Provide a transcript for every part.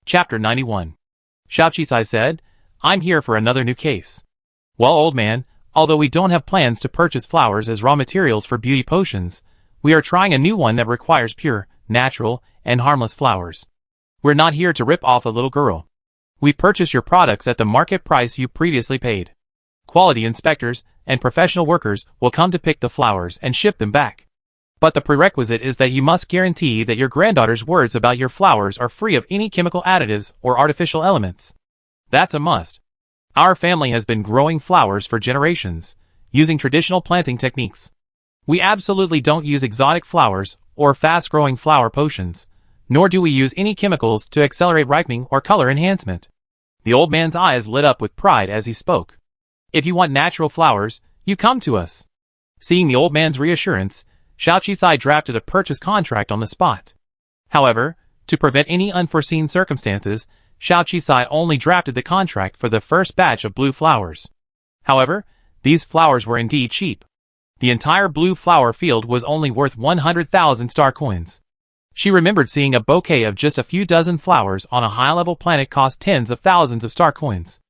Chapter 91. Xiaoqisai said, I'm here for another new case. Well, old man, although we don't have plans to purchase flowers as raw materials for beauty potions, we are trying a new one that requires pure, natural, and harmless flowers. We're not here to rip off a little girl. We purchase your products at the market price you previously paid. Quality inspectors and professional workers will come to pick the flowers and ship them back. But the prerequisite is that you must guarantee that your granddaughter's words about your flowers are free of any chemical additives or artificial elements. That's a must. Our family has been growing flowers for generations, using traditional planting techniques. We absolutely don't use exotic flowers or fast-growing flower potions, nor do we use any chemicals to accelerate ripening or color enhancement. The old man's eyes lit up with pride as he spoke. If you want natural flowers, you come to us. Seeing the old man's reassurance, Xiaoqisai drafted a purchase contract on the spot. However, to prevent any unforeseen circumstances, Xiaoqisai only drafted the contract for the first batch of blue flowers. However, these flowers were indeed cheap. The entire blue flower field was only worth 100,000 star coins. She remembered seeing a bouquet of just a few dozen flowers on a high-level planet cost tens of thousands of star coins.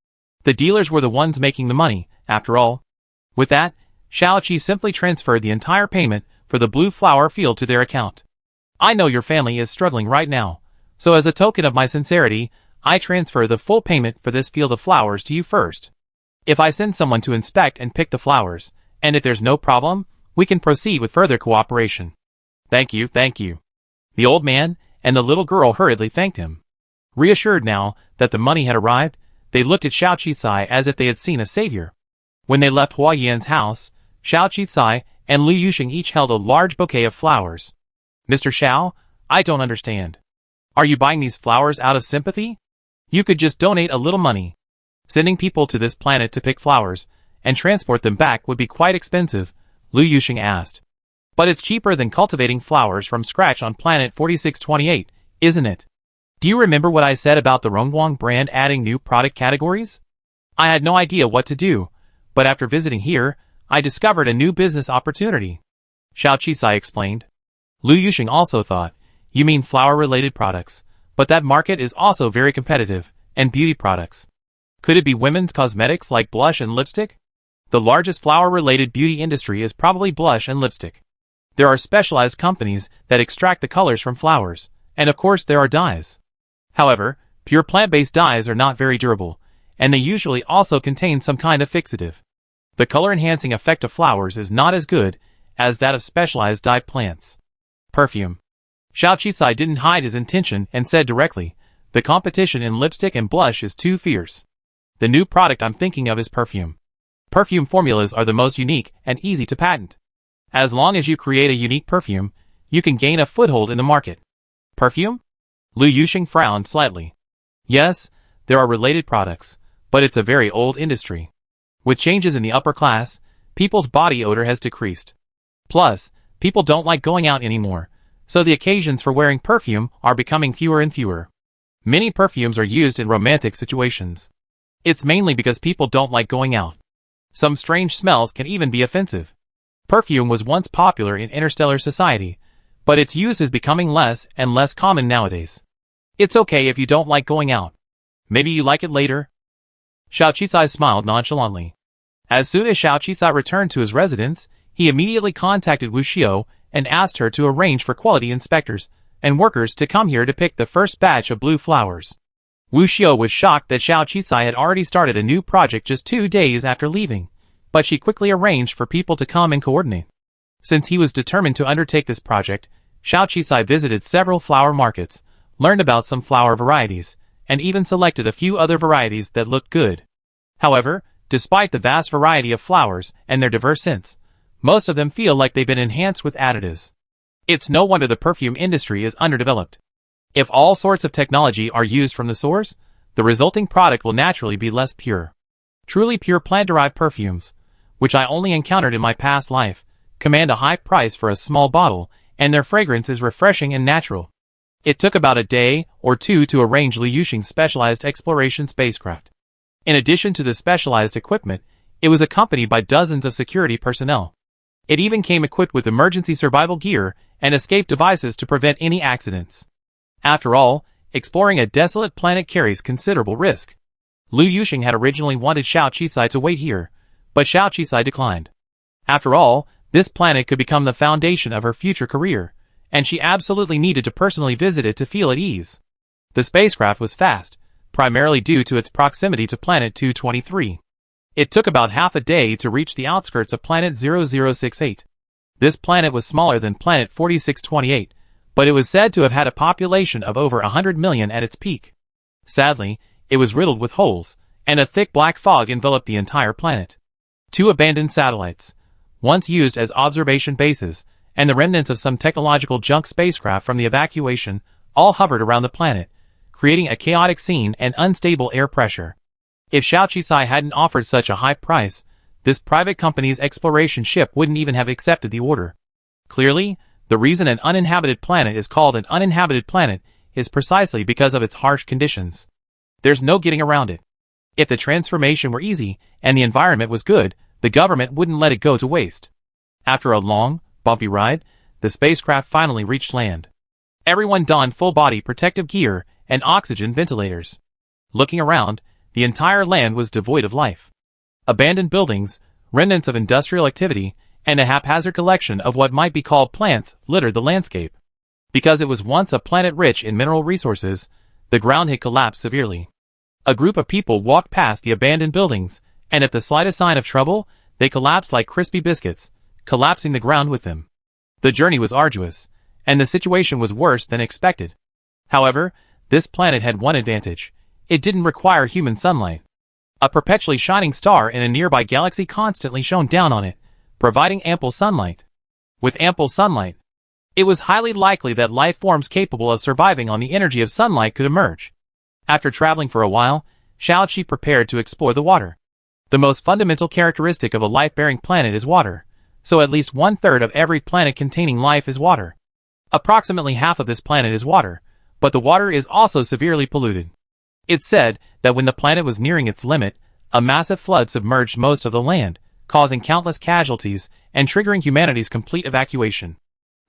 The dealers were the ones making the money, after all. With that, Xiaoqi simply transferred the entire payment for the blue flower field to their account. I know your family is struggling right now, so as a token of my sincerity, I transfer the full payment for this field of flowers to you first. If I send someone to inspect and pick the flowers, and if there's no problem, we can proceed with further cooperation. Thank you, thank you. The old man and the little girl hurriedly thanked him. Reassured now that the money had arrived, they looked at Xiaoqisai as if they had seen a savior. When they left Hua Yan's house, Xiaoqisai and Lu Yuxing each held a large bouquet of flowers. Mr. Xiao, I don't understand. Are you buying these flowers out of sympathy? You could just donate a little money. Sending people to this planet to pick flowers and transport them back would be quite expensive, Lu Yuxing asked. But it's cheaper than cultivating flowers from scratch on planet 4628, isn't it? Do you remember what I said about the Rongguang brand adding new product categories? I had no idea what to do, but after visiting here, I discovered a new business opportunity. Xiaoqisai explained. Lu Yuxing also thought, you mean flower-related products, but that market is also very competitive, and beauty products. Could it be women's cosmetics like blush and lipstick? The largest flower-related beauty industry is probably blush and lipstick. There are specialized companies that extract the colors from flowers, and of course there are dyes. However, pure plant-based dyes are not very durable, and they usually also contain some kind of fixative. The color-enhancing effect of flowers is not as good as that of specialized dyed plants. Perfume. Xiaoqisai didn't hide his intention and said directly, the competition in lipstick and blush is too fierce. The new product I'm thinking of is perfume. Perfume formulas are the most unique and easy to patent. As long as you create a unique perfume, you can gain a foothold in the market. Perfume? Lu Yuxing frowned slightly. Yes, there are related products, but it's a very old industry. With changes in the upper class, people's body odor has decreased. Plus, people don't like going out anymore, so the occasions for wearing perfume are becoming fewer and fewer. Many perfumes are used in romantic situations. It's mainly because people don't like going out. Some strange smells can even be offensive. Perfume was once popular in interstellar society, but its use is becoming less and less common nowadays. It's okay if you don't like going out. Maybe you like it later. Xiaoqisai smiled nonchalantly. As soon as Xiaoqisai returned to his residence, he immediately contacted Wu Xiao and asked her to arrange for quality inspectors and workers to come here to pick the first batch of blue flowers. Wu Xiao was shocked that Xiaoqisai had already started a new project just 2 days after leaving, but she quickly arranged for people to come and coordinate. Since he was determined to undertake this project, Xiaoqisai visited several flower markets, learned about some flower varieties, and even selected a few other varieties that looked good. However, despite the vast variety of flowers and their diverse scents, most of them feel like they've been enhanced with additives. It's no wonder the perfume industry is underdeveloped. If all sorts of technology are used from the source, the resulting product will naturally be less pure. Truly pure plant-derived perfumes, which I only encountered in my past life, command a high price for a small bottle, and their fragrance is refreshing and natural. It took about a day or two to arrange Lu Yuxing's specialized exploration spacecraft. In addition to the specialized equipment, it was accompanied by dozens of security personnel. It even came equipped with emergency survival gear and escape devices to prevent any accidents. After all, Exploring a desolate planet carries considerable risk. Lu Yuxing had originally wanted Xiao Qizai to wait here, but Xiao Qizai declined. After all, this planet could become the foundation of her future career, and she absolutely needed to personally visit it to feel at ease. The spacecraft was fast, primarily due to its proximity to Planet 223. It took about half a day to reach the outskirts of Planet 0068. This planet was smaller than Planet 4628, but it was said to have had a population of over 100 million at its peak. Sadly, it was riddled with holes, and a thick black fog enveloped the entire planet. 2 abandoned satellites, once used as observation bases, and the remnants of some technological junk spacecraft from the evacuation, all hovered around the planet, creating a chaotic scene and unstable air pressure. If Xiao Qizai hadn't offered such a high price, this private company's exploration ship wouldn't even have accepted the order. Clearly, the reason an uninhabited planet is called an uninhabited planet is precisely because of its harsh conditions. There's no getting around it. If the transformation were easy and the environment was good, the government wouldn't let it go to waste. After a long, bumpy ride, the spacecraft finally reached land. Everyone donned full-body protective gear and oxygen ventilators. Looking around, the entire land was devoid of life. Abandoned buildings, remnants of industrial activity, and a haphazard collection of what might be called plants littered the landscape. Because it was once a planet rich in mineral resources, the ground had collapsed severely. A group of people walked past the abandoned buildings, and at the slightest sign of trouble, they collapsed like crispy biscuits, collapsing the ground with them. The journey was arduous, and the situation was worse than expected. However, this planet had one advantage. It didn't require human sunlight. A perpetually shining star in a nearby galaxy constantly shone down on it, providing ample sunlight. With ample sunlight, it was highly likely that life forms capable of surviving on the energy of sunlight could emerge. After traveling for a while, Xiao Qi prepared to explore the water. The most fundamental characteristic of a life-bearing planet is water, so at least 1/3 of every planet containing life is water. Approximately half of this planet is water, but the water is also severely polluted. It's said that when the planet was nearing its limit, a massive flood submerged most of the land, causing countless casualties and triggering humanity's complete evacuation.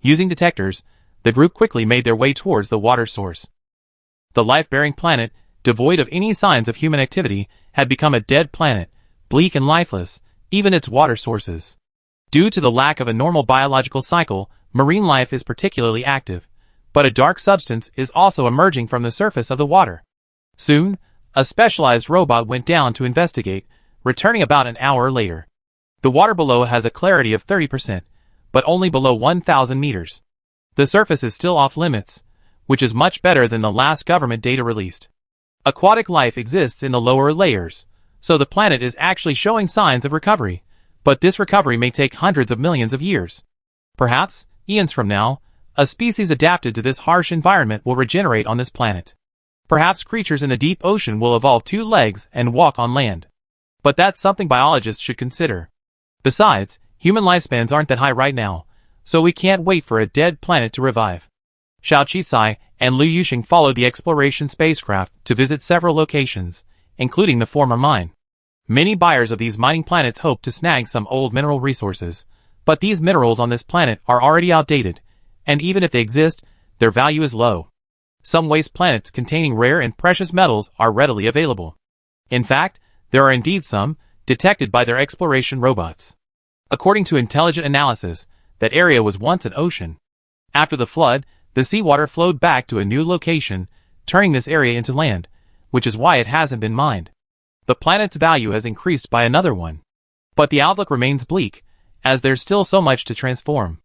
Using detectors, the group quickly made their way towards the water source. The life-bearing planet, devoid of any signs of human activity, had become a dead planet, bleak and lifeless, even its water sources. Due to the lack of a normal biological cycle, marine life is particularly active, but a dark substance is also emerging from the surface of the water. Soon, a specialized robot went down to investigate, returning about an hour later. The water below has a clarity of 30%, but only below 1,000 meters. The surface is still off limits, which is much better than the last government data released. Aquatic life exists in the lower layers, so the planet is actually showing signs of recovery, but this recovery may take hundreds of millions of years. Perhaps, eons from now, a species adapted to this harsh environment will regenerate on this planet. Perhaps creatures in the deep ocean will evolve 2 legs and walk on land. But that's something biologists should consider. Besides, human lifespans aren't that high right now, so we can't wait for a dead planet to revive. Xiao Qizai and Lu Yuxing followed the exploration spacecraft to visit several locations, including the former mine. Many buyers of these mining planets hope to snag some old mineral resources, but these minerals on this planet are already outdated, and even if they exist, their value is low. Some waste planets containing rare and precious metals are readily available. In fact, there are indeed some, detected by their exploration robots. According to intelligent analysis, that area was once an ocean. After the flood, the seawater flowed back to a new location, turning this area into land, which is why it hasn't been mined. The planet's value has increased by another one. But the outlook remains bleak, as there's still so much to transform.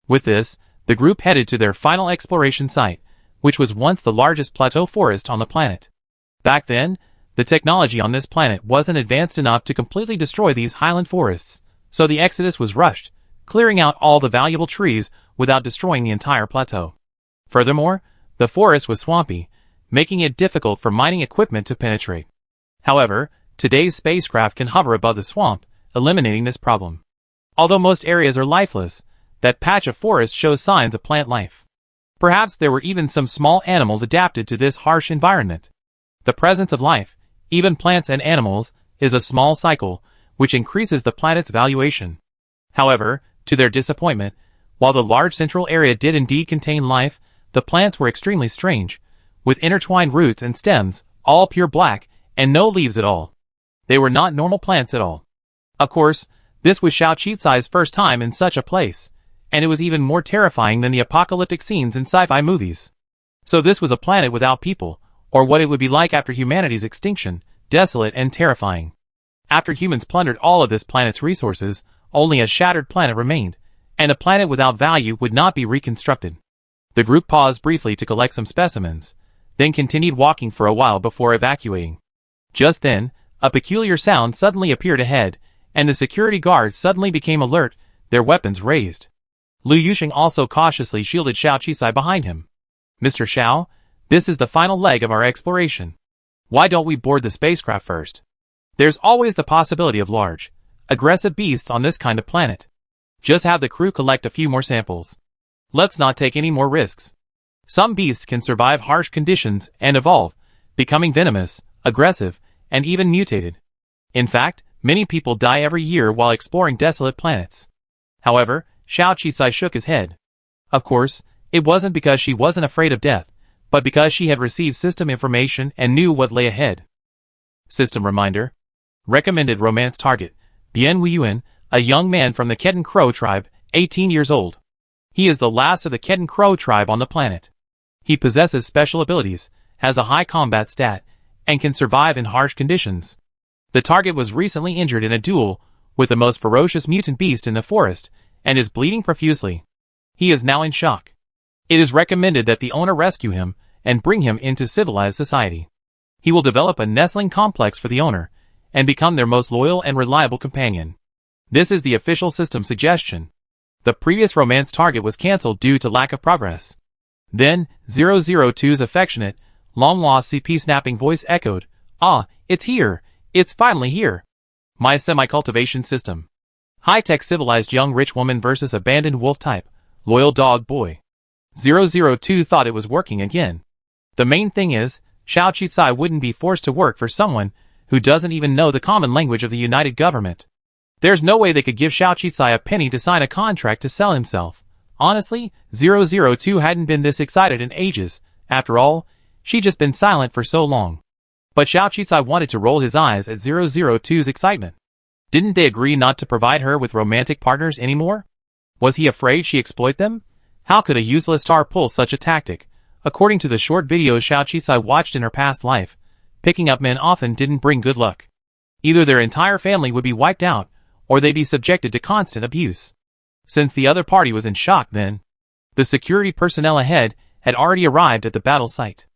With this, the group headed to their final exploration site, which was once the largest plateau forest on the planet. Back then, the technology on this planet wasn't advanced enough to completely destroy these highland forests, so the exodus was rushed, clearing out all the valuable trees without destroying the entire plateau. Furthermore, the forest was swampy, making it difficult for mining equipment to penetrate. However, today's spacecraft can hover above the swamp, eliminating this problem. Although most areas are lifeless, that patch of forest shows signs of plant life. Perhaps there were even some small animals adapted to this harsh environment. The presence of life, even plants and animals, is a small cycle, which increases the planet's valuation. However, to their disappointment, while the large central area did indeed contain life, the plants were extremely strange, with intertwined roots and stems, all pure black, and no leaves at all. They were not normal plants at all. Of course, this was Xiao Qicai's first time in such a place, and it was even more terrifying than the apocalyptic scenes in sci-fi movies. So this was a planet without people, or what it would be like after humanity's extinction, desolate and terrifying. After humans plundered all of this planet's resources, only a shattered planet remained, and a planet without value would not be reconstructed. The group paused briefly to collect some specimens, then continued walking for a while before evacuating. Just then, a peculiar sound suddenly appeared ahead, and the security guards suddenly became alert, their weapons raised. Lu Yusheng also cautiously shielded Xiao Qicai behind him. "Mr. Xiao, this is the final leg of our exploration. Why don't we board the spacecraft first? There's always the possibility of large, aggressive beasts on this kind of planet. Just have the crew collect a few more samples. Let's not take any more risks. Some beasts can survive harsh conditions and evolve, becoming venomous, aggressive, and even mutated. In fact, many people die every year while exploring desolate planets." However, Xiao Qicai shook his head. Of course, it wasn't because she wasn't afraid of death, but because she had received system information and knew what lay ahead. System reminder. Recommended romance target, Bian Weiyuan, a young man from the Ketan Crow tribe, 18 years old. He is the last of the Ketan Crow tribe on the planet. He possesses special abilities, has a high combat stat, and can survive in harsh conditions. The target was recently injured in a duel with the most ferocious mutant beast in the forest, and is bleeding profusely. He is now in shock. It is recommended that the owner rescue him and bring him into civilized society. He will develop a nestling complex for the owner and become their most loyal and reliable companion. This is the official system suggestion. The previous romance target was cancelled due to lack of progress. Then, 002's affectionate, long-lost CP snapping voice echoed, "Ah, it's here! It's finally here! My semi-cultivation system. High-tech civilized young rich woman versus abandoned wolf type, loyal dog boy." 002 thought it was working again. The main thing is, Xiao Qicai wouldn't be forced to work for someone who doesn't even know the common language of the United Government. There's no way they could give Xiao Qicai a penny to sign a contract to sell himself. Honestly, 002 hadn't been this excited in ages. After all, she'd just been silent for so long. But Xiao Qicai wanted to roll his eyes at 002's excitement. Didn't they agree not to provide her with romantic partners anymore? Was he afraid she'd exploit them? How could a useless star pull such a tactic? According to the short videos Xiao Qicai watched in her past life, picking up men often didn't bring good luck. Either their entire family would be wiped out, or they'd be subjected to constant abuse. Since the other party was in shock then, the security personnel ahead had already arrived at the battle site.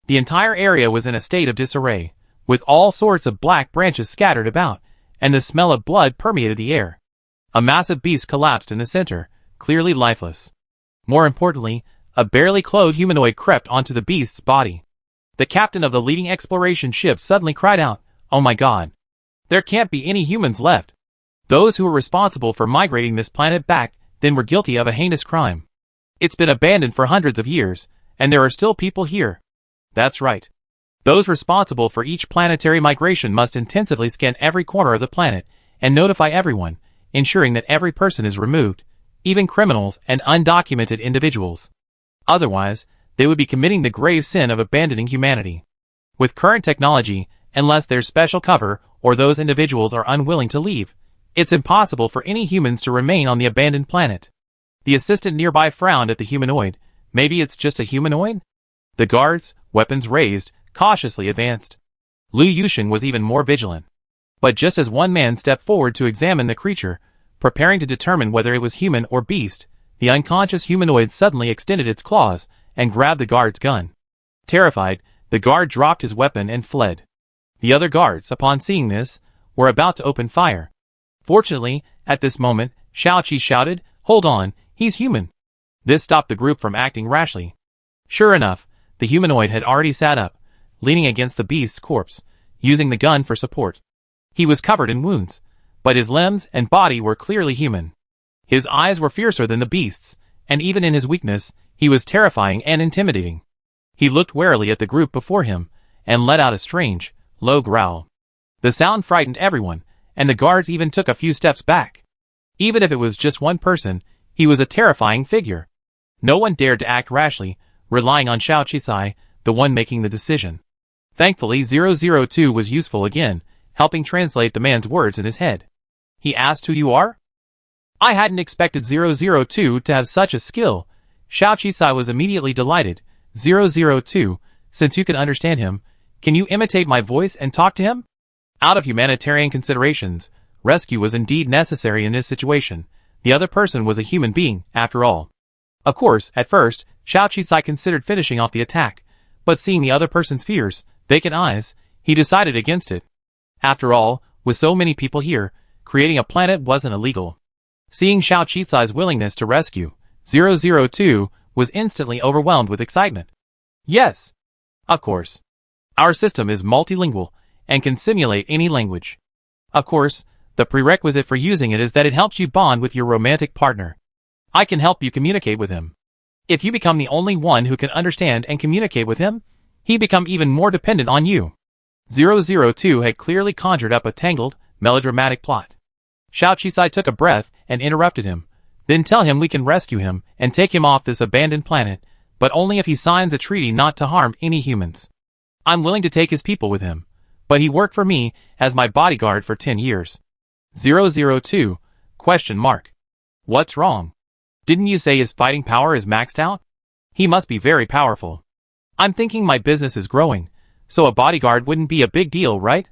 The entire area was in a state of disarray, with all sorts of black branches scattered about, and the smell of blood permeated the air. A massive beast collapsed in the center, clearly lifeless. More importantly, a barely clothed humanoid crept onto the beast's body. The captain of the leading exploration ship suddenly cried out, "Oh my god! There can't be any humans left! Those who were responsible for migrating this planet back then were guilty of a heinous crime. It's been abandoned for hundreds of years, and there are still people here." That's right. Those responsible for each planetary migration must intensively scan every corner of the planet and notify everyone, ensuring that every person is removed, even criminals and undocumented individuals. Otherwise, they would be committing the grave sin of abandoning humanity. With current technology, unless there's special cover or those individuals are unwilling to leave, it's impossible for any humans to remain on the abandoned planet. The assistant nearby frowned at the humanoid. Maybe it's just a humanoid? The guards, weapons raised, cautiously advanced. Lu Yusheng was even more vigilant. But just as one man stepped forward to examine the creature, preparing to determine whether it was human or beast, the unconscious humanoid suddenly extended its claws and grabbed the guard's gun. Terrified, the guard dropped his weapon and fled. The other guards, upon seeing this, were about to open fire. Fortunately, at this moment, Xiao Qi shouted, "Hold on, he's human." This stopped the group from acting rashly. Sure enough, the humanoid had already sat up, leaning against the beast's corpse, using the gun for support. He was covered in wounds, but his limbs and body were clearly human. His eyes were fiercer than the beast's, and even in his weakness, he was terrifying and intimidating. He looked warily at the group before him, and let out a strange, low growl. The sound frightened everyone, and the guards even took a few steps back. Even if it was just one person, he was a terrifying figure. No one dared to act rashly, relying on Xiao Qicai, the one making the decision. Thankfully 002 was useful again, helping translate the man's words in his head. He asked who you are? I hadn't expected 002 to have such a skill. Xiao Qisai was immediately delighted. 002, since you can understand him, can you imitate my voice and talk to him? Out of humanitarian considerations, rescue was indeed necessary in this situation. The other person was a human being, after all. Of course, at first, Xiao Qisai considered finishing off the attack, but seeing the other person's fierce, vacant eyes, he decided against it. After all, with so many people here, creating a planet wasn't illegal. Seeing Xiao Qisai's willingness to rescue, 002 was instantly overwhelmed with excitement. Yes. Of course. Our system is multilingual and can simulate any language. Of course, the prerequisite for using it is that it helps you bond with your romantic partner. I can help you communicate with him. If you become the only one who can understand and communicate with him, he become even more dependent on you. 002 had clearly conjured up a tangled, melodramatic plot. Xiao Qisai took a breath and interrupted him. Then tell him we can rescue him and take him off this abandoned planet, but only if he signs a treaty not to harm any humans. I'm willing to take his people with him, but he worked for me as my bodyguard for 10 years. 002, ? What's wrong? Didn't you say his fighting power is maxed out? He must be very powerful. I'm thinking my business is growing, so a bodyguard wouldn't be a big deal, right?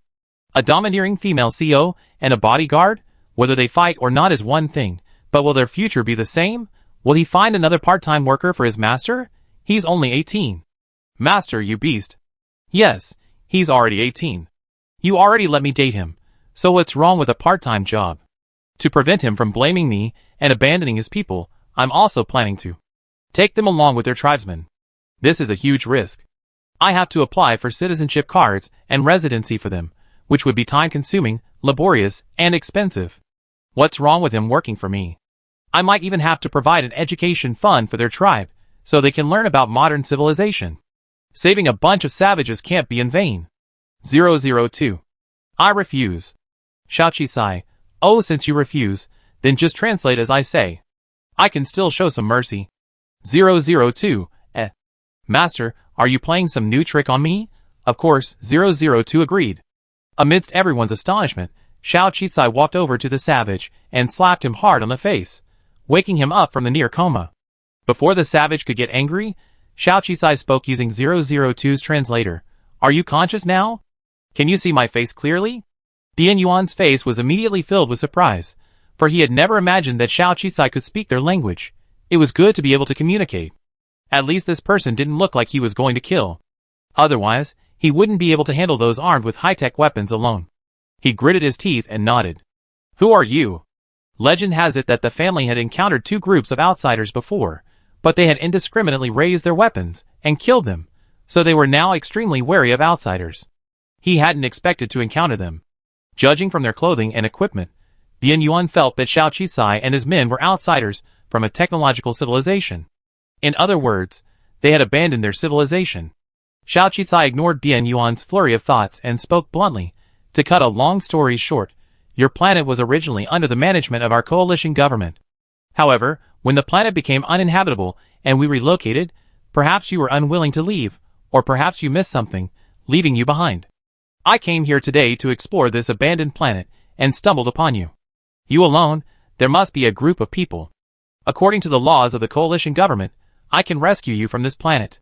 A domineering female CEO and a bodyguard, whether they fight or not is one thing, but will their future be the same? Will he find another part-time worker for his master? He's only 18. Master, you beast. Yes, he's already 18. You already let me date him, so what's wrong with a part-time job? To prevent him from blaming me and abandoning his people, I'm also planning to take them along with their tribesmen. This is a huge risk. I have to apply for citizenship cards and residency for them, which would be time-consuming, laborious, and expensive. What's wrong with him working for me? I might even have to provide an education fund for their tribe, so they can learn about modern civilization. Saving a bunch of savages can't be in vain. 002. I refuse. Xiao Qisai. Oh, since you refuse, then just translate as I say. I can still show some mercy. 002. Master, are you playing some new trick on me? Of course, 002 agreed. Amidst everyone's astonishment, Xiao Qisai walked over to the savage and slapped him hard on the face, waking him up from the near coma. Before the savage could get angry, Xiao Qisai spoke using 002's translator. Are you conscious now? Can you see my face clearly? Bian Yuan's face was immediately filled with surprise, for he had never imagined that Xiao Qisai could speak their language. It was good to be able to communicate. At least this person didn't look like he was going to kill. Otherwise, he wouldn't be able to handle those armed with high-tech weapons alone. He gritted his teeth and nodded. Who are you? Legend has it that the family had encountered 2 groups of outsiders before, but they had indiscriminately raised their weapons and killed them, so they were now extremely wary of outsiders. He hadn't expected to encounter them. Judging from their clothing and equipment, Bian Yuan felt that Xiao Qisai and his men were outsiders from a technological civilization. In other words, they had abandoned their civilization. Xiao Qisai ignored Bian Yuan's flurry of thoughts and spoke bluntly. To cut a long story short, your planet was originally under the management of our coalition government. However, when the planet became uninhabitable and we relocated, perhaps you were unwilling to leave, or perhaps you missed something, leaving you behind. I came here today to explore this abandoned planet and stumbled upon you. You alone, there must be a group of people. According to the laws of the coalition government, I can rescue you from this planet.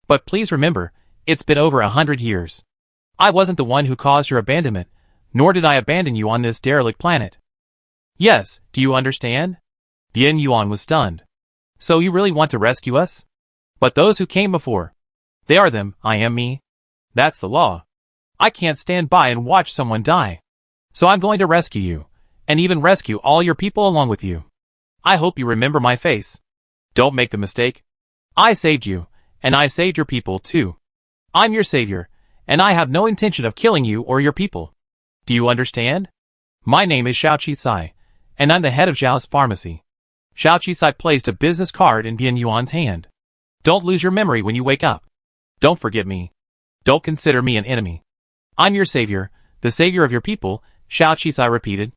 But please remember, it's been over 100 years. I wasn't the one who caused your abandonment, nor did I abandon you on this derelict planet. Yes, do you understand? Bian Yuan was stunned. So you really want to rescue us? But those who came before, they are them, I am me. That's the law. I can't stand by and watch someone die. So I'm going to rescue you, and even rescue all your people along with you. I hope you remember my face. Don't make the mistake. I saved you, and I saved your people too. I'm your savior, and I have no intention of killing you or your people. Do you understand? My name is Xiao Qisai, and I'm the head of Zhao's pharmacy. Xiao Qisai placed a business card in Bian Yuan's hand. Don't lose your memory when you wake up. Don't forget me. Don't consider me an enemy. I'm your savior, the savior of your people, Xiao Qisai repeated.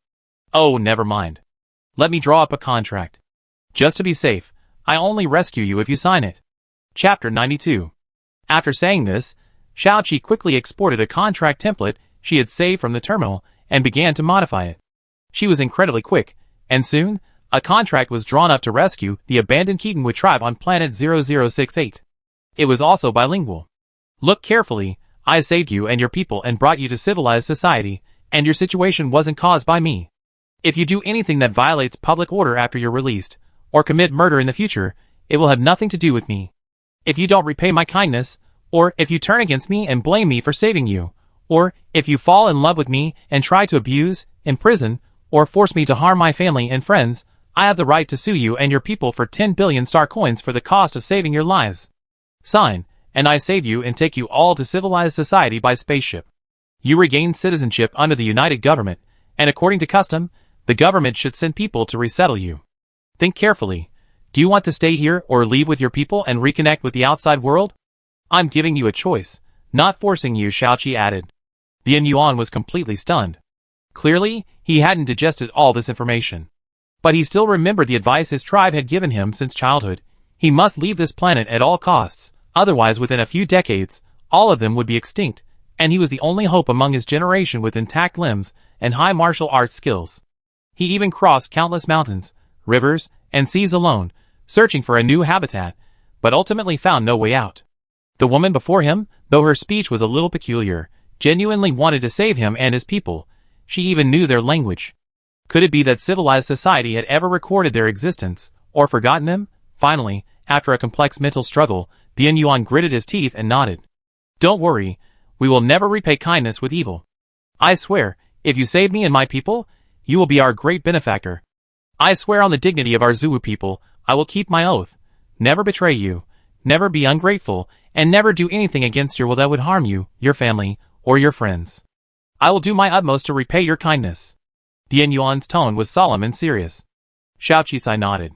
Oh, never mind. Let me draw up a contract. Just to be safe, I only rescue you if you sign it. Chapter 92. After saying this, Xiaoqi quickly exported a contract template she had saved from the terminal and began to modify it. She was incredibly quick, and soon, a contract was drawn up to rescue the abandoned Keatonwood tribe on planet 0068. It was also bilingual. Look carefully, I saved you and your people and brought you to civilized society, and your situation wasn't caused by me. If you do anything that violates public order after you're released, or commit murder in the future, it will have nothing to do with me. If you don't repay my kindness, or if you turn against me and blame me for saving you, or if you fall in love with me and try to abuse, imprison, or force me to harm my family and friends, I have the right to sue you and your people for 10 billion star coins for the cost of saving your lives. Sign, and I save you and take you all to civilized society by spaceship. You regain citizenship under the United Government, and according to custom, the government should send people to resettle you. Think carefully. Do you want to stay here or leave with your people and reconnect with the outside world? I'm giving you a choice, not forcing you, Xiaoqi added. Bian Yuan was completely stunned. Clearly, he hadn't digested all this information. But he still remembered the advice his tribe had given him since childhood. He must leave this planet at all costs, otherwise within a few decades, all of them would be extinct, and he was the only hope among his generation with intact limbs and high martial arts skills. He even crossed countless mountains, rivers, and seas alone, searching for a new habitat, but ultimately found no way out. The woman before him, though her speech was a little peculiar, genuinely wanted to save him and his people. She even knew their language. Could it be that civilized society had ever recorded their existence, or forgotten them? Finally, after a complex mental struggle, Bian Yuan gritted his teeth and nodded. Don't worry, we will never repay kindness with evil. I swear, if you save me and my people, you will be our great benefactor. I swear on the dignity of our Zulu people, I will keep my oath, never betray you, never be ungrateful, and never do anything against your will that would harm you, your family, or your friends. I will do my utmost to repay your kindness. Bian Yuan's tone was solemn and serious. Xiaoqi nodded.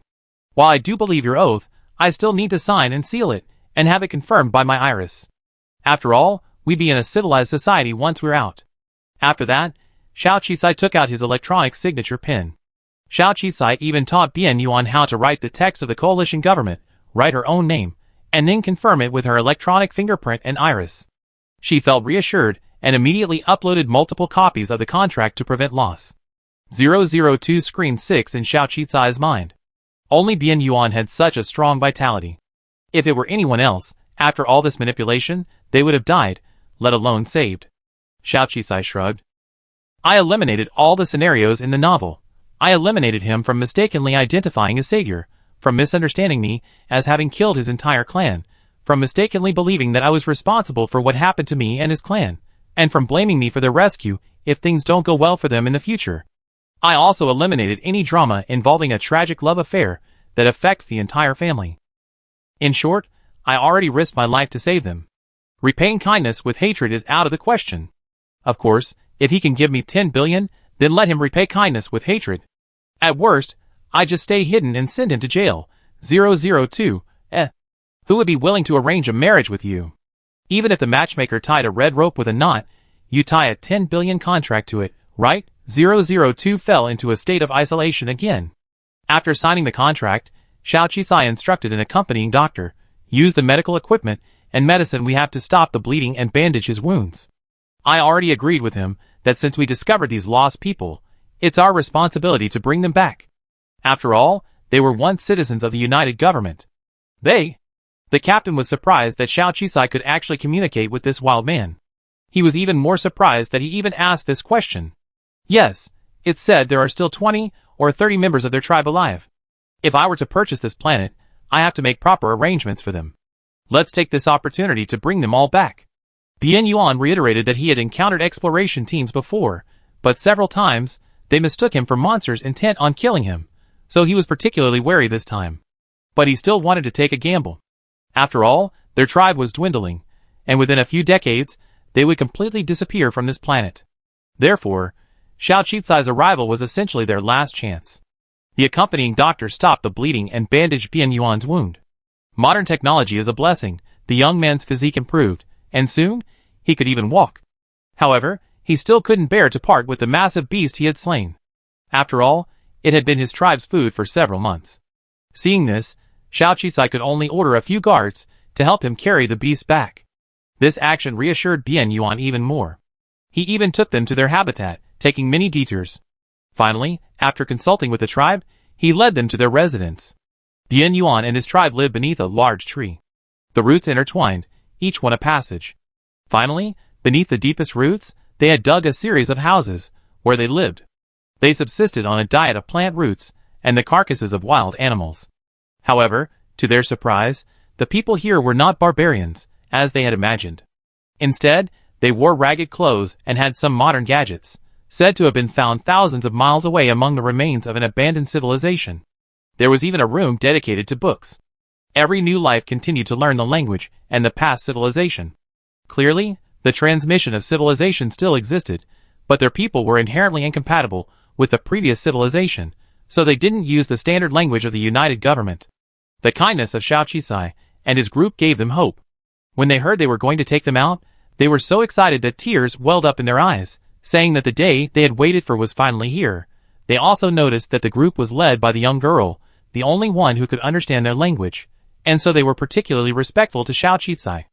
While I do believe your oath, I still need to sign and seal it, and have it confirmed by my iris. After all, we be in a civilized society once we're out. After that, Xiaoqi took out his electronic signature pen. Xiaoqi even taught Bian Yuan how to write the text of the coalition government, write her own name, and then confirm it with her electronic fingerprint and iris. She felt reassured and immediately uploaded multiple copies of the contract to prevent loss. 002 screamed 6 in Xiaoqi's mind. Only Bian Yuan had such a strong vitality. If it were anyone else, after all this manipulation, they would have died, let alone saved. Xiaoqi shrugged. I eliminated all the scenarios in the novel. I eliminated him from mistakenly identifying a savior, from misunderstanding me as having killed his entire clan, from mistakenly believing that I was responsible for what happened to me and his clan, and from blaming me for their rescue if things don't go well for them in the future. I also eliminated any drama involving a tragic love affair that affects the entire family. In short, I already risked my life to save them. Repaying kindness with hatred is out of the question. Of course, if he can give me 10 billion, then let him repay kindness with hatred. At worst, I just stay hidden and send him to jail. 002, Who would be willing to arrange a marriage with you? Even if the matchmaker tied a red rope with a knot, you tie a 10 billion contract to it, right? 002 fell into a state of isolation again. After signing the contract, Xiaoqi instructed an accompanying doctor, use the medical equipment and medicine we have to stop the bleeding and bandage his wounds. I already agreed with him that since we discovered these lost people, it's our responsibility to bring them back. After all, they were once citizens of the United Government. The captain was surprised that Xiaoqi could actually communicate with this wild man. He was even more surprised that he even asked this question. Yes, it said there are still 20 or 30 members of their tribe alive. If I were to purchase this planet, I have to make proper arrangements for them. Let's take this opportunity to bring them all back. Bian Yuan reiterated that he had encountered exploration teams before, but several times, they mistook him for monsters intent on killing him, so he was particularly wary this time. But he still wanted to take a gamble. After all, their tribe was dwindling, and within a few decades, they would completely disappear from this planet. Therefore, Xiaoqi's arrival was essentially their last chance. The accompanying doctor stopped the bleeding and bandaged Bian Yuan's wound. Modern technology is a blessing. The young man's physique improved, and soon, he could even walk. However, he still couldn't bear to part with the massive beast he had slain. After all, it had been his tribe's food for several months. Seeing this, Xiaoqi could only order a few guards to help him carry the beast back. This action reassured Bian Yuan even more. He even took them to their habitat, taking many detours. Finally, after consulting with the tribe, he led them to their residence. Bian Yuan and his tribe lived beneath a large tree. The roots intertwined, each one a passage. Finally, beneath the deepest roots, they had dug a series of houses, where they lived. They subsisted on a diet of plant roots and the carcasses of wild animals. However, to their surprise, the people here were not barbarians, as they had imagined. Instead, they wore ragged clothes and had some modern gadgets, said to have been found thousands of miles away among the remains of an abandoned civilization. There was even a room dedicated to books. Every new life continued to learn the language and the past civilization. Clearly, the transmission of civilization still existed, but their people were inherently incompatible with the previous civilization, so they didn't use the standard language of the United Government. The kindness of Xiao Qisai and his group gave them hope. When they heard they were going to take them out, they were so excited that tears welled up in their eyes, saying that the day they had waited for was finally here. They also noticed that the group was led by the young girl, the only one who could understand their language, and so they were particularly respectful to Xiao Qisai.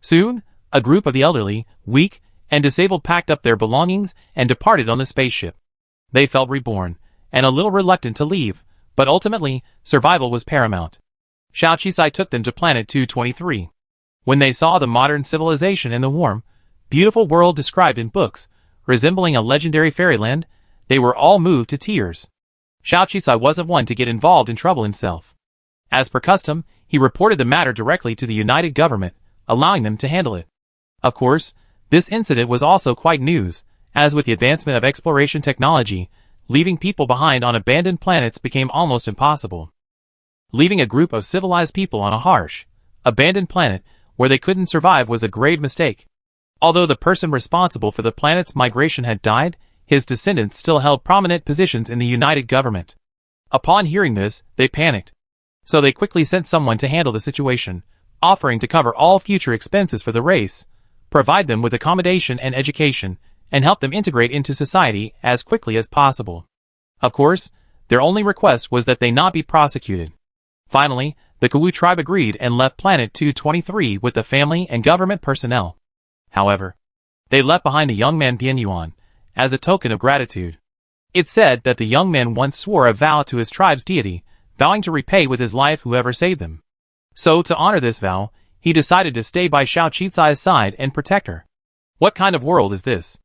Soon, a group of the elderly, weak, and disabled packed up their belongings and departed on the spaceship. They felt reborn, and a little reluctant to leave, but ultimately, survival was paramount. Xiao Qisai took them to planet 223. When they saw the modern civilization and the warm, beautiful world described in books, resembling a legendary fairyland, they were all moved to tears. Xiao Qisai wasn't one to get involved in trouble himself. As per custom, he reported the matter directly to the United Government, allowing them to handle it. Of course, this incident was also quite news, as with the advancement of exploration technology, leaving people behind on abandoned planets became almost impossible. Leaving a group of civilized people on a harsh, abandoned planet where they couldn't survive was a grave mistake. Although the person responsible for the planet's migration had died, his descendants still held prominent positions in the United Government. Upon hearing this, they panicked. So they quickly sent someone to handle the situation, offering to cover all future expenses for the race, provide them with accommodation and education, and help them integrate into society as quickly as possible. Of course, their only request was that they not be prosecuted. Finally, the Kawu tribe agreed and left Planet 223 with the family and government personnel. However, they left behind the young man Bian Yuan, as a token of gratitude. It's said that the young man once swore a vow to his tribe's deity, vowing to repay with his life whoever saved them. So, to honor this vow, he decided to stay by Xiao Qisai's side and protect her. What kind of world is this?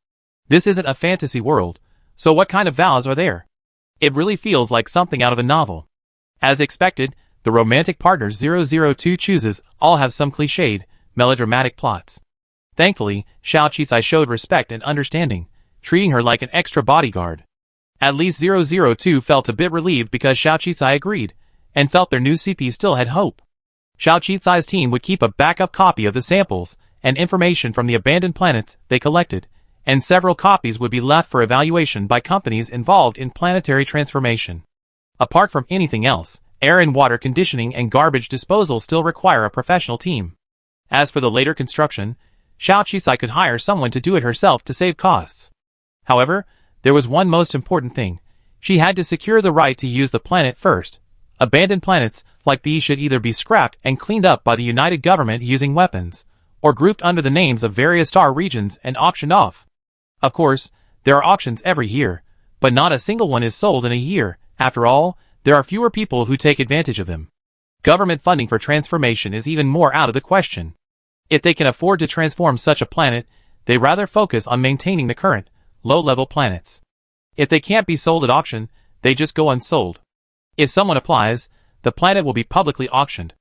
This isn't a fantasy world, so what kind of vows are there? It really feels like something out of a novel. As expected, the romantic partners 002 chooses all have some cliched, melodramatic plots. Thankfully, Xiao Qisai showed respect and understanding, treating her like an extra bodyguard. At least 002 felt a bit relieved because Xiao Qisai agreed, and felt their new CP still had hope. Xiao Qisai's team would keep a backup copy of the samples and information from the abandoned planets they collected, and several copies would be left for evaluation by companies involved in planetary transformation. Apart from anything else, air and water conditioning and garbage disposal still require a professional team. As for the later construction, Xiao Qisai could hire someone to do it herself to save costs. However, there was one most important thing. She had to secure the right to use the planet first. Abandoned planets like these should either be scrapped and cleaned up by the United Government using weapons, or grouped under the names of various star regions and auctioned off. Of course, there are auctions every year, but not a single one is sold in a year. After all, there are fewer people who take advantage of them. Government funding for transformation is even more out of the question. If they can afford to transform such a planet, they rather focus on maintaining the current, low-level planets. If they can't be sold at auction, they just go unsold. If someone applies, the planet will be publicly auctioned.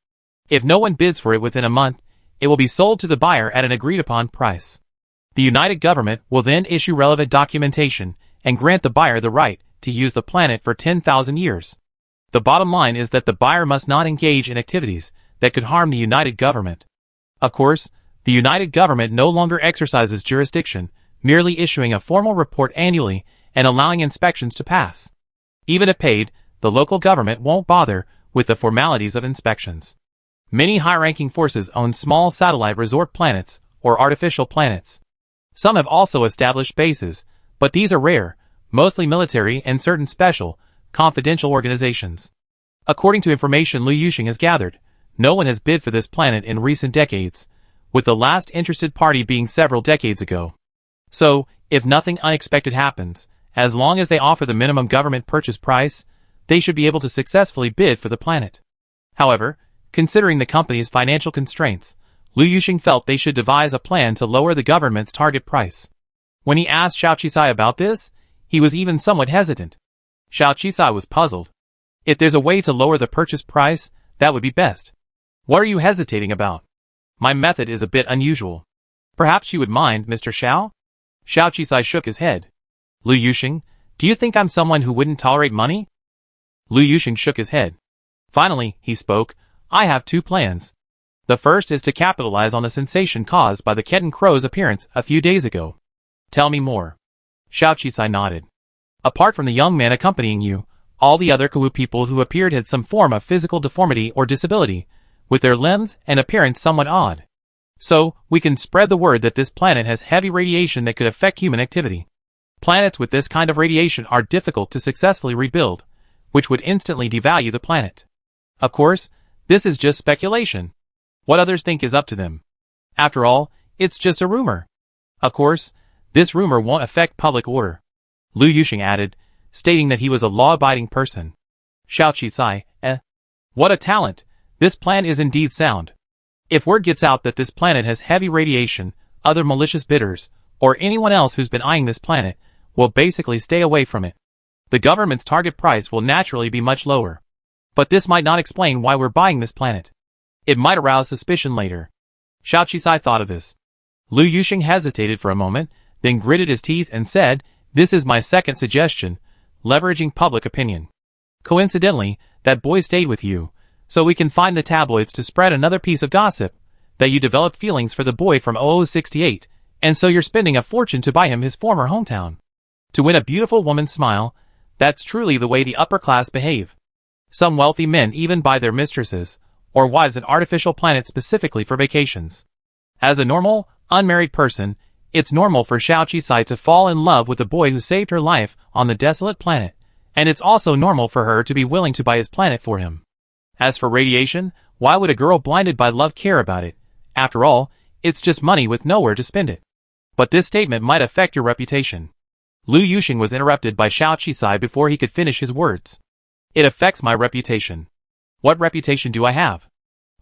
If no one bids for it within a month, it will be sold to the buyer at an agreed-upon price. The United Government will then issue relevant documentation and grant the buyer the right to use the planet for 10,000 years. The bottom line is that the buyer must not engage in activities that could harm the United Government. Of course, the United Government no longer exercises jurisdiction, merely issuing a formal report annually and allowing inspections to pass. Even if paid, the local government won't bother with the formalities of inspections. Many high-ranking forces own small satellite resort planets or artificial planets. Some have also established bases, but these are rare, mostly military and certain special, confidential organizations. According to information Liu Yuxing has gathered, No one has bid for this planet in recent decades, with the last interested party being several decades ago. So, if nothing unexpected happens, as long as they offer the minimum government purchase price, they should be able to successfully bid for the planet. However, considering the company's financial constraints, Liu Yuxing felt they should devise a plan to lower the government's target price. When he asked Xiao Qisai about this, he was even somewhat hesitant. Xiao Qisai was puzzled. If there's a way to lower the purchase price, that would be best. What are you hesitating about? My method is a bit unusual. Perhaps you would mind, Mr. Xiao? Xiao Qisai shook his head. Liu Yuxing, do you think I'm someone who wouldn't tolerate money? Liu Yuxing shook his head. Finally, he spoke, I have two plans. The first is to capitalize on the sensation caused by the Ketan Crow's appearance a few days ago. Tell me more. Xiao Qisai nodded. Apart from the young man accompanying you, all the other Kawu people who appeared had some form of physical deformity or disability, with their limbs and appearance somewhat odd. So, we can spread the word that this planet has heavy radiation that could affect human activity. Planets with this kind of radiation are difficult to successfully rebuild, which would instantly devalue the planet. Of course, this is just speculation. What others think is up to them. After all, it's just a rumor. Of course, this rumor won't affect public order. Liu Yuxing added, stating that he was a law-abiding person. Xiao Qisai, What a talent! This plan is indeed sound. If word gets out that this planet has heavy radiation, other malicious bidders, or anyone else who's been eyeing this planet, will basically stay away from it. The government's target price will naturally be much lower. But this might not explain why we're buying this planet. It might arouse suspicion later. Xiao Qisai thought of this. Liu Yuxing hesitated for a moment, then gritted his teeth and said, This is my second suggestion, leveraging public opinion. Coincidentally, that boy stayed with you, so we can find the tabloids to spread another piece of gossip, that you developed feelings for the boy from 0068, and so you're spending a fortune to buy him his former hometown. To win a beautiful woman's smile, that's truly the way the upper class behave. Some wealthy men even buy their mistresses, or wives an artificial planet specifically for vacations. As a normal, unmarried person, it's normal for Xiao Qisai to fall in love with the boy who saved her life on the desolate planet, and it's also normal for her to be willing to buy his planet for him. As for radiation, why would a girl blinded by love care about it? After all, it's just money with nowhere to spend it. But this statement might affect your reputation. Liu Yuxing was interrupted by Xiao Qisai before he could finish his words. It affects my reputation. What reputation do I have?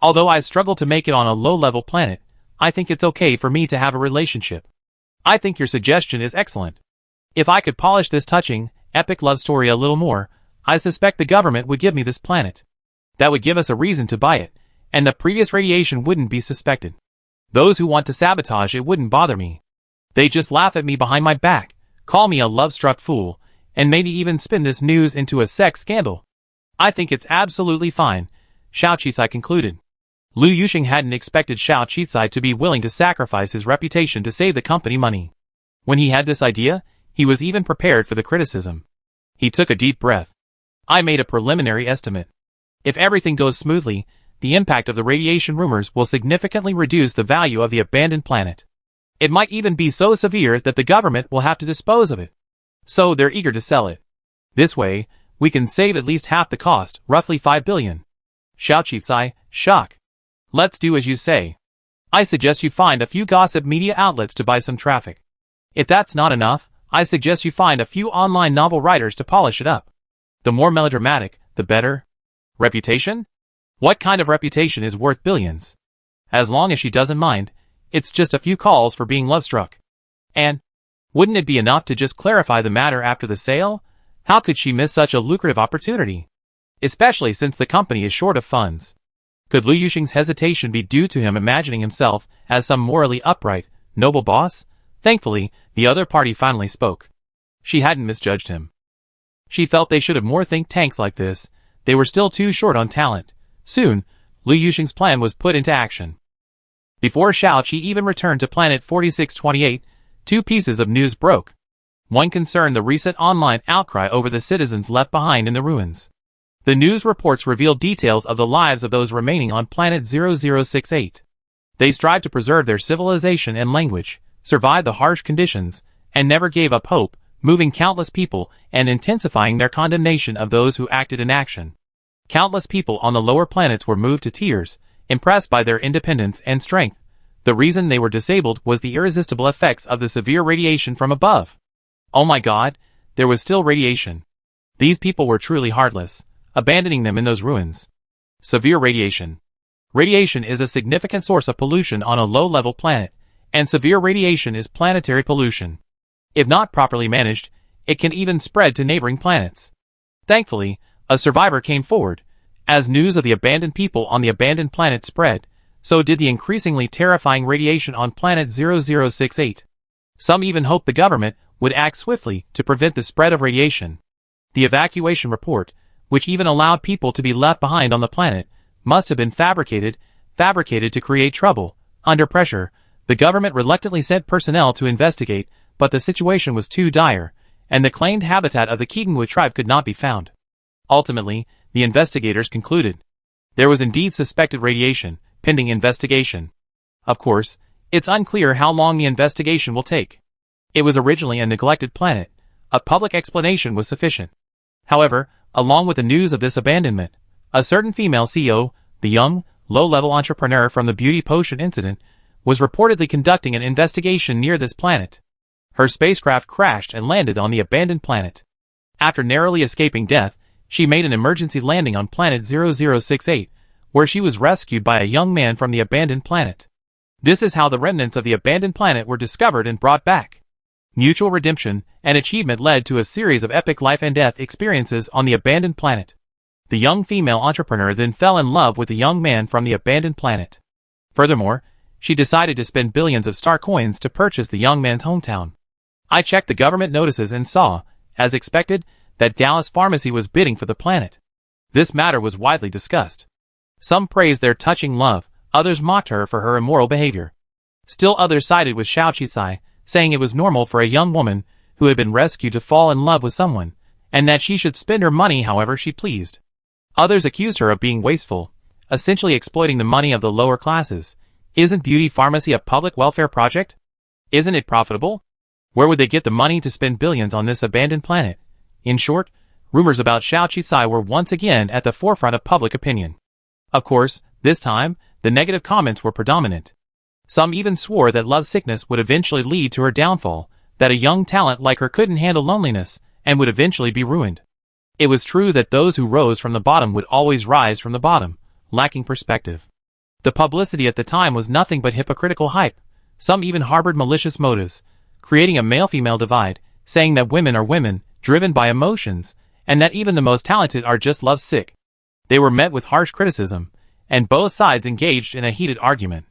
Although I struggle to make it on a low-level planet, I think it's okay for me to have a relationship. I think your suggestion is excellent. If I could polish this touching, epic love story a little more, I suspect the government would give me this planet. That would give us a reason to buy it, and the previous radiation wouldn't be suspected. Those who want to sabotage it wouldn't bother me. They just laugh at me behind my back, call me a love-struck fool, and maybe even spin this news into a sex scandal. I think it's absolutely fine, Xiao Qisai concluded. Liu Yuxing hadn't expected Xiao Qisai to be willing to sacrifice his reputation to save the company money. When he had this idea, he was even prepared for the criticism. He took a deep breath. I made a preliminary estimate. If everything goes smoothly, the impact of the radiation rumors will significantly reduce the value of the abandoned planet. It might even be so severe that the government will have to dispose of it. So they're eager to sell it. This way, we can save at least half the cost, roughly 5 billion. Xiao Qisai, shock. Let's do as you say. I suggest you find a few gossip media outlets to buy some traffic. If that's not enough, I suggest you find a few online novel writers to polish it up. The more melodramatic, the better. Reputation? What kind of reputation is worth billions? As long as she doesn't mind, it's just a few calls for being love-struck. And wouldn't it be enough to just clarify the matter after the sale? How could she miss such a lucrative opportunity? Especially since the company is short of funds. Could Liu Yuxing's hesitation be due to him imagining himself as some morally upright, noble boss? Thankfully, the other party finally spoke. She hadn't misjudged him. She felt they should have more think tanks like this. They were still too short on talent. Soon, Liu Yuxing's plan was put into action. Before Xiao Qi even returned to planet 4628, two pieces of news broke. One concerned the recent online outcry over the citizens left behind in the ruins. The news reports revealed details of the lives of those remaining on planet 0068. They strived to preserve their civilization and language, survive the harsh conditions, and never gave up hope, moving countless people and intensifying their condemnation of those who acted inaction. Countless people on the lower planets were moved to tears, impressed by their independence and strength. The reason they were disabled was the irresistible effects of the severe radiation from above. Oh my God, there was still radiation. These people were truly heartless, abandoning them in those ruins. Severe radiation. Radiation is a significant source of pollution on a low-level planet, and severe radiation is planetary pollution. If not properly managed, it can even spread to neighboring planets. Thankfully, a survivor came forward. As news of the abandoned people on the abandoned planet spread, so did the increasingly terrifying radiation on planet 0068. Some even hoped the government would act swiftly to prevent the spread of radiation. The evacuation report, which even allowed people to be left behind on the planet, must have been fabricated to create trouble. Under pressure, the government reluctantly sent personnel to investigate, but the situation was too dire, and the claimed habitat of the Keatonwood tribe could not be found. Ultimately, the investigators concluded there was indeed suspected radiation, pending investigation. Of course, it's unclear how long the investigation will take. It was originally a neglected planet. A public explanation was sufficient. However, along with the news of this abandonment, a certain female CEO, the young, low-level entrepreneur from the beauty potion incident, was reportedly conducting an investigation near this planet. Her spacecraft crashed and landed on the abandoned planet. After narrowly escaping death, she made an emergency landing on planet 0068, where she was rescued by a young man from the abandoned planet. This is how the remnants of the abandoned planet were discovered and brought back. Mutual redemption and achievement led to a series of epic life and death experiences on the abandoned planet. The young female entrepreneur then fell in love with the young man from the abandoned planet. Furthermore, she decided to spend billions of star coins to purchase the young man's hometown. I checked the government notices and saw, as expected, that Dallas Pharmacy was bidding for the planet. This matter was widely discussed. Some praised their touching love, others mocked her for her immoral behavior. Still others sided with Xiao Qisai, saying it was normal for a young woman who had been rescued to fall in love with someone, and that she should spend her money however she pleased. Others accused her of being wasteful, essentially exploiting the money of the lower classes. Isn't beauty pharmacy a public welfare project? Isn't it profitable? Where would they get the money to spend billions on this abandoned planet? In short, rumors about Xiao Qisai were once again at the forefront of public opinion. Of course, this time, the negative comments were predominant. Some even swore that love sickness would eventually lead to her downfall, that a young talent like her couldn't handle loneliness, and would eventually be ruined. It was true that those who rose from the bottom would always rise from the bottom, lacking perspective. The publicity at the time was nothing but hypocritical hype. Some even harbored malicious motives, creating a male-female divide, saying that women are women, driven by emotions, and that even the most talented are just love-sick. They were met with harsh criticism, and both sides engaged in a heated argument.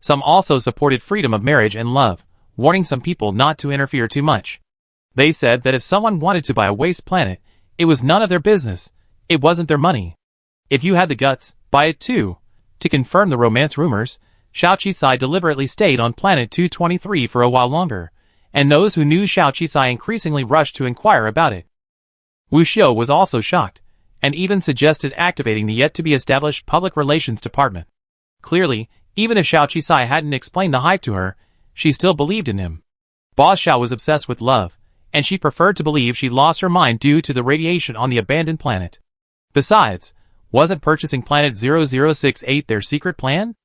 Some also supported freedom of marriage and love, warning some people not to interfere too much. They said that if someone wanted to buy a waste planet, it was none of their business. It wasn't their money. If you had the guts, buy it too. To confirm the romance rumors, Xiao Qisai deliberately stayed on planet 223 for a while longer, and those who knew Xiao Qisai increasingly rushed to inquire about it. Wu Xiu was also shocked, and even suggested activating the yet-to-be-established public relations department. Clearly, even if Xiao Qisai hadn't explained the hype to her, she still believed in him. Boss Xiao was obsessed with love, and she preferred to believe she lost her mind due to the radiation on the abandoned planet. Besides, wasn't purchasing planet 0068 their secret plan?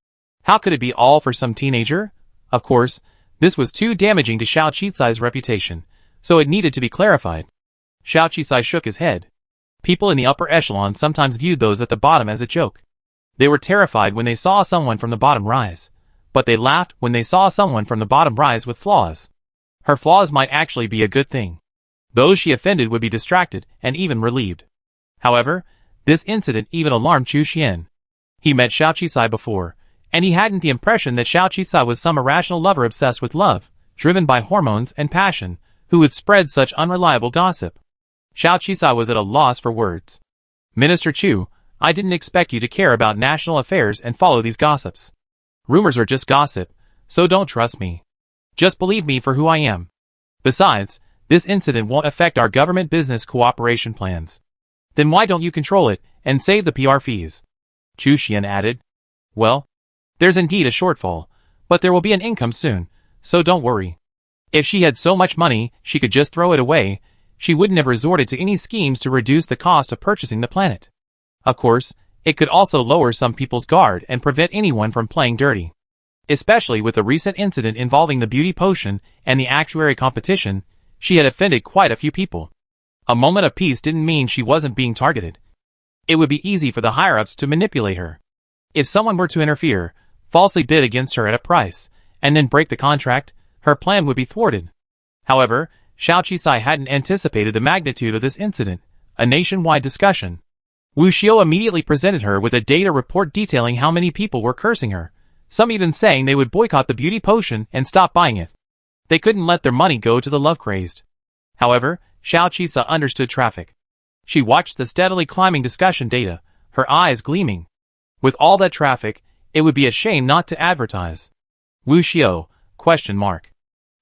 How could it be all for some teenager? Of course, this was too damaging to Xiao Qisai's reputation, so it needed to be clarified. Xiao Qisai shook his head. People in the upper echelon sometimes viewed those at the bottom as a joke. They were terrified when they saw someone from the bottom rise, but they laughed when they saw someone from the bottom rise with flaws. Her flaws might actually be a good thing. Those she offended would be distracted and even relieved. However, this incident even alarmed Chu Xian. He met Xiao Qisai before, and he hadn't the impression that Xiao Qisai was some irrational lover obsessed with love, driven by hormones and passion, who would spread such unreliable gossip. Xiao Qisai was at a loss for words. Minister Chu, I didn't expect you to care about national affairs and follow these gossips. Rumors are just gossip, so don't trust me. Just believe me for who I am. Besides, this incident won't affect our government business cooperation plans. Then why don't you control it and save the PR fees? Chu Xian added. Well, there's indeed a shortfall, but there will be an income soon, so don't worry. If she had so much money she could just throw it away, she wouldn't have resorted to any schemes to reduce the cost of purchasing the planet. Of course, it could also lower some people's guard and prevent anyone from playing dirty. Especially with the recent incident involving the beauty potion and the actuary competition, she had offended quite a few people. A moment of peace didn't mean she wasn't being targeted. It would be easy for the higher-ups to manipulate her. If someone were to interfere, falsely bid against her at a price, and then break the contract, her plan would be thwarted. However, Xiao Qisai hadn't anticipated the magnitude of this incident, a nationwide discussion. Wu Xiao immediately presented her with a data report detailing how many people were cursing her, some even saying they would boycott the beauty potion and stop buying it. They couldn't let their money go to the love-crazed. However, Xiao Qisai understood traffic. She watched the steadily climbing discussion data, her eyes gleaming. With all that traffic, it would be a shame not to advertise. Wu Xiao, ?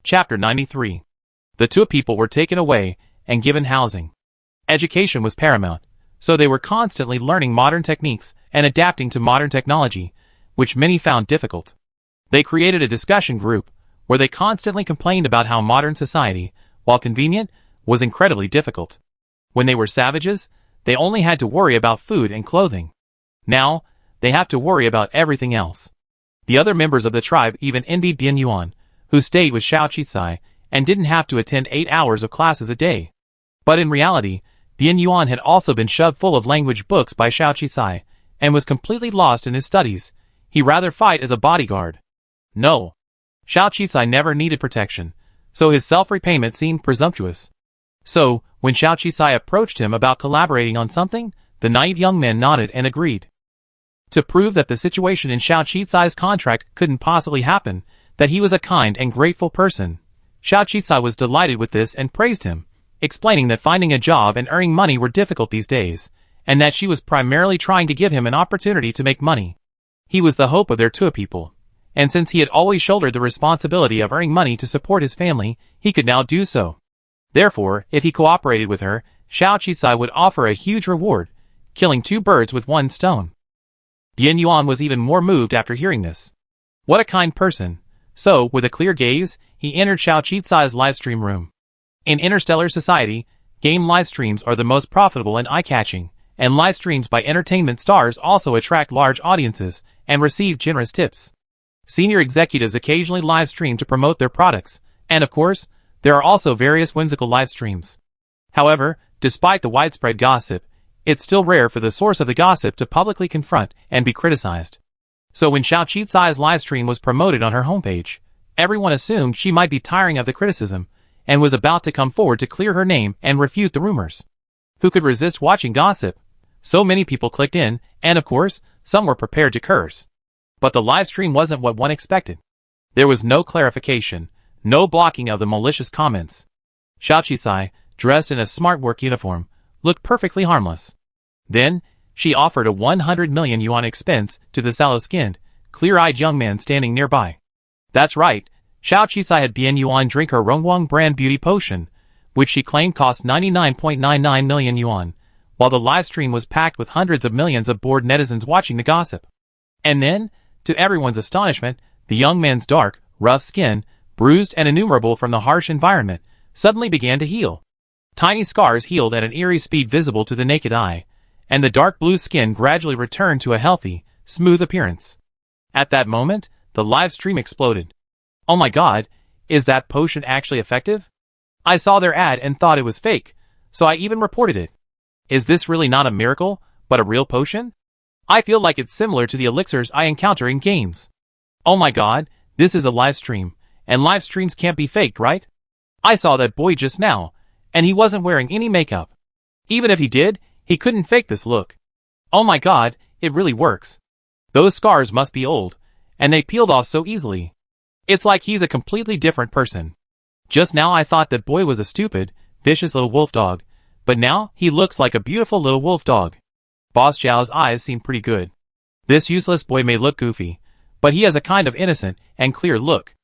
Chapter 93. The two people were taken away and given housing. Education was paramount, so they were constantly learning modern techniques and adapting to modern technology, which many found difficult. They created a discussion group, where they constantly complained about how modern society, while convenient, was incredibly difficult. When they were savages, they only had to worry about food and clothing. Now, they have to worry about everything else. The other members of the tribe even envied Bian Yuan, who stayed with Xiao Qisai and didn't have to attend 8 hours of classes a day. But in reality, Bian Yuan had also been shoved full of language books by Xiao Qisai and was completely lost in his studies. He'd rather fight as a bodyguard. No. Xiao Qisai never needed protection, so his self-repayment seemed presumptuous. So, when Xiao Qisai approached him about collaborating on something, the naive young man nodded and agreed. To prove that the situation in Xiao Qisai's contract couldn't possibly happen, that he was a kind and grateful person, Xiao Qisai was delighted with this and praised him, explaining that finding a job and earning money were difficult these days, and that she was primarily trying to give him an opportunity to make money. He was the hope of their two people, and since he had always shouldered the responsibility of earning money to support his family, he could now do so. Therefore, if he cooperated with her, Xiao Qisai would offer a huge reward, killing 2 birds with 1 stone. Bian Yuan was even more moved after hearing this. What a kind person. So, with a clear gaze, he entered Xiao Qisai's livestream room. In Interstellar society, game livestreams are the most profitable and eye-catching, and livestreams by entertainment stars also attract large audiences and receive generous tips. Senior executives occasionally livestream to promote their products, and of course, there are also various whimsical livestreams. However, despite the widespread gossip, it's still rare for the source of the gossip to publicly confront and be criticized. So when Xiao Qisai's livestream was promoted on her homepage, everyone assumed she might be tiring of the criticism and was about to come forward to clear her name and refute the rumors. Who could resist watching gossip? So many people clicked in, and of course, some were prepared to curse. But the livestream wasn't what one expected. There was no clarification, no blocking of the malicious comments. Xiao Qisai, dressed in a smart work uniform, looked perfectly harmless. Then, she offered a 100 million yuan expense to the sallow-skinned, clear-eyed young man standing nearby. That's right, Xiao Qisai had Bian Yuan drink her Rongguang brand beauty potion, which she claimed cost 99.99 million yuan, while the livestream was packed with hundreds of millions of bored netizens watching the gossip. And then, to everyone's astonishment, the young man's dark, rough skin, bruised and innumerable from the harsh environment, suddenly began to heal. Tiny scars healed at an eerie speed visible to the naked eye, and the dark blue skin gradually returned to a healthy, smooth appearance. At that moment, the live stream exploded. Oh my god, is that potion actually effective? I saw their ad and thought it was fake, so I even reported it. Is this really not a miracle, but a real potion? I feel like it's similar to the elixirs I encounter in games. Oh my god, this is a live stream, and live streams can't be faked, right? I saw that boy just now, and he wasn't wearing any makeup. Even if he did, he couldn't fake this look. Oh my god, it really works. Those scars must be old, and they peeled off so easily. It's like he's a completely different person. Just now I thought that boy was a stupid, vicious little wolf dog, but now he looks like a beautiful little wolf dog. Boss Zhao's eyes seem pretty good. This useless boy may look goofy, but he has a kind of innocent and clear look.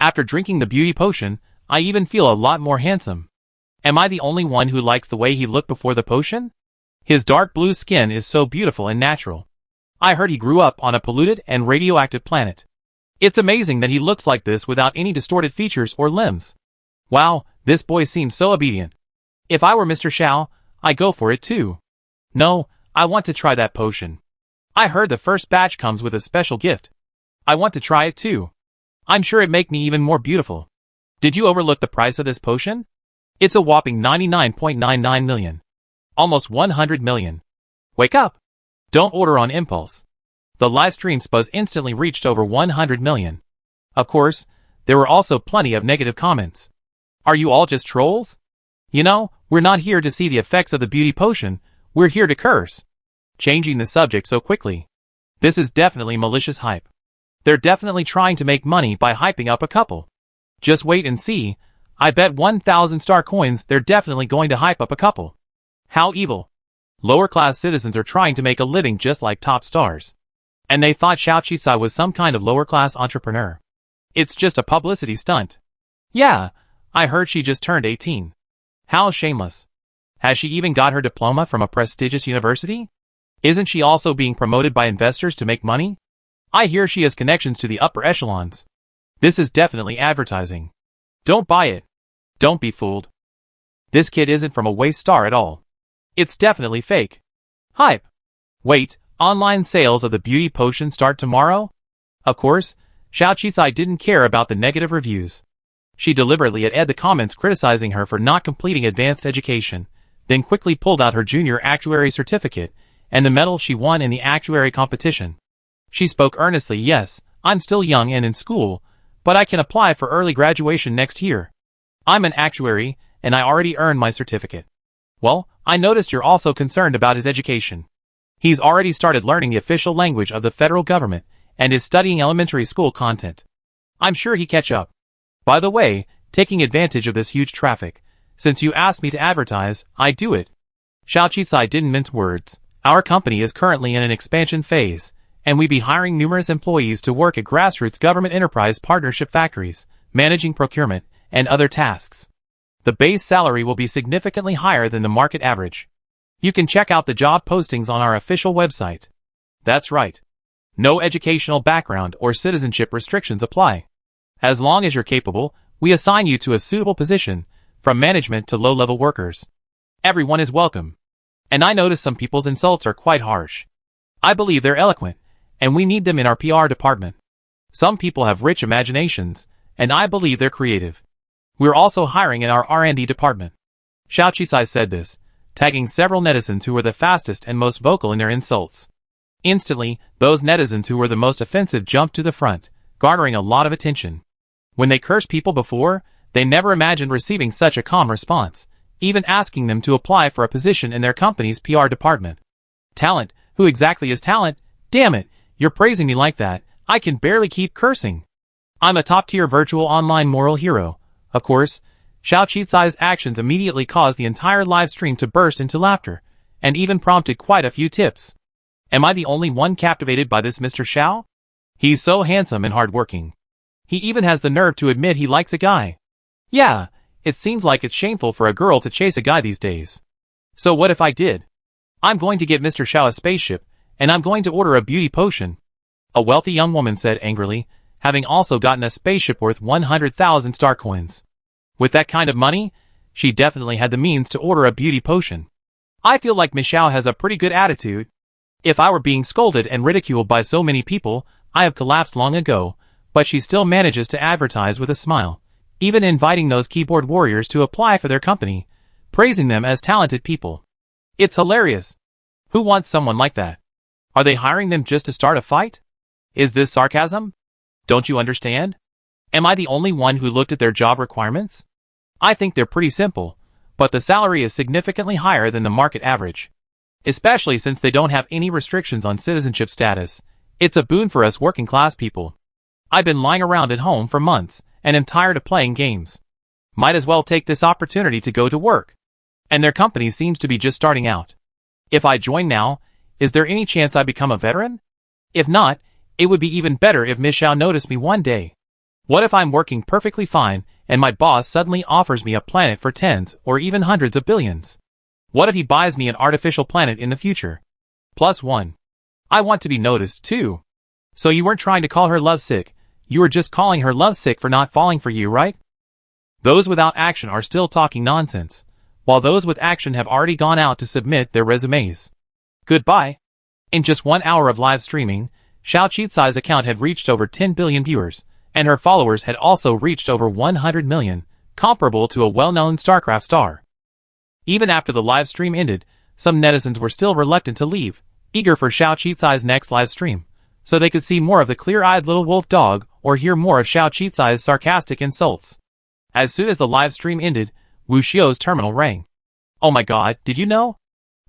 After drinking the beauty potion, I even feel a lot more handsome. Am I the only one who likes the way he looked before the potion? His dark blue skin is so beautiful and natural. I heard he grew up on a polluted and radioactive planet. It's amazing that he looks like this without any distorted features or limbs. Wow, this boy seems so obedient. If I were Mr. Xiao, I'd go for it too. No, I want to try that potion. I heard the first batch comes with a special gift. I want to try it too. I'm sure it'd make me even more beautiful. Did you overlook the price of this potion? It's a whopping 99.99 million. Almost 100 million. Wake up! Don't order on impulse. The live stream buzz instantly reached over 100 million. Of course, there were also plenty of negative comments. Are you all just trolls? You know, we're not here to see the effects of the beauty potion, we're here to curse. Changing the subject so quickly. This is definitely malicious hype. They're definitely trying to make money by hyping up a couple. Just wait and see, I bet 1,000 star coins they're definitely going to hype up a couple. How evil. Lower class citizens are trying to make a living just like top stars. And they thought Xiao Qisai was some kind of lower class entrepreneur. It's just a publicity stunt. Yeah, I heard she just turned 18. How shameless. Has she even got her diploma from a prestigious university? Isn't she also being promoted by investors to make money? I hear she has connections to the upper echelons. This is definitely advertising. Don't buy it. Don't be fooled. This kid isn't from a waste star at all. It's definitely fake. Hype. Wait, online sales of the beauty potion start tomorrow? Of course, Xiao Qisai didn't care about the negative reviews. She deliberately added the comments criticizing her for not completing advanced education, then quickly pulled out her junior actuary certificate and the medal she won in the actuary competition. She spoke earnestly. Yes, I'm still young and in school, but I can apply for early graduation next year. I'm an actuary, and I already earned my certificate. Well, I noticed you're also concerned about his education. He's already started learning the official language of the federal government and is studying elementary school content. I'm sure he'll catch up. By the way, taking advantage of this huge traffic, since you asked me to advertise, I do it. Xiao Qisai didn't mince words. Our company is currently in an expansion phase, and we be hiring numerous employees to work at grassroots government enterprise partnership factories, managing procurement, and other tasks. The base salary will be significantly higher than the market average. You can check out the job postings on our official website. That's right. No educational background or citizenship restrictions apply. As long as you're capable, we assign you to a suitable position, from management to low-level workers. Everyone is welcome. And I notice some people's insults are quite harsh. I believe they're eloquent, and we need them in our PR department. Some people have rich imaginations, and I believe they're creative. We're also hiring in our R&D department. Xiao Qisai said this, tagging several netizens who were the fastest and most vocal in their insults. Instantly, those netizens who were the most offensive jumped to the front, garnering a lot of attention. When they cursed people before, they never imagined receiving such a calm response, even asking them to apply for a position in their company's PR department. Talent? Who exactly is talent? Damn it, you're praising me like that, I can barely keep cursing. I'm a top-tier virtual online moral hero. Of course, Xiao Qisai's actions immediately caused the entire live stream to burst into laughter, and even prompted quite a few tips. Am I the only one captivated by this Mr. Xiao? He's so handsome and hardworking. He even has the nerve to admit he likes a guy. Yeah, it seems like it's shameful for a girl to chase a guy these days. So what if I did? I'm going to get Mr. Xiao a spaceship, and I'm going to order a beauty potion. A wealthy young woman said angrily, having also gotten a spaceship worth 100,000 star coins. With that kind of money, she definitely had the means to order a beauty potion. I feel like Miss Xiao has a pretty good attitude. If I were being scolded and ridiculed by so many people, I have collapsed long ago, but she still manages to advertise with a smile, even inviting those keyboard warriors to apply for their company, praising them as talented people. It's hilarious. Who wants someone like that? Are they hiring them just to start a fight? Is this sarcasm? Don't you understand? Am I the only one who looked at their job requirements? I think they're pretty simple, but the salary is significantly higher than the market average. Especially since they don't have any restrictions on citizenship status. It's a boon for us working class people. I've been lying around at home for months, and am tired of playing games. Might as well take this opportunity to go to work. And their company seems to be just starting out. If I join now, is there any chance I become a veteran? If not, it would be even better if Miss Xiao noticed me one day. What if I'm working perfectly fine, and my boss suddenly offers me a planet for tens or even hundreds of billions? What if he buys me an artificial planet in the future? +1. I want to be noticed too. So you weren't trying to call her lovesick, you were just calling her lovesick for not falling for you, right? Those without action are still talking nonsense, while those with action have already gone out to submit their resumes. Goodbye. In just 1 hour of live streaming, Xiao Qizai's account had reached over 10 billion viewers, and her followers had also reached over 100 million, comparable to a well-known StarCraft star. Even after the live stream ended, some netizens were still reluctant to leave, eager for Xiao Qizai's next live stream, so they could see more of the clear-eyed little wolf dog or hear more of Xiao Qizai's sarcastic insults. As soon as the live stream ended, Wu Xiao's terminal rang. Oh my god, did you know?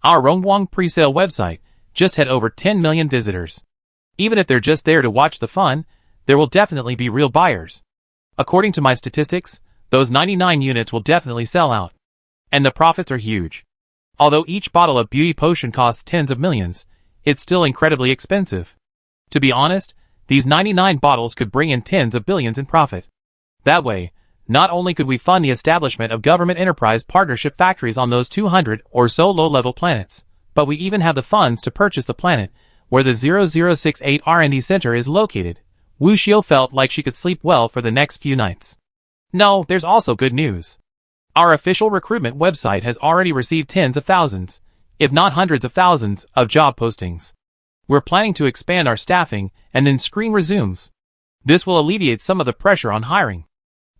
Our Rongwang pre-sale website just had over 10 million visitors. Even if they're just there to watch the fun, there will definitely be real buyers. According to my statistics, those 99 units will definitely sell out. And the profits are huge. Although each bottle of beauty potion costs tens of millions, it's still incredibly expensive. To be honest, these 99 bottles could bring in tens of billions in profit. That way, not only could we fund the establishment of government enterprise partnership factories on those 200 or so low-level planets, but we even have the funds to purchase the planet where the 0068 R&D center is located. Wu Xiao felt like she could sleep well for the next few nights. No, there's also good news. Our official recruitment website has already received tens of thousands, if not hundreds of thousands, of job postings. We're planning to expand our staffing and then screen resumes. This will alleviate some of the pressure on hiring.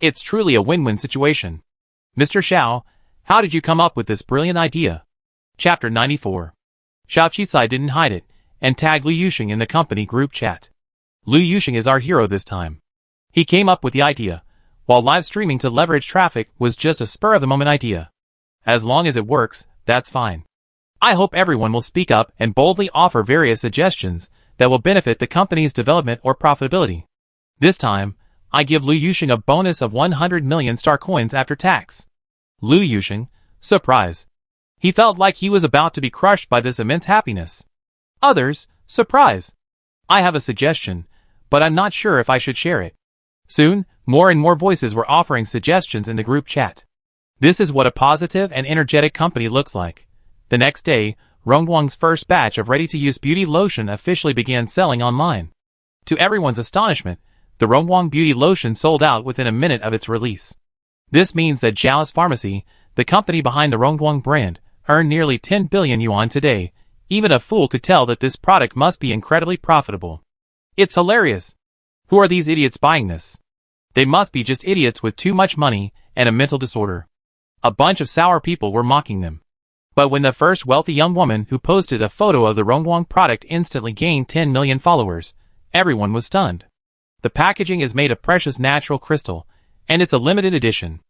It's truly a win-win situation. Mr. Xiao, how did you come up with this brilliant idea? Chapter 94. Xiao Qizai didn't hide it, and tagged Lu Yuxing in the company group chat. Lu Yuxing is our hero this time. He came up with the idea, while live streaming to leverage traffic was just a spur-of-the-moment idea. As long as it works, that's fine. I hope everyone will speak up and boldly offer various suggestions that will benefit the company's development or profitability. This time, I give Lu Yuxing a bonus of 100 million star coins after tax. Lu Yuxing, surprise. He felt like he was about to be crushed by this immense happiness. Others, surprise. I have a suggestion, but I'm not sure if I should share it. Soon, more and more voices were offering suggestions in the group chat. This is what a positive and energetic company looks like. The next day, Rongwang's first batch of ready-to-use beauty lotion officially began selling online. To everyone's astonishment, the Rongwang beauty lotion sold out within a minute of its release. This means that Jiao's Pharmacy, the company behind the Rongwang brand, earned nearly 10 billion yuan today. Even a fool could tell that this product must be incredibly profitable. It's hilarious. Who are these idiots buying this? They must be just idiots with too much money and a mental disorder. A bunch of sour people were mocking them. But when the first wealthy young woman who posted a photo of the Rongwang product instantly gained 10 million followers, everyone was stunned. The packaging is made of precious natural crystal, and it's a limited edition.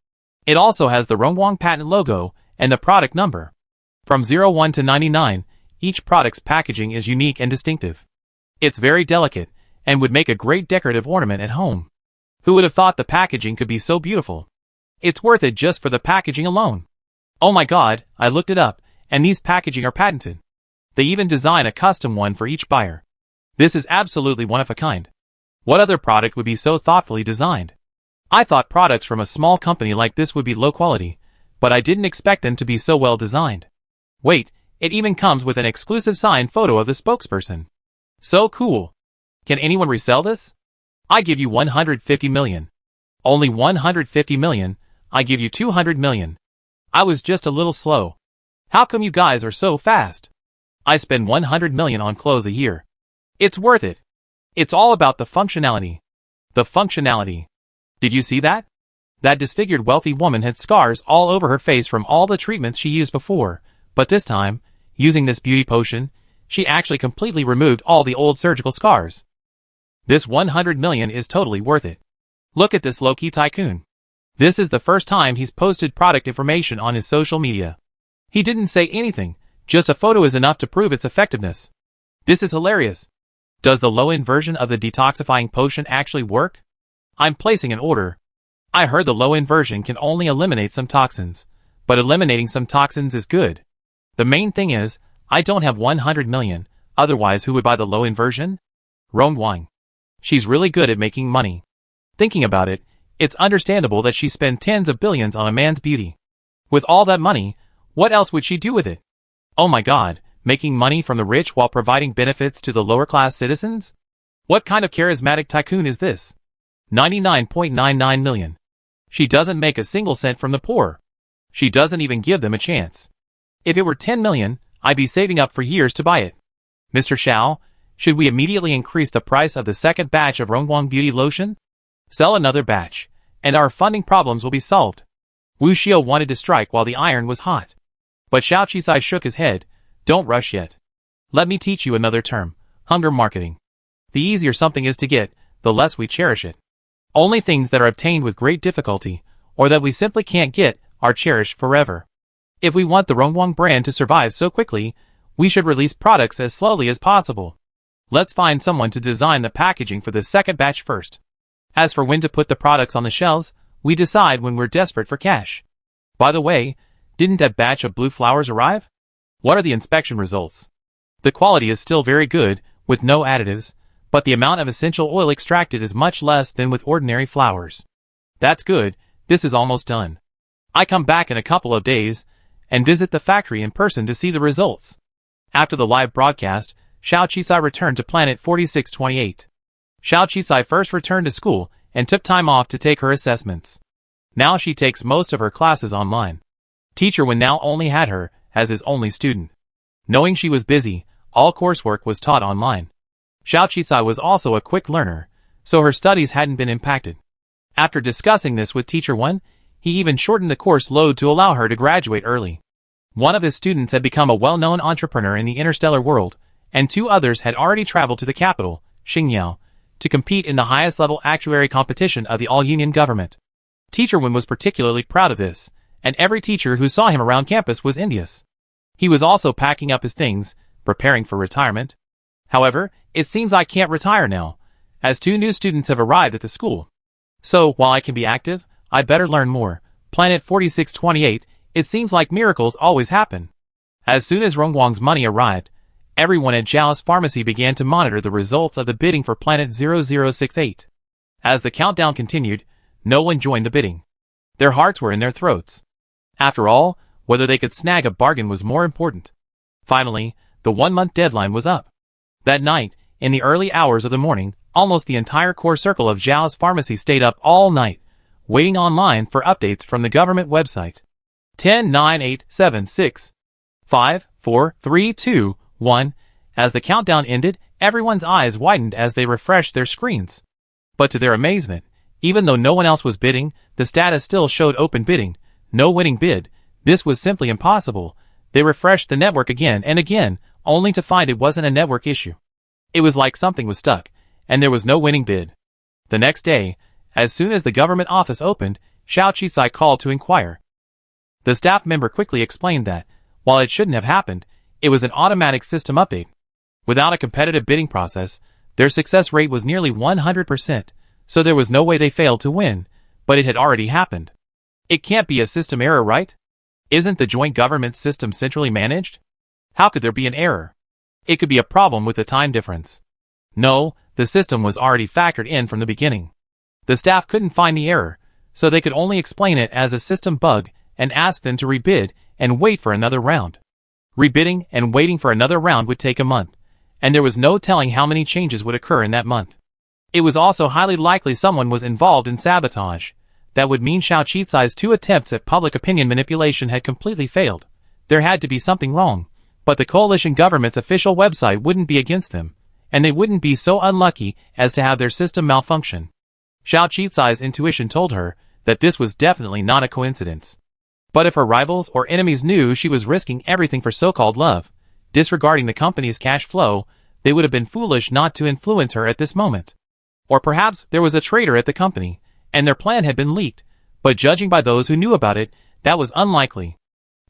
It also has the Rongwang patent logo and the product number. From 01 to 99, each product's packaging is unique and distinctive. It's very delicate, and would make a great decorative ornament at home. Who would have thought the packaging could be so beautiful? It's worth it just for the packaging alone. Oh my god, I looked it up, and these packaging are patented. They even design a custom one for each buyer. This is absolutely one of a kind. What other product would be so thoughtfully designed? I thought products from a small company like this would be low quality, but I didn't expect them to be so well designed. Wait, it even comes with an exclusive signed photo of the spokesperson. So cool. Can anyone resell this? I give you 150 million. Only 150 million, I give you 200 million. I was just a little slow. How come you guys are so fast? I spend 100 million on clothes a year. It's worth it. It's all about the functionality. The functionality. Did you see that? That disfigured wealthy woman had scars all over her face from all the treatments she used before, but this time, using this beauty potion, she actually completely removed all the old surgical scars. This 100 million is totally worth it. Look at this low-key tycoon. This is the first time he's posted product information on his social media. He didn't say anything, just a photo is enough to prove its effectiveness. This is hilarious. Does the low-end version of the detoxifying potion actually work? I'm placing an order. I heard the low-end version can only eliminate some toxins, but eliminating some toxins is good. The main thing is, I don't have 100 million, otherwise who would buy the low-end version? Rongwang. She's really good at making money. Thinking about it, it's understandable that she spent tens of billions on a man's beauty. With all that money, what else would she do with it? Oh my god, making money from the rich while providing benefits to the lower-class citizens? What kind of charismatic tycoon is this? 99.99 million. She doesn't make a single cent from the poor. She doesn't even give them a chance. If it were 10 million, I'd be saving up for years to buy it. Mr. Xiao, should we immediately increase the price of the second batch of Rongguang Beauty Lotion? Sell another batch, and our funding problems will be solved. Wu Xiao wanted to strike while the iron was hot. But Xiao Qisai shook his head. Don't rush yet. Let me teach you another term, hunger marketing. The easier something is to get, the less we cherish it. Only things that are obtained with great difficulty, or that we simply can't get, are cherished forever. If we want the Rongguang brand to survive so quickly, we should release products as slowly as possible. Let's find someone to design the packaging for the second batch first. As for when to put the products on the shelves, we decide when we're desperate for cash. By the way, didn't that batch of blue flowers arrive? What are the inspection results? The quality is still very good, with no additives, but the amount of essential oil extracted is much less than with ordinary flowers. That's good, this is almost done. I come back in a couple of days, and visit the factory in person to see the results. After the live broadcast, Xiao Qisai returned to planet 4628. Xiao Qisai first returned to school, and took time off to take her assessments. Now she takes most of her classes online. Teacher Wen now only had her as his only student. Knowing she was busy, all coursework was taught online. Xiao Qisai was also a quick learner, so her studies hadn't been impacted. After discussing this with Teacher Wen, he even shortened the course load to allow her to graduate early. One of his students had become a well-known entrepreneur in the interstellar world, and 2 others had already traveled to the capital, Xingyao, to compete in the highest-level actuary competition of the all-union government. Teacher Wen was particularly proud of this, and every teacher who saw him around campus was envious. He was also packing up his things, preparing for retirement. However, it seems I can't retire now, as 2 new students have arrived at the school. So, while I can be active, I better learn more. Planet 4628, it seems like miracles always happen. As soon as Rongguang's money arrived, everyone at Zhao's pharmacy began to monitor the results of the bidding for Planet 0068. As the countdown continued, no one joined the bidding. Their hearts were in their throats. After all, whether they could snag a bargain was more important. Finally, the 1-month deadline was up. That night, in the early hours of the morning, almost the entire core circle of Zhao's pharmacy stayed up all night, waiting online for updates from the government website. 10, 9, 8, 7, 6, 5, 4, 3, 2, 1. As the countdown ended, everyone's eyes widened as they refreshed their screens. But to their amazement, even though no one else was bidding, the status still showed open bidding, no winning bid. This was simply impossible. They refreshed the network again and again, only to find it wasn't a network issue. It was like something was stuck, and there was no winning bid. The next day, as soon as the government office opened, Xiao Qisai called to inquire. The staff member quickly explained that, while it shouldn't have happened, it was an automatic system update. Without a competitive bidding process, their success rate was nearly 100%, so there was no way they failed to win, but it had already happened. It can't be a system error, right? Isn't the joint government system centrally managed? How could there be an error? It could be a problem with the time difference. No, the system was already factored in from the beginning. The staff couldn't find the error, so they could only explain it as a system bug and ask them to rebid and wait for another round. Rebidding and waiting for another round would take a month, and there was no telling how many changes would occur in that month. It was also highly likely someone was involved in sabotage. That would mean Xiao Qisai's 2 attempts at public opinion manipulation had completely failed. There had to be something wrong, but the coalition government's official website wouldn't be against them, and they wouldn't be so unlucky as to have their system malfunction. Xiao Qisai's intuition told her that this was definitely not a coincidence. But if her rivals or enemies knew she was risking everything for so-called love, disregarding the company's cash flow, they would have been foolish not to influence her at this moment. Or perhaps there was a traitor at the company, and their plan had been leaked, but judging by those who knew about it, that was unlikely.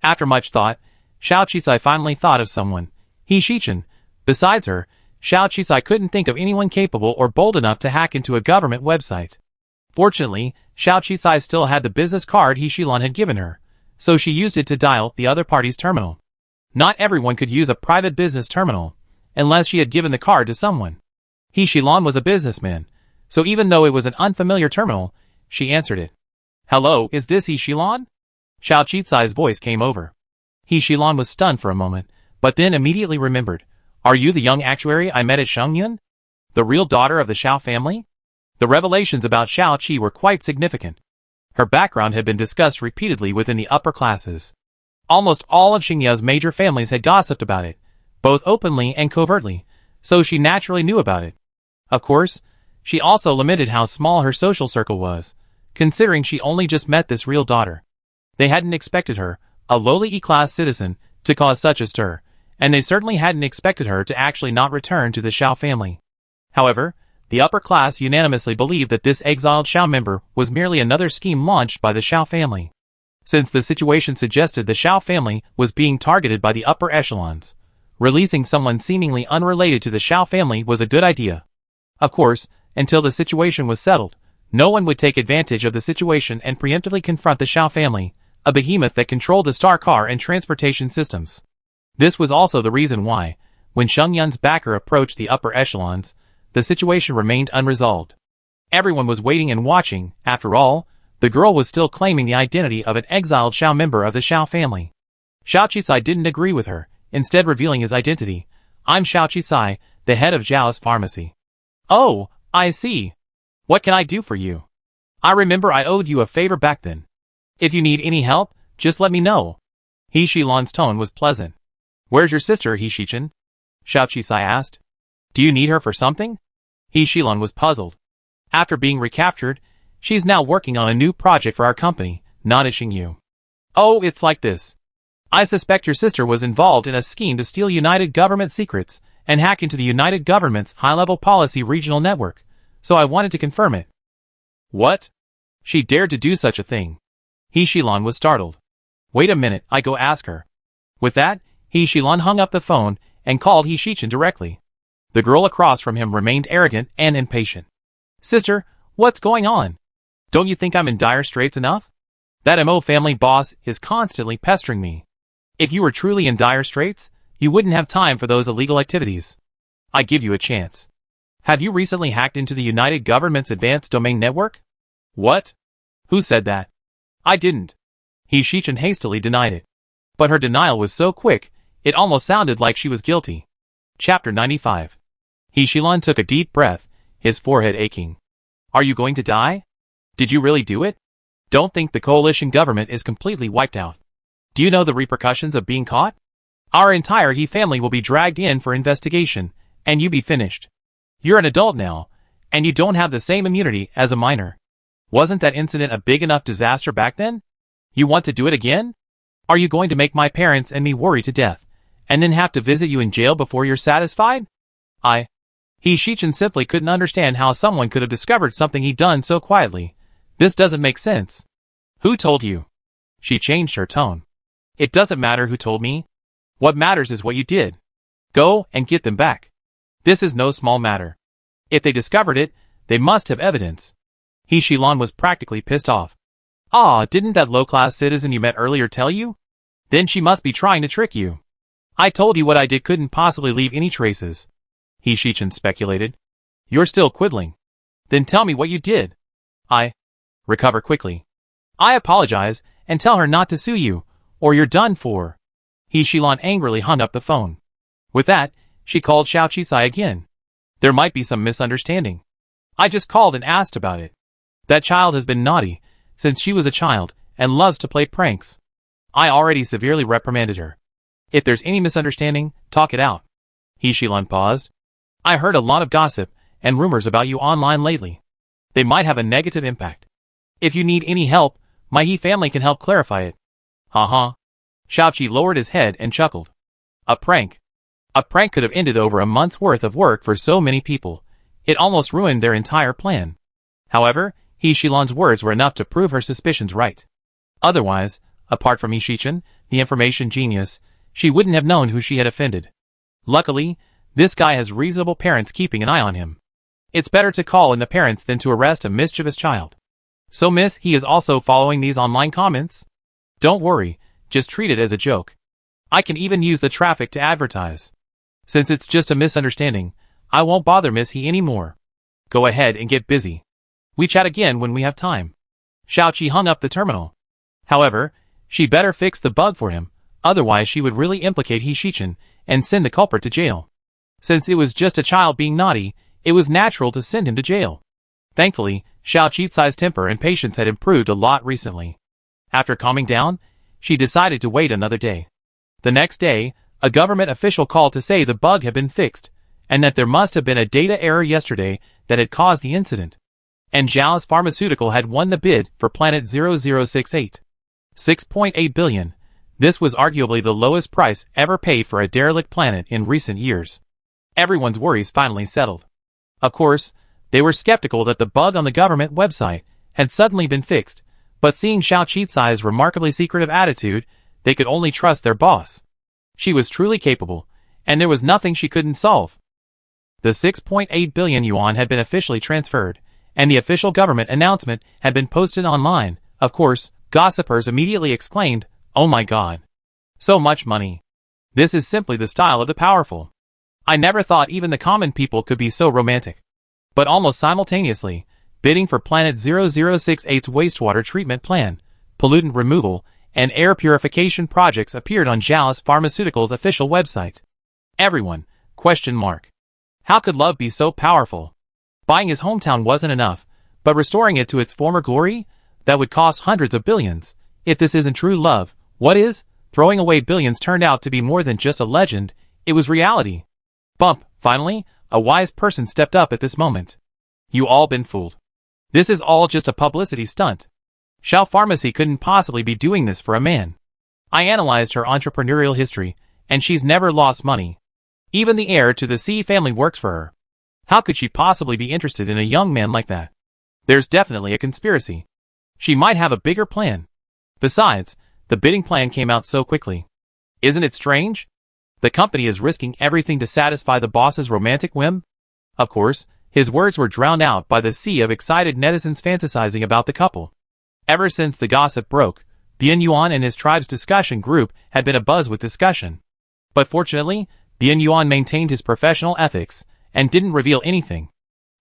After much thought, Xiao Qisai finally thought of someone, He Shichen. Besides her, Xiao Qisai couldn't think of anyone capable or bold enough to hack into a government website. Fortunately, Xiao Qisai still had the business card He Shilan had given her, so she used it to dial the other party's terminal. Not everyone could use a private business terminal, unless she had given the card to someone. He Shilan was a businessman, so even though it was an unfamiliar terminal, she answered it. Hello, is this He Shilan? Xiao Qisai's voice came over. He Shilan was stunned for a moment, but then immediately remembered. Are you the young actuary I met at Shengyun? The real daughter of the Xiao family? The revelations about Xiao Qi were quite significant. Her background had been discussed repeatedly within the upper classes. Almost all of Xingya's major families had gossiped about it, both openly and covertly, so she naturally knew about it. Of course, she also lamented how small her social circle was, considering she only just met this real daughter. They hadn't expected her, a lowly E-class citizen, to cause such a stir, and they certainly hadn't expected her to actually not return to the Xiao family. However, the upper class unanimously believed that this exiled Xiao member was merely another scheme launched by the Xiao family. Since the situation suggested the Xiao family was being targeted by the upper echelons, releasing someone seemingly unrelated to the Xiao family was a good idea. Of course, until the situation was settled, no one would take advantage of the situation and preemptively confront the Xiao family, a behemoth that controlled the star car and transportation systems. This was also the reason why, when Sheng Yun's backer approached the upper echelons, the situation remained unresolved. Everyone was waiting and watching. After all, the girl was still claiming the identity of an exiled Xiao member of the Xiao family. Xiao Qisai didn't agree with her, instead revealing his identity. I'm Xiao Qisai, the head of Zhao's pharmacy. Oh, I see. What can I do for you? I remember I owed you a favor back then. If you need any help, just let me know. He Shilan's tone was pleasant. Where's your sister, He Shichen? Xiao Qisai asked. Do you need her for something? He Shilan was puzzled. After being recaptured, she's now working on a new project for our company, nodded Xingyu. Oh, it's like this. I suspect your sister was involved in a scheme to steal United Government secrets and hack into the United Government's high-level policy regional network, so I wanted to confirm it. What? She dared to do such a thing. He Shilan was startled. Wait a minute, I go ask her. With that, He Shilan hung up the phone and called He Shichen directly. The girl across from him remained arrogant and impatient. Sister, what's going on? Don't you think I'm in dire straits enough? That MO family boss is constantly pestering me. If you were truly in dire straits, you wouldn't have time for those illegal activities. I give you a chance. Have you recently hacked into the United Government's advanced domain network? What? Who said that? I didn't. He Shichen hastily denied it. But her denial was so quick, it almost sounded like she was guilty. Chapter 95. He Shilan took a deep breath, his forehead aching. Are you going to die? Did you really do it? Don't think the coalition government is completely wiped out. Do you know the repercussions of being caught? Our entire He family will be dragged in for investigation, and you be finished. You're an adult now, and you don't have the same immunity as a minor. Wasn't that incident a big enough disaster back then? You want to do it again? Are you going to make my parents and me worry to death, and then have to visit you in jail before you're satisfied? He Shichen simply couldn't understand how someone could have discovered something he'd done so quietly. This doesn't make sense. Who told you? She changed her tone. It doesn't matter who told me. What matters is what you did. Go and get them back. This is no small matter. If they discovered it, they must have evidence. He Shilan was practically pissed off. Didn't that low-class citizen you met earlier tell you? Then she must be trying to trick you. I told you what I did couldn't possibly leave any traces. He Shichen speculated. You're still quibbling. Then tell me what you did. Recover quickly. I apologize, and tell her not to sue you, or you're done for. He Shilan angrily hung up the phone. With that, she called Xiao Qisai again. There might be some misunderstanding. I just called and asked about it. That child has been naughty, since she was a child, and loves to play pranks. I already severely reprimanded her. If there's any misunderstanding, talk it out. He Shilan paused. I heard a lot of gossip and rumors about you online lately. They might have a negative impact. If you need any help, my He family can help clarify it. Xiao Qi lowered his head and chuckled. A prank. A prank could have ended over a month's worth of work for so many people. It almost ruined their entire plan. However, He Shilan's words were enough to prove her suspicions right. Otherwise, apart from He Shichen, the information genius, she wouldn't have known who she had offended. Luckily, this guy has reasonable parents keeping an eye on him. It's better to call in the parents than to arrest a mischievous child. So miss, he is also following these online comments? Don't worry, just treat it as a joke. I can even use the traffic to advertise. Since it's just a misunderstanding, I won't bother Miss He anymore. Go ahead and get busy. We chat again when we have time. Xiao Qi hung up the terminal. However, she better fix the bug for him, otherwise she would really implicate He Shichen and send the culprit to jail. Since it was just a child being naughty, it was natural to send him to jail. Thankfully, Xiao Qisai's temper and patience had improved a lot recently. After calming down, she decided to wait another day. The next day, a government official called to say the bug had been fixed, and that there must have been a data error yesterday that had caused the incident. And Jal's Pharmaceutical had won the bid for Planet 0068. 6.8 billion. This was arguably the lowest price ever paid for a derelict planet in recent years. Everyone's worries finally settled. Of course, they were skeptical that the bug on the government website had suddenly been fixed, but seeing Xiao Qicai's remarkably secretive attitude, they could only trust their boss. She was truly capable, and there was nothing she couldn't solve. The 6.8 billion yuan had been officially transferred, and the official government announcement had been posted online. Of course, gossipers immediately exclaimed, "Oh my god. So much money. This is simply the style of the powerful. I never thought even the common people could be so romantic." But almost simultaneously, bidding for Planet 0068's wastewater treatment plan, pollutant removal, and air purification projects appeared on Jal's Pharmaceutical's official website. Everyone, ? How could love be so powerful? Buying his hometown wasn't enough, but restoring it to its former glory? That would cost hundreds of billions. If this isn't true love, what is? Throwing away billions turned out to be more than just a legend, it was reality. Bump, finally, a wise person stepped up at this moment. You all been fooled. This is all just a publicity stunt. Xiao Pharmacy couldn't possibly be doing this for a man. I analyzed her entrepreneurial history, and she's never lost money. Even the heir to the C family works for her. How could she possibly be interested in a young man like that? There's definitely a conspiracy. She might have a bigger plan. Besides, the bidding plan came out so quickly. Isn't it strange? The company is risking everything to satisfy the boss's romantic whim? Of course, his words were drowned out by the sea of excited netizens fantasizing about the couple. Ever since the gossip broke, Bian Yuan and his tribe's discussion group had been abuzz with discussion. But fortunately, Bian Yuan maintained his professional ethics and didn't reveal anything.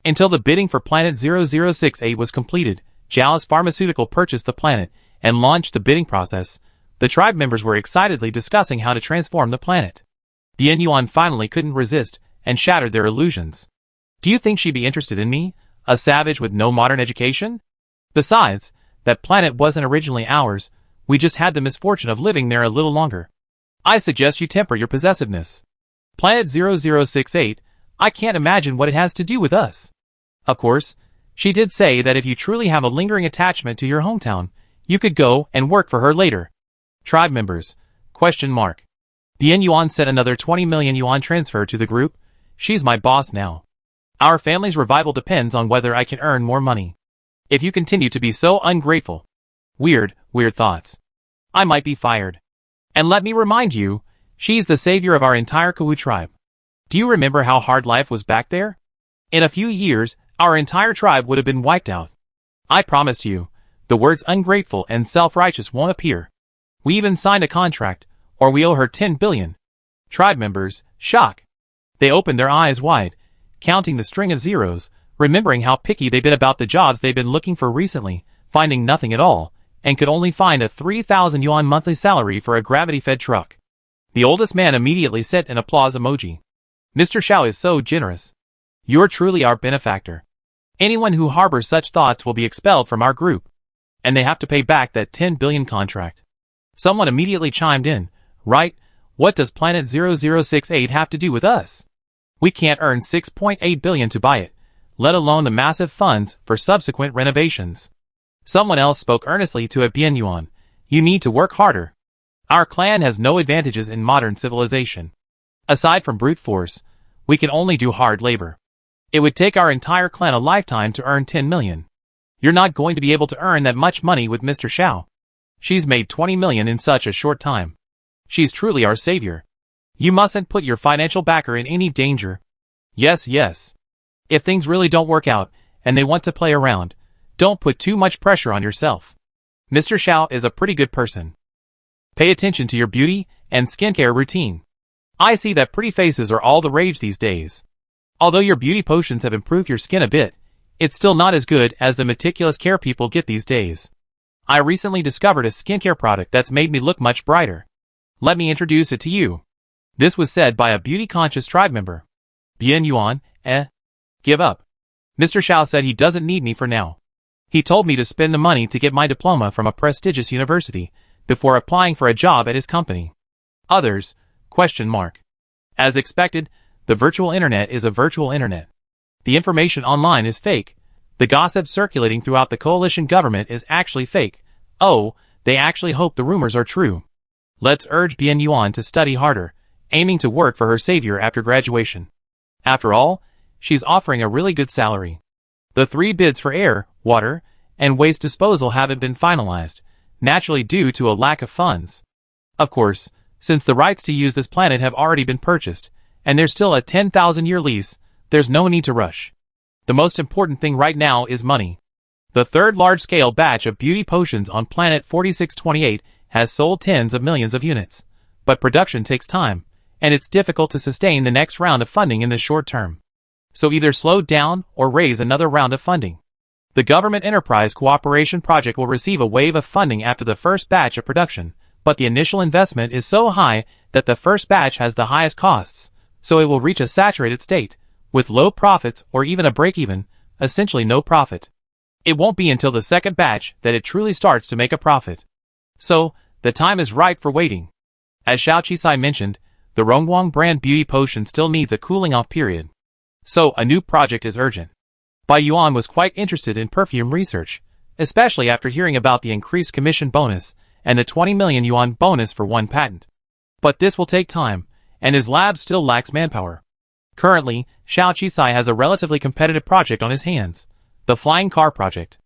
Until the bidding for Planet 0068 was completed, Jal's Pharmaceutical purchased the planet and launched the bidding process. The tribe members were excitedly discussing how to transform the planet. Bian Yuan finally couldn't resist and shattered their illusions. Do you think she'd be interested in me, a savage with no modern education? Besides, that planet wasn't originally ours, we just had the misfortune of living there a little longer. I suggest you temper your possessiveness. Planet 0068, I can't imagine what it has to do with us. Of course, she did say that if you truly have a lingering attachment to your hometown, you could go and work for her later. Tribe members, ? Bian Yuan said another 20 million yuan transfer to the group. She's my boss now. Our family's revival depends on whether I can earn more money. If you continue to be so ungrateful. Weird thoughts. I might be fired. And let me remind you, she's the savior of our entire Kawu tribe. Do you remember how hard life was back there? In a few years, our entire tribe would have been wiped out. I promised you, the words ungrateful and self-righteous won't appear. We even signed a contract, or we owe her 10 billion. Tribe members, shock. They opened their eyes wide, counting the string of zeros, remembering how picky they've been about the jobs they've been looking for recently, finding nothing at all, and could only find a 3,000 yuan monthly salary for a gravity-fed truck. The oldest man immediately sent an applause emoji. Mr. Xiao is so generous. You're truly our benefactor. Anyone who harbors such thoughts will be expelled from our group. And they have to pay back that 10 billion contract. Someone immediately chimed in, right, what does Planet 0068 have to do with us? We can't earn 6.8 billion to buy it, let alone the massive funds for subsequent renovations. Someone else spoke earnestly to Bian Yuan. You need to work harder. Our clan has no advantages in modern civilization. Aside from brute force, we can only do hard labor. It would take our entire clan a lifetime to earn 10 million. You're not going to be able to earn that much money with Mr. Xiao. She's made 20 million in such a short time. She's truly our savior. You mustn't put your financial backer in any danger. Yes. If things really don't work out, and they want to play around, don't put too much pressure on yourself. Mr. Xiao is a pretty good person. Pay attention to your beauty and skincare routine. I see that pretty faces are all the rage these days. Although your beauty potions have improved your skin a bit, it's still not as good as the meticulous care people get these days. I recently discovered a skincare product that's made me look much brighter. Let me introduce it to you. This was said by a beauty-conscious tribe member. Bian Yuan, give up. Mr. Xiao said he doesn't need me for now. He told me to spend the money to get my diploma from a prestigious university, before applying for a job at his company. Others? ? As expected, the virtual internet is a virtual internet. The information online is fake. The gossip circulating throughout the coalition government is actually fake. Oh, they actually hope the rumors are true. Let's urge PM91 to study harder, aiming to work for her savior after graduation. After all, she's offering a really good salary. The 3 bids for air, water, and waste disposal haven't been finalized, naturally due to a lack of funds. Of course, since the rights to use this planet have already been purchased, and there's still a 10,000-year lease, there's no need to rush. The most important thing right now is money. The 3rd large-scale batch of beauty potions on planet 4628 has sold tens of millions of units. But production takes time, and it's difficult to sustain the next round of funding in the short term. So either slow down or raise another round of funding. The Government Enterprise Cooperation Project will receive a wave of funding after the first batch of production, but the initial investment is so high that the first batch has the highest costs, so it will reach a saturated state, with low profits or even a break-even, essentially no profit. It won't be until the second batch that it truly starts to make a profit. So, the time is ripe for waiting. As Xiao Qisai mentioned, the Rongguang brand beauty potion still needs a cooling-off period. So, a new project is urgent. Bai Yuan was quite interested in perfume research, especially after hearing about the increased commission bonus and the 20 million yuan bonus for one patent. But this will take time, and his lab still lacks manpower. Currently, Xiao Qisai has a relatively competitive project on his hands, the flying car project.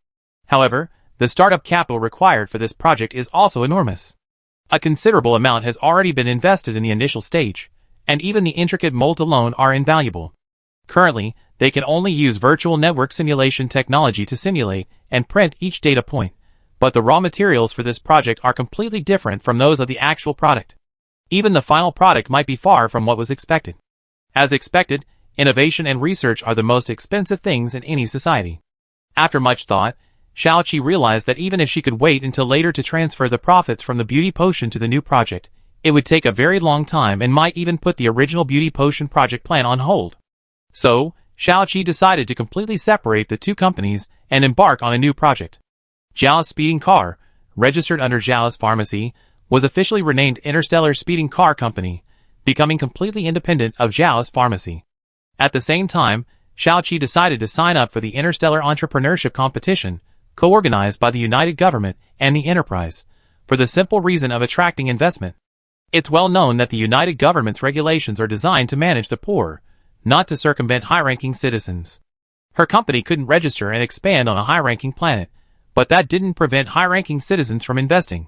However, the startup capital required for this project is also enormous. A considerable amount has already been invested in the initial stage, and even the intricate molds alone are invaluable. Currently, they can only use virtual network simulation technology to simulate and print each data point, but the raw materials for this project are completely different from those of the actual product. Even the final product might be far from what was expected. As expected, innovation and research are the most expensive things in any society. After much thought, Xiao Qi realized that even if she could wait until later to transfer the profits from the beauty potion to the new project, it would take a very long time and might even put the original beauty potion project plan on hold. So, Xiao Qi decided to completely separate the two companies and embark on a new project. Zhao's speeding car, registered under Zhao's pharmacy, was officially renamed Interstellar Speeding Car Company, becoming completely independent of Zhao's pharmacy. At the same time, Xiao Qi decided to sign up for the Interstellar Entrepreneurship Competition, co-organized by the United Government and the Enterprise, for the simple reason of attracting investment. It's well known that the United Government's regulations are designed to manage the poor, not to circumvent high-ranking citizens. Her company couldn't register and expand on a high-ranking planet, but that didn't prevent high-ranking citizens from investing.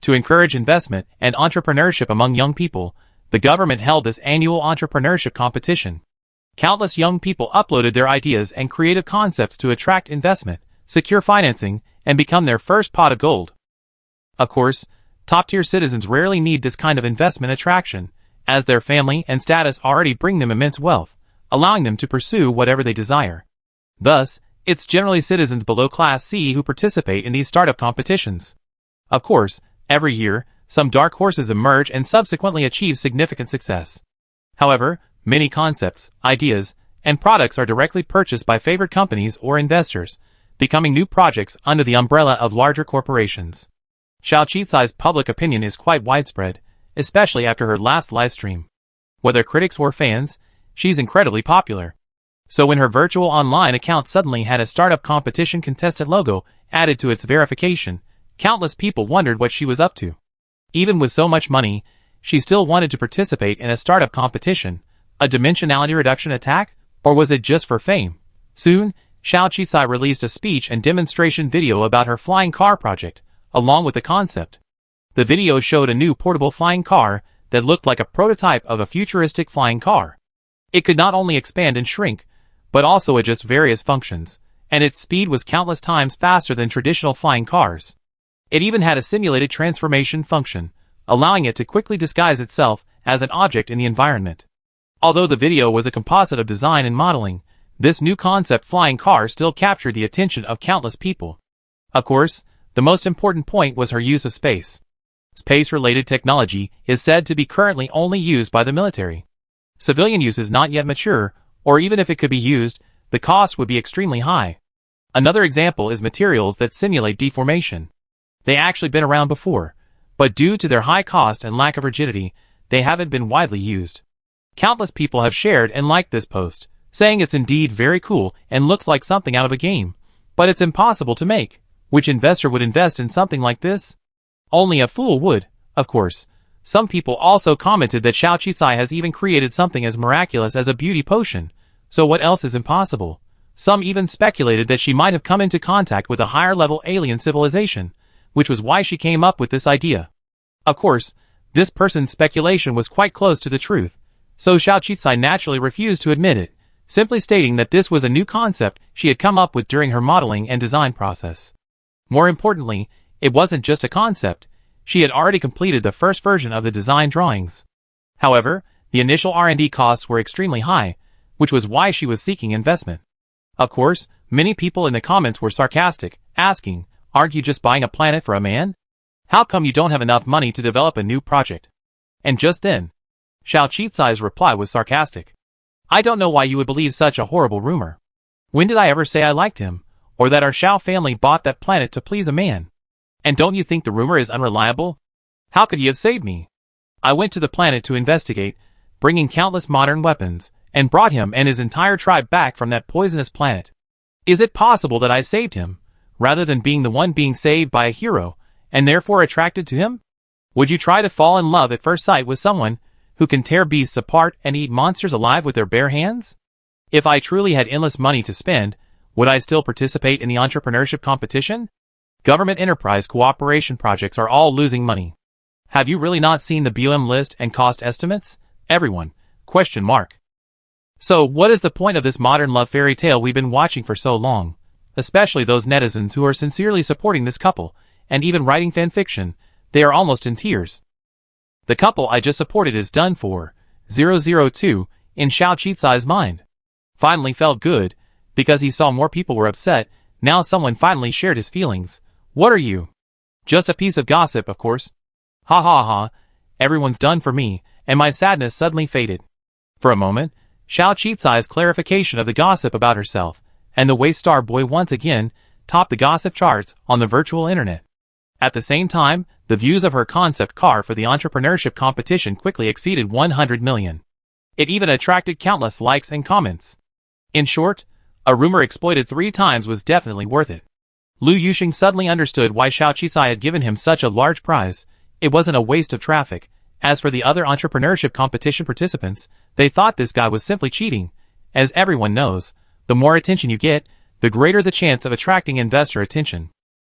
To encourage investment and entrepreneurship among young people, the government held this annual entrepreneurship competition. Countless young people uploaded their ideas and creative concepts to attract investment, secure financing, and become their first pot of gold. Of course, top-tier citizens rarely need this kind of investment attraction, as their family and status already bring them immense wealth, allowing them to pursue whatever they desire. Thus, it's generally citizens below Class C who participate in these startup competitions. Of course, every year, some dark horses emerge and subsequently achieve significant success. However, many concepts, ideas, and products are directly purchased by favored companies or investors, becoming new projects under the umbrella of larger corporations. Xiao Qisai's public opinion is quite widespread, especially after her last livestream. Whether critics or fans, she's incredibly popular. So when her virtual online account suddenly had a startup competition contestant logo added to its verification, countless people wondered what she was up to. Even with so much money, she still wanted to participate in a startup competition, a dimensionality reduction attack, or was it just for fame? Soon, Xiao Qisai released a speech and demonstration video about her flying car project, along with the concept. The video showed a new portable flying car that looked like a prototype of a futuristic flying car. It could not only expand and shrink, but also adjust various functions, and its speed was countless times faster than traditional flying cars. It even had a simulated transformation function, allowing it to quickly disguise itself as an object in the environment. Although the video was a composite of design and modeling, this new concept flying car still captured the attention of countless people. Of course, the most important point was her use of space. Space-related technology is said to be currently only used by the military. Civilian use is not yet mature, or even if it could be used, the cost would be extremely high. Another example is materials that simulate deformation. They actually been around before, but due to their high cost and lack of rigidity, they haven't been widely used. Countless people have shared and liked this post, saying it's indeed very cool and looks like something out of a game, but it's impossible to make. Which investor would invest in something like this? Only a fool would, of course. Some people also commented that Xiao Qicai has even created something as miraculous as a beauty potion, so what else is impossible? Some even speculated that she might have come into contact with a higher-level alien civilization, which was why she came up with this idea. Of course, this person's speculation was quite close to the truth, so Xiao Qicai naturally refused to admit it, simply stating that this was a new concept she had come up with during her modeling and design process. More importantly, it wasn't just a concept. She had already completed the first version of the design drawings. However, the initial R&D costs were extremely high, which was why she was seeking investment. Of course, many people in the comments were sarcastic, asking, "Aren't you just buying a planet for a man? How come you don't have enough money to develop a new project?" And just then, Xiao Qicai's reply was sarcastic. "I don't know why you would believe such a horrible rumor. When did I ever say I liked him, or that our Xiao family bought that planet to please a man? And don't you think the rumor is unreliable? How could he have saved me? I went to the planet to investigate, bringing countless modern weapons, and brought him and his entire tribe back from that poisonous planet. Is it possible that I saved him, rather than being the one being saved by a hero, and therefore attracted to him? Would you try to fall in love at first sight with someone who can tear beasts apart and eat monsters alive with their bare hands? If I truly had endless money to spend, would I still participate in the entrepreneurship competition? Government enterprise cooperation projects are all losing money. Have you really not seen the BOM list and cost estimates? Everyone. ? So what is the point of this modern love fairy tale we've been watching for so long? Especially those netizens who are sincerely supporting this couple, and even writing fanfiction, they are almost in tears. The couple I just supported is done for. 002, in Xiao Qicai's mind. Finally felt good, because he saw more people were upset. Now someone finally shared his feelings. What are you? Just a piece of gossip, of course. Ha ha ha, everyone's done for me, and my sadness suddenly faded. For a moment, Xiao Qicai's clarification of the gossip about herself, and the way Star Boy once again topped the gossip charts on the virtual internet. At the same time, the views of her concept car for the entrepreneurship competition quickly exceeded 100 million. It even attracted countless likes and comments. In short, a rumor exploited 3 times was definitely worth it. Lu Yuxing suddenly understood why Xiao Qicai had given him such a large prize. It wasn't a waste of traffic. As for the other entrepreneurship competition participants, they thought this guy was simply cheating. As everyone knows, the more attention you get, the greater the chance of attracting investor attention.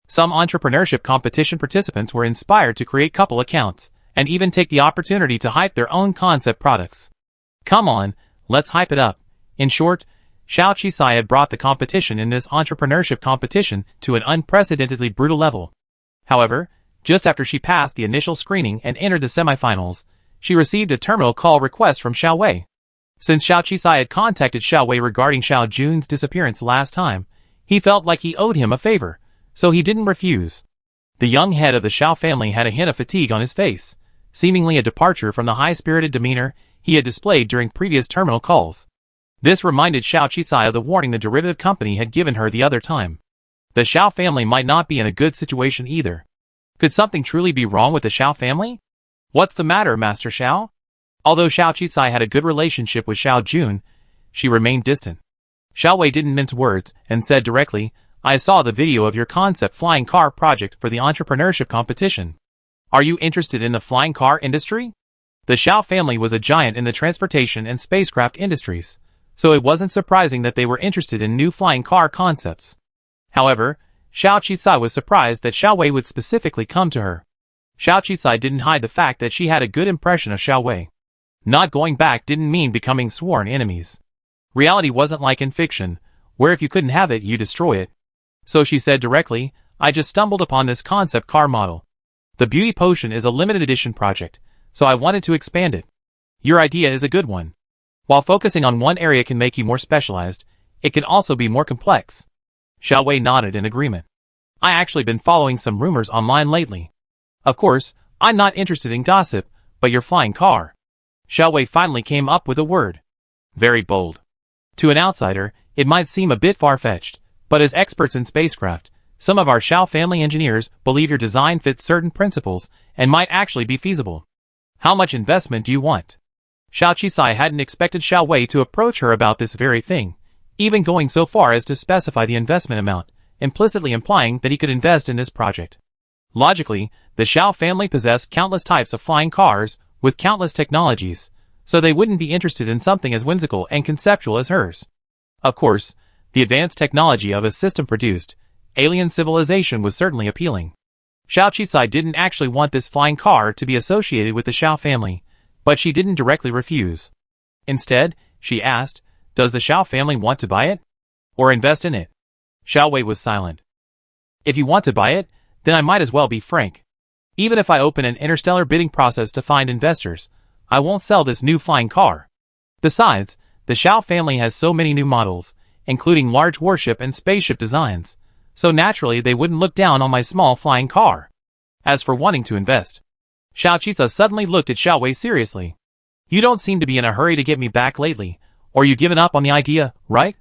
Some entrepreneurship competition participants were inspired to create couple accounts, and even take the opportunity to hype their own concept products. Come on, let's hype it up. In short, Xiao Qicai had brought the competition in this entrepreneurship competition to an unprecedentedly brutal level. However, just after she passed the initial screening and entered the semifinals, she received a terminal call request from Xiao Wei. Since Xiao Qicai had contacted Xiao Wei regarding Xiao Jun's disappearance last time, he felt like he owed him a favor, so he didn't refuse. The young head of the Xiao family had a hint of fatigue on his face, seemingly a departure from the high-spirited demeanor he had displayed during previous terminal calls. This reminded Xiao Qicai of the warning the derivative company had given her the other time. The Xiao family might not be in a good situation either. Could something truly be wrong with the Xiao family? What's the matter, Master Xiao? Although Xiao Qicai had a good relationship with Xiao Jun, she remained distant. Xiao Wei didn't mince words and said directly, "I saw the video of your concept flying car project for the entrepreneurship competition. Are you interested in the flying car industry?" The Xiao family was a giant in the transportation and spacecraft industries, so it wasn't surprising that they were interested in new flying car concepts. However, Xiao Qicai was surprised that Xiao Wei would specifically come to her. Xiao Qicai didn't hide the fact that she had a good impression of Xiao Wei. Not going back didn't mean becoming sworn enemies. Reality wasn't like in fiction, where if you couldn't have it, you destroy it. So she said directly, "I just stumbled upon this concept car model. The beauty potion is a limited edition project, so I wanted to expand it. Your idea is a good one. While focusing on one area can make you more specialized, it can also be more complex." Xiao Wei nodded in agreement. "I actually been following some rumors online lately. Of course, I'm not interested in gossip, but your flying car." Xiao Wei finally came up with a word. Very bold. To an outsider, it might seem a bit far-fetched, but as experts in spacecraft, Some of our Xiao family engineers believe your design fits certain principles and might actually be feasible. How much investment do you want? Xiao Qisai hadn't expected Xiao Wei to approach her about this very thing, even going so far as to specify the investment amount, implicitly implying that he could invest in this project. Logically, the Xiao family possessed countless types of flying cars with countless technologies, so they wouldn't be interested in something as whimsical and conceptual as hers. Of course, the advanced technology of a system-produced, alien civilization was certainly appealing. Xiao Qisai didn't actually want this flying car to be associated with the Xiao family, but she didn't directly refuse. Instead, she asked, does the Xiao family want to buy it? Or invest in it? Xiao Wei was silent. If you want to buy it, then I might as well be frank. Even if I open an interstellar bidding process to find investors, I won't sell this new flying car. Besides, the Xiao family has so many new models, including large warship and spaceship designs, so naturally they wouldn't look down on my small flying car. As for wanting to invest, Xiao Qisai suddenly looked at Xiao Wei seriously. You don't seem to be in a hurry to get me back lately, or you given up on the idea, right?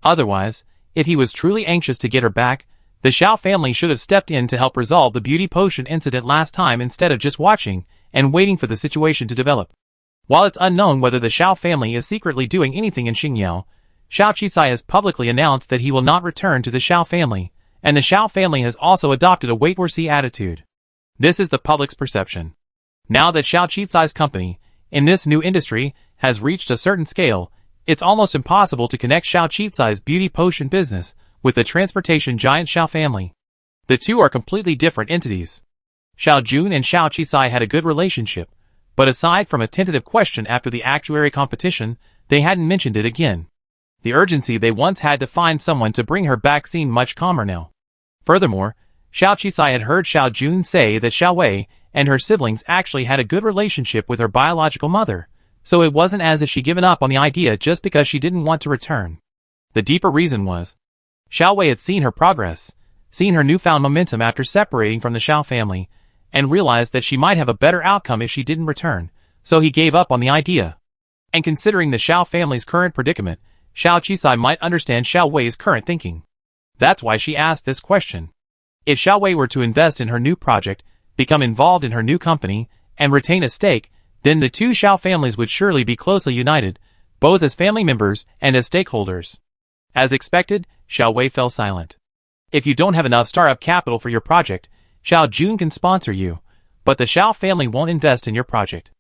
Otherwise, if he was truly anxious to get her back, the Xiao family should have stepped in to help resolve the beauty potion incident last time instead of just watching and waiting for the situation to develop. While it's unknown whether the Xiao family is secretly doing anything in Xingyao, Xiao Qisai has publicly announced that he will not return to the Xiao family, and the Xiao family has also adopted a wait-or-see attitude. This is the public's perception. Now that Xiao Qisai's company, in this new industry, has reached a certain scale, it's almost impossible to connect Xiao Qisai's beauty potion business with the transportation giant Xiao family. The two are completely different entities. Xiao Jun and Xiao Qisai had a good relationship, but aside from a tentative question after the actuary competition, they hadn't mentioned it again. The urgency they once had to find someone to bring her back seemed much calmer now. Furthermore, Xiao Qisai had heard Xiao Jun say that Xiao Wei and her siblings actually had a good relationship with her biological mother, so it wasn't as if she'd given up on the idea just because she didn't want to return. The deeper reason was, Xiao Wei had seen her progress, seen her newfound momentum after separating from the Xiao family, and realized that she might have a better outcome if she didn't return, so he gave up on the idea. And considering the Xiao family's current predicament, Xiao Qisai might understand Xiao Wei's current thinking. That's why she asked this question. If Xiao Wei were to invest in her new project, become involved in her new company, and retain a stake, then the two Xiao families would surely be closely united, both as family members and as stakeholders. As expected, Xiao Wei fell silent. If you don't have enough startup capital for your project, Xiao Jun can sponsor you, but the Xiao family won't invest in your project.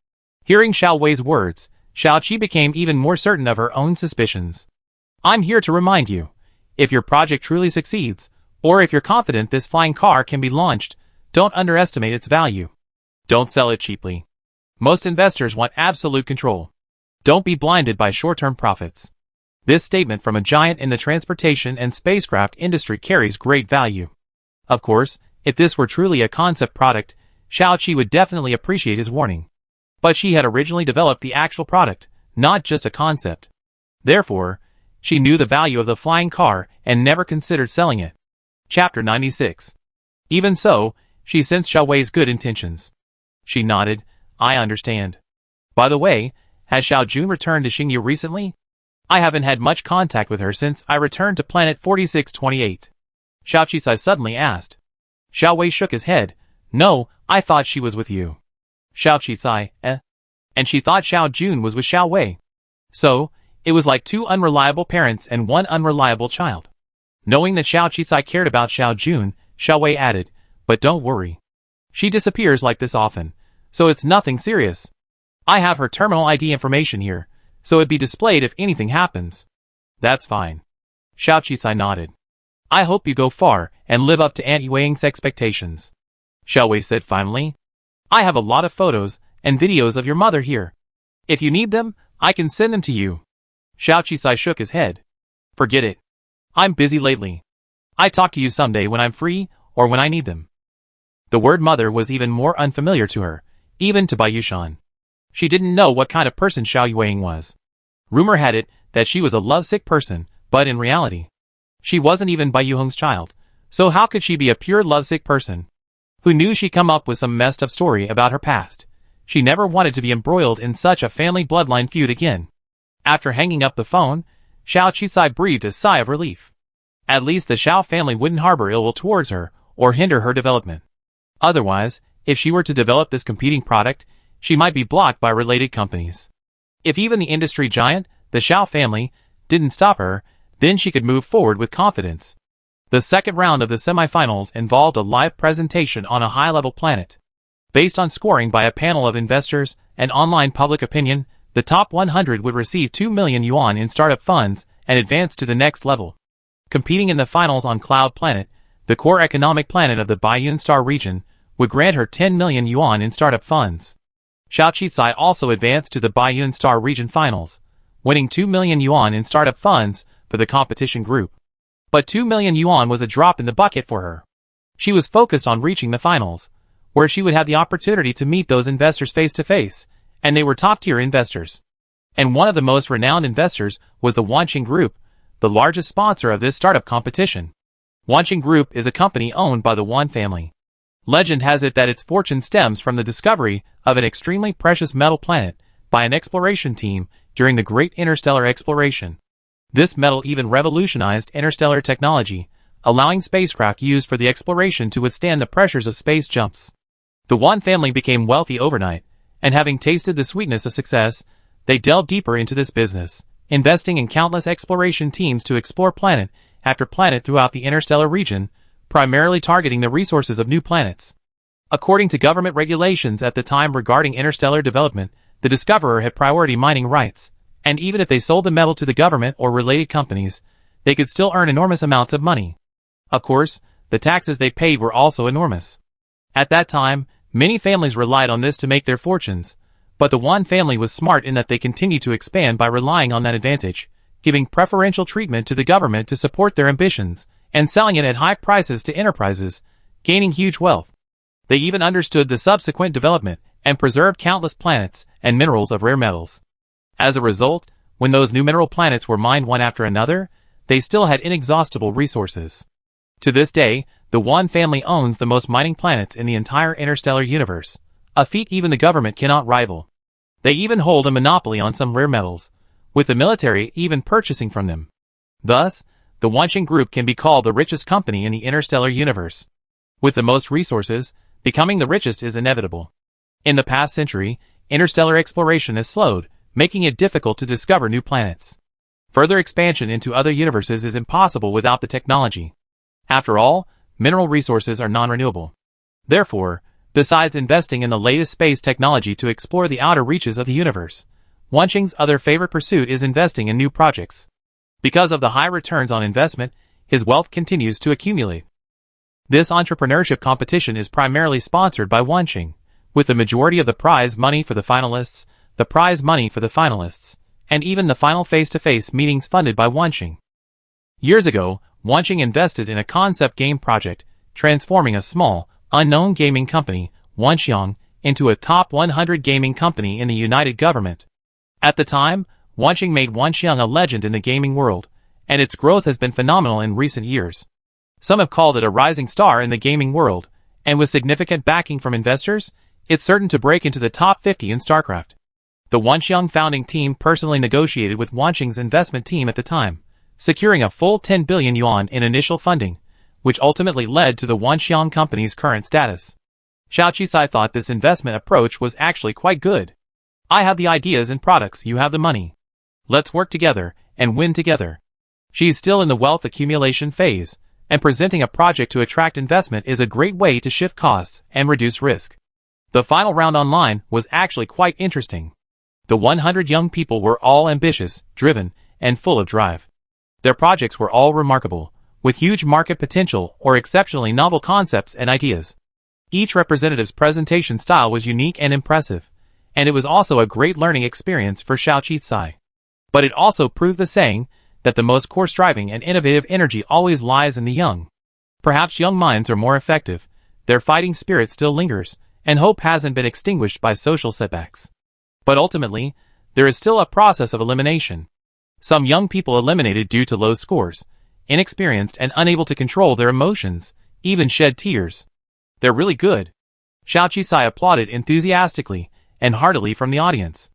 Hearing Xiao Wei's words, Xiao Qi became even more certain of her own suspicions. I'm here to remind you, if your project truly succeeds, or if you're confident this flying car can be launched, don't underestimate its value. Don't sell it cheaply. Most investors want absolute control. Don't be blinded by short-term profits. This statement from a giant in the transportation and spacecraft industry carries great value. Of course, if this were truly a concept product, Xiao Qi would definitely appreciate his warning. But she had originally developed the actual product, not just a concept. Therefore, she knew the value of the flying car and never considered selling it. Chapter 96. Even so, she sensed Xiao Wei's good intentions. She nodded. I understand. By the way, has Xiao Jun returned to Xingyu recently? I haven't had much contact with her since I returned to planet 4628. Xiao Qisai suddenly asked. Xiao Wei shook his head. No, I thought she was with you. Xiao Qisai, And she thought Xiao Jun was with Xiao Wei. So, it was like two unreliable parents and one unreliable child. Knowing that Xiao Qisai cared about Xiao Jun, Xiao Wei added, but don't worry. She disappears like this often, so it's nothing serious. I have her terminal ID information here, so it'd be displayed if anything happens. That's fine. Xiao Qisai nodded. I hope you go far and live up to Aunt Yuang's expectations. Xiao Wei said finally. I have a lot of photos and videos of your mother here. If you need them, I can send them to you. Xiao Qisai shook his head. Forget it. I'm busy lately. I talk to you someday when I'm free or when I need them. The word mother was even more unfamiliar to her, even to Bai Yushan. She didn't know what kind of person Xiao Yuang was. Rumor had it that she was a lovesick person, but in reality, she wasn't even Bai Yuhong's child, so how could she be a pure lovesick person? Who knew she'd come up with some messed up story about her past? She never wanted to be embroiled in such a family bloodline feud again. After hanging up the phone, Xiao Qisai breathed a sigh of relief. At least the Xiao family wouldn't harbor ill will towards her or hinder her development. Otherwise, if she were to develop this competing product, she might be blocked by related companies. If even the industry giant, the Xiao family, didn't stop her, then she could move forward with confidence. The second round of the semifinals involved a live presentation on a high-level planet. Based on scoring by a panel of investors and online public opinion, the top 100 would receive 2 million yuan in startup funds and advance to the next level. Competing in the finals on Cloud Planet, the core economic planet of the Baiyun Star region, would grant her 10 million yuan in startup funds. Xiao Qicai also advanced to the Baiyun Star region finals, winning 2 million yuan in startup funds for the competition group. But 2 million yuan was a drop in the bucket for her. She was focused on reaching the finals, where she would have the opportunity to meet those investors face to face, and they were top-tier investors. And one of the most renowned investors was the Wanqing Group, the largest sponsor of this startup competition. Wanqing Group is a company owned by the Wan family. Legend has it that its fortune stems from the discovery of an extremely precious metal planet by an exploration team during the Great Interstellar Exploration. This metal even revolutionized interstellar technology, allowing spacecraft used for the exploration to withstand the pressures of space jumps. The Wan family became wealthy overnight, and having tasted the sweetness of success, they delved deeper into this business, investing in countless exploration teams to explore planet after planet throughout the interstellar region, primarily targeting the resources of new planets. According to government regulations at the time regarding interstellar development, the discoverer had priority mining rights, and even if they sold the metal to the government or related companies, they could still earn enormous amounts of money. Of course, the taxes they paid were also enormous. At that time, many families relied on this to make their fortunes, but the Wan family was smart in that they continued to expand by relying on that advantage, giving preferential treatment to the government to support their ambitions, and selling it at high prices to enterprises, gaining huge wealth. They even understood the subsequent development and preserved countless planets and minerals of rare metals. As a result, when those new mineral planets were mined one after another, they still had inexhaustible resources. To this day, the Wan family owns the most mining planets in the entire interstellar universe, a feat even the government cannot rival. They even hold a monopoly on some rare metals, with the military even purchasing from them. Thus, the Wanqing Group can be called the richest company in the interstellar universe. With the most resources, becoming the richest is inevitable. In the past century, interstellar exploration has slowed, making it difficult to discover new planets. Further expansion into other universes is impossible without the technology. After all, mineral resources are non-renewable. Therefore, besides investing in the latest space technology to explore the outer reaches of the universe, Wanqing's other favorite pursuit is investing in new projects. Because of the high returns on investment, his wealth continues to accumulate. This entrepreneurship competition is primarily sponsored by Wanqing, with the majority of the prize money for the finalists, and even the final face-to-face meetings funded by Wanqing. Years ago, Wanqing invested in a concept game project, transforming a small, unknown gaming company, Wanxiang, into a top 100 gaming company in the United Government. At the time, Wanqing made Wanxiang a legend in the gaming world, and its growth has been phenomenal in recent years. Some have called it a rising star in the gaming world, and with significant backing from investors, it's certain to break into the top 50 in StarCraft. The Wanxiang founding team personally negotiated with Wanqing's investment team at the time, securing a full 10 billion yuan in initial funding, which ultimately led to the Wanxiang company's current status. Xiao Qicai thought this investment approach was actually quite good. I have the ideas and products, you have the money. Let's work together and win together. She is still in the wealth accumulation phase, and presenting a project to attract investment is a great way to shift costs and reduce risk. The final round online was actually quite interesting. The 100 young people were all ambitious, driven, and full of drive. Their projects were all remarkable, with huge market potential or exceptionally novel concepts and ideas. Each representative's presentation style was unique and impressive, and it was also a great learning experience for Xiao Qicai. But it also proved the saying that the most core striving and innovative energy always lies in the young. Perhaps young minds are more effective, their fighting spirit still lingers, and hope hasn't been extinguished by social setbacks. But ultimately, there is still a process of elimination. Some young people eliminated due to low scores, inexperienced and unable to control their emotions, even shed tears. They're really good. Xiao Qicai applauded enthusiastically and heartily from the audience.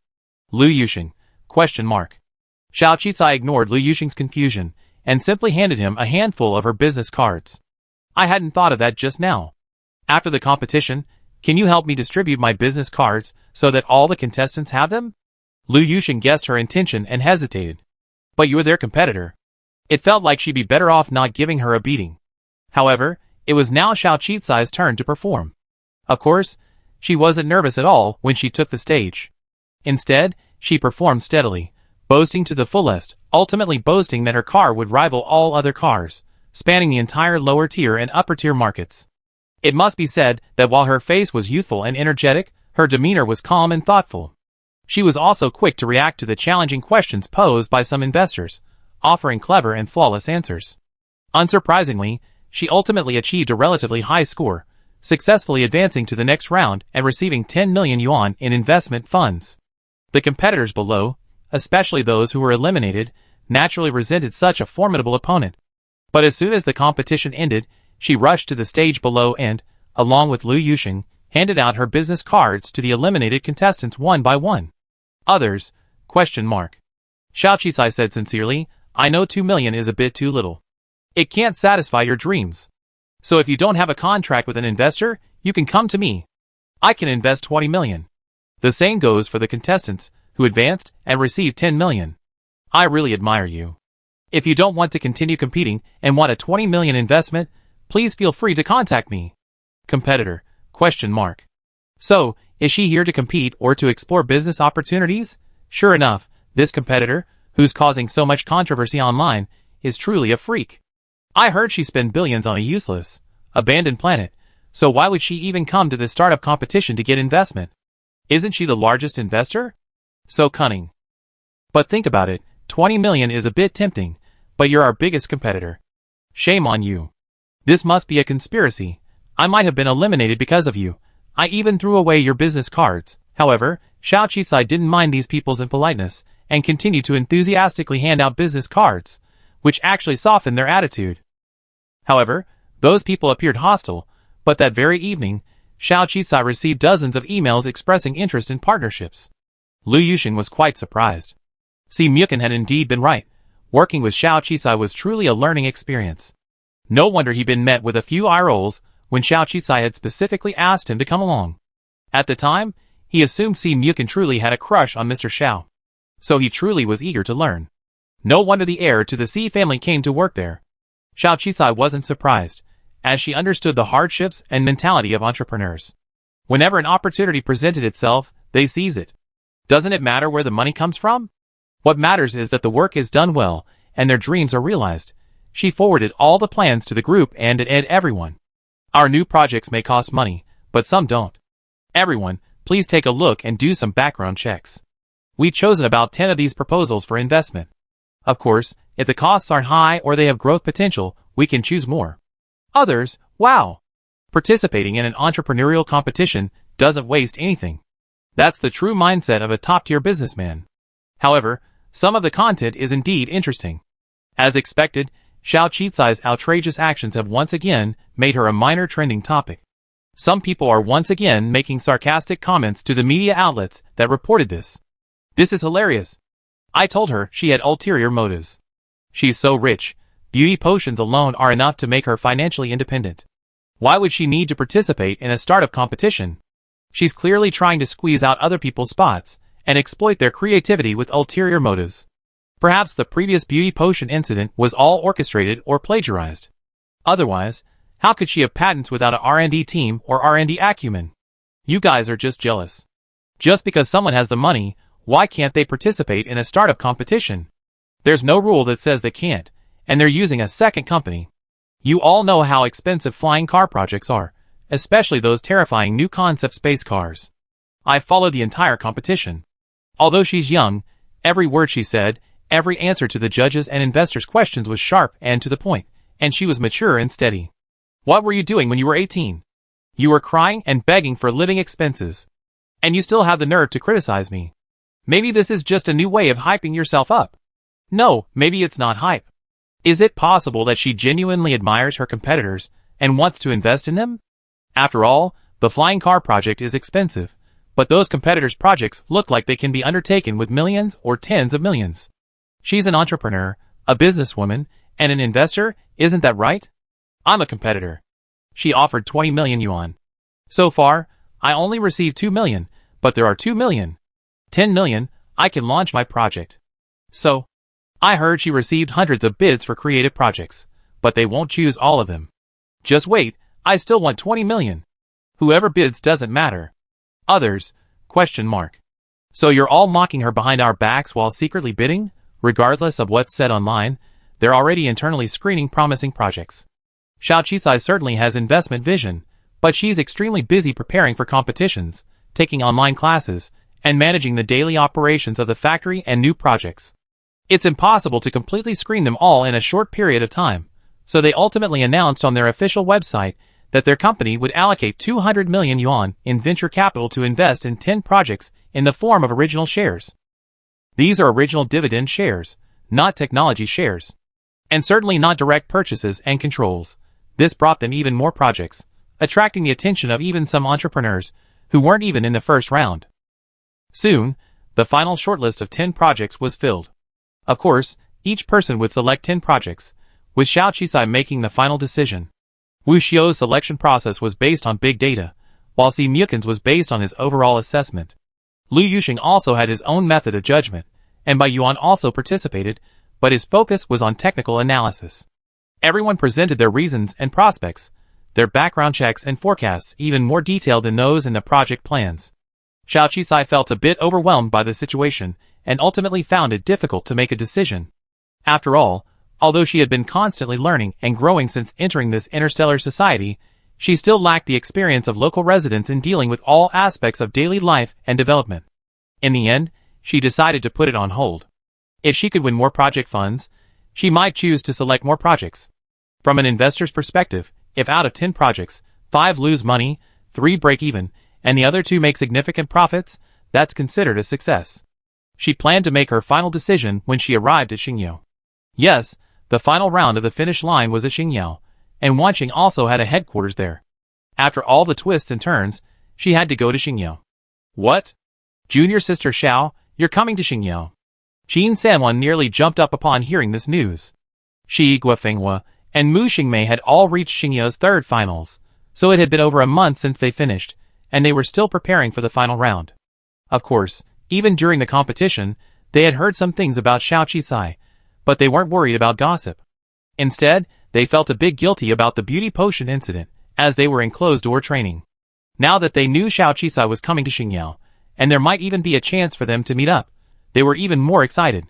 Lu Yuxing? Xiao Qicai ignored Lu Yuxing's confusion and simply handed him a handful of her business cards. I hadn't thought of that just now. After the competition, can you help me distribute my business cards so that all the contestants have them? Lu Yuxing guessed her intention and hesitated. But you're their competitor. It felt like she'd be better off not giving her a beating. However, it was now Xiao Qicai's turn to perform. Of course, she wasn't nervous at all when she took the stage. Instead, she performed steadily, boasting to the fullest, ultimately boasting that her car would rival all other cars, spanning the entire lower tier and upper tier markets. It must be said that while her face was youthful and energetic, her demeanor was calm and thoughtful. She was also quick to react to the challenging questions posed by some investors, offering clever and flawless answers. Unsurprisingly, she ultimately achieved a relatively high score, successfully advancing to the next round and receiving 10 million yuan in investment funds. The competitors below, especially those who were eliminated, naturally resented such a formidable opponent. But as soon as the competition ended, she rushed to the stage below and, along with Lu Yuxing, handed out her business cards to the eliminated contestants one by one. Others? Xiao Qicai said sincerely, I know 2 million is a bit too little. It can't satisfy your dreams. So if you don't have a contract with an investor, you can come to me. I can invest 20 million. The same goes for the contestants, who advanced and received 10 million. I really admire you. If you don't want to continue competing and want a 20 million investment, please feel free to contact me. Competitor? So, is she here to compete or to explore business opportunities? Sure enough, this competitor, who's causing so much controversy online, is truly a freak. I heard she spent billions on a useless, abandoned planet, so why would she even come to this startup competition to get investment? Isn't she the largest investor? So cunning. But think about it, 20 million is a bit tempting, but you're our biggest competitor. Shame on you. This must be a conspiracy. I might have been eliminated because of you. I even threw away your business cards. However, Xiao Qicai didn't mind these people's impoliteness, and continued to enthusiastically hand out business cards, which actually softened their attitude. However, those people appeared hostile, but that very evening, Xiao Qicai received dozens of emails expressing interest in partnerships. Lu Yuxing was quite surprised. Si Mukin had indeed been right. Working with Xiao Qicai was truly a learning experience. No wonder he'd been met with a few eye rolls when Xiao Qicai had specifically asked him to come along. At the time, he assumed Si Mukin truly had a crush on Mr. Xiao. So he truly was eager to learn. No wonder the heir to the Si family came to work there. Xiao Qicai wasn't surprised, as she understood the hardships and mentality of entrepreneurs. Whenever an opportunity presented itself, they seize it. Doesn't it matter where the money comes from? What matters is that the work is done well, and their dreams are realized. She forwarded all the plans to the group and it everyone. Our new projects may cost money, but some don't. Everyone, please take a look and do some background checks. We've chosen about 10 of these proposals for investment. Of course, if the costs aren't high or they have growth potential, we can choose more. Others, wow! Participating in an entrepreneurial competition doesn't waste anything. That's the true mindset of a top-tier businessman. However, some of the content is indeed interesting. As expected, Xiao Qicai's outrageous actions have once again made her a minor trending topic. Some people are once again making sarcastic comments to the media outlets that reported this. This is hilarious. I told her she had ulterior motives. She's so rich, beauty potions alone are enough to make her financially independent. Why would she need to participate in a startup competition? She's clearly trying to squeeze out other people's spots and exploit their creativity with ulterior motives. Perhaps the previous beauty potion incident was all orchestrated or plagiarized. Otherwise, how could she have patents without an R&D team or R&D acumen? You guys are just jealous. Just because someone has the money, why can't they participate in a startup competition? There's no rule that says they can't, and they're using a second company. You all know how expensive flying car projects are, especially those terrifying new concept space cars. I followed the entire competition. Although she's young, every word she said, every answer to the judges' and investors' questions was sharp and to the point, and she was mature and steady. What were you doing when you were 18? You were crying and begging for living expenses. And you still have the nerve to criticize me. Maybe this is just a new way of hyping yourself up. No, maybe it's not hype. Is it possible that she genuinely admires her competitors and wants to invest in them? After all, the flying car project is expensive, but those competitors' projects look like they can be undertaken with millions or tens of millions. She's an entrepreneur, a businesswoman, And an investor, isn't that right? I'm a competitor. She offered 20 million yuan. So far, I only received 2 million, but there are 2 million. 10 million, I can launch my project. So, I heard she received hundreds of bids for creative projects, but they won't choose all of them. Just wait, I still want 20 million. Whoever bids doesn't matter. Others, ? So you're all mocking her behind our backs while secretly bidding? Regardless of what's said online, they're already internally screening promising projects. Xiao Qicai certainly has investment vision, but she's extremely busy preparing for competitions, taking online classes, and managing the daily operations of the factory and new projects. It's impossible to completely screen them all in a short period of time, so they ultimately announced on their official website that their company would allocate 200 million yuan in venture capital to invest in 10 projects in the form of original shares. These are original dividend shares, not technology shares. And certainly not direct purchases and controls. This brought them even more projects, attracting the attention of even some entrepreneurs who weren't even in the first round. Soon, the final shortlist of 10 projects was filled. Of course, each person would select 10 projects, with Xiao Qicai making the final decision. Wu Xiu's selection process was based on big data, while Si Mukin's was based on his overall assessment. Lu Yuxing also had his own method of judgment, and Bai Yuan also participated, but his focus was on technical analysis. Everyone presented their reasons and prospects, their background checks and forecasts even more detailed than those in the project plans. Xiao Qicai felt a bit overwhelmed by the situation and ultimately found it difficult to make a decision. After all, although she had been constantly learning and growing since entering this interstellar society, she still lacked the experience of local residents in dealing with all aspects of daily life and development. In the end, she decided to put it on hold. If she could win more project funds, she might choose to select more projects. From an investor's perspective, if out of 10 projects, 5 lose money, 3 break even, and the other 2 make significant profits, that's considered a success. She planned to make her final decision when she arrived at Xingyou. Yes, the final round of the finish line was at Xingyou, and Wanqing also had a headquarters there. After all the twists and turns, she had to go to Xingyou. What? Junior sister Xiao, you're coming to Xingyou? Qin Sanwan nearly jumped up upon hearing this news. Shi Guofenghua and Mu Xingmei had all reached Xingyou's third finals, so it had been over a month since they finished, and they were still preparing for the final round. Of course, even during the competition, they had heard some things about Xiao Qicai, but they weren't worried about gossip. Instead, they felt a bit guilty about the beauty potion incident, as they were in closed-door training. Now that they knew Xiao Qicai was coming to Xingyou, and there might even be a chance for them to meet up, they were even more excited.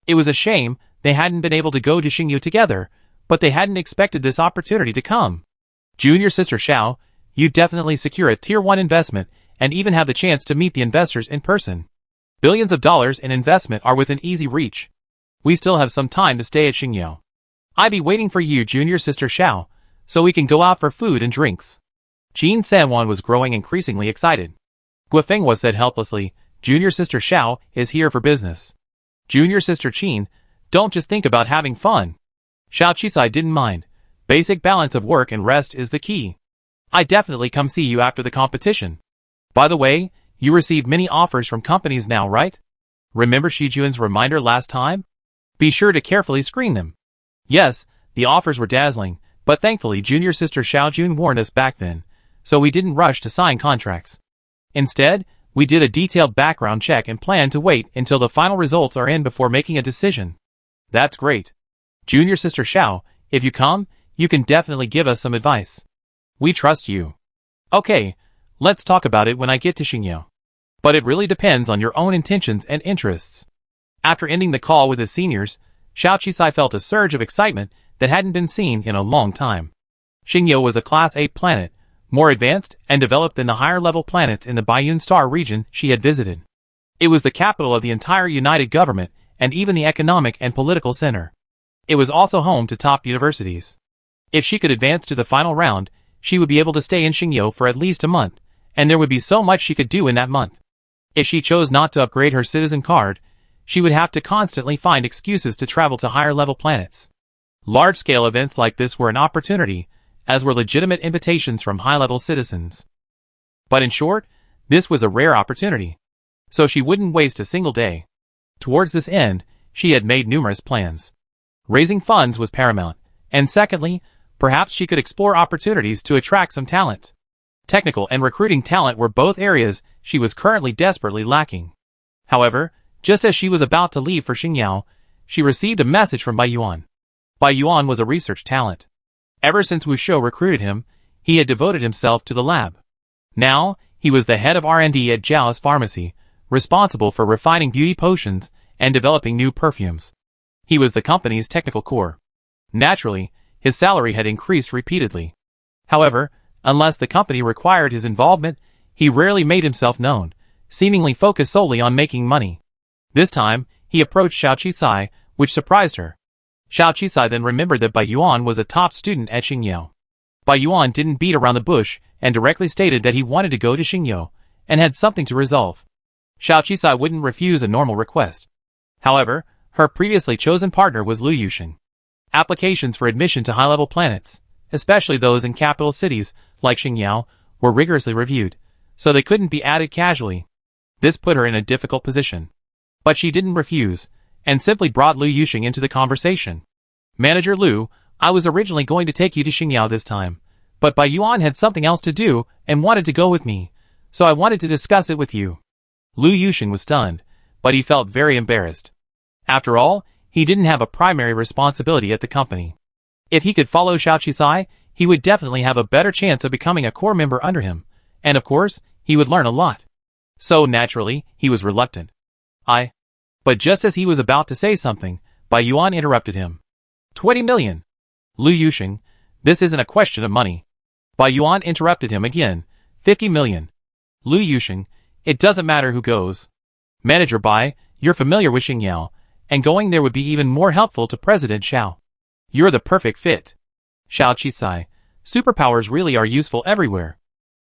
It was a shame they hadn't been able to go to Xingyou together, but they hadn't expected this opportunity to come. Junior sister Xiao, you definitely secure a Tier 1 investment and even have the chance to meet the investors in person. Billions of dollars in investment are within easy reach. We still have some time to stay at Xingyou. I'll be waiting for you, junior sister Xiao, so we can go out for food and drinks. Qin Sanwan was growing increasingly excited. Guofenghua said helplessly, Junior sister Xiao is here for business. Junior sister Qin, don't just think about having fun. Xiao Qicai didn't mind. Basic balance of work and rest is the key. I definitely come see you after the competition. By the way, you received many offers from companies now, right? Remember Shijuan's reminder last time? Be sure to carefully screen them. Yes, the offers were dazzling, but thankfully junior sister Xiaojun warned us back then, so we didn't rush to sign contracts. Instead, we did a detailed background check and planned to wait until the final results are in before making a decision. That's great. Junior sister Xiao, if you come, you can definitely give us some advice. We trust you. Okay, let's talk about it when I get to Xingyou. But it really depends on your own intentions and interests. After ending the call with his seniors, Xiao Qicai felt a surge of excitement that hadn't been seen in a long time. Xingyou was a Class 8 planet, more advanced and developed than the higher-level planets in the Baiyun Star region she had visited. It was the capital of the entire United Government and even the economic and political center. It was also home to top universities. If she could advance to the final round, she would be able to stay in Xingyou for at least a month, and there would be so much she could do in that month. If she chose not to upgrade her citizen card, she would have to constantly find excuses to travel to higher-level planets. Large-scale events like this were an opportunity, as were legitimate invitations from high-level citizens. But in short, this was a rare opportunity. So she wouldn't waste a single day. Towards this end, she had made numerous plans. Raising funds was paramount, and secondly, perhaps she could explore opportunities to attract some talent. Technical and recruiting talent were both areas she was currently desperately lacking. However, just as she was about to leave for Xingyao, she received a message from Bai Yuan. Bai Yuan was a research talent. Ever since Wu Shou recruited him, he had devoted himself to the lab. Now, he was the head of R&D at Zhao's pharmacy, responsible for refining beauty potions and developing new perfumes. He was the company's technical core. Naturally, his salary had increased repeatedly. However, unless the company required his involvement, he rarely made himself known, seemingly focused solely on making money. This time, he approached Xiao Qicai, which surprised her. Xiao Qicai then remembered that Bai Yuan was a top student at Xingyao. Bai Yuan didn't beat around the bush and directly stated that he wanted to go to Xingyao and had something to resolve. Xiao Qicai wouldn't refuse a normal request. However, her previously chosen partner was Lu Yuxing. Applications for admission to high-level planets, especially those in capital cities like Xingyao, were rigorously reviewed, so they couldn't be added casually. This put her in a difficult position. But she didn't refuse, and simply brought Lu Yuxing into the conversation. Manager Lu, I was originally going to take you to Xingyao this time, but Bai Yuan had something else to do and wanted to go with me, so I wanted to discuss it with you. Lu Yuxing was stunned, but he felt very embarrassed. After all, he didn't have a primary responsibility at the company. If he could follow Xiao Qicai, he would definitely have a better chance of becoming a core member under him, and of course, he would learn a lot. So naturally, he was reluctant. But just as he was about to say something, Bai Yuan interrupted him. 20 million. Lu Yuxing, this isn't a question of money. Bai Yuan interrupted him again. 50 million. Lu Yuxing, it doesn't matter who goes. Manager Bai, you're familiar with Xingyao, and going there would be even more helpful to President Xiao. You're the perfect fit. Xiao Qicai, superpowers really are useful everywhere.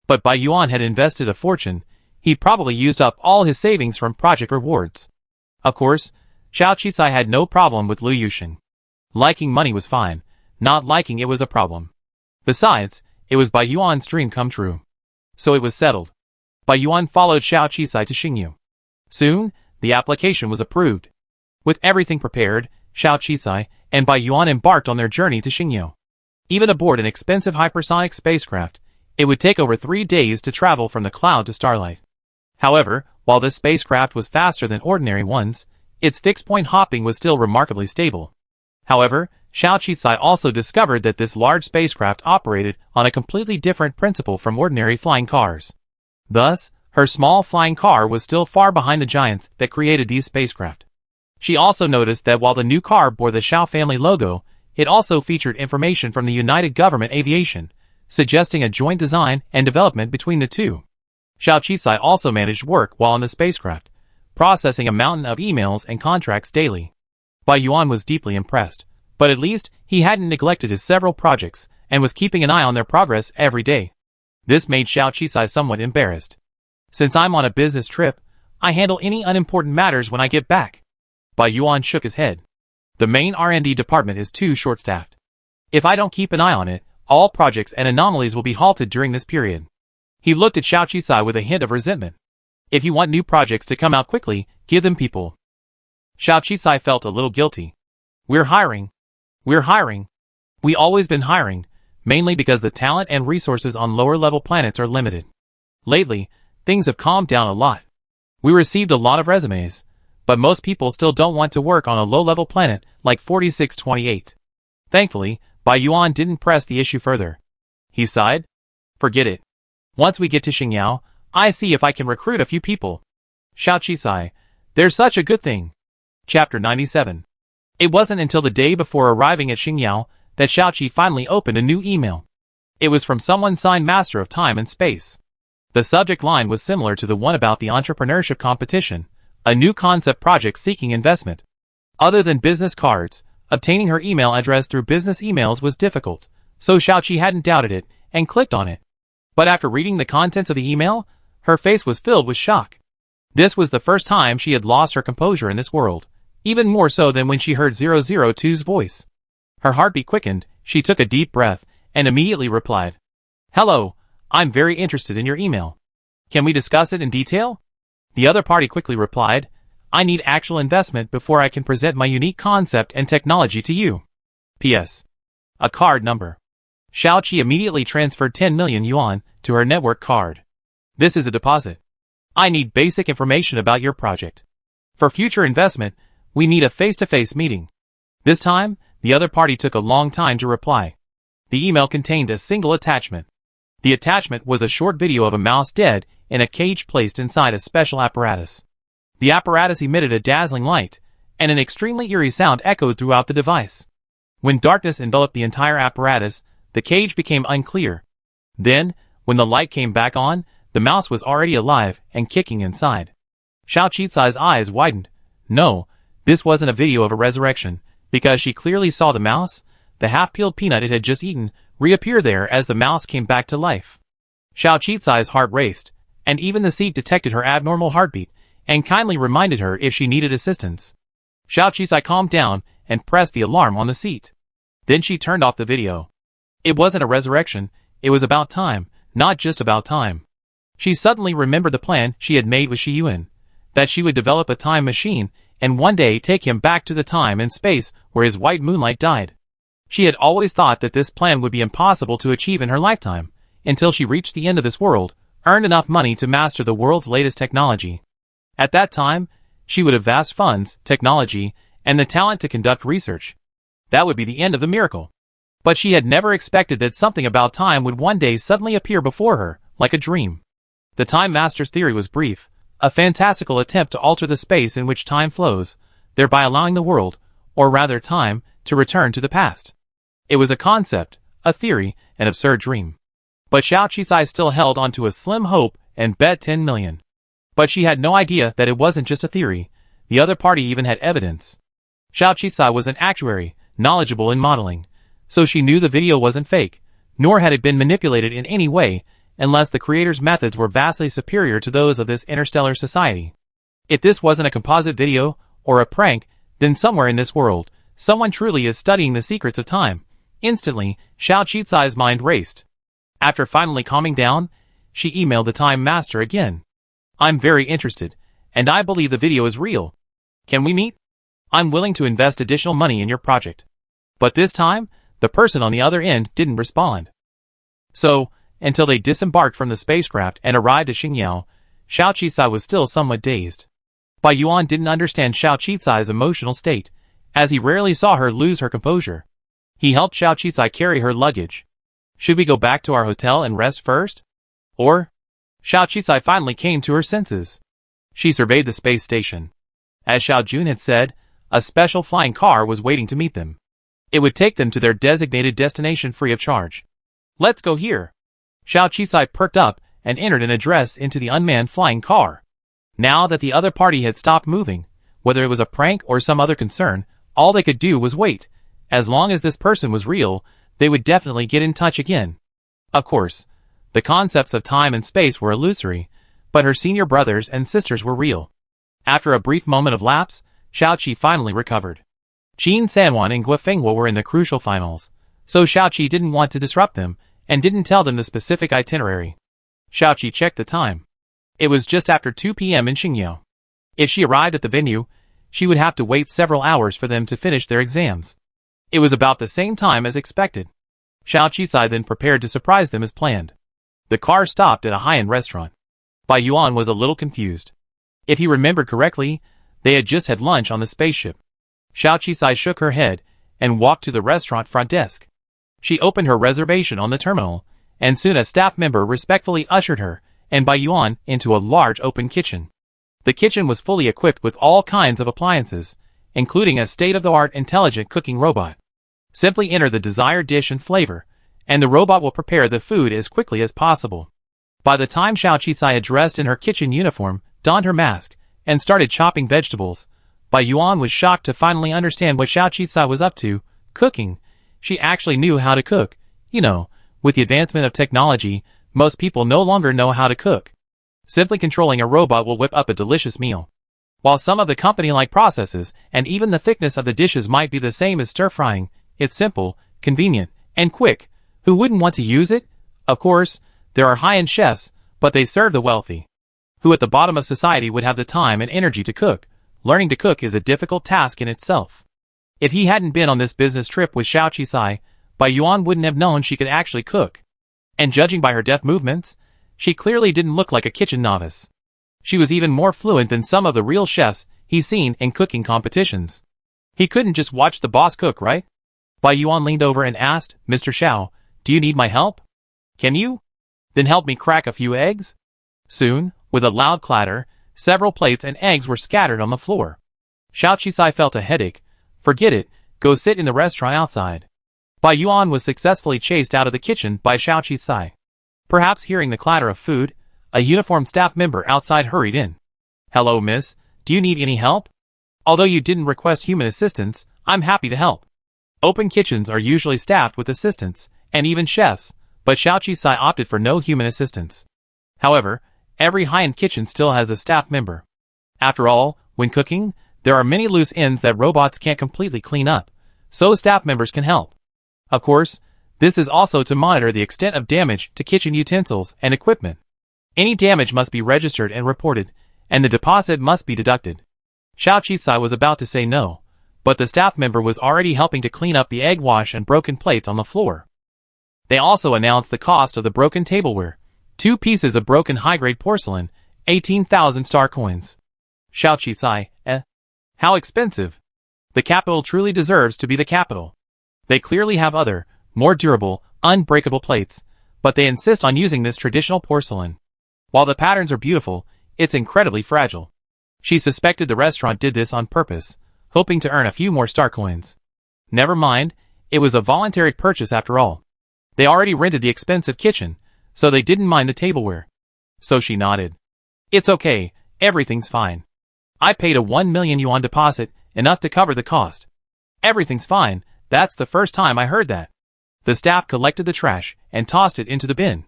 But Bai Yuan had invested a fortune. He'd probably used up all his savings from project rewards. Of course, Xiao Qicai had no problem with Lu Yuxing. Liking money was fine, not liking it was a problem. Besides, it was Bai Yuan's dream come true. So it was settled. Bai Yuan followed Xiao Qicai to Xingyao. Soon, the application was approved. With everything prepared, Xiao Qicai and Bai Yuan embarked on their journey to Xingyao. Even aboard an expensive hypersonic spacecraft, it would take over 3 days to travel from the cloud to starlight. However, while this spacecraft was faster than ordinary ones, its fixed-point hopping was still remarkably stable. However, Xiao Qicai also discovered that this large spacecraft operated on a completely different principle from ordinary flying cars. Thus, her small flying car was still far behind the giants that created these spacecraft. She also noticed that while the new car bore the Xiao family logo, it also featured information from the United Government Aviation, suggesting a joint design and development between the two. Xiao Qicai also managed work while on the spacecraft, processing a mountain of emails and contracts daily. Bai Yuan was deeply impressed, but at least he hadn't neglected his several projects and was keeping an eye on their progress every day. This made Xiao Qicai somewhat embarrassed. Since I'm on a business trip, I handle any unimportant matters when I get back. Bai Yuan shook his head. The main R&D department is too short-staffed. If I don't keep an eye on it, all projects and anomalies will be halted during this period. He looked at Xiao Qicai with a hint of resentment. If you want new projects to come out quickly, give them people. Xiao Qicai felt a little guilty. We're hiring. We always been hiring, mainly because the talent and resources on lower-level planets are limited. Lately, things have calmed down a lot. We received a lot of resumes, but most people still don't want to work on a low-level planet like 4628. Thankfully, Bai Yuan didn't press the issue further. He sighed. Forget it. Once we get to Xingyao, I see if I can recruit a few people. Xiao Qicai, there's such a good thing. Chapter 97. It wasn't until the day before arriving at Xingyao that Xiao Qi finally opened a new email. It was from someone signed Master of Time and Space. The subject line was similar to the one about the entrepreneurship competition, a new concept project seeking investment. Other than business cards, obtaining her email address through business emails was difficult, so Xiao Qi hadn't doubted it and clicked on it. But after reading the contents of the email, her face was filled with shock. This was the first time she had lost her composure in this world, even more so than when she heard 002's voice. Her heartbeat quickened, she took a deep breath, and immediately replied, "Hello, I'm very interested in your email. Can we discuss it in detail?" The other party quickly replied, I need actual investment before I can present my unique concept and technology to you. P.S. A card number. Xiaoqi immediately transferred 10 million yuan to her network card. This is a deposit. I need basic information about your project. For future investment, we need a face-to-face meeting. This time, the other party took a long time to reply. The email contained a single attachment. The attachment was a short video of a mouse dead in a cage placed inside a special apparatus. The apparatus emitted a dazzling light, and an extremely eerie sound echoed throughout the device. When darkness enveloped the entire apparatus, the cage became unclear. Then, when the light came back on, the mouse was already alive and kicking inside. Xiao Qicai's eyes widened. No, this wasn't a video of a resurrection, because she clearly saw the mouse, the half-peeled peanut it had just eaten, reappear there as the mouse came back to life. Xiao Qicai's heart raced, and even the seat detected her abnormal heartbeat, and kindly reminded her if she needed assistance. Xiao Qicai calmed down and pressed the alarm on the seat. Then she turned off the video. It wasn't a resurrection, it was about time, not just about time. She suddenly remembered the plan she had made with Shi Yuan, that she would develop a time machine and one day take him back to the time and space where his white moonlight died. She had always thought that this plan would be impossible to achieve in her lifetime, until she reached the end of this world, earned enough money to master the world's latest technology. At that time, she would have vast funds, technology, and the talent to conduct research. That would be the end of the miracle. But she had never expected that something about time would one day suddenly appear before her, like a dream. The Time Master's theory was brief, a fantastical attempt to alter the space in which time flows, thereby allowing the world, or rather time, to return to the past. It was a concept, a theory, an absurd dream. But Xiao Qicai still held onto a slim hope and bet 10 million. But she had no idea that it wasn't just a theory, the other party even had evidence. Xiao Qicai was an actuary, knowledgeable in modeling, so she knew the video wasn't fake, nor had it been manipulated in any way, unless the creator's methods were vastly superior to those of this interstellar society. If this wasn't a composite video, or a prank, then somewhere in this world, someone truly is studying the secrets of time. Instantly, Xiao Qicai's mind raced. After finally calming down, she emailed the Time Master again. I'm very interested, and I believe the video is real. Can we meet? I'm willing to invest additional money in your project. But this time, the person on the other end didn't respond. So, until they disembarked from the spacecraft and arrived at Xingyao, Xiao Qicai was still somewhat dazed. Bai Yuan didn't understand Xiao Qicai's emotional state, as he rarely saw her lose her composure. He helped Xiao Qicai carry her luggage. Should we go back to our hotel and rest first? Or? Xiao Qicai finally came to her senses. She surveyed the space station. As Xiao Jun had said, a special flying car was waiting to meet them. It would take them to their designated destination free of charge. Let's go here. Xiao Qicai perked up and entered an address into the unmanned flying car. Now that the other party had stopped moving, whether it was a prank or some other concern, all they could do was wait. As long as this person was real, they would definitely get in touch again. Of course, the concepts of time and space were illusory, but her senior brothers and sisters were real. After a brief moment of lapse, Xiaoqi finally recovered. Qin Sanwan and Guofengwa were in the crucial finals, so Xiaoqi didn't want to disrupt them, and didn't tell them the specific itinerary. Xiaoqi checked the time. It was just after 2 p.m. in Xingyao. If she arrived at the venue, she would have to wait several hours for them to finish their exams. It was about the same time as expected. Xiao Qicai then prepared to surprise them as planned. The car stopped at a high-end restaurant. Bai Yuan was a little confused. If he remembered correctly, they had just had lunch on the spaceship. Xiao Qicai shook her head and walked to the restaurant front desk. She opened her reservation on the terminal, and soon a staff member respectfully ushered her and Bai Yuan into a large open kitchen. The kitchen was fully equipped with all kinds of appliances, including a state-of-the-art intelligent cooking robot. Simply enter the desired dish and flavor, and the robot will prepare the food as quickly as possible. By the time Xiao Qicai had dressed in her kitchen uniform, donned her mask, and started chopping vegetables, Bai Yuan was shocked to finally understand what Xiao Qicai was up to. Cooking. She actually knew how to cook. You know, with the advancement of technology, most people no longer know how to cook. Simply controlling a robot will whip up a delicious meal. While some of the company-like processes and even the thickness of the dishes might be the same as stir-frying, it's simple, convenient, and quick. Who wouldn't want to use it? Of course, there are high-end chefs, but they serve the wealthy. Who at the bottom of society would have the time and energy to cook? learning to cook is a difficult task in itself. If he hadn't been on this business trip with Xiao Qisai, Bai Yuan wouldn't have known she could actually cook. And judging by her deft movements, she clearly didn't look like a kitchen novice. She was even more fluent than some of the real chefs he's seen in cooking competitions. He couldn't just watch the boss cook, right? Bai Yuan leaned over and asked, "Mr. Xiao, do you need my help? Can you? Then help me crack a few eggs?" Soon, with a loud clatter, several plates and eggs were scattered on the floor. Xiao Qisai felt a headache. "Forget it, go sit in the restaurant outside." Bai Yuan was successfully chased out of the kitchen by Xiao Qisai. Perhaps hearing the clatter of food, a uniformed staff member outside hurried in. "Hello, miss, do you need any help? Although you didn't request human assistance, I'm happy to help." Open kitchens are usually staffed with assistants, and even chefs, but Xiao Qisai opted for no human assistance. However, every high-end kitchen still has a staff member. After all, when cooking, there are many loose ends that robots can't completely clean up, so staff members can help. Of course, this is also to monitor the extent of damage to kitchen utensils and equipment. Any damage must be registered and reported, and the deposit must be deducted. Xiao Qisai was about to say no, but the staff member was already helping to clean up the egg wash and broken plates on the floor. They also announced the cost of the broken tableware: 2 pieces of broken high-grade porcelain, 18,000 star coins. Xiao Qisai, how expensive. The capital truly deserves to be the capital. They clearly have other, more durable, unbreakable plates, but they insist on using this traditional porcelain. While the patterns are beautiful, it's incredibly fragile. She suspected the restaurant did this on purpose, hoping to earn a few more star coins. Never mind, it was a voluntary purchase after all. They already rented the expensive kitchen, so they didn't mind the tableware. So she nodded. "It's okay, everything's fine. I paid a 1 million yuan deposit, enough to cover the cost." "Everything's fine, that's the first time I heard that." The staff collected the trash and tossed it into the bin.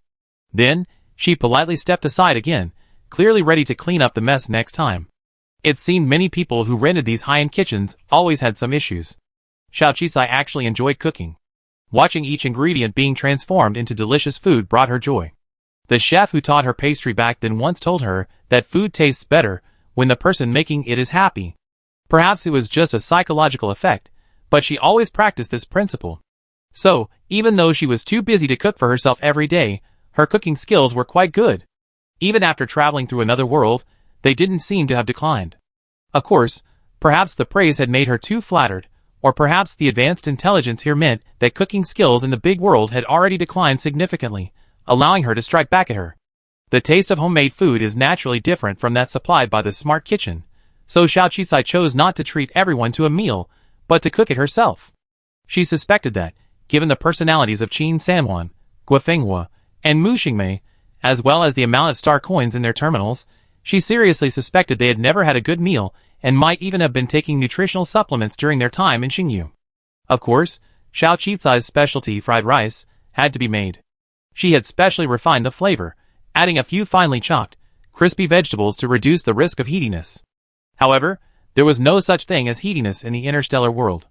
Then, she politely stepped aside again, clearly ready to clean up the mess next time. It seemed many people who rented these high-end kitchens always had some issues. Xiao Qisai actually enjoyed cooking. Watching each ingredient being transformed into delicious food brought her joy. The chef who taught her pastry back then once told her that food tastes better when the person making it is happy. Perhaps it was just a psychological effect, but she always practiced this principle. So, even though she was too busy to cook for herself every day, her cooking skills were quite good. Even after traveling through another world, they didn't seem to have declined. Of course, perhaps the praise had made her too flattered, or perhaps the advanced intelligence here meant that cooking skills in the big world had already declined significantly, allowing her to strike back at her. The taste of homemade food is naturally different from that supplied by the smart kitchen, so Xiao Qisai chose not to treat everyone to a meal, but to cook it herself. She suspected that, given the personalities of Qin Sanhuan, Guo Fenghua, and Mu Xingmei, as well as the amount of star coins in their terminals, she seriously suspected they had never had a good meal and might even have been taking nutritional supplements during their time in Xingyu. Of course, Xiao Qisai's specialty fried rice had to be made. She had specially refined the flavor, adding a few finely chopped, crispy vegetables to reduce the risk of heatiness. However, there was no such thing as heatiness in the interstellar world.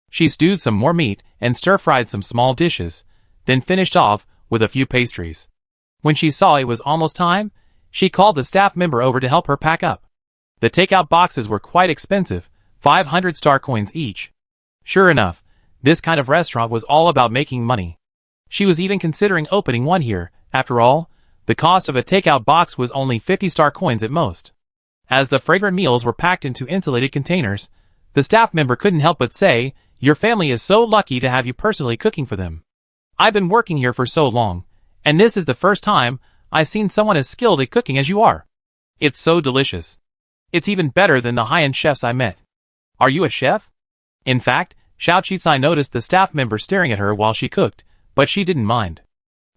She stewed some more meat and stir-fried some small dishes, then finished off with a few pastries. When she saw it was almost time, she called the staff member over to help her pack up. The takeout boxes were quite expensive, 500 star coins each. Sure enough, this kind of restaurant was all about making money. She was even considering opening one here. After all, the cost of a takeout box was only 50 star coins at most. As the fragrant meals were packed into insulated containers, the staff member couldn't help but say, "Your family is so lucky to have you personally cooking for them. I've been working here for so long, and this is the first time I've seen someone as skilled at cooking as you are. It's so delicious. It's even better than the high-end chefs I met." "Are you a chef?" In fact, Xiao Qisai noticed the staff member staring at her while she cooked, but she didn't mind.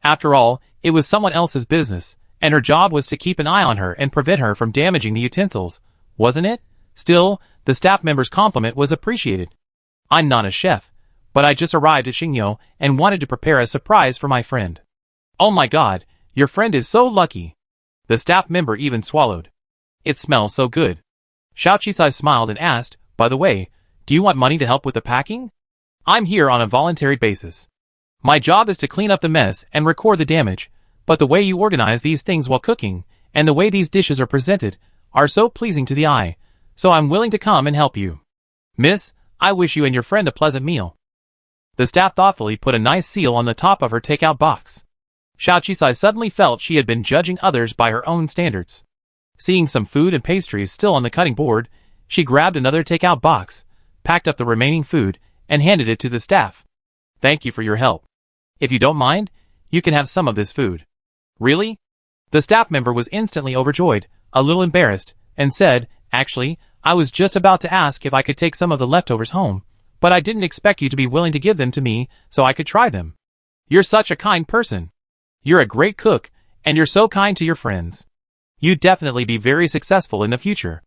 After all, it was someone else's business, and her job was to keep an eye on her and prevent her from damaging the utensils, wasn't it? Still, the staff member's compliment was appreciated. "I'm not a chef, but I just arrived at Xingyu and wanted to prepare a surprise for my friend." "Oh my god, your friend is so lucky." The staff member even swallowed. "It smells so good." Xiao Qisai smiled and asked, "By the way, do you want money to help with the packing?" "I'm here on a voluntary basis. My job is to clean up the mess and record the damage, but the way you organize these things while cooking, and the way these dishes are presented, are so pleasing to the eye, so I'm willing to come and help you. Miss, I wish you and your friend a pleasant meal. The staff thoughtfully put a nice seal on the top of her takeout box. Xiao Qisai suddenly felt she had been judging others by her own standards. Seeing some food and pastries still on the cutting board, she grabbed another takeout box, packed up the remaining food, and handed it to the staff. Thank you for your help. If you don't mind, you can have some of this food. Really? The staff member was instantly overjoyed, a little embarrassed, and said, Actually, I was just about to ask if I could take some of the leftovers home, but I didn't expect you to be willing to give them to me so I could try them. You're such a kind person. You're a great cook, and you're so kind to your friends. You'd definitely be very successful in the future.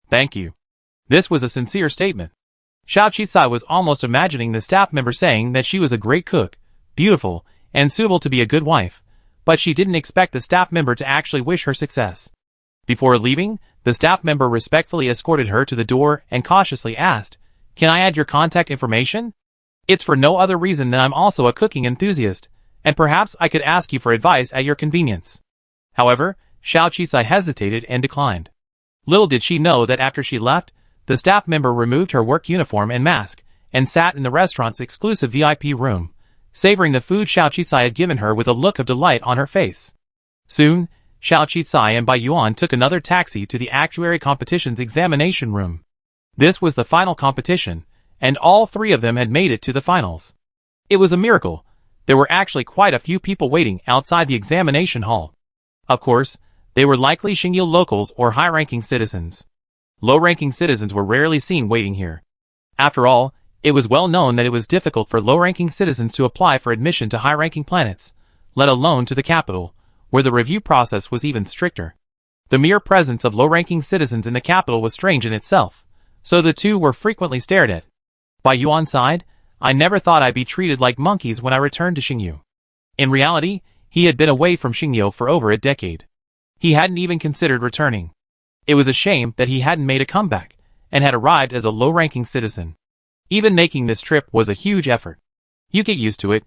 Thank you. This was a sincere statement. Xiao Qisai was almost imagining the staff member saying that she was a great cook, beautiful, and suitable to be a good wife, but she didn't expect the staff member to actually wish her success. Before leaving, the staff member respectfully escorted her to the door and cautiously asked, Can I add your contact information? It's for no other reason than I'm also a cooking enthusiast, and perhaps I could ask you for advice at your convenience. However, Xiao Qisai hesitated and declined. Little did she know that after she left, the staff member removed her work uniform and mask, and sat in the restaurant's exclusive VIP room, savoring the food Xiao Qisai had given her with a look of delight on her face. Soon, Xiao Qisai and Bai Yuan took another taxi to the actuary competition's examination room. This was the final competition, and all three of them had made it to the finals. It was a miracle. There were actually quite a few people waiting outside the examination hall. Of course, they were likely Xingyu locals or high-ranking citizens. Low-ranking citizens were rarely seen waiting here. After all, it was well known that it was difficult for low-ranking citizens to apply for admission to high-ranking planets, let alone to the capital, where the review process was even stricter. The mere presence of low-ranking citizens in the capital was strange in itself, so the two were frequently stared at. Bai Yuan sighed, I never thought I'd be treated like monkeys when I returned to Xingyu. In reality, he had been away from Xingyu for over a decade. He hadn't even considered returning. It was a shame that he hadn't made a comeback, and had arrived as a low-ranking citizen. Even making this trip was a huge effort. You get used to it.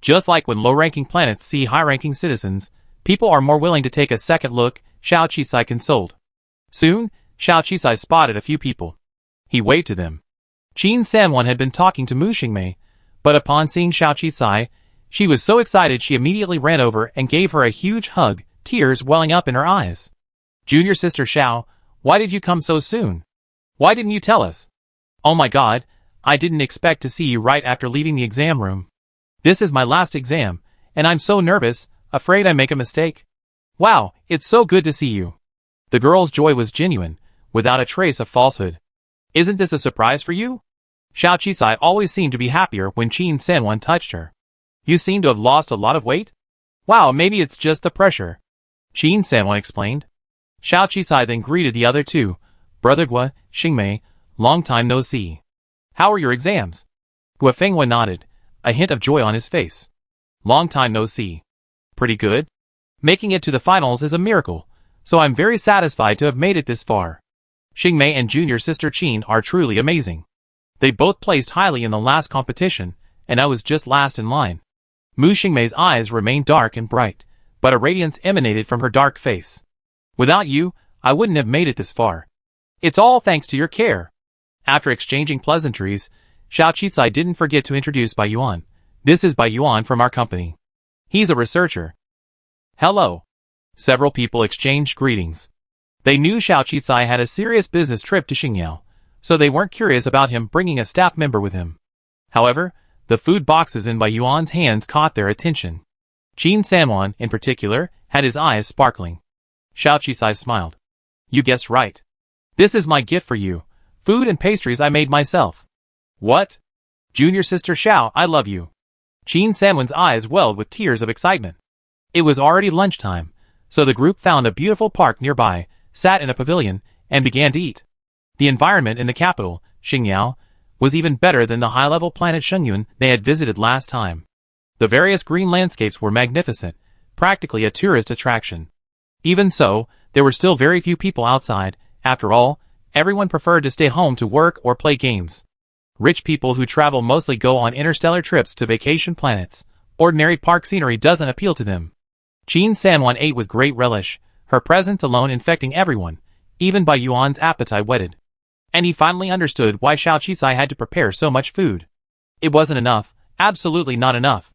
Just like when low-ranking planets see high-ranking citizens, people are more willing to take a second look, Xiao Qisai consoled. Soon, Xiao Qisai spotted a few people. He waved to them. Qin Sanwan had been talking to Mu Xingmei, but upon seeing Xiao Qisai, she was so excited she immediately ran over and gave her a huge hug, tears welling up in her eyes. Junior sister Xiao, why did you come so soon? Why didn't you tell us? Oh my god, I didn't expect to see you right after leaving the exam room. This is my last exam, and I'm so nervous, afraid I make a mistake. Wow, it's so good to see you. The girl's joy was genuine, without a trace of falsehood. Isn't this a surprise for you? Xiao Qisai always seemed to be happier when Qin Sanwan touched her. You seem to have lost a lot of weight? Wow, maybe it's just the pressure. Qin Sanwan explained. Xiao Qisai then greeted the other two, Brother Gua, Xingmei, long time no see. How are your exams? Gua Fenghua nodded, a hint of joy on his face. Long time no see. Pretty good. Making it to the finals is a miracle, so I'm very satisfied to have made it this far. Xingmei and junior sister Qin are truly amazing. They both placed highly in the last competition, and I was just last in line. Mu Xingmei's eyes remained dark and bright, but a radiance emanated from her dark face. Without you, I wouldn't have made it this far. It's all thanks to your care. After exchanging pleasantries, Xiao Qisai didn't forget to introduce Bai Yuan. This is Bai Yuan from our company. He's a researcher. Hello. Several people exchanged greetings. They knew Xiao Qisai had a serious business trip to Xingyu, so they weren't curious about him bringing a staff member with him. However, the food boxes in Bai Yuan's hands caught their attention. Qin Sanwan, in particular, had his eyes sparkling. Xiao Qisai smiled. You guessed right. This is my gift for you. Food and pastries I made myself. What? Junior sister Xiao, I love you. Qin Sanwan's eyes welled with tears of excitement. It was already lunchtime, so the group found a beautiful park nearby, sat in a pavilion, and began to eat. The environment in the capital, Xingyu, was even better than the high-level planet Shengyun they had visited last time. The various green landscapes were magnificent, practically a tourist attraction. Even so, there were still very few people outside. After all, everyone preferred to stay home to work or play games. Rich people who travel mostly go on interstellar trips to vacation planets. Ordinary park scenery doesn't appeal to them. Qin Sanwan ate with great relish, her presence alone infecting everyone, even Bai Yuan's appetite whetted. And he finally understood why Xiao Qizai had to prepare so much food. It wasn't enough, absolutely not enough.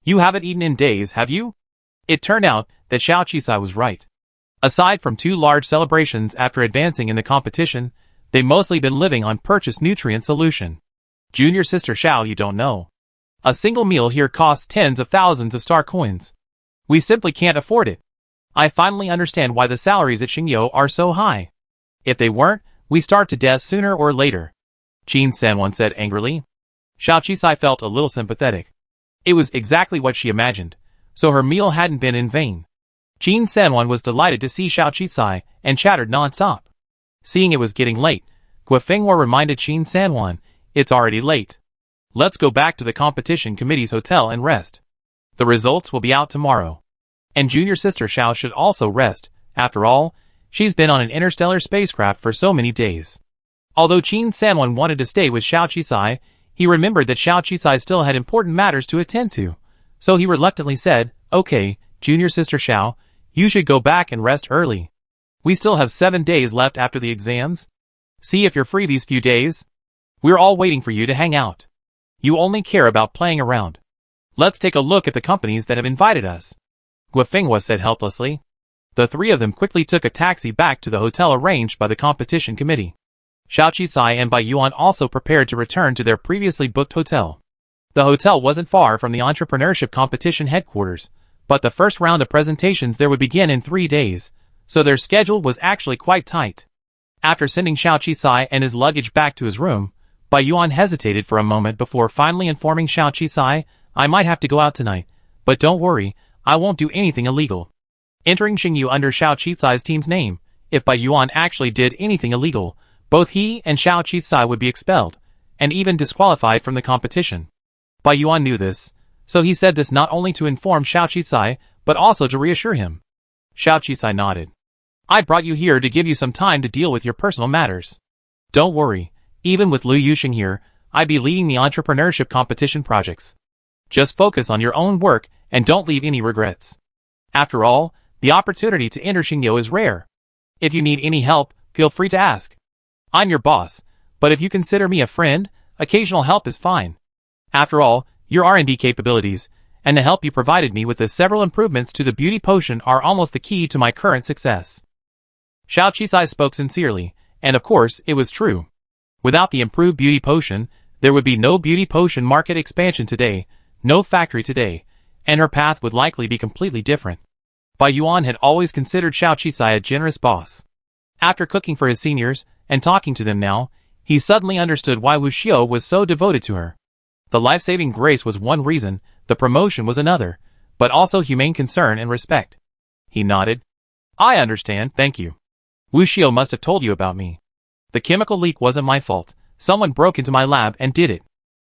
You haven't eaten in days, have you? It turned out that Xiao Qizai was right. Aside from 2 large celebrations after advancing in the competition, they've mostly been living on purchased nutrient solution. Junior sister Xiao, you don't know. A single meal here costs tens of thousands of star coins. We simply can't afford it. I finally understand why the salaries at Xingyou are so high. If they weren't, we starve to death sooner or later. Qin Sanwan said angrily. Xiao Qizai felt a little sympathetic. It was exactly what she imagined, so her meal hadn't been in vain. Qin Sanwan was delighted to see Xiao Qizai and chattered non-stop. Seeing it was getting late, Guofenghua reminded Qin Sanwan, "It's already late. Let's go back to the competition committee's hotel and rest. The results will be out tomorrow. And junior sister Xiao should also rest. After all, she's been on an interstellar spacecraft for so many days." Although Qin Sanwan wanted to stay with Xiao Qizai, he remembered that Xiao Qizai still had important matters to attend to, so he reluctantly said, "Okay, junior sister Xiao, you should go back and rest early. We still have 7 days left after the exams. See if you're free these few days. We're all waiting for you to hang out. You only care about playing around. Let's take a look at the companies that have invited us," Guofenghua said helplessly. The 3 of them quickly took a taxi back to the hotel arranged by the competition committee. Xiao Qizai and Bai Yuan also prepared to return to their previously booked hotel. The hotel wasn't far from the entrepreneurship competition headquarters, but the first round of presentations there would begin in 3 days, so their schedule was actually quite tight. After sending Xiao Qizai and his luggage back to his room, Bai Yuan hesitated for a moment before finally informing Xiao Qizai, "I might have to go out tonight, but don't worry, I won't do anything illegal." Entering Xingyu under Xiao Qizai's team's name, if Bai Yuan actually did anything illegal, both he and Xiao Qizai would be expelled, and even disqualified from the competition. Bai Yuan knew this, so he said this not only to inform Xiao Qizai, but also to reassure him. Xiao Qizai nodded. "I brought you here to give you some time to deal with your personal matters. Don't worry, even with Liu Yuxing here, I'd be leading the entrepreneurship competition projects. Just focus on your own work and don't leave any regrets. After all, the opportunity to enter Xingyu is rare. If you need any help, feel free to ask. I'm your boss, but if you consider me a friend, occasional help is fine. After all, your R&D capabilities, and the help you provided me with the several improvements to the beauty potion are almost the key to my current success." Xiao Qizai spoke sincerely, and of course, it was true. Without the improved beauty potion, there would be no beauty potion market expansion today, no factory today, and her path would likely be completely different. Bai Yuan had always considered Xiao Qizai a generous boss. After cooking for his seniors, and talking to them now, he suddenly understood why Wu Xiu was so devoted to her. The life-saving grace was one reason, the promotion was another, but also humane concern and respect. He nodded. "I understand, thank you. Wu Xiu must have told you about me. The chemical leak wasn't my fault, someone broke into my lab and did it.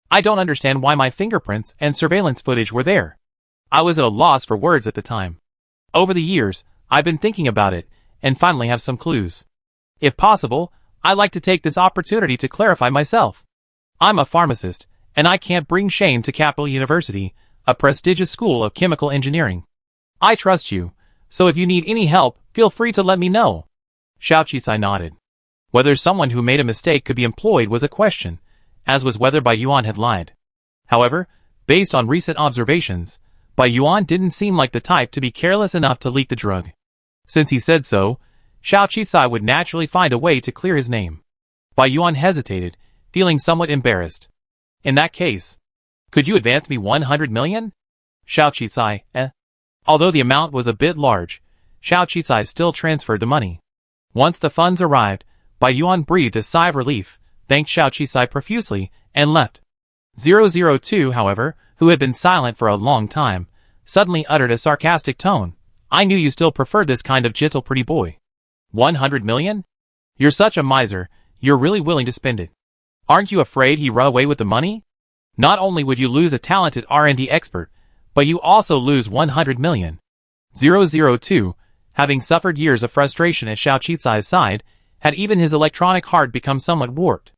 I don't understand why my fingerprints and surveillance footage were there. I was at a loss for words at the time. Over the years, I've been thinking about it, and finally have some clues. If possible, I'd like to take this opportunity to clarify myself. I'm a pharmacist, and I can't bring shame to Capital University, a prestigious school of chemical engineering. I trust you, so if you need any help, feel free to let me know." Xiao Qizai nodded. Whether someone who made a mistake could be employed was a question, as was whether Bai Yuan had lied. However, based on recent observations, Bai Yuan didn't seem like the type to be careless enough to leak the drug. Since he said so, Xiao Qizai would naturally find a way to clear his name. Bai Yuan hesitated, feeling somewhat embarrassed. "In that case, could you advance me 100 million? Xiao Qizai, Although the amount was a bit large, Xiao Qizai still transferred the money. Once the funds arrived, Bai Yuan breathed a sigh of relief, thanked Xiao Qizai profusely, and left. 002, however, who had been silent for a long time, suddenly uttered a sarcastic tone. "I knew you still preferred this kind of gentle pretty boy. 100 million? You're such a miser, you're really willing to spend it. Aren't you afraid he'd run away with the money? Not only would you lose a talented R&D expert, but you also lose 100 million. 002, having suffered years of frustration at Xiao Qizai's side, had even his electronic heart become somewhat warped.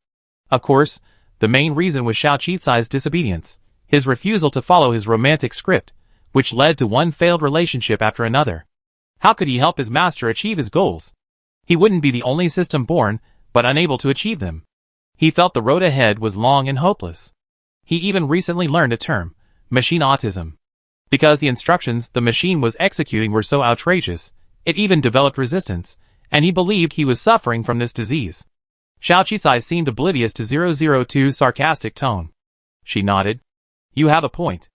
Of course, the main reason was Xiao Qizai's disobedience, his refusal to follow his romantic script, which led to one failed relationship after another. How could he help his master achieve his goals? He wouldn't be the only system born, but but unable to achieve them. He felt the road ahead was long and hopeless. He even recently learned a term, machine autism. Because the instructions the machine was executing were so outrageous, it even developed resistance, and he believed he was suffering from this disease. Xiao Qizai seemed oblivious to 002's sarcastic tone. She nodded. You have a point.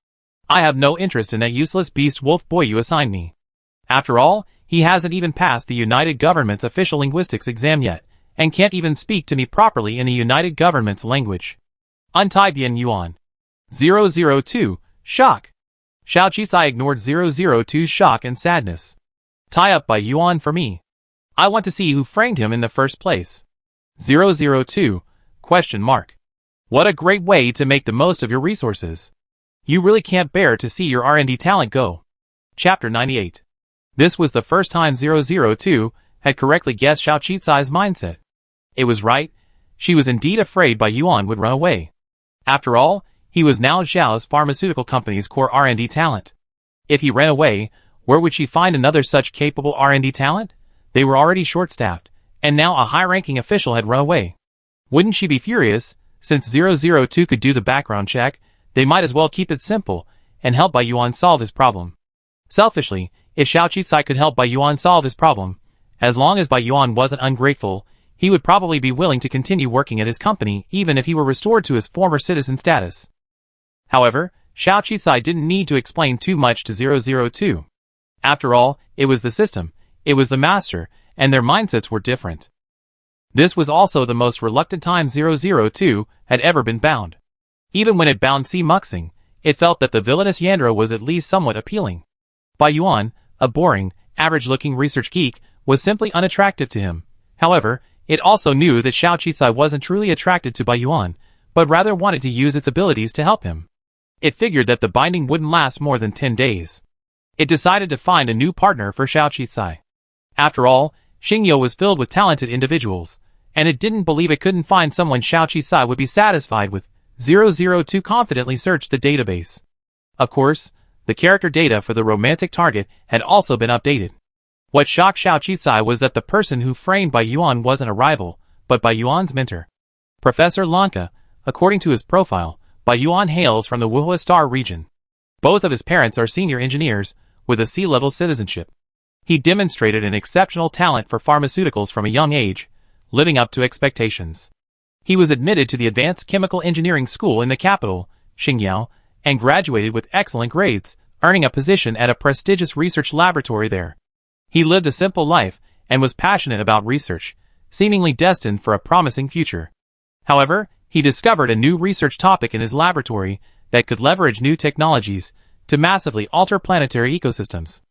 I have no interest in that useless beast wolf boy you assigned me. After all, he hasn't even passed the United Government's official linguistics exam yet, and can't even speak to me properly in the United Government's language. Untie Bian Yuan. 002, shock. Xiao Qizai ignored 002's shock and sadness. Tie up by Yuan for me. I want to see who framed him in the first place. 002, question mark. What a great way to make the most of your resources. You really can't bear to see your R&D talent go. Chapter 98. This was the first time 002 had correctly guessed Xiao Qizai's mindset. It was right. She was indeed afraid Bai Yuan would run away. After all, he was now Zhao's pharmaceutical company's core R&D talent. If he ran away, where would she find another such capable R&D talent? They were already short-staffed, and now a high-ranking official had run away. Wouldn't she be furious? Since 002 could do the background check, they might as well keep it simple and help Bai Yuan solve his problem. Selfishly, if Xiao Qizai could help Bai Yuan solve his problem, as long as Bai Yuan wasn't ungrateful, he would probably be willing to continue working at his company even if he were restored to his former citizen status. However, Xiao Qizai didn't need to explain too much to 002. After all, it was the system, it was the master, and their mindsets were different. This was also the most reluctant time 002 had ever been bound. Even when it bound Si Muxing, it felt that the villainous Yandra was at least somewhat appealing. Bai Yuan, a boring, average-looking research geek, was simply unattractive to him. However, it also knew that Xiao Qizai wasn't truly attracted to Bai Yuan, but rather wanted to use its abilities to help him. It figured that the binding wouldn't last more than 10 days. It decided to find a new partner for Xiao Qizai. After all, Xingyou was filled with talented individuals, and it didn't believe it couldn't find someone Xiao Qizai would be satisfied with. 002 confidently searched the database. Of course, the character data for the romantic target had also been updated. What shocked Xiao Qizai was that the person who framed Bai Yuan wasn't a rival, but Bai Yuan's mentor. Professor Lanka. According to his profile, Bai Yuan hails from the Wuhua Star region. Both of his parents are senior engineers, with a C-level citizenship. He demonstrated an exceptional talent for pharmaceuticals from a young age, living up to expectations. He was admitted to the Advanced Chemical Engineering School in the capital, Xingyao, and graduated with excellent grades, earning a position at a prestigious research laboratory there. He lived a simple life, and was passionate about research, seemingly destined for a promising future. However, he discovered a new research topic in his laboratory that could leverage new technologies to massively alter planetary ecosystems.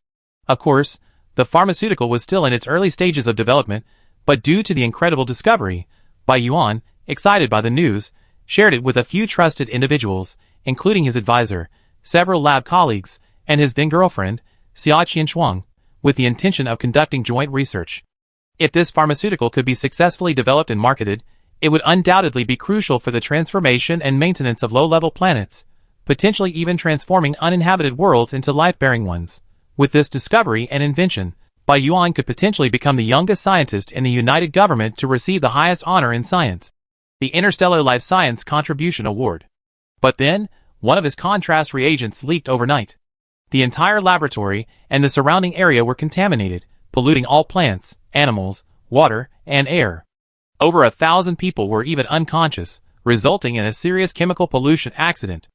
Of course, the pharmaceutical was still in its early stages of development, but due to the incredible discovery, Bai Yuan, excited by the news, shared it with a few trusted individuals, including his advisor, several lab colleagues, and his then-girlfriend, Xia Qianchuang, with the intention of conducting joint research. If this pharmaceutical could be successfully developed and marketed, it would undoubtedly be crucial for the transformation and maintenance of low-level planets, potentially even transforming uninhabited worlds into life-bearing ones. With this discovery and invention, Bai Yuan could potentially become the youngest scientist in the United Government to receive the highest honor in science, the Interstellar Life Science Contribution Award. But then, one of his contrast reagents leaked overnight. The entire laboratory and the surrounding area were contaminated, polluting all plants, animals, water, and air. Over 1,000 people were even unconscious, resulting in a serious chemical pollution accident.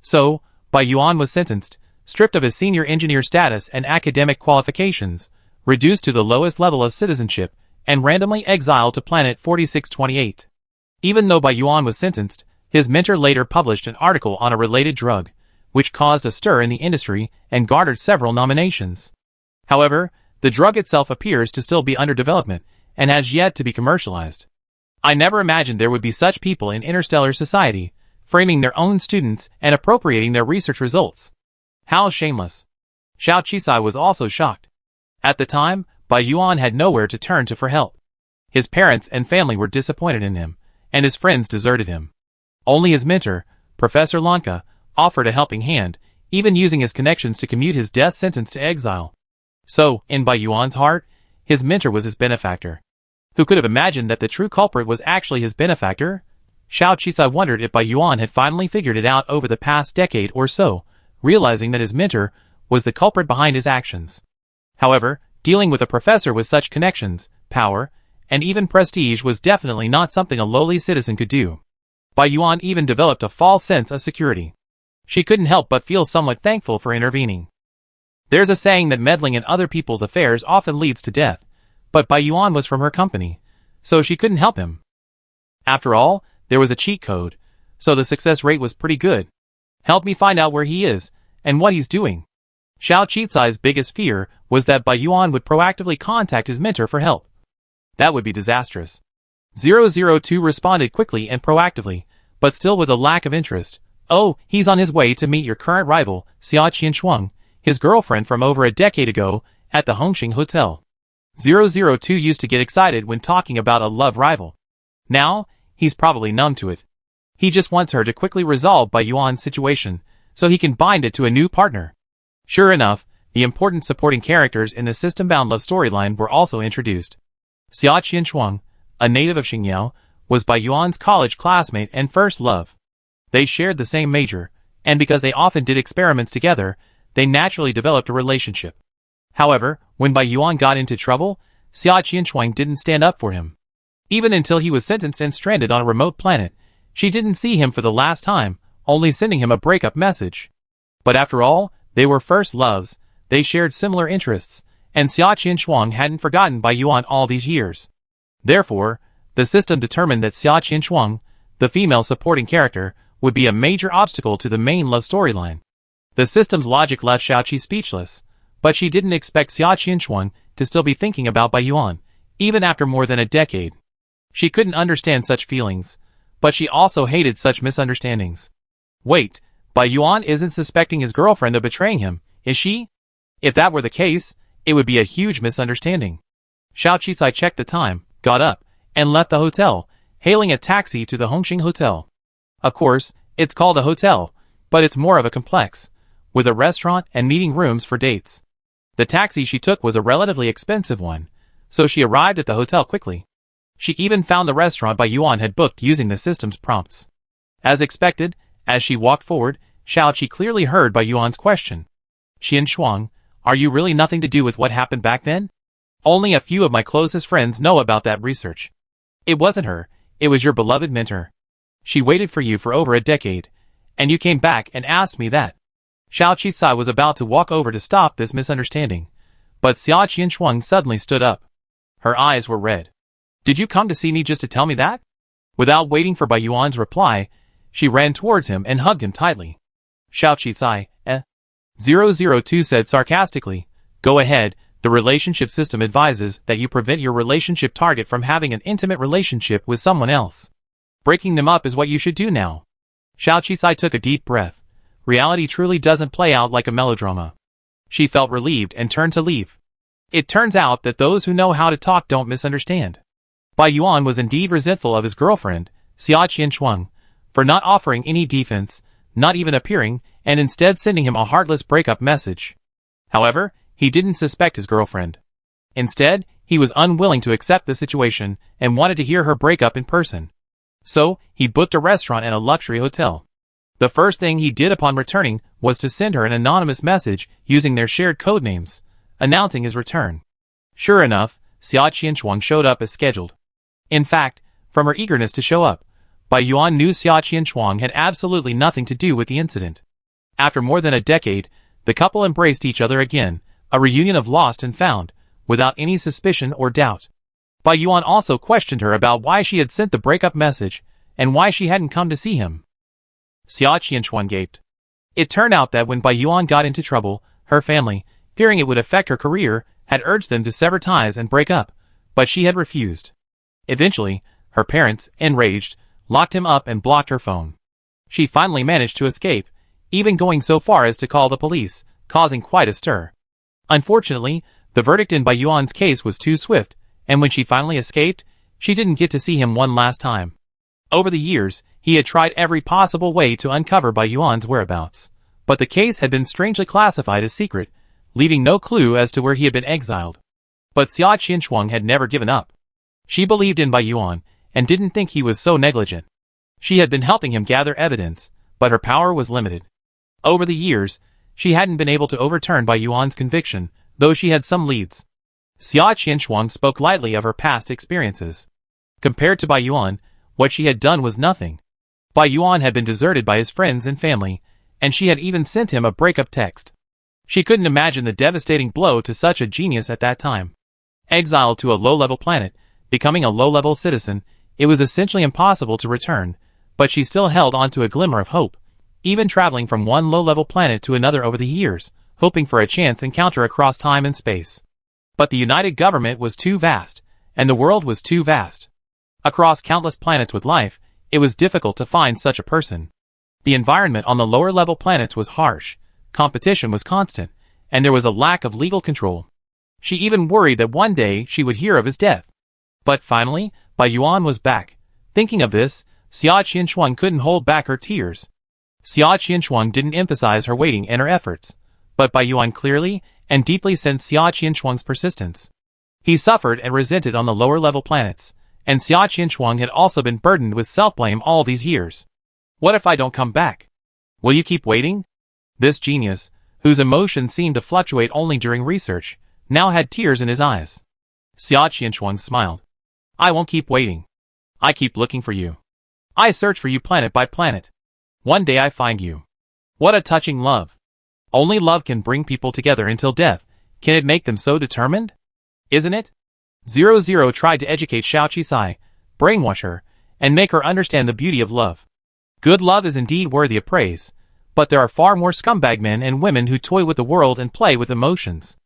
So, Bai Yuan was sentenced, stripped of his senior engineer status and academic qualifications, reduced to the lowest level of citizenship, and randomly exiled to planet 4628. Even though Bai Yuan was sentenced, his mentor later published an article on a related drug, which caused a stir in the industry and garnered several nominations. However, the drug itself appears to still be under development, and has yet to be commercialized. I never imagined there would be such people in interstellar society, framing their own students and appropriating their research results. How shameless. Xiao Qizai was also shocked. At the time, Bai Yuan had nowhere to turn to for help. His parents and family were disappointed in him, and his friends deserted him. Only his mentor, Professor Lanka, offered a helping hand, even using his connections to commute his death sentence to exile. So, in Bai Yuan's heart, his mentor was his benefactor. Who could have imagined that the true culprit was actually his benefactor? Xiao Qizai wondered if Bai Yuan had finally figured it out over the past decade or so, realizing that his mentor was the culprit behind his actions. However, dealing with a professor with such connections, power, and even prestige was definitely not something a lowly citizen could do. Bai Yuan even developed a false sense of security. She couldn't help but feel somewhat thankful for intervening. There's a saying that meddling in other people's affairs often leads to death, but Bai Yuan was from her company, so she couldn't help him. After all, there was a cheat code, so the success rate was pretty good. Help me find out where he is, and what he's doing. Xiao Qizai's biggest fear was that Bai Yuan would proactively contact his mentor for help. That would be disastrous. 002 responded quickly and proactively, but still with a lack of interest. Oh, he's on his way to meet your current rival, Xia Qianshuang, his girlfriend from over a decade ago, at the Hongqing Hotel. 002 used to get excited when talking about a love rival. Now, he's probably numb to it. He just wants her to quickly resolve Bai Yuan's situation, so he can bind it to a new partner. Sure enough, the important supporting characters in the system-bound love storyline were also introduced. Xia Qianshuang, a native of Xingyao, was Bai Yuan's college classmate and first love. They shared the same major, and because they often did experiments together, they naturally developed a relationship. However, when Bai Yuan got into trouble, Xia Qianshuang didn't stand up for him. Even until he was sentenced and stranded on a remote planet, she didn't see him for the last time, only sending him a breakup message. But after all, they were first loves, they shared similar interests, and Xia Qianshuang hadn't forgotten Bai Yuan all these years. Therefore, the system determined that Xia Qianshuang, the female supporting character, would be a major obstacle to the main love storyline. The system's logic left Xiaoqi speechless, but she didn't expect Xia Qianshuang to still be thinking about Bai Yuan, even after more than a decade. She couldn't understand such feelings, but she also hated such misunderstandings. Wait, Bai Yuan isn't suspecting his girlfriend of betraying him, is she? If that were the case, it would be a huge misunderstanding. Xiao Qizai checked the time, got up, and left the hotel, hailing a taxi to the Hongqing Hotel. Of course, it's called a hotel, but it's more of a complex, with a restaurant and meeting rooms for dates. The taxi she took was a relatively expensive one, so she arrived at the hotel quickly. She even found the restaurant Bai Yuan had booked using the system's prompts. As expected, as she walked forward, Xiaoqi clearly heard Bai Yuan's question. Qianshuang, are you really nothing to do with what happened back then? Only a few of my closest friends know about that research. It wasn't her, it was your beloved mentor. She waited for you for over a decade, and you came back and asked me that. Xiao Qizai was about to walk over to stop this misunderstanding, but Xia Qianshuang suddenly stood up. Her eyes were red. Did you come to see me just to tell me that? Without waiting for Bai Yuan's reply, she ran towards him and hugged him tightly. Xiao Qizai, 002 said sarcastically, go ahead, the relationship system advises that you prevent your relationship target from having an intimate relationship with someone else. Breaking them up is what you should do now. Xiao Qizai took a deep breath. Reality truly doesn't play out like a melodrama. She felt relieved and turned to leave. It turns out that those who know how to talk don't misunderstand. Bai Yuan was indeed resentful of his girlfriend, Xia Qianshuang, for not offering any defense, not even appearing, and instead sending him a heartless breakup message. However, he didn't suspect his girlfriend. Instead, he was unwilling to accept the situation and wanted to hear her break up in person. So, he booked a restaurant and a luxury hotel. The first thing he did upon returning was to send her an anonymous message using their shared codenames, announcing his return. Sure enough, Xia Qianshuang showed up as scheduled. In fact, from her eagerness to show up, Bai Yuan knew Xia Qianshuang had absolutely nothing to do with the incident. After more than a decade, the couple embraced each other again, a reunion of lost and found, without any suspicion or doubt. Bai Yuan also questioned her about why she had sent the breakup message, and why she hadn't come to see him. Xia Qianshuang gaped. It turned out that when Bai Yuan got into trouble, her family, fearing it would affect her career, had urged them to sever ties and break up, but she had refused. Eventually, her parents, enraged, locked him up and blocked her phone. She finally managed to escape, even going so far as to call the police, causing quite a stir. Unfortunately, the verdict in Bai Yuan's case was too swift, and when she finally escaped, she didn't get to see him one last time. Over the years, he had tried every possible way to uncover Bai Yuan's whereabouts, but the case had been strangely classified as secret, leaving no clue as to where he had been exiled. But Xia Qianshuang had never given up. She believed in Bai Yuan, and didn't think he was so negligent. She had been helping him gather evidence, but her power was limited. Over the years, she hadn't been able to overturn Bai Yuan's conviction, though she had some leads. Xia Qinshuang spoke lightly of her past experiences. Compared to Bai Yuan, what she had done was nothing. Bai Yuan had been deserted by his friends and family, and she had even sent him a breakup text. She couldn't imagine the devastating blow to such a genius at that time. Exiled to a low-level planet, becoming a low-level citizen, it was essentially impossible to return, but she still held on to a glimmer of hope, even traveling from one low-level planet to another over the years, hoping for a chance encounter across time and space. But the united government was too vast, and the world was too vast. Across countless planets with life, it was difficult to find such a person. The environment on the lower-level planets was harsh, competition was constant, and there was a lack of legal control. She even worried that one day she would hear of his death. But finally, Bai Yuan was back. Thinking of this, Xia Qinshuang couldn't hold back her tears. Xia Qinshuang didn't emphasize her waiting and her efforts, but Bai Yuan clearly and deeply sensed Xia Qinshuang's persistence. He suffered and resented on the lower-level planets, and Xia Qinshuang had also been burdened with self-blame all these years. What if I don't come back? Will you keep waiting? This genius, whose emotions seemed to fluctuate only during research, now had tears in his eyes. Xia Qinshuang smiled. I won't keep waiting. I keep looking for you. I search for you planet by planet. One day I find you. What a touching love. Only love can bring people together until death. Can it make them so determined? Isn't it? 00 tried to educate Xiao Qisai, brainwash her, and make her understand the beauty of love. Good love is indeed worthy of praise, but there are far more scumbag men and women who toy with the world and play with emotions.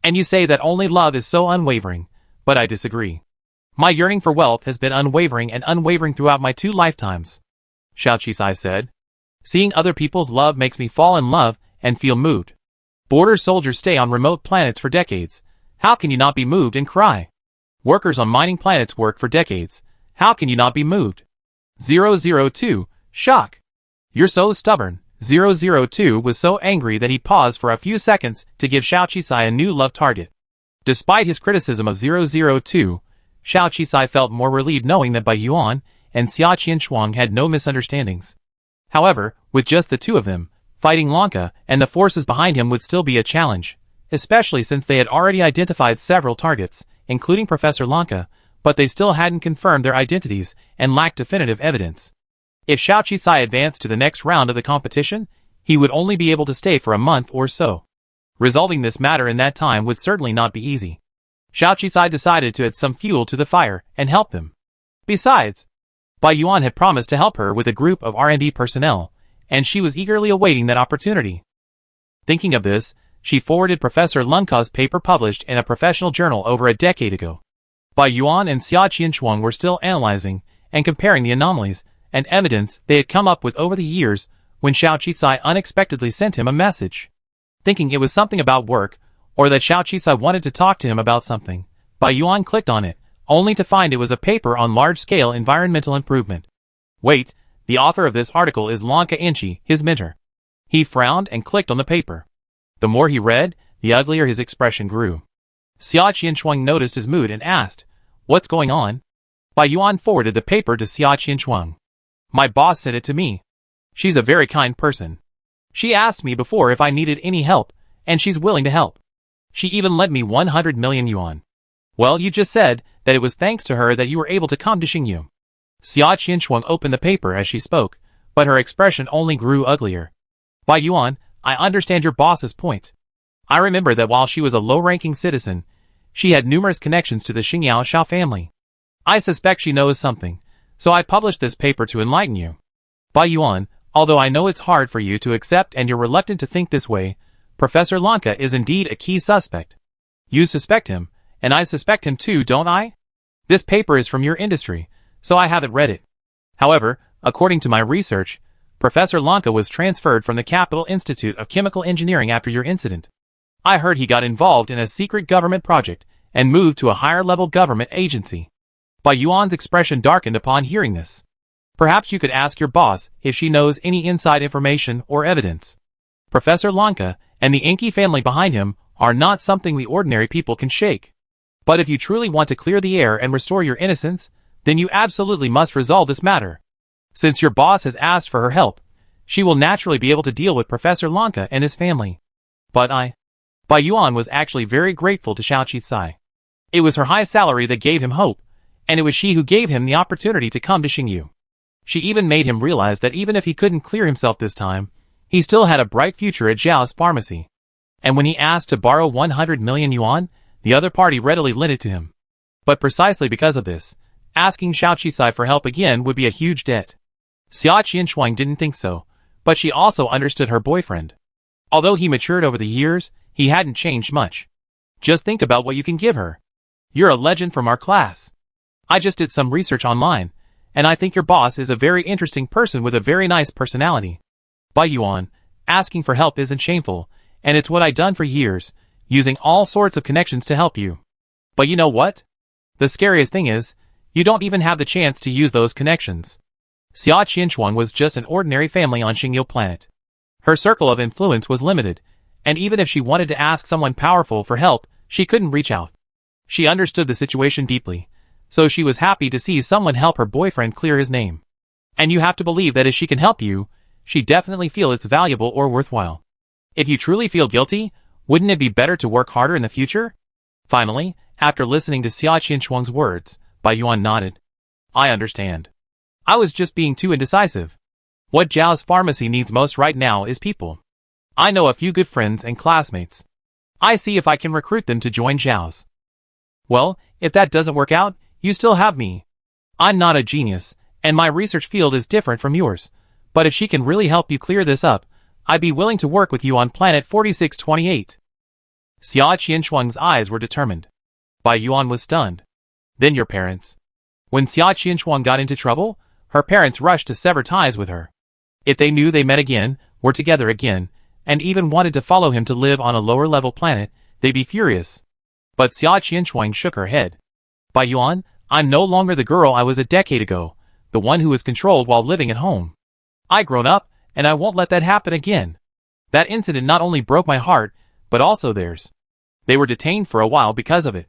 And you say that only love is so unwavering, but I disagree. My yearning for wealth has been unwavering throughout my 2 lifetimes. Xiao Qisai said. Seeing other people's love makes me fall in love and feel moved. Border soldiers stay on remote planets for decades. How can you not be moved and cry? Workers on mining planets work for decades. How can you not be moved? 002, shock. You're so stubborn. 002 was so angry that he paused for a few seconds to give Xiao Qisai a new love target. Despite his criticism of 002, Xiao Qisai felt more relieved knowing that Bai Yuan and Xia Qinshuang had no misunderstandings. However, with just the two of them, fighting Lanka and the forces behind him would still be a challenge, especially since they had already identified several targets, including Professor Lanka, but they still hadn't confirmed their identities and lacked definitive evidence. If Xiao Qisai advanced to the next round of the competition, he would only be able to stay for a month or so. Resolving this matter in that time would certainly not be easy. Xiao Qisai decided to add some fuel to the fire and help them. Besides, Bai Yuan had promised to help her with a group of R&D personnel, and she was eagerly awaiting that opportunity. Thinking of this, she forwarded Professor Lunka's paper published in a professional journal over a decade ago. Bai Yuan and Xia Qinshuang were still analyzing and comparing the anomalies and evidence they had come up with over the years when Xiao Qisai unexpectedly sent him a message. Thinking it was something about work, or that Xiao Qisai wanted to talk to him about something, Bai Yuan clicked on it, only to find it was a paper on large-scale environmental improvement. Wait, the author of this article is Lanka Inchi, his mentor. He frowned and clicked on the paper. The more he read, the uglier his expression grew. Xia Qinshuang noticed his mood and asked, "What's going on?" Bai Yuan forwarded the paper to Xia Qinshuang. "My boss sent it to me. She's a very kind person. She asked me before if I needed any help, and she's willing to help. She even lent me 100 million yuan. Well, you just said that it was thanks to her that you were able to come to Xingyu." Xia Qinshuang opened the paper as she spoke, but her expression only grew uglier. "Bai Yuan, I understand your boss's point. I remember that while she was a low-ranking citizen, she had numerous connections to the Xingyao Shao family. I suspect she knows something, so I published this paper to enlighten you. Bai Yuan, although I know it's hard for you to accept and you're reluctant to think this way, Professor Lanka is indeed a key suspect. You suspect him, and I suspect him too, don't I? This paper is from your industry, so I haven't read it. However, according to my research, Professor Lanka was transferred from the Capital Institute of Chemical Engineering after your incident. I heard he got involved in a secret government project and moved to a higher-level government agency." Bai Yuan's expression darkened upon hearing this. "Perhaps you could ask your boss if she knows any inside information or evidence. Professor Lanka and the Enki family behind him are not something we ordinary people can shake." But if you truly want to clear the air and restore your innocence, then you absolutely must resolve this matter. Since your boss has asked for her help, she will naturally be able to deal with Professor Lanka and his family. But Bai Yuan was actually very grateful to Xiao Qizai. It was her high salary that gave him hope, and it was she who gave him the opportunity to come to Xingyu. She even made him realize that even if he couldn't clear himself this time, he still had a bright future at Zhao's pharmacy. And when he asked to borrow 100 million yuan, the other party readily lent it to him. But precisely because of this, asking Xiao Qizai for help again would be a huge debt. Xia Qianshuang didn't think so, but she also understood her boyfriend. Although he matured over the years, he hadn't changed much. Just think about what you can give her. You're a legend from our class. I just did some research online, and I think your boss is a very interesting person with a very nice personality. Bai Yuan, asking for help isn't shameful, and it's what I've done for years, using all sorts of connections to help you. But you know what? The scariest thing is, you don't even have the chance to use those connections. Xia Qianshuang was just an ordinary family on Xingyu planet. Her circle of influence was limited, and even if she wanted to ask someone powerful for help, she couldn't reach out. She understood the situation deeply, so she was happy to see someone help her boyfriend clear his name. And you have to believe that if she can help you, she definitely feel it's valuable or worthwhile. If you truly feel guilty, wouldn't it be better to work harder in the future? Finally, after listening to Xia Qianshuang's words, Bai Yuan nodded. I understand. I was just being too indecisive. What Zhao's pharmacy needs most right now is people. I know a few good friends and classmates. I see if I can recruit them to join Zhao's. Well, if that doesn't work out, you still have me. I'm not a genius, and my research field is different from yours. But if she can really help you clear this up, I'd be willing to work with you on planet 4628. Xia Qianshuang's eyes were determined. Bai Yuan was stunned. Then your parents. When Xia Qianshuang got into trouble, her parents rushed to sever ties with her. If they knew they met again, were together again, and even wanted to follow him to live on a lower-level planet, they'd be furious. But Xia Qianshuang shook her head. Bai Yuan, I'm no longer the girl I was a decade ago, the one who was controlled while living at home. I've grown up, and I won't let that happen again. That incident not only broke my heart, but also theirs. They were detained for a while because of it.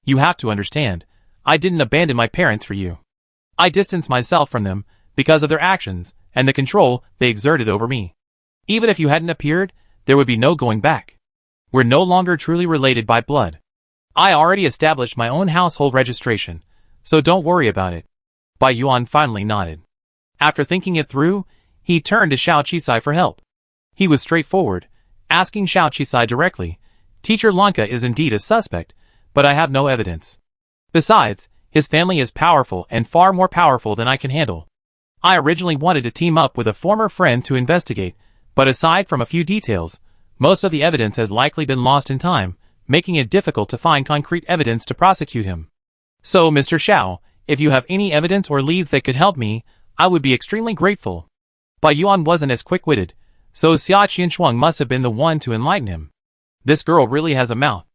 You have to understand, I didn't abandon my parents for you. I distanced myself from them because of their actions and the control they exerted over me. Even if you hadn't appeared, there would be no going back. We're no longer truly related by blood. I already established my own household registration, so don't worry about it. Bai Yuan finally nodded. After thinking it through, he turned to Xiao Qizai for help. He was straightforward, asking Xiao Qizai directly, Teacher Lanka is indeed a suspect, but I have no evidence. Besides, his family is powerful and far more powerful than I can handle. I originally wanted to team up with a former friend to investigate, but aside from a few details, most of the evidence has likely been lost in time, making it difficult to find concrete evidence to prosecute him. So, Mr. Xiao, if you have any evidence or leads that could help me, I would be extremely grateful. Bai Yuan wasn't as quick-witted, so Xia Qianshuang must have been the one to enlighten him. This girl really has a mouth.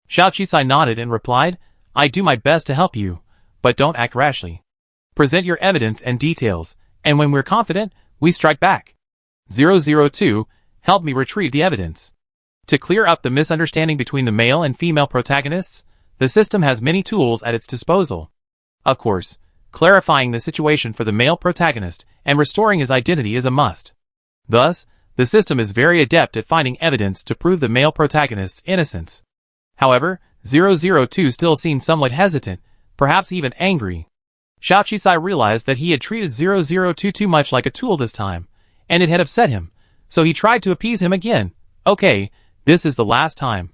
Xiao Qizai nodded and replied, I do my best to help you, but don't act rashly. Present your evidence and details, and when we're confident, we strike back. 002, help me retrieve the evidence. To clear up the misunderstanding between the male and female protagonists, the system has many tools at its disposal. Of course, clarifying the situation for the male protagonist and restoring his identity is a must. Thus, the system is very adept at finding evidence to prove the male protagonist's innocence. However, 002 still seemed somewhat hesitant, perhaps even angry. Xiao Qizai realized that he had treated 002 too much like a tool this time, and it had upset him, so he tried to appease him again. Okay, this is the last time.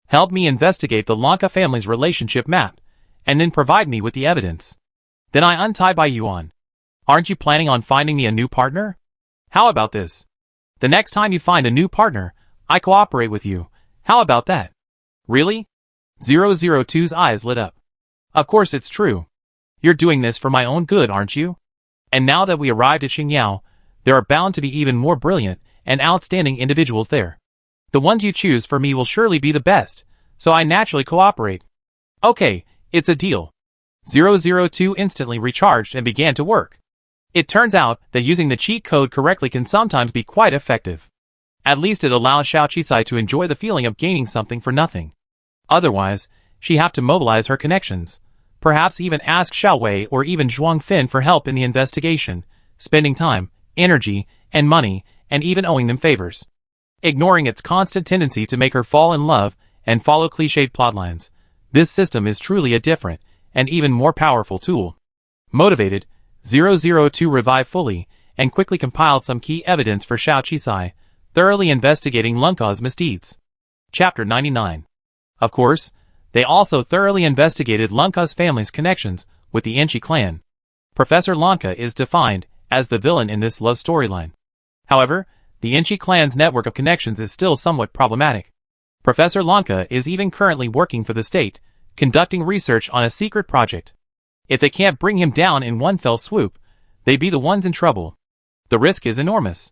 Help me investigate the Lanka family's relationship map, and then provide me with the evidence. Then I untie Bai Yuan. Aren't you planning on finding me a new partner? How about this? The next time you find a new partner, I cooperate with you. How about that? Really? 002's eyes lit up. Of course it's true. You're doing this for my own good, aren't you? And now that we arrived at Xingyao, there are bound to be even more brilliant and outstanding individuals there. The ones you choose for me will surely be the best, so I naturally cooperate. Okay, it's a deal. 002 instantly recharged and began to work. It turns out that using the cheat code correctly can sometimes be quite effective. At least it allows Xiao Qizai to enjoy the feeling of gaining something for nothing. Otherwise, she have to mobilize her connections. Perhaps even ask Xiao Wei or even Zhuang Fin for help in the investigation, spending time, energy, and money, and even owing them favors. Ignoring its constant tendency to make her fall in love and follow cliched plotlines, this system is truly a different, and even more powerful tool. Motivated, 002 revived fully, and quickly compiled some key evidence for Xiao Qisai, thoroughly investigating Lunka's misdeeds. Chapter 99. Of course, they also thoroughly investigated Lunka's family's connections with the Enchi clan. Professor Lanka is defined as the villain in this love storyline. However, the Enchi clan's network of connections is still somewhat problematic. Professor Lanka is even currently working for the state, conducting research on a secret project. If they can't bring him down in one fell swoop, they'd be the ones in trouble. The risk is enormous.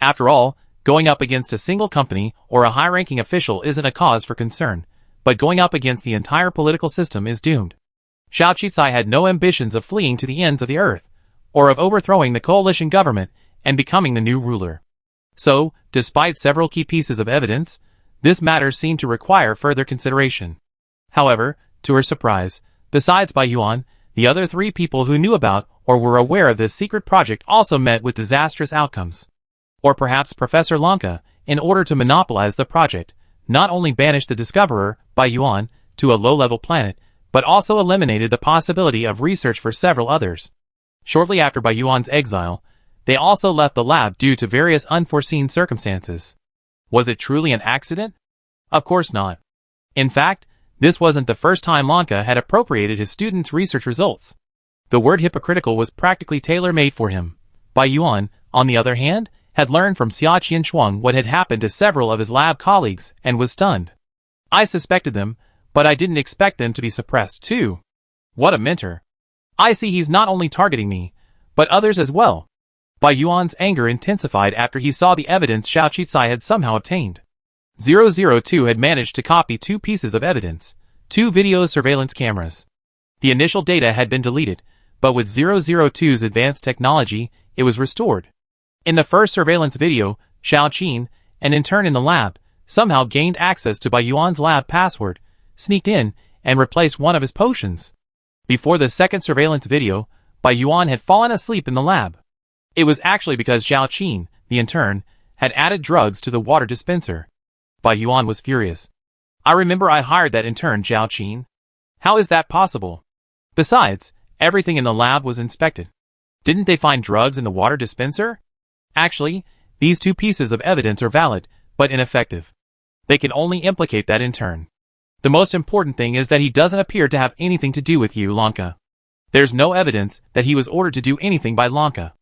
After all, going up against a single company or a high-ranking official isn't a cause for concern, but going up against the entire political system is doomed. Xiao Qisai had no ambitions of fleeing to the ends of the earth, or of overthrowing the coalition government and becoming the new ruler. So, despite several key pieces of evidence, this matter seemed to require further consideration. However, to her surprise, besides Bai Yuan, the other three people who knew about or were aware of this secret project also met with disastrous outcomes. Or perhaps Professor Lanka, in order to monopolize the project, not only banished the discoverer, Bai Yuan, to a low-level planet, but also eliminated the possibility of research for several others. Shortly after Bai Yuan's exile, they also left the lab due to various unforeseen circumstances. Was it truly an accident? Of course not. In fact, this wasn't the first time Lanka had appropriated his students' research results. The word hypocritical was practically tailor-made for him. Bai Yuan, on the other hand, had learned from Xia Qianshuang what had happened to several of his lab colleagues and was stunned. I suspected them, but I didn't expect them to be suppressed too. What a mentor. I see he's not only targeting me, but others as well. Bai Yuan's anger intensified after he saw the evidence Xiao Qisai had somehow obtained. 002 had managed to copy 2 pieces of evidence, 2 video surveillance cameras. The initial data had been deleted, but with 002's advanced technology, it was restored. In the first surveillance video, Xiao Qin, an intern in the lab, somehow gained access to Bai Yuan's lab password, sneaked in, and replaced one of his potions. Before the second surveillance video, Bai Yuan had fallen asleep in the lab. It was actually because Xiao Qin, the intern, had added drugs to the water dispenser. Bai Yuan was furious. I remember I hired that intern, Xiao Qin. How is that possible? Besides, everything in the lab was inspected. Didn't they find drugs in the water dispenser? Actually, these 2 pieces of evidence are valid, but ineffective. They can only implicate that intern. The most important thing is that he doesn't appear to have anything to do with you, Lanka. There's no evidence that he was ordered to do anything by Lanka.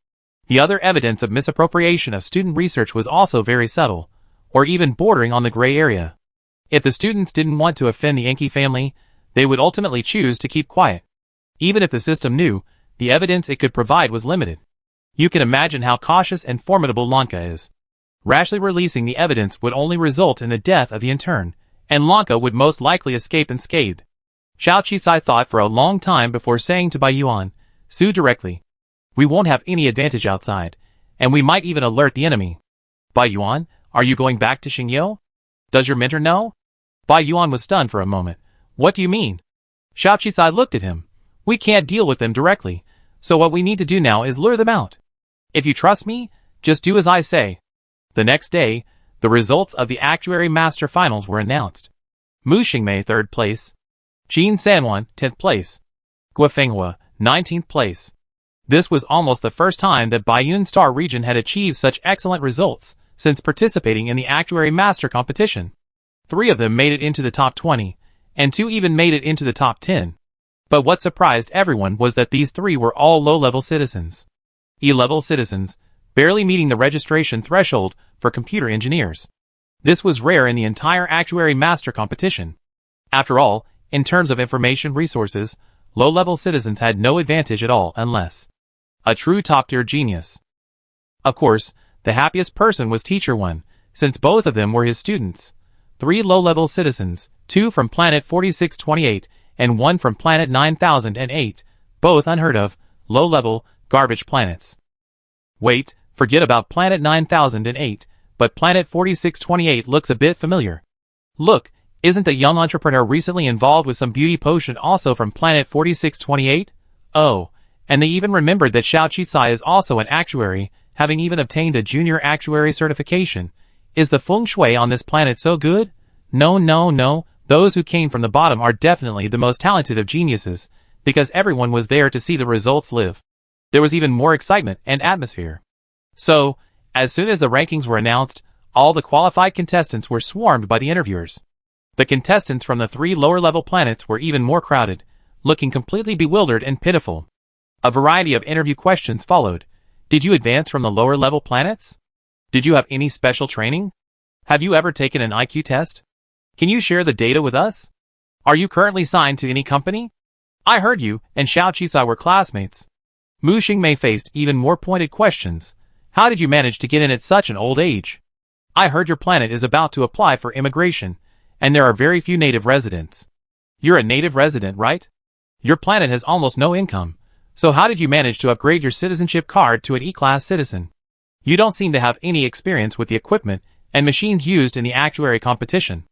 The other evidence of misappropriation of student research was also very subtle, or even bordering on the gray area. If the students didn't want to offend the Enki family, they would ultimately choose to keep quiet. Even if the system knew, the evidence it could provide was limited. You can imagine how cautious and formidable Lanka is. Rashly releasing the evidence would only result in the death of the intern, and Lanka would most likely escape unscathed. Xiao Qisai thought for a long time before saying to Bai Yuan, "Sue directly. We won't have any advantage outside, and we might even alert the enemy." Bai Yuan, are you going back to Xingyou? Does your mentor know? Bai Yuan was stunned for a moment. What do you mean? Xiao Qisai looked at him. We can't deal with them directly, so what we need to do now is lure them out. If you trust me, just do as I say. The next day, the results of the Actuary Master Finals were announced. Mu Xingmei 3rd place. Qin Sanwan 10th place. Guo Fenghua 19th place. This was almost the first time that Baiyun Star region had achieved such excellent results since participating in the Actuary Master competition. 3 of them made it into the top 20, and 2 even made it into the top 10. But what surprised everyone was that these 3 were all low-level citizens. E-level citizens, barely meeting the registration threshold for computer engineers. This was rare in the entire Actuary Master competition. After all, in terms of information resources, low-level citizens had no advantage at all unless a true top-tier genius. Of course, the happiest person was Teacher 1, since both of them were his students. 3 low-level citizens, 2 from Planet 4628 and 1 from Planet 9008, both unheard of, low-level, garbage planets. Wait, forget about Planet 9008, but Planet 4628 looks a bit familiar. Look, Isn't the young entrepreneur recently involved with some beauty potion also from planet 4628? Oh, and they even remembered that Xiao Qicai is also an actuary, having even obtained a junior actuary certification. Is the feng shui on this planet so good? No, no, no, those who came from the bottom are definitely the most talented of geniuses, because everyone was there to see the results live. There was even more excitement and atmosphere. So, as soon as the rankings were announced, all the qualified contestants were swarmed by the interviewers. The contestants from the 3 lower-level planets were even more crowded, looking completely bewildered and pitiful. A variety of interview questions followed. Did you advance from the lower-level planets? Did you have any special training? Have you ever taken an IQ test? Can you share the data with us? Are you currently signed to any company? I heard you and Xiao Qicai were classmates. Mu Xingmei faced even more pointed questions. How did you manage to get in at such an old age? I heard your planet is about to apply for immigration, and there are very few native residents. You're a native resident, right? Your planet has almost no income, so how did you manage to upgrade your citizenship card to an E-class citizen? You don't seem to have any experience with the equipment and machines used in the actuary competition.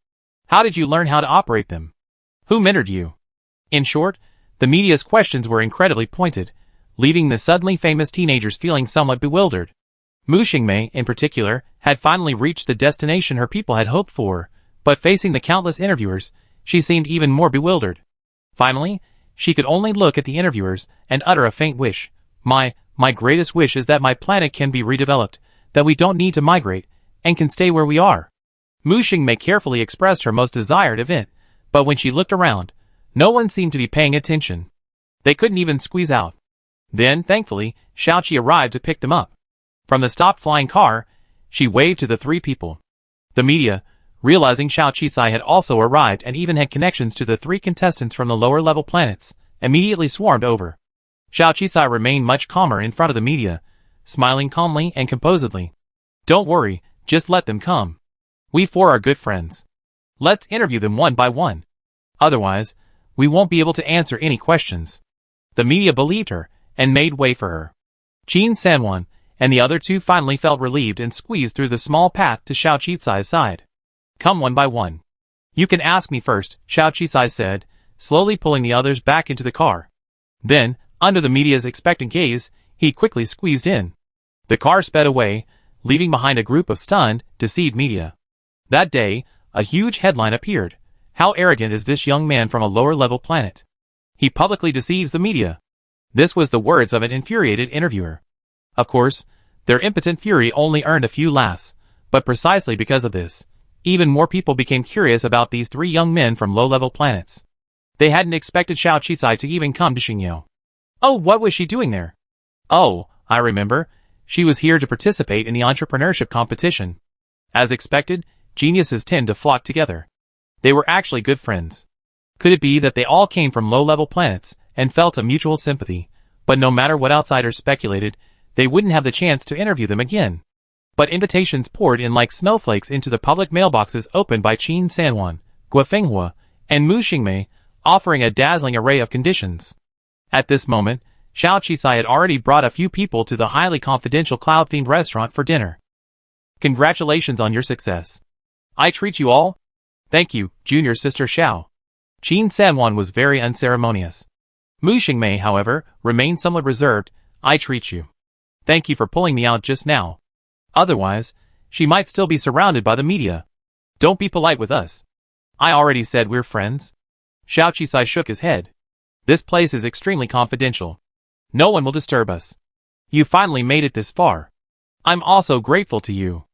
How did you learn how to operate them? Who mentored you? In short, the media's questions were incredibly pointed, leaving the suddenly famous teenagers feeling somewhat bewildered. Mu Xingmei, in particular, had finally reached the destination her people had hoped for, but facing the countless interviewers, she seemed even more bewildered. Finally, she could only look at the interviewers and utter a faint wish. My greatest wish is that my planet can be redeveloped, that we don't need to migrate, and can stay where we are. Mu Xingmei carefully expressed her most desired event, but when she looked around, no one seemed to be paying attention. They couldn't even squeeze out. Then, thankfully, Xiaoqi arrived to pick them up. From the stopped flying car, she waved to the 3 people. The media, realizing Xiao Qicai had also arrived and even had connections to the 3 contestants from the lower-level planets, immediately swarmed over. Xiao Qicai remained much calmer in front of the media, smiling calmly and composedly. Don't worry, just let them come. We 4 are good friends. Let's interview them one by one. Otherwise, we won't be able to answer any questions. The media believed her and made way for her. Qin Sanwan and the other 2 finally felt relieved and squeezed through the small path to Xiao Qicai's side. Come one by one. You can ask me first, Xiao Qicai said, slowly pulling the others back into the car. Then, under the media's expectant gaze, he quickly squeezed in. The car sped away, leaving behind a group of stunned, deceived media. That day, a huge headline appeared. How arrogant is this young man from a lower-level planet? He publicly deceives the media. This was the words of an infuriated interviewer. Of course, their impotent fury only earned a few laughs, but precisely because of this, even more people became curious about these 3 young men from low-level planets. They hadn't expected Xiao Qicai to even come to Xingyou. Oh, what was she doing there? Oh, I remember. She was here to participate in the entrepreneurship competition. As expected, geniuses tend to flock together. They were actually good friends. Could it be that they all came from low-level planets and felt a mutual sympathy, but no matter what outsiders speculated, they wouldn't have the chance to interview them again? But invitations poured in like snowflakes into the public mailboxes opened by Qin Sanwan, Guo Fenghua, and Mu Xingmei, offering a dazzling array of conditions. At this moment, Xiao Qicai had already brought a few people to the highly confidential cloud-themed restaurant for dinner. Congratulations on your success. I treat you all? Thank you, junior sister Xiao. Qin Sanwan was very unceremonious. Mu Xingmei, however, remained somewhat reserved. I treat you. Thank you for pulling me out just now. Otherwise, she might still be surrounded by the media. Don't be polite with us. I already said we're friends. Xiao Qicai shook his head. This place is extremely confidential. No one will disturb us. You finally made it this far. I'm also grateful to you.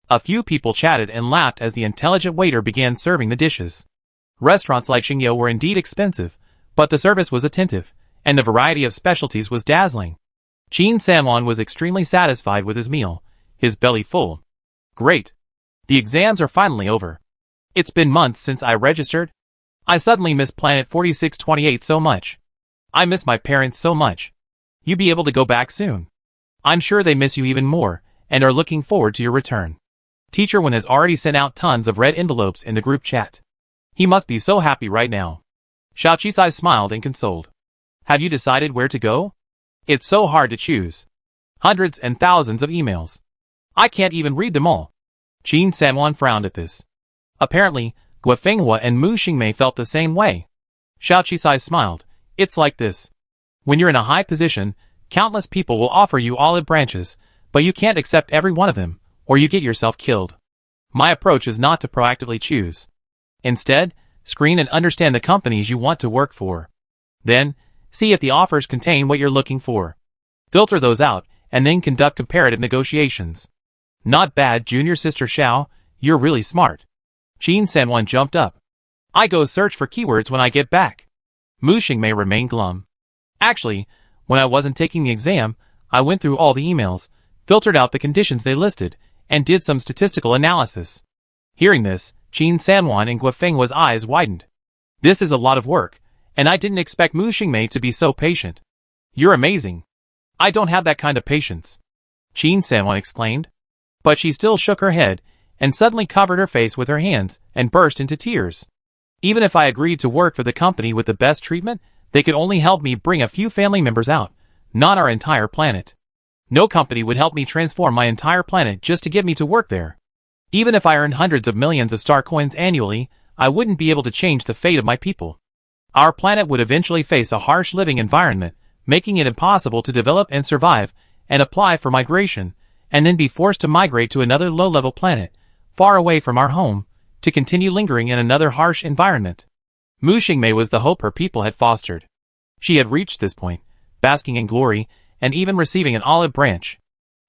A few people chatted and laughed as the intelligent waiter began serving the dishes. Restaurants like Xingyou were indeed expensive, but the service was attentive, and the variety of specialties was dazzling. Qin Sanwan was extremely satisfied with his meal, his belly full. Great. The exams are finally over. It's been months since I registered. I suddenly miss planet 4628 so much. I miss my parents so much. You be able to go back soon. I'm sure they miss you even more, and are looking forward to your return. Teacher Wen has already sent out tons of red envelopes in the group chat. He must be so happy right now. Xiao Qicai smiled and consoled. Have you decided where to go? It's so hard to choose. Hundreds and thousands of emails. I can't even read them all. Qin Sanwan frowned at this. Apparently, Guofenghua and Mu Xingmei felt the same way. Xiao Qisai smiled. It's like this. When you're in a high position, countless people will offer you olive branches, but you can't accept every one of them, or you get yourself killed. My approach is not to proactively choose. Instead, screen and understand the companies you want to work for. Then, see if the offers contain what you're looking for. Filter those out, and then conduct comparative negotiations. Not bad, junior sister Xiao, you're really smart. Qin Sanwan jumped up. I go search for keywords when I get back. Mu Xingmei remained glum. Actually, when I wasn't taking the exam, I went through all the emails, filtered out the conditions they listed, and did some statistical analysis. Hearing this, Qin Sanwan and Guofenghua's eyes widened. This is a lot of work, and I didn't expect Mu Xingmei to be so patient. You're amazing. I don't have that kind of patience. Qin Sanwan exclaimed. But she still shook her head, and suddenly covered her face with her hands, and burst into tears. Even if I agreed to work for the company with the best treatment, they could only help me bring a few family members out, not our entire planet. No company would help me transform my entire planet just to get me to work there. Even if I earned hundreds of millions of star coins annually, I wouldn't be able to change the fate of my people. Our planet would eventually face a harsh living environment, making it impossible to develop and survive, and apply for migration, and then be forced to migrate to another low-level planet, far away from our home, to continue lingering in another harsh environment. Mu Xingmei was the hope her people had fostered. She had reached this point, basking in glory, and even receiving an olive branch.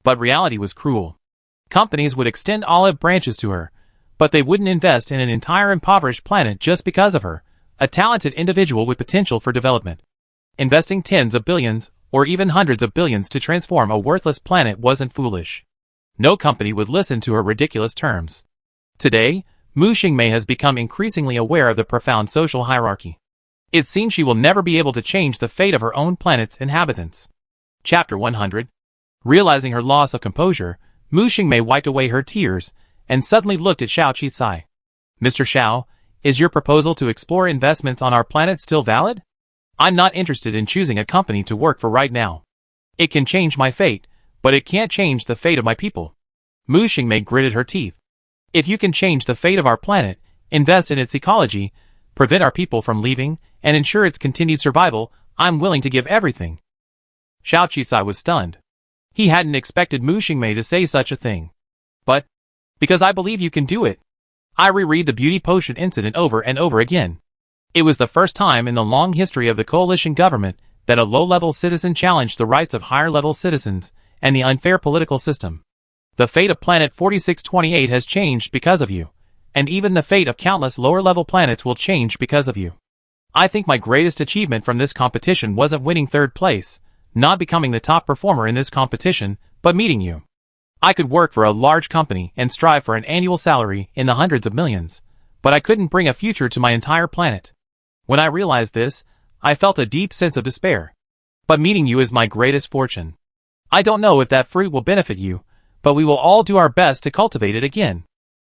But reality was cruel. Companies would extend olive branches to her, but they wouldn't invest in an entire impoverished planet just because of her, a talented individual with potential for development. Investing tens of billions, or even hundreds of billions to transform a worthless planet wasn't foolish. No company would listen to her ridiculous terms. Today, Mu Xingmei has become increasingly aware of the profound social hierarchy. It seems she will never be able to change the fate of her own planet's inhabitants. Chapter 100. Realizing her loss of composure, Mu Xingmei wiped away her tears, and suddenly looked at Xiao Qisai. Mr. Xiao, is your proposal to explore investments on our planet still valid? I'm not interested in choosing a company to work for right now. It can change my fate, but it can't change the fate of my people. Mu Xingmei gritted her teeth. If you can change the fate of our planet, invest in its ecology, prevent our people from leaving, and ensure its continued survival, I'm willing to give everything. Xiao Qisai was stunned. He hadn't expected Mu Xingmei to say such a thing. But, because I believe you can do it. I reread the beauty potion incident over and over again. It was the first time in the long history of the coalition government that a low-level citizen challenged the rights of higher-level citizens and the unfair political system. The fate of planet 4628 has changed because of you, and even the fate of countless lower-level planets will change because of you. I think my greatest achievement from this competition wasn't winning third place, not becoming the top performer in this competition, but meeting you. I could work for a large company and strive for an annual salary in the hundreds of millions, but I couldn't bring a future to my entire planet. When I realized this, I felt a deep sense of despair. But meeting you is my greatest fortune. I don't know if that fruit will benefit you, but we will all do our best to cultivate it again.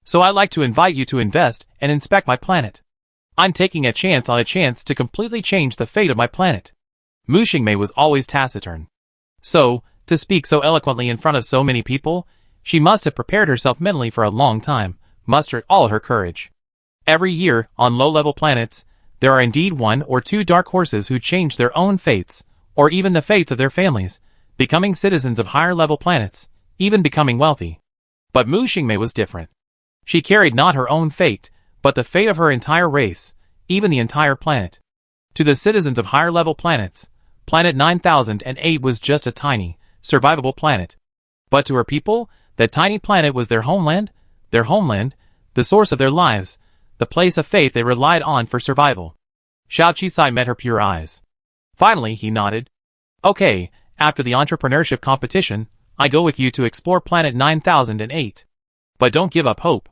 So I'd like to invite you to invest and inspect my planet. I'm taking a chance on a chance to completely change the fate of my planet. Mu Xingmei was always taciturn. So, to speak so eloquently in front of so many people, she must have prepared herself mentally for a long time, mustered all her courage. Every year, on low-level planets, there are indeed one or two dark horses who change their own fates, or even the fates of their families, becoming citizens of higher-level planets, even becoming wealthy. But Mu Xingmei was different. She carried not her own fate, but the fate of her entire race, even the entire planet. To the citizens of higher-level planets, Planet 9008 was just a tiny, survivable planet. But to her people, that tiny planet was their homeland, the source of their lives, the place of faith they relied on for survival. Xiao Qisai met her pure eyes. Finally, he nodded. Okay, after the entrepreneurship competition, I go with you to explore Planet 9008. But don't give up hope.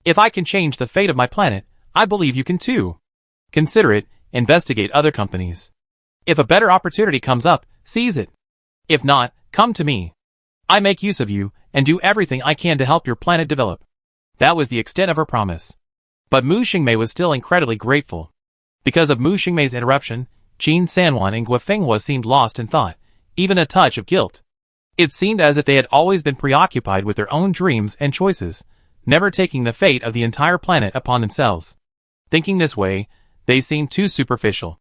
If I can change the fate of my planet, I believe you can too. Consider it, investigate other companies. If a better opportunity comes up, seize it. If not, come to me. I make use of you, and do everything I can to help your planet develop. That was the extent of her promise. But Mu Xingmei was still incredibly grateful. Because of Mu Xingmei's interruption, Qin Sanwan and Guofenghua seemed lost in thought, even a touch of guilt. It seemed as if they had always been preoccupied with their own dreams and choices, never taking the fate of the entire planet upon themselves. Thinking this way, they seemed too superficial.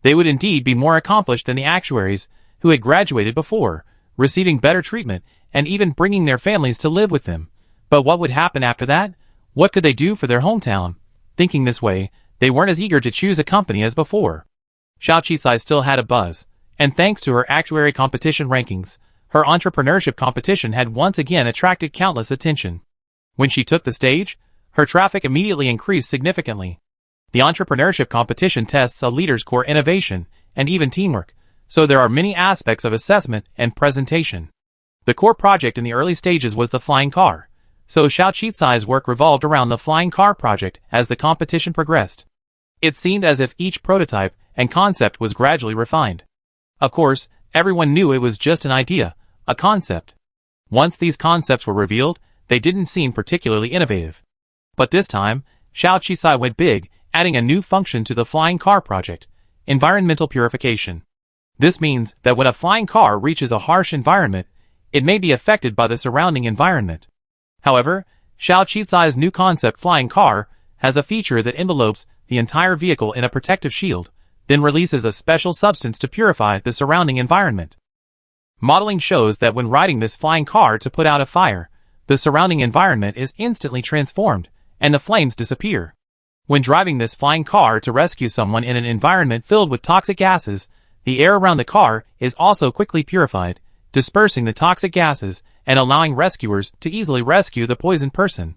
They would indeed be more accomplished than the actuaries who had graduated before, receiving better treatment, and even bringing their families to live with them. But what would happen after that? What could they do for their hometown? Thinking this way, they weren't as eager to choose a company as before. Xiao Qizai still had a buzz, and thanks to her actuary competition rankings, her entrepreneurship competition had once again attracted countless attention. When she took the stage, her traffic immediately increased significantly. The entrepreneurship competition tests a leader's core innovation and even teamwork, so there are many aspects of assessment and presentation. The core project in the early stages was the flying car, so Xiao Qizai's work revolved around the flying car project as the competition progressed. It seemed as if each prototype and concept was gradually refined. Of course, everyone knew it was just an idea, a concept. Once these concepts were revealed, they didn't seem particularly innovative. But this time, Xiao Qizai went big, adding a new function to the flying car project: environmental purification. This means that when a flying car reaches a harsh environment, it may be affected by the surrounding environment. However, Xiao Qizai's new concept flying car has a feature that envelopes the entire vehicle in a protective shield, then releases a special substance to purify the surrounding environment. Modeling shows that when riding this flying car to put out a fire, the surrounding environment is instantly transformed, and the flames disappear. When driving this flying car to rescue someone in an environment filled with toxic gases, the air around the car is also quickly purified, dispersing the toxic gases and allowing rescuers to easily rescue the poisoned person.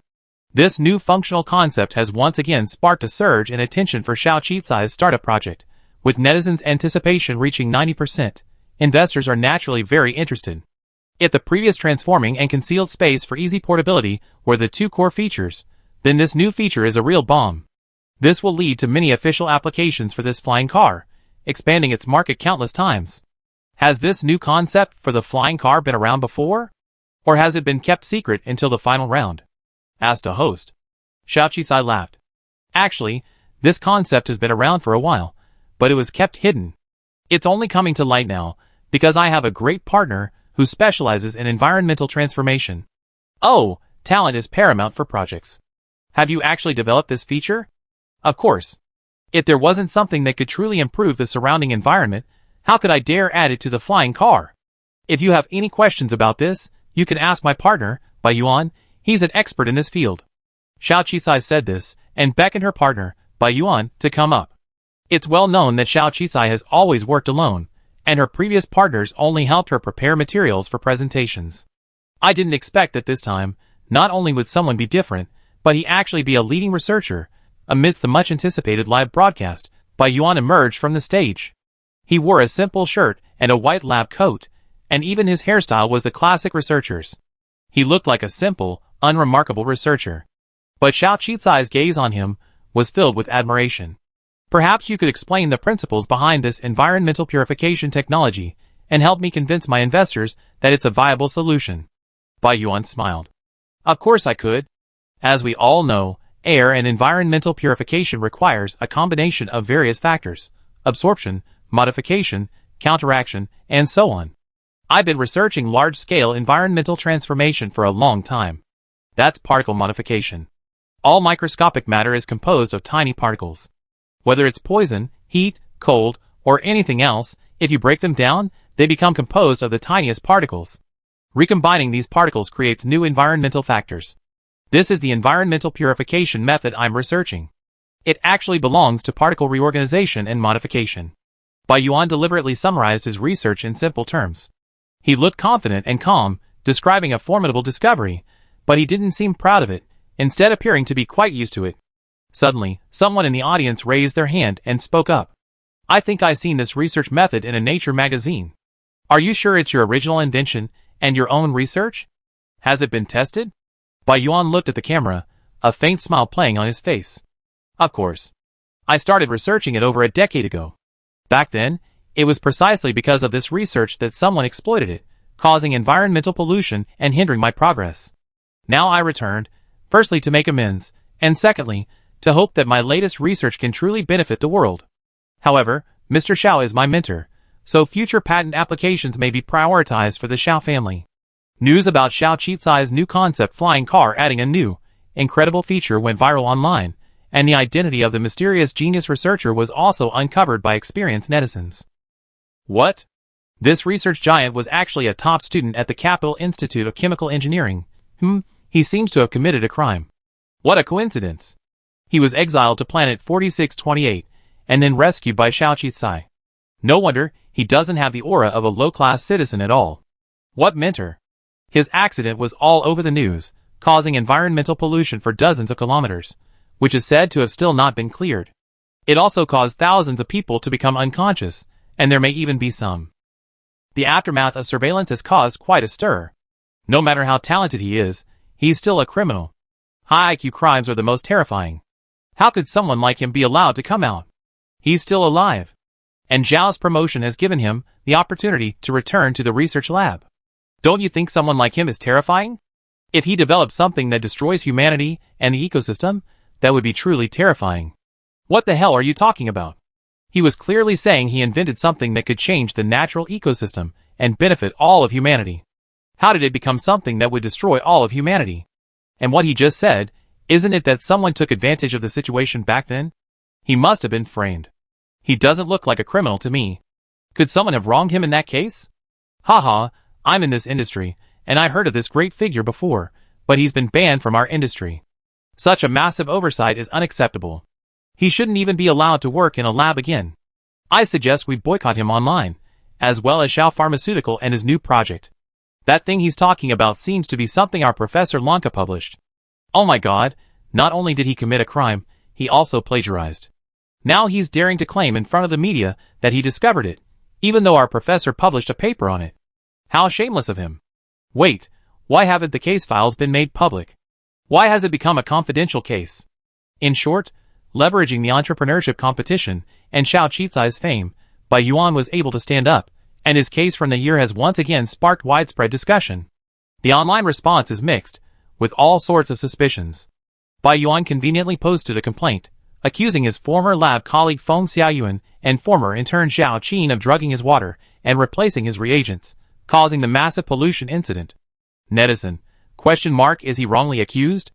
This new functional concept has once again sparked a surge in attention for Xiao Qizai's startup project, with netizens' anticipation reaching 90%. Investors are naturally very interested. If the previous transforming and concealed space for easy portability were the two core features, then this new feature is a real bomb. This will lead to many official applications for this flying car, expanding its market countless times. Has this new concept for the flying car been around before? Or has it been kept secret until the final round? Asked a host. Xiao Qizai laughed. Actually, this concept has been around for a while, but it was kept hidden. It's only coming to light now, because I have a great partner who specializes in environmental transformation. Oh, talent is paramount for projects. Have you actually developed this feature? Of course. If there wasn't something that could truly improve the surrounding environment, how could I dare add it to the flying car? If you have any questions about this, you can ask my partner, Bai Yuan. He's an expert in this field. Xiao Qizai said this, and beckoned her partner, Bai Yuan, to come up. It's well known that Xiao Qizai has always worked alone, and her previous partners only helped her prepare materials for presentations. I didn't expect that this time, not only would someone be different, but he actually be a leading researcher. Amidst the much-anticipated live broadcast, Bai Yuan emerged from the stage. He wore a simple shirt and a white lab coat, and even his hairstyle was the classic researcher's. He looked like a simple, unremarkable researcher. But Xiao Qizai's gaze on him was filled with admiration. Perhaps you could explain the principles behind this environmental purification technology and help me convince my investors that it's a viable solution. Bai Yuan smiled. Of course I could. As we all know, air and environmental purification requires a combination of various factors: absorption, modification, counteraction, and so on. I've been researching large-scale environmental transformation for a long time. That's particle modification. All microscopic matter is composed of tiny particles. Whether it's poison, heat, cold, or anything else, if you break them down, they become composed of the tiniest particles. Recombining these particles creates new environmental factors. This is the environmental purification method I'm researching. It actually belongs to particle reorganization and modification. Bai Yuan deliberately summarized his research in simple terms. He looked confident and calm, describing a formidable discovery, but he didn't seem proud of it, instead appearing to be quite used to it. Suddenly, someone in the audience raised their hand and spoke up. I think I've seen this research method in a Nature magazine. Are you sure it's your original invention and your own research? Has it been tested? Bai Yuan looked at the camera, a faint smile playing on his face. Of course. I started researching it over a decade ago. Back then, it was precisely because of this research that someone exploited it, causing environmental pollution and hindering my progress. Now I returned, firstly to make amends, and secondly, to hope that my latest research can truly benefit the world. However, Mr. Xiao is my mentor, so future patent applications may be prioritized for the Xiao family. News about Xiao Qizai's new concept flying car adding a new, incredible feature went viral online, and the identity of the mysterious genius researcher was also uncovered by experienced netizens. What? This research giant was actually a top student at the Capital Institute of Chemical Engineering. He seems to have committed a crime. What a coincidence. He was exiled to planet 4628, and then rescued by Xiaoqi. No wonder he doesn't have the aura of a low-class citizen at all. What mentor? His accident was all over the news, causing environmental pollution for dozens of kilometers, which is said to have still not been cleared. It also caused thousands of people to become unconscious, and there may even be some. The aftermath of surveillance has caused quite a stir. No matter how talented he is, he's still a criminal. High IQ crimes are the most terrifying. How could someone like him be allowed to come out? He's still alive. And Zhao's promotion has given him the opportunity to return to the research lab. Don't you think someone like him is terrifying? If he develops something that destroys humanity and the ecosystem, that would be truly terrifying. What the hell are you talking about? He was clearly saying he invented something that could change the natural ecosystem and benefit all of humanity. How did it become something that would destroy all of humanity? And what he just said, isn't it that someone took advantage of the situation back then? He must have been framed. He doesn't look like a criminal to me. Could someone have wronged him in that case? Haha, I'm in this industry, and I heard of this great figure before, but he's been banned from our industry. Such a massive oversight is unacceptable. He shouldn't even be allowed to work in a lab again. I suggest we boycott him online, as well as Xiao Pharmaceutical and his new project. That thing he's talking about seems to be something our Professor Lanka published. Oh my god, not only did he commit a crime, he also plagiarized. Now he's daring to claim in front of the media that he discovered it, even though our professor published a paper on it. How shameless of him. Wait, why haven't the case files been made public? Why has it become a confidential case? In short, leveraging the entrepreneurship competition and Xiao Qizai's fame, Bai Yuan was able to stand up, and his case from the year has once again sparked widespread discussion. The online response is mixed, with all sorts of suspicions. Bai Yuan conveniently posted a complaint, accusing his former lab colleague Feng Xiaoyuan and former intern Zhao Qin of drugging his water and replacing his reagents, causing the massive pollution incident. Netizen, ? Is he wrongly accused?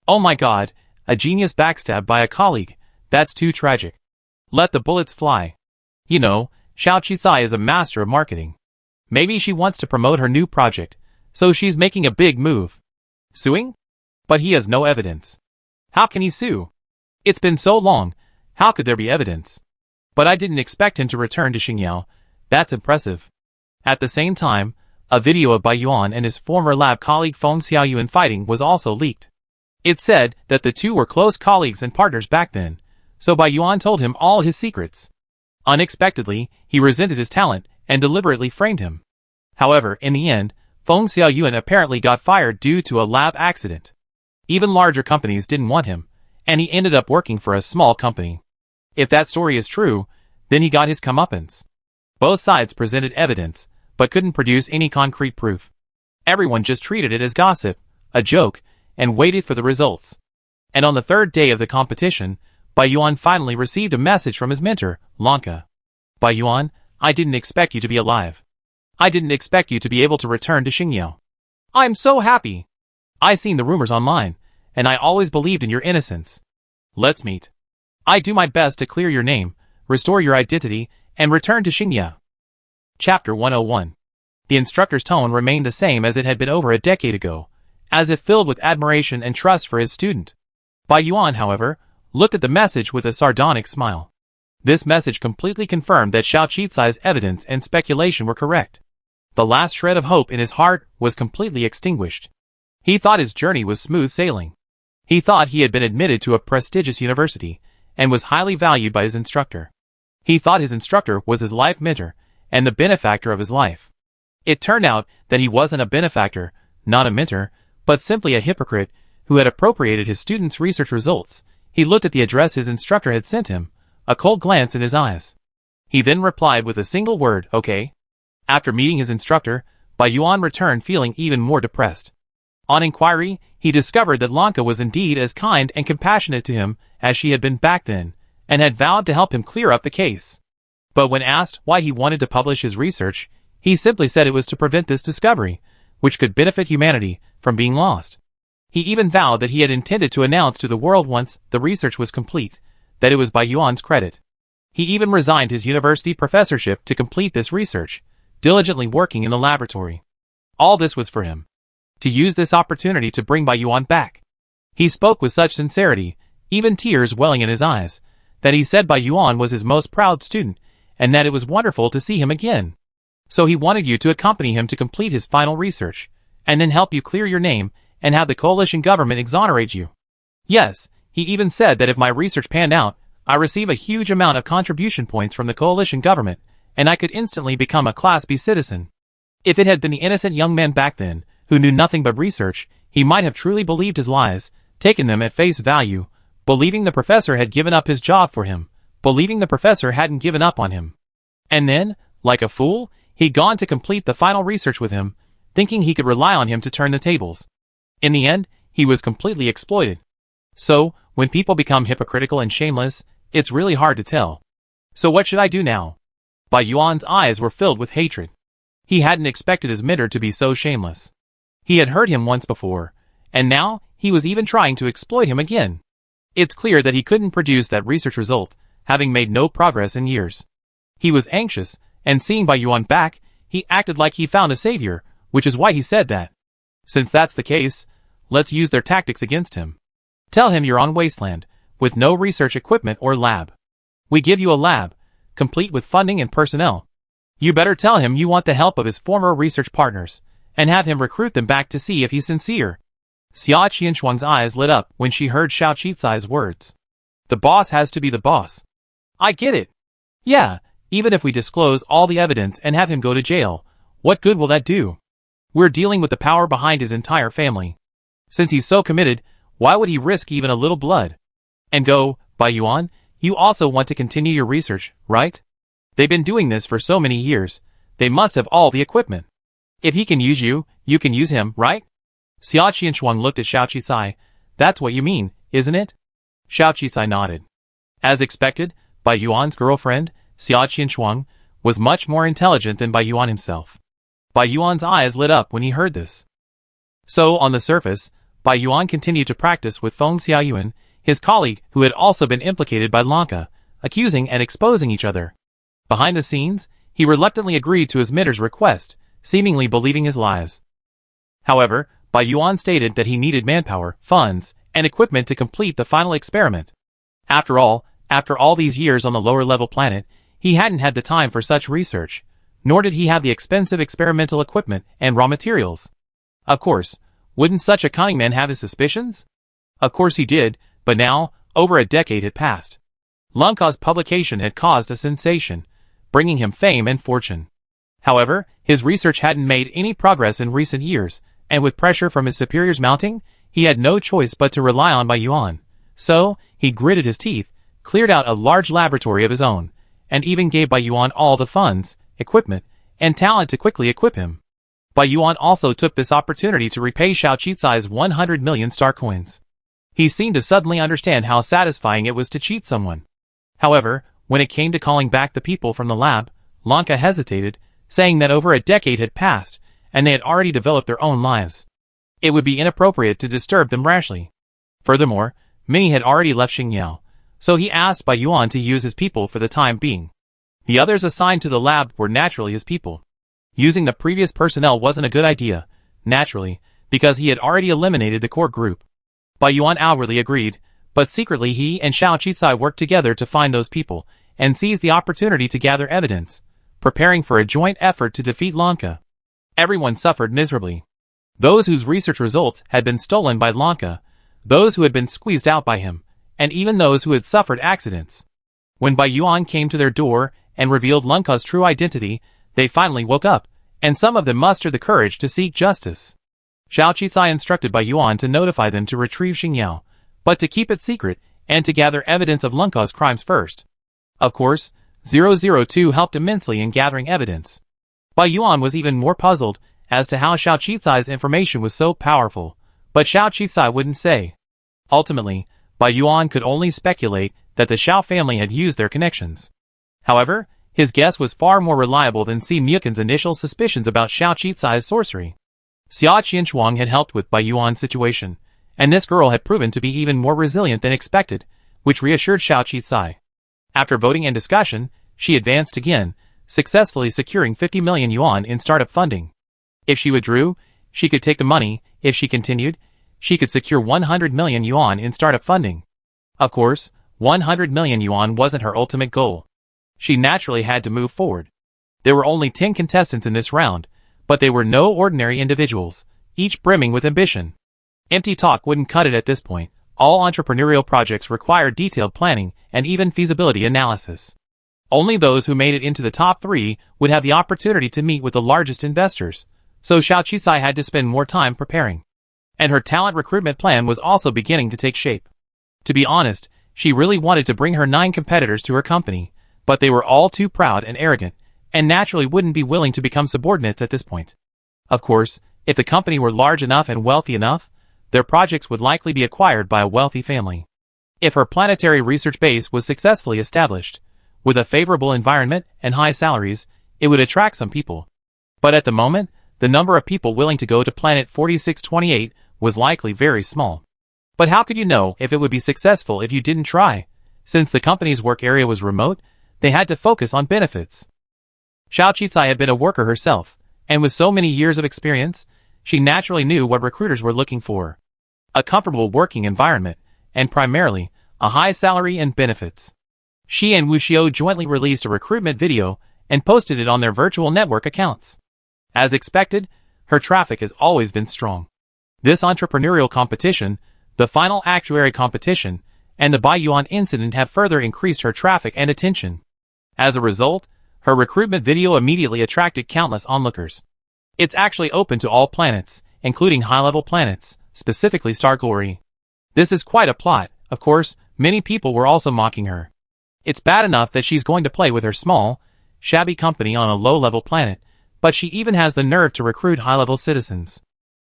Oh my god, a genius backstabbed by a colleague, that's too tragic. Let the bullets fly. You know, Xiao Qizai is a master of marketing. Maybe she wants to promote her new project, so she's making a big move. Suing? But he has no evidence. How can he sue? It's been so long, how could there be evidence? But I didn't expect him to return to Xingyao, that's impressive. At the same time, a video of Bai Yuan and his former lab colleague Feng Xiaoyuan fighting was also leaked. It said that the two were close colleagues and partners back then, so Bai Yuan told him all his secrets. Unexpectedly, he resented his talent and deliberately framed him. However, in the end, Feng Xiaoyuan apparently got fired due to a lab accident. Even larger companies didn't want him, and he ended up working for a small company. If that story is true, then he got his comeuppance. Both sides presented evidence, but couldn't produce any concrete proof. Everyone just treated it as gossip, a joke, and waited for the results. And on the third day of the competition, Bai Yuan finally received a message from his mentor, Lanka. Bai Yuan, I didn't expect you to be alive. I didn't expect you to be able to return to Xingyao. I'm so happy. I seen the rumors online, and I always believed in your innocence. Let's meet. I do my best to clear your name, restore your identity, and return to Xingyao. Chapter 101. The instructor's tone remained the same as it had been over a decade ago, as if filled with admiration and trust for his student. Bai Yuan, however, looked at the message with a sardonic smile. This message completely confirmed that Xiao Qizai's evidence and speculation were correct. The last shred of hope in his heart was completely extinguished. He thought his journey was smooth sailing. He thought he had been admitted to a prestigious university, and was highly valued by his instructor. He thought his instructor was his life mentor, and the benefactor of his life. It turned out that he wasn't a benefactor, not a mentor, but simply a hypocrite who had appropriated his students' research results. He looked at the address his instructor had sent him, a cold glance in his eyes. He then replied with a single word, okay. After meeting his instructor, Bai Yuan returned feeling even more depressed. On inquiry, he discovered that Lanka was indeed as kind and compassionate to him as she had been back then, and had vowed to help him clear up the case. But when asked why he wanted to publish his research, he simply said it was to prevent this discovery, which could benefit humanity, from being lost. He even vowed that he had intended to announce to the world once the research was complete, that it was Bai Yuan's credit. He even resigned his university professorship to complete this research, diligently working in the laboratory. All this was for him to use this opportunity to bring Bai Yuan back. He spoke with such sincerity, even tears welling in his eyes, that he said Bai Yuan was his most proud student, and that it was wonderful to see him again. So he wanted you to accompany him to complete his final research, and then help you clear your name and have the coalition government exonerate you. Yes, he even said that if my research panned out, I receive a huge amount of contribution points from the coalition government, and I could instantly become a Class B citizen. If it had been the innocent young man back then, who knew nothing but research, he might have truly believed his lies, taken them at face value, believing the professor had given up his job for him, believing the professor hadn't given up on him. And then, like a fool, he'd gone to complete the final research with him, thinking he could rely on him to turn the tables. In the end, he was completely exploited. So, when people become hypocritical and shameless, it's really hard to tell. So what should I do now? Bai Yuan's eyes were filled with hatred. He hadn't expected his mentor to be so shameless. He had hurt him once before, and now he was even trying to exploit him again. It's clear that he couldn't produce that research result, having made no progress in years. He was anxious, and seeing Bai Yuan back, he acted like he found a savior, which is why he said that. Since that's the case, let's use their tactics against him. Tell him you're on Wasteland, with no research equipment or lab. We give you a lab, complete with funding and personnel. You better tell him you want the help of his former research partners, and have him recruit them back to see if he's sincere. Xia Qianshuang's eyes lit up when she heard Xiao Qicai's words. The boss has to be the boss. I get it. Yeah, even if we disclose all the evidence and have him go to jail, what good will that do? We're dealing with the power behind his entire family. Since he's so committed, why would he risk even a little blood? And go, Bai Yuan, you also want to continue your research, right? They've been doing this for so many years, they must have all the equipment. If he can use you, you can use him, right? Xia Qianshuang looked at Xiao Qicai. That's what you mean, isn't it? Xiao Qicai nodded. As expected, Bai Yuan's girlfriend, Xia Qianshuang, was much more intelligent than Bai Yuan himself. Bai Yuan's eyes lit up when he heard this. So, on the surface, Bai Yuan continued to practice with Feng Xiaoyuan, his colleague who had also been implicated by Lanka, accusing and exposing each other. Behind the scenes, he reluctantly agreed to his mentor's request, seemingly believing his lies. However, Bai Yuan stated that he needed manpower, funds, and equipment to complete the final experiment. After all these years on the lower-level planet, he hadn't had the time for such research, nor did he have the expensive experimental equipment and raw materials. Of course, wouldn't such a cunning man have his suspicions? Of course he did, but now, over a decade had passed. Lanka's publication had caused a sensation, bringing him fame and fortune. However, his research hadn't made any progress in recent years, and with pressure from his superiors mounting, he had no choice but to rely on Bai Yuan. So, he gritted his teeth, cleared out a large laboratory of his own, and even gave Bai Yuan all the funds, equipment, and talent to quickly equip him. Bai Yuan also took this opportunity to repay Xiao Qicai's 100 million star coins. He seemed to suddenly understand how satisfying it was to cheat someone. However, when it came to calling back the people from the lab, Lanka hesitated, saying that over a decade had passed, and they had already developed their own lives. It would be inappropriate to disturb them rashly. Furthermore, many had already left Xingyao, so he asked Bai Yuan to use his people for the time being. The others assigned to the lab were naturally his people. Using the previous personnel wasn't a good idea, naturally, because he had already eliminated the core group. Bai Yuan outwardly agreed, but secretly he and Xiao Qicai worked together to find those people, and seize the opportunity to gather evidence, preparing for a joint effort to defeat Lanka. Everyone suffered miserably. Those whose research results had been stolen by Lanka, those who had been squeezed out by him, and even those who had suffered accidents. When Bai Yuan came to their door and revealed Lanka's true identity, they finally woke up, and some of them mustered the courage to seek justice. Xiao Qicai instructed Bai Yuan to notify them to retrieve Xingyao, but to keep it secret and to gather evidence of Lanka's crimes first. Of course, 002 helped immensely in gathering evidence. Bai Yuan was even more puzzled as to how Xiao Qicai's information was so powerful, but Xiao Qicai wouldn't say. Ultimately, Bai Yuan could only speculate that the Xiao family had used their connections. However, his guess was far more reliable than Si Mukin's initial suspicions about Xiao Qicai's sorcery. Xia Qianshuang had helped with Bai Yuan's situation, And this girl had proven to be even more resilient than expected, which reassured Xiao Qizai. After voting and discussion, she advanced again, successfully securing 50 million yuan in startup funding. If she withdrew, she could take the money. If she continued, she could secure 100 million yuan in startup funding. Of course, 100 million yuan wasn't her ultimate goal. She naturally had to move forward. There were only 10 contestants in this round, but they were no ordinary individuals, each brimming with ambition. Empty talk wouldn't cut it at this point. All entrepreneurial projects require detailed planning and even feasibility analysis. Only those who made it into the top 3 would have the opportunity to meet with the largest investors, so Xiao Qizai had to spend more time preparing. And her talent recruitment plan was also beginning to take shape. To be honest, she really wanted to bring her 9 competitors to her company, but they were all too proud and arrogant, and naturally wouldn't be willing to become subordinates at this point. Of course, if the company were large enough and wealthy enough, their projects would likely be acquired by a wealthy family. If her planetary research base was successfully established, with a favorable environment and high salaries, it would attract some people. But at the moment, the number of people willing to go to planet 4628 was likely very small. But how could you know if it would be successful if you didn't try? Since the company's work area was remote, they had to focus on benefits. Xiao Qizai had been a worker herself, and with so many years of experience, she naturally knew what recruiters were looking for. A comfortable working environment, and primarily, a high salary and benefits. She and Wu Xiao jointly released a recruitment video and posted it on their virtual network accounts. As expected, her traffic has always been strong. This entrepreneurial competition, the final actuary competition, and the Baiyuan incident have further increased her traffic and attention. As a result, her recruitment video immediately attracted countless onlookers. It's actually open to all planets, including high-level planets, specifically Star Glory. This is quite a plot. Of course, many people were also mocking her. It's bad enough that she's going to play with her small, shabby company on a low-level planet, but she even has the nerve to recruit high-level citizens.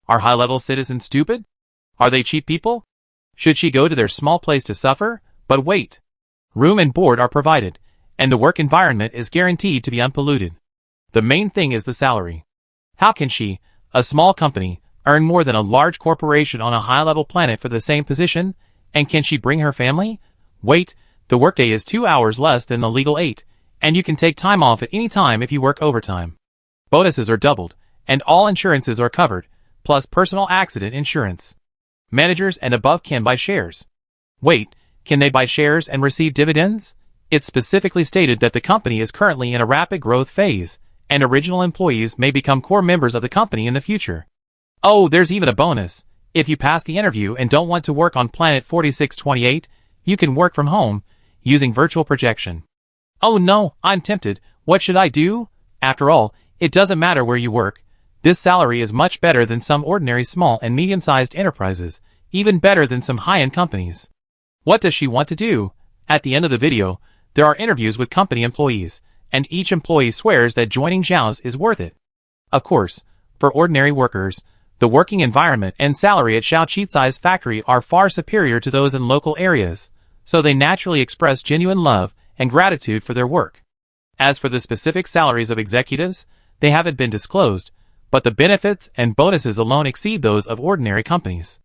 Are high-level citizens stupid? Are they cheap people? Should she go to their small place to suffer? But wait. Room and board are provided, and the work environment is guaranteed to be unpolluted. The main thing is the salary. How can she, a small company, earn more than a large corporation on a high-level planet for the same position? And can she bring her family? Wait, the workday is 2 hours less than the legal 8, and you can take time off at any time if you work overtime. Bonuses are doubled, and all insurances are covered, plus personal accident insurance. Managers and above can buy shares. Wait, can they buy shares and receive dividends? It's specifically stated that the company is currently in a rapid growth phase, and original employees may become core members of the company in the future. Oh, there's even a bonus. If you pass the interview and don't want to work on planet 4628, you can work from home, using virtual projection. Oh no, I'm tempted. What should I do? After all, it doesn't matter where you work. This salary is much better than some ordinary small and medium-sized enterprises, even better than some high-end companies. What does she want to do? At the end of the video, there are interviews with company employees, and each employee swears that joining Zhao's is worth it. Of course, for ordinary workers, the working environment and salary at Xiao Qizai's factory are far superior to those in local areas, so they naturally express genuine love and gratitude for their work. As for the specific salaries of executives, they haven't been disclosed, but the benefits and bonuses alone exceed those of ordinary companies.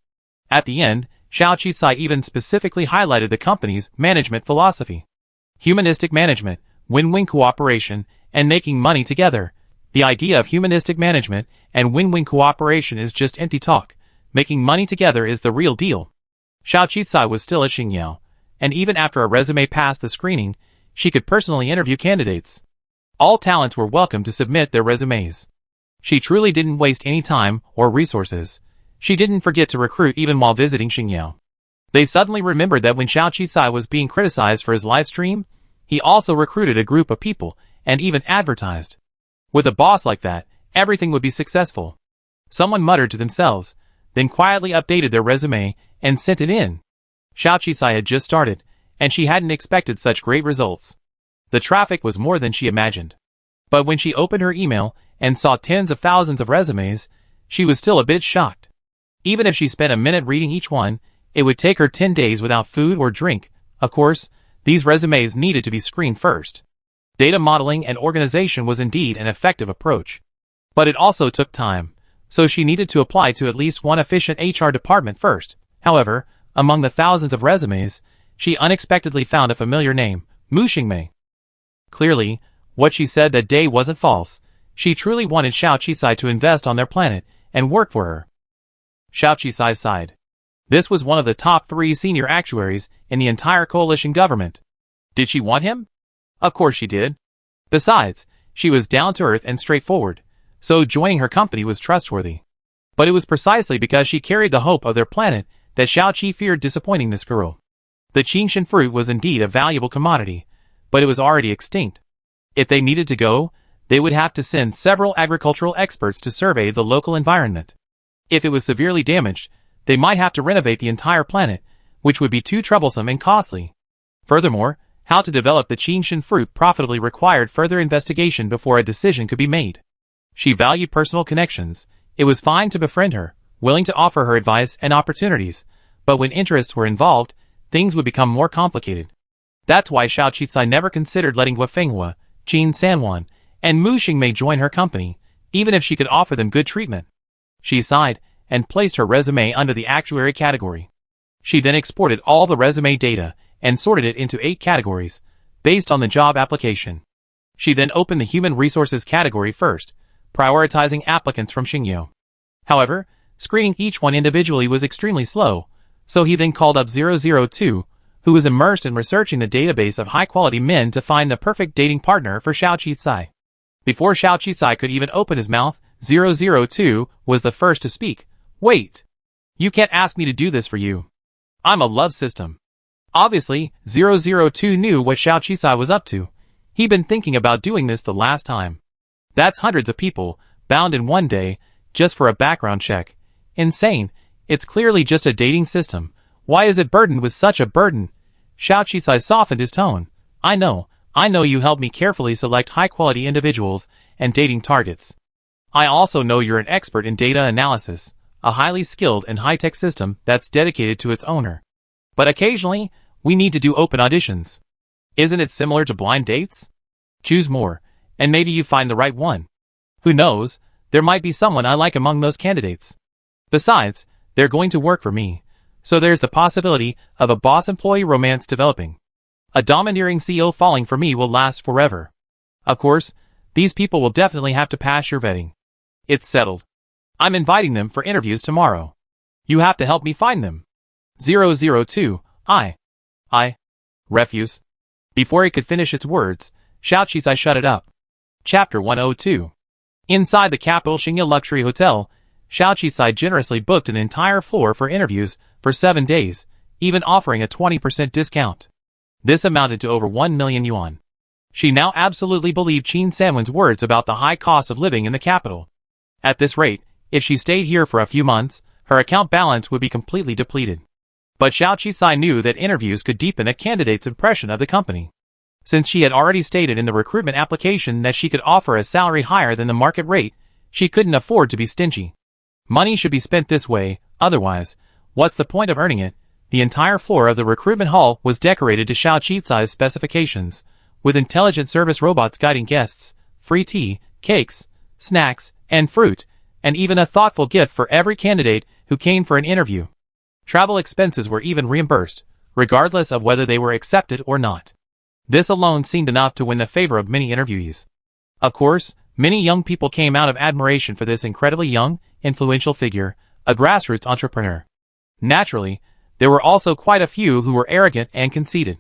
At the end, Xiao Qizai even specifically highlighted the company's management philosophy. Humanistic management, win-win cooperation, and making money together. The idea of humanistic management and win-win cooperation is just empty talk. Making money together is the real deal. Xiao Qizai was still at Xingyao, and even after a resume passed the screening, she could personally interview candidates. All talents were welcome to submit their resumes. She truly didn't waste any time or resources. She didn't forget to recruit even while visiting Xingyao. They suddenly remembered that when Xiao Qizai was being criticized for his live stream, he also recruited a group of people and even advertised. With a boss like that, everything would be successful. Someone muttered to themselves, then quietly updated their resume and sent it in. Xiao Qizai had just started, and she hadn't expected such great results. The traffic was more than she imagined. But when she opened her email and saw tens of thousands of resumes, she was still a bit shocked. Even if she spent a minute reading each one, it would take her 10 days without food or drink. Of course, these resumes needed to be screened first. Data modeling and organization was indeed an effective approach. But it also took time, so she needed to apply to at least one efficient HR department first, However, among the thousands of resumes, she unexpectedly found a familiar name, Mu Xingmei. Clearly, what she said that day wasn't false. She truly wanted Xiao Qisai to invest on their planet and work for her. Xiao Qisai sighed. This was one of the top 3 senior actuaries in the entire coalition government. Did she want him? Of course she did. Besides, she was down to earth and straightforward, so joining her company was trustworthy. But it was precisely because she carried the hope of their planet that Xiao Qi feared disappointing this girl. The Qingshan fruit was indeed a valuable commodity, but it was already extinct. If they needed to go, they would have to send several agricultural experts to survey the local environment. If it was severely damaged, they might have to renovate the entire planet, which would be too troublesome and costly. Furthermore, how to develop the Qingshan fruit profitably required further investigation before a decision could be made. She valued personal connections. It was fine to befriend her, willing to offer her advice and opportunities, but when interests were involved, things would become more complicated. That's why Xiao Qisai never considered letting Hua Fenghua, Qin Sanwan, and Mu Xingmei join her company, even if she could offer them good treatment. She sighed and placed her resume under the actuary category. She then exported all the resume data and sorted it into 8 categories, based on the job application. She then opened the human resources category first, prioritizing applicants from Xingyou. However, screening each one individually was extremely slow, so he then called up 002, who was immersed in researching the database of high-quality men to find the perfect dating partner for Xiao Qisai. Before Xiao Qisai could even open his mouth, 002 was the first to speak. Wait! You can't ask me to do this for you. I'm a love system. Obviously, 002 knew what Xiao Qisai was up to. He'd been thinking about doing this the last time. That's hundreds of people, bound in one day, just for a background check. Insane. It's clearly just a dating system. Why is it burdened with such a burden? Xiao Qisai softened his tone. I know you helped me carefully select high-quality individuals and dating targets. I also know you're an expert in data analysis, a highly skilled and high-tech system that's dedicated to its owner. But occasionally, we need to do open auditions. Isn't it similar to blind dates? Choose more, and maybe you find the right one. Who knows, there might be someone I like among those candidates. Besides, they're going to work for me, so there's the possibility of a boss-employee romance developing. A domineering CEO falling for me will last forever. Of course, these people will definitely have to pass your vetting. It's settled. I'm inviting them for interviews tomorrow. You have to help me find them. 002, refuse. Before it could finish its words, Xiao Qisai shut it up. Chapter 102. Inside the capital Xingye Luxury Hotel, Xiao Qisai generously booked an entire floor for interviews for 7 days, even offering a 20% discount. This amounted to over 1 million yuan. She now absolutely believed Qin Sanwen's words about the high cost of living in the capital. At this rate, if she stayed here for a few months, her account balance would be completely depleted. But Xiao Qisai knew that interviews could deepen a candidate's impression of the company. Since she had already stated in the recruitment application that she could offer a salary higher than the market rate, she couldn't afford to be stingy. Money should be spent this way, otherwise, what's the point of earning it? The entire floor of the recruitment hall was decorated to Xiao Qisai's specifications, with intelligent service robots guiding guests, free tea, cakes, snacks, and fruit, and even a thoughtful gift for every candidate who came for an interview. Travel expenses were even reimbursed, regardless of whether they were accepted or not. This alone seemed enough to win the favor of many interviewees. Of course, many young people came out of admiration for this incredibly young, influential figure, a grassroots entrepreneur. Naturally, there were also quite a few who were arrogant and conceited.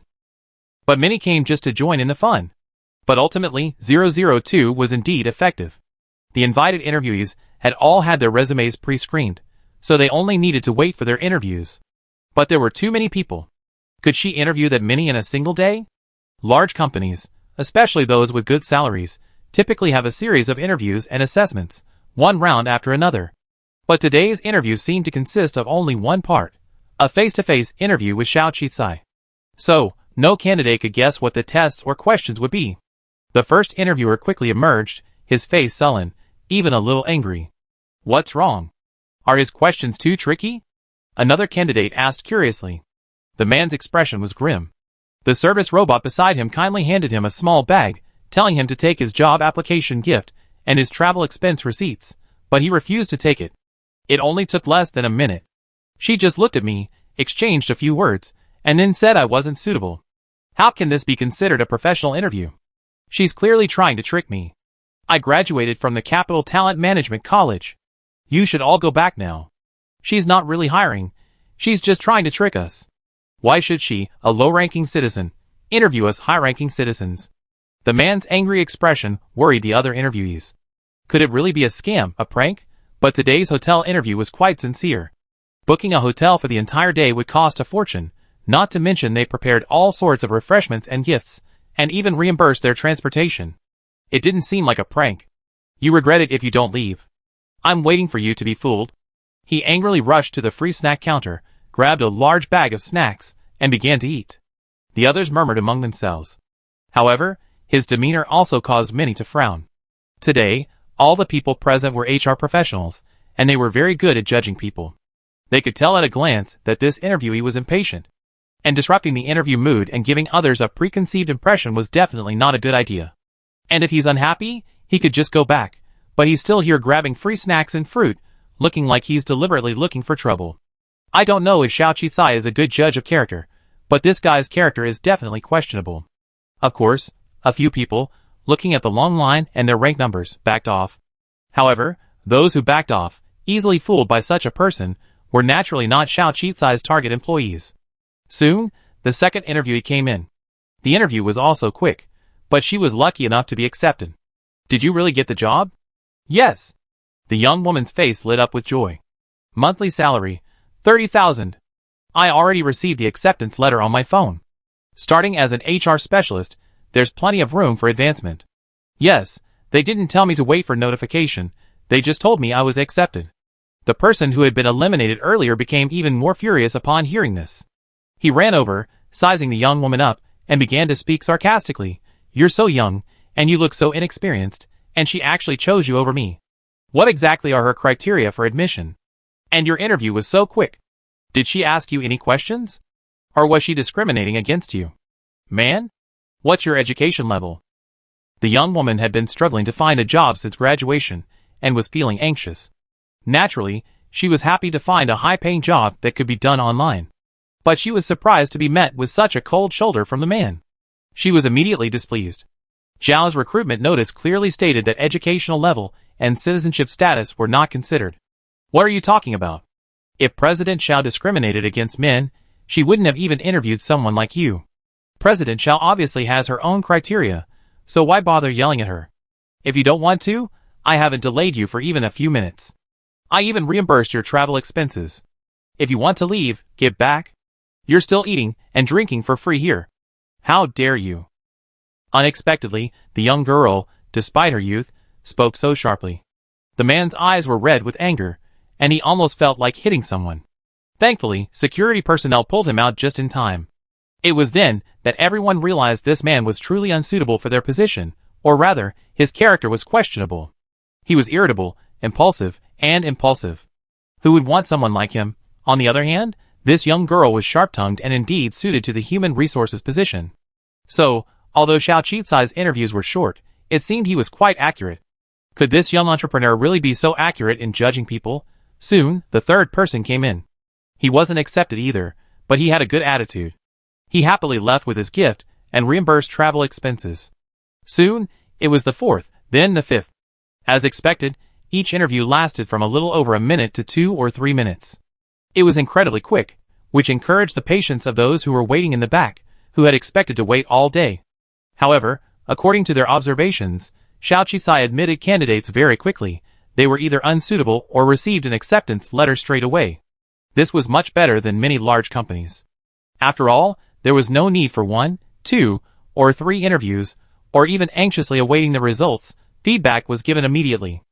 But many came just to join in the fun. But ultimately, 002 was indeed effective. The invited interviewees had all had their resumes pre-screened, so they only needed to wait for their interviews. But there were too many people. Could she interview that many in a single day? Large companies, especially those with good salaries, typically have a series of interviews and assessments, one round after another. But today's interview seemed to consist of only one part, a face-to-face interview with Xiao Qisai. So, no candidate could guess what the tests or questions would be. The first interviewer quickly emerged, his face sullen, even a little angry. What's wrong? Are his questions too tricky? Another candidate asked curiously. The man's expression was grim. The service robot beside him kindly handed him a small bag, telling him to take his job application gift and his travel expense receipts, but he refused to take it. It only took less than a minute. She just looked at me, exchanged a few words, and then said I wasn't suitable. How can this be considered a professional interview? She's clearly trying to trick me. I graduated from the Capital Talent Management College. You should all go back now. She's not really hiring. She's just trying to trick us. Why should she, a low-ranking citizen, interview us high-ranking citizens? The man's angry expression worried the other interviewees. Could it really be a scam, a prank? But today's hotel interview was quite sincere. Booking a hotel for the entire day would cost a fortune, not to mention they prepared all sorts of refreshments and gifts, and even reimbursed their transportation. It didn't seem like a prank. You regret it if you don't leave. I'm waiting for you to be fooled. He angrily rushed to the free snack counter, grabbed a large bag of snacks, and began to eat. The others murmured among themselves. However, his demeanor also caused many to frown. Today, all the people present were HR professionals, and they were very good at judging people. They could tell at a glance that this interviewee was impatient, and disrupting the interview mood and giving others a preconceived impression was definitely not a good idea. And if he's unhappy, he could just go back, but he's still here grabbing free snacks and fruit, looking like he's deliberately looking for trouble. I don't know if Xiao Qicai is a good judge of character, but this guy's character is definitely questionable. Of course, a few people, looking at the long line and their rank numbers, backed off. However, those who backed off, easily fooled by such a person, were naturally not Xiao Qicai's target employees. Soon, the second interviewee came in. The interview was also quick, but she was lucky enough to be accepted. Did you really get the job? Yes. The young woman's face lit up with joy. Monthly salary, 30,000. I already received the acceptance letter on my phone. Starting as an HR specialist, there's plenty of room for advancement. Yes, they didn't tell me to wait for notification, they just told me I was accepted. The person who had been eliminated earlier became even more furious upon hearing this. He ran over, sizing the young woman up, and began to speak sarcastically. You're so young, and you look so inexperienced, and she actually chose you over me. What exactly are her criteria for admission? And your interview was so quick. Did she ask you any questions? Or was she discriminating against you? Man? What's your education level? The young woman had been struggling to find a job since graduation, and was feeling anxious. Naturally, she was happy to find a high-paying job that could be done online. But she was surprised to be met with such a cold shoulder from the man. She was immediately displeased. Zhao's recruitment notice clearly stated that educational level and citizenship status were not considered. What are you talking about? If President Zhao discriminated against men, she wouldn't have even interviewed someone like you. President Zhao obviously has her own criteria, so why bother yelling at her? If you don't want to, I haven't delayed you for even a few minutes. I even reimbursed your travel expenses. If you want to leave, get back. You're still eating and drinking for free here. How dare you? Unexpectedly, the young girl, despite her youth, spoke so sharply. The man's eyes were red with anger, and he almost felt like hitting someone. Thankfully, security personnel pulled him out just in time. It was then that everyone realized this man was truly unsuitable for their position, or rather, his character was questionable. He was irritable, impulsive, and impulsive. Who would want someone like him? On the other hand, this young girl was sharp-tongued and indeed suited to the human resources position. So, although Xiao Qicai's interviews were short, it seemed he was quite accurate. Could this young entrepreneur really be so accurate in judging people? Soon, the third person came in. He wasn't accepted either, but he had a good attitude. He happily left with his gift and reimbursed travel expenses. Soon, it was the fourth, then the fifth. As expected, each interview lasted from a little over a minute to 2 or 3 minutes. It was incredibly quick, which encouraged the patience of those who were waiting in the back, who had expected to wait all day. However, according to their observations, Xiao Qicai admitted candidates very quickly. They were either unsuitable or received an acceptance letter straight away. This was much better than many large companies. After all, there was no need for 1, 2, or 3 interviews, or even anxiously awaiting the results. Feedback was given immediately.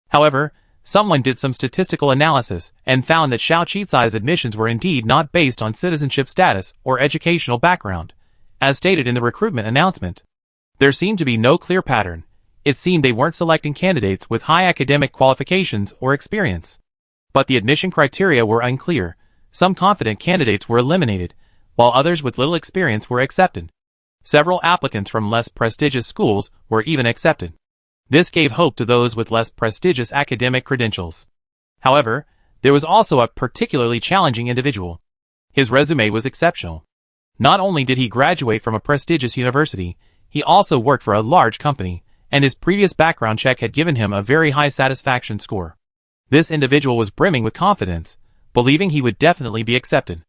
However, someone did some statistical analysis and found that Xiao Qicai's admissions were indeed not based on citizenship status or educational background, as stated in the recruitment announcement. There seemed to be no clear pattern. It seemed they weren't selecting candidates with high academic qualifications or experience. But the admission criteria were unclear. Some confident candidates were eliminated, while others with little experience were accepted. Several applicants from less prestigious schools were even accepted. This gave hope to those with less prestigious academic credentials. However, there was also a particularly challenging individual. His resume was exceptional. Not only did he graduate from a prestigious university, he also worked for a large company, and his previous background check had given him a very high satisfaction score. This individual was brimming with confidence, believing he would definitely be accepted.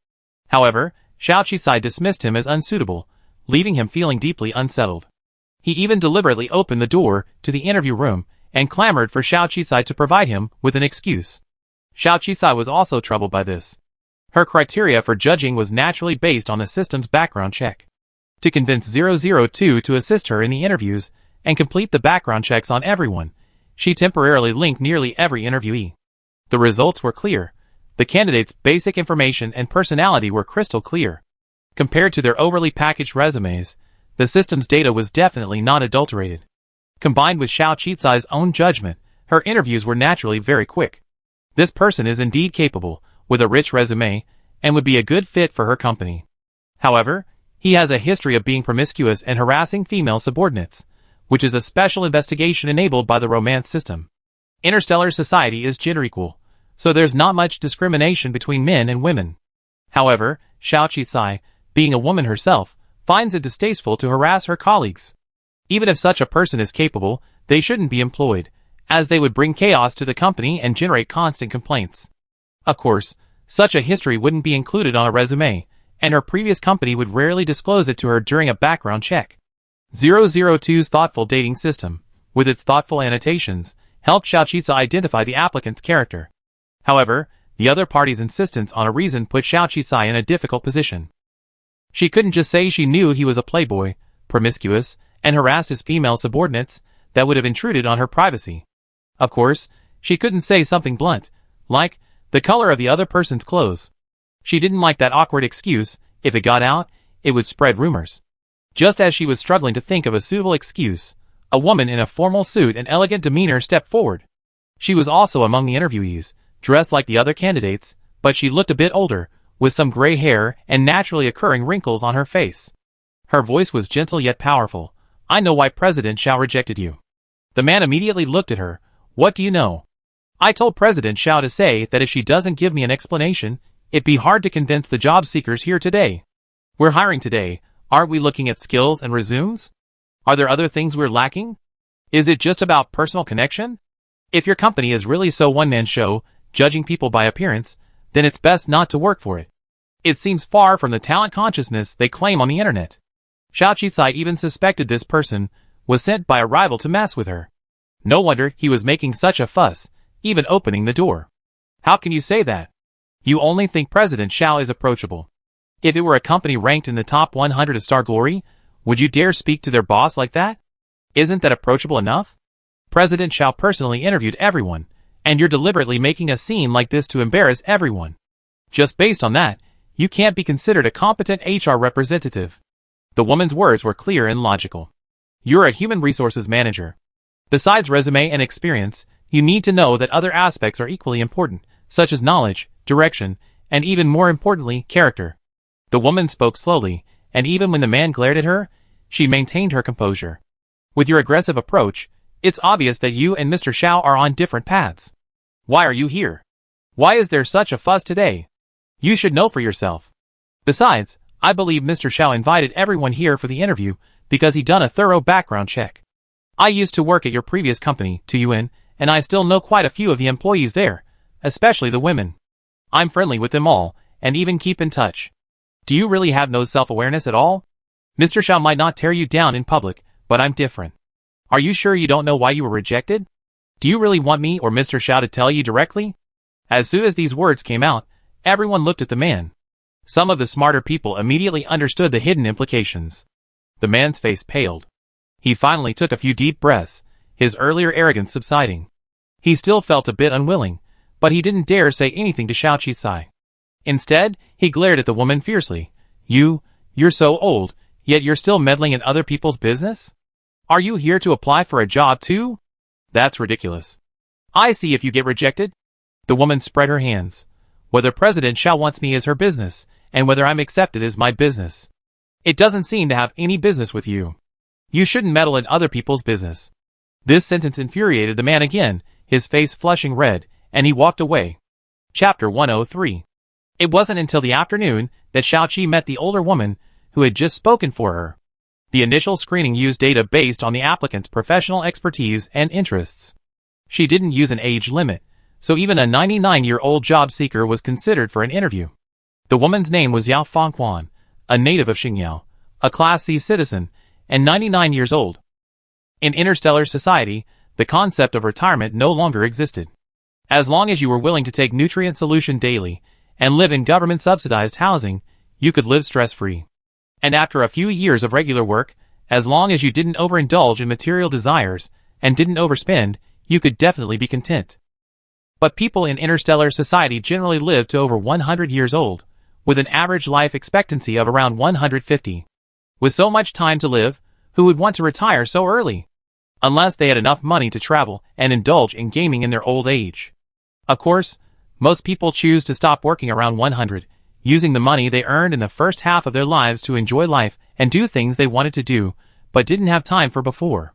However, Xiao Qisai dismissed him as unsuitable, leaving him feeling deeply unsettled. He even deliberately opened the door to the interview room and clamored for Xiao Qisai to provide him with an excuse. Xiao Qisai was also troubled by this. Her criteria for judging was naturally based on the system's background check. To convince 002 to assist her in the interviews and complete the background checks on everyone, she temporarily linked nearly every interviewee. The results were clear. The candidates' basic information and personality were crystal clear. Compared to their overly packaged resumes, the system's data was definitely not adulterated. Combined with Xiao Qisai's own judgment, her interviews were naturally very quick. This person is indeed capable, with a rich resume, and would be a good fit for her company. However, he has a history of being promiscuous and harassing female subordinates, which is a special investigation enabled by the romance system. Interstellar society is gender equal, so there's not much discrimination between men and women. However, Xiao Qisai, being a woman herself, finds it distasteful to harass her colleagues. Even if such a person is capable, they shouldn't be employed, as they would bring chaos to the company and generate constant complaints. Of course, such a history wouldn't be included on a resume, and her previous company would rarely disclose it to her during a background check. 002's thoughtful dating system, with its thoughtful annotations, helped Xiao Qisai identify the applicant's character. However, the other party's insistence on a reason put Xiao Qisai in a difficult position. She couldn't just say she knew he was a playboy, promiscuous, and harassed his female subordinates. That would have intruded on her privacy. Of course, she couldn't say something blunt, like the color of the other person's clothes. She didn't like that awkward excuse. If it got out, it would spread rumors. Just as she was struggling to think of a suitable excuse, a woman in a formal suit and elegant demeanor stepped forward. She was also among the interviewees, dressed like the other candidates, but she looked a bit older, with some gray hair and naturally occurring wrinkles on her face. Her voice was gentle yet powerful. "I know why President Xiao rejected you." The man immediately looked at her. "What do you know?" "I told President Xiao to say that if she doesn't give me an explanation, it'd be hard to convince the job seekers here today. We're hiring today. Aren't we looking at skills and resumes? Are there other things we're lacking? Is it just about personal connection? If your company is really so one-man show, judging people by appearance, then it's best not to work for it. It seems far from the talent consciousness they claim on the internet." Xiao Qisai even suspected this person was sent by a rival to mess with her. No wonder he was making such a fuss, even opening the door. "How can you say that? You only think President Xiao is approachable. If it were a company ranked in the top 100 of Star Glory, would you dare speak to their boss like that? Isn't that approachable enough? President Xiao personally interviewed everyone, and you're deliberately making a scene like this to embarrass everyone. Just based on that, you can't be considered a competent HR representative." The woman's words were clear and logical. You're a human resources manager. Besides resume and experience, you need to know that other aspects are equally important, such as knowledge, direction, and even more importantly, character. The woman spoke slowly, and even when the man glared at her, she maintained her composure. With your aggressive approach, it's obvious that you and Mr. Xiao are on different paths. Why are you here? Why is there such a fuss today? You should know for yourself. Besides, I believe Mr. Xiao invited everyone here for the interview because he done a thorough background check. I used to work at your previous company, Tuyuan, and I still know quite a few of the employees there, especially the women. I'm friendly with them all, and even keep in touch. Do you really have no self-awareness at all? Mr. Xiao might not tear you down in public, but I'm different. Are you sure you don't know why you were rejected? Do you really want me or Mr. Xiao to tell you directly?" As soon as these words came out, everyone looked at the man. Some of the smarter people immediately understood the hidden implications. The man's face paled. He finally took a few deep breaths, his earlier arrogance subsiding. He still felt a bit unwilling, but he didn't dare say anything to Xiao Qisai. Instead, he glared at the woman fiercely. You're so old, yet you're still meddling in other people's business? Are you here to apply for a job too? That's ridiculous. I see if you get rejected." The woman spread her hands. "Whether President Xiao wants me is her business, and whether I'm accepted is my business. It doesn't seem to have any business with you. You shouldn't meddle in other people's business." This sentence infuriated the man again, his face flushing red, and he walked away. Chapter 103. It wasn't until the afternoon that Xiaoqi met the older woman who had just spoken for her. The initial screening used data based on the applicant's professional expertise and interests. She didn't use an age limit, so even a 99-year-old job seeker was considered for an interview. The woman's name was Yao Fengquan, a native of Xingyao, a Class C citizen, and 99 years old. In interstellar society, the concept of retirement no longer existed. As long as you were willing to take nutrient solution daily and live in government-subsidized housing, you could live stress-free. And after a few years of regular work, as long as you didn't overindulge in material desires and didn't overspend, you could definitely be content. But people in interstellar society generally live to over 100 years old, with an average life expectancy of around 150. With so much time to live, who would want to retire so early? Unless they had enough money to travel and indulge in gaming in their old age. Of course, most people choose to stop working around 100, using the money they earned in the first half of their lives to enjoy life and do things they wanted to do, but didn't have time for before.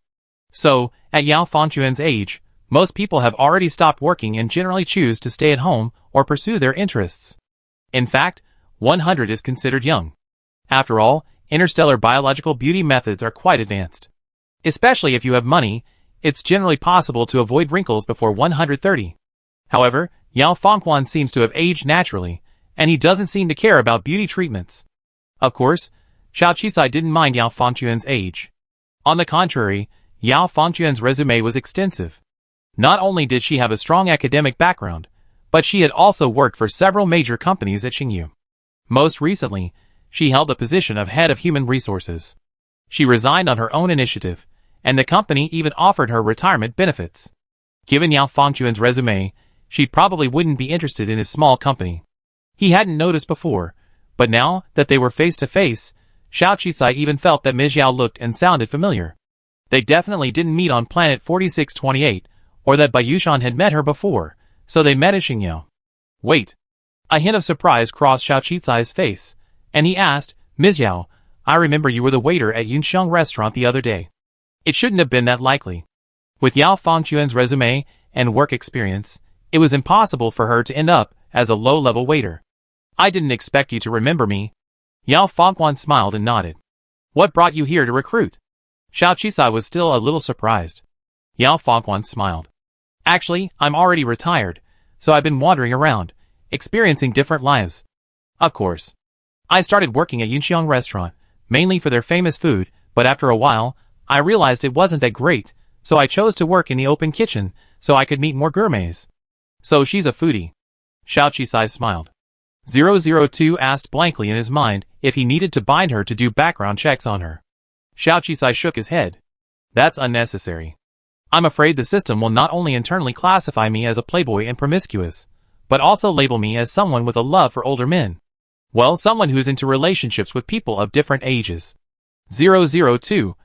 So, at Yao Fengquan's age, most people have already stopped working and generally choose to stay at home or pursue their interests. In fact, 100 is considered young. After all, interstellar biological beauty methods are quite advanced. Especially if you have money, it's generally possible to avoid wrinkles before 130. However, Yao Fengquan seems to have aged naturally, and he doesn't seem to care about beauty treatments. Of course, Xiao Qisai didn't mind Yao Fengquan's age. On the contrary, Yao Fengquan's resume was extensive. Not only did she have a strong academic background, but she had also worked for several major companies at Xingyu. Most recently, she held the position of head of human resources. She resigned on her own initiative, and the company even offered her retirement benefits. Given Yao Fengquan's resume, she probably wouldn't be interested in his small company. He hadn't noticed before, but now that they were face to face, Xiao Qisai even felt that Ms. Yao looked and sounded familiar. They definitely didn't meet on planet 4628, or that Bayushan had met her before, so they met at Xingyao. Wait. A hint of surprise crossed Xiao Qisai's face, and he asked, Ms. Yao, I remember you were the waiter at Yunxiang restaurant the other day. It shouldn't have been that likely. With Yao Fengquan's resume and work experience, it was impossible for her to end up as a low-level waiter. I didn't expect you to remember me. Yao Fengquan smiled and nodded. What brought you here to recruit? Xiao Qisai was still a little surprised. Yao Fengquan smiled. Actually, I'm already retired, so I've been wandering around, experiencing different lives. Of course. I started working at Yunxiang restaurant, mainly for their famous food, but after a while, I realized it wasn't that great, so I chose to work in the open kitchen, so I could meet more gourmets. So she's a foodie. Xiao Qisai smiled. 002 asked blankly in his mind if he needed to bind her to do background checks on her. Xiao Qisai shook his head. That's unnecessary. I'm afraid the system will not only internally classify me as a playboy and promiscuous, but also label me as someone with a love for older men. Well, someone who's into relationships with people of different ages. 002,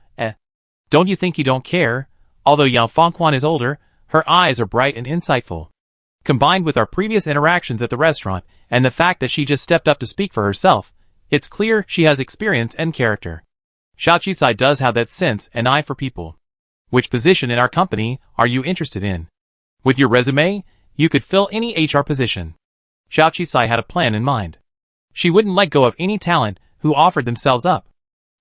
Don't you think you don't care? Although Yao Fengquan is older, her eyes are bright and insightful. Combined with our previous interactions at the restaurant, and the fact that she just stepped up to speak for herself, it's clear she has experience and character. Xiao Qisai does have that sense and eye for people. Which position in our company are you interested in? With your resume, you could fill any HR position. Xiao Qisai had a plan in mind. She wouldn't let go of any talent who offered themselves up.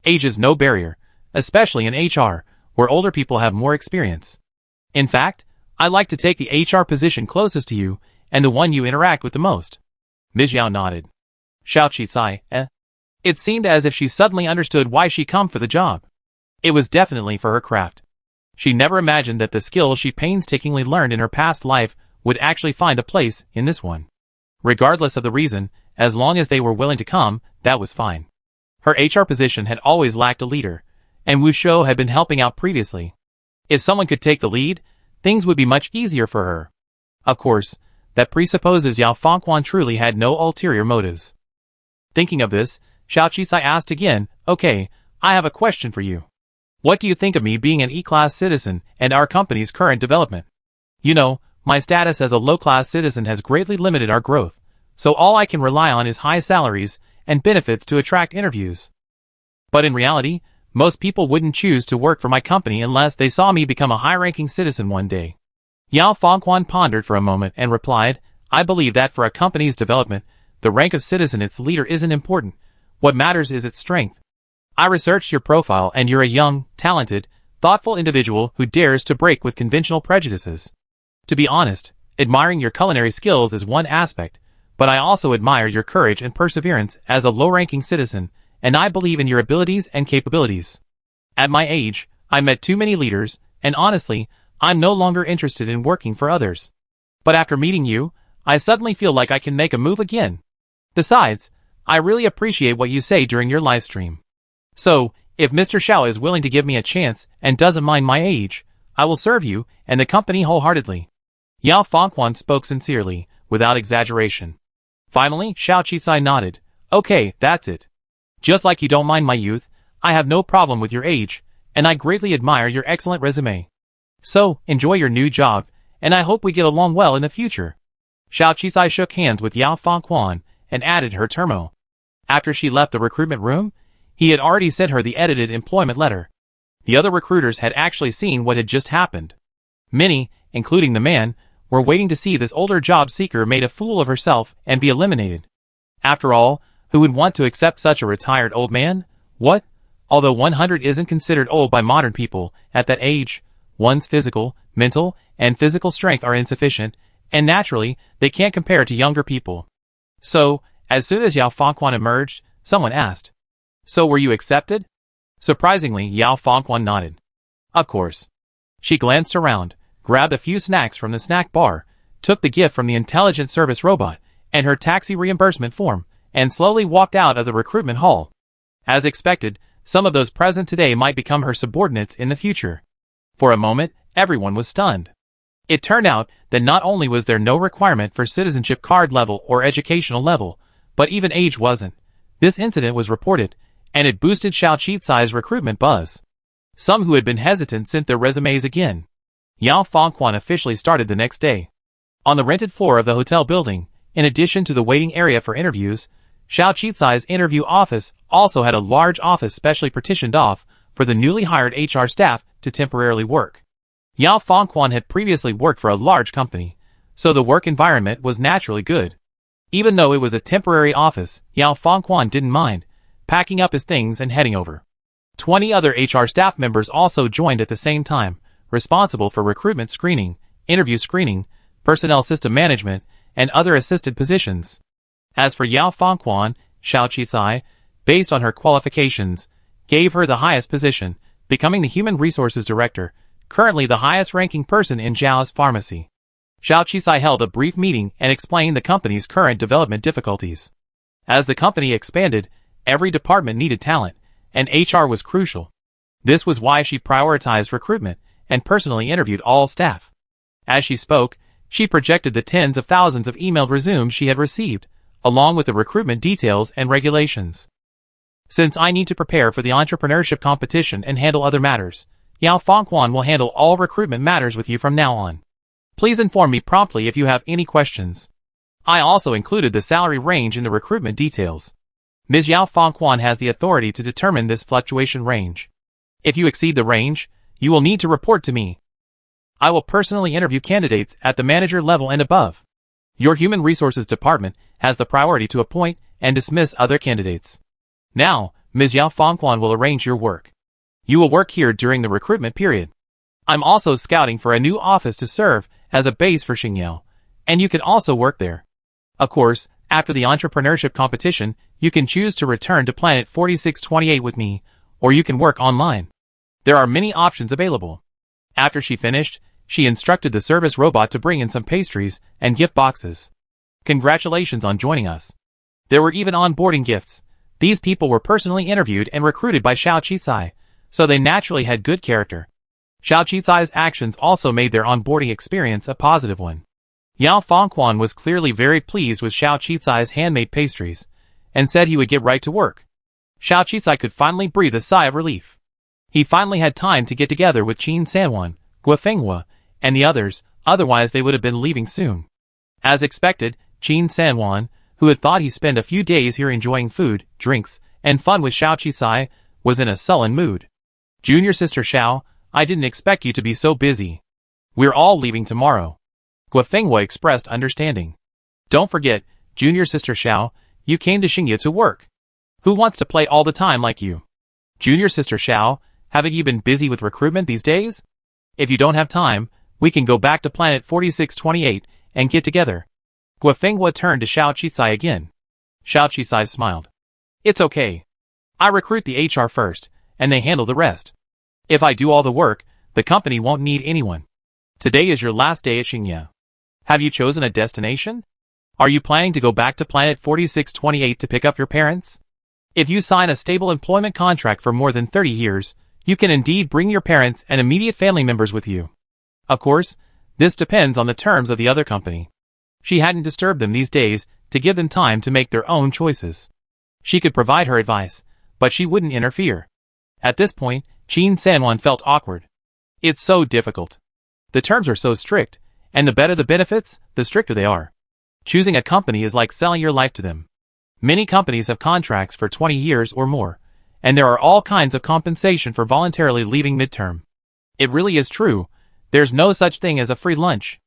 Age is no barrier, especially in HR, where older people have more experience. In fact, I'd like to take the HR position closest to you and the one you interact with the most. Ms. Yao nodded. Xiao Qisai, It seemed as if she suddenly understood why she come for the job. It was definitely for her craft. She never imagined that the skills she painstakingly learned in her past life would actually find a place in this one. Regardless of the reason, as long as they were willing to come, that was fine. Her HR position had always lacked a leader, and Wu Shou had been helping out previously. If someone could take the lead, things would be much easier for her. Of course, that presupposes Yao Fengquan truly had no ulterior motives. Thinking of this, Xiao Qisai asked again, Okay, I have a question for you. What do you think of me being an E-class citizen and our company's current development? You know, my status as a low-class citizen has greatly limited our growth, so all I can rely on is high salaries and benefits to attract interviews. But in reality, most people wouldn't choose to work for my company unless they saw me become a high-ranking citizen one day. Yao Fengquan pondered for a moment and replied, I believe that for a company's development, The rank of citizen its leader isn't important. What matters is its strength. I researched your profile and you're a young, talented, thoughtful individual who dares to break with conventional prejudices. To be honest, admiring your culinary skills is one aspect, but I also admire your courage and perseverance as a low-ranking citizen, and I believe in your abilities and capabilities. At my age, I met too many leaders, and honestly, I'm no longer interested in working for others. But after meeting you, I suddenly feel like I can make a move again. Besides, I really appreciate what you say during your live stream. So, if Mr. Xiao is willing to give me a chance and doesn't mind my age, I will serve you and the company wholeheartedly. Yao Fangquan spoke sincerely, without exaggeration. Finally, Xiao Qicai nodded. Okay, that's it. Just like you don't mind my youth, I have no problem with your age, and I greatly admire your excellent resume. So, enjoy your new job, and I hope we get along well in the future. Xiao Qicai shook hands with Yao Fangquan and added her termo. After she left the recruitment room, he had already sent her the edited employment letter. The other recruiters had actually seen what had just happened. Many, including the man, were waiting to see this older job seeker made a fool of herself and be eliminated. After all, who would want to accept such a retired old man? What? Although 100 isn't considered old by modern people, at that age, one's physical, mental, and physical strength are insufficient, and naturally, they can't compare to younger people. So, as soon as Yao Fangquan emerged, someone asked, "So were you accepted?" Surprisingly, Yao Fangquan nodded. Of course. She glanced around, grabbed a few snacks from the snack bar, took the gift from the intelligent service robot, and her taxi reimbursement form, and slowly walked out of the recruitment hall. As expected, some of those present today might become her subordinates in the future. For a moment, everyone was stunned. It turned out that not only was there no requirement for citizenship card level or educational level, but even age wasn't. This incident was reported, and it boosted Xiao Qicai's recruitment buzz. Some who had been hesitant sent their resumes again. Yao Fangquan officially started the next day. On the rented floor of the hotel building, in addition to the waiting area for interviews, Xiao Qicai's interview office also had a large office specially partitioned off for the newly hired HR staff to temporarily work. Yao Fangquan had previously worked for a large company, so the work environment was naturally good. Even though it was a temporary office, Yao Fangquan didn't mind, packing up his things and heading over. 20 other HR staff members also joined at the same time, responsible for recruitment screening, interview screening, personnel system management, and other assisted positions. As for Yao Fangquan, Xiao Qicai, based on her qualifications, gave her the highest position, becoming the Human Resources Director, currently the highest-ranking person in Zhao's pharmacy. Xiao Qicai held a brief meeting and explained the company's current development difficulties. As the company expanded, every department needed talent, and HR was crucial. This was why she prioritized recruitment and personally interviewed all staff. As she spoke, she projected the tens of thousands of emailed resumes she had received, along with the recruitment details and regulations. Since I need to prepare for the entrepreneurship competition and handle other matters, Yao Fangquan will handle all recruitment matters with you from now on. Please inform me promptly if you have any questions. I also included the salary range in the recruitment details. Ms. Yao Fangquan has the authority to determine this fluctuation range. If you exceed the range, you will need to report to me. I will personally interview candidates at the manager level and above. Your Human Resources Department has the priority to appoint and dismiss other candidates. Now, Ms. Yao Fangquan will arrange your work. You will work here during the recruitment period. I'm also scouting for a new office to serve as a base for Xingyao, and you can also work there. Of course, after the entrepreneurship competition, you can choose to return to Planet 4628 with me, or you can work online. There are many options available. After she finished, she instructed the service robot to bring in some pastries and gift boxes. Congratulations on joining us. There were even onboarding gifts. These people were personally interviewed and recruited by Xiao Qicai, so they naturally had good character. Xiao Qicai's actions also made their onboarding experience a positive one. Yao Fangquan was clearly very pleased with Xiao Qicai's handmade pastries, and said he would get right to work. Xiao Qicai could finally breathe a sigh of relief. He finally had time to get together with Qin Sanwan, Guo Fenghua, and the others, otherwise they would have been leaving soon. As expected, Qin Sanwan, who had thought he'd spend a few days here enjoying food, drinks, and fun with Xiao Qicai, was in a sullen mood. Junior sister Xiao, I didn't expect you to be so busy. We're all leaving tomorrow. Guo Fenghua expressed understanding. Don't forget, Junior sister Xiao, you came to Xingye to work. Who wants to play all the time like you? Junior sister Xiao, haven't you been busy with recruitment these days? If you don't have time, we can go back to planet 4628 and get together. Guofenghua turned to Xiao Qicai again. Xiao Qicai smiled. It's okay. I recruit the HR first, and they handle the rest. If I do all the work, the company won't need anyone. Today is your last day at Xingye. Have you chosen a destination? Are you planning to go back to planet 4628 to pick up your parents? If you sign a stable employment contract for more than 30 years, you can indeed bring your parents and immediate family members with you. Of course, this depends on the terms of the other company. She hadn't disturbed them these days to give them time to make their own choices. She could provide her advice, but she wouldn't interfere. At this point, Qin Sanwan felt awkward. It's so difficult. The terms are so strict, and the better the benefits, the stricter they are. Choosing a company is like selling your life to them. Many companies have contracts for 20 years or more, and there are all kinds of compensation for voluntarily leaving midterm. It really is true, there's no such thing as a free lunch.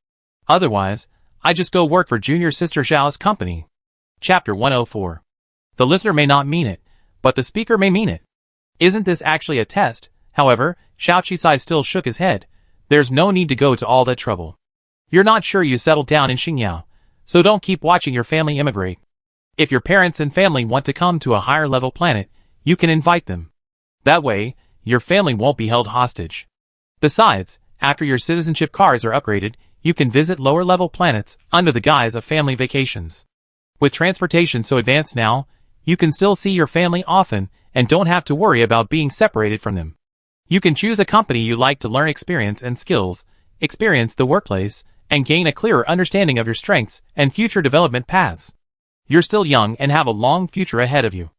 Otherwise, I just go work for Junior Sister Xiao's company. Chapter 104. The listener may not mean it, but the speaker may mean it. Isn't this actually a test? However, Xiao Qicai still shook his head. There's no need to go to all that trouble. You're not sure you settled down in Xingye, so don't keep watching your family immigrate. If your parents and family want to come to a higher level planet, you can invite them. That way, your family won't be held hostage. Besides, after your citizenship cards are upgraded, you can visit lower level planets under the guise of family vacations. With transportation so advanced now, you can still see your family often and don't have to worry about being separated from them. You can choose a company you like to learn experience and skills, experience the workplace, and gain a clearer understanding of your strengths and future development paths. You're still young and have a long future ahead of you.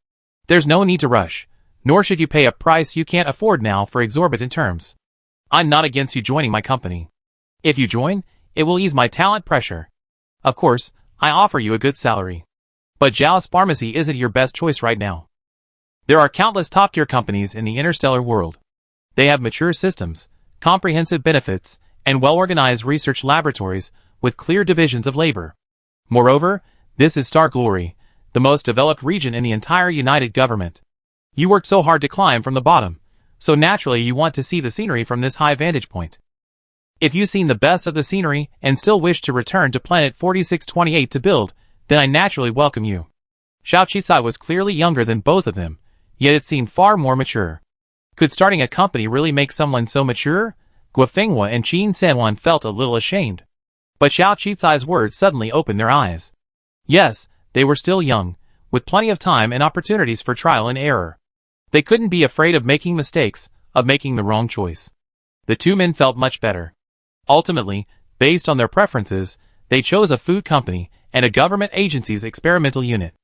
There's no need to rush, nor should you pay a price you can't afford now for exorbitant terms. I'm not against you joining my company. If you join, it will ease my talent pressure. Of course, I offer you a good salary. But Zhao's Pharmacy isn't your best choice right now. There are countless top-tier companies in the interstellar world. They have mature systems, comprehensive benefits, and well-organized research laboratories with clear divisions of labor. Moreover, this is Star Glory, the most developed region in the entire United Government. You worked so hard to climb from the bottom, so naturally you want to see the scenery from this high vantage point. If you've seen the best of the scenery and still wish to return to planet 4628 to build, then I naturally welcome you. Xiao Qicai was clearly younger than both of them, yet it seemed far more mature. Could starting a company really make someone so mature? Guofenghua and Qin Sanwan felt a little ashamed. But Xiao Qicai's words suddenly opened their eyes. Yes, they were still young, with plenty of time and opportunities for trial and error. They couldn't be afraid of making mistakes, of making the wrong choice. The two men felt much better. Ultimately, based on their preferences, they chose a food company and a government agency's experimental unit.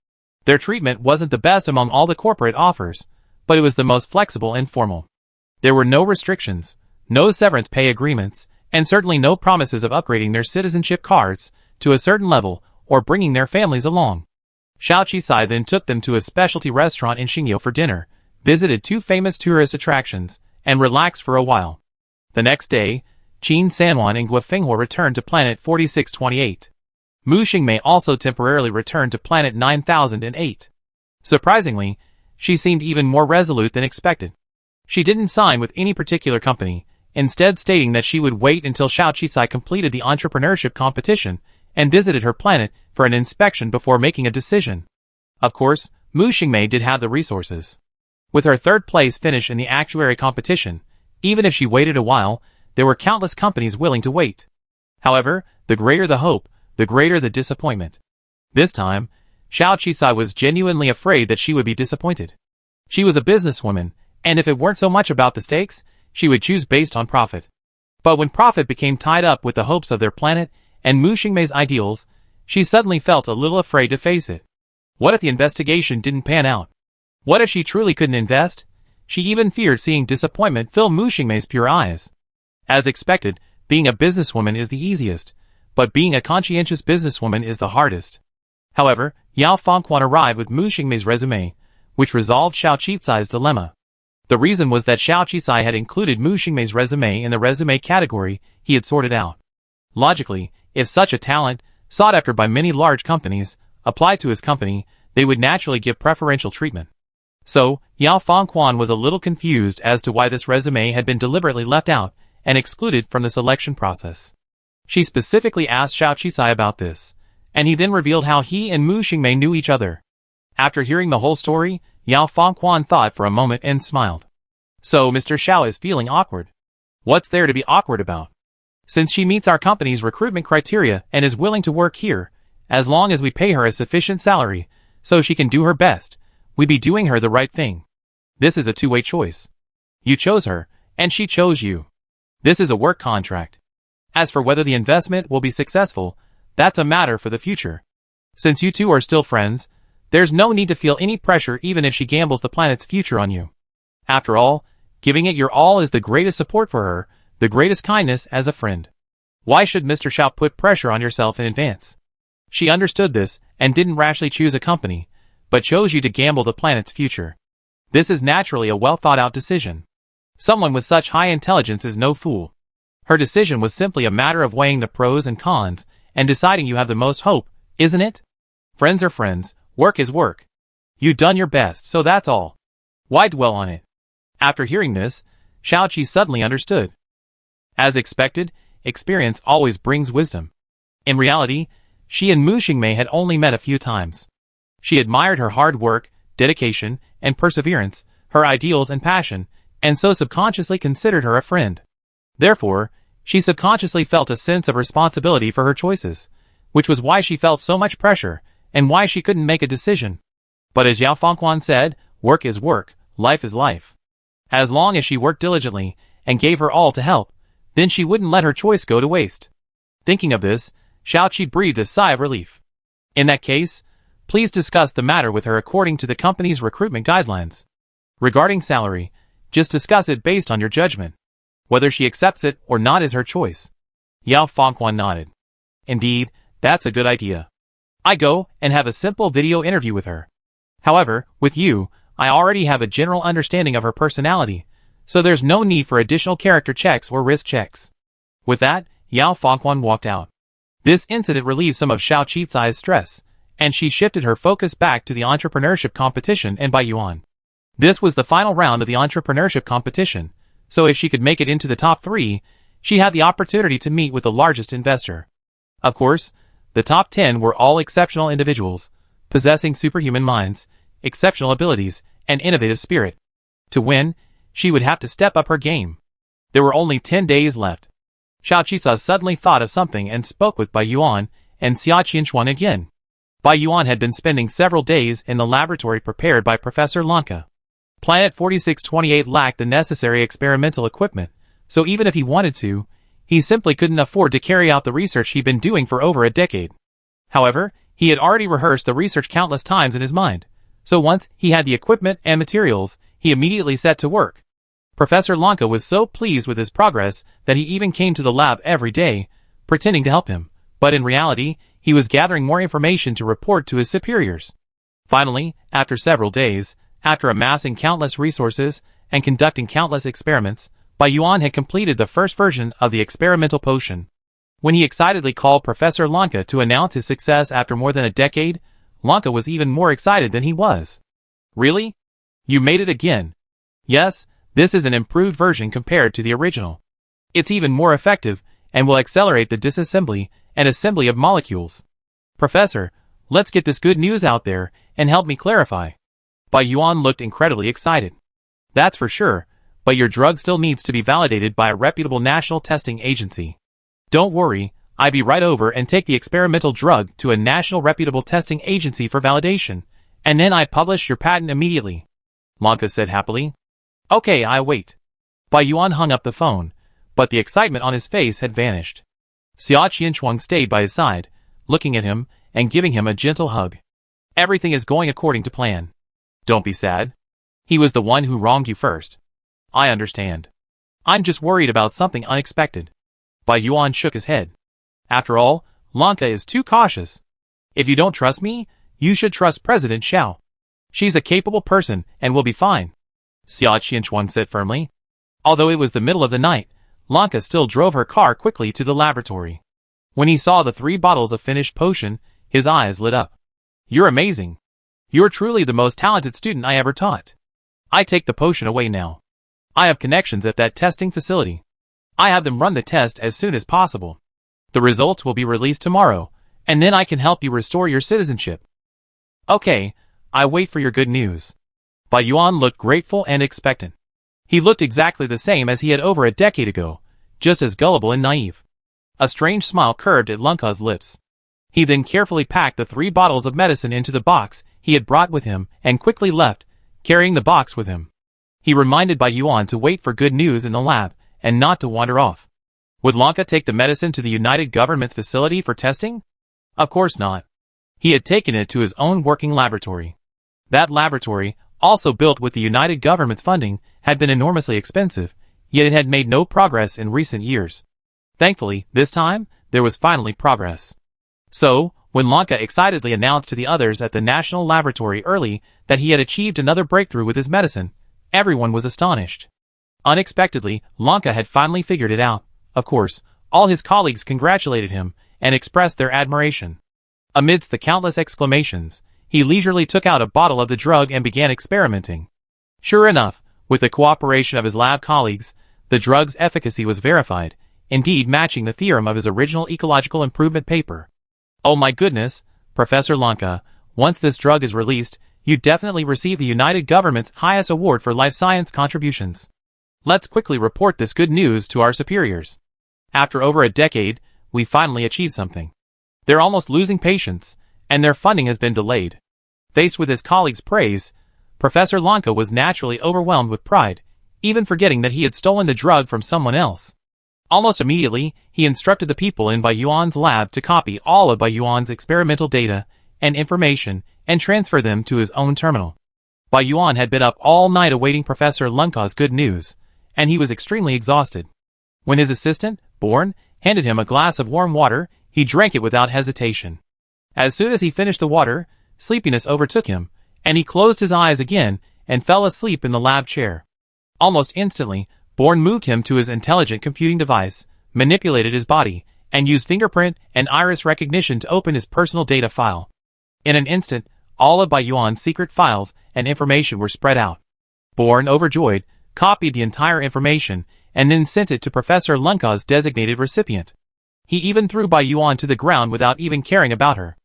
Their treatment wasn't the best among all the corporate offers, but it was the most flexible and formal. There were no restrictions, no severance pay agreements, and certainly no promises of upgrading their citizenship cards to a certain level or bringing their families along. Xiao Qicai then took them to a specialty restaurant in Xingye for dinner, visited two famous tourist attractions, and relaxed for a while. The next day, Qin Sanwan and Guofenghua returned to planet 4628. Mu Xingmei also temporarily returned to planet 9008. Surprisingly, she seemed even more resolute than expected. She didn't sign with any particular company, instead stating that she would wait until Xiao Qicai completed the entrepreneurship competition and visited her planet for an inspection before making a decision. Of course, Mu Xingmei did have the resources. With her third place finish in the actuary competition, even if she waited a while, there were countless companies willing to wait. However, the greater the hope, the greater the disappointment. This time, Xiao Qicai was genuinely afraid that she would be disappointed. She was a businesswoman, and if it weren't so much about the stakes, she would choose based on profit. But when profit became tied up with the hopes of their planet and Mu Xingmei's ideals, she suddenly felt a little afraid to face it. What if the investigation didn't pan out? What if she truly couldn't invest? She even feared seeing disappointment fill Mu Xingmei's pure eyes. As expected, being a businesswoman is the easiest, but being a conscientious businesswoman is the hardest. However, Yao Fengquan arrived with Mu Xingmei's resume, which resolved Xiao Qicai's dilemma. The reason was that Xiao Qicai had included Mu Xingmei's resume in the resume category he had sorted out. Logically, if such a talent, sought after by many large companies, applied to his company, they would naturally give preferential treatment. So, Yao Fengquan was a little confused as to why this resume had been deliberately left out and excluded from the selection process. She specifically asked Xiao Qizai about this, and he then revealed how he and Mu Xingmei knew each other. After hearing the whole story, Yao Fengquan thought for a moment and smiled. So Mr. Xiao is feeling awkward. What's there to be awkward about? Since she meets our company's recruitment criteria and is willing to work here, as long as we pay her a sufficient salary, so she can do her best, we'd be doing her the right thing. This is a two-way choice. You chose her, and she chose you. This is a work contract. As for whether the investment will be successful, that's a matter for the future. Since you two are still friends, there's no need to feel any pressure even if she gambles the planet's future on you. After all, giving it your all is the greatest support for her, the greatest kindness as a friend. Why should Mr. Xiao put pressure on yourself in advance? She understood this and didn't rashly choose a company, but chose you to gamble the planet's future. This is naturally a well-thought-out decision. Someone with such high intelligence is no fool. Her decision was simply a matter of weighing the pros and cons and deciding you have the most hope, isn't it? Friends are friends, work is work. You've done your best, so that's all. Why dwell on it? After hearing this, Xiao Qi suddenly understood. As expected, experience always brings wisdom. In reality, she and Mu Xingmei had only met a few times. She admired her hard work, dedication, and perseverance, her ideals and passion, and so subconsciously considered her a friend. Therefore, she subconsciously felt a sense of responsibility for her choices, which was why she felt so much pressure, and why she couldn't make a decision. But as Yao Fengquan said, work is work, life is life. As long as she worked diligently, and gave her all to help, then she wouldn't let her choice go to waste. Thinking of this, Xiao Qi breathed a sigh of relief. In that case, please discuss the matter with her according to the company's recruitment guidelines. Regarding salary, just discuss it based on your judgment. Whether she accepts it or not is her choice. Yao Fengquan nodded. Indeed, that's a good idea. I go and have a simple video interview with her. However, with you, I already have a general understanding of her personality, so there's no need for additional character checks or risk checks. With that, Yao Fengquan walked out. This incident relieved some of Xiao Qizai's stress, and she shifted her focus back to the entrepreneurship competition and Baiyuan. This was the final round of the entrepreneurship competition, so if she could make it into the top 3, she had the opportunity to meet with the largest investor. Of course, the top 10 were all exceptional individuals, possessing superhuman minds, exceptional abilities, and innovative spirit. To win, she would have to step up her game. There were only 10 days left. Xiao Qizai suddenly thought of something and spoke with Baiyuan and Xia Qianxuan again. Baiyuan had been spending several days in the laboratory prepared by Professor Lanka. Planet 4628 lacked the necessary experimental equipment, so even if he wanted to, he simply couldn't afford to carry out the research he'd been doing for over a decade. However, he had already rehearsed the research countless times in his mind, so once he had the equipment and materials, he immediately set to work. Professor Lanka was so pleased with his progress that he even came to the lab every day, pretending to help him, but in reality, he was gathering more information to report to his superiors. Finally, after several days, after amassing countless resources and conducting countless experiments, Baiyuan had completed the first version of the experimental potion. When he excitedly called Professor Lanka to announce his success after more than a decade, Lanka was even more excited than he was. Really? You made it again? Yes, this is an improved version compared to the original. It's even more effective and will accelerate the disassembly and assembly of molecules. Professor, let's get this good news out there and help me clarify. Baiyuan looked incredibly excited. That's for sure, but your drug still needs to be validated by a reputable national testing agency. Don't worry, I'll be right over and take the experimental drug to a national reputable testing agency for validation, and then I publish your patent immediately. Lanka said happily. Okay, I wait. Baiyuan hung up the phone, but the excitement on his face had vanished. Xia Qianxuan stayed by his side, looking at him and giving him a gentle hug. Everything is going according to plan. Don't be sad. He was the one who wronged you first. I understand. I'm just worried about something unexpected. Baiyuan shook his head. After all, Lanka is too cautious. If you don't trust me, you should trust President Xiao. She's a capable person and will be fine. Xia Qianxuan said firmly. Although it was the middle of the night, Lanka still drove her car quickly to the laboratory. When he saw the 3 bottles of finished potion, his eyes lit up. You're amazing. You're truly the most talented student I ever taught. I take the potion away now. I have connections at that testing facility. I have them run the test as soon as possible. The results will be released tomorrow, and then I can help you restore your citizenship. Okay, I wait for your good news. Bai Yuan looked grateful and expectant. He looked exactly the same as he had over a decade ago, just as gullible and naive. A strange smile curved at Lung Ke's lips. He then carefully packed the 3 bottles of medicine into the box he had brought with him and quickly left, carrying the box with him. He reminded Bai Yuan to wait for good news in the lab and not to wander off. Would Lung Ke take the medicine to the United Government's facility for testing? Of course not. He had taken it to his own working laboratory. That laboratory, also built with the United Government's funding, had been enormously expensive, yet it had made no progress in recent years. Thankfully, this time, there was finally progress. So, when Lung Ke excitedly announced to the others at the National Laboratory early that he had achieved another breakthrough with his medicine, everyone was astonished. Unexpectedly, Lung Ke had finally figured it out. Of course, all his colleagues congratulated him and expressed their admiration. Amidst the countless exclamations, he leisurely took out a bottle of the drug and began experimenting. Sure enough, with the cooperation of his lab colleagues, the drug's efficacy was verified, indeed matching the theorem of his original ecological improvement paper. Oh my goodness, Professor Lung Ke, once this drug is released, you definitely receive the United Government's highest award for life science contributions. Let's quickly report this good news to our superiors. After over a decade, we finally achieved something. They're almost losing patience, and their funding has been delayed. Faced with his colleagues' praise, Professor Lung Ke was naturally overwhelmed with pride, even forgetting that he had stolen the drug from someone else. Almost immediately, he instructed the people in Bai Yuan's lab to copy all of Bai Yuan's experimental data and information and transfer them to his own terminal. Bai Yuan had been up all night awaiting Professor Lung Ke's good news, and he was extremely exhausted. When his assistant, Born, handed him a glass of warm water, he drank it without hesitation. As soon as he finished the water, sleepiness overtook him, and he closed his eyes again and fell asleep in the lab chair. Almost instantly, Born moved him to his intelligent computing device, manipulated his body, and used fingerprint and iris recognition to open his personal data file. In an instant, all of Bai Yuan's secret files and information were spread out. Born, overjoyed, copied the entire information and then sent it to Professor Lung Ke's designated recipient. He even threw Bai Yuan to the ground without even caring about her.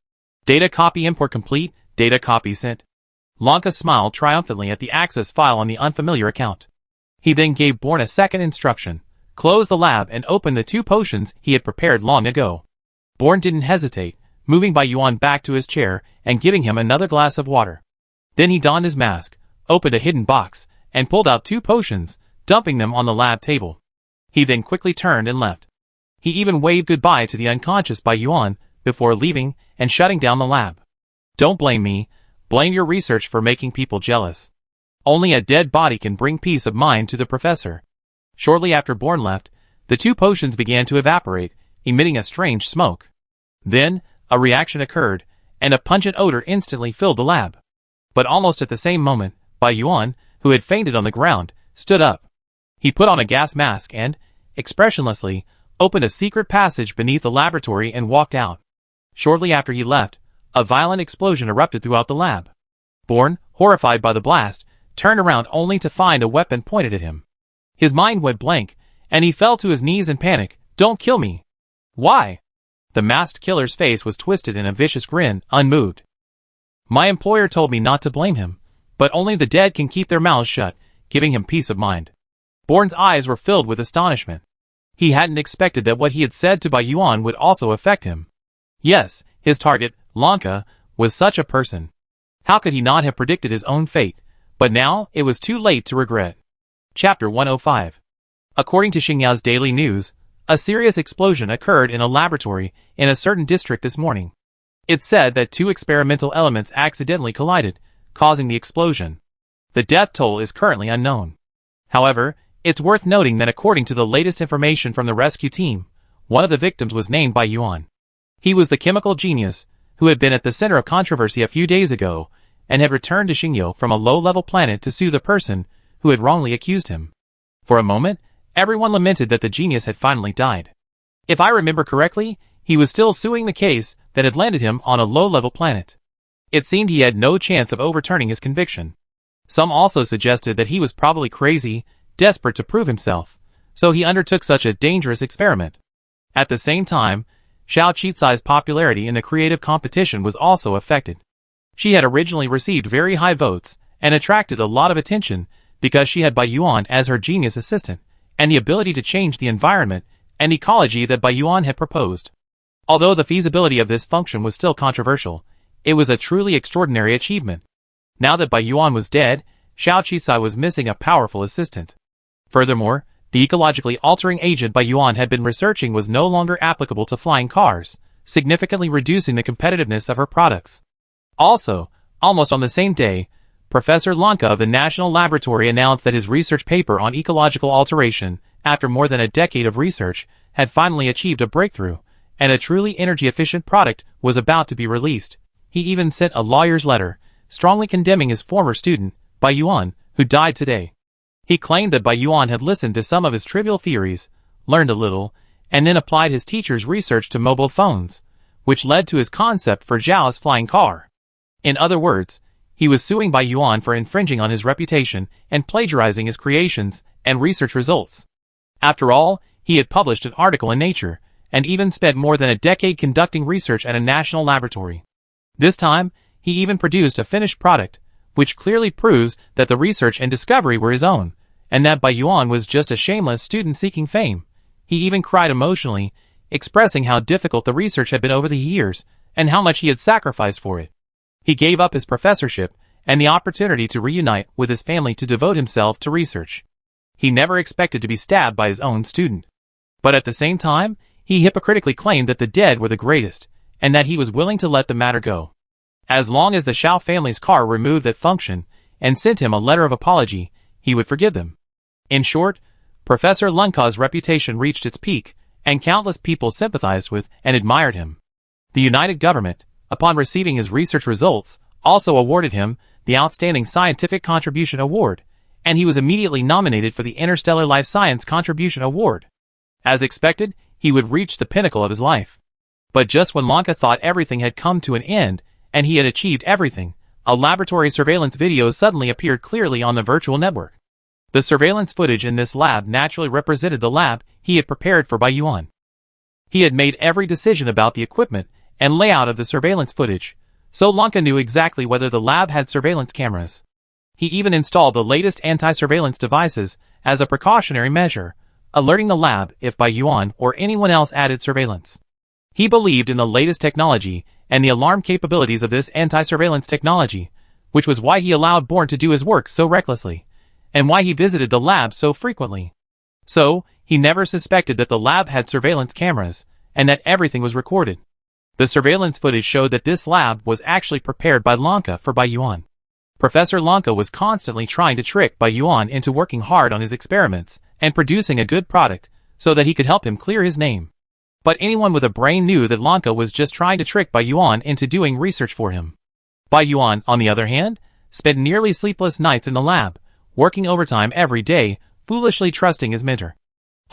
Data copy import complete, data copy sent. Lung Ke smiled triumphantly at the access file on the unfamiliar account. He then gave Born a second instruction: close the lab and open the 2 potions he had prepared long ago. Born didn't hesitate, moving Bai Yuan back to his chair and giving him another glass of water. Then he donned his mask, opened a hidden box, and pulled out 2 potions, dumping them on the lab table. He then quickly turned and left. He even waved goodbye to the unconscious Bai Yuan before leaving and shutting down the lab. Don't blame me, blame your research for making people jealous. Only a dead body can bring peace of mind to the professor. Shortly after Born left, the 2 potions began to evaporate, emitting a strange smoke. Then, a reaction occurred, and a pungent odor instantly filled the lab. But almost at the same moment, Bai Yuan, who had fainted on the ground, stood up. He put on a gas mask and, expressionlessly, opened a secret passage beneath the laboratory and walked out. Shortly after he left, a violent explosion erupted throughout the lab. Born, horrified by the blast, turned around only to find a weapon pointed at him. His mind went blank, and he fell to his knees in panic. Don't kill me. Why? The masked killer's face was twisted in a vicious grin, unmoved. My employer told me not to blame him, but only the dead can keep their mouths shut, giving him peace of mind. Born's eyes were filled with astonishment. He hadn't expected that what he had said to Bai Yuan would also affect him. Yes, his target, Lung Ke, was such a person. How could he not have predicted his own fate? But now, it was too late to regret. Chapter 105. According to Xingyao's daily news, a serious explosion occurred in a laboratory in a certain district this morning. It's said that 2 experimental elements accidentally collided, causing the explosion. The death toll is currently unknown. However, it's worth noting that according to the latest information from the rescue team, one of the victims was named Bai Yuan. He was the chemical genius who had been at the center of controversy a few days ago and had returned to Xingyou from a low-level planet to sue the person who had wrongly accused him. For a moment, everyone lamented that the genius had finally died. If I remember correctly, he was still suing the case that had landed him on a low-level planet. It seemed he had no chance of overturning his conviction. Some also suggested that he was probably crazy, desperate to prove himself, so he undertook such a dangerous experiment. At the same time, Xiao Qizai's popularity in the creative competition was also affected. She had originally received very high votes and attracted a lot of attention because she had Bai Yuan as her genius assistant and the ability to change the environment and ecology that Bai Yuan had proposed. Although the feasibility of this function was still controversial, it was a truly extraordinary achievement. Now that Bai Yuan was dead, Xiao Qizai was missing a powerful assistant. Furthermore, the ecologically altering agent Bai Yuan had been researching was no longer applicable to flying cars, significantly reducing the competitiveness of her products. Also, almost on the same day, Professor Lanka of the National Laboratory announced that his research paper on ecological alteration, after more than a decade of research, had finally achieved a breakthrough, and a truly energy-efficient product was about to be released. He even sent a lawyer's letter, strongly condemning his former student, Bai Yuan, who died today. He claimed that Bai Yuan had listened to some of his trivial theories, learned a little, and then applied his teacher's research to mobile phones, which led to his concept for Zhao's flying car. In other words, he was suing Bai Yuan for infringing on his reputation and plagiarizing his creations and research results. After all, he had published an article in Nature, and even spent more than a decade conducting research at a national laboratory. This time, he even produced a finished product, which clearly proves that the research and discovery were his own, and that Bai Yuan was just a shameless student seeking fame. He even cried emotionally, expressing how difficult the research had been over the years, and how much he had sacrificed for it. He gave up his professorship and the opportunity to reunite with his family to devote himself to research. He never expected to be stabbed by his own student. But at the same time, he hypocritically claimed that the dead were the greatest, and that he was willing to let the matter go, as long as the Xiao family's car removed that function and sent him a letter of apology, he would forgive them. In short, Professor Lunka's reputation reached its peak, and countless people sympathized with and admired him. The United Government, upon receiving his research results, also awarded him the Outstanding Scientific Contribution Award, and he was immediately nominated for the Interstellar Life Science Contribution Award. As expected, he would reach the pinnacle of his life. But just when Lanka thought everything had come to an end, and he had achieved everything, a laboratory surveillance video suddenly appeared clearly on the virtual network. The surveillance footage in this lab naturally represented the lab he had prepared for Bai Yuan. He had made every decision about the equipment and layout of the surveillance footage, so Lanka knew exactly whether the lab had surveillance cameras. He even installed the latest anti-surveillance devices as a precautionary measure, alerting the lab if Bai Yuan or anyone else added surveillance. He believed in the latest technology and the alarm capabilities of this anti-surveillance technology, which was why he allowed Bourne to do his work so recklessly, and why he visited the lab so frequently. So, he never suspected that the lab had surveillance cameras, and that everything was recorded. The surveillance footage showed that this lab was actually prepared by Lanka for Bai Yuan. Professor Lanka was constantly trying to trick Bai Yuan into working hard on his experiments and producing a good product so that he could help him clear his name. But anyone with a brain knew that Lanka was just trying to trick Bai Yuan into doing research for him. Bai Yuan, on the other hand, spent nearly sleepless nights in the lab, working overtime every day, foolishly trusting his mentor.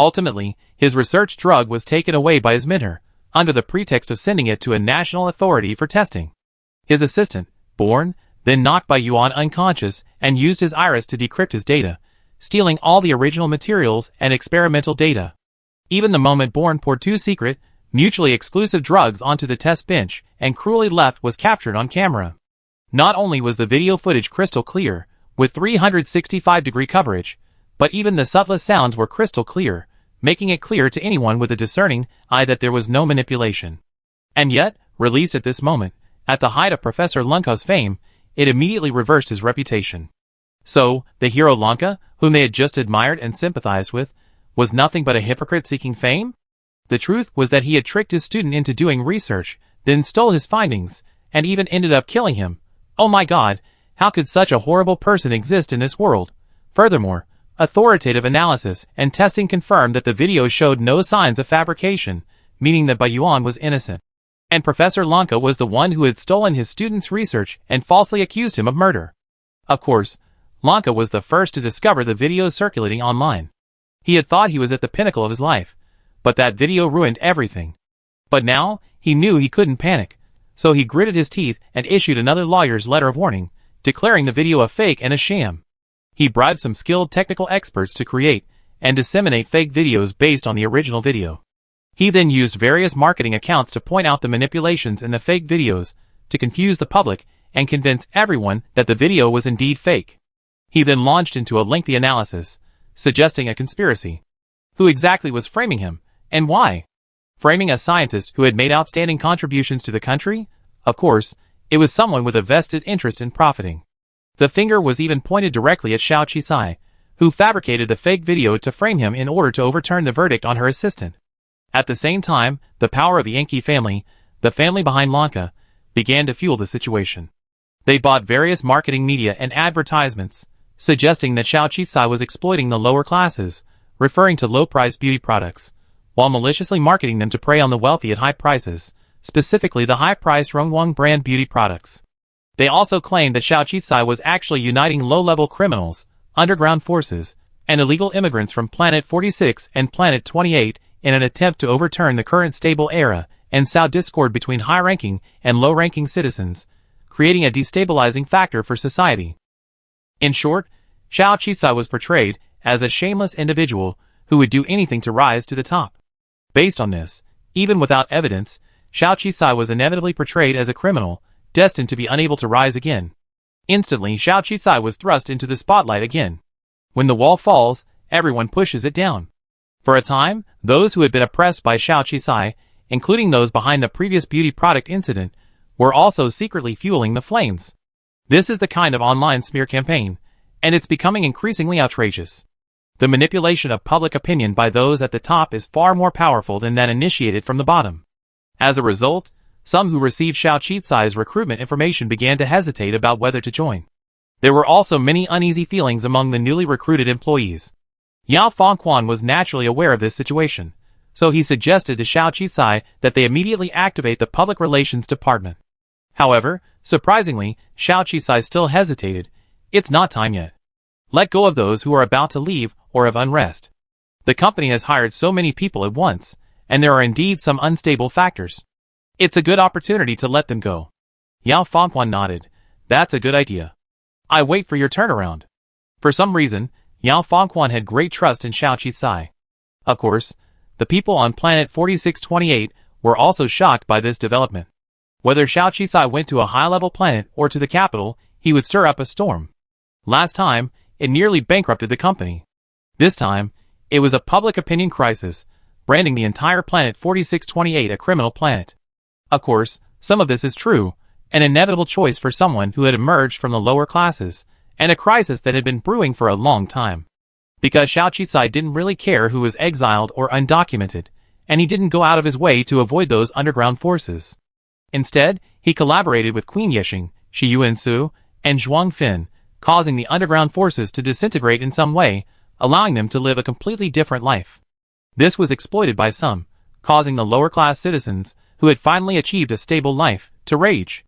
Ultimately, his research drug was taken away by his mentor, under the pretext of sending it to a national authority for testing. His assistant, Bourne, then knocked Bai Yuan unconscious and used his iris to decrypt his data, stealing all the original materials and experimental data. Even the moment Bourne poured two secret, mutually exclusive drugs onto the test bench and cruelly left was captured on camera. Not only was the video footage crystal clear, with 365-degree coverage, but even the subtlest sounds were crystal clear, making it clear to anyone with a discerning eye that there was no manipulation. And yet, released at this moment, at the height of Professor Lanka's fame, it immediately reversed his reputation. So, the hero Lanka, whom they had just admired and sympathized with, was nothing but a hypocrite seeking fame? The truth was that he had tricked his student into doing research, then stole his findings, and even ended up killing him. Oh my God, how could such a horrible person exist in this world? Furthermore, authoritative analysis and testing confirmed that the video showed no signs of fabrication, meaning that Bai Yuan was innocent. And Professor Lanka was the one who had stolen his student's research and falsely accused him of murder. Of course, Lanka was the first to discover the videos circulating online. He had thought he was at the pinnacle of his life, but that video ruined everything. But now, he knew he couldn't panic. so he gritted his teeth and issued another lawyer's letter of warning, declaring the video a fake and a sham. He bribed some skilled technical experts to create and disseminate fake videos based on the original video. He then used various marketing accounts to point out the manipulations in the fake videos, to confuse the public and convince everyone that the video was indeed fake. He then launched into a lengthy analysis, suggesting a conspiracy. Who exactly was framing him, and why? Framing a scientist who had made outstanding contributions to the country? Of course, it was someone with a vested interest in profiting. The finger was even pointed directly at Xiao Qicai, who fabricated the fake video to frame him in order to overturn the verdict on her assistant. At the same time, the power of the Enki family, the family behind Lanka, began to fuel the situation. They bought various marketing media and advertisements, suggesting that Xiao Qicai was exploiting the lower classes, referring to low-priced beauty products, while maliciously marketing them to prey on the wealthy at high prices, specifically the high-priced Rongwang brand beauty products. They also claimed that Xiao Qicai was actually uniting low-level criminals, underground forces, and illegal immigrants from Planet 46 and Planet 28 in an attempt to overturn the current stable era and sow discord between high-ranking and low-ranking citizens, creating a destabilizing factor for society. In short, Xiao Qicai was portrayed as a shameless individual who would do anything to rise to the top. Based on this, even without evidence, Xiao Qicai was inevitably portrayed as a criminal, destined to be unable to rise again. Instantly, Xiao Qicai was thrust into the spotlight again. When the wall falls, everyone pushes it down. For a time, those who had been oppressed by Xiao Qicai, including those behind the previous beauty product incident, were also secretly fueling the flames. This is the kind of online smear campaign, and it's becoming increasingly outrageous. The manipulation of public opinion by those at the top is far more powerful than that initiated from the bottom. As a result, some who received Xiao Qicai's recruitment information began to hesitate about whether to join. There were also many uneasy feelings among the newly recruited employees. Yao Fengquan was naturally aware of this situation, so he suggested to Xiao Qicai that they immediately activate the public relations department. However, surprisingly, Xiao Qicai still hesitated. It's not time yet. Let go of those who are about to leave or have unrest. The company has hired so many people at once, and there are indeed some unstable factors. It's a good opportunity to let them go. Yao Fengquan nodded. That's a good idea. I wait for your turnaround. For some reason, Yao Fengquan had great trust in Xiao Qicai. Of course, the people on Planet 4628 were also shocked by this development. Whether Xiao Qicai went to a high-level planet or to the capital, he would stir up a storm. Last time, it nearly bankrupted the company. This time, it was a public opinion crisis, branding the entire Planet 4628 a criminal planet. Of course, some of this is true, an inevitable choice for someone who had emerged from the lower classes, and a crisis that had been brewing for a long time. Because Xiao Qicai didn't really care who was exiled or undocumented, and he didn't go out of his way to avoid those underground forces. Instead, he collaborated with Queen Yexing, Shi Yuansu, and Zhuang Fin, causing the underground forces to disintegrate in some way, allowing them to live a completely different life. This was exploited by some, causing the lower-class citizens, who had finally achieved a stable life, to rage.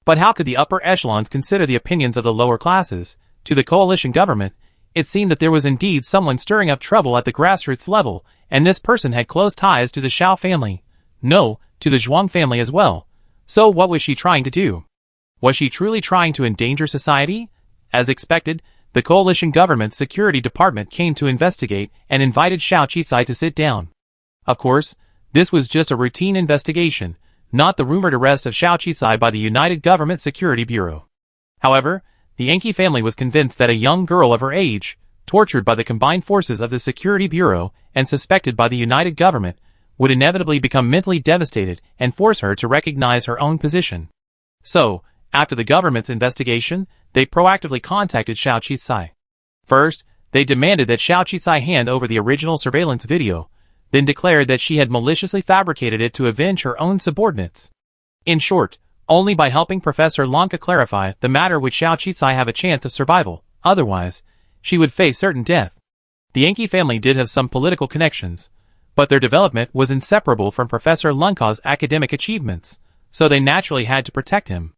But how could the upper echelons consider the opinions of the lower classes? To the coalition government, it seemed that there was indeed someone stirring up trouble at the grassroots level, and this person had close ties to the Xiao family. No, to the Zhuang family as well. So what was she trying to do? Was she truly trying to endanger society? As expected, the coalition government's security department came to investigate and invited Xiao Qicai to sit down. Of course, this was just a routine investigation, not the rumored arrest of Xiao Qicai by the United Government Security Bureau. However, the Enki family was convinced that a young girl of her age, tortured by the combined forces of the Security Bureau and suspected by the United Government, would inevitably become mentally devastated and force her to recognize her own position. So, after the government's investigation, they proactively contacted Xiao Qicai. First, they demanded that Xiao Qicai hand over the original surveillance video, then declared that she had maliciously fabricated it to avenge her own subordinates. In short, only by helping Professor Lanka clarify the matter would Xiao Qicai have a chance of survival, otherwise, she would face certain death. The Enki family did have some political connections, but their development was inseparable from Professor Lanka's academic achievements, so they naturally had to protect him.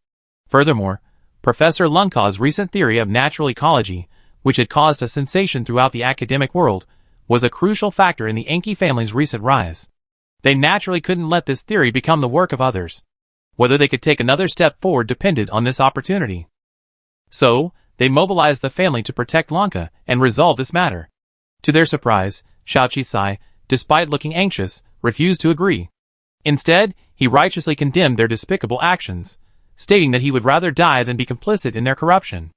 Furthermore, Professor Lanka's recent theory of natural ecology, which had caused a sensation throughout the academic world, was a crucial factor in the Enki family's recent rise. They naturally couldn't let this theory become the work of others. Whether they could take another step forward depended on this opportunity. So, they mobilized the family to protect Lanka and resolve this matter. To their surprise, Xiao Qisai, despite looking anxious, refused to agree. Instead, he righteously condemned their despicable actions, stating that he would rather die than be complicit in their corruption.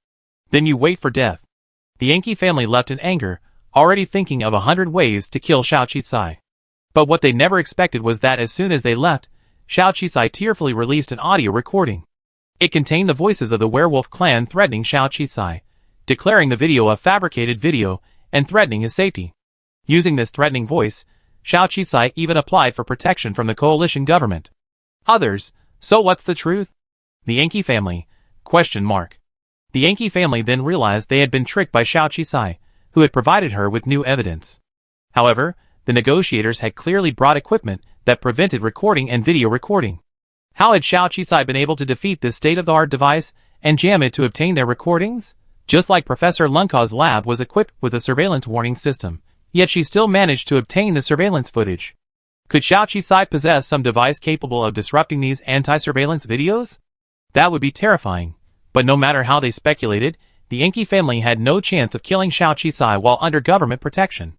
Then you wait for death. The Yankee family left in anger, already thinking of 100 ways to kill Xiao Qisai. But what they never expected was that as soon as they left, Xiao Qisai tearfully released an audio recording. It contained the voices of the werewolf clan threatening Xiao Qisai, declaring the video a fabricated video, and threatening his safety. Using this threatening voice, Xiao Qisai even applied for protection from the coalition government. Others, so what's the truth? The Yankee family, ? The Yankee family then realized they had been tricked by Xiao Qisai, who had provided her with new evidence. However, the negotiators had clearly brought equipment that prevented recording and video recording. How had Xiao Qisai been able to defeat this state-of-the-art device and jam it to obtain their recordings? Just like Professor Lunka's lab was equipped with a surveillance warning system, yet she still managed to obtain the surveillance footage. Could Xiao Qisai possess some device capable of disrupting these anti-surveillance videos? That would be terrifying. But no matter how they speculated, the Yankee family had no chance of killing Xiao Qisai while under government protection.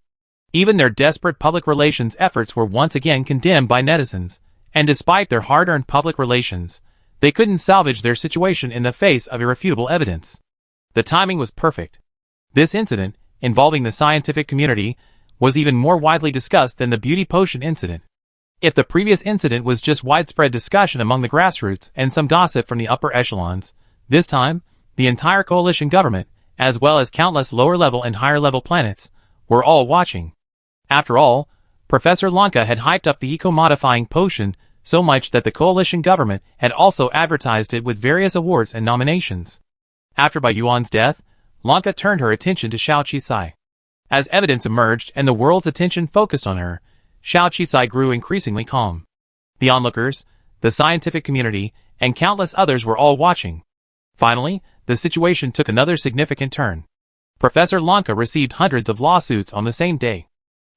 Even their desperate public relations efforts were once again condemned by netizens, and despite their hard-earned public relations, they couldn't salvage their situation in the face of irrefutable evidence. The timing was perfect. This incident, involving the scientific community, was even more widely discussed than the beauty potion incident. If the previous incident was just widespread discussion among the grassroots and some gossip from the upper echelons, this time, the entire coalition government, as well as countless lower-level and higher-level planets, were all watching. After all, Professor Lanka had hyped up the eco-modifying potion so much that the coalition government had also advertised it with various awards and nominations. After Bai Yuan's death, Lanka turned her attention to Xiao Qisai. As evidence emerged and the world's attention focused on her, Xiao Qisai grew increasingly calm. The onlookers, the scientific community, and countless others were all watching. Finally, the situation took another significant turn. Professor Lanka received hundreds of lawsuits on the same day.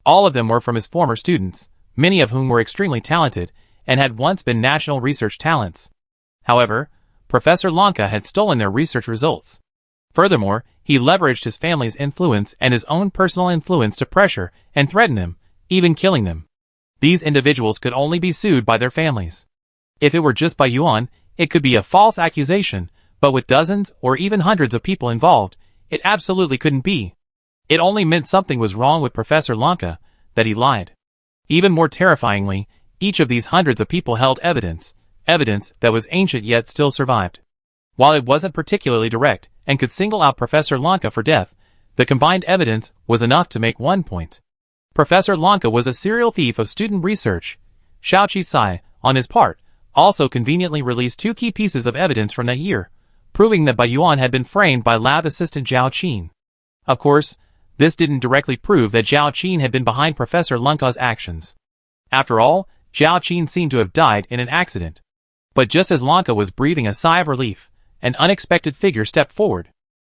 All of them were from his former students, many of whom were extremely talented and had once been national research talents. However, Professor Lanka had stolen their research results. Furthermore, he leveraged his family's influence and his own personal influence to pressure and threaten them, even killing them. These individuals could only be sued by their families. If it were just Bai Yuan, it could be a false accusation, but with dozens or even hundreds of people involved, it absolutely couldn't be. It only meant something was wrong with Professor Lanka, that he lied. Even more terrifyingly, each of these hundreds of people held evidence that was ancient yet still survived. While it wasn't particularly direct and could single out Professor Lanka for death, the combined evidence was enough to make one point. Professor Lanka was a serial thief of student research. Xiao Qisai, on his part, also conveniently released two key pieces of evidence from that year, proving that Bai Yuan had been framed by lab assistant Zhao Qin. Of course, this didn't directly prove that Zhao Qin had been behind Professor Lanka's actions. After all, Zhao Qin seemed to have died in an accident. But just as Lanka was breathing a sigh of relief, an unexpected figure stepped forward.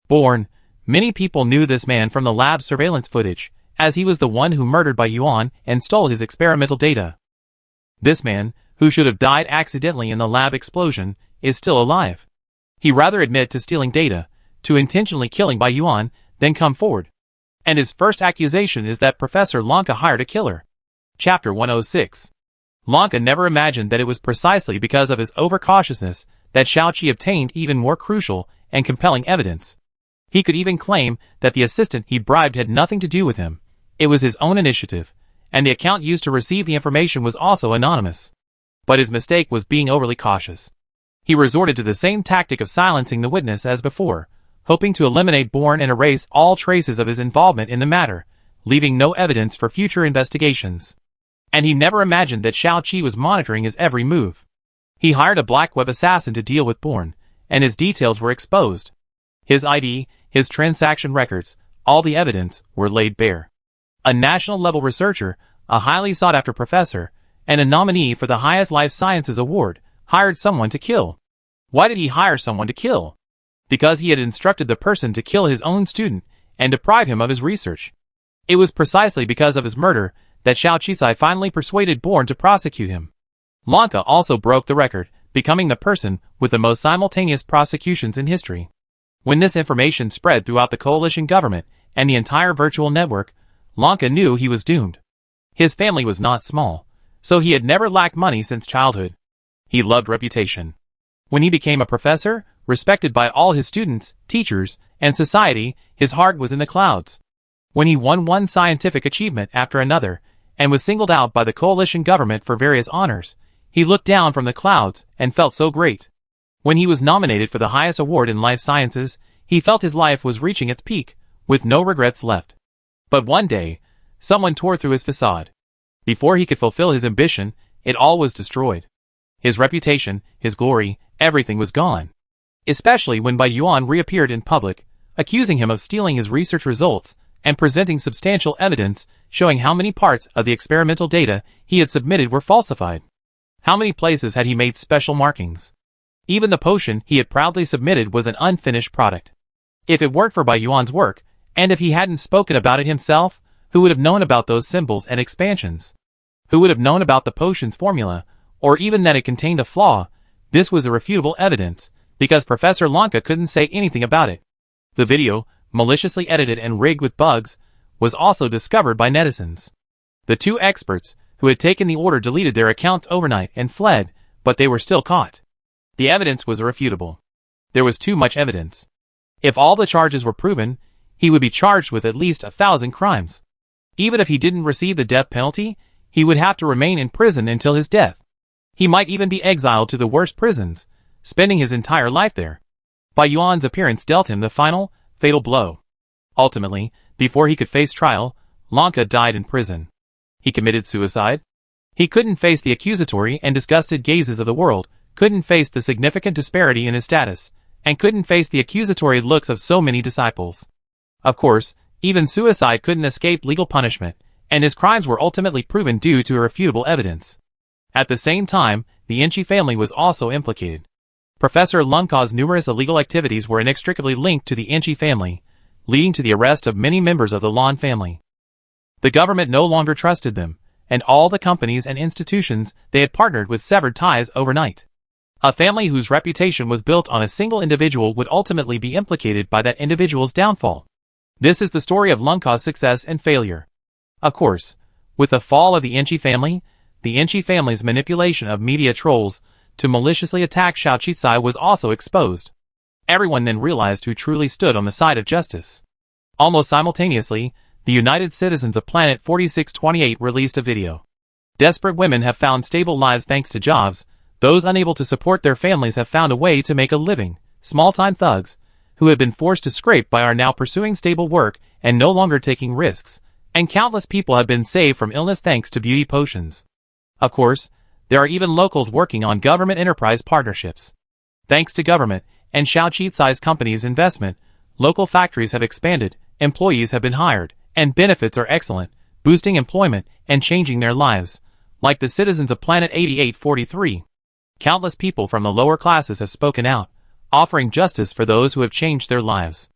Born, many people knew this man from the lab surveillance footage, as he was the one who murdered Bai Yuan and stole his experimental data. This man, who should have died accidentally in the lab explosion, is still alive. He rather admit to stealing data, to intentionally killing Bai Yuan, than come forward. And his first accusation is that Professor Lanka hired a killer. Chapter 106. Lanka never imagined that it was precisely because of his overcautiousness that Xiaoqi obtained even more crucial and compelling evidence. He could even claim that the assistant he bribed had nothing to do with him. It was his own initiative, and the account used to receive the information was also anonymous. But his mistake was being overly cautious. He resorted to the same tactic of silencing the witness as before, hoping to eliminate Bourne and erase all traces of his involvement in the matter, leaving no evidence for future investigations. And he never imagined that Xiaoqi was monitoring his every move. He hired a black web assassin to deal with Bourne, and his details were exposed. His ID, his transaction records, all the evidence were laid bare. A national-level researcher, a highly sought-after professor, and a nominee for the highest life sciences award, hired someone to kill. Why did he hire someone to kill? Because he had instructed the person to kill his own student and deprive him of his research. It was precisely because of his murder that Xiao Qisai finally persuaded Bourne to prosecute him. Lanka also broke the record, becoming the person with the most simultaneous prosecutions in history. When this information spread throughout the coalition government and the entire virtual network, Lanka knew he was doomed. His family was not small, so he had never lacked money since childhood. He loved reputation. When he became a professor, respected by all his students, teachers, and society, his heart was in the clouds. When he won one scientific achievement after another, and was singled out by the coalition government for various honors, he looked down from the clouds and felt so great. When he was nominated for the highest award in life sciences, he felt his life was reaching its peak, with no regrets left. But one day, someone tore through his facade. Before he could fulfill his ambition, it all was destroyed. His reputation, his glory, everything was gone. Especially when Bai Yuan reappeared in public, accusing him of stealing his research results and presenting substantial evidence showing how many parts of the experimental data he had submitted were falsified. How many places had he made special markings? Even the potion he had proudly submitted was an unfinished product. If it weren't for Bai Yuan's work, and if he hadn't spoken about it himself, who would have known about those symbols and expansions? Who would have known about the potion's formula, or even that it contained a flaw? This was irrefutable evidence, because Professor Lanka couldn't say anything about it. The video, maliciously edited and rigged with bugs, was also discovered by netizens. The two experts, who had taken the order, deleted their accounts overnight and fled, but they were still caught. The evidence was irrefutable. There was too much evidence. If all the charges were proven, he would be charged with at least 1,000 crimes. Even if he didn't receive the death penalty, he would have to remain in prison until his death. He might even be exiled to the worst prisons, spending his entire life there. Bai Yuan's appearance dealt him the final, fatal blow. Ultimately, before he could face trial, Lanka died in prison. He committed suicide. He couldn't face the accusatory and disgusted gazes of the world, couldn't face the significant disparity in his status, and couldn't face the accusatory looks of so many disciples. Of course, even suicide couldn't escape legal punishment, and his crimes were ultimately proven due to irrefutable evidence. At the same time, the Inchi family was also implicated. Professor Lanka's numerous illegal activities were inextricably linked to the Inchi family, leading to the arrest of many members of the Lan family. The government no longer trusted them, and all the companies and institutions they had partnered with severed ties overnight. A family whose reputation was built on a single individual would ultimately be implicated by that individual's downfall. This is the story of Lanka's success and failure. Of course, with the fall of the Inchi family's manipulation of media trolls to maliciously attack Xiao Qizai was also exposed. Everyone then realized who truly stood on the side of justice. Almost simultaneously, the United Citizens of Planet 4628 released a video. Desperate women have found stable lives thanks to jobs. Those unable to support their families have found a way to make a living. Small-time thugs, who had been forced to scrape by, are now pursuing stable work and no longer taking risks. And countless people have been saved from illness thanks to beauty potions. Of course, there are even locals working on government enterprise partnerships. Thanks to government and Xiao Qizai's company's investment, local factories have expanded, employees have been hired, and benefits are excellent, boosting employment and changing their lives. Like the citizens of Planet 8843. Countless people from the lower classes have spoken out, offering justice for those who have changed their lives.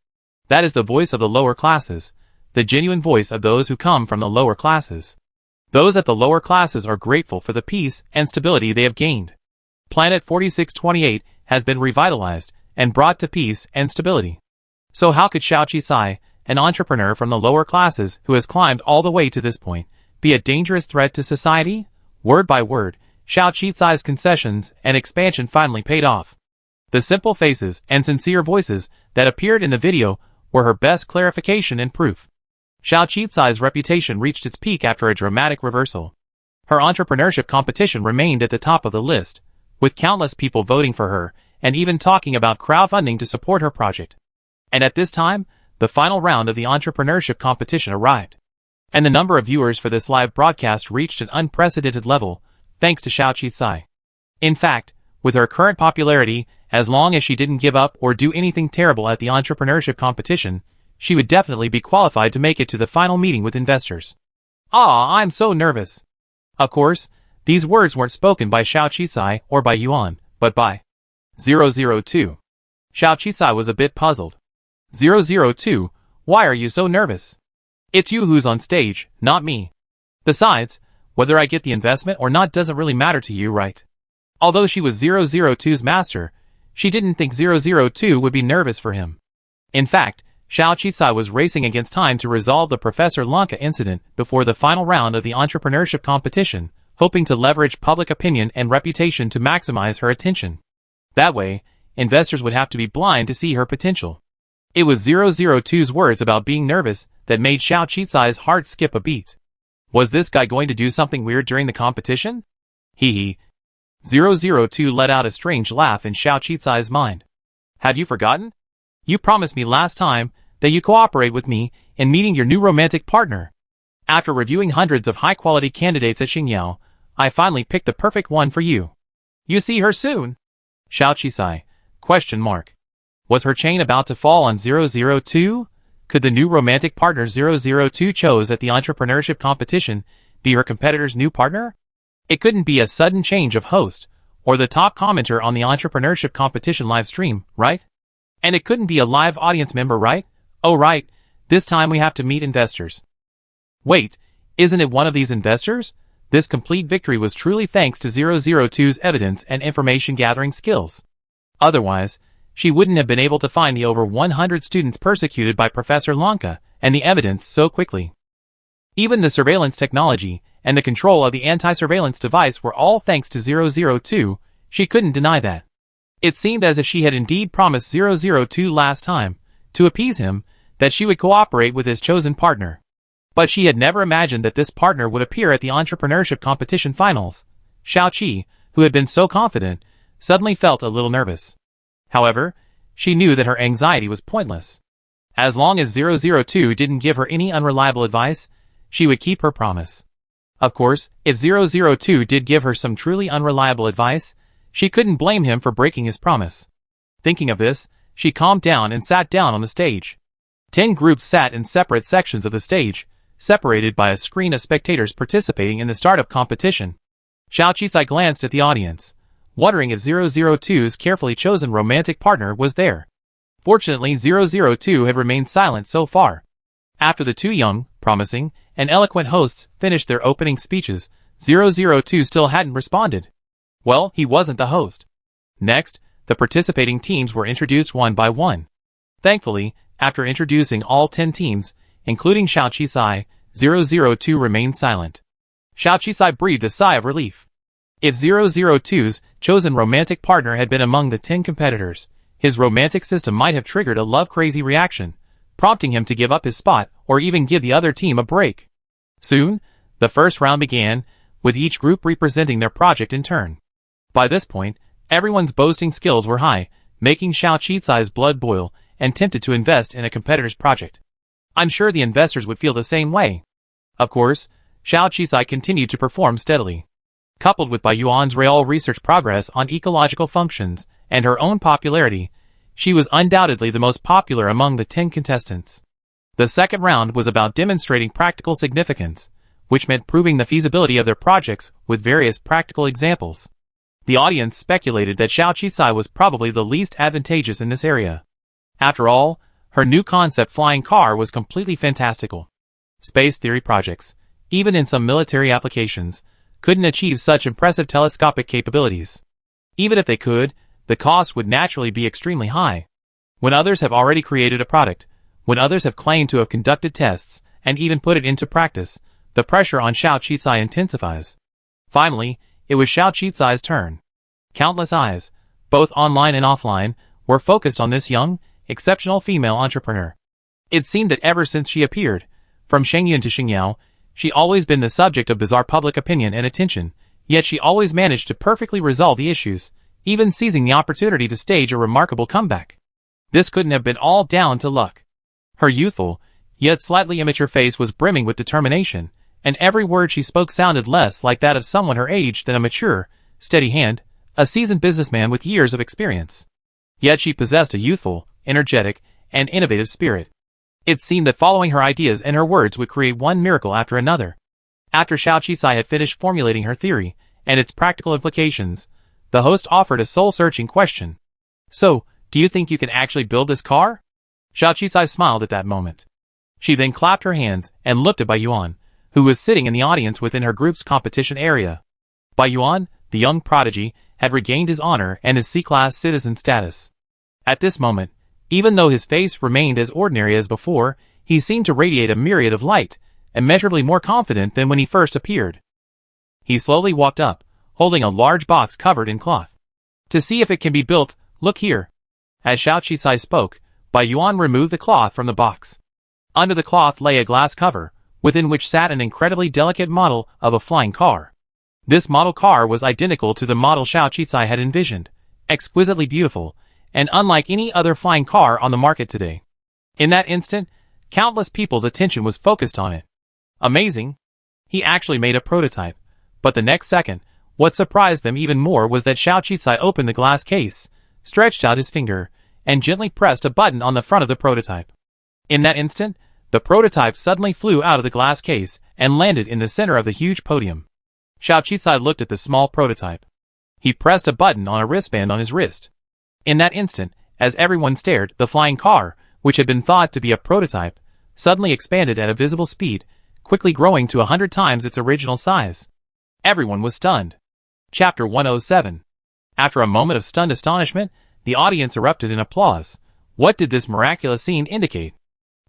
That is the voice of the lower classes, the genuine voice of those who come from the lower classes. Those at the lower classes are grateful for the peace and stability they have gained. Planet 4628 has been revitalized and brought to peace and stability. So how could Xiao Qizai, an entrepreneur from the lower classes who has climbed all the way to this point, be a dangerous threat to society? Word by word, Xiao Qizai's concessions and expansion finally paid off. The simple faces and sincere voices that appeared in the video were her best clarification and proof. Xiao Qizai's reputation reached its peak after a dramatic reversal. Her entrepreneurship competition remained at the top of the list, with countless people voting for her and even talking about crowdfunding to support her project. And at this time, the final round of the entrepreneurship competition arrived. And the number of viewers for this live broadcast reached an unprecedented level, thanks to Xiao Qizai. In fact, with her current popularity, as long as she didn't give up or do anything terrible at the entrepreneurship competition, she would definitely be qualified to make it to the final meeting with investors. I'm so nervous. Of course, these words weren't spoken by Xiao Qizai or by Yuan, but by 002. Xiao Qizai was a bit puzzled. 002, why are you so nervous? It's you who's on stage, not me. Besides, whether I get the investment or not doesn't really matter to you, right? Although she was 002's master, she didn't think 002 would be nervous for him. In fact, Xiao Qisai was racing against time to resolve the Professor Lanka incident before the final round of the entrepreneurship competition, hoping to leverage public opinion and reputation to maximize her attention. That way, investors would have to be blind to see her potential. It was 002's words about being nervous that made Xiao Qisai's heart skip a beat. Was this guy going to do something weird during the competition? Hee hee. 002 let out a strange laugh in Xiao Qisai's mind. Have you forgotten? You promised me last time that you cooperate with me in meeting your new romantic partner. After reviewing hundreds of high-quality candidates at Xingyao, I finally picked the perfect one for you. You see her soon? Xiao Qisai. Question mark. Was her chain about to fall on 002? Could the new romantic partner 002 chose at the entrepreneurship competition be her competitor's new partner? It couldn't be a sudden change of host, or the top commenter on the entrepreneurship competition live stream, right? And it couldn't be a live audience member, right? Oh right, this time we have to meet investors. Wait, isn't it one of these investors? This complete victory was truly thanks to 002's evidence and information gathering skills. Otherwise, she wouldn't have been able to find the over 100 students persecuted by Professor Lanka and the evidence so quickly. Even the surveillance technology and the control of the anti-surveillance device were all thanks to 002, she couldn't deny that. It seemed as if she had indeed promised 002 last time, to appease him, that she would cooperate with his chosen partner. But she had never imagined that this partner would appear at the entrepreneurship competition finals. Xiao Qi, who had been so confident, suddenly felt a little nervous. However, she knew that her anxiety was pointless. As long as 002 didn't give her any unreliable advice, she would keep her promise. Of course, if 002 did give her some truly unreliable advice, she couldn't blame him for breaking his promise. Thinking of this, she calmed down and sat down on the stage. 10 groups sat in separate sections of the stage, separated by a screen of spectators participating in the startup competition. Xiao Qisai glanced at the audience, wondering if 002's carefully chosen romantic partner was there. Fortunately, 002 had remained silent so far. After the two young, promising, and eloquent hosts finished their opening speeches, 002 still hadn't responded. Well, he wasn't the host. Next, the participating teams were introduced one by one. Thankfully, after introducing all 10 teams, including Xiao Qisai, 002 remained silent. Xiao Qisai breathed a sigh of relief. If 002's chosen romantic partner had been among the 10 competitors, his romantic system might have triggered a love-crazy reaction, prompting him to give up his spot or even give the other team a break. Soon, the first round began, with each group representing their project in turn. By this point, everyone's boasting skills were high, making Xiao Qisai's blood boil and tempted to invest in a competitor's project. I'm sure the investors would feel the same way. Of course, Xiao Qisai continued to perform steadily. Coupled with Bai Yuan's real research progress on ecological functions and her own popularity, she was undoubtedly the most popular among the 10 contestants. The second round was about demonstrating practical significance, which meant proving the feasibility of their projects with various practical examples. The audience speculated that Xiao Qisai was probably the least advantageous in this area. After all, her new concept flying car was completely fantastical. Space theory projects, even in some military applications, couldn't achieve such impressive telescopic capabilities. Even if they could, the cost would naturally be extremely high. When others have already created a product, when others have claimed to have conducted tests and even put it into practice, the pressure on Xiao Qisai intensifies. Finally, it was Xiao Qisai's turn. Countless eyes, both online and offline, were focused on this young, exceptional female entrepreneur. It seemed that ever since she appeared, from Shengyun to Xingyao, she always been the subject of bizarre public opinion and attention, yet she always managed to perfectly resolve the issues, even seizing the opportunity to stage a remarkable comeback. This couldn't have been all down to luck. Her youthful, yet slightly immature face was brimming with determination, and every word she spoke sounded less like that of someone her age than a mature, steady hand, a seasoned businessman with years of experience. Yet she possessed a youthful, energetic, and innovative spirit. It seemed that following her ideas and her words would create one miracle after another. After Xiao Qisai had finished formulating her theory and its practical implications, the host offered a soul-searching question. So, do you think you can actually build this car? Xiao Qisai smiled at that moment. She then clapped her hands and looked at Bai Yuan, who was sitting in the audience within her group's competition area. Bai Yuan, the young prodigy, had regained his honor and his C-class citizen status. At this moment, even though his face remained as ordinary as before, he seemed to radiate a myriad of light, immeasurably more confident than when he first appeared. He slowly walked up, holding a large box covered in cloth. To see if it can be built, look here. As Xiao Qizai spoke, Bai Yuan removed the cloth from the box. Under the cloth lay a glass cover, within which sat an incredibly delicate model of a flying car. This model car was identical to the model Xiao Qizai had envisioned, exquisitely beautiful, and unlike any other flying car on the market today. In that instant, countless people's attention was focused on it. Amazing! He actually made a prototype. But the next second, what surprised them even more was that Xiao Qizai opened the glass case, stretched out his finger, and gently pressed a button on the front of the prototype. In that instant, the prototype suddenly flew out of the glass case and landed in the center of the huge podium. Xiao Qizai looked at the small prototype. He pressed a button on a wristband on his wrist. In that instant, as everyone stared, the flying car, which had been thought to be a prototype, suddenly expanded at a visible speed, quickly growing to 100 times its original size. Everyone was stunned. Chapter 107. After a moment of stunned astonishment, the audience erupted in applause. What did this miraculous scene indicate?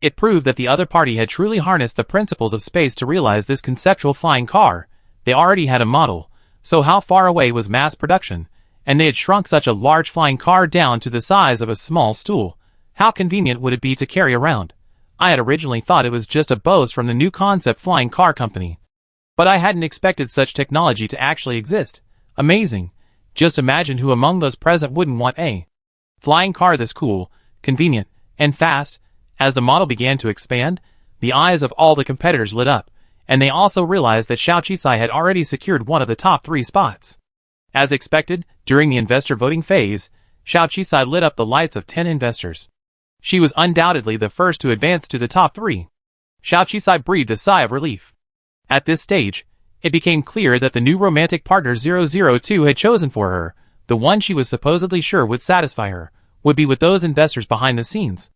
It proved that the other party had truly harnessed the principles of space to realize this conceptual flying car. They already had a model, so how far away was mass production? And they had shrunk such a large flying car down to the size of a small stool. How convenient would it be to carry around? I had originally thought it was just a boast from the new concept flying car company. But I hadn't expected such technology to actually exist. Amazing. Just imagine who among those present wouldn't want a flying car this cool, convenient, and fast. As the model began to expand, the eyes of all the competitors lit up, and they also realized that Xiao Qizai had already secured one of the top 3 spots. As expected, during the investor voting phase, Xiao Qizai lit up the lights of 10 investors. She was undoubtedly the first to advance to the top 3. Xiao Qizai breathed a sigh of relief. At this stage, it became clear that the new romantic partner 002 had chosen for her, the one she was supposedly sure would satisfy her, would be with those investors behind the scenes.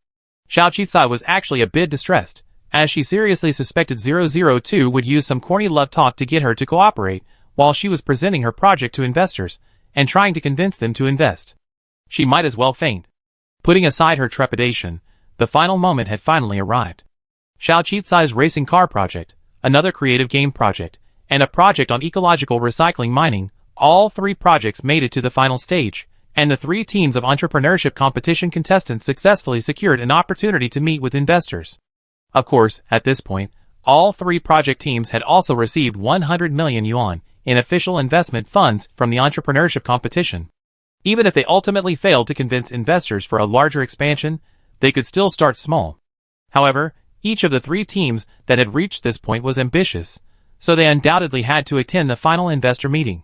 Xiao Qizai was actually a bit distressed, as she seriously suspected 002 would use some corny love talk to get her to cooperate, while she was presenting her project to investors, and trying to convince them to invest. She might as well faint. Putting aside her trepidation, the final moment had finally arrived. Xiao Qizai's racing car project, another creative game project, and a project on ecological recycling mining, all 3 projects made it to the final stage, and the 3 teams of entrepreneurship competition contestants successfully secured an opportunity to meet with investors. Of course, at this point, all 3 project teams had also received 100 million yuan in official investment funds from the entrepreneurship competition. Even if they ultimately failed to convince investors for a larger expansion, they could still start small. However, each of the 3 teams that had reached this point was ambitious, so they undoubtedly had to attend the final investor meeting.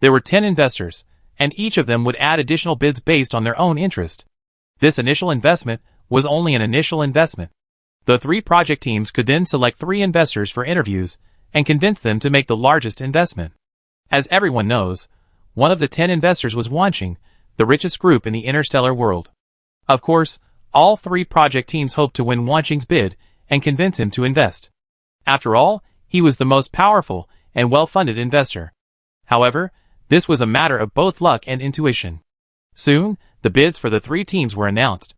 There were 10 investors, and each of them would add additional bids based on their own interest. This initial investment was only an initial investment. The 3 project teams could then select 3 investors for interviews and convince them to make the largest investment. As everyone knows, one of the 10 investors was Wanqing, the richest group in the interstellar world. Of course, all 3 project teams hoped to win Wanqing's bid and convince him to invest. After all, he was the most powerful and well-funded investor. However, this was a matter of both luck and intuition. Soon, the bids for the 3 teams were announced.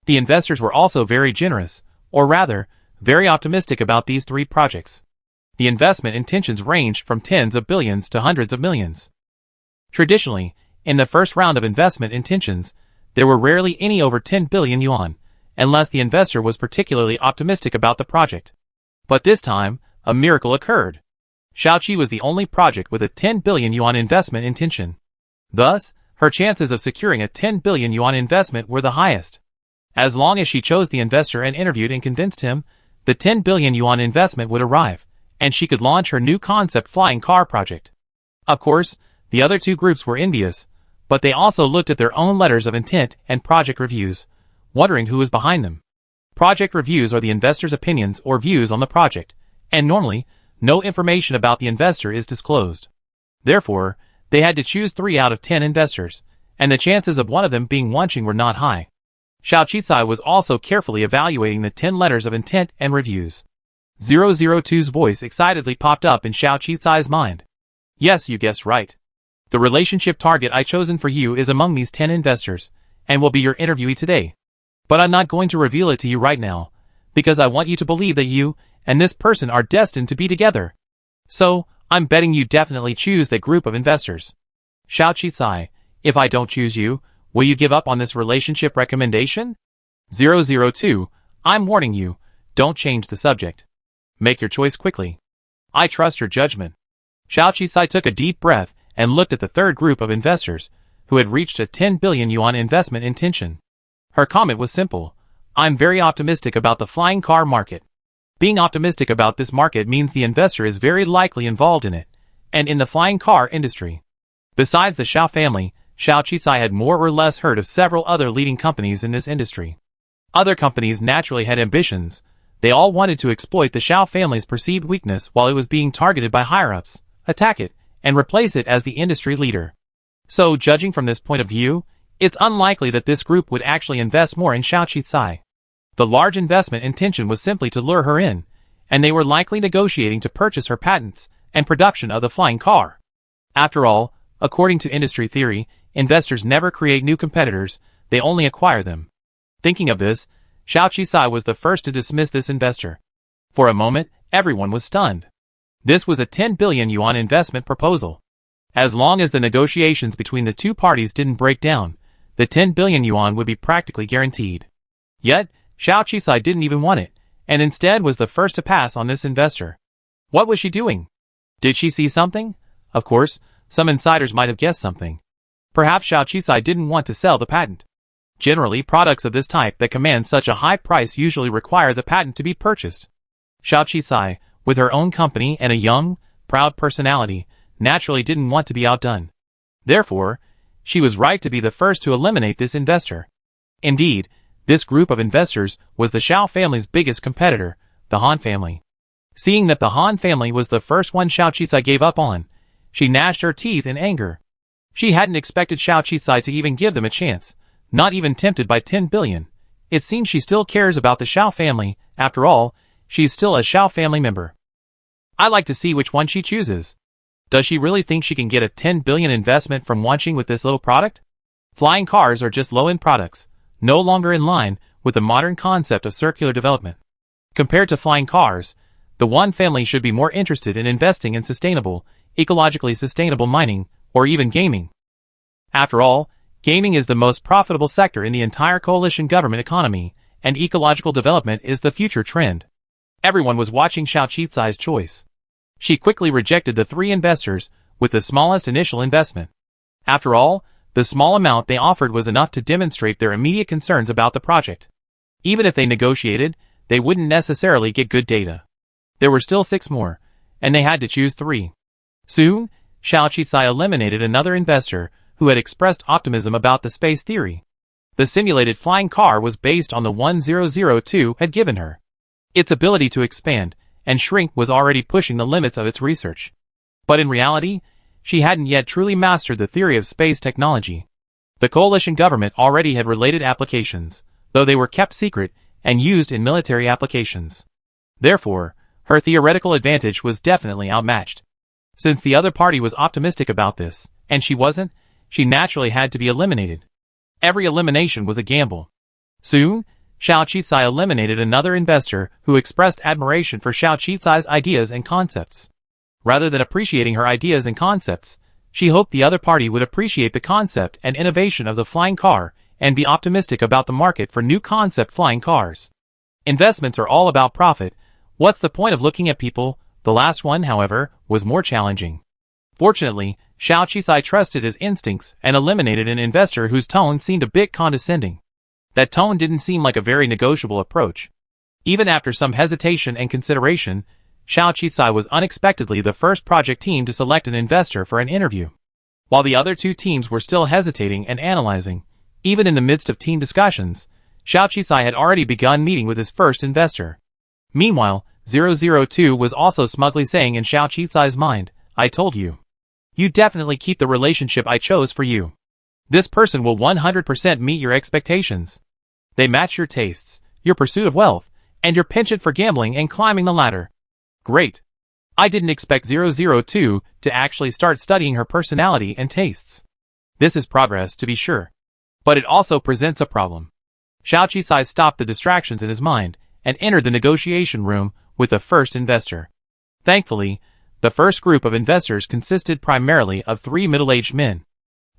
The investors were also very generous, or rather, very optimistic about these 3 projects. The investment intentions ranged from tens of billions to hundreds of millions. Traditionally, in the first round of investment intentions, there were rarely any over 10 billion yuan, unless the investor was particularly optimistic about the project. But this time, a miracle occurred. Xiaoqi was the only project with a 10 billion yuan investment intention. Thus, her chances of securing a 10 billion yuan investment were the highest. As long as she chose the investor and interviewed and convinced him, the 10 billion yuan investment would arrive, and she could launch her new concept flying car project. Of course, the other 2 groups were envious, but they also looked at their own letters of intent and project reviews, wondering who was behind them. Project reviews are the investor's opinions or views on the project, and normally, no information about the investor is disclosed. Therefore, they had to choose 3 out of 10 investors, and the chances of one of them being Wanqing were not high. Xiao Qizai was also carefully evaluating the 10 letters of intent and reviews. 002's voice excitedly popped up in Xiao Qizai's mind. Yes, you guessed right. The relationship target I chosen for you is among these 10 investors, and will be your interviewee today. But I'm not going to reveal it to you right now, because I want you to believe that you and this person are destined to be together. So, I'm betting you definitely choose that group of investors. Xiao Qizai, if I don't choose you, will you give up on this relationship recommendation? 002, I'm warning you, don't change the subject. Make your choice quickly. I trust your judgment. Xiao Qizai took a deep breath and looked at the third group of investors, who had reached a 10 billion yuan investment intention. Her comment was simple. I'm very optimistic about the flying car market. Being optimistic about this market means the investor is very likely involved in it, and in the flying car industry. Besides the Xiao family, Xiao Qizai had more or less heard of several other leading companies in this industry. Other companies naturally had ambitions. They all wanted to exploit the Xiao family's perceived weakness while it was being targeted by higher-ups, attack it, and replace it as the industry leader. So, judging from this point of view, it's unlikely that this group would actually invest more in Xiao Qizai. The large investment intention was simply to lure her in, and they were likely negotiating to purchase her patents and production of the flying car. After all, according to industry theory, investors never create new competitors, they only acquire them. Thinking of this, Xiao Qizai was the first to dismiss this investor. For a moment, everyone was stunned. This was a 10 billion yuan investment proposal. As long as the negotiations between the two parties didn't break down, the 10 billion yuan would be practically guaranteed. Yet, Xiao Qizai didn't even want it, and instead was the first to pass on this investor. What was she doing? Did she see something? Of course, some insiders might have guessed something. Perhaps Xiao Qizai didn't want to sell the patent. Generally, products of this type that command such a high price usually require the patent to be purchased. Xiao Qizai, with her own company and a young, proud personality, naturally didn't want to be outdone. Therefore, she was right to be the first to eliminate this investor. Indeed, this group of investors was the Xiao family's biggest competitor, the Han family. Seeing that the Han family was the first one Xiao Qizai gave up on, she gnashed her teeth in anger. She hadn't expected Xiao Qizai to even give them a chance, not even tempted by 10 billion. It seems she still cares about the Xiao family. After all, she's still a Xiao family member. I like to see which one she chooses. Does she really think she can get a 10 billion investment from launching with this little product? Flying cars are just low-end products, no longer in line with the modern concept of circular development. Compared to flying cars, the one family should be more interested in investing in sustainable, ecologically sustainable mining, or even gaming. After all, gaming is the most profitable sector in the entire coalition government economy, and ecological development is the future trend. Everyone was watching Xiao Qizai's choice. She quickly rejected the three investors with the smallest initial investment. After all, the small amount they offered was enough to demonstrate their immediate concerns about the project. Even if they negotiated, they wouldn't necessarily get good data. There were still 6 more, and they had to choose 3. Soon, Xiao Qizai eliminated another investor who had expressed optimism about the space theory. The simulated flying car was based on the 1002 had given her. Its ability to expand and shrink was already pushing the limits of its research. But in reality, she hadn't yet truly mastered the theory of space technology. The coalition government already had related applications, though they were kept secret and used in military applications. Therefore, her theoretical advantage was definitely outmatched. Since the other party was optimistic about this, and she wasn't, she naturally had to be eliminated. Every elimination was a gamble. Soon, Xiao Qizai eliminated another investor who expressed admiration for Xiao Qizai's ideas and concepts. Rather than appreciating her ideas and concepts, she hoped the other party would appreciate the concept and innovation of the flying car and be optimistic about the market for new concept flying cars. Investments are all about profit. What's the point of looking at people? The last one, however, was more challenging. Fortunately, Xiao Qizai trusted his instincts and eliminated an investor whose tone seemed a bit condescending. That tone didn't seem like a very negotiable approach. Even after some hesitation and consideration, Xiao Qizai was unexpectedly the first project team to select an investor for an interview. While the other 2 teams were still hesitating and analyzing, even in the midst of team discussions, Xiao Qizai had already begun meeting with his first investor. Meanwhile, 002 was also smugly saying in Xiao Qizai's mind, I told you. You definitely keep the relationship I chose for you. This person will 100% meet your expectations. They match your tastes, your pursuit of wealth, and your penchant for gambling and climbing the ladder. Great. I didn't expect 002 to actually start studying her personality and tastes. This is progress, to be sure. But it also presents a problem. Xiao Qisai stopped the distractions in his mind and entered the negotiation room with the first investor. Thankfully, the first group of investors consisted primarily of 3 middle-aged men.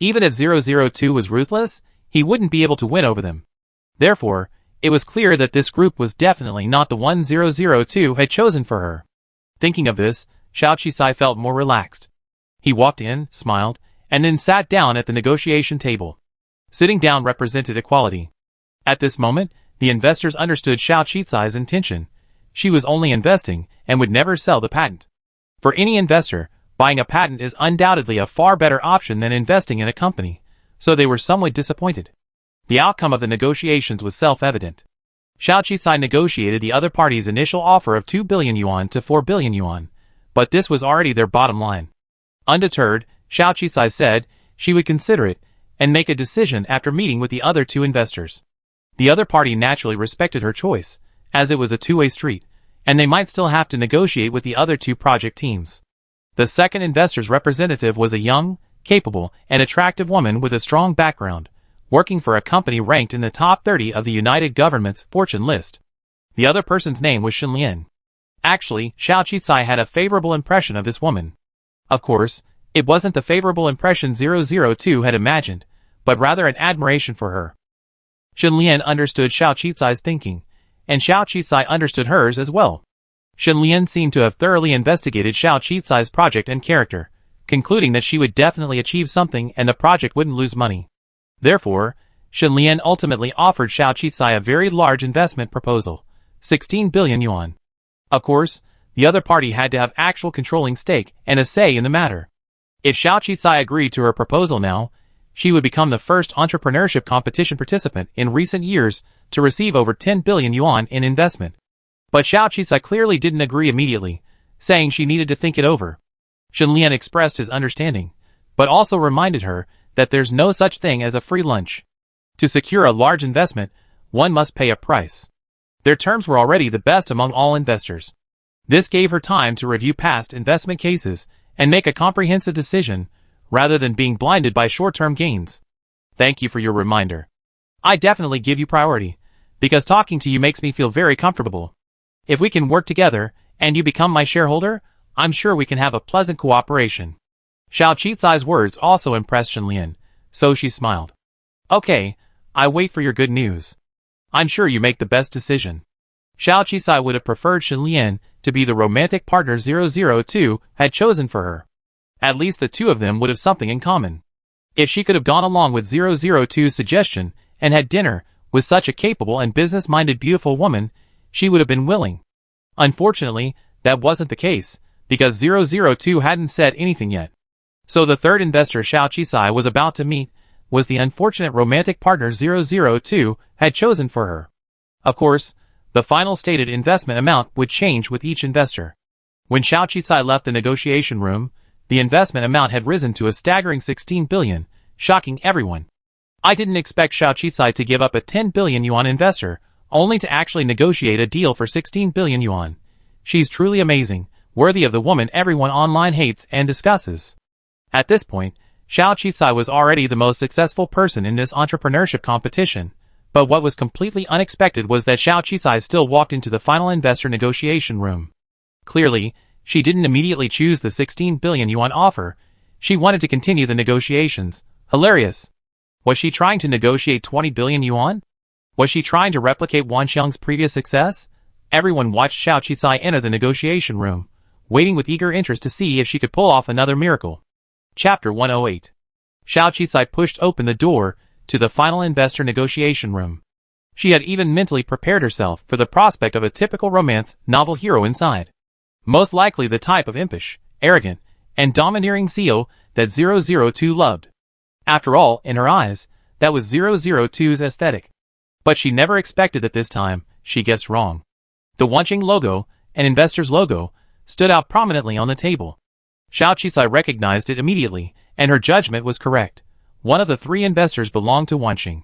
Even if 002 was ruthless, he wouldn't be able to win over them. Therefore, it was clear that this group was definitely not the one 002 had chosen for her. Thinking of this, Xiao Qisai felt more relaxed. He walked in, smiled, and then sat down at the negotiation table. Sitting down represented equality. At this moment, the investors understood Xiao Qisai's intention. She was only investing and would never sell the patent. For any investor, buying a patent is undoubtedly a far better option than investing in a company, so they were somewhat disappointed. The outcome of the negotiations was self-evident. Xiao Qisai negotiated the other party's initial offer of 2 billion yuan to 4 billion yuan, but this was already their bottom line. Undeterred, Xiao Qisai said she would consider it and make a decision after meeting with the other 2 investors. The other party naturally respected her choice, as it was a two-way street, and they might still have to negotiate with the other 2 project teams. The second investor's representative was a young, capable, and attractive woman with a strong background, working for a company ranked in the top 30 of the United Government's Fortune list. The other person's name was Shenlian. Actually, Xiao Qisai had a favorable impression of this woman. Of course, it wasn't the favorable impression 002 had imagined, but rather an admiration for her. Shenlian understood Xiao Qisai's thinking, and Xiao Qisai understood hers as well. Shenlian seemed to have thoroughly investigated Xiao Qisai's project and character, concluding that she would definitely achieve something and the project wouldn't lose money. Therefore, Shenlian ultimately offered Xiao Qisai a very large investment proposal, 16 billion yuan. Of course, the other party had to have actual controlling stake and a say in the matter. If Xiao Qisai agreed to her proposal now, she would become the first entrepreneurship competition participant in recent years to receive over 10 billion yuan in investment. But Xiao Qisai clearly didn't agree immediately, saying she needed to think it over. Shenlian expressed his understanding, but also reminded her that there's no such thing as a free lunch. To secure a large investment, one must pay a price. Their terms were already the best among all investors. This gave her time to review past investment cases and make a comprehensive decision, rather than being blinded by short-term gains. Thank you for your reminder. I definitely give you priority, because talking to you makes me feel very comfortable. If we can work together, and you become my shareholder, I'm sure we can have a pleasant cooperation. Xiao Qisai's words also impressed Shenlian, so she smiled. Okay, I wait for your good news. I'm sure you make the best decision. Xiao Qisai would have preferred Shenlian to be the romantic partner 002 had chosen for her. At least the 2 of them would have something in common. If she could have gone along with 002's suggestion and had dinner with such a capable and business-minded beautiful woman, she would have been willing. Unfortunately, that wasn't the case, because 002 hadn't said anything yet. So the third investor Xiao Qisai was about to meet was the unfortunate romantic partner 002 had chosen for her. Of course, the final stated investment amount would change with each investor. When Xiao Qisai left the negotiation room, the investment amount had risen to a staggering 16 billion, shocking everyone. I didn't expect Xiao Qisai to give up a 10 billion yuan investor, only to actually negotiate a deal for 16 billion yuan. She's truly amazing, worthy of the woman everyone online hates and discusses. At this point, Xiao Qisai was already the most successful person in this entrepreneurship competition, but what was completely unexpected was that Xiao Qisai still walked into the final investor negotiation room. Clearly, she didn't immediately choose the 16 billion yuan offer. She wanted to continue the negotiations. Hilarious. Was she trying to negotiate 20 billion yuan? Was she trying to replicate Wan Xiang's previous success? Everyone watched Xiao Qisai enter the negotiation room, waiting with eager interest to see if she could pull off another miracle. Chapter 108. Xiao Qisai pushed open the door to the final investor negotiation room. She had even mentally prepared herself for the prospect of a typical romance novel hero inside. Most likely the type of impish, arrogant, and domineering CEO that 002 loved. After all, in her eyes, that was 002's aesthetic. But she never expected that this time, she guessed wrong. The Wanqing logo, an investor's logo, stood out prominently on the table. Xiao Qisai recognized it immediately, and her judgment was correct. One of the 3 investors belonged to Wanqing.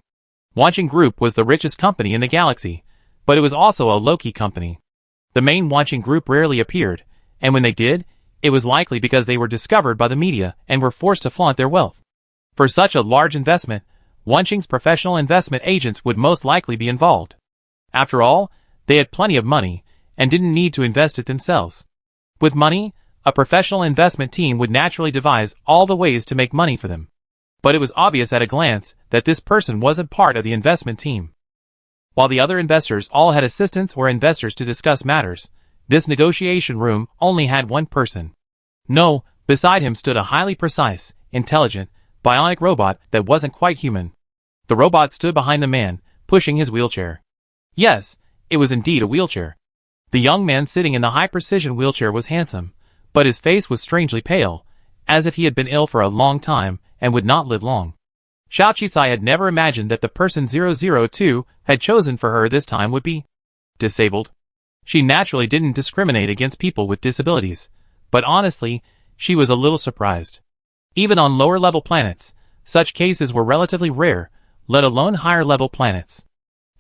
Wanqing Group was the richest company in the galaxy, but it was also a low-key company. The main Wanqing Group rarely appeared, and when they did, it was likely because they were discovered by the media and were forced to flaunt their wealth. For such a large investment, Wanqing's professional investment agents would most likely be involved. After all, they had plenty of money and didn't need to invest it themselves. With money, a professional investment team would naturally devise all the ways to make money for them. But it was obvious at a glance that this person wasn't part of the investment team. While the other investors all had assistants or investors to discuss matters, this negotiation room only had one person. No, beside him stood a highly precise, intelligent, bionic robot that wasn't quite human. The robot stood behind the man, pushing his wheelchair. Yes, it was indeed a wheelchair. The young man sitting in the high-precision wheelchair was handsome, but his face was strangely pale, as if he had been ill for a long time and would not live long. Xiao Qicai had never imagined that the person 002 had chosen for her this time would be disabled. She naturally didn't discriminate against people with disabilities, but honestly, she was a little surprised. Even on lower-level planets, such cases were relatively rare, let alone higher-level planets.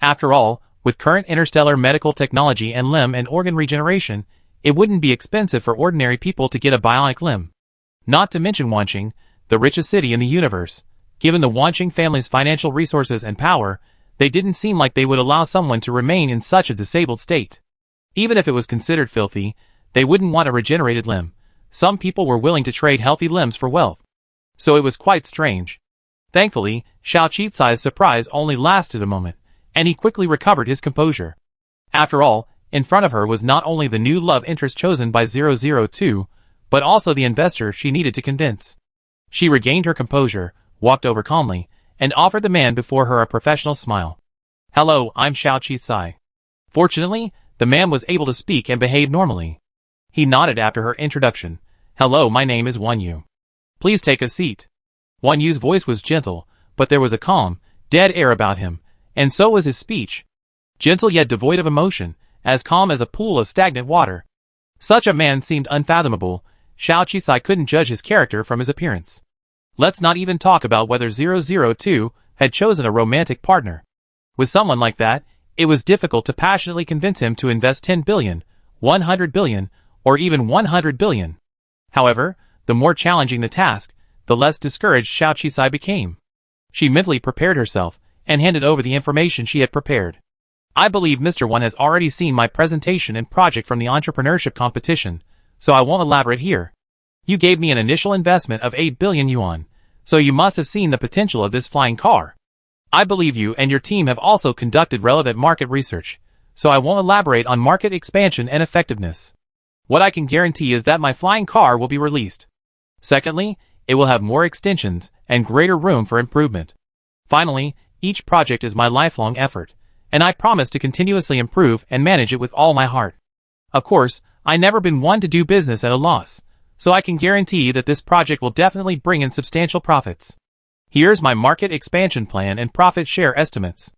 After all, with current interstellar medical technology and limb and organ regeneration, it wouldn't be expensive for ordinary people to get a bionic limb. Not to mention Wanqing, the richest city in the universe. Given the Wanqing family's financial resources and power, they didn't seem like they would allow someone to remain in such a disabled state. Even if it was considered filthy, they wouldn't want a regenerated limb. Some people were willing to trade healthy limbs for wealth. So it was quite strange. Thankfully, Xiao Qicai's surprise only lasted a moment, and he quickly recovered his composure. After all, in front of her was not only the new love interest chosen by 002, but also the investor she needed to convince. She regained her composure, walked over calmly, and offered the man before her a professional smile. "Hello, I'm Xiao Qicai." Fortunately, the man was able to speak and behave normally. He nodded after her introduction. "Hello, my name is Wanyu. Please take a seat." Wanyu's voice was gentle, but there was a calm, dead air about him, and so was his speech. Gentle yet devoid of emotion, as calm as a pool of stagnant water. Such a man seemed unfathomable. Xiao Qicai couldn't judge his character from his appearance. Let's not even talk about whether 002 had chosen a romantic partner. With someone like that, it was difficult to passionately convince him to invest 10 billion, 100 billion, or even 100 billion. However, the more challenging the task, the less discouraged Xiao Qicai became. She mentally prepared herself, and handed over the information she had prepared. "I believe Mr. One has already seen my presentation and project from the entrepreneurship competition, so I won't elaborate here. You gave me an initial investment of 8 billion yuan, so you must have seen the potential of this flying car. I believe you and your team have also conducted relevant market research, so I won't elaborate on market expansion and effectiveness. What I can guarantee is that my flying car will be released. Secondly, it will have more extensions and greater room for improvement. Finally, each project is my lifelong effort, and I promise to continuously improve and manage it with all my heart. Of course, I've never been one to do business at a loss, so I can guarantee that this project will definitely bring in substantial profits. Here's my market expansion plan and profit share estimates."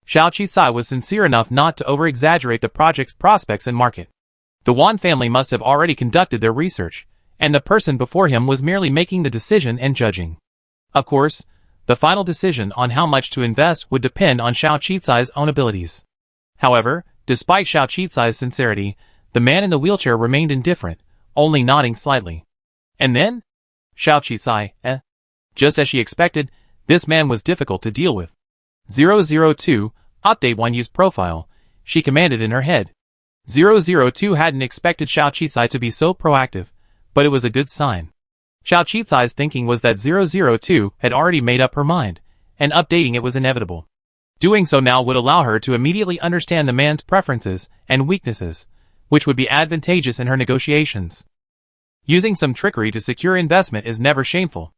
Xiao Qicai was sincere enough not to over-exaggerate the project's prospects and market. The Wan family must have already conducted their research, and the person before him was merely making the decision and judging. Of course, the final decision on how much to invest would depend on Xiao Qicai's own abilities. However, despite Xiao Qicai's sincerity, the man in the wheelchair remained indifferent, only nodding slightly. And then? Xiao Qicai, Just as she expected, this man was difficult to deal with. 002, update Wanyu's profile, she commanded in her head. 002 hadn't expected Xiao Qicai to be so proactive, but it was a good sign. Xiao Qicai's thinking was that 002 had already made up her mind, and updating it was inevitable. Doing so now would allow her to immediately understand the man's preferences and weaknesses, which would be advantageous in her negotiations. Using some trickery to secure investment is never shameful.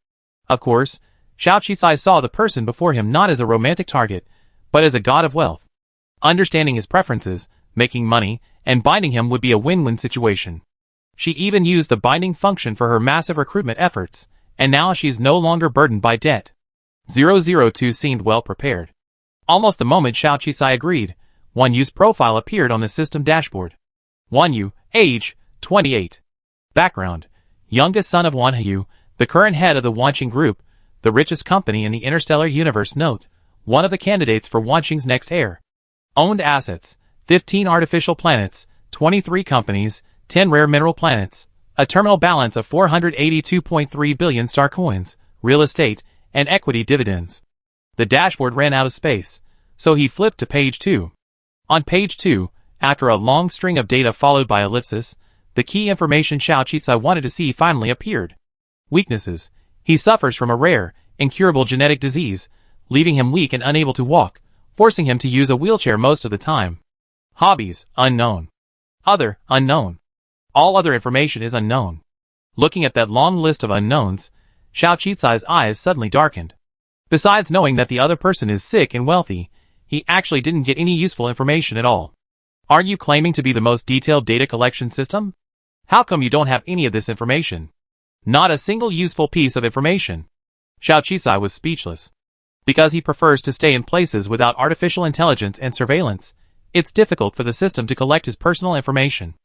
Of course, Xiao Qicai saw the person before him not as a romantic target, but as a god of wealth. Understanding his preferences, making money, and binding him would be a win-win situation. She even used the binding function for her massive recruitment efforts, and now she's no longer burdened by debt. 002 seemed well prepared. Almost the moment Xiao Qicai agreed, Wanyu's profile appeared on the system dashboard. Wanyu, age, 28. Background, youngest son of Wanyu, the current head of the Wanqing Group, the richest company in the interstellar universe. Note, one of the candidates for Wanqing's next heir. Owned assets, 15 artificial planets, 23 companies, 10 rare mineral planets, a terminal balance of 482.3 billion star coins, real estate, and equity dividends. The dashboard ran out of space, so he flipped to page 2. On page 2, after a long string of data followed by ellipsis, the key information Xiao Qizai wanted to see finally appeared. Weaknesses. He suffers from a rare, incurable genetic disease, leaving him weak and unable to walk, forcing him to use a wheelchair most of the time. Hobbies, unknown. Other, unknown. All other information is unknown. Looking at that long list of unknowns, Xiao Qizai's eyes suddenly darkened. Besides knowing that the other person is sick and wealthy, he actually didn't get any useful information at all. Aren't you claiming to be the most detailed data collection system? How come you don't have any of this information? Not a single useful piece of information. Xiao Qizai was speechless. Because he prefers to stay in places without artificial intelligence and surveillance, it's difficult for the system to collect his personal information.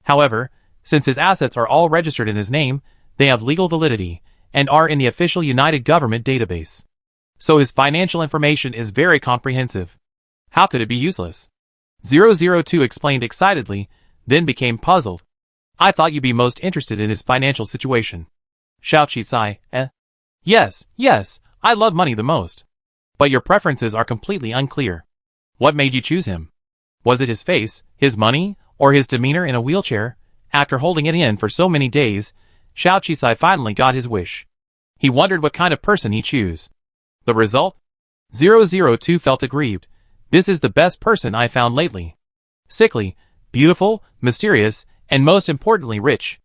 However, since his assets are all registered in his name, they have legal validity, and are in the official United Government database. So his financial information is very comprehensive. How could it be useless? 002 explained excitedly, then became puzzled. I thought you'd be most interested in his financial situation. Xiao Qizai, Yes, I love money the most. But your preferences are completely unclear. What made you choose him? Was it his face, his money, or his demeanor in a wheelchair? After holding it in for so many days, Xiao Qizai finally got his wish. He wondered what kind of person he'd choose. The result? 002 felt aggrieved. This is the best person I found lately. Sickly, beautiful, mysterious, and most importantly rich.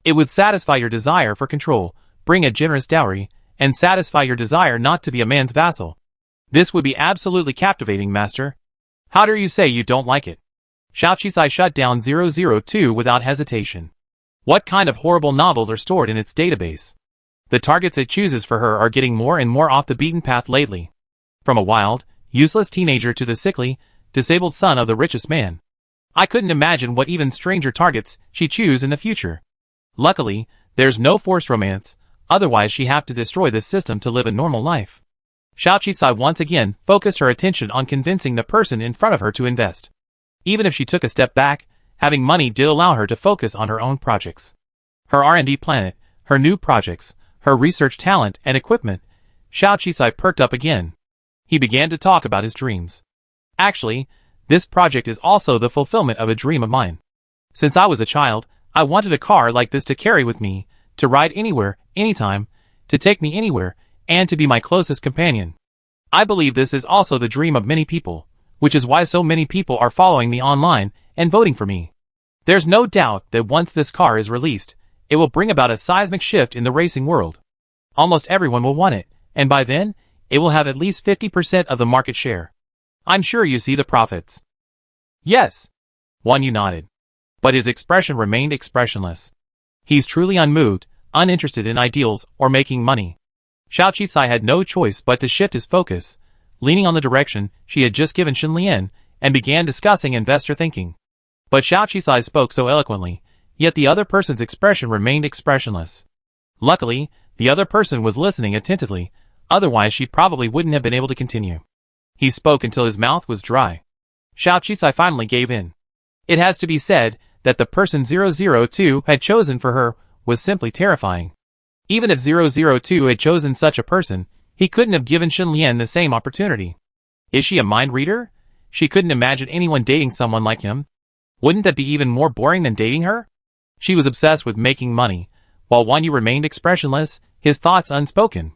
It would satisfy your desire for control, bring a generous dowry, and satisfy your desire not to be a man's vassal. This would be absolutely captivating, master. How dare you say you don't like it? Xiao Qizai shut down 002 without hesitation. What kind of horrible novels are stored in its database? The targets it chooses for her are getting more and more off the beaten path lately. From a wild, useless teenager to the sickly, disabled son of the richest man. I couldn't imagine what even stranger targets she'd choose in the future. Luckily, there's no forced romance, otherwise she'd have to destroy this system to live a normal life. Xiao Qizai once again focused her attention on convincing the person in front of her to invest. Even if she took a step back, having money did allow her to focus on her own projects. Her R&D planet, her new projects, her research talent and equipment. Xiao Qizai perked up again. He began to talk about his dreams. Actually, this project is also the fulfillment of a dream of mine. Since I was a child, I wanted a car like this to carry with me, to ride anywhere, anytime, to take me anywhere, and to be my closest companion. I believe this is also the dream of many people, which is why so many people are following me online and voting for me. There's no doubt that once this car is released, it will bring about a seismic shift in the racing world. Almost everyone will want it, and by then, it will have at least 50% of the market share. I'm sure you see the profits. Yes. Wan Yu nodded. But his expression remained expressionless. He's truly unmoved, uninterested in ideals or making money. Xiao Qizai had no choice but to shift his focus, leaning on the direction she had just given Xin Lian, and began discussing investor thinking. But Xiao Qizai spoke so eloquently, yet the other person's expression remained expressionless. Luckily, the other person was listening attentively, otherwise she probably wouldn't have been able to continue. He spoke until his mouth was dry. Xiao Qizai finally gave in. It has to be said that the person 002 had chosen for her was simply terrifying. Even if 002 had chosen such a person, he couldn't have given Xin Lian the same opportunity. Is she a mind reader? She couldn't imagine anyone dating someone like him. Wouldn't that be even more boring than dating her? She was obsessed with making money, while Wan Yu remained expressionless, his thoughts unspoken.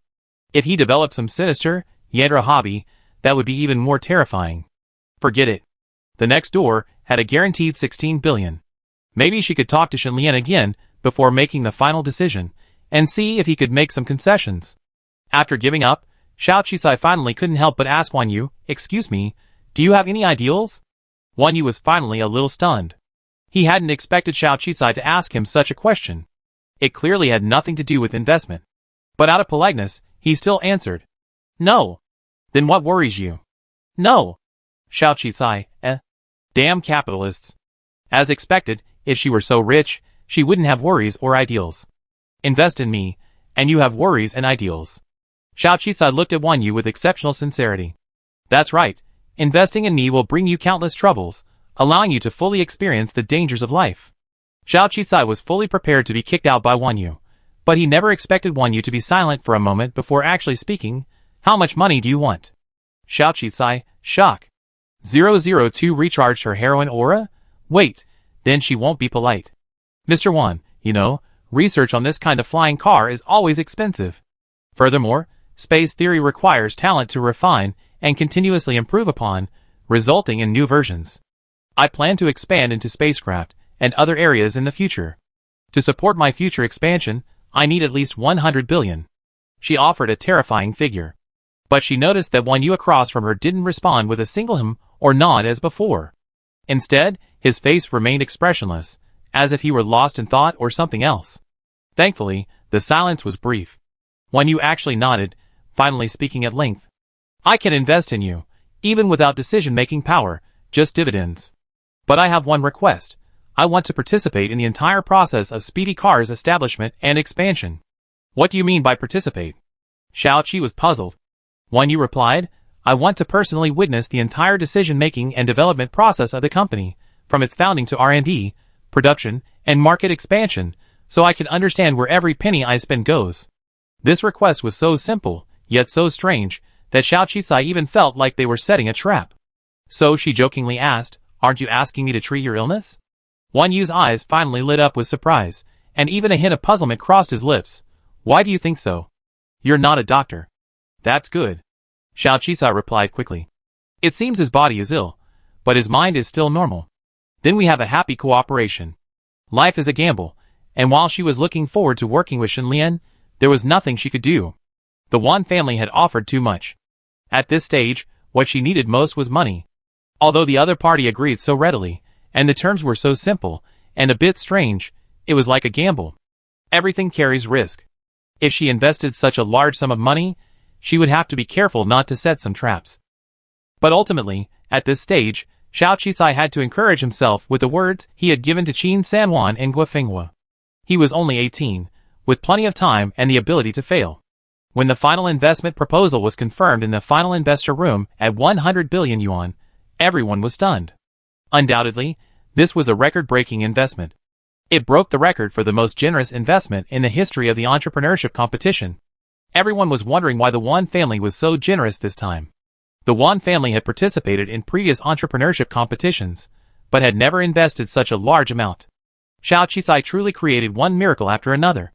If he developed some sinister, Yandra hobby, that would be even more terrifying. Forget it. The next door had a guaranteed 16 billion. Maybe she could talk to Xin Lian again before making the final decision, and see if he could make some concessions. After giving up, Xiao Qizai finally couldn't help but ask Wan Yu, "Excuse me, do you have any ideals?" Wan Yu was finally a little stunned. He hadn't expected Xiao Qizai to ask him such a question. It clearly had nothing to do with investment. But out of politeness, he still answered, "No." "Then what worries you?" "No." Xiao Qizai, Damn capitalists. As expected, if she were so rich, she wouldn't have worries or ideals. Invest in me, and you have worries and ideals. Xiao Qizai looked at Wan Yu with exceptional sincerity. That's right, investing in me will bring you countless troubles, allowing you to fully experience the dangers of life. Xiao Qicai was fully prepared to be kicked out by Wan Yu, but he never expected Wan Yu to be silent for a moment before actually speaking. How much money do you want? Xiao Qicai, shock. 002 recharged her heroin aura? Wait, then she won't be polite. Mr. Wan, you know, research on this kind of flying car is always expensive. Furthermore, space theory requires talent to refine and continuously improve upon, resulting in new versions. I plan to expand into spacecraft and other areas in the future. To support my future expansion, I need at least 100 billion. She offered a terrifying figure. But she noticed that Wan Yu across from her didn't respond with a single hum or nod as before. Instead, his face remained expressionless, as if he were lost in thought or something else. Thankfully, the silence was brief. Wan Yu actually nodded, finally speaking at length. I can invest in you, even without decision-making power, just dividends. But I have one request. I want to participate in the entire process of Speedy Car's establishment and expansion. What do you mean by participate? Xiao Qi was puzzled. Wan Yu replied, I want to personally witness the entire decision-making and development process of the company, from its founding to R&D, production, and market expansion, so I can understand where every penny I spend goes. This request was so simple, yet so strange, that Xiao Qicai even felt like they were setting a trap. So she jokingly asked, aren't you asking me to treat your illness? Wan Yu's eyes finally lit up with surprise, and even a hint of puzzlement crossed his lips. Why do you think so? You're not a doctor. That's good. Xiao Qicai replied quickly. It seems his body is ill, but his mind is still normal. Then we have a happy cooperation. Life is a gamble, and while she was looking forward to working with Shen Lian, there was nothing she could do. The Wan family had offered too much. At this stage, what she needed most was money. Although the other party agreed so readily, and the terms were so simple, and a bit strange, it was like a gamble. Everything carries risk. If she invested such a large sum of money, she would have to be careful not to set some traps. But ultimately, at this stage, Xiao Qicai had to encourage himself with the words he had given to Qin Sanwan and Guofenghua. He was only 18, with plenty of time and the ability to fail. When the final investment proposal was confirmed in the final investor room at 100 billion yuan, everyone was stunned. Undoubtedly, this was a record-breaking investment. It broke the record for the most generous investment in the history of the entrepreneurship competition. Everyone was wondering why the Wan family was so generous this time. The Wan family had participated in previous entrepreneurship competitions, but had never invested such a large amount. Xiao Qicai truly created one miracle after another.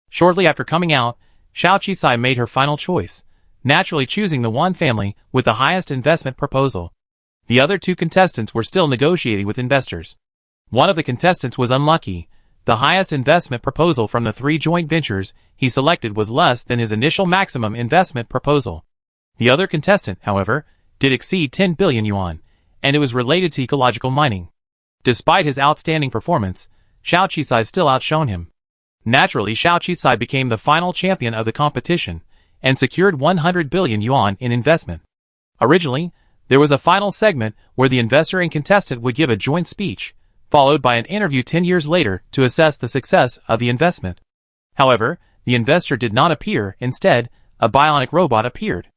Shortly after coming out, Xiao Qicai made her final choice, naturally choosing the Wan family with the highest investment proposal. The other two contestants were still negotiating with investors. One of the contestants was unlucky. The highest investment proposal from the three joint ventures he selected was less than his initial maximum investment proposal. The other contestant, however, did exceed 10 billion yuan, and it was related to ecological mining. Despite his outstanding performance, Xiao Qicai still outshone him. Naturally, Xiao Qicai became the final champion of the competition, and secured 100 billion yuan in investment. Originally, there was a final segment where the investor and contestant would give a joint speech, followed by an interview 10 years later to assess the success of the investment. However, the investor did not appear. Instead, a bionic robot appeared.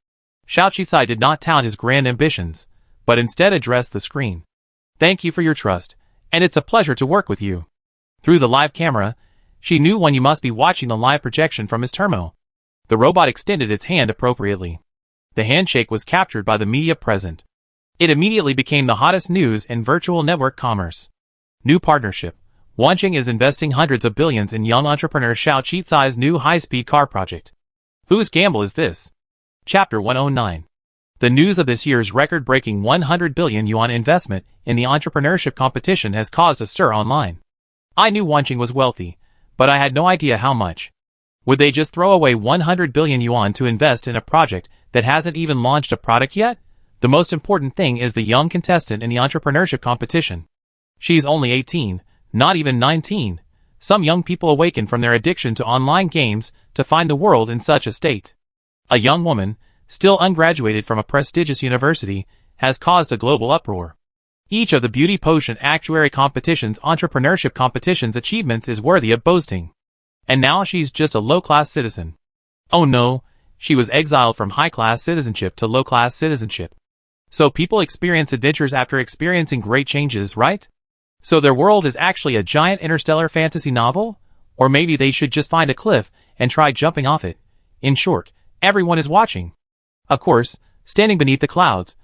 Xiao Qicai did not tout his grand ambitions, but instead addressed the screen. Thank you for your trust, and it's a pleasure to work with you. Through the live camera, she knew Wan Yu must be watching the live projection from his terminal. The robot extended its hand appropriately. The handshake was captured by the media present. It immediately became the hottest news in virtual network commerce. New partnership. Wanqing is investing hundreds of billions in young entrepreneur Xiao Qicai's new high-speed car project. Whose gamble is this? Chapter 109. The news of this year's record-breaking 100 billion yuan investment in the entrepreneurship competition has caused a stir online. I knew Wanqing was wealthy, but I had no idea how much. Would they just throw away 100 billion yuan to invest in a project that hasn't even launched a product yet? The most important thing is the young contestant in the entrepreneurship competition. She's only 18, not even 19. Some young people awaken from their addiction to online games to find the world in such a state. A young woman, still ungraduated from a prestigious university, has caused a global uproar. Each of the beauty potion actuary competition's entrepreneurship competition's achievements is worthy of boasting. And now she's just a low-class citizen. Oh no, she was exiled from high-class citizenship to low-class citizenship. So people experience adventures after experiencing great changes, right? So their world is actually a giant interstellar fantasy novel? Or maybe they should just find a cliff and try jumping off it. In short, everyone is watching. Of course, standing beneath the clouds,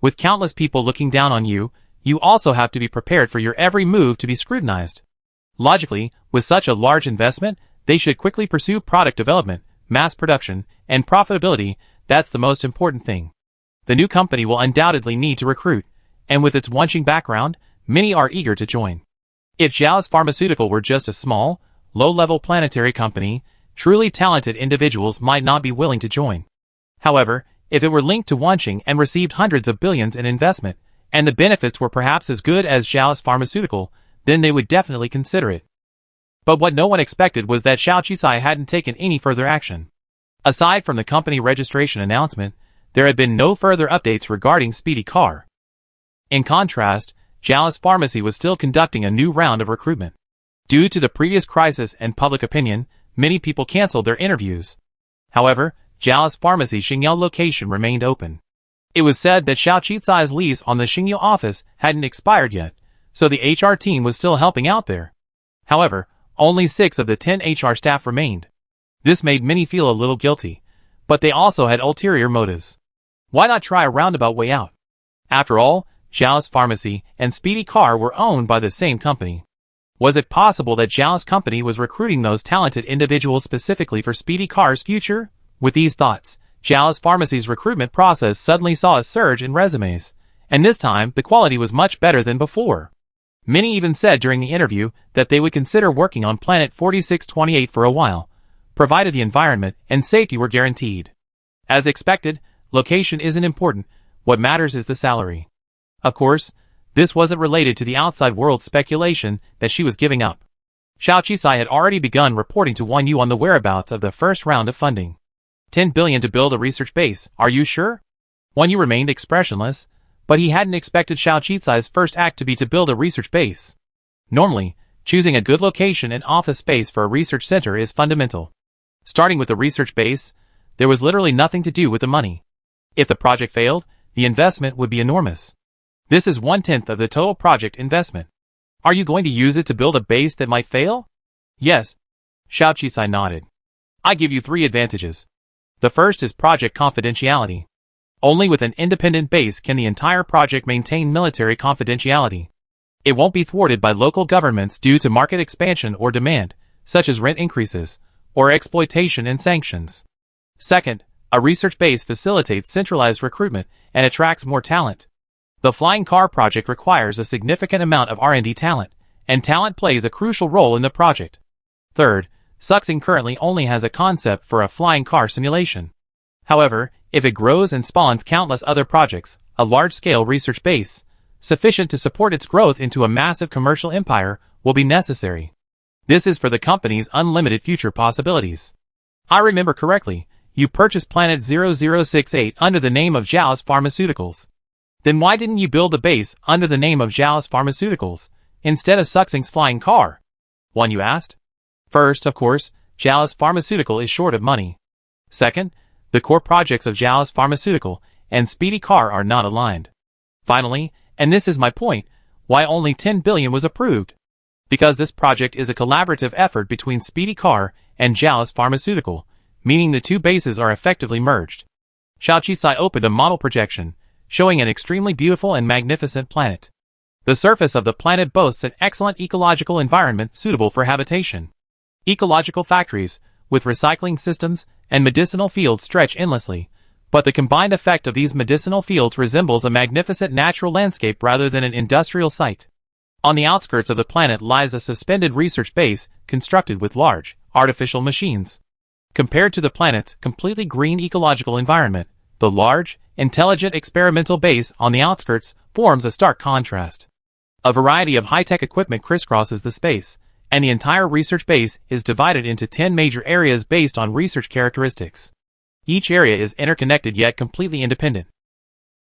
with countless people looking down on you, you also have to be prepared for your every move to be scrutinized. Logically, with such a large investment, they should quickly pursue product development, mass production, and profitability. That's the most important thing. The new company will undoubtedly need to recruit, and with its Wunching background, many are eager to join. If Zhao's Pharmaceutical were just a small, low-level planetary company, truly talented individuals might not be willing to join. However, if it were linked to Wunching and received hundreds of billions in investment, and the benefits were perhaps as good as Zhao's Pharmaceutical, then they would definitely consider it. But what no one expected was that Xiao Qicai hadn't taken any further action. Aside from the company registration announcement, there had been no further updates regarding Speedy Car. In contrast, Zhao's Pharmacy was still conducting a new round of recruitment. Due to the previous crisis and public opinion, many people canceled their interviews. However, Zhao's Pharmacy Xingyao location remained open. It was said that Xiao Qicai's lease on the Xingyao office hadn't expired yet, so the HR team was still helping out there. However, only 6 of the 10 HR staff remained. This made many feel a little guilty, but they also had ulterior motives. Why not try a roundabout way out? After all, Zhao's Pharmacy and Speedy Car were owned by the same company. Was it possible that Zhao's company was recruiting those talented individuals specifically for Speedy Car's future? With these thoughts, Zhao's Pharmacy's recruitment process suddenly saw a surge in resumes, and this time the quality was much better than before. Many even said during the interview that they would consider working on Planet 4628 for a while, provided the environment and safety were guaranteed. As expected, location isn't important, what matters is the salary. Of course, this wasn't related to the outside world speculation that she was giving up. Xiao Qicai had already begun reporting to Wan Yu on the whereabouts of the first round of funding. 10 billion to build a research base, are you sure? Wan Yu remained expressionless, but he hadn't expected Xiao Qicai's first act to be to build a research base. Normally, choosing a good location and office space for a research center is fundamental. Starting with the research base, there was literally nothing to do with the money. If the project failed, the investment would be enormous. This is 1/10 of the total project investment. Are you going to use it to build a base that might fail? Yes. Xiao Qicai nodded. I give you 3 advantages. The first is project confidentiality. Only with an independent base can the entire project maintain military confidentiality. It won't be thwarted by local governments due to market expansion or demand, such as rent increases, or exploitation and sanctions. Second, a research base facilitates centralized recruitment and attracts more talent. The flying car project requires a significant amount of R&D talent, and talent plays a crucial role in the project. Third, Suxing currently only has a concept for a flying car simulation. However, if it grows and spawns countless other projects, a large-scale research base, sufficient to support its growth into a massive commercial empire, will be necessary. This is for the company's unlimited future possibilities. I remember correctly, you purchased Planet 0068 under the name of Zhao's Pharmaceuticals. Then why didn't you build a base under the name of Zhao's Pharmaceuticals, instead of Suxing's flying car? One you asked? First, of course, Zhao's Pharmaceutical is short of money. Second, the core projects of Zhao's Pharmaceutical and Speedy Car are not aligned. Finally, and this is my point, why only 10 billion was approved? Because this project is a collaborative effort between Speedy Car and Zhao's Pharmaceutical, meaning the 2 bases are effectively merged. Xiao Qicai opened a model projection, showing an extremely beautiful and magnificent planet. The surface of the planet boasts an excellent ecological environment suitable for habitation. Ecological factories, with recycling systems and medicinal fields stretch endlessly, but the combined effect of these medicinal fields resembles a magnificent natural landscape rather than an industrial site. On the outskirts of the planet lies a suspended research base constructed with large, artificial machines. Compared to the planet's completely green ecological environment, the large, intelligent experimental base on the outskirts forms a stark contrast. A variety of high-tech equipment crisscrosses the space, and the entire research base is divided into 10 major areas based on research characteristics. Each area is interconnected yet completely independent.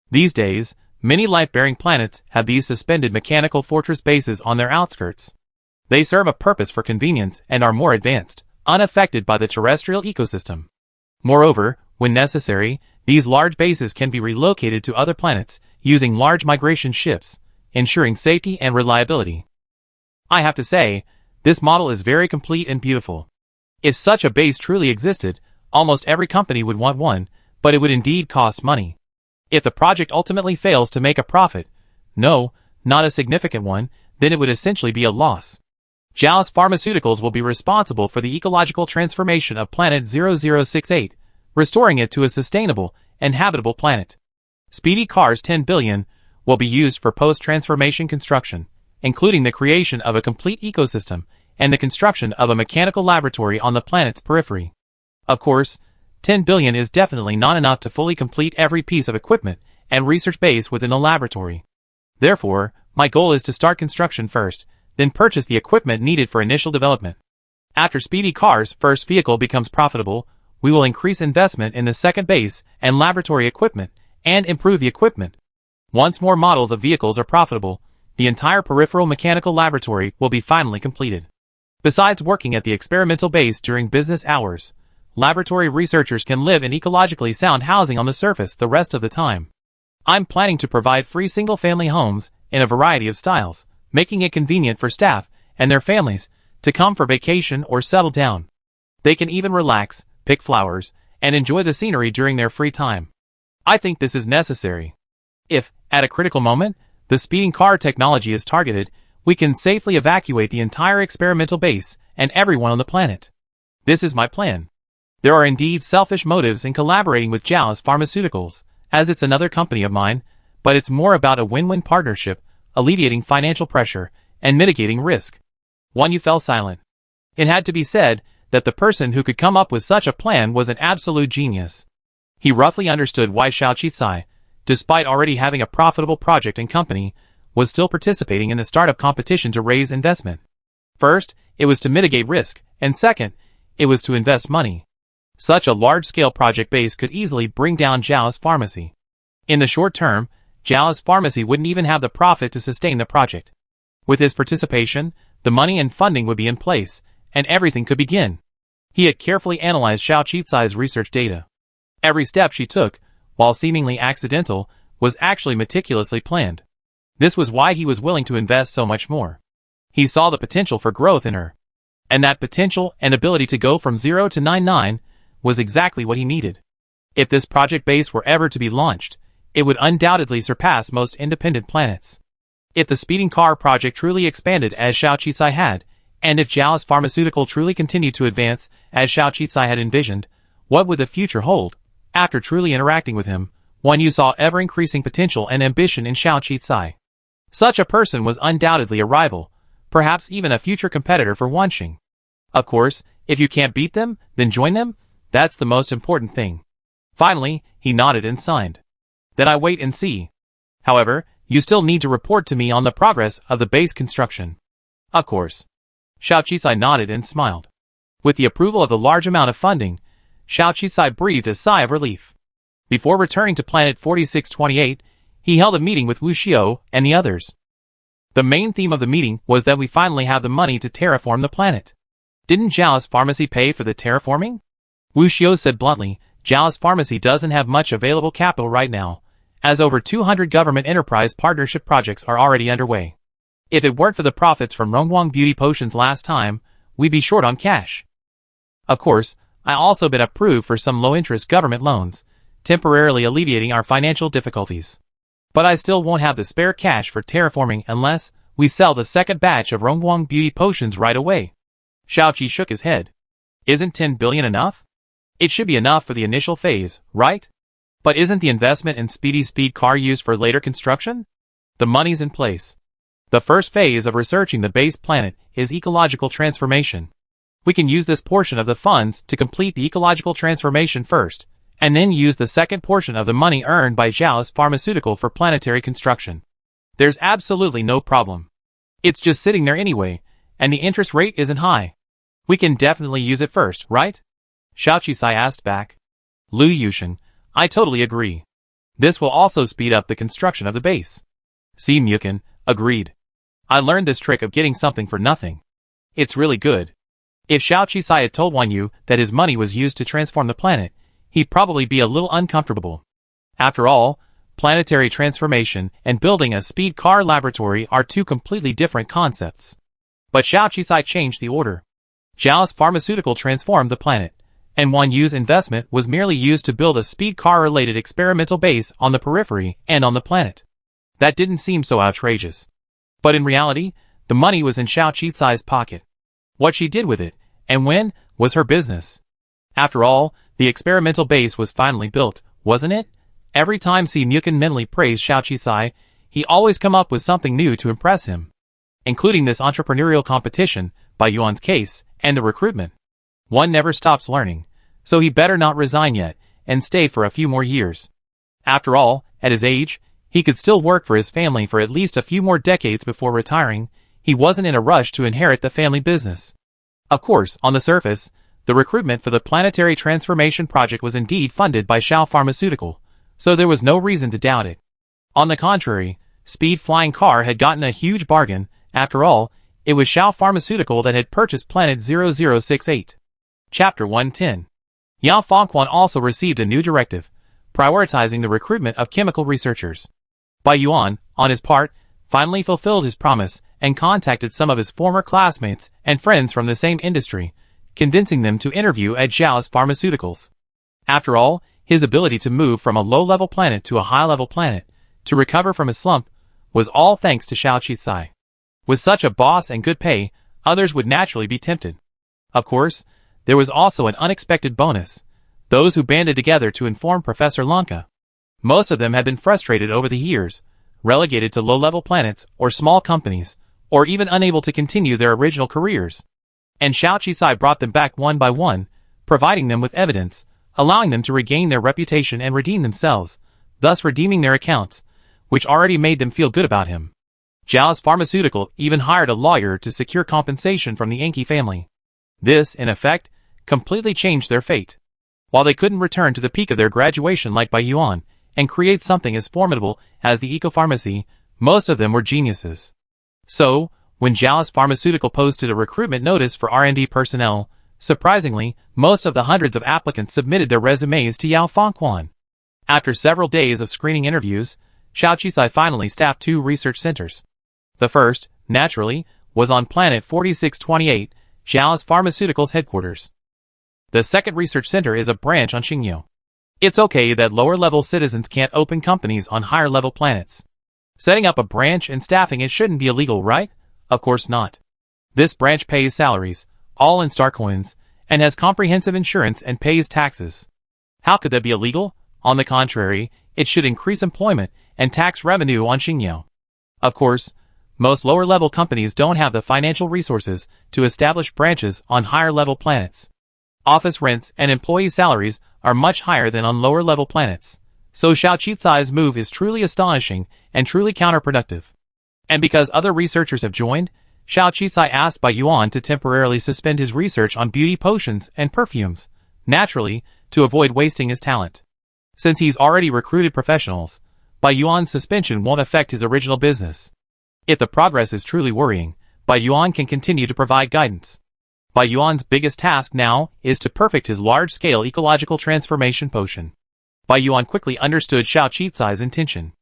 These days, many life-bearing planets have these suspended mechanical fortress bases on their outskirts. They serve a purpose for convenience and are more advanced, unaffected by the terrestrial ecosystem. Moreover, when necessary, these large bases can be relocated to other planets using large migration ships, ensuring safety and reliability. I have to say, this model is very complete and beautiful. If such a base truly existed, almost every company would want one, but it would indeed cost money. If the project ultimately fails to make a profit, no, not a significant one, then it would essentially be a loss. Jalous Pharmaceuticals will be responsible for the ecological transformation of Planet 0068, restoring it to a sustainable and habitable planet. Speedy Car's 10 billion will be used for post-transformation construction, including the creation of a complete ecosystem and the construction of a mechanical laboratory on the planet's periphery. Of course, 10 billion is definitely not enough to fully complete every piece of equipment and research base within the laboratory. Therefore, my goal is to start construction first, then purchase the equipment needed for initial development. After Speedy Car's first vehicle becomes profitable, we will increase investment in the second base and laboratory equipment, and improve the equipment. Once more models of vehicles are profitable, the entire peripheral mechanical laboratory will be finally completed. Besides working at the experimental base during business hours, laboratory researchers can live in ecologically sound housing on the surface the rest of the time. I'm planning to provide free single-family homes in a variety of styles, making it convenient for staff and their families to come for vacation or settle down. They can even relax, pick flowers, and enjoy the scenery during their free time. I think this is necessary. If, at a critical moment, the speeding car technology is targeted, we can safely evacuate the entire experimental base and everyone on the planet. This is my plan. There are indeed selfish motives in collaborating with Jalous Pharmaceuticals, as it's another company of mine, but it's more about a win-win partnership, alleviating financial pressure, and mitigating risk. Yu fell silent. It had to be said that the person who could come up with such a plan was an absolute genius. He roughly understood why Xiao Qicai, despite already having a profitable project and company, was still participating in the startup competition to raise investment. First, it was to mitigate risk, and second, it was to invest money. Such a large-scale project base could easily bring down Jalous Pharmacy. In the short term, Jalous Pharmacy wouldn't even have the profit to sustain the project. With his participation, the money and funding would be in place, and everything could begin. He had carefully analyzed Xiao Qicai's research data. Every step she took, while seemingly accidental, was actually meticulously planned. This was why he was willing to invest so much more. He saw the potential for growth in her. And that potential and ability to go from 0 to 99 was exactly what he needed. If this project base were ever to be launched, it would undoubtedly surpass most independent planets. If the speeding car project truly expanded as Xiao Qicai had, and if Jalous Pharmaceutical truly continued to advance as Xiao Qicai had envisioned, what would the future hold? After truly interacting with him, Yu saw ever-increasing potential and ambition in Xiao Qicai. Such a person was undoubtedly a rival, perhaps even a future competitor for Wanxing. Of course, if you can't beat them, then join them. That's the most important thing. Finally, he nodded and signed. Then I wait and see. However, you still need to report to me on the progress of the base construction. Of course. Xiao Qicai nodded and smiled. With the approval of the large amount of funding, Xiao Qicai breathed a sigh of relief. Before returning to Planet 4628, he held a meeting with Wu Xiao and the others. The main theme of the meeting was that we finally have the money to terraform the planet. Didn't Jalous Pharmacy pay for the terraforming? Wu Xiao said bluntly, Jalous Pharmacy doesn't have much available capital right now, as over 200 government enterprise partnership projects are already underway. If it weren't for the profits from Rongguang Beauty Potions last time, we'd be short on cash. Of course, I also been approved for some low-interest government loans, temporarily alleviating our financial difficulties. But I still won't have the spare cash for terraforming unless we sell the second batch of Rongguang Beauty Potions right away. Xiaoqi shook his head. Isn't 10 billion enough? It should be enough for the initial phase, right? But isn't the investment in speed car used for later construction? The money's in place. The first phase of researching the base planet is ecological transformation. We can use this portion of the funds to complete the ecological transformation first, and then use the second portion of the money earned by Jalous Pharmaceutical for planetary construction. There's absolutely no problem. It's just sitting there anyway, and the interest rate isn't high. We can definitely use it first, right? Xiao Qicai asked back. Lu Yushin, I totally agree. This will also speed up the construction of the base. Si Mukin agreed. I learned this trick of getting something for nothing. It's really good. If Xiao Qicai had told Yu that his money was used to transform the planet, he'd probably be a little uncomfortable. After all, planetary transformation and building a speed car laboratory are two completely different concepts. But Xiao Qisai changed the order. Zhao's pharmaceutical transformed the planet, and Wan Yu's investment was merely used to build a speed car-related experimental base on the periphery and on the planet. That didn't seem so outrageous. But in reality, the money was in Xiao Qisai's pocket. What she did with it, and when, was her business. After all, the experimental base was finally built, wasn't it? Every time Si Mukan mentally praised Xiao Qisai, he always come up with something new to impress him. Including this entrepreneurial competition, Bai Yuan's case, and the recruitment. One never stops learning, so he better not resign yet, and stay for a few more years. After all, at his age, he could still work for his family for at least a few more decades before retiring. He wasn't in a rush to inherit the family business. Of course, on the surface, the recruitment for the planetary transformation project was indeed funded by Xiao Pharmaceutical, so there was no reason to doubt it. On the contrary, Speed Flying Car had gotten a huge bargain. After all, it was Xiao Pharmaceutical that had purchased Planet 0068. Chapter 110. Yao Fengquan also received a new directive, prioritizing the recruitment of chemical researchers. Bai Yuan, on his part, finally fulfilled his promise and contacted some of his former classmates and friends from the same industry, convincing them to interview at Zhao's Pharmaceuticals. After all, his ability to move from a low-level planet to a high-level planet, to recover from his slump, was all thanks to Xiao Qisai. With such a boss and good pay, others would naturally be tempted. Of course, there was also an unexpected bonus: those who banded together to inform Professor Lanka. Most of them had been frustrated over the years, relegated to low-level planets or small companies, or even unable to continue their original careers. And Xiao Qisai brought them back one by one, providing them with evidence, allowing them to regain their reputation and redeem themselves, thus redeeming their accounts, which already made them feel good about him. Zhao's Pharmaceutical even hired a lawyer to secure compensation from the Enki family. This, in effect, completely changed their fate. While they couldn't return to the peak of their graduation like Bai Yuan, and create something as formidable as the eco-pharmacy, most of them were geniuses. So, when Zhao's Pharmaceutical posted a recruitment notice for R&D personnel, surprisingly, most of the hundreds of applicants submitted their resumes to Yao Fengquan. After several days of screening interviews, Xiao Qisai finally staffed 2 research centers. The first, naturally, was on Planet 4628, Zhao's Pharmaceuticals headquarters. The second research center is a branch on Xingyo. It's okay that lower-level citizens can't open companies on higher-level planets. Setting up a branch and staffing it shouldn't be illegal, right? Of course not. This branch pays salaries, all in star coins, and has comprehensive insurance and pays taxes. How could that be illegal? On the contrary, it should increase employment and tax revenue on Xingyo. Of course, most lower-level companies don't have the financial resources to establish branches on higher-level planets. Office rents and employee salaries are much higher than on lower-level planets, so Xiao Qisai's move is truly astonishing and truly counterproductive. And because other researchers have joined, Xiao Qisai asked Bai Yuan to temporarily suspend his research on beauty potions and perfumes, naturally, to avoid wasting his talent. Since he's already recruited professionals, Bai Yuan's suspension won't affect his original business. If the progress is truly worrying, Bai Yuan can continue to provide guidance. Bai Yuan's biggest task now is to perfect his large-scale ecological transformation potion. Bai Yuan quickly understood Xiao Qisai's intention.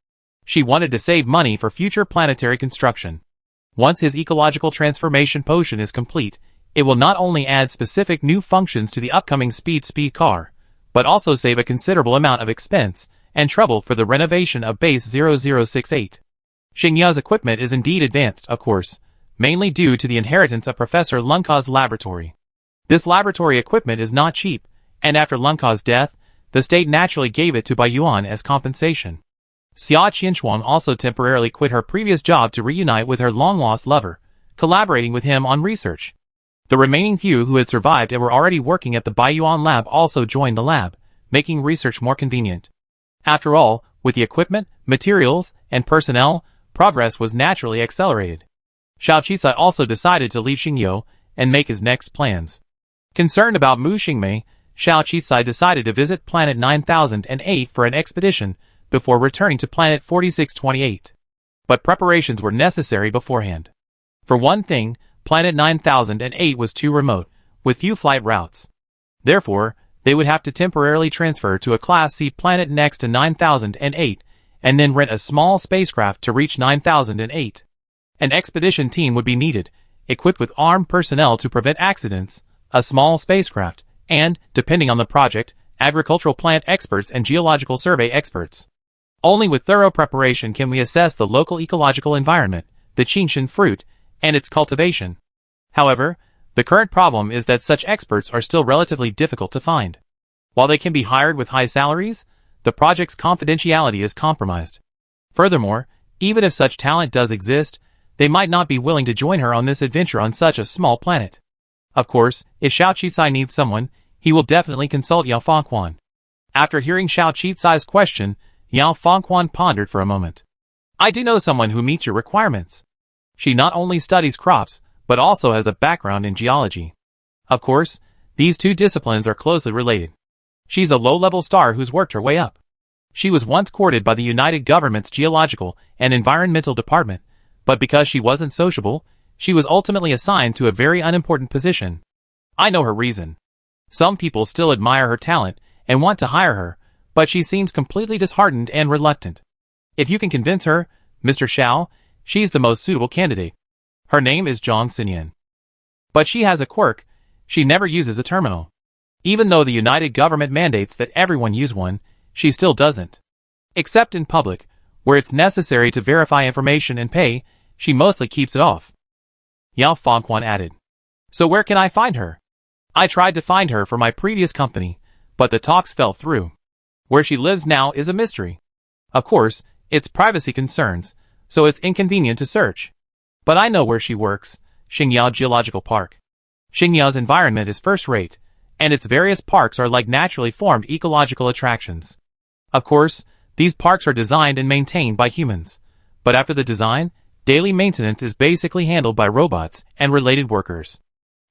She wanted to save money for future planetary construction. Once his ecological transformation potion is complete, it will not only add specific new functions to the upcoming speed car, but also save a considerable amount of expense and trouble for the renovation of Base 0068. Xingyao's equipment is indeed advanced, of course, mainly due to the inheritance of Professor Lunka's laboratory. This laboratory equipment is not cheap, and after Lunka's death, the state naturally gave it to Bai Yuan as compensation. Xia Qianchuan also temporarily quit her previous job to reunite with her long-lost lover, collaborating with him on research. The remaining few who had survived and were already working at the Bai Yuan lab also joined the lab, making research more convenient. After all, with the equipment, materials, and personnel, progress was naturally accelerated. Xiao Qisai also decided to leave Xingyo and make his next plans. Concerned about Mu Xingmei, Xiao Qisai decided to visit Planet 9008 for an expedition before returning to Planet 4628. But preparations were necessary beforehand. For one thing, Planet 9008 was too remote, with few flight routes. Therefore, they would have to temporarily transfer to a Class C planet next to 9008, and then rent a small spacecraft to reach 9008. An expedition team would be needed, equipped with armed personnel to prevent accidents, a small spacecraft, and, depending on the project, agricultural plant experts and geological survey experts. Only with thorough preparation can we assess the local ecological environment, the Qingshan fruit, and its cultivation. However, the current problem is that such experts are still relatively difficult to find. While they can be hired with high salaries, the project's confidentiality is compromised. Furthermore, even if such talent does exist, they might not be willing to join her on this adventure on such a small planet. Of course, if Xiao Qicai needs someone, he will definitely consult Yao Fengquan. After hearing Xiao Qicai's question, Yao Fengquan pondered for a moment. I do know someone who meets your requirements. She not only studies crops, but also has a background in geology. Of course, these two disciplines are closely related. She's a low-level star who's worked her way up. She was once courted by the United Government's Geological and Environmental Department, but because she wasn't sociable, she was ultimately assigned to a very unimportant position. I know her reason. Some people still admire her talent and want to hire her, but she seems completely disheartened and reluctant. If you can convince her, Mr. Xiao, she's the most suitable candidate. Her name is Zhang Xinyan. But she has a quirk, she never uses a terminal. Even though the United Government mandates that everyone use one, she still doesn't. Except in public, where it's necessary to verify information and pay, she mostly keeps it off. Yao Fengquan added. So where can I find her? I tried to find her for my previous company, but the talks fell through. Where she lives now is a mystery. Of course, it's privacy concerns, so it's inconvenient to search. But I know where she works, Xingyao Geological Park. Xingyao's environment is first-rate, and its various parks are like naturally formed ecological attractions. Of course, these parks are designed and maintained by humans, but after the design, daily maintenance is basically handled by robots and related workers.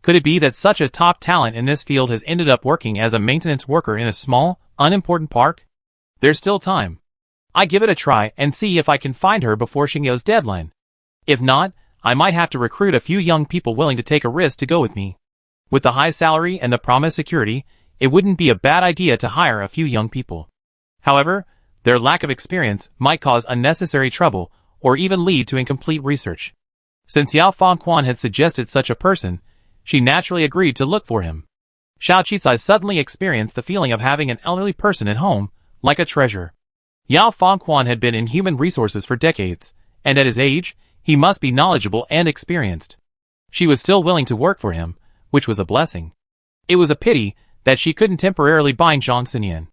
Could it be that such a top talent in this field has ended up working as a maintenance worker in a small, unimportant park? There's still time. I give it a try and see if I can find her before Xingyao's deadline. If not, I might have to recruit a few young people willing to take a risk to go with me. With the high salary and the promised security, it wouldn't be a bad idea to hire a few young people. However, their lack of experience might cause unnecessary trouble or even lead to incomplete research. Since Yao Fengquan had suggested such a person, she naturally agreed to look for him. Xiao Qicai suddenly experienced the feeling of having an elderly person at home, like a treasure. Yao Fengquan had been in human resources for decades, and at his age, he must be knowledgeable and experienced. She was still willing to work for him, which was a blessing. It was a pity that she couldn't temporarily bind Zhang Xinyan.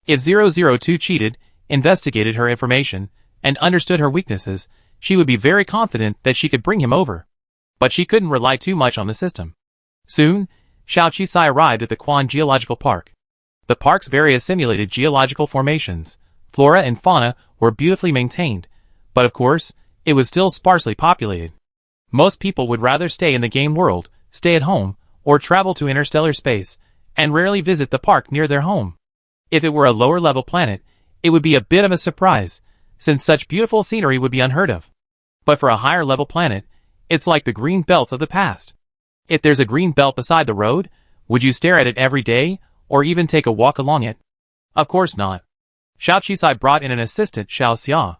If 002 cheated, investigated her information, and understood her weaknesses, she would be very confident that she could bring him over. But she couldn't rely too much on the system. Soon, Xiao Qicai arrived at the Quan Geological Park. The park's various simulated geological formations, flora and fauna were beautifully maintained, but of course, it was still sparsely populated. Most people would rather stay in the game world, stay at home, or travel to interstellar space, and rarely visit the park near their home. If it were a lower-level planet, it would be a bit of a surprise, since such beautiful scenery would be unheard of. But for a higher-level planet, it's like the green belts of the past. If there's a green belt beside the road, would you stare at it every day, or even take a walk along it? Of course not. Xiao Qicai brought in an assistant, Xiao Xia.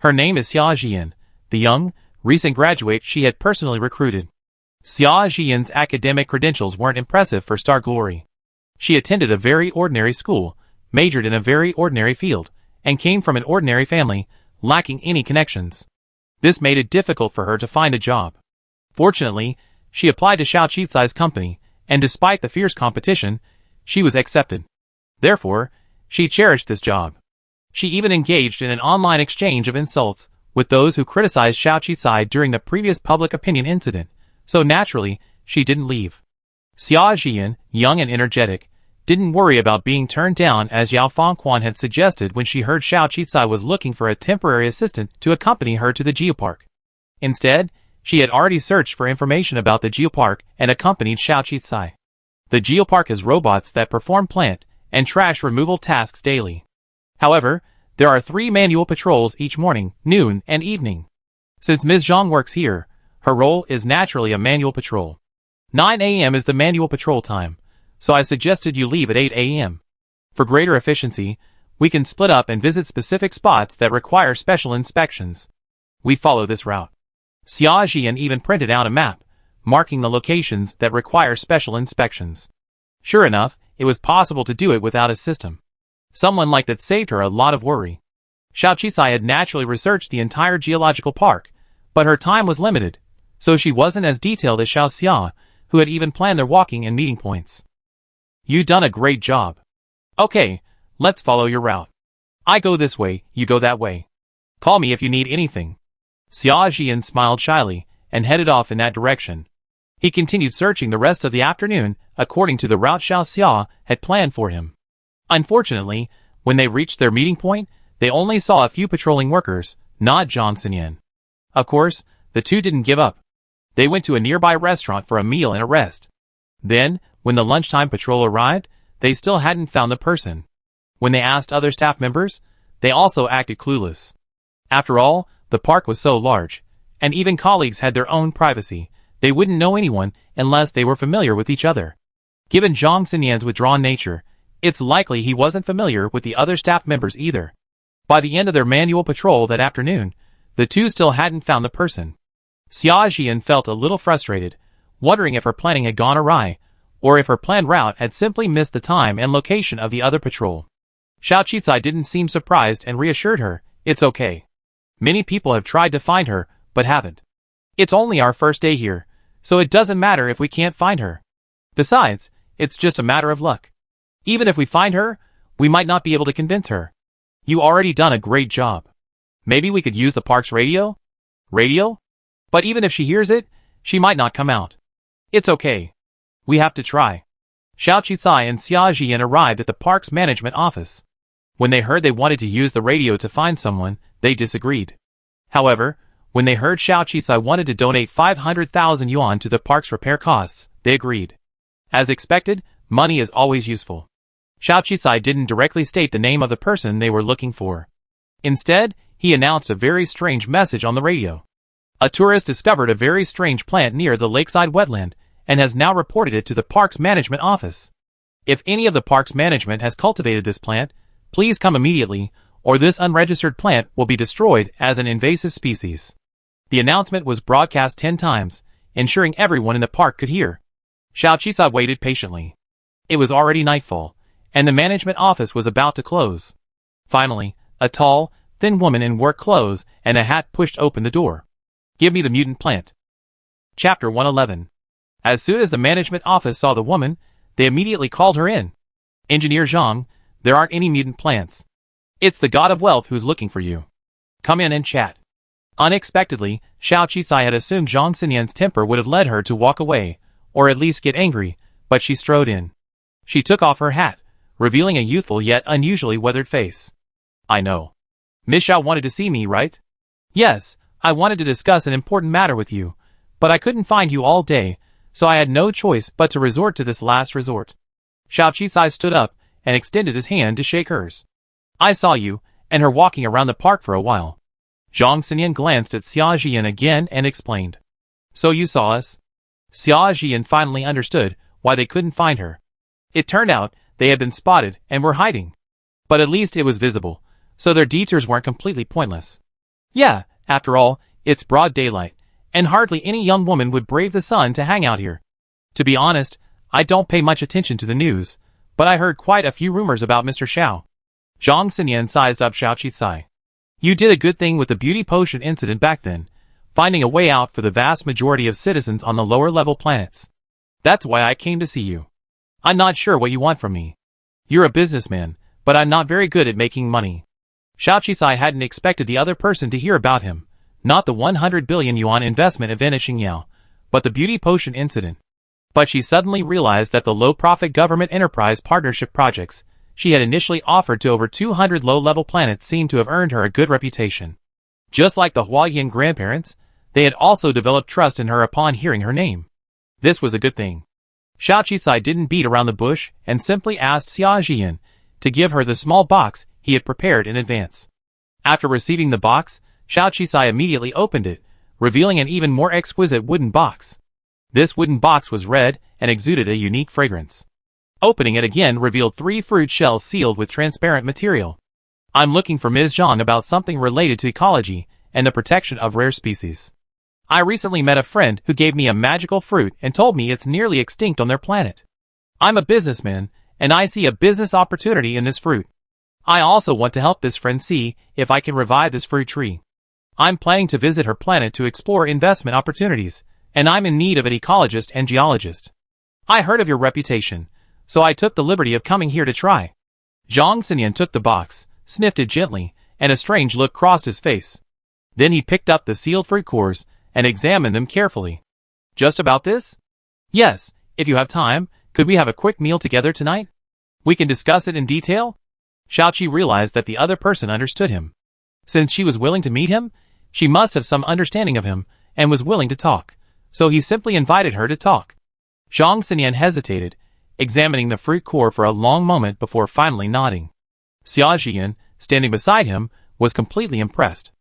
Her name is Xia Jian, the young, recent graduate she had personally recruited. Xia Jian's academic credentials weren't impressive for Star Glory. She attended a very ordinary school, majored in a very ordinary field, and came from an ordinary family, lacking any connections. This made it difficult for her to find a job. Fortunately, she applied to Xiao Qicai's company, and despite the fierce competition, she was accepted. Therefore, she cherished this job. She even engaged in an online exchange of insults with those who criticized Xiao Qicai during the previous public opinion incident, so naturally, she didn't leave. Xia Jian, young and energetic, didn't worry about being turned down as Yao Fengquan had suggested when she heard Xiao Qicai was looking for a temporary assistant to accompany her to the geopark. Instead, she had already searched for information about the geopark and accompanied Xiao Qicai. The geopark has robots that perform plant and trash removal tasks daily. However, there are 3 manual patrols each morning, noon, and evening. Since Ms. Zhang works here, her role is naturally a manual patrol. 9 a.m. is the manual patrol time, so I suggested you leave at 8 a.m. For greater efficiency, we can split up and visit specific spots that require special inspections. We follow this route. Xia Jian even printed out a map, marking the locations that require special inspections. Sure enough, it was possible to do it without a system. Someone like that saved her a lot of worry. Xiao Qizai had naturally researched the entire geological park, but her time was limited, so she wasn't as detailed as Xiao Xia, who had even planned their walking and meeting points. You done a great job. Okay, let's follow your route. I go this way, you go that way. Call me if you need anything. Xia Jian smiled shyly and headed off in that direction. He continued searching the rest of the afternoon according to the route Xiao Xia had planned for him. Unfortunately, when they reached their meeting point, they only saw a few patrolling workers, not Zhang Xinyan. Of course, the two didn't give up. They went to a nearby restaurant for a meal and a rest. Then, when the lunchtime patrol arrived, they still hadn't found the person. When they asked other staff members, they also acted clueless. After all, the park was so large, and even colleagues had their own privacy. They wouldn't know anyone unless they were familiar with each other. Given Zhang Xinyan's withdrawn nature, it's likely he wasn't familiar with the other staff members either. By the end of their manual patrol that afternoon, the two still hadn't found the person. Xia Jian felt a little frustrated, wondering if her planning had gone awry, or if her planned route had simply missed the time and location of the other patrol. Xiao Qizai didn't seem surprised and reassured her, it's okay. Many people have tried to find her, but haven't. It's only our first day here, so it doesn't matter if we can't find her. Besides, it's just a matter of luck. Even if we find her, we might not be able to convince her. You already done a great job. Maybe we could use the park's radio? Radio? But even if she hears it, she might not come out. It's okay. We have to try. Xiao Qizai and Xia Jian arrived at the park's management office. When they heard they wanted to use the radio to find someone, they disagreed. However, when they heard Xiao Qizai wanted to donate 500,000 yuan to the park's repair costs, they agreed. As expected, money is always useful. Xiao Qizai didn't directly state the name of the person they were looking for. Instead, he announced a very strange message on the radio. A tourist discovered a very strange plant near the lakeside wetland, and has now reported it to the park's management office. If any of the park's management has cultivated this plant, please come immediately, or this unregistered plant will be destroyed as an invasive species. The announcement was broadcast 10 times, ensuring everyone in the park could hear. Xiao Qizai waited patiently. It was already nightfall, and the management office was about to close. Finally, a tall, thin woman in work clothes and a hat pushed open the door. Give me the mutant plant. Chapter 111. As soon as the management office saw the woman, they immediately called her in. Engineer Zhang, there aren't any mutant plants. It's the god of wealth who's looking for you. Come in and chat. Unexpectedly, Xiao Qizai had assumed Zhang Xinyan's temper would have led her to walk away, or at least get angry, but she strode in. She took off her hat, revealing a youthful yet unusually weathered face. I know. Miss Xiao wanted to see me, right? Yes, I wanted to discuss an important matter with you, but I couldn't find you all day, so I had no choice but to resort to this last resort. Xiao Qizai stood up and extended his hand to shake hers. I saw you and her walking around the park for a while. Zhang Xinyan glanced at Xia Jian again and explained. So you saw us? Xia Jian finally understood why they couldn't find her. It turned out they had been spotted and were hiding. But at least it was visible, so their detours weren't completely pointless. Yeah, after all, it's broad daylight, and hardly any young woman would brave the sun to hang out here. To be honest, I don't pay much attention to the news, but I heard quite a few rumors about Mr. Xiao. Zhang Xinyan sized up Xiao Qizai. You did a good thing with the beauty potion incident back then, finding a way out for the vast majority of citizens on the lower-level planets. That's why I came to see you. I'm not sure what you want from me. You're a businessman, but I'm not very good at making money. Xiao Qizai hadn't expected the other person to hear about him, not the 100 billion yuan investment event at Xingyao, but the beauty potion incident. But she suddenly realized that the low-profit government enterprise partnership projects she had initially offered to over 200 low-level planets seemed to have earned her a good reputation. Just like the Huayan grandparents, they had also developed trust in her upon hearing her name. This was a good thing. Xiao Qizai didn't beat around the bush and simply asked Xia Jian to give her the small box he had prepared in advance. After receiving the box, Xiao Qizai immediately opened it, revealing an even more exquisite wooden box. This wooden box was red and exuded a unique fragrance. Opening it again revealed 3 fruit shells sealed with transparent material. I'm looking for Ms. Zhang about something related to ecology and the protection of rare species. I recently met a friend who gave me a magical fruit and told me it's nearly extinct on their planet. I'm a businessman, and I see a business opportunity in this fruit. I also want to help this friend see if I can revive this fruit tree. I'm planning to visit her planet to explore investment opportunities, and I'm in need of an ecologist and geologist. I heard of your reputation, so I took the liberty of coming here to try. Zhang Xinyan took the box, sniffed it gently, and a strange look crossed his face. Then he picked up the sealed fruit cores and examined them carefully. Just about this? Yes, if you have time, could we have a quick meal together tonight? We can discuss it in detail? Xiaoqi realized that the other person understood him. Since she was willing to meet him, she must have some understanding of him and was willing to talk, so he simply invited her to talk. Zhang Xinyan hesitated, examining the fruit core for a long moment before finally nodding. Xia Jian, standing beside him, was completely impressed.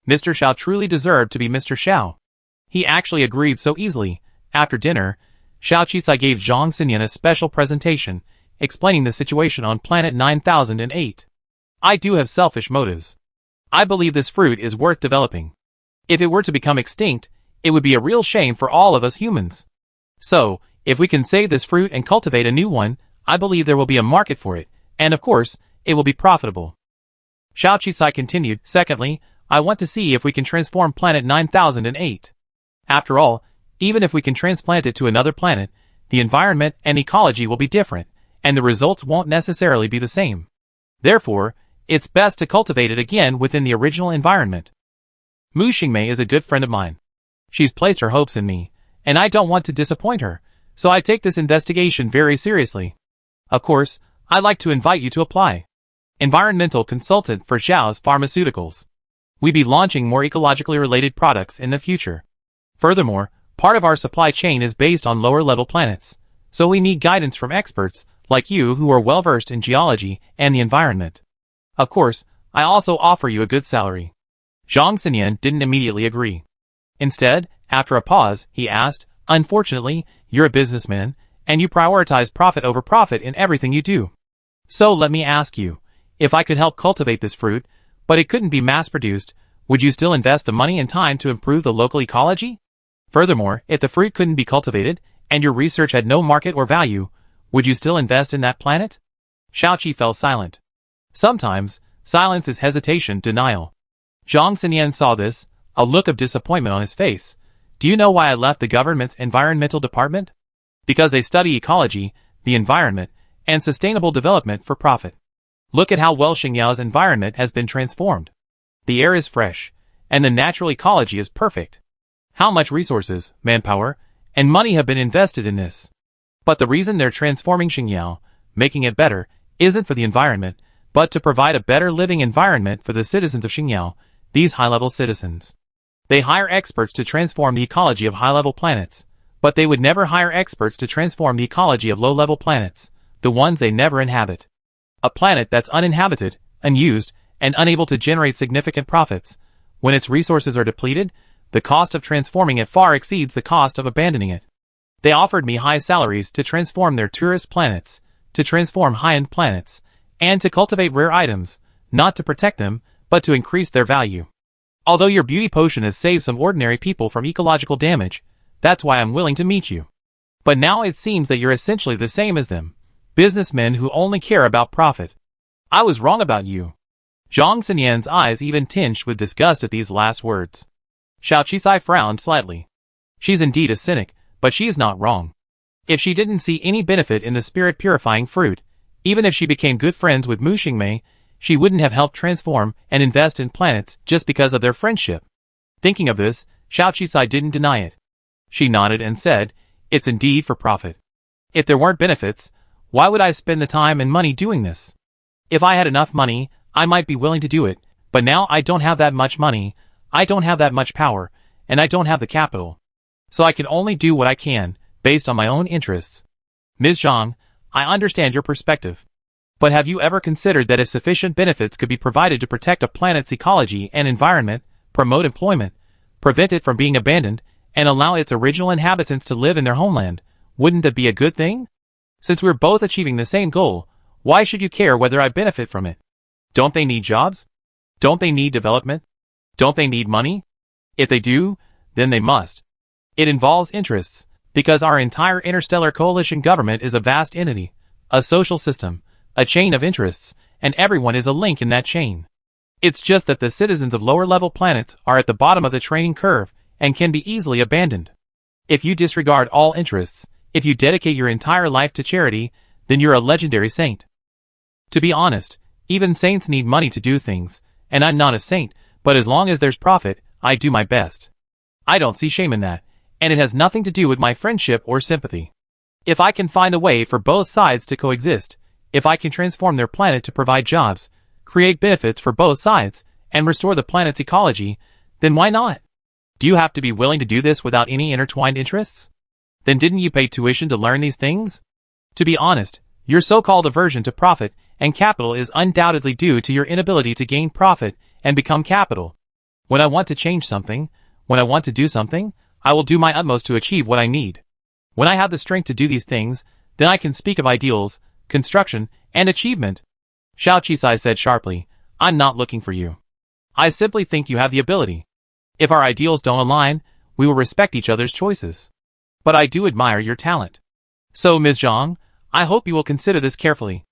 Mr. Xiao truly deserved to be Mr. Xiao. He actually agreed so easily. After dinner, Xiao Qicai gave Zhang Xinyan a special presentation, explaining the situation on planet 9008. I do have selfish motives. I believe this fruit is worth developing. If it were to become extinct, it would be a real shame for all of us humans. So, if we can save this fruit and cultivate a new one, I believe there will be a market for it, and of course, it will be profitable. Xiao Qicai continued, secondly, I want to see if we can transform planet 9008. After all, even if we can transplant it to another planet, the environment and ecology will be different, and the results won't necessarily be the same. Therefore, it's best to cultivate it again within the original environment. Mu Xingmei is a good friend of mine. She's placed her hopes in me, and I don't want to disappoint her, so I take this investigation very seriously. Of course, I'd like to invite you to apply. Environmental consultant for Zhao's Pharmaceuticals. We'll be launching more ecologically related products in the future. Furthermore, part of our supply chain is based on lower-level planets, so we need guidance from experts like you who are well-versed in geology and the environment. Of course, I also offer you a good salary. Zhang Xinyan didn't immediately agree. Instead, after a pause, he asked, unfortunately, you're a businessman, and you prioritize profit over profit in everything you do. So let me ask you, if I could help cultivate this fruit, but it couldn't be mass-produced, would you still invest the money and time to improve the local ecology? Furthermore, if the fruit couldn't be cultivated, and your research had no market or value, would you still invest in that planet? Xiaoqi fell silent. Sometimes, silence is hesitation, denial. Zhang Xinyan saw this, a look of disappointment on his face. Do you know why I left the government's environmental department? Because they study ecology, the environment, and sustainable development for profit. Look at how well Xingyao's environment has been transformed. The air is fresh, and the natural ecology is perfect. How much resources, manpower, and money have been invested in this? But the reason they're transforming Xingyao, making it better, isn't for the environment, but to provide a better living environment for the citizens of Xingyao, these high-level citizens. They hire experts to transform the ecology of high-level planets, but they would never hire experts to transform the ecology of low-level planets, the ones they never inhabit. A planet that's uninhabited, unused, and unable to generate significant profits. When its resources are depleted, the cost of transforming it far exceeds the cost of abandoning it. They offered me high salaries to transform their tourist planets, to transform high-end planets, and to cultivate rare items, not to protect them, but to increase their value. Although your beauty potion has saved some ordinary people from ecological damage, that's why I'm willing to meet you. But now it seems that you're essentially the same as them. Businessmen who only care about profit. I was wrong about you. Zhang Xinyan's eyes even tinged with disgust at these last words. Xiao Qicai frowned slightly. She's indeed a cynic, but she's not wrong. If she didn't see any benefit in the spirit-purifying fruit, even if she became good friends with Mu Xingmei, she wouldn't have helped transform and invest in planets just because of their friendship. Thinking of this, Xiao Qicai didn't deny it. She nodded and said, it's indeed for profit. If there weren't benefits, why would I spend the time and money doing this? If I had enough money, I might be willing to do it, but now I don't have that much money, I don't have that much power, and I don't have the capital. So I can only do what I can, based on my own interests. Ms. Zhang, I understand your perspective. But have you ever considered that if sufficient benefits could be provided to protect a planet's ecology and environment, promote employment, prevent it from being abandoned, and allow its original inhabitants to live in their homeland, wouldn't that be a good thing? Since we're both achieving the same goal, why should you care whether I benefit from it? Don't they need jobs? Don't they need development? Don't they need money? If they do, then they must. It involves interests, because our entire interstellar coalition government is a vast entity, a social system, a chain of interests, and everyone is a link in that chain. It's just that the citizens of lower-level planets are at the bottom of the training curve and can be easily abandoned. If you disregard all interests, if you dedicate your entire life to charity, then you're a legendary saint. To be honest, even saints need money to do things, and I'm not a saint, but as long as there's profit, I do my best. I don't see shame in that, and it has nothing to do with my friendship or sympathy. If I can find a way for both sides to coexist, if I can transform their planet to provide jobs, create benefits for both sides, and restore the planet's ecology, then why not? Do you have to be willing to do this without any intertwined interests? Then didn't you pay tuition to learn these things? To be honest, your so-called aversion to profit and capital is undoubtedly due to your inability to gain profit and become capital. When I want to change something, when I want to do something, I will do my utmost to achieve what I need. When I have the strength to do these things, then I can speak of ideals, construction, and achievement. Xiao Qisai said sharply, I'm not looking for you. I simply think you have the ability. If our ideals don't align, we will respect each other's choices. But I do admire your talent. So, Ms. Zhang, I hope you will consider this carefully.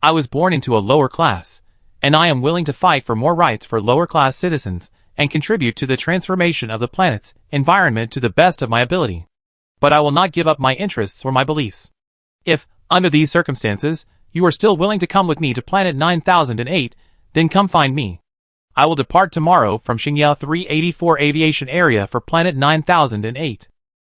I was born into a lower class, and I am willing to fight for more rights for lower-class citizens and contribute to the transformation of the planet's environment to the best of my ability. But I will not give up my interests or my beliefs. If, under these circumstances, you are still willing to come with me to Planet 9008, then come find me. I will depart tomorrow from Xingyao 384 Aviation Area for Planet 9008.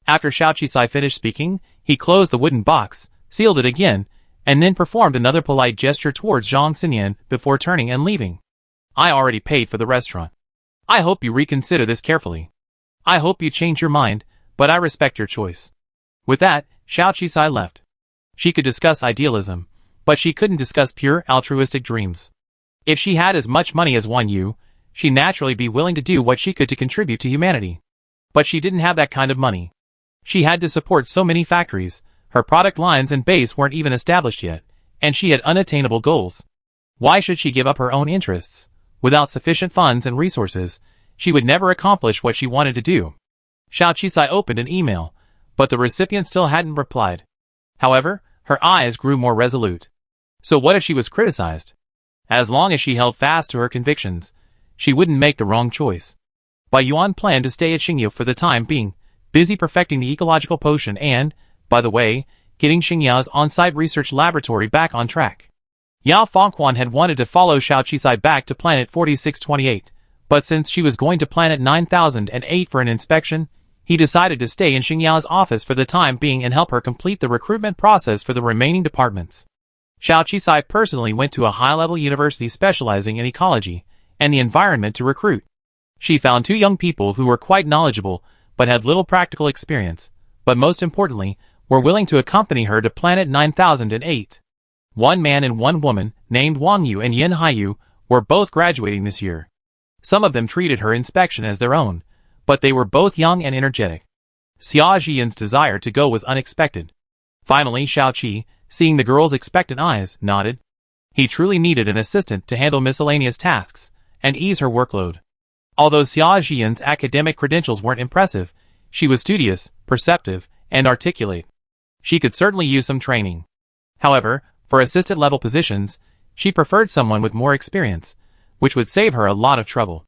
After Xiao Qisai finished speaking, he closed the wooden box, sealed it again, and then performed another polite gesture towards Zhang Xinyan before turning and leaving. I already paid for the restaurant. I hope you reconsider this carefully. I hope you change your mind, but I respect your choice. With that, Xiao Qisai left. She could discuss idealism, but she couldn't discuss pure altruistic dreams. If she had as much money as Wan Yu, she'd naturally be willing to do what she could to contribute to humanity. But she didn't have that kind of money. She had to support so many factories, her product lines and base weren't even established yet, and she had unattainable goals. Why should she give up her own interests? Without sufficient funds and resources, she would never accomplish what she wanted to do. Xiao Qisai opened an email, but the recipient still hadn't replied. However, her eyes grew more resolute. So what if she was criticized? As long as she held fast to her convictions, she wouldn't make the wrong choice. Bai Yuan planned to stay at Xingyu for the time being, busy perfecting the ecological potion and, by the way, getting Xingyao's on-site research laboratory back on track. Yao Fengquan had wanted to follow Xiao Qisai back to Planet 4628, but since she was going to Planet 9008 for an inspection, he decided to stay in Xingyao's office for the time being and help her complete the recruitment process for the remaining departments. Xiao Qisai personally went to a high-level university specializing in ecology and the environment to recruit. She found two young people who were quite knowledgeable but had little practical experience, but most importantly, were willing to accompany her to Planet 9008. One man and one woman, named Wang Yu and Yin Haiyu, were both graduating this year. Some of them treated her inspection as their own, but they were both young and energetic. Xia Jian's desire to go was unexpected. Finally, Xiao Qi, seeing the girl's expectant eyes, nodded. He truly needed an assistant to handle miscellaneous tasks and ease her workload. Although Xia Jian's academic credentials weren't impressive, she was studious, perceptive, and articulate. She could certainly use some training. However, for assistant-level positions, she preferred someone with more experience, which would save her a lot of trouble.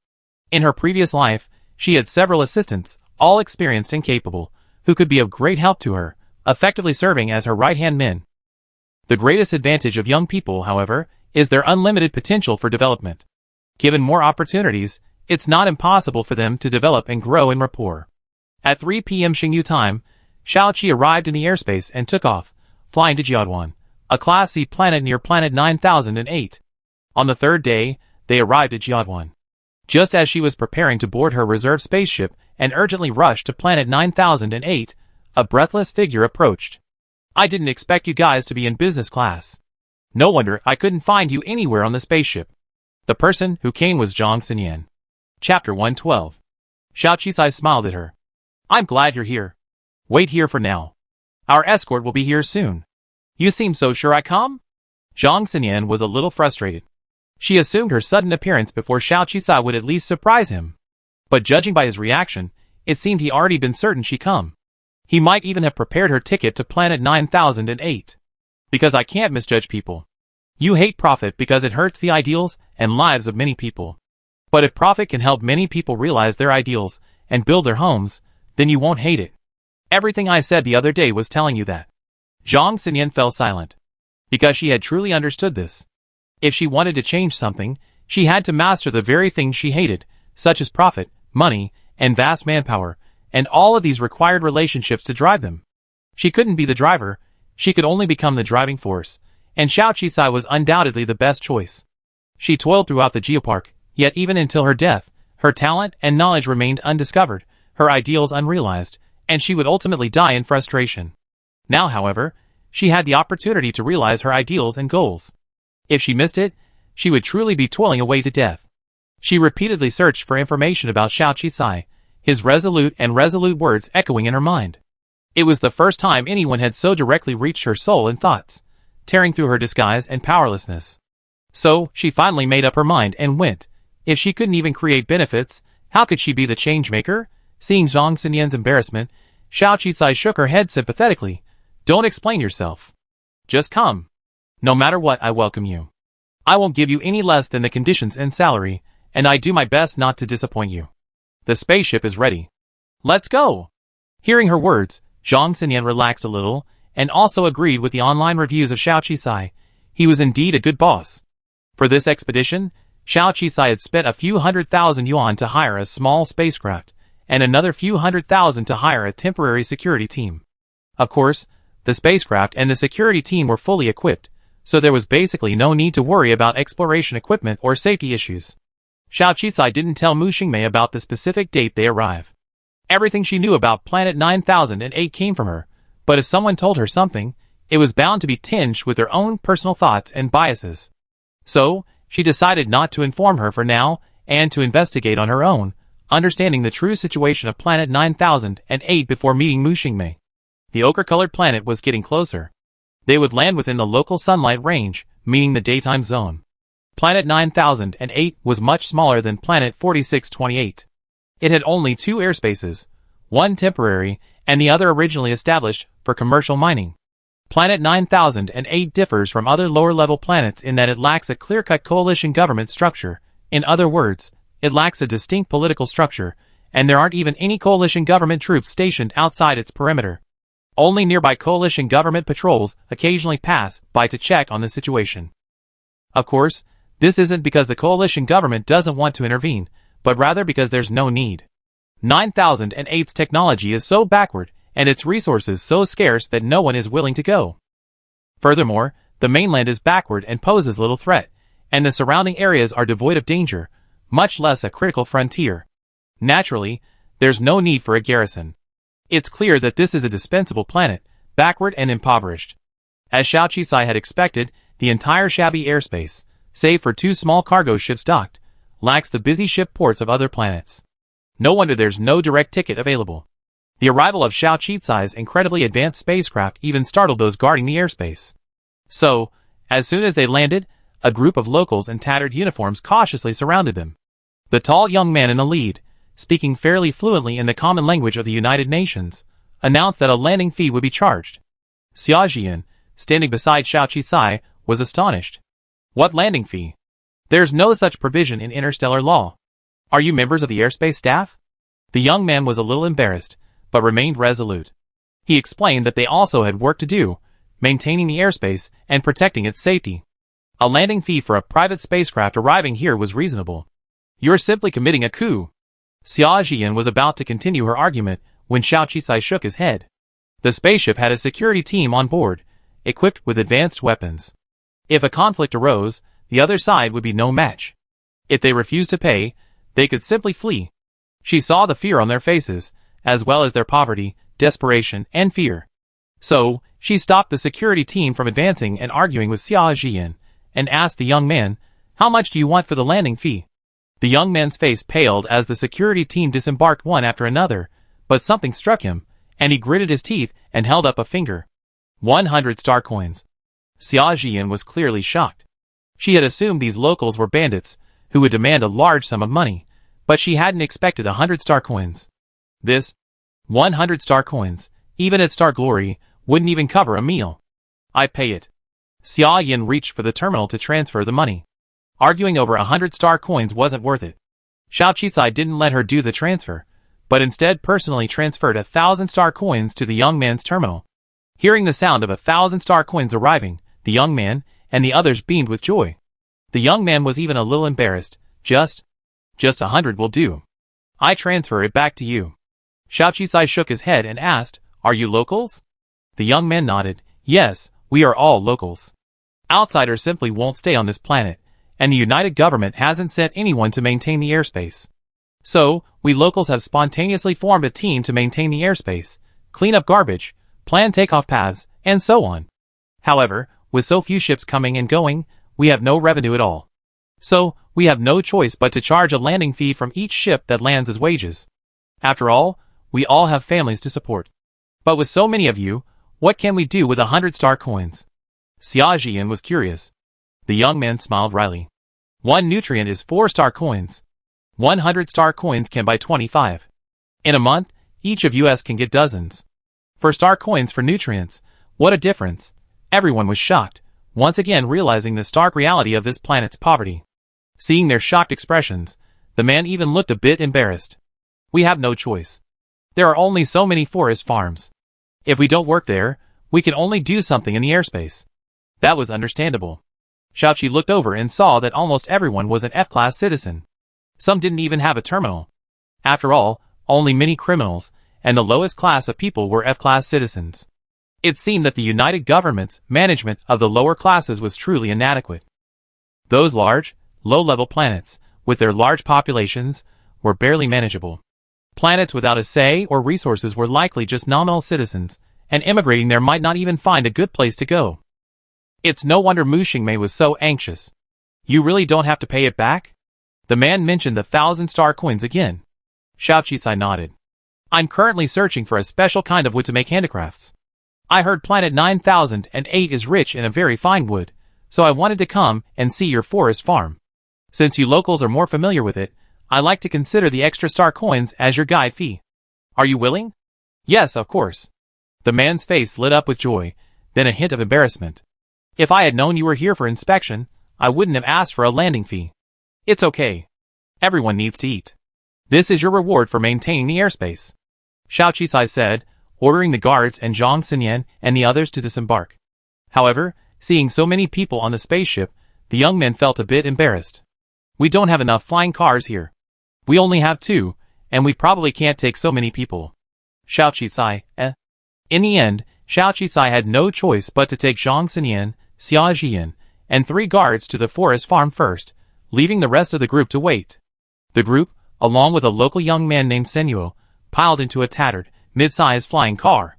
In her previous life, she had several assistants, all experienced and capable, who could be of great help to her, effectively serving as her right-hand men. The greatest advantage of young people, however, is their unlimited potential for development. Given more opportunities, it's not impossible for them to develop and grow in rapport. At 3 p.m. Xingyu time, Xiao Qi arrived in the airspace and took off, flying to Jiaduan, a Class C planet near Planet 9008. On the third day, they arrived at Jiaduan. Just as she was preparing to board her reserve spaceship and urgently rushed to Planet 9008, a breathless figure approached. I didn't expect you guys to be in business class. No wonder I couldn't find you anywhere on the spaceship. The person who came was Zhang Xinyan. Chapter 112. Xiao Qisai smiled at her. I'm glad you're here. Wait here for now. Our escort will be here soon. You seem so sure I come? Zhang Xinyan was a little frustrated. She assumed her sudden appearance before Xiao Qisai would at least surprise him. But judging by his reaction, It seemed he already been certain she'd come. He might even have prepared her ticket to Planet 9008. Because I can't misjudge people. You hate profit because it hurts the ideals and lives of many people. But if profit can help many people realize their ideals and build their homes, then you won't hate it. Everything I said the other day was telling you that. Zhang Xinyan fell silent. Because she had truly understood this. If she wanted to change something, she had to master the very things she hated, such as profit, money, and vast manpower, and all of these required relationships to drive them. She couldn't be the driver, she could only become the driving force, and Xiao Qicai was undoubtedly the best choice. She toiled throughout the geopark, yet even until her death, her talent and knowledge remained undiscovered, her ideals unrealized, and she would ultimately die in frustration. Now, however, she had the opportunity to realize her ideals and goals. If she missed it, she would truly be toiling away to death. She repeatedly searched for information about Xiao Qicai, his resolute words echoing in her mind. It was the first time anyone had so directly reached her soul and thoughts, tearing through her disguise and powerlessness. So, she finally made up her mind and went. If she couldn't even create benefits, how could she be the change maker? Seeing Zhang Xinyan's embarrassment, Xiao Qicai shook her head sympathetically. Don't explain yourself. Just come. No matter what, I welcome you. I won't give you any less than the conditions and salary, and I do my best not to disappoint you. The spaceship is ready. Let's go. Hearing her words, Zhang Xinyan relaxed a little, and also agreed with the online reviews of Xiao Qicai. He was indeed a good boss. For this expedition, Xiao Qicai had spent a few $100,000 to hire a small spacecraft, and another few $100,000 to hire a temporary security team. Of course, the spacecraft and the security team were fully equipped, so there was basically no need to worry about exploration equipment or safety issues. Xiao Qicai didn't tell Mu Xingmei about the specific date they arrive. Everything she knew about Planet 9008 came from her, but if someone told her something, it was bound to be tinged with their own personal thoughts and biases. So, she decided not to inform her for now, and to investigate on her own, understanding the true situation of Planet 9008 before meeting Mu Xingmei. The ochre-colored planet was getting closer. They would land within the local sunlight range, meaning the daytime zone. Planet 9008 was much smaller than Planet 4628. It had only two airspaces, one temporary, and the other originally established for commercial mining. Planet 9008 differs from other lower-level planets in that it lacks a clear-cut coalition government structure. In other words, it lacks a distinct political structure, and there aren't even any coalition government troops stationed outside its perimeter. Only nearby coalition government patrols occasionally pass by to check on the situation. Of course, this isn't because the coalition government doesn't want to intervene, but rather because there's no need. 9008's technology is so backward, and its resources so scarce that no one is willing to go. Furthermore, the mainland is backward and poses little threat, and the surrounding areas are devoid of danger, much less a critical frontier. Naturally, there's no need for a garrison. It's clear that this is a dispensable planet, backward and impoverished. As Xiao Qicai had expected, the entire shabby airspace, save for two small cargo ships docked, lacks the busy ship ports of other planets. No wonder there's no direct ticket available. The arrival of Xiao Qicai's incredibly advanced spacecraft even startled those guarding the airspace. So, as soon as they landed, a group of locals in tattered uniforms cautiously surrounded them. The tall young man in the lead, speaking fairly fluently in the common language of the United Nations, announced that a landing fee would be charged. Xia Jian, standing beside Xiao Qicai, was astonished. What landing fee? There's no such provision in interstellar law. Are you members of the airspace staff? The young man was a little embarrassed, but remained resolute. He explained that they also had work to do, maintaining the airspace and protecting its safety. A landing fee for a private spacecraft arriving here was reasonable. You're simply committing a coup. Xia Jian was about to continue her argument when Xiao Qicai shook his head. The spaceship had a security team on board, equipped with advanced weapons. If a conflict arose, the other side would be no match. If they refused to pay, they could simply flee. She saw the fear on their faces, as well as their poverty, desperation, and fear. So, she stopped the security team from advancing and arguing with Xia Jian, and asked the young man, "How much do you want for the landing fee?" The young man's face paled as the security team disembarked one after another, but something struck him, and he gritted his teeth and held up a finger. 100 star coins. Xia Jian was clearly shocked. She had assumed these locals were bandits, who would demand a large sum of money, but she hadn't expected 100 star coins. This 100 star coins, even at star glory, wouldn't even cover a meal. I pay it. Xia Yin reached for the terminal to transfer the money. Arguing over 100 star coins wasn't worth it. Xiao Qicai didn't let her do the transfer, but instead personally transferred 1,000 star coins to the young man's terminal. Hearing the sound of 1,000 star coins arriving, the young man and the others beamed with joy. The young man was even a little embarrassed. Just 100 will do. I transfer it back to you. Xiao Qicai shook his head and asked, "Are you locals?" The young man nodded. "Yes, we are all locals. Outsiders simply won't stay on this planet, and the United Government hasn't sent anyone to maintain the airspace. So, we locals have spontaneously formed a team to maintain the airspace, clean up garbage, plan takeoff paths, and so on. However, with so few ships coming and going, we have no revenue at all. So, we have no choice but to charge a landing fee from each ship that lands as wages. After all, we all have families to support. But with so many of you, what can we do with 100 star coins?" Xia Jian was curious. The young man smiled wryly. "One nutrient is 4 star coins. 100 star coins can buy 25. In a month, each of us can get dozens. For star coins for nutrients, what a difference." Everyone was shocked, once again realizing the stark reality of this planet's poverty. Seeing their shocked expressions, the man even looked a bit embarrassed. "We have no choice. There are only so many forest farms. If we don't work there, we can only do something in the airspace." That was understandable. Xiaoqi looked over and saw that almost everyone was an F-class citizen. Some didn't even have a terminal. After all, only many criminals, and the lowest class of people were F-class citizens. It seemed that the United Government's management of the lower classes was truly inadequate. Those large, low-level planets, with their large populations, were barely manageable. Planets without a say or resources were likely just nominal citizens, and immigrating there might not even find a good place to go. It's no wonder Mu Xingmei was so anxious. "You really don't have to pay it back?" The man mentioned the 1,000 star coins again. Xiao Qicai nodded. "I'm currently searching for a special kind of wood to make handicrafts. I heard planet 9008 is rich in a very fine wood, so I wanted to come and see your forest farm. Since you locals are more familiar with it, I like to consider the extra star coins as your guide fee. Are you willing?" "Yes, of course." The man's face lit up with joy, then a hint of embarrassment. "If I had known you were here for inspection, I wouldn't have asked for a landing fee. It's okay. Everyone needs to eat. This is your reward for maintaining the airspace," Xiao Qicai said, ordering the guards and Zhang Xinyan and the others to disembark. However, seeing so many people on the spaceship, the young man felt a bit embarrassed. "We don't have enough flying cars here. We only have 2, and we probably can't take so many people." Xiao Qicai, In the end, Xiao Qicai had no choice but to take Zhang Xinyan, Xia Jian, and 3 guards to the forest farm first, leaving the rest of the group to wait. The group, along with a local young man named Senyuo, piled into a tattered, mid-sized flying car.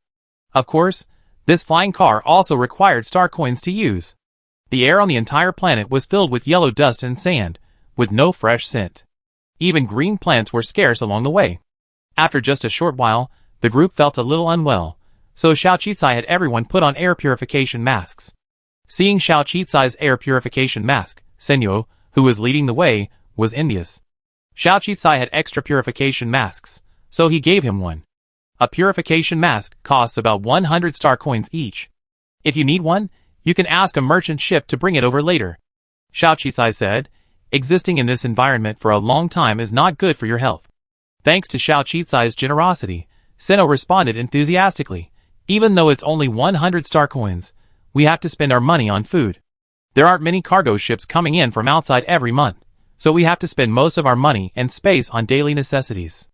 Of course, this flying car also required star coins to use. The air on the entire planet was filled with yellow dust and sand, with no fresh scent. Even green plants were scarce along the way. After just a short while, the group felt a little unwell, so Xiao Qicai had everyone put on air purification masks. Seeing Xiao Qicai's air purification mask, Senyuo, who was leading the way, was envious. Xiao Qicai had extra purification masks, so he gave him one. A purification mask costs about 100 star coins each. If you need one, you can ask a merchant ship to bring it over later, Xiao Qicai said. Existing in this environment for a long time is not good for your health. Thanks to Xiao Qicai's generosity, Seno responded enthusiastically. Even though it's only 100 star coins, we have to spend our money on food. There aren't many cargo ships coming in from outside every month, so we have to spend most of our money and space on daily necessities.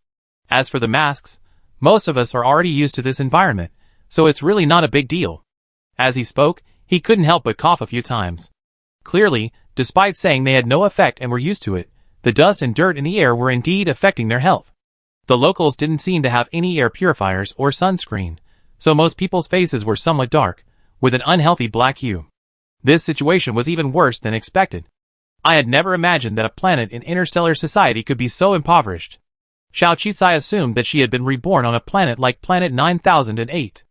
As for the masks, most of us are already used to this environment, so it's really not a big deal. As he spoke, he couldn't help but cough a few times. Clearly, despite saying they had no effect and were used to it, the dust and dirt in the air were indeed affecting their health. The locals didn't seem to have any air purifiers or sunscreen, so most people's faces were somewhat dark, with an unhealthy black hue. This situation was even worse than expected. I had never imagined that a planet in interstellar society could be so impoverished. Xiao Qicai assumed that she had been reborn on a planet like planet 9008.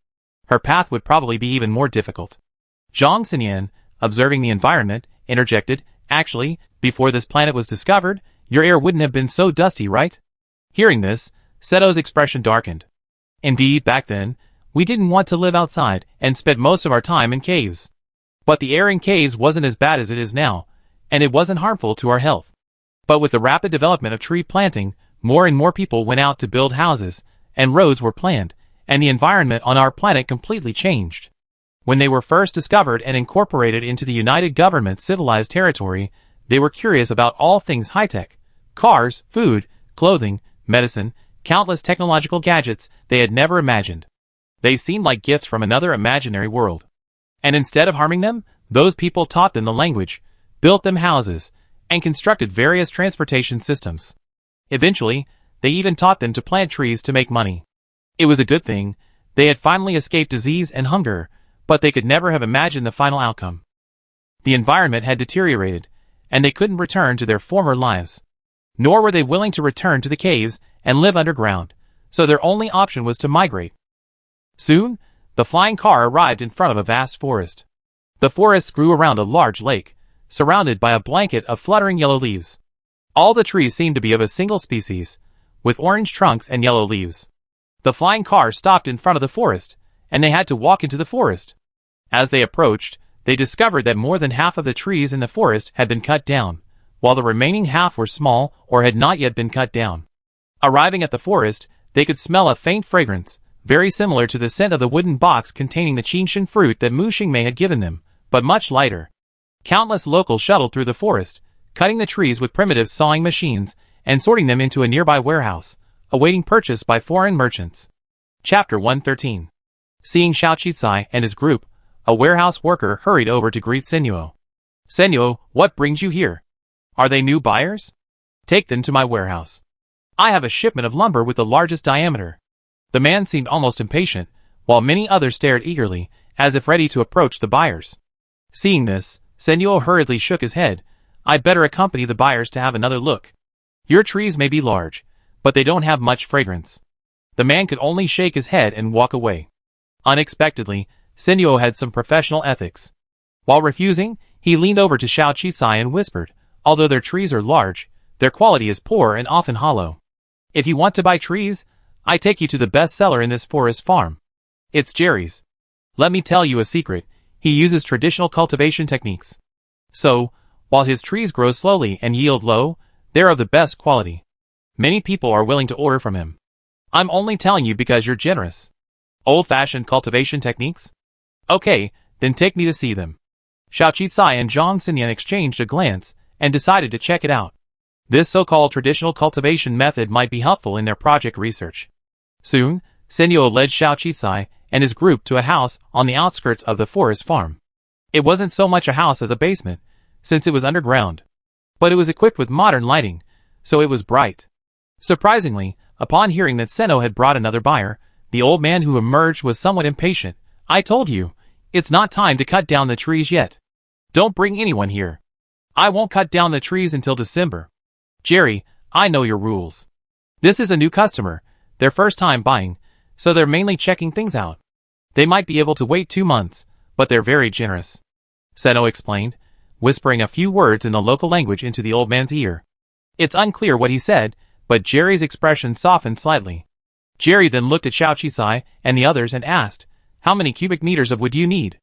Her path would probably be even more difficult. Zhang Xinyan, observing the environment, interjected, "Actually, before this planet was discovered, your air wouldn't have been so dusty, right?" Hearing this, Seto's expression darkened. Indeed, back then, we didn't want to live outside and spent most of our time in caves. But the air in caves wasn't as bad as it is now, and it wasn't harmful to our health. But with the rapid development of tree planting, more and more people went out to build houses, and roads were planned, and the environment on our planet completely changed. When they were first discovered and incorporated into the United Government's civilized territory, they were curious about all things high-tech: cars, food, clothing, medicine, countless technological gadgets they had never imagined. They seemed like gifts from another imaginary world. And instead of harming them, those people taught them the language, built them houses, and constructed various transportation systems. Eventually, they even taught them to plant trees to make money. It was a good thing. They had finally escaped disease and hunger, but they could never have imagined the final outcome. The environment had deteriorated, and they couldn't return to their former lives. Nor were they willing to return to the caves and live underground, so their only option was to migrate. Soon, the flying car arrived in front of a vast forest. The forests grew around a large lake, surrounded by a blanket of fluttering yellow leaves. All the trees seemed to be of a single species, with orange trunks and yellow leaves. The flying car stopped in front of the forest, and they had to walk into the forest. As they approached, they discovered that more than half of the trees in the forest had been cut down, while the remaining half were small or had not yet been cut down. Arriving at the forest, they could smell a faint fragrance, very similar to the scent of the wooden box containing the qingshan fruit that Mu Xingmei had given them, but much lighter. Countless locals shuttled through the forest, cutting the trees with primitive sawing machines and sorting them into a nearby warehouse, awaiting purchase by foreign merchants. Chapter 113. Seeing Xiao Qicai and his group, a warehouse worker hurried over to greet Senyo. Senyo, what brings you here? Are they new buyers? Take them to my warehouse. I have a shipment of lumber with the largest diameter. The man seemed almost impatient, while many others stared eagerly, as if ready to approach the buyers. Seeing this, Senyo hurriedly shook his head. I'd better accompany the buyers to have another look. Your trees may be large, but they don't have much fragrance. The man could only shake his head and walk away. Unexpectedly, Senyo had some professional ethics. While refusing, he leaned over to Xiao Qicai and whispered, although their trees are large, their quality is poor and often hollow. If you want to buy trees, I take you to the best seller in this forest farm. It's Jerry's. Let me tell you a secret, he uses traditional cultivation techniques. So, while his trees grow slowly and yield low, they're of the best quality. Many people are willing to order from him. I'm only telling you because you're generous. Old-fashioned cultivation techniques? Okay, then take me to see them. Xiao Qicai and Zhang Xinyan exchanged a glance and decided to check it out. This so-called traditional cultivation method might be helpful in their project research. Soon, Senyo led Xiao Qicai and his group to a house on the outskirts of the forest farm. It wasn't so much a house as a basement, since it was underground. But it was equipped with modern lighting, so it was bright. Surprisingly, upon hearing that Senyo had brought another buyer, the old man who emerged was somewhat impatient. I told you, it's not time to cut down the trees yet. Don't bring anyone here. I won't cut down the trees until December. Jerry, I know your rules. This is a new customer, their first time buying, so they're mainly checking things out. They might be able to wait 2 months, but they're very generous. Senyo explained, whispering a few words in the local language into the old man's ear. It's unclear what he said, but Jerry's expression softened slightly. Jerry then looked at Xiao Qicai and the others and asked, how many cubic meters of wood do you need?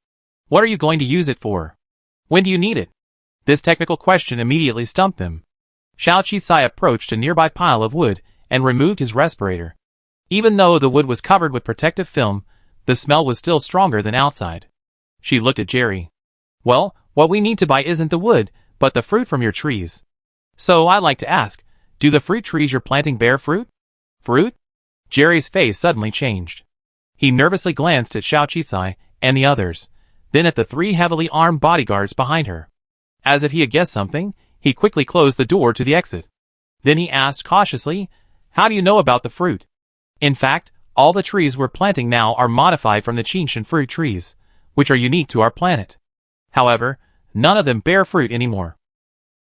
What are you going to use it for? When do you need it? This technical question immediately stumped them. Xiao Qicai approached a nearby pile of wood and removed his respirator. Even though the wood was covered with protective film, the smell was still stronger than outside. She looked at Jerry. Well, what we need to buy isn't the wood, but the fruit from your trees. So I'd like to ask, do the fruit trees you're planting bear fruit? Fruit? Jerry's face suddenly changed. He nervously glanced at Xiao Qicai and the others, then at the 3 heavily armed bodyguards behind her. As if he had guessed something, he quickly closed the door to the exit. Then he asked cautiously, how do you know about the fruit? In fact, all the trees we're planting now are modified from the qingshan fruit trees, which are unique to our planet. However, none of them bear fruit anymore.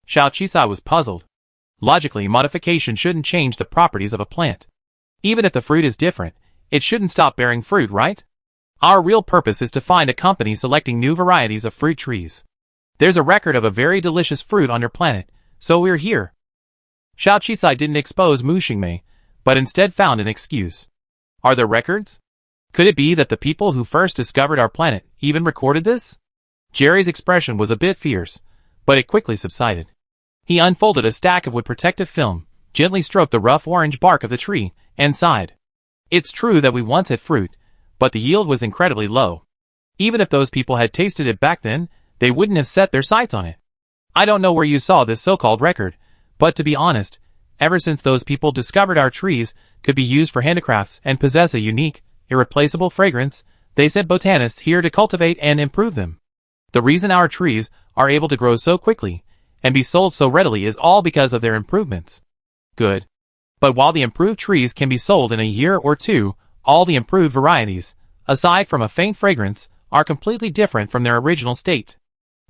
Xiao Qicai was puzzled. Logically, modification shouldn't change the properties of a plant. Even if the fruit is different, it shouldn't stop bearing fruit, right? Our real purpose is to find a company selecting new varieties of fruit trees. There's a record of a very delicious fruit on your planet, so we're here. Xiao Qicai didn't expose Mu Xingmei, but instead found an excuse. Are there records? Could it be that the people who first discovered our planet even recorded this? Jerry's expression was a bit fierce, but it quickly subsided. He unfolded a stack of wood protective film, gently stroked the rough orange bark of the tree, and sighed. It's true that we once had fruit, but the yield was incredibly low. Even if those people had tasted it back then, they wouldn't have set their sights on it. I don't know where you saw this so-called record, but to be honest, ever since those people discovered our trees could be used for handicrafts and possess a unique, irreplaceable fragrance, they sent botanists here to cultivate and improve them. The reason our trees are able to grow so quickly and be sold so readily is all because of their improvements. Good. But while the improved trees can be sold in a year or two, all the improved varieties, aside from a faint fragrance, are completely different from their original state.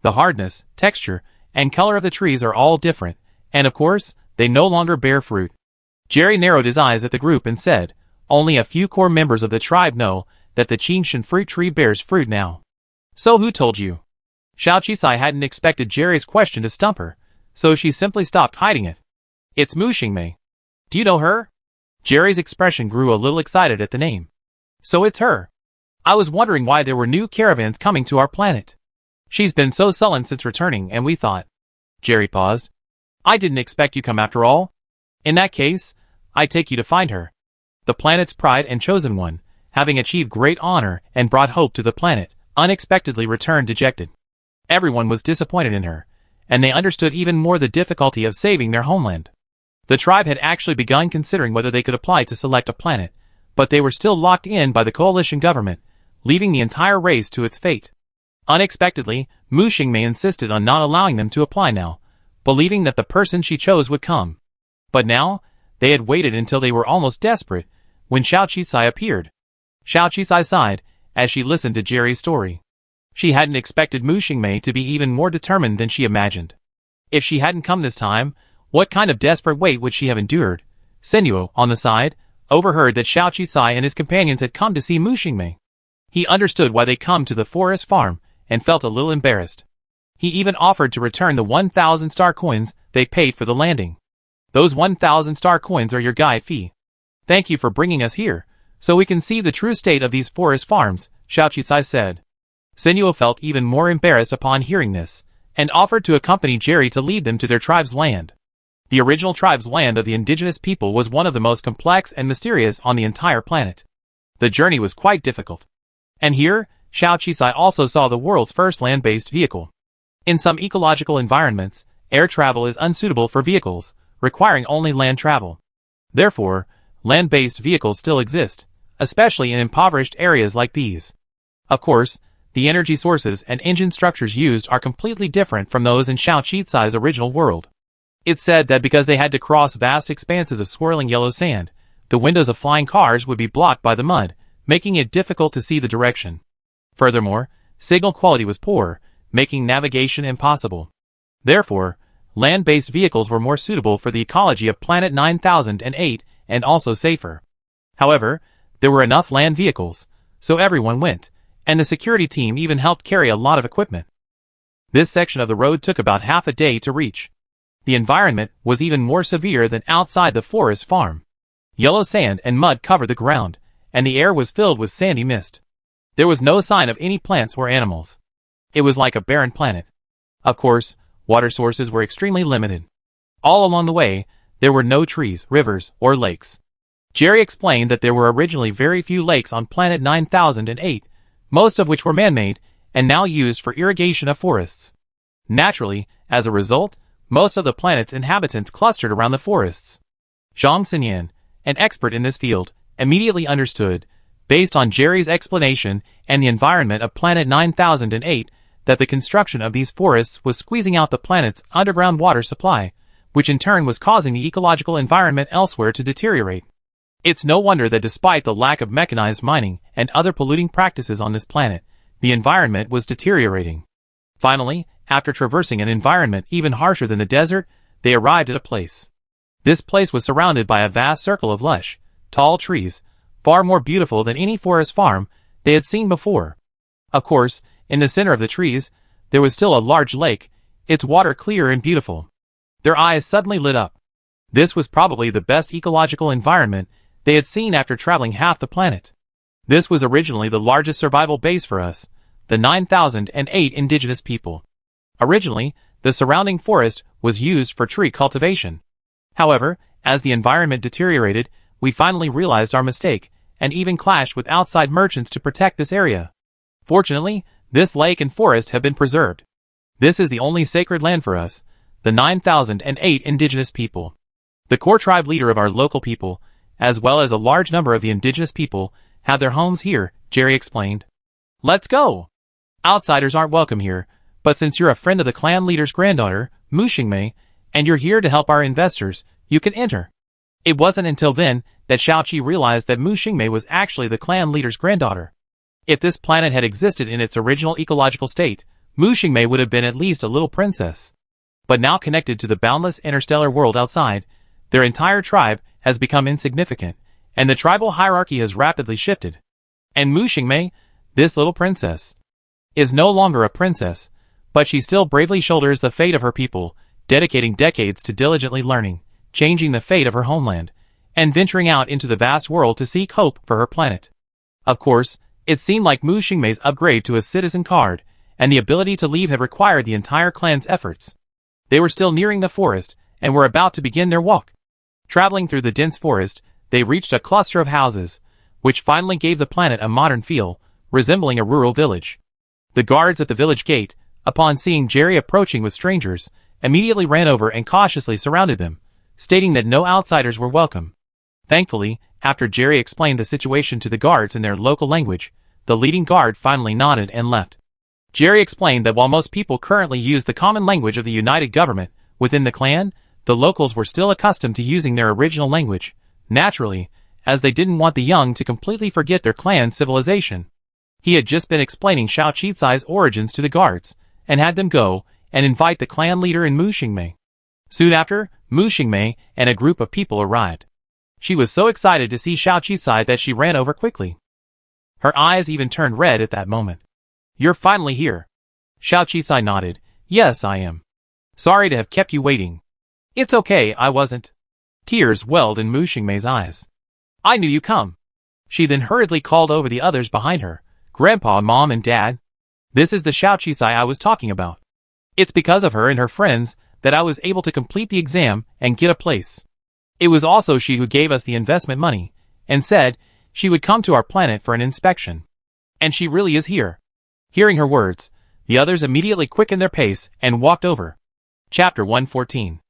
The hardness, texture, and color of the trees are all different, and of course, they no longer bear fruit. Jerry narrowed his eyes at the group and said, only a few core members of the tribe know that the Qingshan fruit tree bears fruit now. So who told you? Xiao Qisai hadn't expected Jerry's question to stump her, so she simply stopped hiding it. It's Mu Xingmei. Do you know her? Jerry's expression grew a little excited at the name. So it's her. I was wondering why there were new caravans coming to our planet. She's been so sullen since returning, and we thought. Jerry paused. I didn't expect you come after all. In that case, I take you to find her. The planet's pride and chosen one, having achieved great honor and brought hope to the planet, unexpectedly returned dejected. Everyone was disappointed in her, and they understood even more the difficulty of saving their homeland. The tribe had actually begun considering whether they could apply to select a planet, but they were still locked in by the coalition government, leaving the entire race to its fate. Unexpectedly, Mu Xingmei insisted on not allowing them to apply now, believing that the person she chose would come. But now, they had waited until they were almost desperate, when Xiao Qisai appeared. Xiao Qisai sighed, as she listened to Jerry's story. She hadn't expected Mu Xingmei to be even more determined than she imagined. If she hadn't come this time, what kind of desperate wait would she have endured? Senyo, on the side, overheard that Xiao Qisai and his companions had come to see Mu Xingmei. He understood why they come to the forest farm, and felt a little embarrassed. He even offered to return the 1,000 star coins they paid for the landing. Those 1,000 star coins are your guide fee. Thank you for bringing us here, so we can see the true state of these forest farms, Xiao Qisai said. Senyo felt even more embarrassed upon hearing this, and offered to accompany Jerry to lead them to their tribe's land. The original tribe's land of the indigenous people was one of the most complex and mysterious on the entire planet. The journey was quite difficult. And here, Xiao Qisai also saw the world's first land-based vehicle. In some ecological environments, air travel is unsuitable for vehicles, requiring only land travel. Therefore, land-based vehicles still exist, especially in impoverished areas like these. Of course, the energy sources and engine structures used are completely different from those in Xiao Qisai's original world. It's said that because they had to cross vast expanses of swirling yellow sand, the windows of flying cars would be blocked by the mud, making it difficult to see the direction. Furthermore, signal quality was poor, making navigation impossible. Therefore, land-based vehicles were more suitable for the ecology of Planet 9008 and also safer. However, there were enough land vehicles, so everyone went, and the security team even helped carry a lot of equipment. This section of the road took about half a day to reach. The environment was even more severe than outside the forest farm. Yellow sand and mud covered the ground, and the air was filled with sandy mist. There was no sign of any plants or animals. It was like a barren planet. Of course, water sources were extremely limited. All along the way, there were no trees, rivers, or lakes. Jerry explained that there were originally very few lakes on Planet 9008, most of which were man-made, and now used for irrigation of forests. Naturally, as a result, most of the planet's inhabitants clustered around the forests. Zhang Xinyan, an expert in this field, immediately understood, based on Jerry's explanation and the environment of Planet 9008, that the construction of these forests was squeezing out the planet's underground water supply, which in turn was causing the ecological environment elsewhere to deteriorate. It's no wonder that despite the lack of mechanized mining and other polluting practices on this planet, the environment was deteriorating. Finally, after traversing an environment even harsher than the desert, they arrived at a place. This place was surrounded by a vast circle of lush, tall trees, far more beautiful than any forest farm they had seen before. Of course, in the center of the trees, there was still a large lake, its water clear and beautiful. Their eyes suddenly lit up. This was probably the best ecological environment they had seen after traveling half the planet. This was originally the largest survival base for us, the 9,008 indigenous people. Originally, the surrounding forest was used for tree cultivation. However, as the environment deteriorated, we finally realized our mistake, and even clashed with outside merchants to protect this area. Fortunately, this lake and forest have been preserved. This is the only sacred land for us, the 9,008 indigenous people. The core tribe leader of our local people, as well as a large number of the indigenous people, have their homes here, Jerry explained. Let's go! Outsiders aren't welcome here, but since you're a friend of the clan leader's granddaughter, Mu Xingmei, and you're here to help our investors, you can enter. It wasn't until then that Xiaoqi realized that Mu Xingmei was actually the clan leader's granddaughter. If this planet had existed in its original ecological state, Mu Xingmei would have been at least a little princess. But now connected to the boundless interstellar world outside, their entire tribe has become insignificant, and the tribal hierarchy has rapidly shifted. And Mu Xingmei, this little princess, is no longer a princess, but she still bravely shoulders the fate of her people, dedicating decades to diligently learning, changing the fate of her homeland, and venturing out into the vast world to seek hope for her planet. Of course, it seemed like Mu Xingmei's upgrade to a citizen card, and the ability to leave had required the entire clan's efforts. They were still nearing the forest, and were about to begin their walk. Traveling through the dense forest, they reached a cluster of houses, which finally gave the planet a modern feel, resembling a rural village. The guards at the village gate, upon seeing Jerry approaching with strangers, immediately ran over and cautiously surrounded them, stating that no outsiders were welcome. Thankfully, after Jerry explained the situation to the guards in their local language, the leading guard finally nodded and left. Jerry explained that while most people currently use the common language of the United Government, within the clan, the locals were still accustomed to using their original language, naturally, as they didn't want the young to completely forget their clan's civilization. He had just been explaining Xiao Qizai's origins to the guards, and had them go and invite the clan leader in Mu Xingmei. Soon after, Mu Xingmei and a group of people arrived. She was so excited to see Xiao Qizai that she ran over quickly. Her eyes even turned red at that moment. You're finally here. Xiao Qizai nodded. Yes, I am. Sorry to have kept you waiting. It's okay, I wasn't. Tears welled in Mu Xingmei's eyes. I knew you'd come. She then hurriedly called over the others behind her. Grandpa, Mom, and Dad. This is the Xiao Qizai I was talking about. It's because of her and her friends that I was able to complete the exam and get a place. It was also she who gave us the investment money, and said she would come to our planet for an inspection. And she really is here. Hearing her words, the others immediately quickened their pace and walked over. Chapter 114.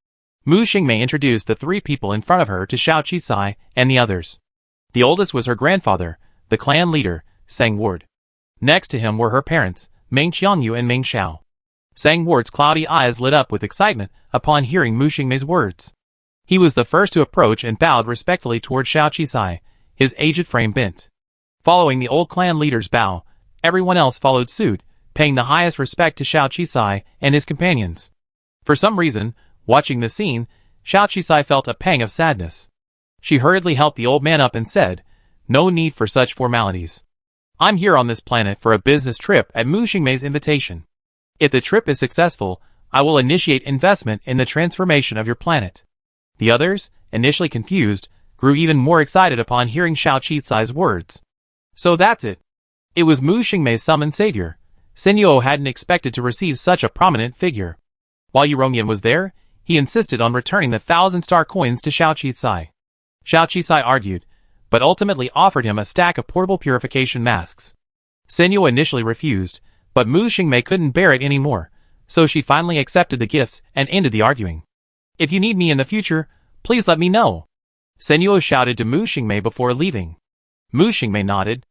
Mu Xingmei introduced the three people in front of her to Xiao Qizai and the others. The oldest was her grandfather, the clan leader, Sang Ward. Next to him were her parents, Meng Qiangyu and Meng Xiao. Sang Ward's cloudy eyes lit up with excitement upon hearing Mu Xingmei's words. He was the first to approach and bowed respectfully toward Xiao Qizai, his aged frame bent. Following the old clan leader's bow, everyone else followed suit, paying the highest respect to Xiao Qizai and his companions. For some reason, watching the scene, Xiao Qizai felt a pang of sadness. She hurriedly helped the old man up and said, "No need for such formalities. I'm here on this planet for a business trip at Mu Xingmei's invitation. If the trip is successful, I will initiate investment in the transformation of your planet." The others, initially confused, grew even more excited upon hearing Xiao Qizai's words. So that's it. It was Mu Xingmei's summoned savior. Senyo hadn't expected to receive such a prominent figure. While Yurongyun was there, he insisted on returning the 1,000-star coins to Xiao Qizai. Xiao Qizai argued, but ultimately offered him a stack of portable purification masks. Senyo initially refused, but Mu Xingmei couldn't bear it anymore, so she finally accepted the gifts and ended the arguing. "If you need me in the future, please let me know," Senyo shouted to Mu Xingmei before leaving. Mu Xingmei nodded.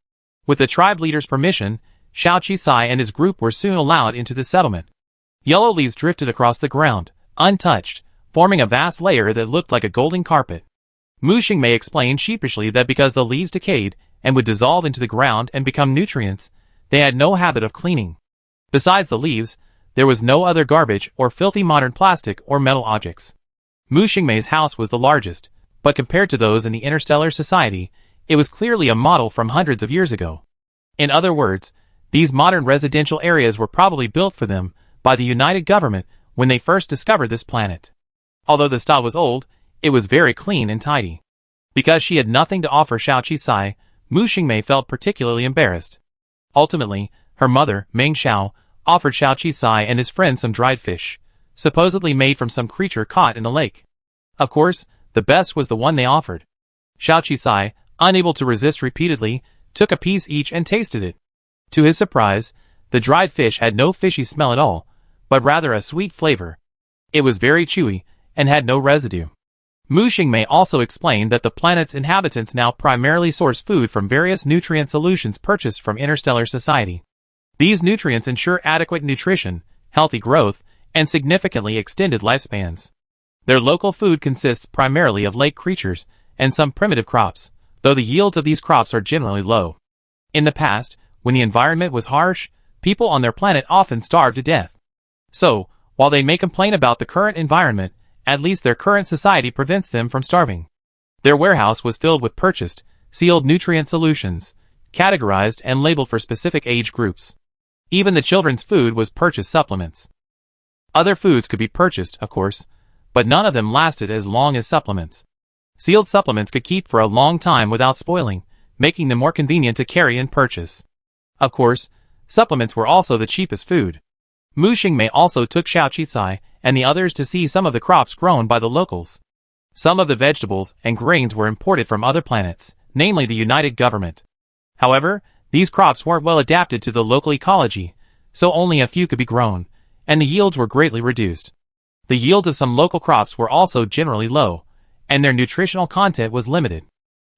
With the tribe leader's permission, Xiao Qizai and his group were soon allowed into the settlement. Yellow leaves drifted across the ground, untouched, forming a vast layer that looked like a golden carpet. Mu Xingmei explained sheepishly that because the leaves decayed and would dissolve into the ground and become nutrients, they had no habit of cleaning. Besides the leaves, there was no other garbage or filthy modern plastic or metal objects. Mu Xingmei's house was the largest, but compared to those in the interstellar society, it was clearly a model from hundreds of years ago. In other words, these modern residential areas were probably built for them by the United Government when they first discovered this planet. Although the style was old, It was very clean and tidy. Because she had nothing to offer Xiao Qi-Sai, Mu Xingmei felt particularly embarrassed. Ultimately, her mother, Meng Xiao, offered Xiao Qi-Sai and his friend some dried fish, supposedly made from some creature caught in the lake. Of course, the best was the one they offered. Xiao Qi-Sai, unable to resist repeatedly, took a piece each and tasted it. To his surprise, the dried fish had no fishy smell at all, but rather a sweet flavor. It was very chewy, and had no residue. Mu Xingmei also explained that the planet's inhabitants now primarily source food from various nutrient solutions purchased from Interstellar society. These nutrients ensure adequate nutrition, healthy growth, and significantly extended lifespans. Their local food consists primarily of lake creatures and some primitive crops, though the yields of these crops are generally low. In the past, when the environment was harsh, people on their planet often starved to death. So, while they may complain about the current environment, at least their current society prevents them from starving. Their warehouse was filled with purchased, sealed nutrient solutions, categorized and labeled for specific age groups. Even the children's food was purchased supplements. Other foods could be purchased, of course, but none of them lasted as long as supplements. Sealed supplements could keep for a long time without spoiling, making them more convenient to carry and purchase. Of course, supplements were also the cheapest food. Mu Xingmei also took Xiao Qi-Sai and the others to see some of the crops grown by the locals. Some of the vegetables and grains were imported from other planets, namely the United Government. However, these crops weren't well adapted to the local ecology, so only a few could be grown, and the yields were greatly reduced. The yields of some local crops were also generally low, and their nutritional content was limited.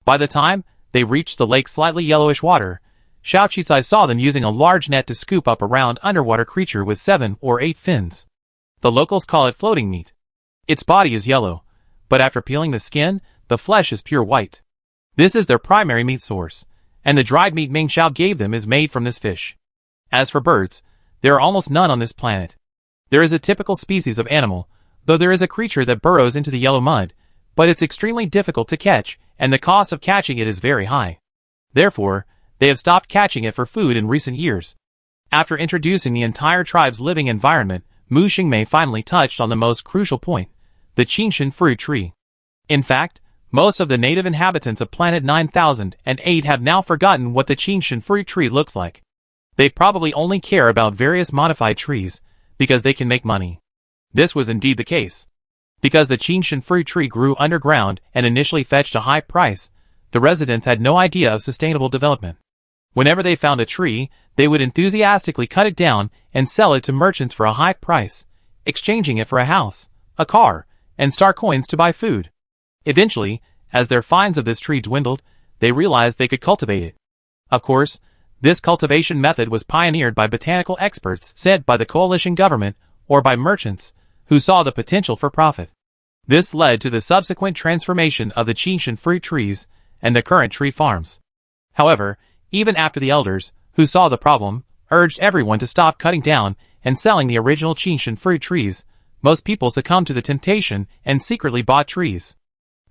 By the time they reached the lake's slightly yellowish water, Xiao Qi-Sai saw them using a large net to scoop up a round underwater creature with 7 or 8 fins. The locals call it floating meat. Its body is yellow, but after peeling the skin, the flesh is pure white. This is their primary meat source, and the dried meat Meng Xiao gave them is made from this fish. As for birds, there are almost none on this planet. There is a typical species of animal, though there is a creature that burrows into the yellow mud, but it's extremely difficult to catch, and the cost of catching it is very high. Therefore, they have stopped catching it for food in recent years. After introducing the entire tribe's living environment, Mu Xingmei finally touched on the most crucial point, the Qingshan fruit tree. In fact, most of the native inhabitants of Planet 9008 have now forgotten what the Qingshan fruit tree looks like. They probably only care about various modified trees, because they can make money. This was indeed the case. Because the Qingshan fruit tree grew underground and initially fetched a high price, the residents had no idea of sustainable development. Whenever they found a tree, they would enthusiastically cut it down and sell it to merchants for a high price, exchanging it for a house, a car, and star coins to buy food. Eventually, as their finds of this tree dwindled, they realized they could cultivate it. Of course, this cultivation method was pioneered by botanical experts sent by the coalition government or by merchants who saw the potential for profit. This led to the subsequent transformation of the Qingshan fruit trees and the current tree farms. However, even after the elders, who saw the problem, urged everyone to stop cutting down and selling the original Qingshan fruit trees, most people succumbed to the temptation and secretly bought trees.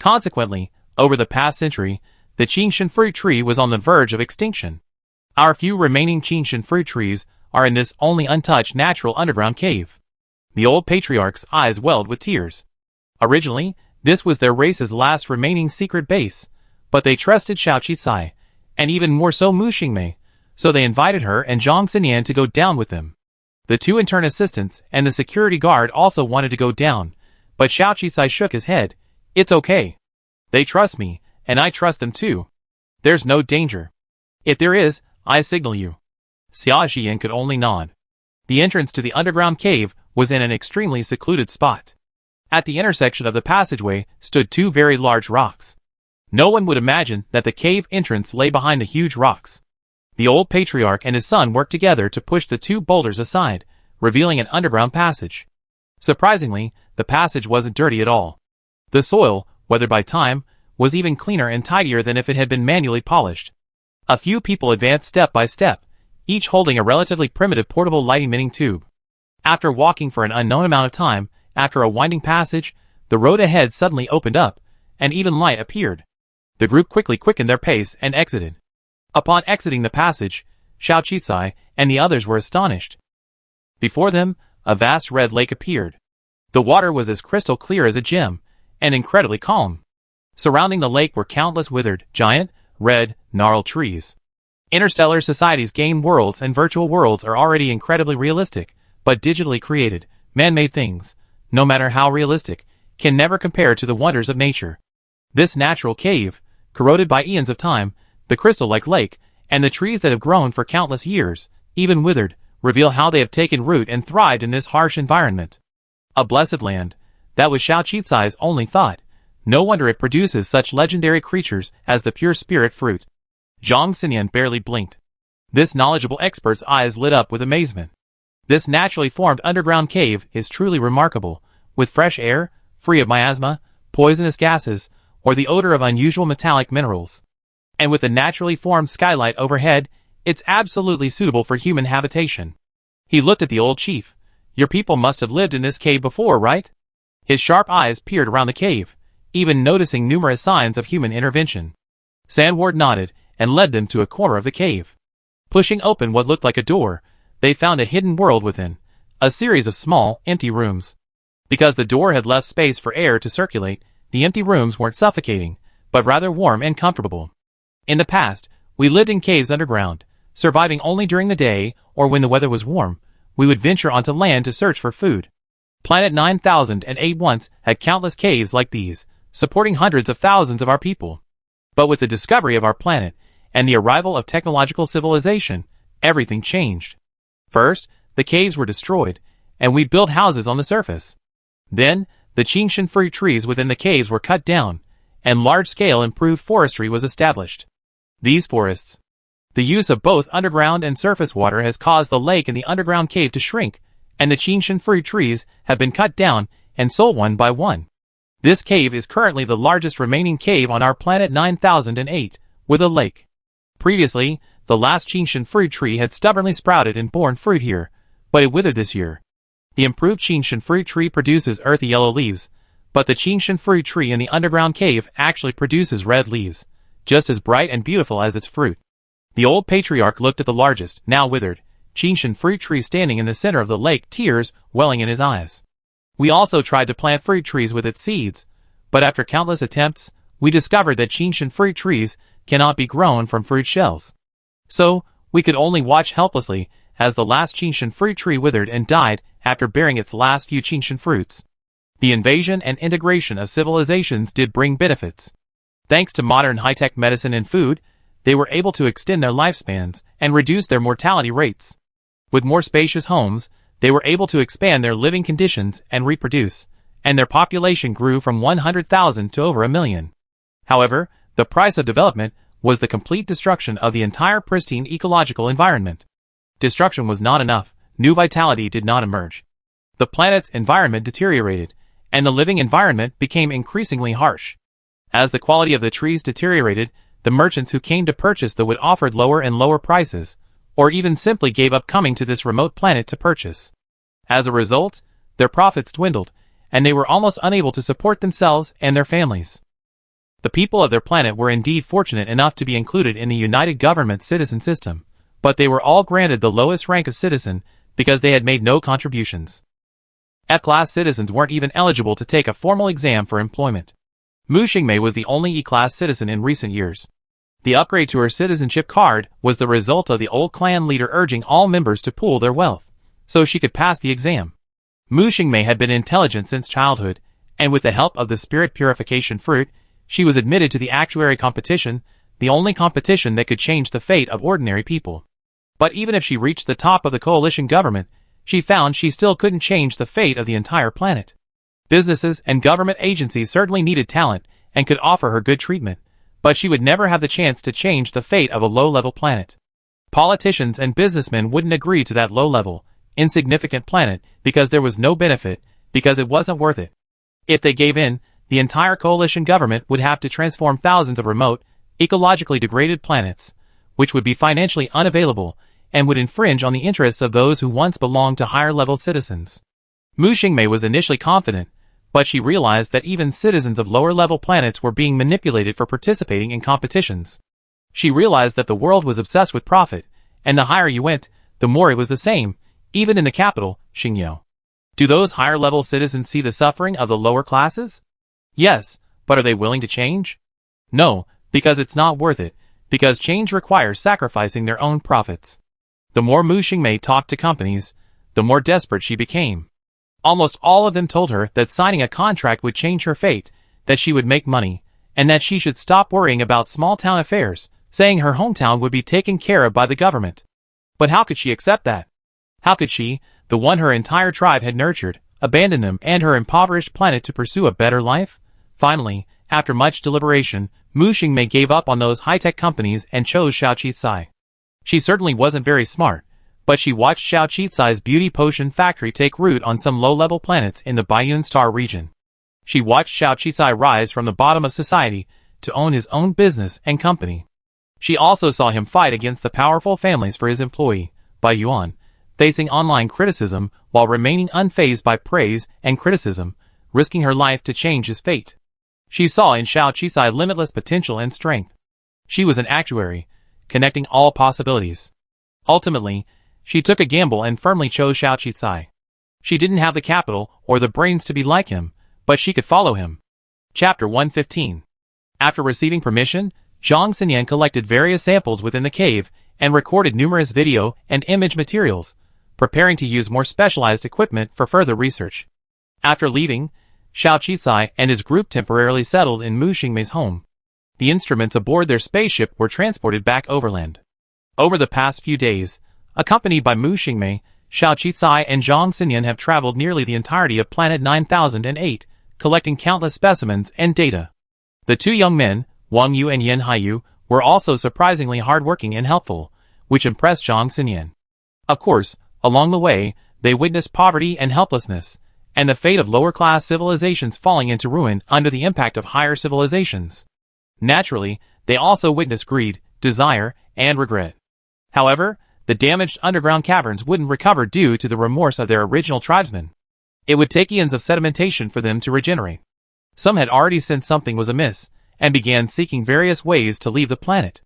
Consequently, over the past century, the Qingshan fruit tree was on the verge of extinction. Our few remaining Qingshan fruit trees are in this only untouched natural underground cave. The old patriarch's eyes welled with tears. Originally, this was their race's last remaining secret base, but they trusted Xiao Qi-Sai, and even more so Mu Xingmei, so they invited her and Zhang Xinyan to go down with them. The 2 intern assistants and the security guard also wanted to go down, but Xiao Qi-Sai shook his head. It's okay. They trust me, and I trust them too. There's no danger. If there is, I signal you. Xia Xian could only nod. The entrance to the underground cave was in an extremely secluded spot. At the intersection of the passageway stood 2 very large rocks. No one would imagine that the cave entrance lay behind the huge rocks. The old patriarch and his son worked together to push the 2 boulders aside, revealing an underground passage. Surprisingly, the passage wasn't dirty at all. The soil, weathered by time, was even cleaner and tidier than if it had been manually polished. A few people advanced step by step, each holding a relatively primitive portable light-emitting tube. After walking for an unknown amount of time, after a winding passage, the road ahead suddenly opened up, and even light appeared. The group quickly quickened their pace and exited. Upon exiting the passage, Xiao Qi-Sai and the others were astonished. Before them, a vast red lake appeared. The water was as crystal clear as a gem, and incredibly calm. Surrounding the lake were countless withered, giant, red, gnarled trees. Interstellar Society's game worlds and virtual worlds are already incredibly realistic, but digitally created, man-made things, no matter how realistic, can never compare to the wonders of nature. This natural cave, corroded by eons of time, the crystal-like lake, and the trees that have grown for countless years, even withered, reveal how they have taken root and thrived in this harsh environment. A blessed land. That was Xiao Qizai's only thought. No wonder it produces such legendary creatures as the pure spirit fruit. Zhang Xinyan barely blinked. This knowledgeable expert's eyes lit up with amazement. This naturally formed underground cave is truly remarkable, with fresh air, free of miasma, poisonous gases, or the odor of unusual metallic minerals. And with a naturally formed skylight overhead, it's absolutely suitable for human habitation. He looked at the old chief. Your people must have lived in this cave before, right? His sharp eyes peered around the cave, even noticing numerous signs of human intervention. Sandward nodded and led them to a corner of the cave. Pushing open what looked like a door, they found a hidden world within, a series of small, empty rooms. Because the door had left space for air to circulate, the empty rooms weren't suffocating, but rather warm and comfortable. In the past, we lived in caves underground, surviving only during the day or when the weather was warm. We would venture onto land to search for food. Planet 9008 once had countless caves like these, supporting hundreds of thousands of our people. But with the discovery of our planet and the arrival of technological civilization, everything changed. First, the caves were destroyed, and we built houses on the surface. Then, the Qingshan fruit trees within the caves were cut down, and large-scale improved forestry was established. These forests, the use of both underground and surface water has caused the lake and the underground cave to shrink, and the Qingshan fruit trees have been cut down and sold one by one. This cave is currently the largest remaining cave on our planet 9008, with a lake. Previously, the last Qingshan fruit tree had stubbornly sprouted and borne fruit here, but it withered this year. The improved Qingshan fruit tree produces earthy yellow leaves, but the Qingshan fruit tree in the underground cave actually produces red leaves, just as bright and beautiful as its fruit. The old patriarch looked at the largest, now withered, Qingshan fruit tree standing in the center of the lake, tears welling in his eyes. We also tried to plant fruit trees with its seeds, but after countless attempts, we discovered that Qingshan fruit trees cannot be grown from fruit shells. So, we could only watch helplessly as the last Qingshan fruit tree withered and died after bearing its last few Qingshan fruits. The invasion and integration of civilizations did bring benefits. Thanks to modern high-tech medicine and food, they were able to extend their lifespans and reduce their mortality rates. With more spacious homes, they were able to expand their living conditions and reproduce, and their population grew from 100,000 to over 1 million. However, the price of development was the complete destruction of the entire pristine ecological environment. Destruction was not enough. New vitality did not emerge. The planet's environment deteriorated, and the living environment became increasingly harsh. As the quality of the trees deteriorated, the merchants who came to purchase the wood offered lower and lower prices, or even simply gave up coming to this remote planet to purchase. As a result, their profits dwindled, and they were almost unable to support themselves and their families. The people of their planet were indeed fortunate enough to be included in the United Government citizen system, but they were all granted the lowest rank of citizen because they had made no contributions. F-class citizens weren't even eligible to take a formal exam for employment. Mu Xingmei was the only E-class citizen in recent years. The upgrade to her citizenship card was the result of the old clan leader urging all members to pool their wealth, so she could pass the exam. Mu Xingmei had been intelligent since childhood, and with the help of the spirit purification fruit, she was admitted to the actuary competition, the only competition that could change the fate of ordinary people. But even if she reached the top of the coalition government, she found she still couldn't change the fate of the entire planet. Businesses and government agencies certainly needed talent and could offer her good treatment, but she would never have the chance to change the fate of a low-level planet. Politicians and businessmen wouldn't agree to that low-level, insignificant planet because there was no benefit, because it wasn't worth it. If they gave in, the entire coalition government would have to transform thousands of remote, ecologically degraded planets, which would be financially unavailable and would infringe on the interests of those who once belonged to higher-level citizens. Mu Xingmei was initially confident, but she realized that even citizens of lower-level planets were being manipulated for participating in competitions. She realized that the world was obsessed with profit, and the higher you went, the more it was the same, even in the capital, Xingyou. Do those higher-level citizens see the suffering of the lower classes? Yes, but are they willing to change? No, because it's not worth it, because change requires sacrificing their own profits. The more Mu Xingmei talked to companies, the more desperate she became. Almost all of them told her that signing a contract would change her fate, that she would make money, and that she should stop worrying about small-town affairs, saying her hometown would be taken care of by the government. But how could she accept that? How could she, the one her entire tribe had nurtured, abandon them and her impoverished planet to pursue a better life? Finally, after much deliberation, Mu Xingmei gave up on those high-tech companies and chose Xiao Qicai. She certainly wasn't very smart, but she watched Xiao Qicai's beauty potion factory take root on some low-level planets in the Baiyun Star region. She watched Xiao Qicai rise from the bottom of society to own his own business and company. She also saw him fight against the powerful families for his employee, Bai Yuan, facing online criticism while remaining unfazed by praise and criticism, risking her life to change his fate. She saw in Xiao Qicai limitless potential and strength. She was an actuary, connecting all possibilities. Ultimately, she took a gamble and firmly chose Xiao Qicai. She didn't have the capital or the brains to be like him, but she could follow him. Chapter 115. After receiving permission, Zhang Xinyan collected various samples within the cave and recorded numerous video and image materials, preparing to use more specialized equipment for further research. After leaving, Xiao Qicai and his group temporarily settled in Mu Xingmei's home. The instruments aboard their spaceship were transported back overland. Over the past few days, accompanied by Mu Xingmei, Xiao Qicai and Zhang Xinyan have traveled nearly the entirety of Planet 9008, collecting countless specimens and data. The two young men, Wang Yu and Yan Haiyu, were also surprisingly hardworking and helpful, which impressed Zhang Xinyan. Of course, along the way, they witnessed poverty and helplessness, and the fate of lower-class civilizations falling into ruin under the impact of higher civilizations. Naturally, they also witnessed greed, desire, and regret. However, the damaged underground caverns wouldn't recover due to the remorse of their original tribesmen. It would take eons of sedimentation for them to regenerate. Some had already sensed something was amiss, and began seeking various ways to leave the planet.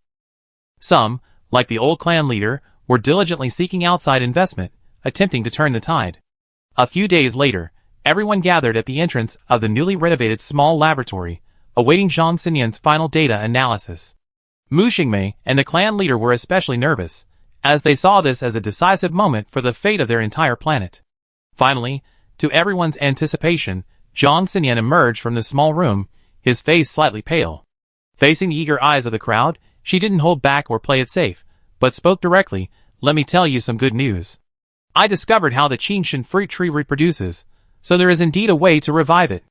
Some, like the old clan leader, were diligently seeking outside investment, attempting to turn the tide. A few days later, everyone gathered at the entrance of the newly renovated small laboratory, awaiting Zhang Xinyan's final data analysis. Mu Xingmei and the clan leader were especially nervous, as they saw this as a decisive moment for the fate of their entire planet. Finally, to everyone's anticipation, Zhang Xinyan emerged from the small room, his face slightly pale. Facing the eager eyes of the crowd, she didn't hold back or play it safe, but spoke directly. Let me tell you some good news. I discovered how the Qingshan fruit tree reproduces, so there is indeed a way to revive it.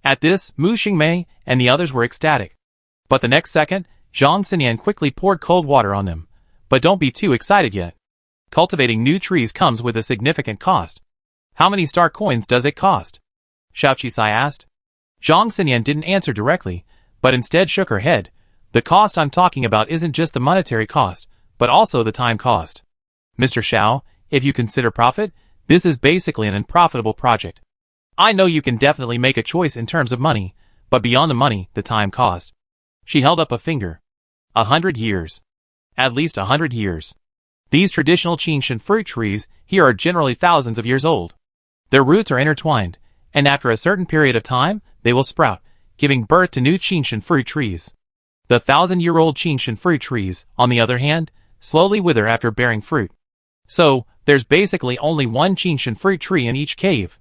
At this, Mu Xingmei and the others were ecstatic. But the next second, Zhang Xinyan quickly poured cold water on them. But don't be too excited yet. Cultivating new trees comes with a significant cost. How many star coins does it cost? Xiao Qicai asked. Zhang Xinyan didn't answer directly, but instead shook her head. The cost I'm talking about isn't just the monetary cost, but also the time cost. Mr. Xiao, if you consider profit, this is basically an unprofitable project. I know you can definitely make a choice in terms of money, but beyond the money, the time cost. She held up a finger. 100 years. At least 100 years. These traditional Qingshan fruit trees here are generally thousands of years old. Their roots are intertwined, and after a certain period of time, they will sprout, giving birth to new Qingshan fruit trees. The 1,000-year-old Qingshan fruit trees, on the other hand, slowly wither after bearing fruit. So, there's basically only one Qingshan fruit tree in each cave.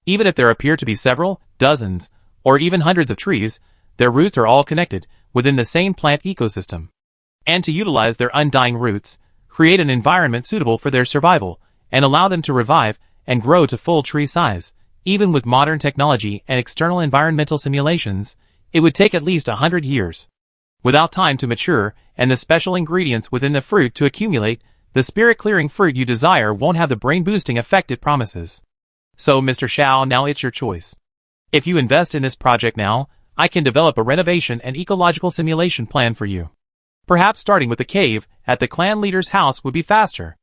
Even if there appear to be several, dozens, or even hundreds of trees, their roots are all connected within the same plant ecosystem. And to utilize their undying roots, create an environment suitable for their survival, and allow them to revive and grow to full tree size, even with modern technology and external environmental simulations, it would take at least 100 years. Without time to mature and the special ingredients within the fruit to accumulate, the spirit-clearing fruit you desire won't have the brain-boosting effect it promises. So, Mr. Xiao, now it's your choice. If you invest in this project now, I can develop a renovation and ecological simulation plan for you. Perhaps starting with the cave at the clan leader's house would be faster.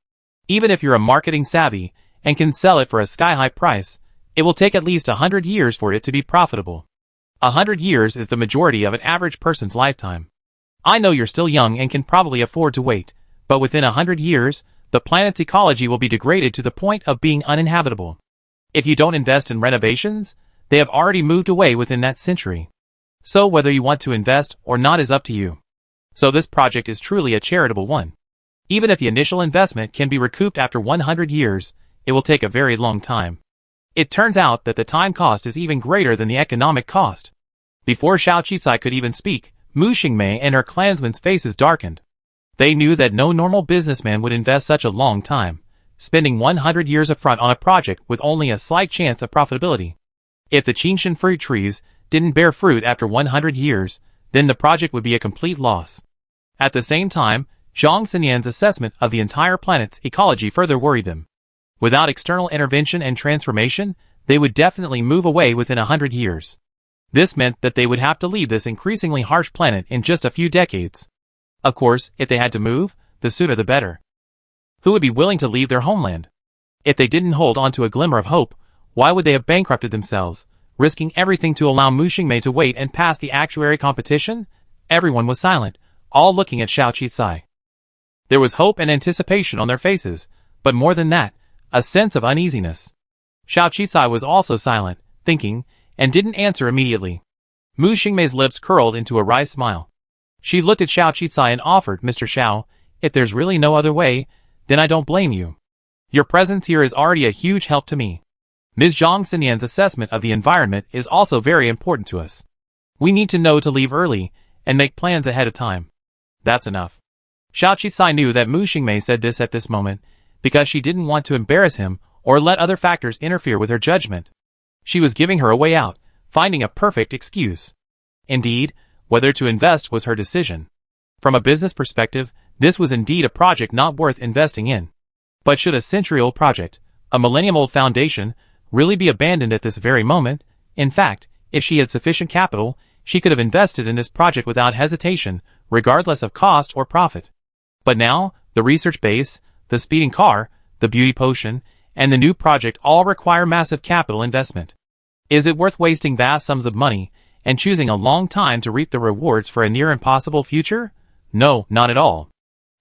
Even if you're a marketing savvy and can sell it for a sky-high price, it will take at least 100 years for it to be profitable. 100 years is the majority of an average person's lifetime. I know you're still young and can probably afford to wait, but within 100 years, the planet's ecology will be degraded to the point of being uninhabitable. If you don't invest in renovations, They have already moved away within that century. So whether you want to invest or not is up to you. So this project is truly a charitable one. Even if the initial investment can be recouped after 100 years, it will take a very long time. It turns out that the time cost is even greater than the economic cost. Before Xiao Qicai could even speak, Mu Xingmei and her clansmen's faces darkened. They knew that no normal businessman would invest such a long time, spending 100 years upfront on a project with only a slight chance of profitability. If the Qingshan fruit trees didn't bear fruit after 100 years, then the project would be a complete loss. At the same time, Zhang Xinyan's assessment of the entire planet's ecology further worried them. Without external intervention and transformation, they would definitely move away within 100 years. This meant that they would have to leave this increasingly harsh planet in just a few decades. Of course, if they had to move, the sooner the better. Who would be willing to leave their homeland? If they didn't hold on to a glimmer of hope, why would they have bankrupted themselves, risking everything to allow Mu Xingmei to wait and pass the actuary competition? Everyone was silent, all looking at Xiao Qicai. There was hope and anticipation on their faces, but more than that, a sense of uneasiness. Xiao Qicai was also silent, thinking, and didn't answer immediately. Mu Xingmei's lips curled into a wry smile. She looked at Xiao Qicai and offered, Mr. Xiao, if there's really no other way, then I don't blame you. Your presence here is already a huge help to me. Ms. Zhang Xinyan's assessment of the environment is also very important to us. We need to know to leave early and make plans ahead of time. That's enough. Xiao Qicai knew that Mu Xingmei said this at this moment because she didn't want to embarrass him or let other factors interfere with her judgment. She was giving her a way out, finding a perfect excuse. Indeed, whether to invest was her decision. From a business perspective, this was indeed a project not worth investing in. But should a century-old project, a millennium-old foundation, really be abandoned at this very moment? In fact, if she had sufficient capital, she could have invested in this project without hesitation, regardless of cost or profit. But now, the research base, the speeding car, the beauty potion, and the new project all require massive capital investment. Is it worth wasting vast sums of money and choosing a long time to reap the rewards for a near impossible future? No, not at all.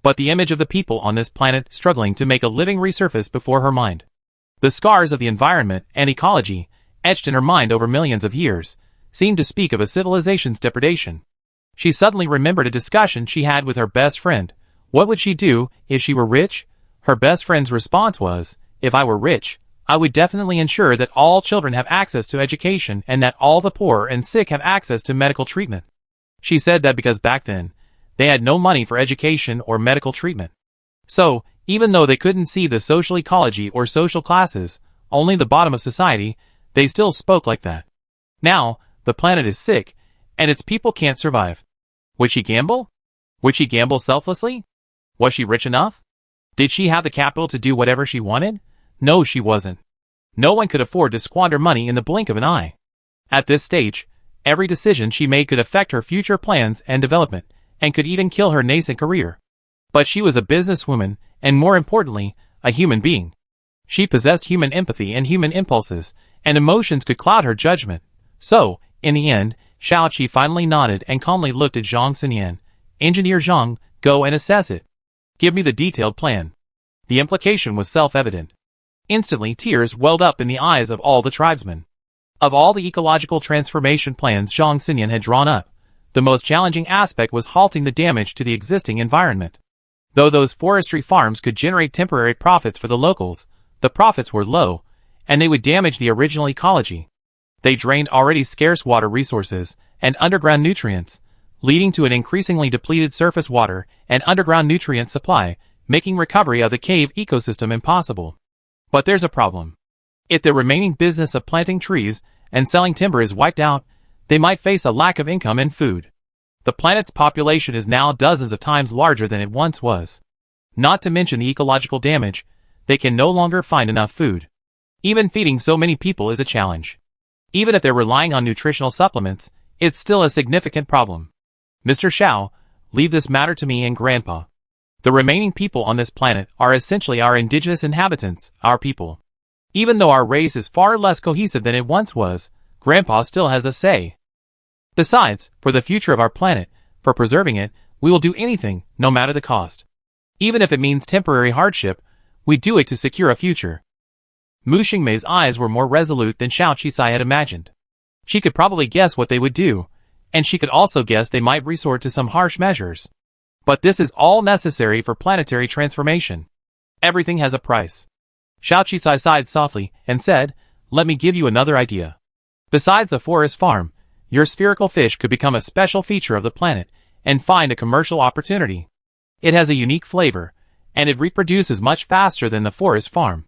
But the image of the people on this planet struggling to make a living resurfaced before her mind. The scars of the environment and ecology, etched in her mind over millions of years, seemed to speak of a civilization's depredation. She suddenly remembered a discussion she had with her best friend. What would she do if she were rich? Her best friend's response was, if I were rich, I would definitely ensure that all children have access to education and that all the poor and sick have access to medical treatment. She said that because back then, they had no money for education or medical treatment. So, even though they couldn't see the social ecology or social classes, only the bottom of society, they still spoke like that. Now, the planet is sick, and its people can't survive. Would she gamble? Would she gamble selflessly? Was she rich enough? Did she have the capital to do whatever she wanted? No, she wasn't. No one could afford to squander money in the blink of an eye. At this stage, every decision she made could affect her future plans and development, and could even kill her nascent career. But she was a businesswoman, and more importantly, a human being. She possessed human empathy and human impulses, and emotions could cloud her judgment. So, in the end, Xiao Qi finally nodded and calmly looked at Zhang Xinyan. Engineer Zhang, go and assess it. Give me the detailed plan. The implication was self-evident. Instantly tears welled up in the eyes of all the tribesmen. Of all the ecological transformation plans Zhang Xinyan had drawn up, the most challenging aspect was halting the damage to the existing environment. Though those forestry farms could generate temporary profits for the locals, the profits were low, and they would damage the original ecology. They drained already scarce water resources and underground nutrients, leading to an increasingly depleted surface water and underground nutrient supply, making recovery of the cave ecosystem impossible. But there's a problem. If the remaining business of planting trees and selling timber is wiped out, they might face a lack of income and food. The planet's population is now dozens of times larger than it once was. Not to mention the ecological damage, they can no longer find enough food. Even feeding so many people is a challenge. Even if they're relying on nutritional supplements, it's still a significant problem. Mr. Xiao, leave this matter to me and Grandpa. The remaining people on this planet are essentially our indigenous inhabitants, our people. Even though our race is far less cohesive than it once was, Grandpa still has a say. Besides, for the future of our planet, for preserving it, we will do anything, no matter the cost. Even if it means temporary hardship, we do it to secure a future. Mu Xingmei's eyes were more resolute than Xiao Qicai had imagined. She could probably guess what they would do, and she could also guess they might resort to some harsh measures. But this is all necessary for planetary transformation. Everything has a price. Xiao Qicai sighed softly and said, "Let me give you another idea. Besides the forest farm, your spherical fish could become a special feature of the planet and find a commercial opportunity. It has a unique flavor, and it reproduces much faster than the forest farm.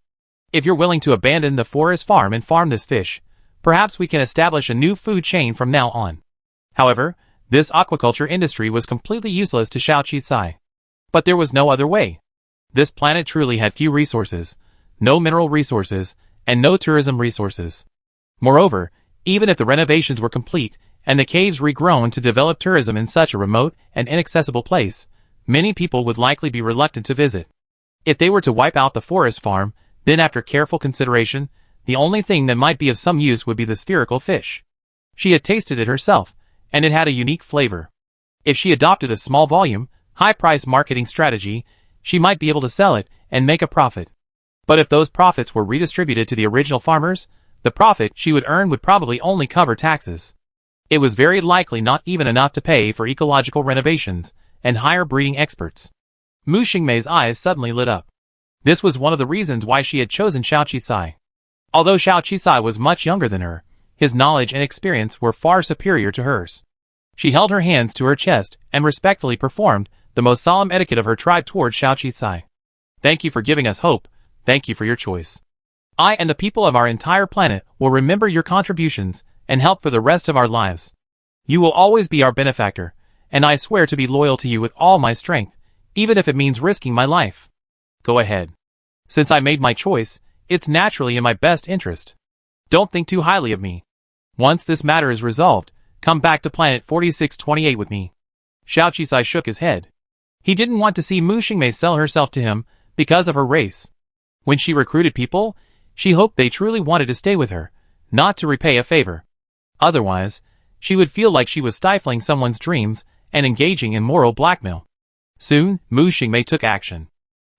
If you're willing to abandon the forest farm and farm this fish, perhaps we can establish a new food chain from now on." However, this aquaculture industry was completely useless to Xiao Qicai. But there was no other way. This planet truly had few resources, no mineral resources, and no tourism resources. Moreover, even if the renovations were complete and the caves regrown to develop tourism in such a remote and inaccessible place, many people would likely be reluctant to visit. If they were to wipe out the forest farm, then after careful consideration, the only thing that might be of some use would be the spherical fish. She had tasted it herself, and it had a unique flavor. If she adopted a small volume, high-price marketing strategy, she might be able to sell it and make a profit. But if those profits were redistributed to the original farmers, the profit she would earn would probably only cover taxes. It was very likely not even enough to pay for ecological renovations and hire breeding experts. Mu Xingmei's eyes suddenly lit up. This was one of the reasons why she had chosen Xiao Qicai. Although Xiao Qicai was much younger than her, his knowledge and experience were far superior to hers. She held her hands to her chest and respectfully performed the most solemn etiquette of her tribe towards Xiao Qicai. "Thank you for giving us hope. Thank you for your choice. I and the people of our entire planet will remember your contributions and help for the rest of our lives. You will always be our benefactor, and I swear to be loyal to you with all my strength, even if it means risking my life. Go ahead. Since I made my choice, it's naturally in my best interest. Don't think too highly of me. Once this matter is resolved, come back to planet 4628 with me." Xiao Qicai shook his head. He didn't want to see Mu Xingmei sell herself to him because of her race. When she recruited people, she hoped they truly wanted to stay with her, not to repay a favor. Otherwise, she would feel like she was stifling someone's dreams and engaging in moral blackmail. Soon, Mu Xingmei took action.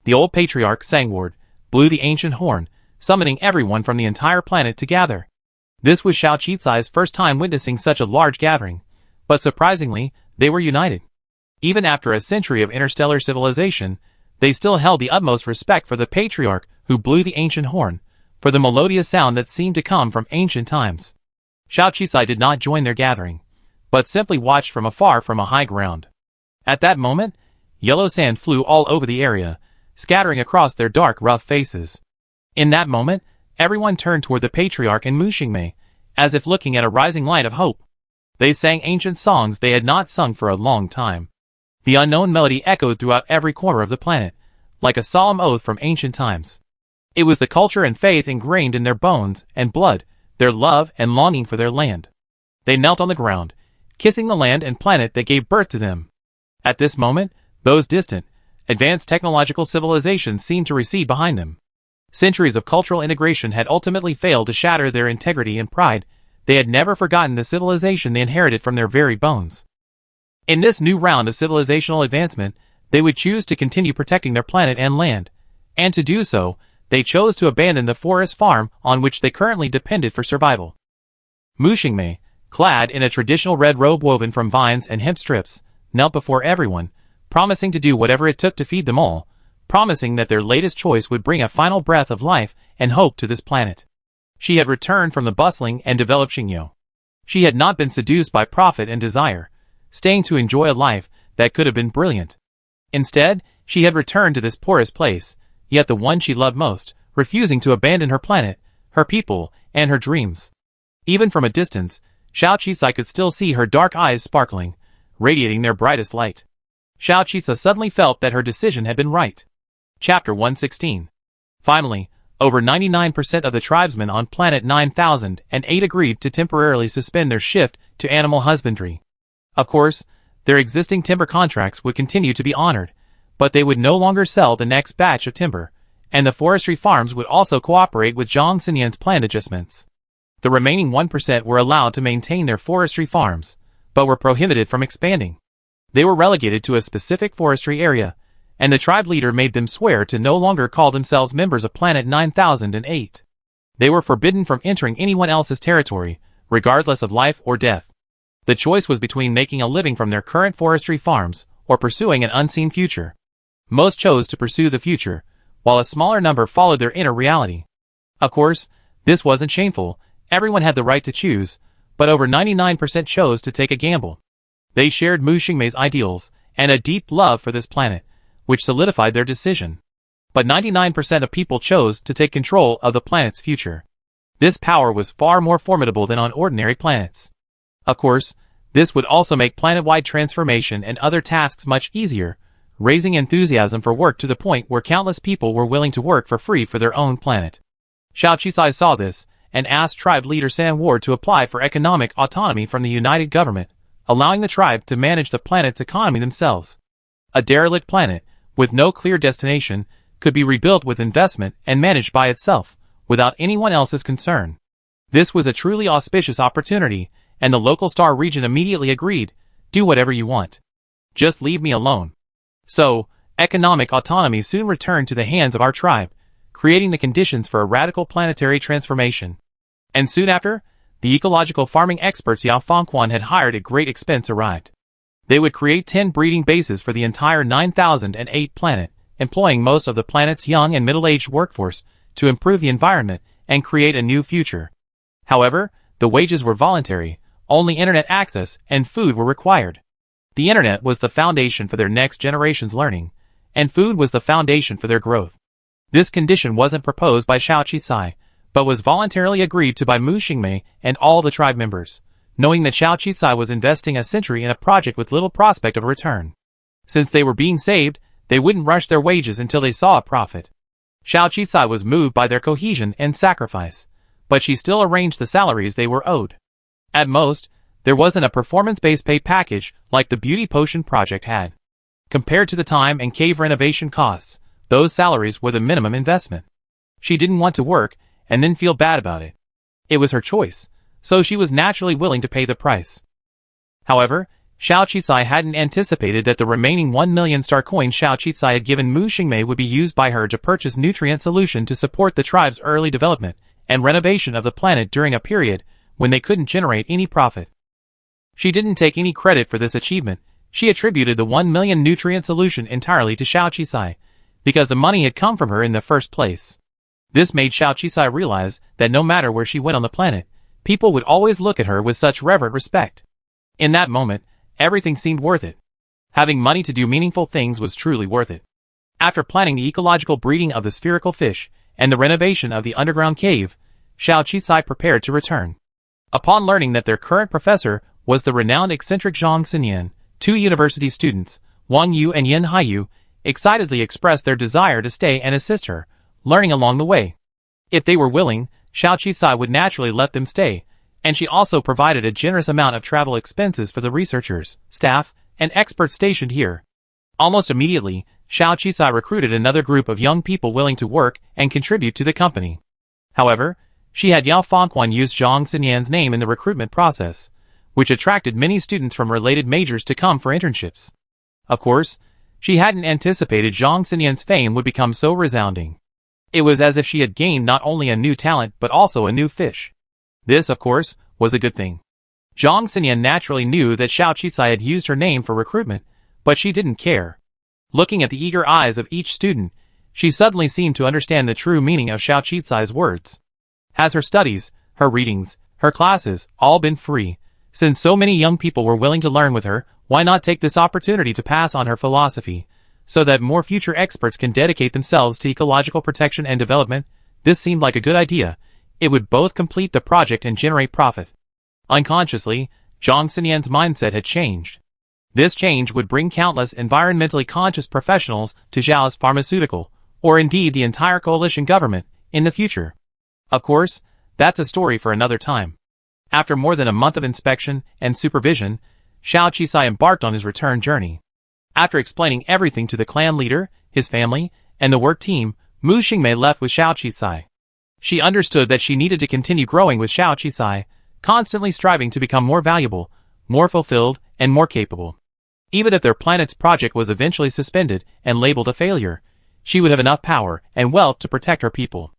The old patriarch Sangward blew the ancient horn, summoning everyone from the entire planet to gather. This was Xiao Qicai's first time witnessing such a large gathering, but surprisingly, they were united. Even after a century of interstellar civilization, they still held the utmost respect for the patriarch who blew the ancient horn, for the melodious sound that seemed to come from ancient times. Xiao Qicai did not join their gathering, but simply watched from afar from a high ground. At that moment, yellow sand flew all over the area, scattering across their dark, rough faces. In that moment, everyone turned toward the patriarch and Mu Xingmei, as if looking at a rising light of hope. They sang ancient songs they had not sung for a long time. The unknown melody echoed throughout every corner of the planet, like a solemn oath from ancient times. It was the culture and faith ingrained in their bones and blood, their love and longing for their land. They knelt on the ground, kissing the land and planet that gave birth to them. At this moment, those distant, advanced technological civilizations seemed to recede behind them. Centuries of cultural integration had ultimately failed to shatter their integrity and pride. They had never forgotten the civilization they inherited from their very bones. In this new round of civilizational advancement, they would choose to continue protecting their planet and land, and to do so, they chose to abandon the forest farm on which they currently depended for survival. Mu Xingmei, clad in a traditional red robe woven from vines and hemp strips, knelt before everyone, promising to do whatever it took to feed them all, promising that their latest choice would bring a final breath of life and hope to this planet. She had returned from the bustling and developed Xingyo. She had not been seduced by profit and desire, staying to enjoy a life that could have been brilliant. Instead, she had returned to this poorest place, yet the one she loved most, refusing to abandon her planet, her people, and her dreams. Even from a distance, Xiao Qicai could still see her dark eyes sparkling, radiating their brightest light. Xiao Qicai suddenly felt that her decision had been right. Chapter 116. Finally, over 99% of the tribesmen on planet 9008 agreed to temporarily suspend their shift to animal husbandry. Of course, their existing timber contracts would continue to be honored, but they would no longer sell the next batch of timber, and the forestry farms would also cooperate with Zhang Xinyan's planned adjustments. The remaining 1% were allowed to maintain their forestry farms, but were prohibited from expanding. They were relegated to a specific forestry area, and the tribe leader made them swear to no longer call themselves members of Planet 9008. They were forbidden from entering anyone else's territory, regardless of life or death. The choice was between making a living from their current forestry farms or pursuing an unseen future. Most chose to pursue the future, while a smaller number followed their inner reality. Of course, this wasn't shameful, everyone had the right to choose, but over 99% chose to take a gamble. They shared Mu Xingmei's ideals and a deep love for this planet, which solidified their decision. But 99% of people chose to take control of the planet's future. This power was far more formidable than on ordinary planets. Of course, this would also make planet-wide transformation and other tasks much easier, raising enthusiasm for work to the point where countless people were willing to work for free for their own planet. Xiao Qisai saw this, and asked tribe leader San Ward to apply for economic autonomy from the United Government, allowing the tribe to manage the planet's economy themselves. A derelict planet, with no clear destination, could be rebuilt with investment and managed by itself, without anyone else's concern. This was a truly auspicious opportunity, and the local star region immediately agreed, "Do whatever you want. Just leave me alone." So, economic autonomy soon returned to the hands of our tribe, creating the conditions for a radical planetary transformation. And soon after, the ecological farming experts Yao Fangquan had hired at great expense arrived. They would create 10 breeding bases for the entire 9008 planet, employing most of the planet's young and middle-aged workforce to improve the environment and create a new future. However, the wages were voluntary, only internet access and food were required. The internet was the foundation for their next generation's learning, and food was the foundation for their growth. This condition wasn't proposed by Xiao Qisai, but was voluntarily agreed to by Mu Xingmei and all the tribe members, knowing that Xiao Qisai was investing a century in a project with little prospect of a return. Since they were being saved, they wouldn't rush their wages until they saw a profit. Xiao Qisai was moved by their cohesion and sacrifice, but she still arranged the salaries they were owed. At most, there wasn't a performance-based pay package like the beauty potion project had. Compared to the time and cave renovation costs, those salaries were the minimum investment. She didn't want to work and then feel bad about it. It was her choice, so she was naturally willing to pay the price. However, Xiao Qisai hadn't anticipated that the remaining 1 million star coin Xiao Qisai had given Mu Xingmei would be used by her to purchase nutrient solution to support the tribe's early development and renovation of the planet during a period when they couldn't generate any profit. She didn't take any credit for this achievement. She attributed the 1 million nutrient solution entirely to Xiao Qisai, because the money had come from her in the first place. This made Xiao Qisai realize that no matter where she went on the planet, people would always look at her with such reverent respect. In that moment, everything seemed worth it. Having money to do meaningful things was truly worth it. After planning the ecological breeding of the spherical fish and the renovation of the underground cave, Xiao Qisai prepared to return. Upon learning that their current professor was the renowned eccentric Zhang Xinyan, 2 university students, Wang Yu and Yin Haiyu, excitedly expressed their desire to stay and assist her, learning along the way. If they were willing, Xiao Qisai would naturally let them stay, and she also provided a generous amount of travel expenses for the researchers, staff, and experts stationed here. Almost immediately, Xiao Qisai recruited another group of young people willing to work and contribute to the company. However, she had Yao Fangquan use Zhang Xinyan's name in the recruitment process, which attracted many students from related majors to come for internships. Of course, she hadn't anticipated Zhang Xinyan's fame would become so resounding. It was as if she had gained not only a new talent but also a new fish. This, of course, was a good thing. Zhang Xinyan naturally knew that Xiao Qisai had used her name for recruitment, but she didn't care. Looking at the eager eyes of each student, she suddenly seemed to understand the true meaning of Xiao Qisai's words. Has her studies, her readings, her classes, all been free? Since so many young people were willing to learn with her, why not take this opportunity to pass on her philosophy, so that more future experts can dedicate themselves to ecological protection and development? This seemed like a good idea. It would both complete the project and generate profit. Unconsciously, Zhang Xinyan's mindset had changed. This change would bring countless environmentally conscious professionals to Zhao's pharmaceutical, or indeed the entire coalition government, in the future. Of course, that's a story for another time. After more than a month of inspection and supervision, Xiao Qisai embarked on his return journey. After explaining everything to the clan leader, his family, and the work team, Mu Xingmei left with Xiao Qisai. She understood that she needed to continue growing with Xiao Qisai, constantly striving to become more valuable, more fulfilled, and more capable. Even if their planet's project was eventually suspended and labeled a failure, she would have enough power and wealth to protect her people.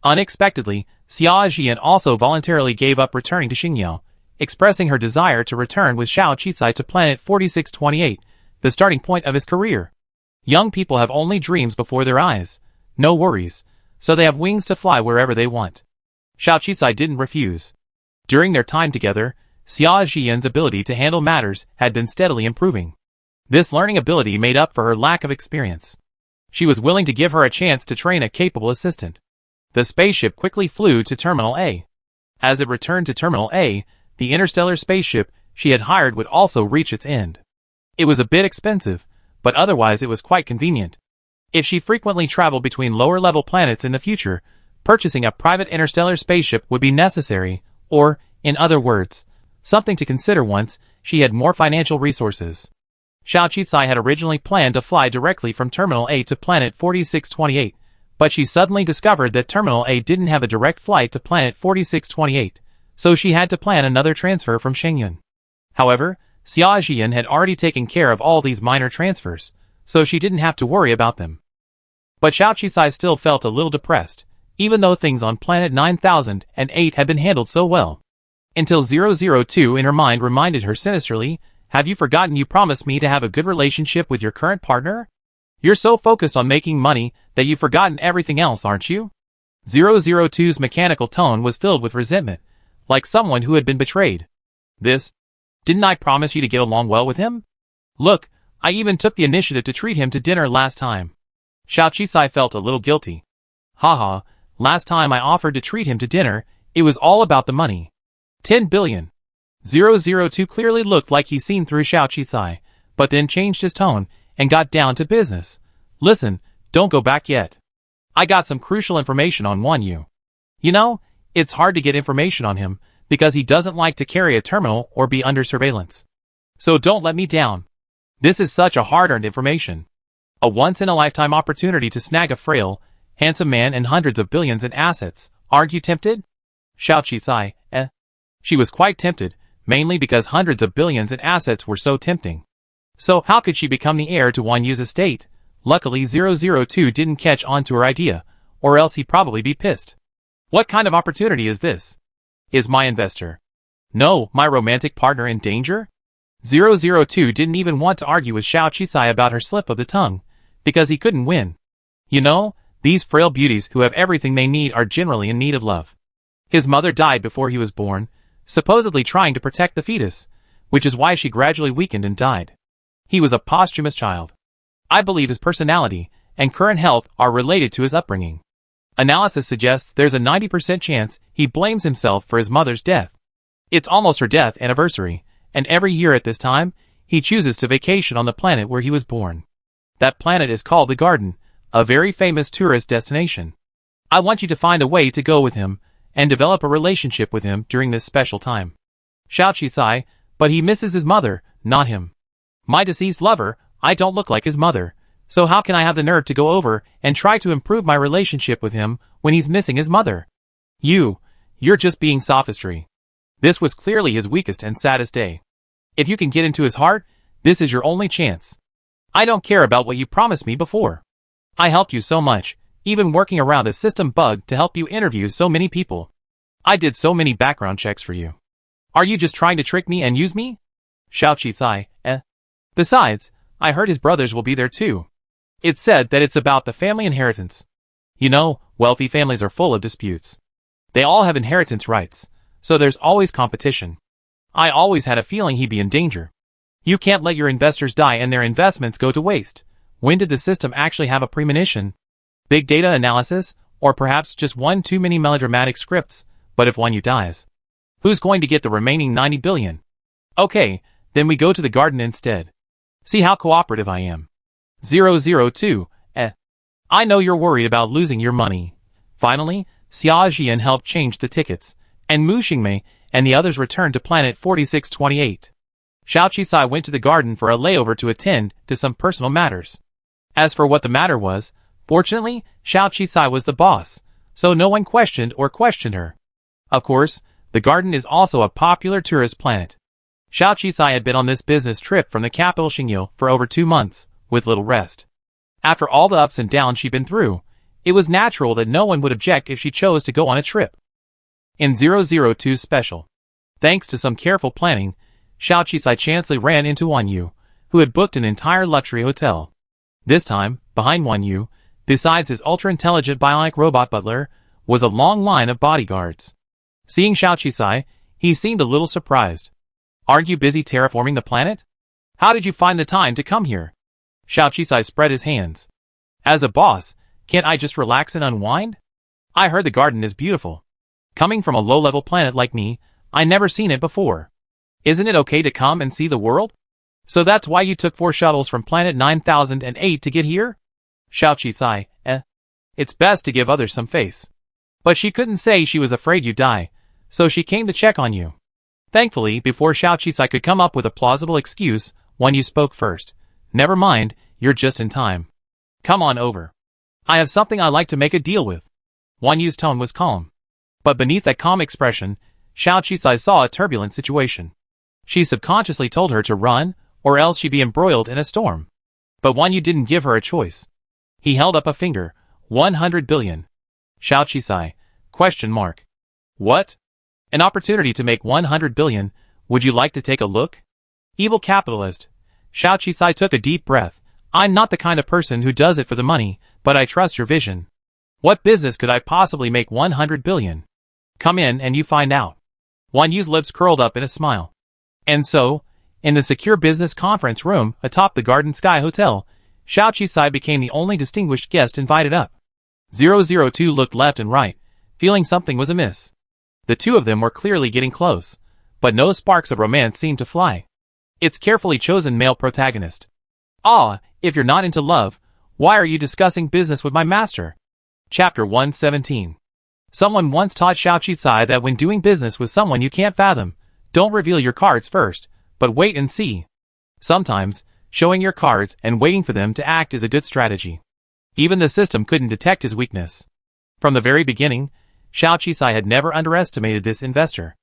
Unexpectedly, Xia Jian also voluntarily gave up returning to Xingyao, expressing her desire to return with Xiao Qicai to planet 4628, the starting point of his career. Young people have only dreams before their eyes, no worries, so they have wings to fly wherever they want. Xiao Qicai didn't refuse. During their time together, Xia Jian's ability to handle matters had been steadily improving. This learning ability made up for her lack of experience. She was willing to give her a chance to train a capable assistant. The spaceship quickly flew to Terminal A. As it returned to Terminal A, the interstellar spaceship she had hired would also reach its end. It was a bit expensive, but otherwise it was quite convenient. If she frequently traveled between lower-level planets in the future, purchasing a private interstellar spaceship would be necessary, or, in other words, something to consider once she had more financial resources. Xiao Qicai had originally planned to fly directly from Terminal A to planet 4628, but she suddenly discovered that Terminal A didn't have a direct flight to planet 4628, so she had to plan another transfer from Shengyun. However, Xia Jian had already taken care of all these minor transfers, so she didn't have to worry about them. But Xiao Qicai still felt a little depressed, even though things on planet 9008 had been handled so well. Until 002 in her mind reminded her sinisterly, "Have you forgotten you promised me to have a good relationship with your current partner? You're so focused on making money that you've forgotten everything else, aren't you?" 002's mechanical tone was filled with resentment, like someone who had been betrayed. Didn't I promise you to get along well with him? Look, I even took the initiative to treat him to dinner last time. Xiao Qicai felt a little guilty. Haha, last time I offered to treat him to dinner, it was all about the money. 10 billion. 002 clearly looked like he'd seen through Xiao Qicai, but then changed his tone and got down to business. Listen, don't go back yet. I got some crucial information on Wanyu. You know, it's hard to get information on him, because he doesn't like to carry a terminal or be under surveillance. So don't let me down. This is such a hard-earned information. A once-in-a-lifetime opportunity to snag a frail, handsome man and hundreds of billions in assets. Aren't you tempted? Xiao Qicai, She was quite tempted, mainly because hundreds of billions in assets were so tempting. So how could she become the heir to Wanyu's estate? Luckily 002 didn't catch on to her idea, or else he'd probably be pissed. What kind of opportunity is this? Is my investor? No, my romantic partner in danger? 002 didn't even want to argue with Xiao Qicai about her slip of the tongue, because he couldn't win. You know, these frail beauties who have everything they need are generally in need of love. His mother died before he was born, supposedly trying to protect the fetus, which is why she gradually weakened and died. He was a posthumous child. I believe his personality and current health are related to his upbringing. Analysis suggests there's a 90% chance he blames himself for his mother's death. It's almost her death anniversary, and every year at this time, he chooses to vacation on the planet where he was born. That planet is called the Garden, a very famous tourist destination. I want you to find a way to go with him, and develop a relationship with him during this special time. Xiao Qicai, but he misses his mother, not him. My deceased lover, I don't look like his mother, so how can I have the nerve to go over and try to improve my relationship with him when he's missing his mother? You're just being sophistry. This was clearly his weakest and saddest day. If you can get into his heart, this is your only chance. I don't care about what you promised me before. I helped you so much, even working around a system bug to help you interview so many people. I did so many background checks for you. Are you just trying to trick me and use me? Xiao Qicai, Besides, I heard his brothers will be there too. It's said that it's about the family inheritance. You know, wealthy families are full of disputes. They all have inheritance rights, so there's always competition. I always had a feeling he'd be in danger. You can't let your investors die and their investments go to waste. When did the system actually have a premonition? Big data analysis, or perhaps just one too many melodramatic scripts, but if Wanyu dies, who's going to get the remaining 90 billion? Okay, then we go to the garden instead. See how cooperative I am. 002, I know you're worried about losing your money. Finally, Xia Jian helped change the tickets, and Mu Xingmei and the others returned to planet 4628. Xiao Qicai went to the garden for a layover to attend to some personal matters. As for what the matter was, fortunately, Xiao Qicai was the boss, so no one questioned her. Of course, the garden is also a popular tourist planet. Xiao Qicai had been on this business trip from the capital Xingyou for over 2 months, with little rest. After all the ups and downs she'd been through, it was natural that no one would object if she chose to go on a trip. In 002's special. Thanks to some careful planning, Xiao Qizai chancely ran into Wan Yu, who had booked an entire luxury hotel. This time, behind Wan Yu, besides his ultra-intelligent bionic robot butler, was a long line of bodyguards. Seeing Xiao Qizai, he seemed a little surprised. Aren't you busy terraforming the planet? How did you find the time to come here? Xiao Qizai spread his hands. As a boss, can't I just relax and unwind? I heard the garden is beautiful. Coming from a low-level planet like me, I never seen it before. Isn't it okay to come and see the world? So that's why you took 4 shuttles from planet 9008 to get here? Xiao Qizai, It's best to give others some face. But she couldn't say she was afraid you'd die, so she came to check on you. Thankfully, before Xiao Qizai could come up with a plausible excuse, Wan Yu spoke first. Never mind, you're just in time. Come on over. I have something I'd like to make a deal with. Wan Yu's tone was calm. But beneath that calm expression, Xiao Qizai saw a turbulent situation. She subconsciously told her to run, or else she'd be embroiled in a storm. But Wan Yu didn't give her a choice. He held up a finger. 100 billion. Xiao Qizai, question mark. What? An opportunity to make 100 billion, would you like to take a look? Evil capitalist. Xiao Qizai took a deep breath. I'm not the kind of person who does it for the money, but I trust your vision. What business could I possibly make 100 billion? Come in and you find out. Wan Yu's lips curled up in a smile. And so, in the secure business conference room atop the Garden Sky Hotel, Xiao Qizai became the only distinguished guest invited up. 002 looked left and right, feeling something was amiss. The two of them were clearly getting close, but no sparks of romance seemed to fly. Its carefully chosen male protagonist. Ah, if you're not into love, why are you discussing business with my master? Chapter 117. Someone once taught Xiao Qizai that when doing business with someone you can't fathom, don't reveal your cards first, but wait and see. Sometimes, showing your cards and waiting for them to act is a good strategy. Even the system couldn't detect his weakness. From the very beginning, Xiao Qizai had never underestimated this investor.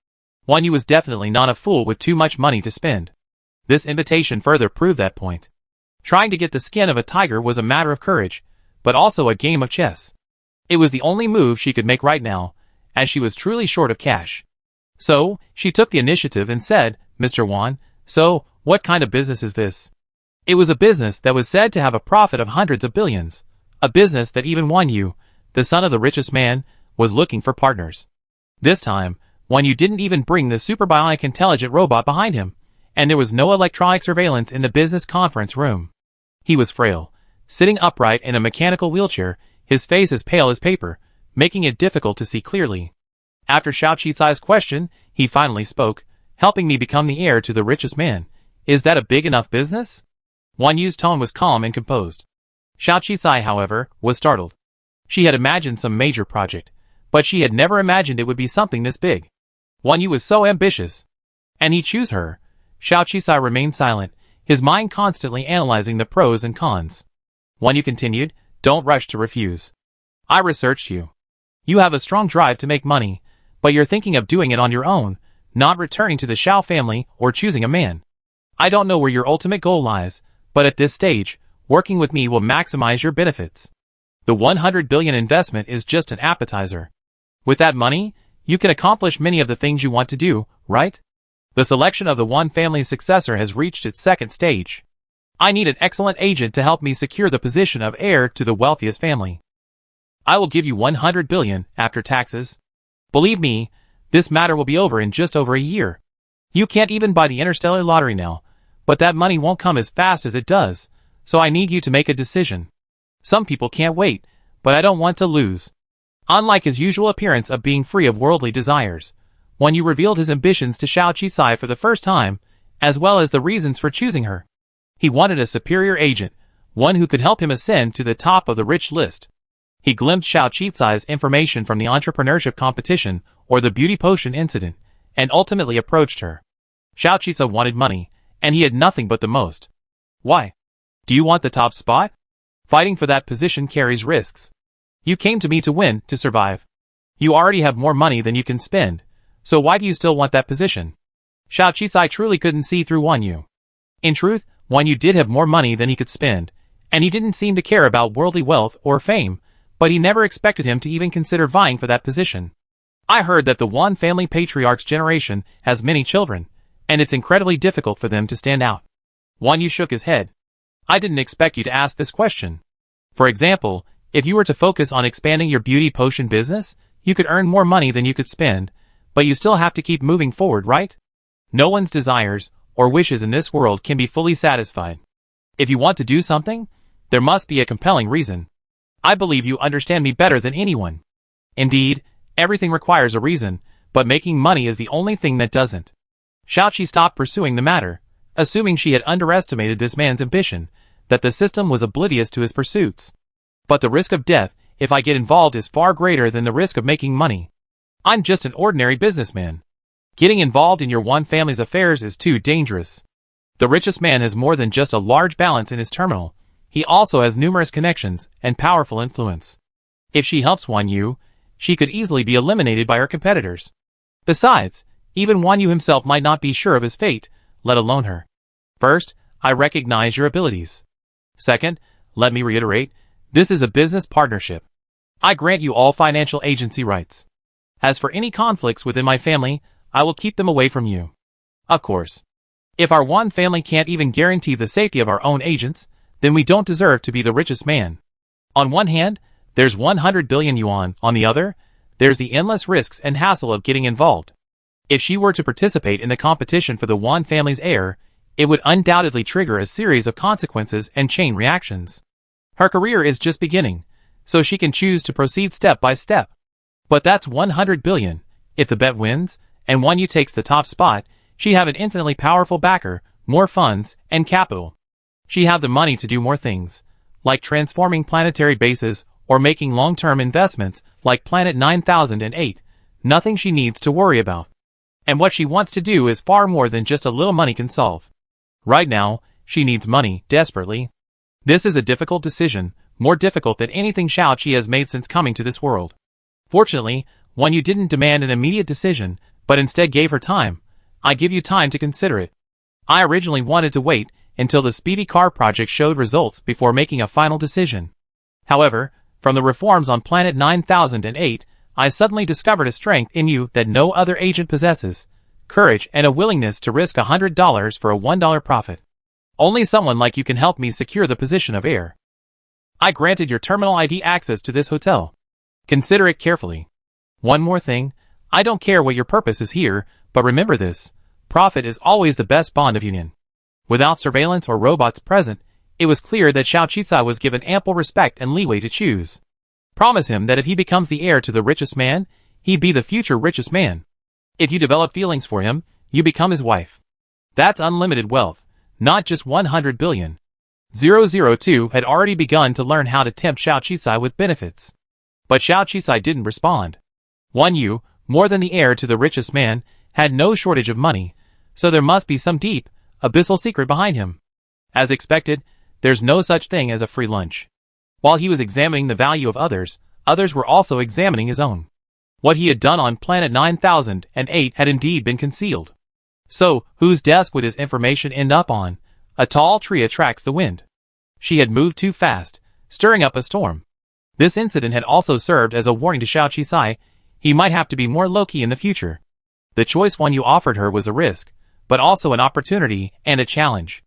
Wan Yu was definitely not a fool with too much money to spend. This invitation further proved that point. Trying to get the skin of a tiger was a matter of courage, but also a game of chess. It was the only move she could make right now, as she was truly short of cash. So, she took the initiative and said, Mr. Wan, so, what kind of business is this? It was a business that was said to have a profit of hundreds of billions. A business that even Wan Yu, the son of the richest man, was looking for partners. This time, Wan Yu didn't even bring the super bionic intelligent robot behind him, and there was no electronic surveillance in the business conference room. He was frail, sitting upright in a mechanical wheelchair, his face as pale as paper, making it difficult to see clearly. After Xiao Qizai's question, he finally spoke, helping me become the heir to the richest man. Is that a big enough business? Wan Yu's tone was calm and composed. Xiao Qizai, however, was startled. She had imagined some major project, but she had never imagined it would be something this big. Wan Yu was so ambitious. And he'd choose her. Xiao Qizai remained silent, his mind constantly analyzing the pros and cons. Wan Yu continued, don't rush to refuse. I researched you. You have a strong drive to make money, but you're thinking of doing it on your own, not returning to the Xiao family or choosing a man. I don't know where your ultimate goal lies, but at this stage, working with me will maximize your benefits. The 100 billion investment is just an appetizer. With that money, you can accomplish many of the things you want to do, right? The selection of the Wan family's successor has reached its second stage. I need an excellent agent to help me secure the position of heir to the wealthiest family. I will give you 100 billion after taxes. Believe me, this matter will be over in just over a year. You can't even buy the Interstellar lottery now, but that money won't come as fast as it does, so I need you to make a decision. Some people can't wait, but I don't want to lose. Unlike his usual appearance of being free of worldly desires, Wan Yu revealed his ambitions to Xiao Qizai for the first time, as well as the reasons for choosing her. He wanted a superior agent, one who could help him ascend to the top of the rich list. He glimpsed Xiao Qizai's information from the entrepreneurship competition or the beauty potion incident, and ultimately approached her. Xiao Qizai wanted money, and he had nothing but the most. Why? Do you want the top spot? Fighting for that position carries risks. You came to me to win, to survive. You already have more money than you can spend, so why do you still want that position? Xiao Qizai truly couldn't see through Wan Yu. In truth, Wan Yu did have more money than he could spend, and he didn't seem to care about worldly wealth or fame, but he never expected him to even consider vying for that position. I heard that the one family patriarch's generation has many children, and it's incredibly difficult for them to stand out. Wan Yu shook his head. I didn't expect you to ask this question. For example, if you were to focus on expanding your beauty potion business, you could earn more money than you could spend, but you still have to keep moving forward, right? No one's desires or wishes in this world can be fully satisfied. If you want to do something, there must be a compelling reason. I believe you understand me better than anyone. Indeed, everything requires a reason, but making money is the only thing that doesn't. Xiaoqi stopped pursuing the matter, assuming she had underestimated this man's ambition, that the system was oblivious to his pursuits. But the risk of death, if I get involved, is far greater than the risk of making money. I'm just an ordinary businessman. Getting involved in your one family's affairs is too dangerous. The richest man has more than just a large balance in his terminal. He also has numerous connections and powerful influence. If she helps Wan Yu, she could easily be eliminated by her competitors. Besides, even Wan Yu himself might not be sure of his fate, let alone her. First, I recognize your abilities. Second, let me reiterate, this is a business partnership. I grant you all financial agency rights. As for any conflicts within my family, I will keep them away from you. Of course. If our one family can't even guarantee the safety of our own agents, then we don't deserve to be the richest man. On one hand, there's 100 billion yuan. On the other, there's the endless risks and hassle of getting involved. If she were to participate in the competition for the Wan family's heir, it would undoubtedly trigger a series of consequences and chain reactions. Her career is just beginning, so she can choose to proceed step by step. But that's 100 billion. If the bet wins, and Wan Yu takes the top spot, she'd have an infinitely powerful backer, more funds, and capital. She'd have the money to do more things, like transforming planetary bases or making long-term investments like Planet 9008, nothing she needs to worry about. And what she wants to do is far more than just a little money can solve. Right now, she needs money, desperately. This is a difficult decision, more difficult than anything Xiaoqi has made since coming to this world. Fortunately, Wan Yu didn't demand an immediate decision, but instead gave her time. I give you time to consider it. I originally wanted to wait until the speedy car project showed results before making a final decision. However, from the reforms on Planet 9008, I suddenly discovered a strength in you that no other agent possesses, courage and a willingness to risk $100 for a $1 profit. Only someone like you can help me secure the position of heir. I granted your terminal ID access to this hotel. Consider it carefully. One more thing, I don't care what your purpose is here, but remember this, profit is always the best bond of union. Without surveillance or robots present, it was clear that Xiaoqi was given ample respect and leeway to choose. Promise him that if he becomes the heir to the richest man, he'd be the future richest man. If you develop feelings for him, you become his wife. That's unlimited wealth, not just 100 billion. 002 had already begun to learn how to tempt Xiaoqi with benefits. But Xiaoqi didn't respond. Wan Yu, more than the heir to the richest man, had no shortage of money, so there must be some deep, abyssal secret behind him. As expected, there's no such thing as a free lunch. While he was examining the value of others, others were also examining his own. What he had done on Planet 9008 had indeed been concealed. So, whose desk would his information end up on? A tall tree attracts the wind. She had moved too fast, stirring up a storm. This incident had also served as a warning to Xiaoqi. He might have to be more low-key in the future. The choice Wan Yu offered her was a risk, but also an opportunity and a challenge.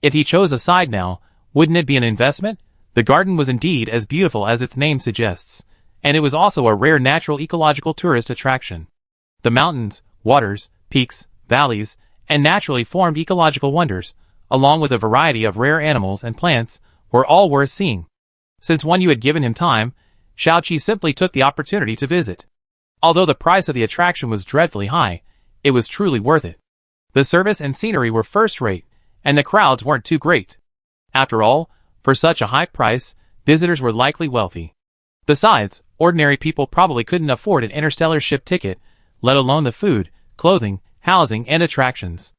If he chose a side now, wouldn't it be an investment? The garden was indeed as beautiful as its name suggests, and it was also a rare natural ecological tourist attraction. The mountains, waters, peaks, valleys, and naturally formed ecological wonders, along with a variety of rare animals and plants, were all worth seeing. Since Wan Yu had given him time, Xiaoqi simply took the opportunity to visit. Although the price of the attraction was dreadfully high, it was truly worth it. The service and scenery were first-rate, and the crowds weren't too great. After all, for such a high price, visitors were likely wealthy. Besides, ordinary people probably couldn't afford an interstellar ship ticket, let alone the food, clothing, housing, and attractions.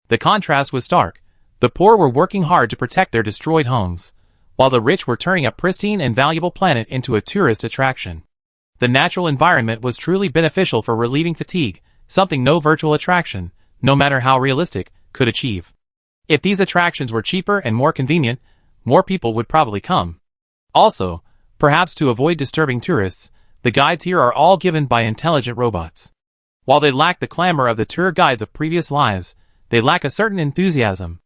The contrast was stark. The poor were working hard to protect their destroyed homes, while the rich were turning a pristine and valuable planet into a tourist attraction. The natural environment was truly beneficial for relieving fatigue, something no virtual attraction, no matter how realistic, could achieve. If these attractions were cheaper and more convenient, more people would probably come. Also, perhaps to avoid disturbing tourists, The guides here are all given by intelligent robots. While they lack the clamor of the tour guides of previous lives, they lack a certain enthusiasm.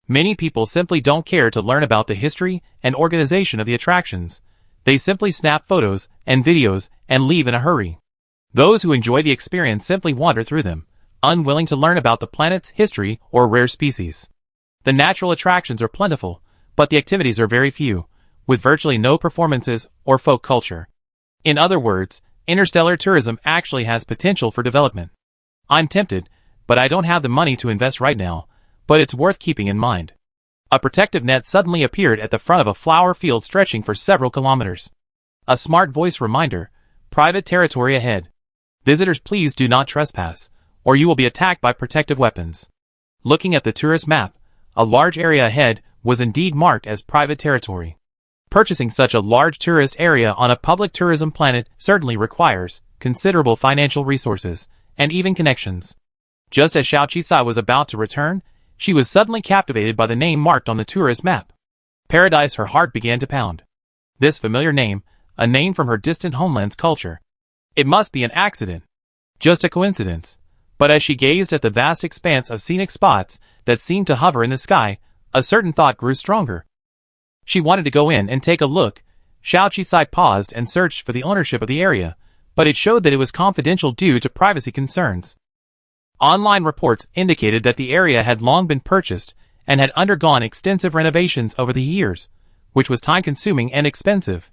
Many people simply don't care to learn about the history and organization of the attractions. They simply snap photos and videos and leave in a hurry. Those who enjoy the experience simply wander through them, unwilling to learn about the planet's history or rare species. The natural attractions are plentiful, but the activities are very few, with virtually no performances or folk culture. In other words, interstellar tourism actually has potential for development. I'm tempted, but I don't have the money to invest right now, but it's worth keeping in mind. A protective net suddenly appeared at the front of a flower field stretching for several kilometers. A smart voice reminder, private territory ahead. Visitors, please do not trespass, or you will be attacked by protective weapons. Looking at the tourist map, a large area ahead was indeed marked as private territory. Purchasing such a large tourist area on a public tourism planet certainly requires considerable financial resources and even connections. Just as Xiao Qisai was about to return, she was suddenly captivated by the name marked on the tourist map. Paradise. Her heart began to pound. This familiar name, a name from her distant homeland's culture. It must be an accident. Just a coincidence. But as she gazed at the vast expanse of scenic spots that seemed to hover in the sky, a certain thought grew stronger. She wanted to go in and take a look. Xiao Qisai paused and searched for the ownership of the area, but it showed that it was confidential due to privacy concerns. Online reports indicated that the area had long been purchased and had undergone extensive renovations over the years, which was time-consuming and expensive.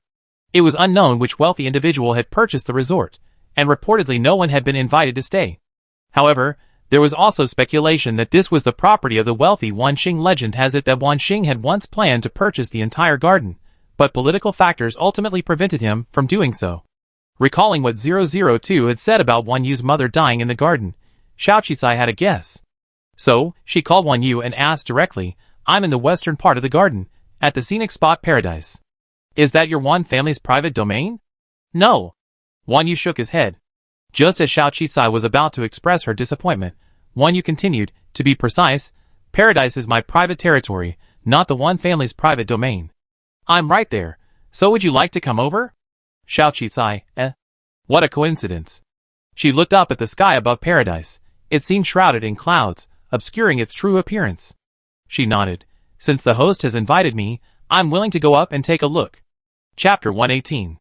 It was unknown which wealthy individual had purchased the resort, and reportedly no one had been invited to stay. However, there was also speculation that this was the property of the wealthy Wanxing. Legend has it that Wanxing had once planned to purchase the entire garden, but political factors ultimately prevented him from doing so. Recalling what 002 had said about Wan Yu's mother dying in the garden, Xiao Qisai had a guess. So, she called Wan Yu and asked directly, "I'm in the western part of the garden, at the scenic spot Paradise. Is that your Wan family's private domain?" "No." Wan Yu shook his head. Just as Xiao Qisai was about to express her disappointment, Wan Yu continued, "To be precise, Paradise is my private territory, not the Wan family's private domain. I'm right there, so would you like to come over?" Xiao Qisai, What a coincidence. She looked up at the sky above Paradise. It seemed shrouded in clouds, obscuring its true appearance. She nodded. "Since the host has invited me, I'm willing to go up and take a look." Chapter 118.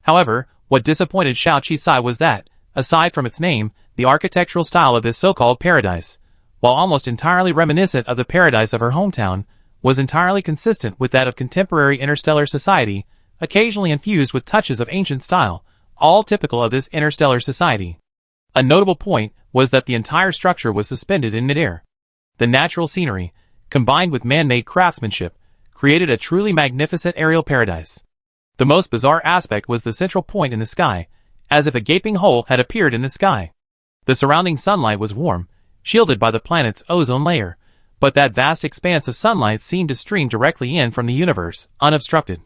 However, what disappointed Xiao Qisai was that, aside from its name, the architectural style of this so-called paradise, while almost entirely reminiscent of the paradise of her hometown, was entirely consistent with that of contemporary interstellar society, occasionally infused with touches of ancient style, all typical of this interstellar society. A notable point was that the entire structure was suspended in midair. The natural scenery, combined with man-made craftsmanship, created a truly magnificent aerial paradise. The most bizarre aspect was the central point in the sky, as if a gaping hole had appeared in the sky. The surrounding sunlight was warm, shielded by the planet's ozone layer, but that vast expanse of sunlight seemed to stream directly in from the universe, unobstructed.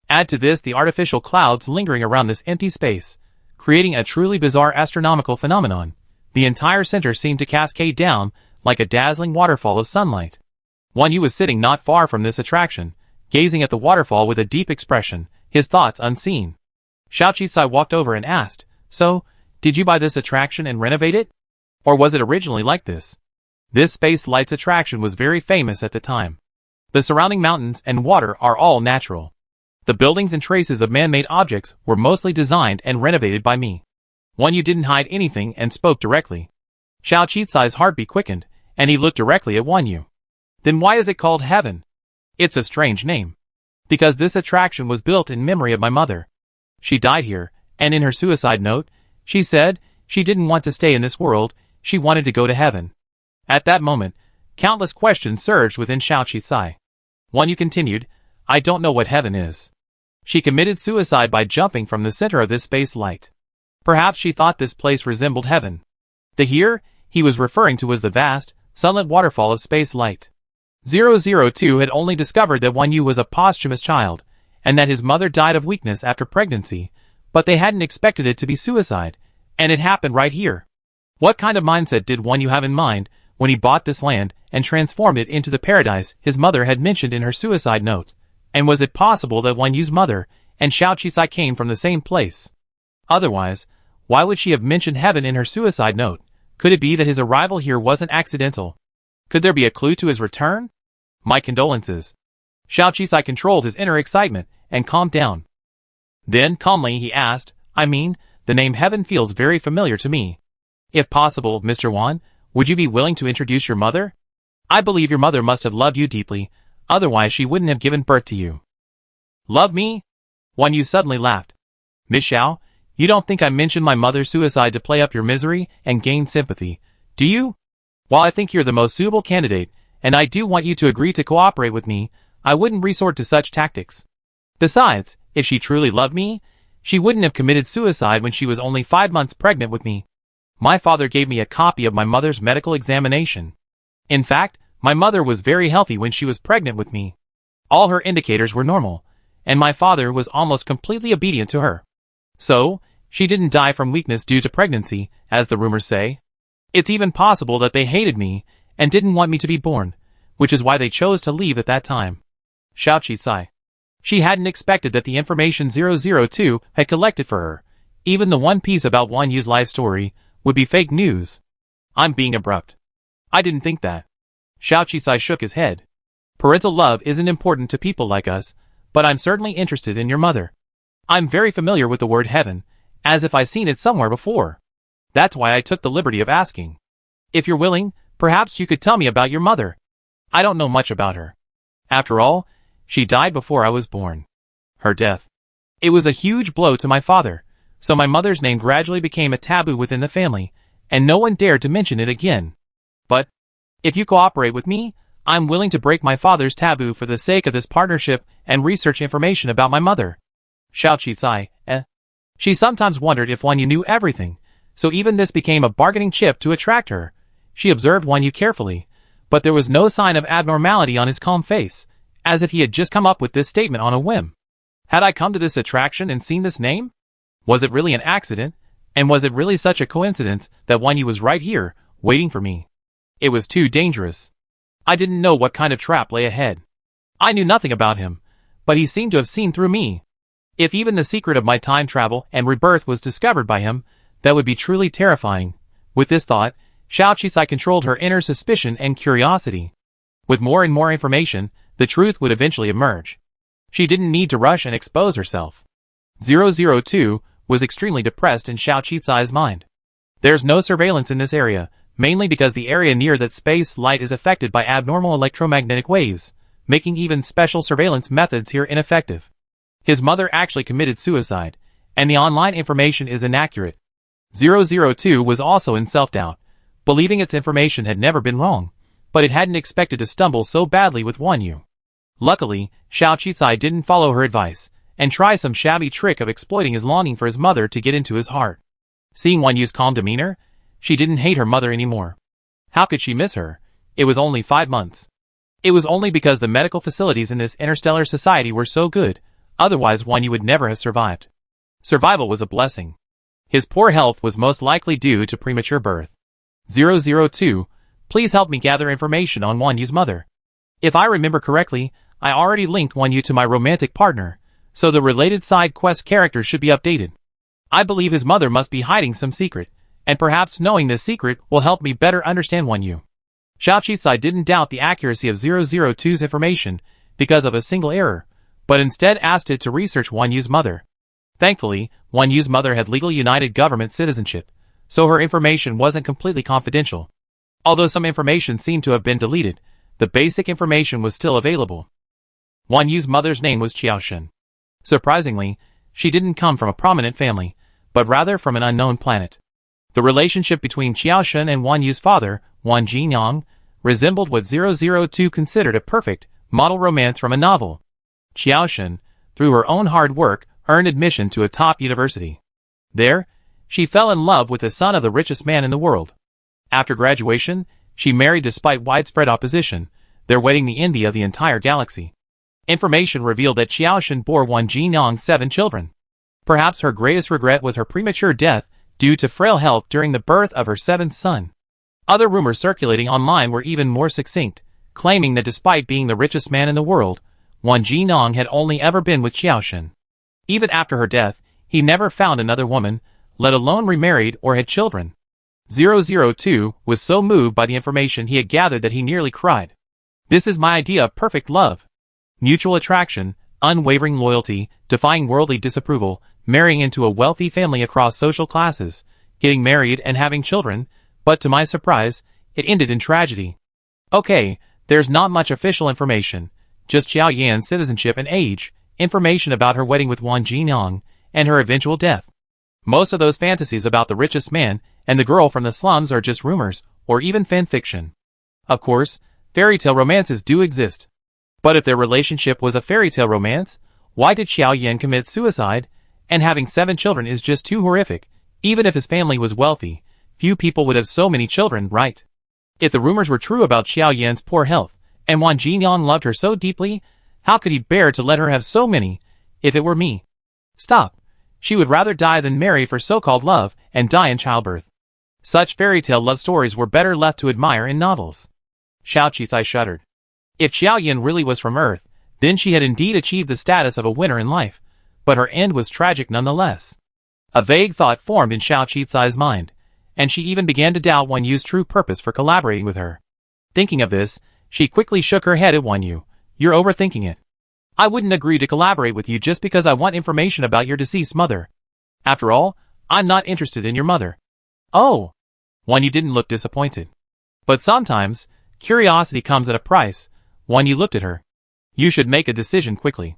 Add to this the artificial clouds lingering around this empty space, creating a truly bizarre astronomical phenomenon. The entire center seemed to cascade down, like a dazzling waterfall of sunlight. Wan Yu was sitting not far from this attraction, gazing at the waterfall with a deep expression, his thoughts unseen. Xiao Qisai walked over and asked, "So, did you buy this attraction and renovate it? Or was it originally like this?" This space lights attraction was very famous at the time. The surrounding mountains and water are all natural. The buildings and traces of man-made objects were mostly designed and renovated by me. Wan Yu didn't hide anything and spoke directly. Xiao Qisai's heartbeat quickened, and he looked directly at Wan Yu. "Then why is it called heaven?" "It's a strange name. Because this attraction was built in memory of my mother. She died here, and in her suicide note, she said she didn't want to stay in this world, she wanted to go to heaven." At that moment, countless questions surged within Xiao Qisai. Wan Yu continued, "I don't know what heaven is. She committed suicide by jumping from the center of this space light. Perhaps she thought this place resembled heaven." The here he was referring to was the vast, sunlit waterfall of space light. 002 had only discovered that Wan Yu was a posthumous child, and that his mother died of weakness after pregnancy, but they hadn't expected it to be suicide, and it happened right here. What kind of mindset did Wan Yu have in mind when he bought this land and transformed it into the paradise his mother had mentioned in her suicide note? And was it possible that Wan Yu's mother and Xiao Qisai came from the same place? Otherwise, why would she have mentioned heaven in her suicide note? Could it be that his arrival here wasn't accidental? Could there be a clue to his return? My condolences. Xiao Qisai controlled his inner excitement and calmed down. Then, calmly, he asked, the name heaven feels very familiar to me. If possible, Mr. Wan, would you be willing to introduce your mother? I believe your mother must have loved you deeply, otherwise she wouldn't have given birth to you. Love me? Wan Yu suddenly laughed. Miss Xiao, you don't think I mentioned my mother's suicide to play up your misery and gain sympathy, do you? While I think you're the most suitable candidate, and I do want you to agree to cooperate with me, I wouldn't resort to such tactics. Besides, if she truly loved me, she wouldn't have committed suicide when she was only 5 months pregnant with me. My father gave me a copy of my mother's medical examination. In fact, my mother was very healthy when she was pregnant with me. All her indicators were normal, and my father was almost completely obedient to her. So, she didn't die from weakness due to pregnancy, as the rumors say. It's even possible that they hated me and didn't want me to be born, which is why they chose to leave at that time. Xiao Qisai. She hadn't expected that the information 002 had collected for her, even the one piece about Wan Yu's life story, would be fake news. I'm being abrupt. I didn't think that. Xiao Qisai shook his head. Parental love isn't important to people like us, but I'm certainly interested in your mother. I'm very familiar with the word heaven, as if I've seen it somewhere before. That's why I took the liberty of asking. If you're willing, perhaps you could tell me about your mother. I don't know much about her. After all, she died before I was born. Her death. It was a huge blow to my father, so my mother's name gradually became a taboo within the family, and no one dared to mention it again. But, if you cooperate with me, I'm willing to break my father's taboo for the sake of this partnership and research information about my mother. Xiao Qisai, She sometimes wondered if Wan Yu knew everything, so even this became a bargaining chip to attract her. She observed Wan Yu carefully, but there was no sign of abnormality on his calm face, as if he had just come up with this statement on a whim. Had I come to this attraction and seen this name? Was it really an accident, and was it really such a coincidence that Wan Yu was right here, waiting for me? It was too dangerous. I didn't know what kind of trap lay ahead. I knew nothing about him, but he seemed to have seen through me. If even the secret of my time travel and rebirth was discovered by him, that would be truly terrifying. With this thought, Xiao Qisai controlled her inner suspicion and curiosity. With more and more information, the truth would eventually emerge. She didn't need to rush and expose herself. 002 was extremely depressed in Xiao Qisai's mind. There's no surveillance in this area, mainly because the area near that space light is affected by abnormal electromagnetic waves, making even special surveillance methods here ineffective. His mother actually committed suicide, and the online information is inaccurate. 002 was also in self-doubt, believing its information had never been wrong, but it hadn't expected to stumble so badly with Wan Yu. Luckily, Xiao Qisai didn't follow her advice, and try some shabby trick of exploiting his longing for his mother to get into his heart. Seeing Wan Yu's calm demeanor, she didn't hate her mother anymore. How could she miss her? It was only 5 months. It was only because the medical facilities in this interstellar society were so good, otherwise Wan Yu would never have survived. Survival was a blessing. His poor health was most likely due to premature birth. 002, please help me gather information on Wan Yu's mother. If I remember correctly, I already linked Wan Yu to my romantic partner, so the related side quest characters should be updated. I believe his mother must be hiding some secret, and perhaps knowing this secret will help me better understand Wan Yu. Xiao Qisai didn't doubt the accuracy of 002's information because of a single error, but instead asked it to research Wan Yu's mother. Thankfully, Wan Yu's mother had legal United Government citizenship, so her information wasn't completely confidential. Although some information seemed to have been deleted, the basic information was still available. Wan Yu's mother's name was Qiaoshen. Surprisingly, she didn't come from a prominent family, but rather from an unknown planet. The relationship between Qiaoshen and Wan Yu's father, Wan Jinyang, resembled what 002 considered a perfect, model romance from a novel. Qiaoshen, through her own hard work, earned admission to a top university. There, she fell in love with the son of the richest man in the world. After graduation, she married despite widespread opposition, their wedding the envy of the entire galaxy. Information revealed that Qiaoshen bore Wan Jinyang 7 children. Perhaps her greatest regret was her premature death due to frail health during the birth of her 7th son. Other rumors circulating online were even more succinct, claiming that despite being the richest man in the world, Wan Jinyang had only ever been with Qiaoshen. Even after her death, He never found another woman, let alone remarried or had children. 002 was so moved by the information he had gathered that he nearly cried. This is my idea of perfect love. Mutual attraction, unwavering loyalty, defying worldly disapproval, marrying into a wealthy family across social classes, getting married and having children, but to my surprise, it ended in tragedy. Okay, there's not much official information, just Xiao Yan's citizenship and age, information about her wedding with Wang Jingyang, and her eventual death. Most of those fantasies about the richest man and the girl from the slums are just rumors, or even fan fiction. Of course, fairy tale romances do exist. But if their relationship was a fairy tale romance, why did Xiao Yan commit suicide? And having 7 children is just too horrific. Even if his family was wealthy, few people would have so many children, right? If the rumors were true about Xiao Yan's poor health, and Wang Jingyang loved her so deeply, how could he bear to let her have so many? If it were me. Stop. She would rather die than marry for so-called love, and die in childbirth. Such fairy tale love stories were better left to admire in novels. Xiao Qisai shuddered. If Xiao Yan really was from Earth, then she had indeed achieved the status of a winner in life, but her end was tragic nonetheless. A vague thought formed in Xiao Qisai's mind, and she even began to doubt Wan Yu's true purpose for collaborating with her. Thinking of this, she quickly shook her head at Wan Yu. You're overthinking it. I wouldn't agree to collaborate with you just because I want information about your deceased mother. After all, I'm not interested in your mother. Oh! Wan Yu didn't look disappointed. But sometimes, curiosity comes at a price. Wan Yu looked at her. You should make a decision quickly.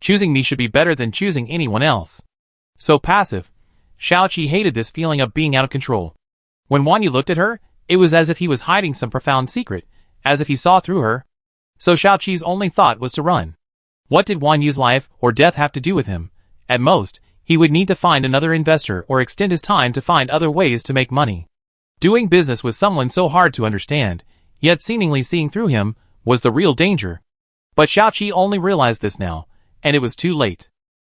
Choosing me should be better than choosing anyone else. So passive. Xiao Qi hated this feeling of being out of control. When Wan Yu looked at her, it was as if he was hiding some profound secret, as if he saw through her. So Xiao Qi's only thought was to run. What did Wan Yu's life or death have to do with him? At most, he would need to find another investor or extend his time to find other ways to make money. Doing business with someone so hard to understand, yet seemingly seeing through him, was the real danger. But Xiao Qi only realized this now, and it was too late.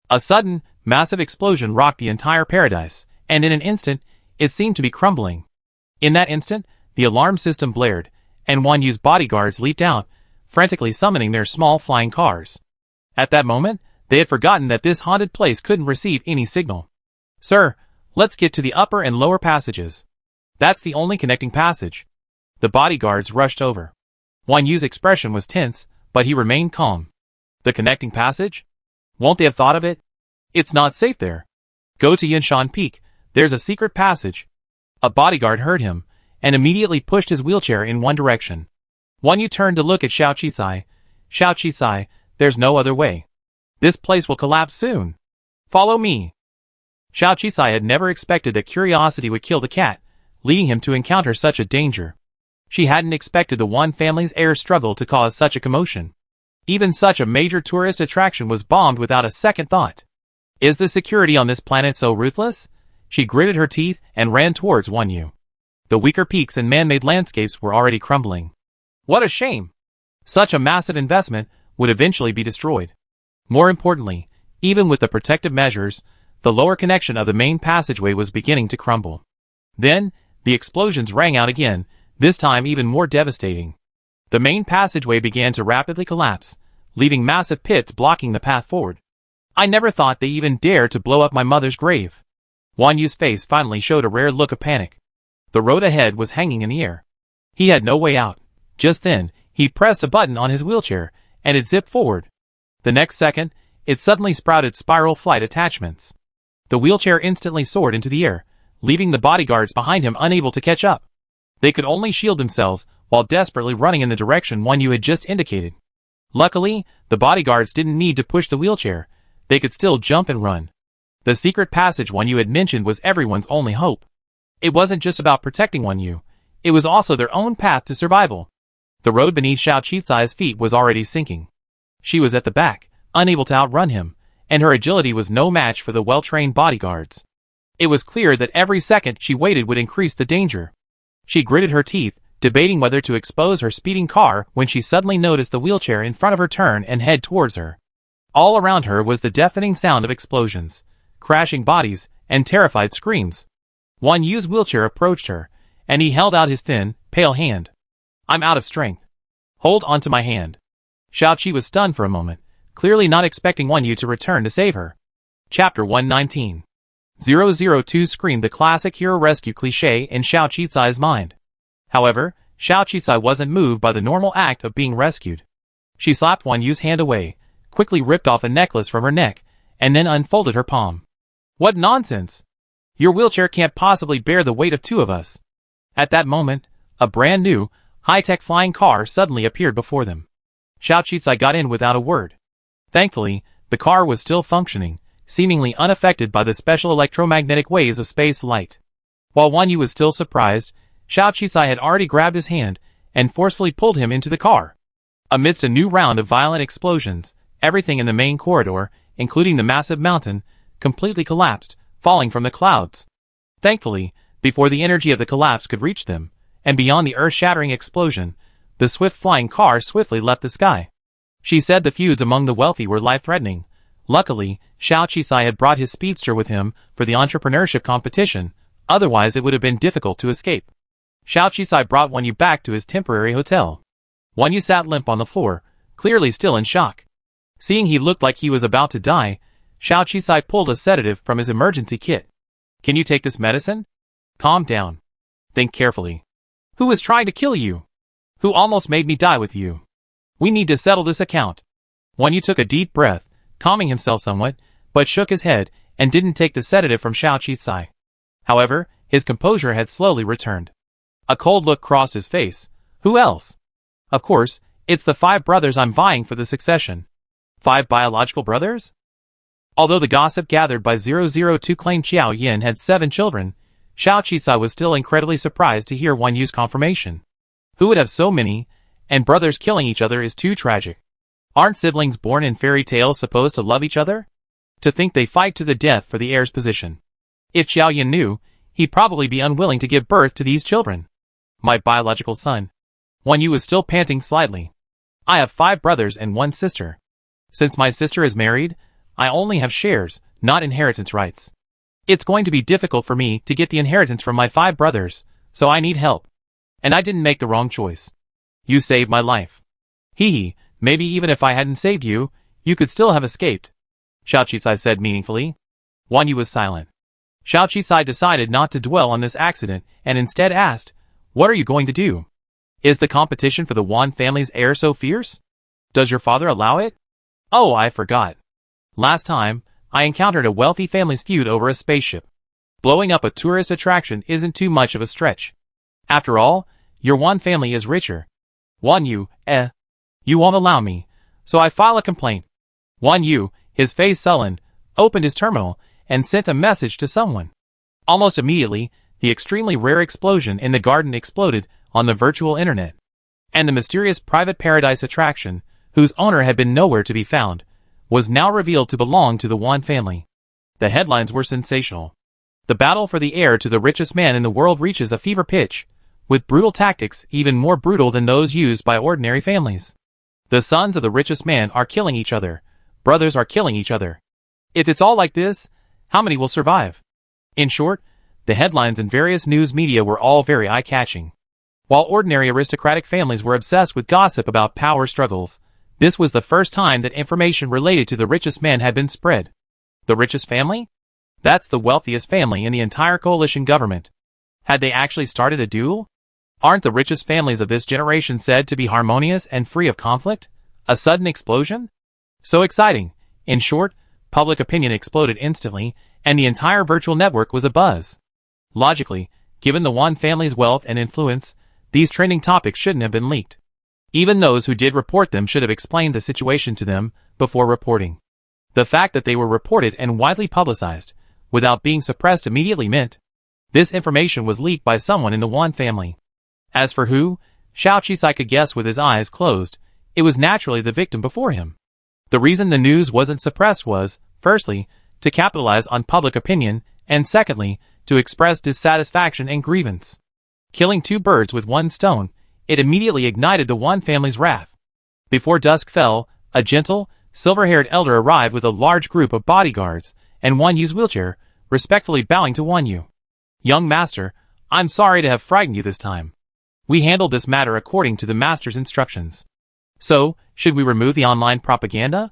A sudden, massive explosion rocked the entire paradise, and in an instant, it seemed to be crumbling. In that instant, the alarm system blared, and Wan Yu's bodyguards leaped out, frantically summoning their small flying cars. At that moment, they had forgotten that this haunted place couldn't receive any signal. Sir, let's get to the upper and lower passages. That's the only connecting passage. The bodyguards rushed over. Wan Yu's expression was tense, but he remained calm. The connecting passage? Won't they have thought of it? It's not safe there. Go to Yunshan Peak, there's a secret passage. A bodyguard heard him, and immediately pushed his wheelchair in one direction. Wan Yu turned to look at Xiao Qisai. Xiao Qisai, there's no other way. This place will collapse soon. Follow me. Xiao Qisai had never expected that curiosity would kill the cat, leading him to encounter such a danger. She hadn't expected the Wan family's heir struggle to cause such a commotion. Even such a major tourist attraction was bombed without a second thought. Is the security on this planet so ruthless? She gritted her teeth and ran towards Wan Yu. The weaker peaks and man-made landscapes were already crumbling. What a shame! Such a massive investment would eventually be destroyed. More importantly, even with the protective measures, the lower connection of the main passageway was beginning to crumble. Then, the explosions rang out again, this time even more devastating. The main passageway began to rapidly collapse, leaving massive pits blocking the path forward. I never thought they even dared to blow up my mother's grave. Wan Yu's face finally showed a rare look of panic. The road ahead was hanging in the air. He had no way out. Just then, he pressed a button on his wheelchair, and it zipped forward. The next second, it suddenly sprouted spiral flight attachments. The wheelchair instantly soared into the air, leaving the bodyguards behind him unable to catch up. They could only shield themselves, while desperately running in the direction Wan Yu had just indicated. Luckily, the bodyguards didn't need to push the wheelchair. They could still jump and run. The secret passage Wan Yu had mentioned was everyone's only hope. It wasn't just about protecting Wan Yu. It was also their own path to survival. The road beneath Xiao Qisai's feet was already sinking. She was at the back, unable to outrun him, and her agility was no match for the well-trained bodyguards. It was clear that every second she waited would increase the danger. She gritted her teeth, debating whether to expose her speeding car when she suddenly noticed the wheelchair in front of her turn and head towards her. All around her was the deafening sound of explosions, crashing bodies, and terrified screams. Wan Yu's wheelchair approached her, and he held out his thin, pale hand. I'm out of strength. Hold onto my hand. Xiao Qi was stunned for a moment, clearly not expecting Wan Yu to return to save her. Chapter 119. 002 screamed the classic hero rescue cliché in Xiao Qizai's mind. However, Xiao Qizai wasn't moved by the normal act of being rescued. She slapped Wan Yu's hand away, quickly ripped off a necklace from her neck, and then unfolded her palm. What nonsense! Your wheelchair can't possibly bear the weight of two of us. At that moment, a brand new, high-tech flying car suddenly appeared before them. Xiao Qizai got in without a word. Thankfully, the car was still functioning, seemingly unaffected by the special electromagnetic waves of space light. While Wan Yu was still surprised, Xiao Qizai had already grabbed his hand and forcefully pulled him into the car. Amidst a new round of violent explosions, everything in the main corridor, including the massive mountain, completely collapsed, falling from the clouds. Thankfully, before the energy of the collapse could reach them, and beyond the earth-shattering explosion, the swift-flying car swiftly left the sky. She said the feuds among the wealthy were life-threatening. Luckily, Xiao Qizai had brought his speedster with him for the entrepreneurship competition, otherwise it would have been difficult to escape. Xiao Qizai brought Wan Yu back to his temporary hotel. Wan Yu sat limp on the floor, clearly still in shock. Seeing he looked like he was about to die, Xiao Qizai pulled a sedative from his emergency kit. Can you take this medicine? Calm down. Think carefully. Who was trying to kill you? Who almost made me die with you? We need to settle this account. Wan Yu took a deep breath, calming himself somewhat, but shook his head and didn't take the sedative from Xiao Qizai. However, his composure had slowly returned. A cold look crossed his face. Who else? Of course, it's the 5 brothers I'm vying for the succession. 5 biological brothers? Although the gossip gathered by 002 claimed Qiao Yin had 7 children, Xiao Qizai was still incredibly surprised to hear Wan Yu's confirmation. Who would have so many? And brothers killing each other is too tragic. Aren't siblings born in fairy tales supposed to love each other? To think they fight to the death for the heir's position. If Qiao Yin knew, he'd probably be unwilling to give birth to these children. My biological son. Wan Yu was still panting slightly. I have 5 brothers and 1 sister. Since my sister is married, I only have shares, not inheritance rights. It's going to be difficult for me to get the inheritance from my 5 brothers, so I need help. And I didn't make the wrong choice. You saved my life. Hee, maybe even if I hadn't saved you, you could still have escaped. Xiao Qizai said meaningfully. Wan Yu was silent. Xiao Qizai decided not to dwell on this accident and instead asked, what are you going to do? Is the competition for the Wan family's heir so fierce? Does your father allow it? Oh, I forgot. Last time, I encountered a wealthy family's feud over a spaceship. Blowing up a tourist attraction isn't too much of a stretch. After all, your Wan family is richer. Wan Yu, you won't allow me, so I file a complaint. Wan Yu, his face sullen, opened his terminal and sent a message to someone. Almost immediately, the extremely rare explosion in the garden exploded on the virtual internet. And the mysterious private paradise attraction, whose owner had been nowhere to be found, was now revealed to belong to the Wan family. The headlines were sensational. The battle for the heir to the richest man in the world reaches a fever pitch, with brutal tactics even more brutal than those used by ordinary families. The sons of the richest man are killing each other. Brothers are killing each other. If it's all like this, how many will survive? In short, the headlines in various news media were all very eye-catching. While ordinary aristocratic families were obsessed with gossip about power struggles, this was the first time that information related to the richest man had been spread. The richest family? That's the wealthiest family in the entire coalition government. Had they actually started a duel? Aren't the richest families of this generation said to be harmonious and free of conflict? A sudden explosion? So exciting. In short, public opinion exploded instantly, and the entire virtual network was abuzz. Logically, given the Wan family's wealth and influence, these trending topics shouldn't have been leaked. Even those who did report them should have explained the situation to them before reporting. The fact that they were reported and widely publicized, without being suppressed immediately meant this information was leaked by someone in the Wan family. As for who, Xiao Qizai could guess with his eyes closed. It was naturally the victim before him. The reason the news wasn't suppressed was, firstly, to capitalize on public opinion, and secondly, to express dissatisfaction and grievance. Killing 2 birds with 1 stone, it immediately ignited the Wan family's wrath. Before dusk fell, a gentle, silver-haired elder arrived with a large group of bodyguards, and Wan Yu's wheelchair, respectfully bowing to Wan Yu. Young master, I'm sorry to have frightened you this time. We handled this matter according to the master's instructions. So, should we remove the online propaganda?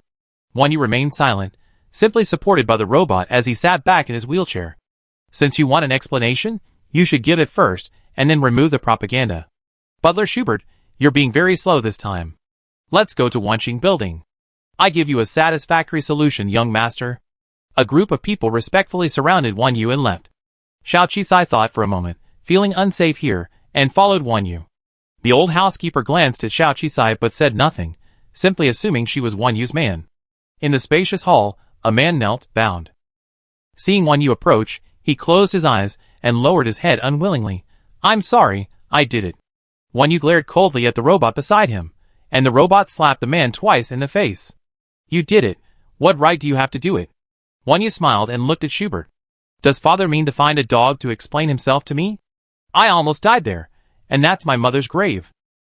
Wan Yu remained silent, simply supported by the robot as he sat back in his wheelchair. Since you want an explanation, you should give it first, and then remove the propaganda. Butler Schubert, you're being very slow this time. Let's go to Wanxing Building. I give you a satisfactory solution, young master. A group of people respectfully surrounded Wan Yu and left. Xiao Qisai thought for a moment, feeling unsafe here, and followed Wan Yu. The old housekeeper glanced at Xiao Qisai but said nothing, simply assuming she was Wan Yu's man. In the spacious hall, a man knelt, bound. Seeing Wan Yu approach, he closed his eyes and lowered his head unwillingly. I'm sorry, I did it. Wan Yu glared coldly at the robot beside him, and the robot slapped the man twice in the face. You did it. What right do you have to do it? Wan Yu smiled and looked at Schubert. Does father mean to find a dog to explain himself to me? I almost died there, and that's my mother's grave.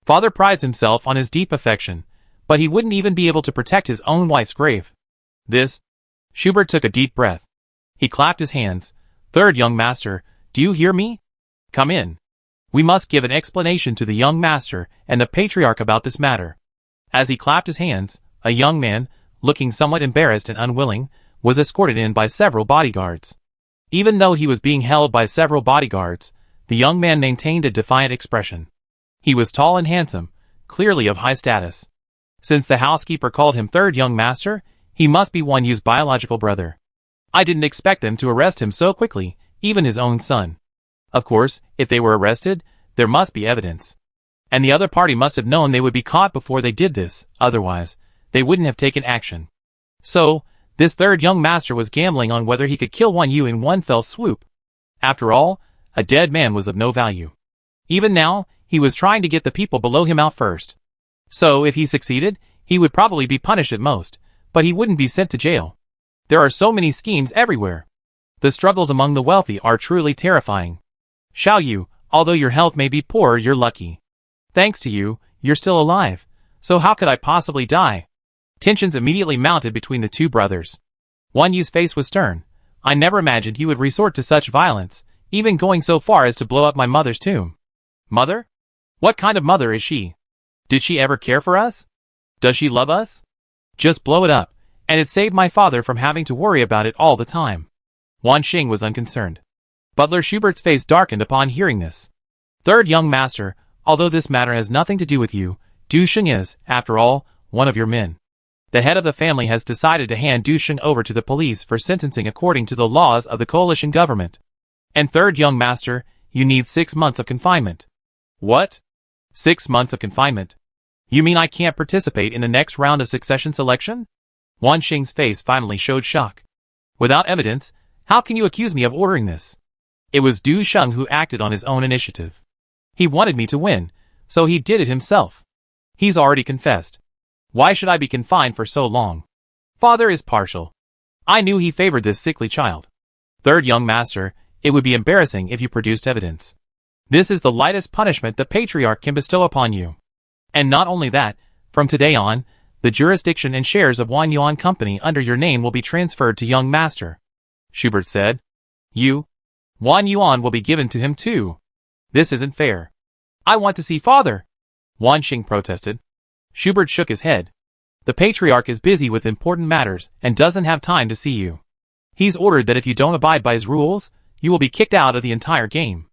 Father prides himself on his deep affection, but he wouldn't even be able to protect his own wife's grave. Schubert took a deep breath. He clapped his hands. Third young master, do you hear me? Come in. We must give an explanation to the young master and the patriarch about this matter. As he clapped his hands, a young man, looking somewhat embarrassed and unwilling, was escorted in by several bodyguards. Even though he was being held by several bodyguards, the young man maintained a defiant expression. He was tall and handsome, clearly of high status. Since the housekeeper called him third young master, he must be Wan Yu's biological brother. I didn't expect them to arrest him so quickly, even his own son. Of course, if they were arrested, there must be evidence. And the other party must have known they would be caught before they did this, otherwise, they wouldn't have taken action. So, this third young master was gambling on whether he could kill Wan Yu in one fell swoop. After all, a dead man was of no value. Even now, he was trying to get the people below him out first. So, if he succeeded, he would probably be punished at most, but he wouldn't be sent to jail. There are so many schemes everywhere. The struggles among the wealthy are truly terrifying. Xiao Yu, although your health may be poor, you're lucky. Thanks to you, you're still alive. So how could I possibly die? Tensions immediately mounted between the two brothers. Wan Yu's face was stern. I never imagined he would resort to such violence, even going so far as to blow up my mother's tomb. Mother? What kind of mother is she? Did she ever care for us? Does she love us? Just blow it up, and it saved my father from having to worry about it all the time. Wan Xing was unconcerned. Butler Schubert's face darkened upon hearing this. Third young master, although this matter has nothing to do with you, Du Sheng is, after all, one of your men. The head of the family has decided to hand Du Sheng over to the police for sentencing according to the laws of the coalition government. And third young master, you need 6 months of confinement. What? 6 months of confinement? You mean I can't participate in the next round of succession selection? Wan Xing's face finally showed shock. Without evidence, how can you accuse me of ordering this? It was Du Sheng who acted on his own initiative. He wanted me to win, so he did it himself. He's already confessed. Why should I be confined for so long? Father is partial. I knew he favored this sickly child. Third young master, it would be embarrassing if you produced evidence. This is the lightest punishment the patriarch can bestow upon you. And not only that, from today on, the jurisdiction and shares of Wan Yuan Company under your name will be transferred to young master. Schubert said. Wan Yuan will be given to him too. This isn't fair. I want to see father. Wan Xing protested. Schubert shook his head. The patriarch is busy with important matters and doesn't have time to see you. He's ordered that if you don't abide by his rules, you will be kicked out of the entire game.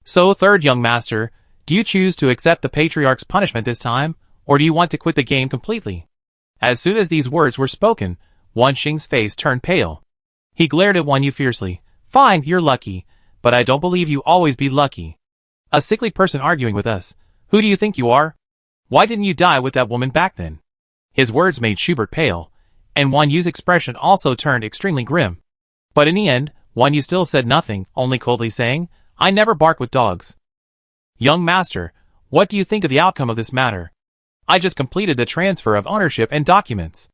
So, third young master, do you choose to accept the patriarch's punishment this time, or do you want to quit the game completely? As soon as these words were spoken, Wan Xing's face turned pale. He glared at Wan Yu fiercely. Fine, you're lucky, but I don't believe you always be lucky. A sickly person arguing with us. Who do you think you are? Why didn't you die with that woman back then? His words made Schubert pale, and Wan Yu's expression also turned extremely grim. But in the end, Wan Yu still said nothing, only coldly saying, I never bark with dogs. Young master, what do you think of the outcome of this matter? I just completed the transfer of ownership and documents.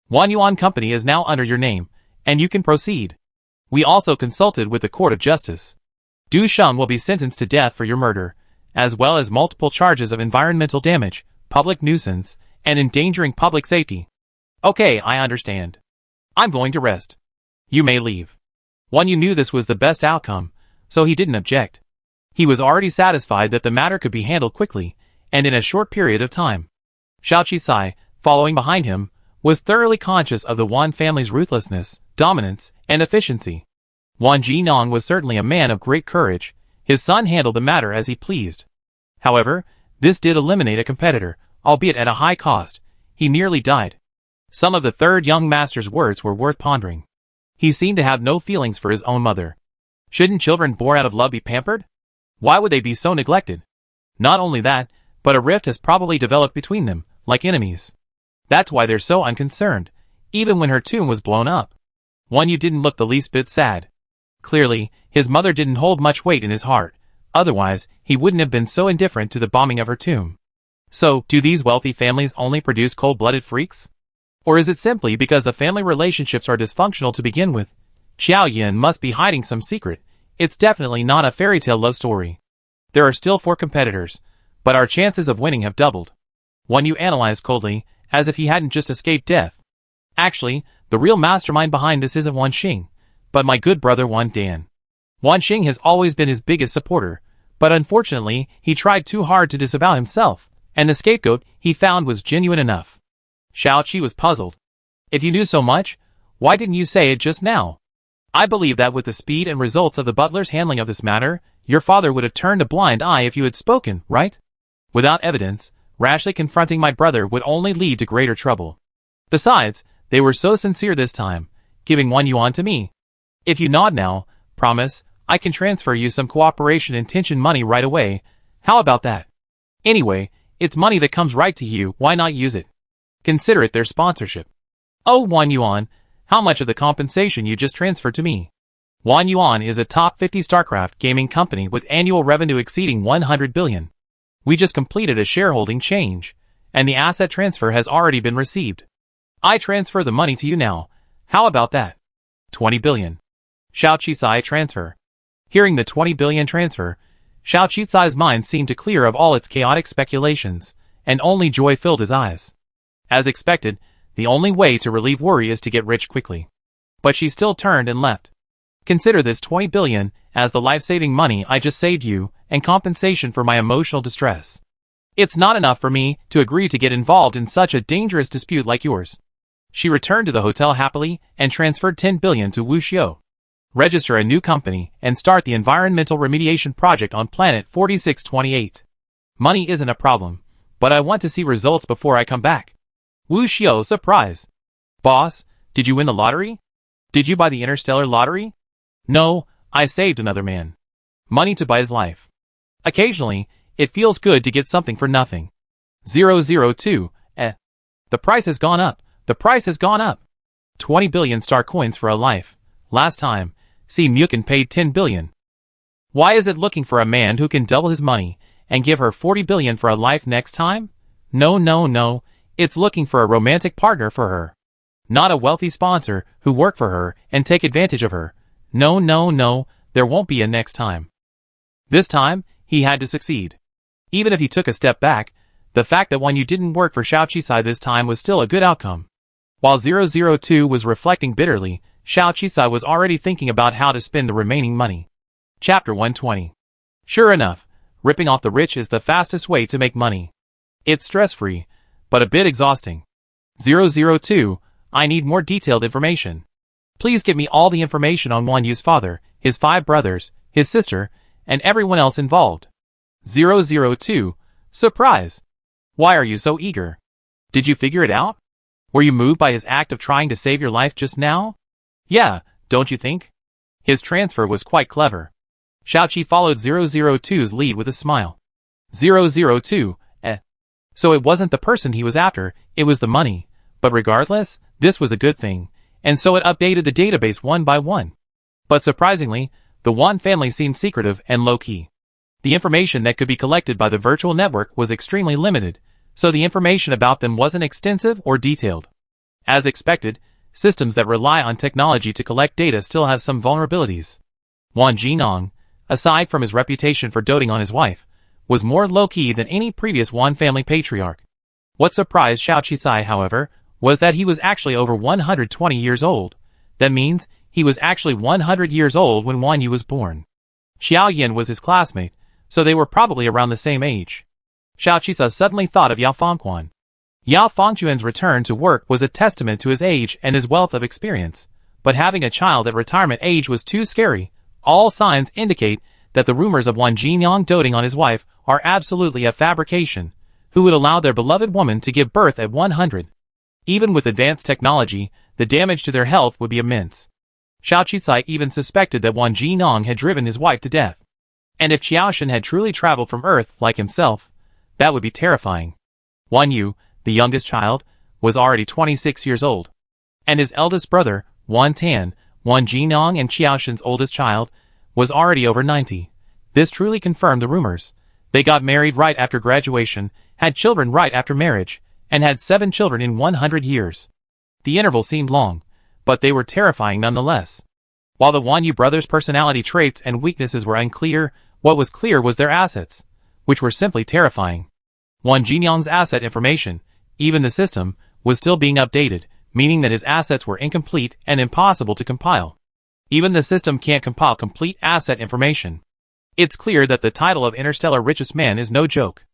Wan Yuan Company is now under your name, and you can proceed. We also consulted with the Court of Justice. Du Sheng will be sentenced to death for your murder, as well as multiple charges of environmental damage, public nuisance, and endangering public safety. Okay, I understand. I'm going to rest. You may leave. Wan Yu knew this was the best outcome, so he didn't object. He was already satisfied that the matter could be handled quickly, and in a short period of time. Xiao Qisai, following behind him, was thoroughly conscious of the Wan family's ruthlessness, dominance, and efficiency. Wan Jinong was certainly a man of great courage. His son handled the matter as he pleased. However, this did eliminate a competitor, albeit at a high cost. He nearly died. Some of the third young master's words were worth pondering. He seemed to have no feelings for his own mother. Shouldn't children born out of love be pampered? Why would they be so neglected? Not only that, but a rift has probably developed between them, like enemies. That's why they're so unconcerned, even when her tomb was blown up. Wan Yu didn't look the least bit sad. Clearly, his mother didn't hold much weight in his heart, otherwise he wouldn't have been so indifferent to the bombing of her tomb. So, do these wealthy families only produce cold-blooded freaks? Or is it simply because the family relationships are dysfunctional to begin with? Xiao Yin must be hiding some secret. It's definitely not a fairy tale love story. There are still 4 competitors, but our chances of winning have doubled. Wan Yu analyzed coldly, as if he hadn't just escaped death. Actually, the real mastermind behind this isn't Wan Xing, but my good brother Wan Dan. Wan Xing has always been his biggest supporter, but unfortunately, he tried too hard to disavow himself, and the scapegoat he found was genuine enough. Xiao Qi was puzzled. If you knew so much, why didn't you say it just now? I believe that with the speed and results of the butler's handling of this matter, your father would have turned a blind eye if you had spoken, right? Without evidence, rashly confronting my brother would only lead to greater trouble. Besides, they were so sincere this time, giving 1 yuan to me. If you nod now, promise, I can transfer you some cooperation intention money right away. How about that? Anyway, it's money that comes right to you, why not use it? Consider it their sponsorship. Oh, 1 yuan, how much of the compensation you just transferred to me? 1 yuan is a top 50 StarCraft gaming company with annual revenue exceeding 100 billion. We just completed a shareholding change, and the asset transfer has already been received. I transfer the money to you now. How about that? 20 billion. Xiao Qicai transfer. Hearing the 20 billion transfer, Xiao Qicai's mind seemed to clear of all its chaotic speculations, and only joy filled his eyes. As expected, the only way to relieve worry is to get rich quickly. But she still turned and left. Consider this 20 billion as the life-saving money I just saved you and compensation for my emotional distress. It's not enough for me to agree to get involved in such a dangerous dispute like yours. She returned to the hotel happily and transferred 10 billion to Wu Xiu. Register a new company and start the environmental remediation project on planet 4628. Money isn't a problem, but I want to see results before I come back. Wu Xiu, surprise. Boss, did you win the lottery? Did you buy the Interstellar lottery? No, I saved another man. Money to buy his life. Occasionally, it feels good to get something for nothing. 002, The price has gone up. The price has gone up. 20 billion star coins for a life. Last time, Si Mukin paid 10 billion. Why is it looking for a man who can double his money and give her 40 billion for a life next time? No. It's looking for a romantic partner for her. Not a wealthy sponsor who work for her and take advantage of her. No. There won't be a next time. This time, he had to succeed. Even if he took a step back, the fact that 1 Yu didn't work for Xiao Qicai this time was still a good outcome. While 002 was reflecting bitterly, Xiao Qicai was already thinking about how to spend the remaining money. Chapter 120. Sure enough, ripping off the rich is the fastest way to make money. It's stress-free, but a bit exhausting. 002, I need more detailed information. Please give me all the information on 1 Yu's father, his 5 brothers, his sister, and everyone else involved. 002, surprise. Why are you so eager? Did you figure it out? Were you moved by his act of trying to save your life just now? Yeah, don't you think? His transfer was quite clever. Xiaoqi followed 002's lead with a smile. 002, So it wasn't the person he was after, it was the money. But regardless, this was a good thing, and so it updated the database one by one. But surprisingly, the Wan family seemed secretive and low-key. The information that could be collected by the virtual network was extremely limited, so the information about them wasn't extensive or detailed. As expected, systems that rely on technology to collect data still have some vulnerabilities. Wan Jinong, aside from his reputation for doting on his wife, was more low-key than any previous Wan family patriarch. What surprised Xiao Qicai, however, was that he was actually over 120 years old. That means he was actually 100 years old when 1 Yu was born. Xiao Yin was his classmate, so they were probably around the same age. Xiao Qicai suddenly thought of Yao Fangquan. Yao Fengchuan's return to work was a testament to his age and his wealth of experience, but having a child at retirement age was too scary. All signs indicate that the rumors of Wan Jinyang doting on his wife are absolutely a fabrication. Who would allow their beloved woman to give birth at 100? Even with advanced technology, the damage to their health would be immense. Xiao Qicai even suspected that Wan Jinyang had driven his wife to death. And if Qiaoshen had truly traveled from Earth like himself, that would be terrifying. Wan Yu, the youngest child, was already 26 years old. And his eldest brother, Wan Tan, Wan Jinyang and Qiaoshen's oldest child, was already over 90. This truly confirmed the rumors. They got married right after graduation, had children right after marriage, and had 7 children in 100 years. The interval seemed long, but they were terrifying nonetheless. While the Wan Yu brothers' personality traits and weaknesses were unclear, what was clear was their assets, which were simply terrifying. Wan Jinyang's asset information, even the system, was still being updated, meaning that his assets were incomplete and impossible to compile. Even the system can't compile complete asset information. It's clear that the title of Interstellar Richest Man is no joke.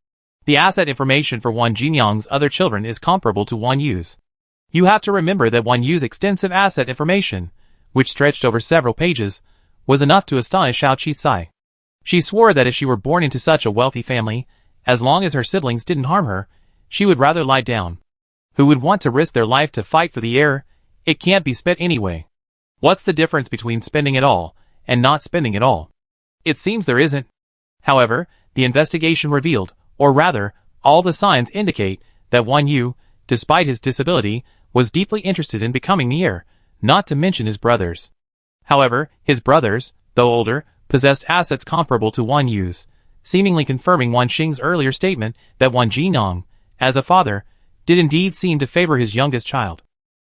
The asset information for Wan Jinyang's other children is comparable to Wan Yu's. You have to remember that Wan Yu's extensive asset information, which stretched over several pages, was enough to astonish Xiao Qicai. She swore that if she were born into such a wealthy family, as long as her siblings didn't harm her, she would rather lie down. Who would want to risk their life to fight for the heir? It can't be spent anyway. What's the difference between spending it all and not spending it all? It seems there isn't. However, the investigation revealed, or rather, all the signs indicate, that Wan Yu, despite his disability, was deeply interested in becoming the heir, not to mention his brothers. However, his brothers, though older, possessed assets comparable to Wan Yu's, seemingly confirming Wan Xing's earlier statement that Wan Jinyang, as a father, did indeed seem to favor his youngest child.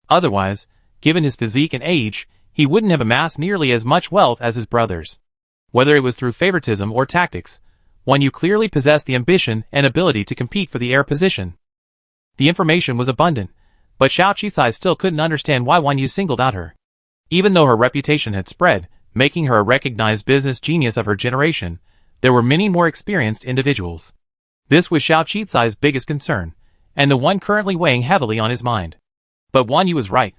Otherwise, given his physique and age, he wouldn't have amassed nearly as much wealth as his brothers. Whether it was through favoritism or tactics, Wan Yu clearly possessed the ambition and ability to compete for the heir position. The information was abundant, but Xiao Qicai still couldn't understand why Wan Yu singled out her. Even though her reputation had spread, making her a recognized business genius of her generation, there were many more experienced individuals. This was Xiao Qicai's biggest concern, and the one currently weighing heavily on his mind. But Wan Yu was right.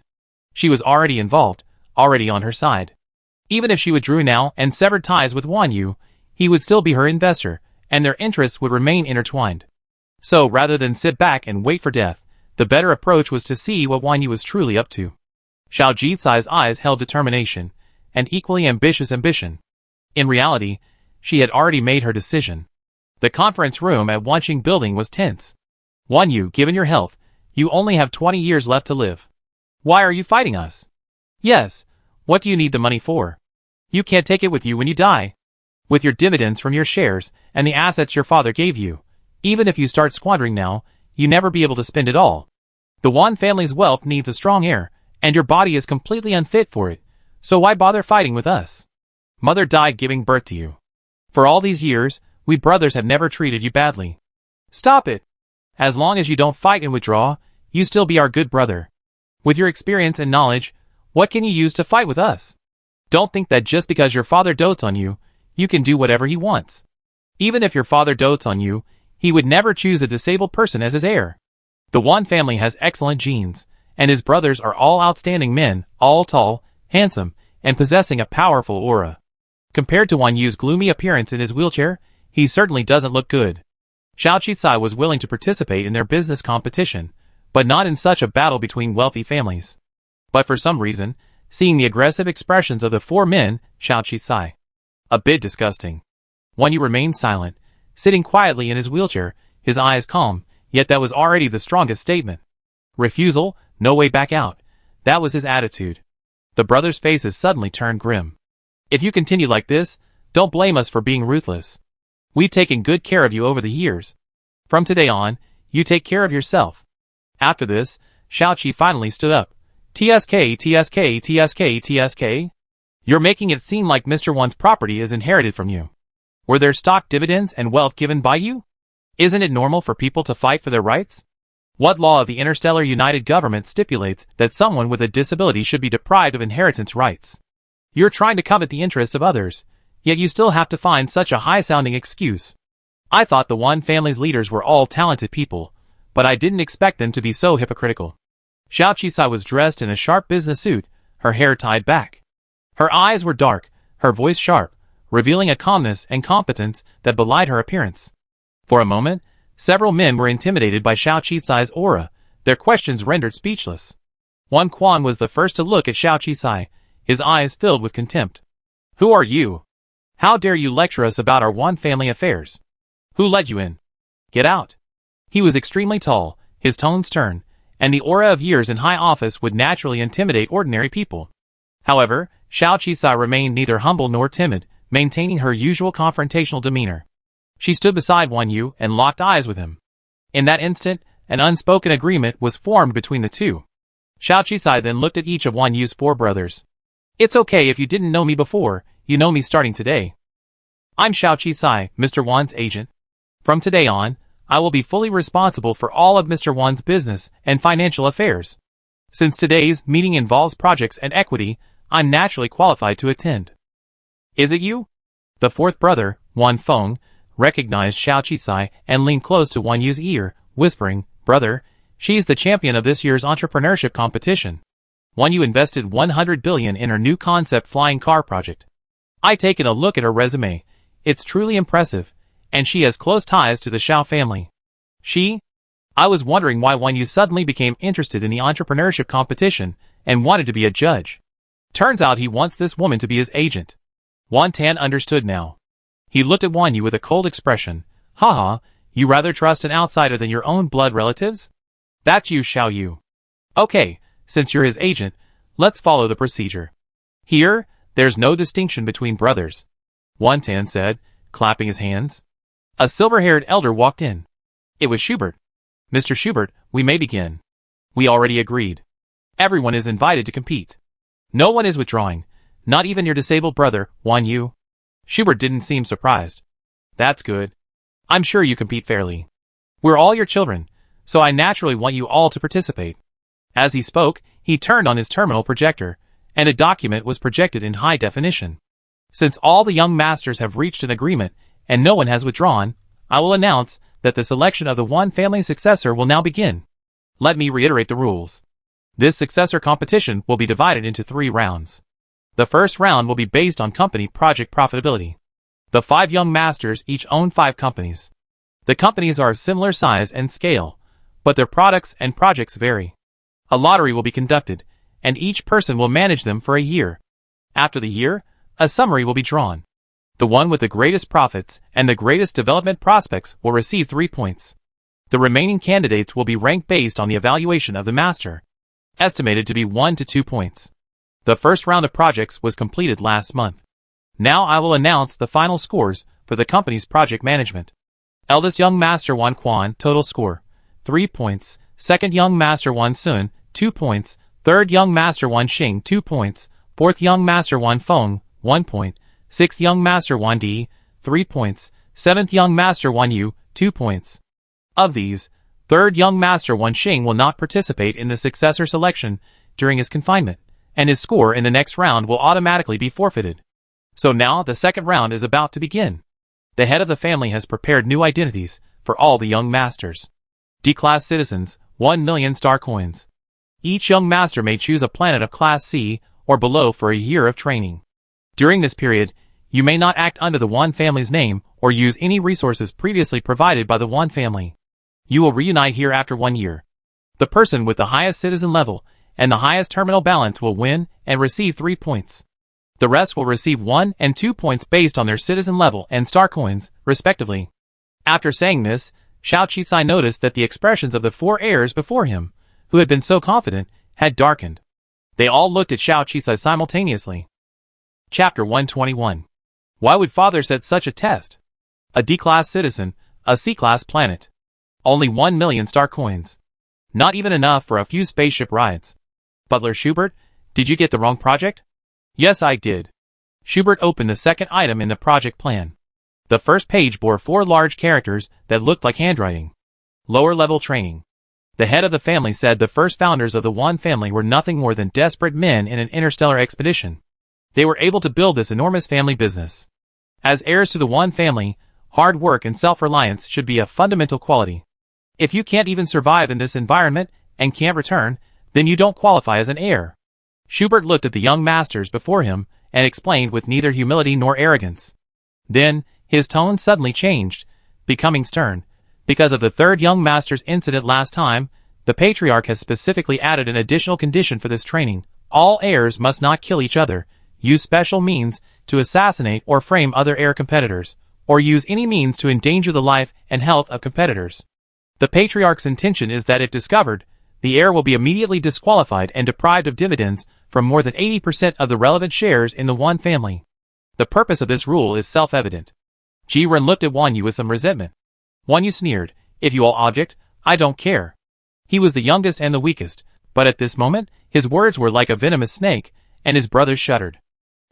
She was already involved, already on her side. Even if she withdrew now and severed ties with Wan Yu, he would still be her investor, and their interests would remain intertwined. So rather than sit back and wait for death, the better approach was to see what Wan Yu was truly up to. Xiao Qicai's eyes held determination, and equally ambitious ambition. In reality, she had already made her decision. The conference room at Wanqing Building was tense. Wan Yu, given your health, you only have 20 years left to live. Why are you fighting us? Yes, what do you need the money for? You can't take it with you when you die. With your dividends from your shares and the assets your father gave you, even if you start squandering now, you never be able to spend it all. The Wan family's wealth needs a strong heir, and your body is completely unfit for it, so why bother fighting with us? Mother died giving birth to you. For all these years, we brothers have never treated you badly. Stop it! As long as you don't fight and withdraw, you still be our good brother. With your experience and knowledge, what can you use to fight with us? Don't think that just because your father dotes on you, you can do whatever he wants. Even if your father dotes on you, he would never choose a disabled person as his heir. The Wan family has excellent genes, and his brothers are all outstanding men, all tall, handsome, and possessing a powerful aura. Compared to Wan Yu's gloomy appearance in his wheelchair, he certainly doesn't look good. Xiao Qicai was willing to participate in their business competition, but not in such a battle between wealthy families. But for some reason, seeing the aggressive expressions of the 4 men, Xiao Qicai, a bit disgusting. Wan Yu remained silent, sitting quietly in his wheelchair, his eyes calm, yet that was already the strongest statement. Refusal, no way back out. That was his attitude. The brothers' faces suddenly turned grim. If you continue like this, don't blame us for being ruthless. We've taken good care of you over the years. From today on, you take care of yourself. After this, Xiao Qi finally stood up. TSK, TSK, TSK, TSK? You're making it seem like Mr. Wan's property is inherited from you. Were there stock dividends and wealth given by you? Isn't it normal for people to fight for their rights? What law of the Interstellar United Government stipulates that someone with a disability should be deprived of inheritance rights? You're trying to covet the interests of others, yet you still have to find such a high-sounding excuse. I thought the Wan family's leaders were all talented people, but I didn't expect them to be so hypocritical. Xiao Qisai was dressed in a sharp business suit, her hair tied back. Her eyes were dark, her voice sharp, revealing a calmness and competence that belied her appearance. For a moment, several men were intimidated by Xiao Qisai's aura, their questions rendered speechless. Wan Quan was the first to look at Xiao Qisai, his eyes filled with contempt. "Who are you? How dare you lecture us about our Wan family affairs? Who let you in? Get out." He was extremely tall, his tone stern, and the aura of years in high office would naturally intimidate ordinary people. However, Xiao Qisai remained neither humble nor timid, maintaining her usual confrontational demeanor. She stood beside Wan Yu and locked eyes with him. In that instant, an unspoken agreement was formed between the two. Xiao Qisai then looked at each of Wan Yu's 4 brothers. "It's okay if you didn't know me before, you know me starting today. I'm Xiao Qisai, Mr. Wan's agent. From today on, I will be fully responsible for all of Mr. Wan's business and financial affairs. Since today's meeting involves projects and equity, I'm naturally qualified to attend." "Is it you?" The 4th brother, Wan Feng, recognized Xiao Qisai and leaned close to Wan Yu's ear, whispering, "Brother, she's the champion of this year's entrepreneurship competition. Wan Yu invested 100 billion in her new concept flying car project. I taken a look at her resume. It's truly impressive, and she has close ties to the Xiao family." I was wondering why Wan Yu suddenly became interested in the entrepreneurship competition and wanted to be a judge. Turns out he wants this woman to be his agent. Wan Tan understood now. He looked at Wan Yu with a cold expression. "Haha, you rather trust an outsider than your own blood relatives? That's you, Xiao Yu. Okay, since you're his agent, let's follow the procedure. Here, there's no distinction between brothers," Wan Tan said, clapping his hands. A silver-haired elder walked in. It was Schubert. "Mr. Schubert, we may begin." "We already agreed. Everyone is invited to compete. No one is withdrawing, not even your disabled brother, Wan Yu." Schubert didn't seem surprised. "That's good. I'm sure you compete fairly. We're all your children, so I naturally want you all to participate." As he spoke, he turned on his terminal projector, and a document was projected in high definition. "Since all the young masters have reached an agreement, and no one has withdrawn, I will announce that the selection of the Wan family successor will now begin. Let me reiterate the rules. This successor competition will be divided into 3 rounds. The first round will be based on company project profitability. The 5 young masters each own 5 companies. The companies are of similar size and scale, but their products and projects vary. A lottery will be conducted, and each person will manage them for a year. After the year, a summary will be drawn. The one with the greatest profits and the greatest development prospects will receive 3 points. The remaining candidates will be ranked based on the evaluation of the master, estimated to be 1 to 2 points. The first round of projects was completed last month. Now I will announce the final scores for the company's project management. Eldest young master Wan Quan, total score, 3 points. Second young master Wan Sun, 2 points. Third young master Wan Xing, 2 points. Fourth young master Wan Feng, 1 point. Sixth young master Wan Di, 3 points. Seventh young master Wan Yu, 2 points. Of these, third young master Wan Xing will not participate in the successor selection during his confinement, and his score in the next round will automatically be forfeited. So now the second round is about to begin. The head of the family has prepared new identities for all the young masters. D-class citizens, 1 million star coins. Each young master may choose a planet of class C or below for a year of training. During this period, you may not act under the Wan family's name or use any resources previously provided by the Wan family. You will reunite here after 1 year. The person with the highest citizen level and the highest terminal balance will win and receive 3 points. The rest will receive 1 and 2 points based on their citizen level and star coins, respectively. After saying this, Xiao Qisai noticed that the expressions of the 4 heirs before him, who had been so confident, had darkened. They all looked at Xiao Qisai simultaneously. Chapter 121. Why would father set such a test? A D-class citizen, a C-class planet. Only 1 million star coins. Not even enough for a few spaceship rides. Butler Schubert, did you get the wrong project? Yes, I did. Schubert opened the second item in the project plan. The first page bore 4 large characters that looked like handwriting. Lower level training. The head of the family said the first founders of the Wan family were nothing more than desperate men in an interstellar expedition. They were able to build this enormous family business. As heirs to the Wan family, hard work and self-reliance should be a fundamental quality. If you can't even survive in this environment and can't return, then you don't qualify as an heir. Schubert looked at the young masters before him and explained with neither humility nor arrogance. Then, his tone suddenly changed, becoming stern. Because of the third young master's incident last time, the Patriarch has specifically added an additional condition for this training. All heirs must not kill each other, use special means to assassinate or frame other heir competitors, or use any means to endanger the life and health of competitors. The Patriarch's intention is that if discovered, the heir will be immediately disqualified and deprived of dividends from more than 80% of the relevant shares in the one family. The purpose of this rule is self-evident. Ji-Ren looked at Wan Yu with some resentment. Wan Yu sneered, "If you all object, I don't care." He was the youngest and the weakest, but at this moment, his words were like a venomous snake, and his brothers shuddered.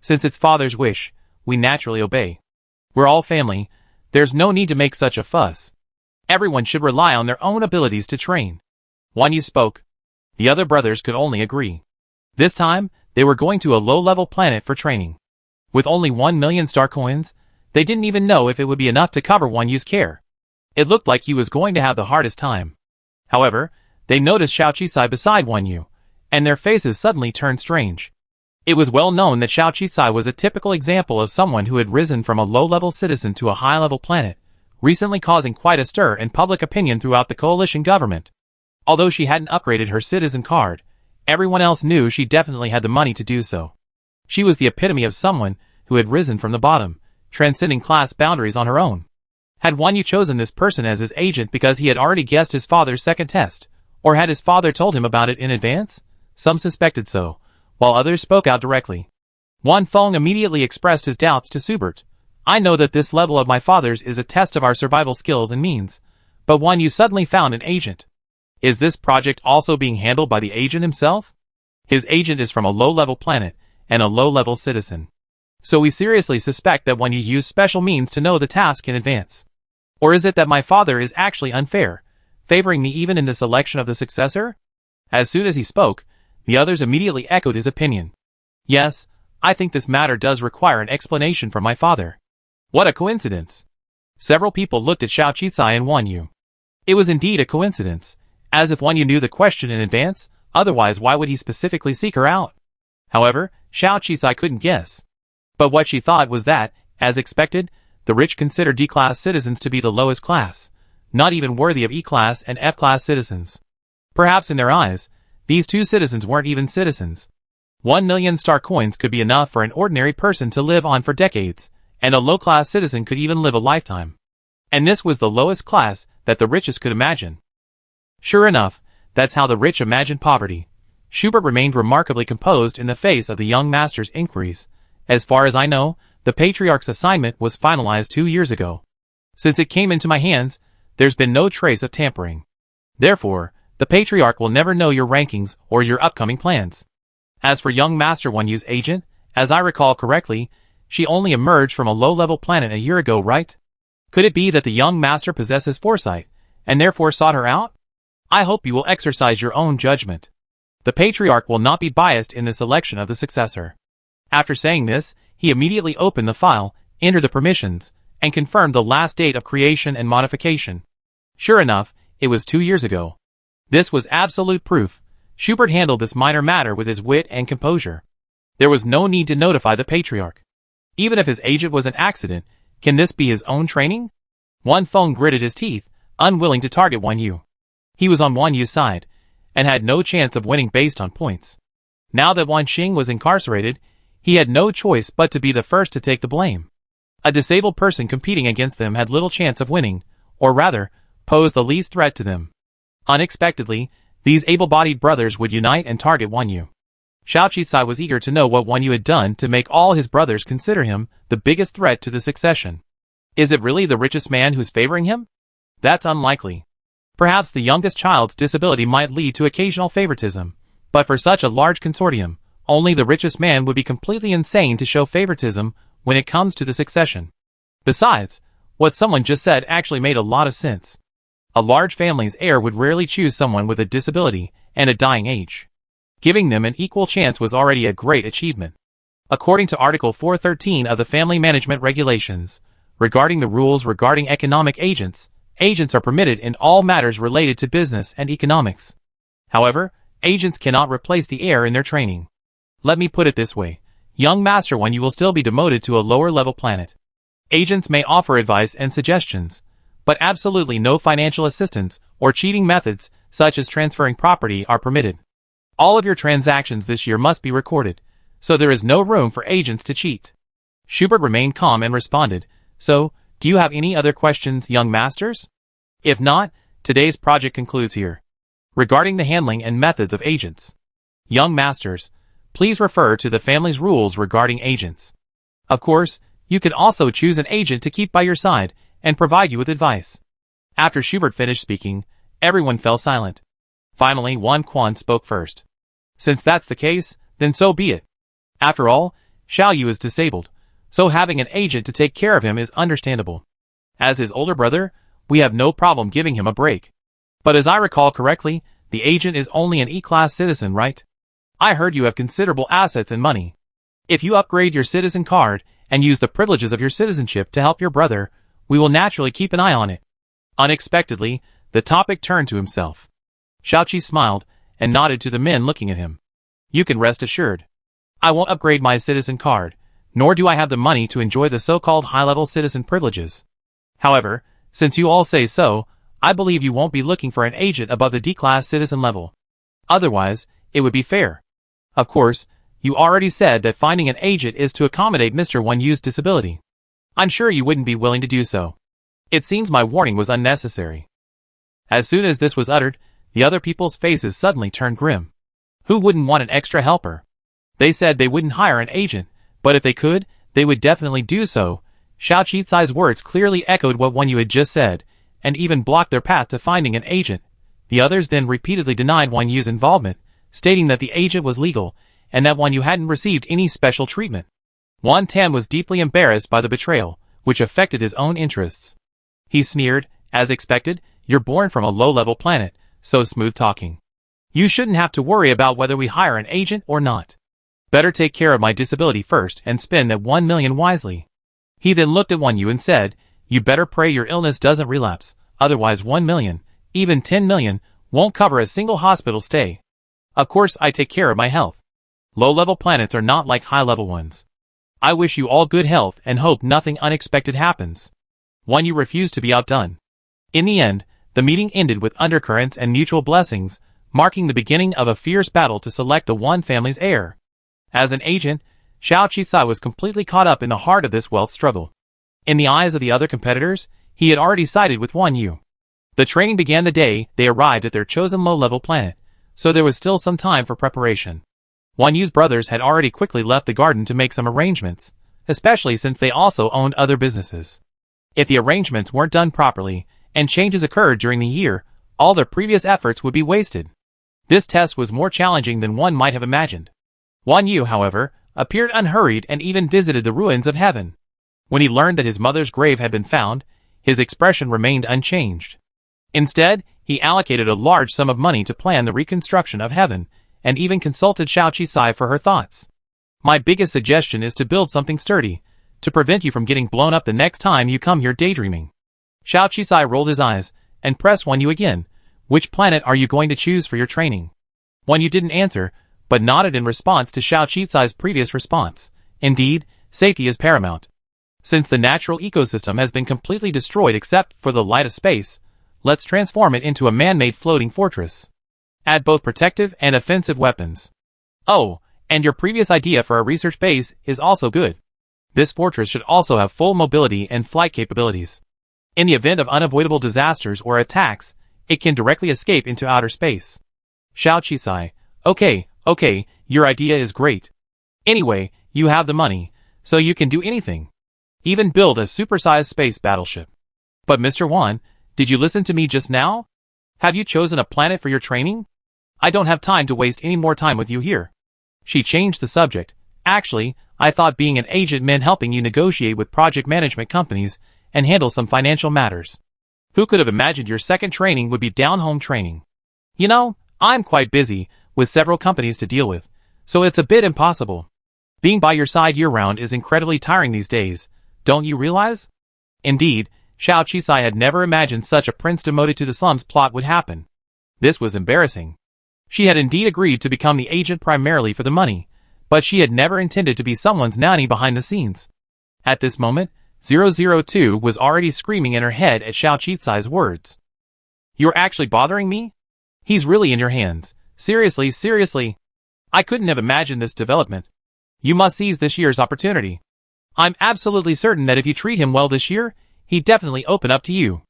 Since it's father's wish, we naturally obey. We're all family, there's no need to make such a fuss. Everyone should rely on their own abilities to train. Wan Yu spoke. The other brothers could only agree. This time, they were going to a low-level planet for training. With only 1 million star coins, they didn't even know if it would be enough to cover Wan Yu's care. It looked like he was going to have the hardest time. However, they noticed Xiao Qisai beside Wan Yu, and their faces suddenly turned strange. It was well known that Xiao Qisai was a typical example of someone who had risen from a low-level citizen to a high-level planet, recently causing quite a stir in public opinion throughout the coalition government. Although she hadn't upgraded her citizen card, everyone else knew she definitely had the money to do so. She was the epitome of someone who had risen from the bottom, transcending class boundaries on her own. Had Wan Yu chosen this person as his agent because he had already guessed his father's second test, or had his father told him about it in advance? Some suspected so, while others spoke out directly. Wan Feng immediately expressed his doubts to Schubert. "I know that this level of my father's is a test of our survival skills and means, but Wan Yu suddenly found an agent. Is this project also being handled by the agent himself? His agent is from a low-level planet and a low-level citizen. So we seriously suspect that Wan Yu used special means to know the task in advance. Or is it that my father is actually unfair, favoring me even in the selection of the successor?" As soon as he spoke, the others immediately echoed his opinion. "Yes, I think this matter does require an explanation from my father." What a coincidence! Several people looked at Xiao Qisai and Wan Yu. It was indeed a coincidence, as if Wan Yu knew the question in advance, otherwise why would he specifically seek her out? However, Xiao Qisai couldn't guess. But what she thought was that, as expected, the rich considered D-class citizens to be the lowest class, not even worthy of E-class and F-class citizens. Perhaps in their eyes, these two citizens weren't even citizens. 1 million star coins could be enough for an ordinary person to live on for decades, and a low-class citizen could even live a lifetime. And this was the lowest class that the richest could imagine. Sure enough, that's how the rich imagined poverty. Schubert remained remarkably composed in the face of the young master's inquiries. As far as I know, the Patriarch's assignment was finalized 2 years ago. Since it came into my hands, there's been no trace of tampering. Therefore, the Patriarch will never know your rankings or your upcoming plans. As for young Master Wan Yu's agent, as I recall correctly, she only emerged from a low-level planet a year ago, right? Could it be that the young master possesses foresight, and therefore sought her out? I hope you will exercise your own judgment. The Patriarch will not be biased in the selection of the successor." After saying this, he immediately opened the file, entered the permissions, and confirmed the last date of creation and modification. Sure enough, it was 2 years ago. This was absolute proof. Schubert handled this minor matter with his wit and composure. There was no need to notify the Patriarch. Even if his agent was an accident, can this be his own training? Wan Feng gritted his teeth, unwilling to target Wan Yu. He was on Wan Yu's side, and had no chance of winning based on points. Now that Wan Xing was incarcerated, he had no choice but to be the first to take the blame. A disabled person competing against them had little chance of winning, or rather, posed the least threat to them. Unexpectedly, these able-bodied brothers would unite and target Wan Yu. Xiao Qisai was eager to know what Wan Yu had done to make all his brothers consider him the biggest threat to the succession. Is it really the richest man who's favoring him? That's unlikely. Perhaps the youngest child's disability might lead to occasional favoritism, but for such a large consortium, only the richest man would be completely insane to show favoritism when it comes to the succession. Besides, what someone just said actually made a lot of sense. A large family's heir would rarely choose someone with a disability and a dying age. Giving them an equal chance was already a great achievement. According to Article 413 of the Family Management Regulations, regarding the rules regarding economic agents, agents are permitted in all matters related to business and economics. However, agents cannot replace the heir in their training. Let me put it this way. Young Master 1, you will still be demoted to a lower-level planet. Agents may offer advice and suggestions, but absolutely no financial assistance or cheating methods, such as transferring property, are permitted. All of your transactions this year must be recorded, so there is no room for agents to cheat. Schubert remained calm and responded, "So, do you have any other questions, young masters? If not, today's project concludes here. Regarding the handling and methods of agents. Young masters, please refer to the family's rules regarding agents. Of course, you can also choose an agent to keep by your side and provide you with advice." After Schubert finished speaking, everyone fell silent. Finally, Wan Quan spoke first. "Since that's the case, then so be it. After all, Xiao Yu is disabled, so having an agent to take care of him is understandable. As his older brother, we have no problem giving him a break. But as I recall correctly, the agent is only an E-class citizen, right? I heard you have considerable assets and money. If you upgrade your citizen card and use the privileges of your citizenship to help your brother, we will naturally keep an eye on it." Unexpectedly, the topic turned to himself. Xiaoqi smiled and nodded to the men looking at him. "You can rest assured. I won't upgrade my citizen card, nor do I have the money to enjoy the so-called high-level citizen privileges. However, since you all say so, I believe you won't be looking for an agent above the D-class citizen level. Otherwise, it would be fair. Of course, you already said that finding an agent is to accommodate Mr. Wan Yu's disability. I'm sure you wouldn't be willing to do so. It seems my warning was unnecessary." As soon as this was uttered, the other people's faces suddenly turned grim. Who wouldn't want an extra helper? They said they wouldn't hire an agent, but if they could, they would definitely do so. Xiao Qicai's words clearly echoed what Wan Yu had just said, and even blocked their path to finding an agent. The others then repeatedly denied Wan Yu's involvement, stating that the agent was legal, and that Wan Yu hadn't received any special treatment. Wan Tan was deeply embarrassed by the betrayal, which affected his own interests. He sneered, "As expected, you're born from a low-level planet, so smooth-talking. You shouldn't have to worry about whether we hire an agent or not. Better take care of my disability first and spend that 1 million wisely." He then looked at Wan Yu and said, "You better pray your illness doesn't relapse, otherwise 1 million, even 10 million, won't cover a single hospital stay. Of course I take care of my health. Low-level planets are not like high-level ones. I wish you all good health and hope nothing unexpected happens." Wan Yu refused to be outdone. In the end, the meeting ended with undercurrents and mutual blessings, marking the beginning of a fierce battle to select the Wan family's heir. As an agent, Xiao Qicai was completely caught up in the heart of this wealth struggle. In the eyes of the other competitors, he had already sided with Wan Yu. The training began the day they arrived at their chosen low-level planet, so there was still some time for preparation. Wan Yu's brothers had already quickly left the garden to make some arrangements, especially since they also owned other businesses. If the arrangements weren't done properly, and changes occurred during the year, all their previous efforts would be wasted. This test was more challenging than one might have imagined. Wan Yu, however, appeared unhurried and even visited the ruins of heaven. When he learned that his mother's grave had been found, his expression remained unchanged. Instead, he allocated a large sum of money to plan the reconstruction of heaven, and even consulted Xiao Qicai for her thoughts. "My biggest suggestion is to build something sturdy, to prevent you from getting blown up the next time you come here daydreaming." Xiao Qicai rolled his eyes, and pressed Wan Yu again. "Which planet are you going to choose for your training?" Wan Yu didn't answer, but nodded in response to Xiao Qicai's previous response. Indeed, safety is paramount. Since the natural ecosystem has been completely destroyed except for the light of space, let's transform it into a man-made floating fortress. Add both protective and offensive weapons. Oh, and your previous idea for a research base is also good. This fortress should also have full mobility and flight capabilities. In the event of unavoidable disasters or attacks, it can directly escape into outer space. Xiao Qicai, okay, your idea is great. Anyway, you have the money, so you can do anything. Even build a supersized space battleship. But Mr. Wan, did you listen to me just now? Have you chosen a planet for your training? I don't have time to waste any more time with you here. She changed the subject. Actually, I thought being an agent meant helping you negotiate with project management companies and handle some financial matters. Who could have imagined your second training would be down-home training? You know, I'm quite busy, with several companies to deal with, so it's a bit impossible. Being by your side year-round is incredibly tiring these days, don't you realize? Indeed, Xiao Qisai had never imagined such a prince demoted to the slums plot would happen. This was embarrassing. She had indeed agreed to become the agent primarily for the money, but she had never intended to be someone's nanny behind the scenes. At this moment, 002 was already screaming in her head at Xiao Qisai's words. "You're actually bothering me? He's really in your hands. Seriously, seriously. I couldn't have imagined this development. You must seize this year's opportunity. I'm absolutely certain that if you treat him well this year, he'd definitely open up to you.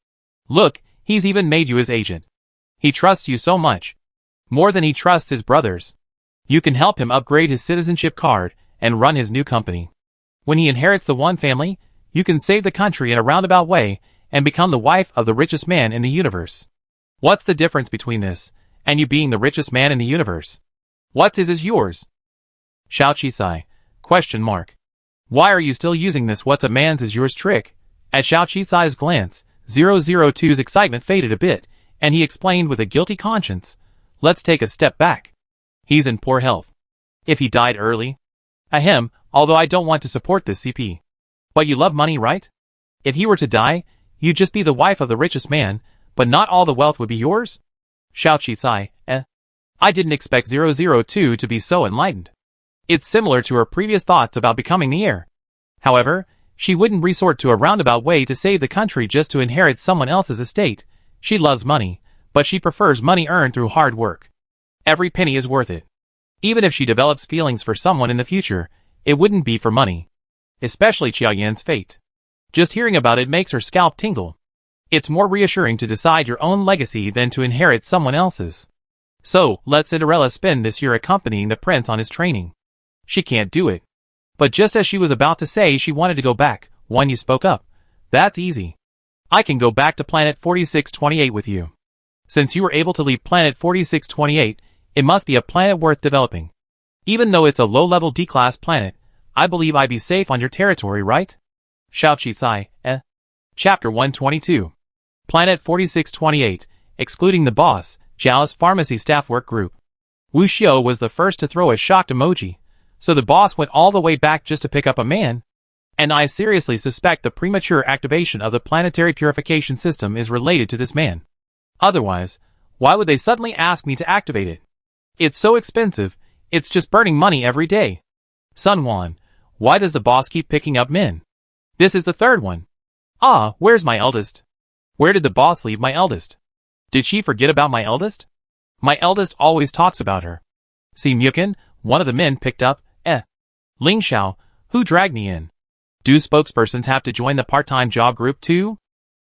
Look, he's even made you his agent. He trusts you so much. More than he trusts his brothers. You can help him upgrade his citizenship card and run his new company. When he inherits the one family, you can save the country in a roundabout way and become the wife of the richest man in the universe. What's the difference between this and you being the richest man in the universe? What's his is yours?" Xiao Qisai, question mark. Why are you still using this what's a man's is yours trick? At Xiao Qisai's glance, 002's excitement faded a bit, and he explained with a guilty conscience, "Let's take a step back. He's in poor health. If he died early? Ahem, although I don't want to support this CP. But you love money, right? If he were to die, you'd just be the wife of the richest man, but not all the wealth would be yours?" Xiao Qisai, I didn't expect 002 to be so enlightened. It's similar to her previous thoughts about becoming the heir. However, she wouldn't resort to a roundabout way to save the country just to inherit someone else's estate. She loves money, but she prefers money earned through hard work. Every penny is worth it. Even if she develops feelings for someone in the future, it wouldn't be for money. Especially Qiaoyan's fate. Just hearing about it makes her scalp tingle. It's more reassuring to decide your own legacy than to inherit someone else's. So, let Cinderella spend this year accompanying the prince on his training. She can't do it. But just as she was about to say she wanted to go back, you spoke up. That's easy. I can go back to planet 4628 with you. Since you were able to leave planet 4628, it must be a planet worth developing. Even though it's a low-level D-class planet, I believe I'd be safe on your territory, right? Xiao Qisai, Chapter 122. Planet 4628, excluding the boss, Zhao's pharmacy staff work group. Wu Xiao was the first to throw a shocked emoji, so the boss went all the way back just to pick up a man? And I seriously suspect the premature activation of the planetary purification system is related to this man. Otherwise, why would they suddenly ask me to activate it? It's so expensive, it's just burning money every day. Sun Wan, why does the boss keep picking up men? This is the third one. Ah, where's my eldest? Where did the boss leave my eldest? Did she forget about my eldest? My eldest always talks about her. See Mukin, one of the men picked up, Ling Xiao, who dragged me in? Do spokespersons have to join the part-time job group too?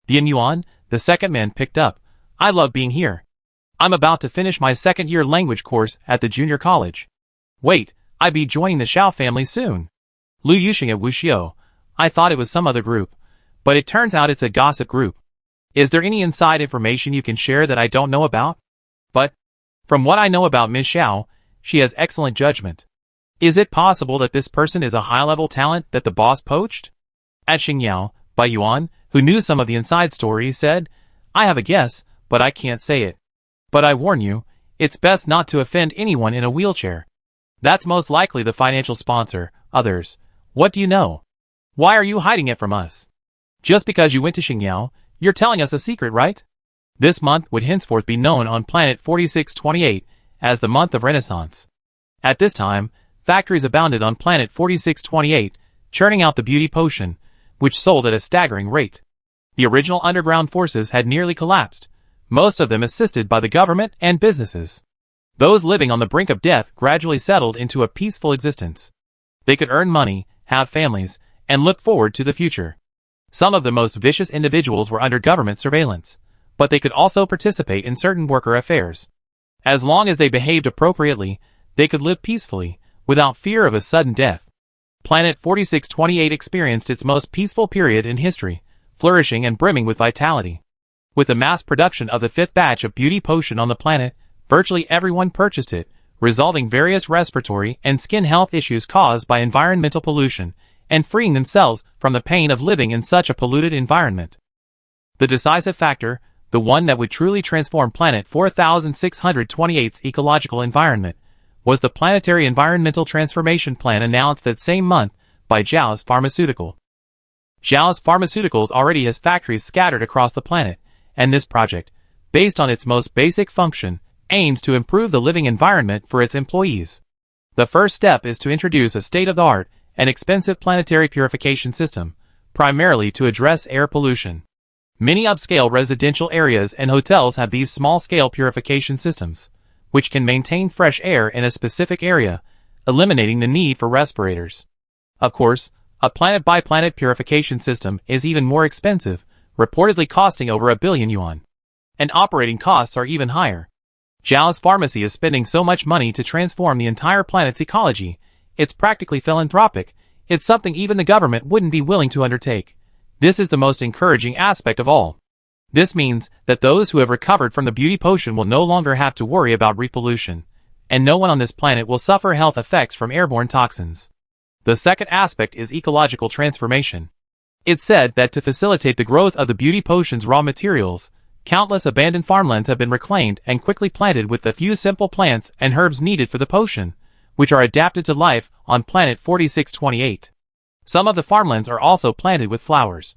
Bin Yuan, the second man picked up, I love being here. I'm about to finish my second-year language course at the junior college. Wait, I'd be joining the Xiao family soon. Lu Yuxing at Wuxiu, I thought it was some other group, but it turns out it's a gossip group. Is there any inside information you can share that I don't know about? But, from what I know about Ms. Xiao, she has excellent judgment. Is it possible that this person is a high-level talent that the boss poached? At Xingyao, Bai Yuan, who knew some of the inside story, said, I have a guess, but I can't say it. But I warn you, it's best not to offend anyone in a wheelchair. That's most likely the financial sponsor. Others, what do you know? Why are you hiding it from us? Just because you went to Xingyao, you're telling us a secret, right? This month would henceforth be known on planet 4628 as the month of Renaissance. At this time, factories abounded on planet 4628, churning out the beauty potion, which sold at a staggering rate. The original underground forces had nearly collapsed, most of them assisted by the government and businesses. Those living on the brink of death gradually settled into a peaceful existence. They could earn money, have families, and look forward to the future. Some of the most vicious individuals were under government surveillance, but they could also participate in certain worker affairs. As long as they behaved appropriately, they could live peacefully, without fear of a sudden death. Planet 4628 experienced its most peaceful period in history, flourishing and brimming with vitality. With the mass production of the fifth batch of beauty potion on the planet, virtually everyone purchased it, resolving various respiratory and skin health issues caused by environmental pollution, and freeing themselves from the pain of living in such a polluted environment. The decisive factor, the one that would truly transform Planet 4628's ecological environment, was the Planetary Environmental Transformation Plan announced that same month by Zhao's Pharmaceutical. Xiao's Pharmaceuticals already has factories scattered across the planet, and this project, based on its most basic function, aims to improve the living environment for its employees. The first step is to introduce a state-of-the-art and expensive planetary purification system, primarily to address air pollution. Many upscale residential areas and hotels have these small-scale purification systems, which can maintain fresh air in a specific area, eliminating the need for respirators. Of course, a planet-by-planet purification system is even more expensive, reportedly costing over $1 billion. And operating costs are even higher. Xiao's pharmacy is spending so much money to transform the entire planet's ecology, it's practically philanthropic. It's something even the government wouldn't be willing to undertake. This is the most encouraging aspect of all. This means that those who have recovered from the beauty potion will no longer have to worry about repollution, and no one on this planet will suffer health effects from airborne toxins. The second aspect is ecological transformation. It's said that to facilitate the growth of the beauty potion's raw materials, countless abandoned farmlands have been reclaimed and quickly planted with the few simple plants and herbs needed for the potion, which are adapted to life on planet 4628. Some of the farmlands are also planted with flowers.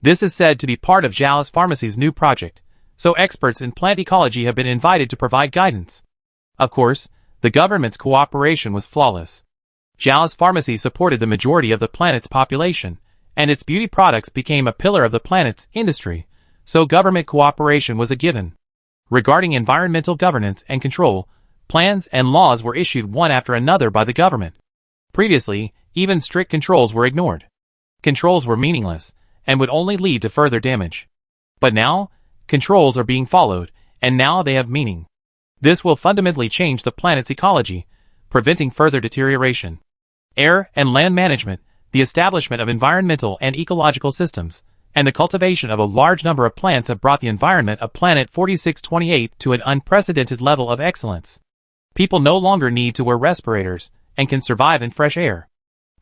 This is said to be part of Xiao's pharmacy's new project, so experts in plant ecology have been invited to provide guidance. Of course, the government's cooperation was flawless. Xiao's pharmacy supported the majority of the planet's population, and its beauty products became a pillar of the planet's industry, so government cooperation was a given. Regarding environmental governance and control, plans and laws were issued one after another by the government. Previously, even strict controls were ignored. Controls were meaningless, and would only lead to further damage. But now, controls are being followed, and now they have meaning. This will fundamentally change the planet's ecology, preventing further deterioration. Air and land management, the establishment of environmental and ecological systems, and the cultivation of a large number of plants have brought the environment of planet 4628 to an unprecedented level of excellence. People no longer need to wear respirators, and can survive in fresh air.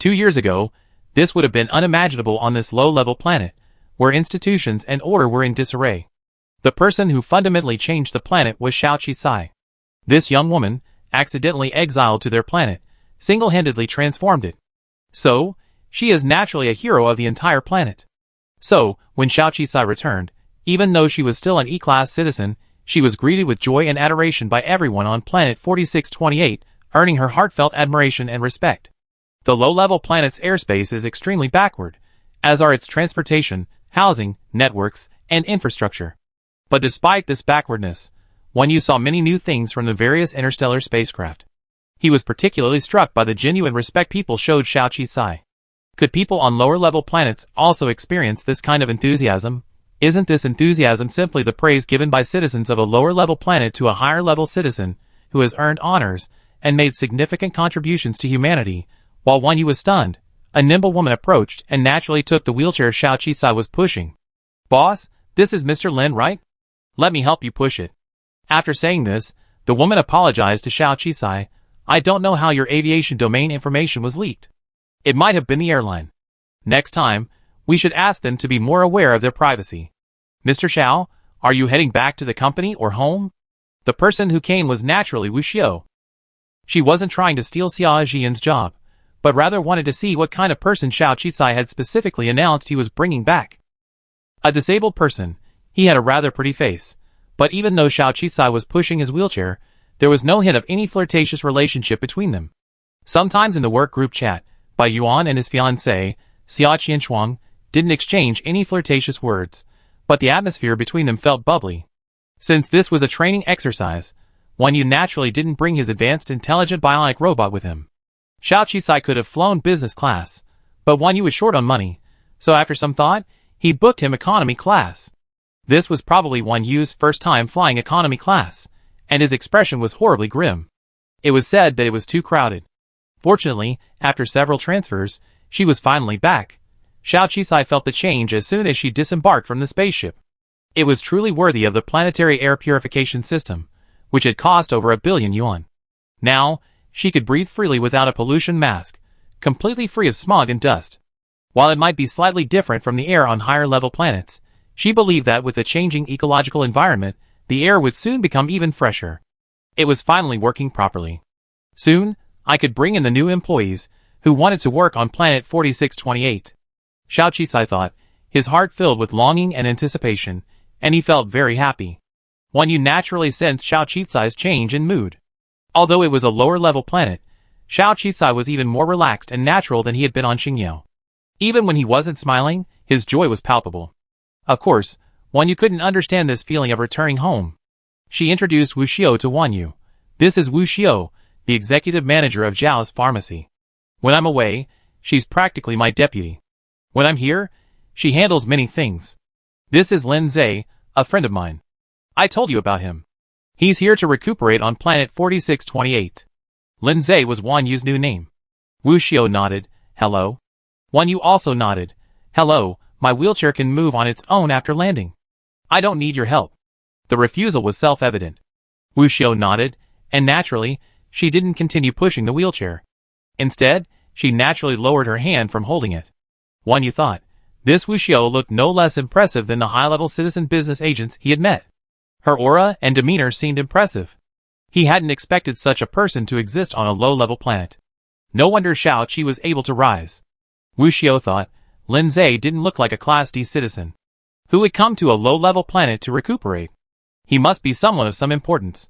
2 years ago, this would have been unimaginable on this low-level planet, where institutions and order were in disarray. The person who fundamentally changed the planet was Xiao. This young woman, accidentally exiled to their planet, single-handedly transformed it. So, she is naturally a hero of the entire planet. So, when Xiao returned, even though she was still an E-class citizen, she was greeted with joy and adoration by everyone on planet 4628, earning her heartfelt admiration and respect. The low-level planet's airspace is extremely backward, as are its transportation, housing, networks, and infrastructure. But despite this backwardness, Wan Yu saw many new things from the various interstellar spacecraft. He was particularly struck by the genuine respect people showed Xiao. Could people on lower-level planets also experience this kind of enthusiasm? Isn't this enthusiasm simply the praise given by citizens of a lower-level planet to a higher-level citizen who has earned honors and made significant contributions to humanity? While Wan Yu was stunned, a nimble woman approached and naturally took the wheelchair Xiao was pushing. "Boss, this is Mr. Lin, right? Let me help you push it." After saying this, the woman apologized to Xiao. "I don't know how your aviation domain information was leaked. It might have been the airline. Next time, we should ask them to be more aware of their privacy." "Mr. Xiao, are you heading back to the company or home?" The person who came was naturally Wu Xiu. She wasn't trying to steal Xia Jian's job, but rather wanted to see what kind of person Xiao had specifically announced he was bringing back. A disabled person, he had a rather pretty face, but even though Xiao was pushing his wheelchair, there was no hint of any flirtatious relationship between them. Sometimes in the work group chat, Bai Yuan and his fiancée, Xia Qianchuang, didn't exchange any flirtatious words, but the atmosphere between them felt bubbly. Since this was a training exercise, Wan Yu naturally didn't bring his advanced intelligent bionic robot with him. Xiao could have flown business class, but Wan Yu was short on money, so after some thought, he booked him economy class. This was probably Wan Yu's first time flying economy class, and his expression was horribly grim. It was said that it was too crowded. Fortunately, after several transfers, she was finally back. Xiao felt the change as soon as she disembarked from the spaceship. It was truly worthy of the planetary air purification system, which had cost over $1 billion. Now, she could breathe freely without a pollution mask, completely free of smog and dust. While it might be slightly different from the air on higher-level planets, she believed that with the changing ecological environment, the air would soon become even fresher. It was finally working properly. Soon, I could bring in the new employees, who wanted to work on planet 4628. Xiao Qisai thought, his heart filled with longing and anticipation, and he felt very happy. Wan Yu naturally sensed Xiao Qisai's change in mood. Although it was a lower-level planet, Xiao Qisai was even more relaxed and natural than he had been on Xingyao. Even when he wasn't smiling, his joy was palpable. Of course, Wan Yu couldn't understand this feeling of returning home. She introduced Wu Xiao to Wan Yu. This is Wu Xiao, the executive manager of Zhao's pharmacy. When I'm away, she's practically my deputy. When I'm here, she handles many things. This is Lin Zhe, a friend of mine. I told you about him. He's here to recuperate on planet 4628. Lin Zhe was Wan Yu's new name. Wu Xiao nodded, hello. Wan Yu also nodded, hello, my wheelchair can move on its own after landing. I don't need your help. The refusal was self-evident. Wu Xiao nodded, and naturally, she didn't continue pushing the wheelchair. Instead, she naturally lowered her hand from holding it. Wan Yu thought, this Wu Xiao looked no less impressive than the high-level citizen business agents he had met. Her aura and demeanor seemed impressive. He hadn't expected such a person to exist on a low-level planet. No wonder Xiao Qi was able to rise. Wu Xiao thought, Lin Zhe didn't look like a Class D citizen who would come to a low-level planet to recuperate. He must be someone of some importance.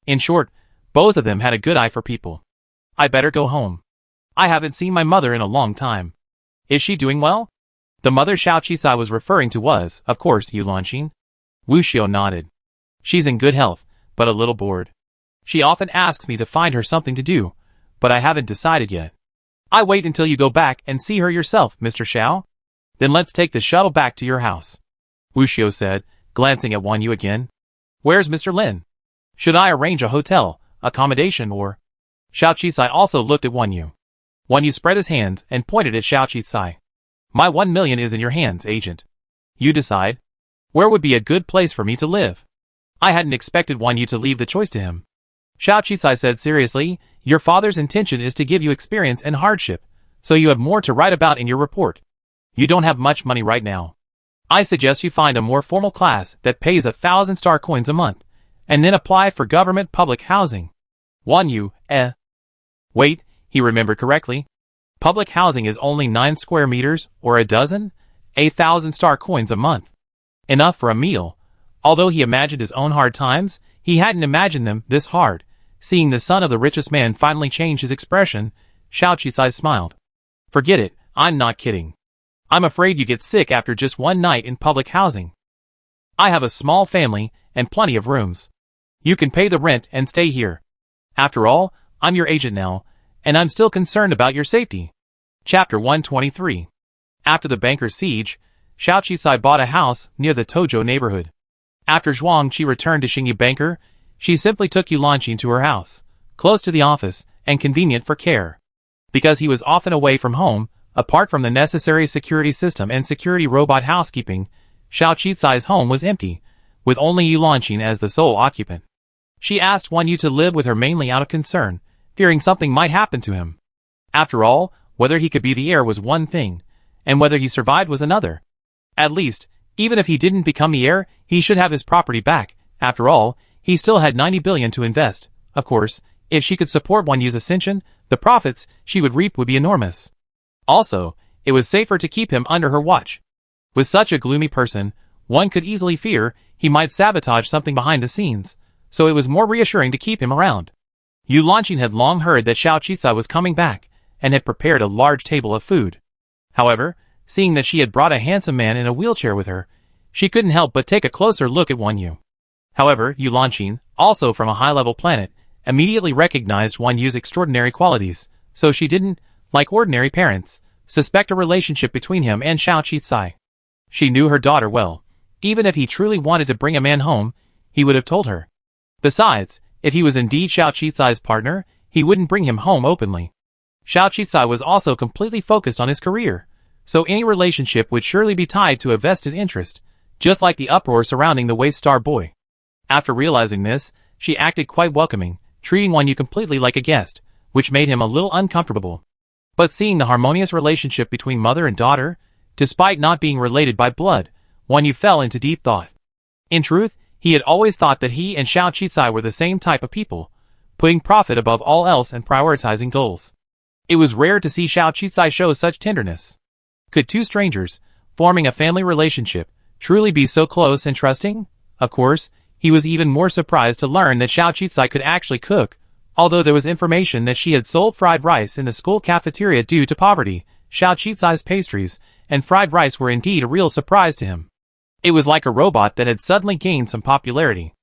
In short, both of them had a good eye for people. I better go home. I haven't seen my mother in a long time. Is she doing well? The mother Xiao Qisai was referring to was, of course, Yu Lanqing. Wu Xiao nodded. She's in good health, but a little bored. She often asks me to find her something to do, but I haven't decided yet. I wait until you go back and see her yourself, Mr. Xiao. Then let's take the shuttle back to your house. Wu Xiao said, glancing at Wan Yu again. Where's Mr. Lin? Should I arrange a hotel, accommodation or... Xiao Qisai also looked at Wan Yu. Wan Yu spread his hands and pointed at Xiao Qisai. My 1 million is in your hands, agent. You decide. Where would be a good place for me to live? I hadn't expected Wan Yu to leave the choice to him. Xiao Qisai said seriously, your father's intention is to give you experience and hardship, so you have more to write about in your report. You don't have much money right now. I suggest you find a more formal class that pays 1,000 star coins a month, and then apply for government public housing. Wan Yu, Wait, he remembered correctly. Public housing is only 9 square meters, or a dozen? 1,000 star coins a month. Enough for a meal. Although he imagined his own hard times, he hadn't imagined them this hard. Seeing the son of the richest man finally change his expression, Xiao Qisai smiled. Forget it, I'm not kidding. I'm afraid you get sick after just one night in public housing. I have a small family and plenty of rooms. You can pay the rent and stay here. After all, I'm your agent now, and I'm still concerned about your safety. Chapter 123. After the banker's siege, Xiao Qisai bought a house near the Tojo neighborhood. After Zhuang Qi returned to Xingyi Banker, she simply took Yu Lanqing to her house, close to the office, and convenient for care. Because he was often away from home, apart from the necessary security system and security robot housekeeping, Xiao Qisai's home was empty, with only Yu Lanqing as the sole occupant. She asked Wan Yu to live with her mainly out of concern, fearing something might happen to him. After all, whether he could be the heir was one thing, and whether he survived was another. At least, even if he didn't become the heir, he should have his property back. After all, he still had 90 billion to invest. Of course, if she could support Wan Yu's ascension, the profits she would reap would be enormous. Also, it was safer to keep him under her watch. With such a gloomy person, one could easily fear he might sabotage something behind the scenes, so it was more reassuring to keep him around. Yu Lanqing had long heard that Xiao Qisai was coming back, and had prepared a large table of food. However, seeing that she had brought a handsome man in a wheelchair with her, she couldn't help but take a closer look at Wan Yu. However, Yu Lanqing, also from a high-level planet, immediately recognized Wan Yu's extraordinary qualities, so she didn't, like ordinary parents, suspect a relationship between him and Xiao Qisai. She knew her daughter well. Even if he truly wanted to bring a man home, he would have told her. Besides, if he was indeed Xiao Qisai's partner, he wouldn't bring him home openly. Xiao Qisai was also completely focused on his career, so any relationship would surely be tied to a vested interest, just like the uproar surrounding the Waste Star boy. After realizing this, she acted quite welcoming, treating Wan Yu completely like a guest, which made him a little uncomfortable. But seeing the harmonious relationship between mother and daughter, despite not being related by blood, Wan Yu fell into deep thought. In truth, he had always thought that he and Xiao Qisai were the same type of people, putting profit above all else and prioritizing goals. It was rare to see Xiao Qisai show such tenderness. Could two strangers, forming a family relationship, truly be so close and trusting? Of course, he was even more surprised to learn that Xiao Qizai could actually cook. Although there was information that she had sold fried rice in the school cafeteria due to poverty, Xiao Qizai's pastries and fried rice were indeed a real surprise to him. It was like a robot that had suddenly gained some popularity.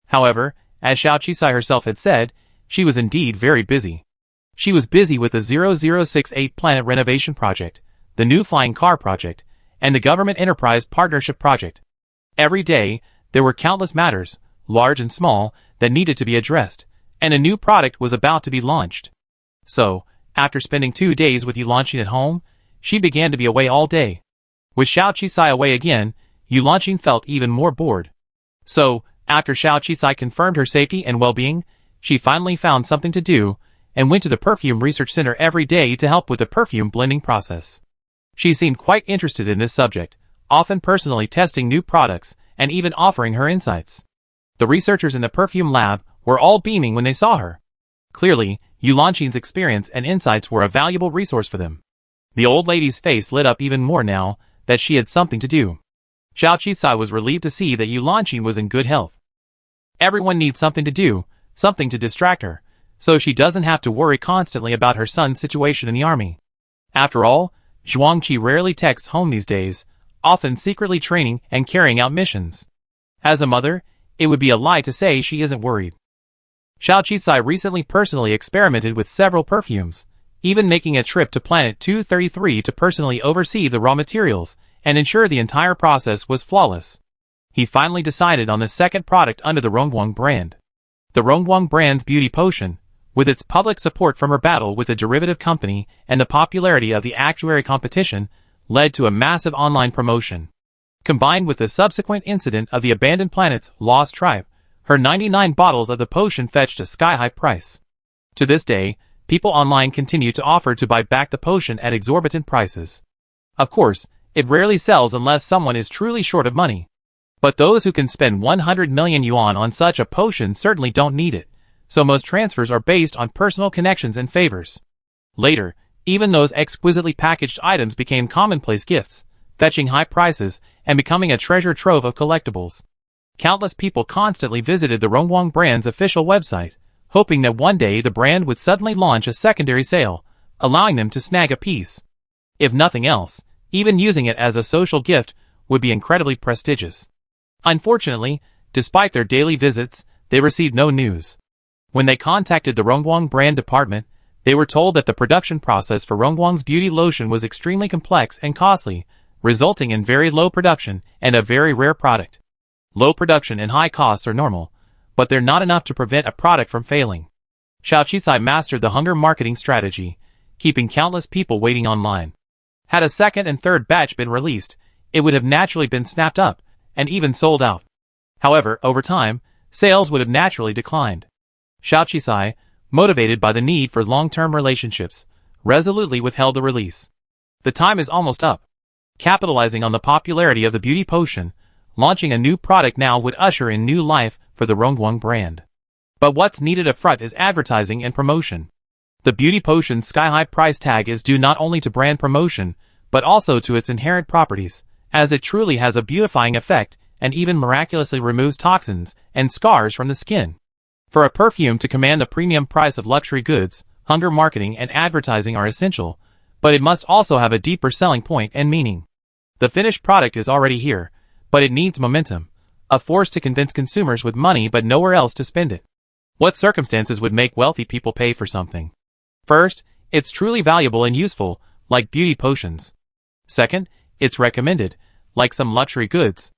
However, as Xiao Qizai herself had said, she was indeed very busy. She was busy with the 0068 planet renovation project, the new flying car project, and the government enterprise partnership project. Every day, there were countless matters, large and small, that needed to be addressed, and a new product was about to be launched. So, after spending 2 days with Yu Lanqing at home, she began to be away all day. With Xiao Qizai away again, Yu Lanqing felt even more bored. So, after Xiao Qizai confirmed her safety and well-being, she finally found something to do, and went to the perfume research center every day to help with the perfume blending process. She seemed quite interested in this subject, often personally testing new products, and even offering her insights. The researchers in the perfume lab were all beaming when they saw her. Clearly, Yu Lanqing's experience and insights were a valuable resource for them. The old lady's face lit up even more now that she had something to do. Xiao Qizai was relieved to see that Yu Lanqing was in good health. Everyone needs something to do, something to distract her, so she doesn't have to worry constantly about her son's situation in the army. After all, Zhuangqi rarely texts home these days, often secretly training and carrying out missions. As a mother, it would be a lie to say she isn't worried. Xiao Qizai recently personally experimented with several perfumes, even making a trip to Planet 233 to personally oversee the raw materials and ensure the entire process was flawless. He finally decided on the second product under the Rongguang brand. The Rongguang brand's beauty potion, with its public support from her battle with the derivative company and the popularity of the actuary competition, led to a massive online promotion. Combined with the subsequent incident of the abandoned planet's lost tribe, her 99 bottles of the potion fetched a sky-high price. To this day, people online continue to offer to buy back the potion at exorbitant prices. Of course, it rarely sells unless someone is truly short of money. But those who can spend 100 million yuan on such a potion certainly don't need it, so most transfers are based on personal connections and favors. Later, even those exquisitely packaged items became commonplace gifts, fetching high prices and becoming a treasure trove of collectibles. Countless people constantly visited the Rongguang brand's official website, hoping that one day the brand would suddenly launch a secondary sale, allowing them to snag a piece. If nothing else, even using it as a social gift would be incredibly prestigious. Unfortunately, despite their daily visits, they received no news. When they contacted the Rongguang brand department, they were told that the production process for Rongguang's beauty lotion was extremely complex and costly, resulting in very low production and a very rare product. Low production and high costs are normal, but they're not enough to prevent a product from failing. Xiao Qizai mastered the hunger marketing strategy, keeping countless people waiting online. Had a second and third batch been released, it would have naturally been snapped up, and even sold out. However, over time, sales would have naturally declined. Xiao Qizai, motivated by the need for long-term relationships, resolutely withheld the release. The time is almost up. Capitalizing on the popularity of the beauty potion, launching a new product now would usher in new life for the Rongguang brand. But what's needed upfront is advertising and promotion. The beauty potion's sky-high price tag is due not only to brand promotion, but also to its inherent properties, as it truly has a beautifying effect and even miraculously removes toxins and scars from the skin. For a perfume to command the premium price of luxury goods, hunger marketing and advertising are essential, but it must also have a deeper selling point and meaning. The finished product is already here, but it needs momentum, a force to convince consumers with money but nowhere else to spend it. What circumstances would make wealthy people pay for something? First, it's truly valuable and useful, like beauty potions. Second, it's recommended, like some luxury goods.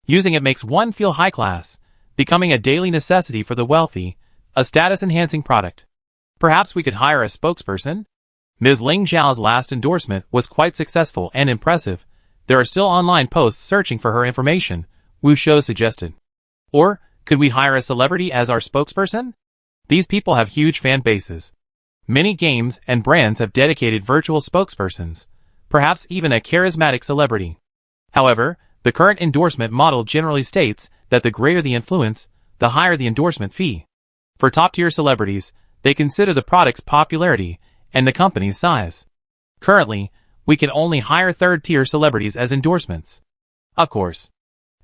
Using it makes one feel high class, becoming a daily necessity for the wealthy, a status-enhancing product. Perhaps we could hire a spokesperson? Ms. Ling Zhao's last endorsement was quite successful and impressive. There are still online posts searching for her information, Wu Shou suggested. Or, could we hire a celebrity as our spokesperson? These people have huge fan bases. Many games and brands have dedicated virtual spokespersons, perhaps even a charismatic celebrity. However, the current endorsement model generally states that the greater the influence, the higher the endorsement fee. For top-tier celebrities, they consider the product's popularity and the company's size. Currently, We can only hire third-tier celebrities as endorsements. Of course.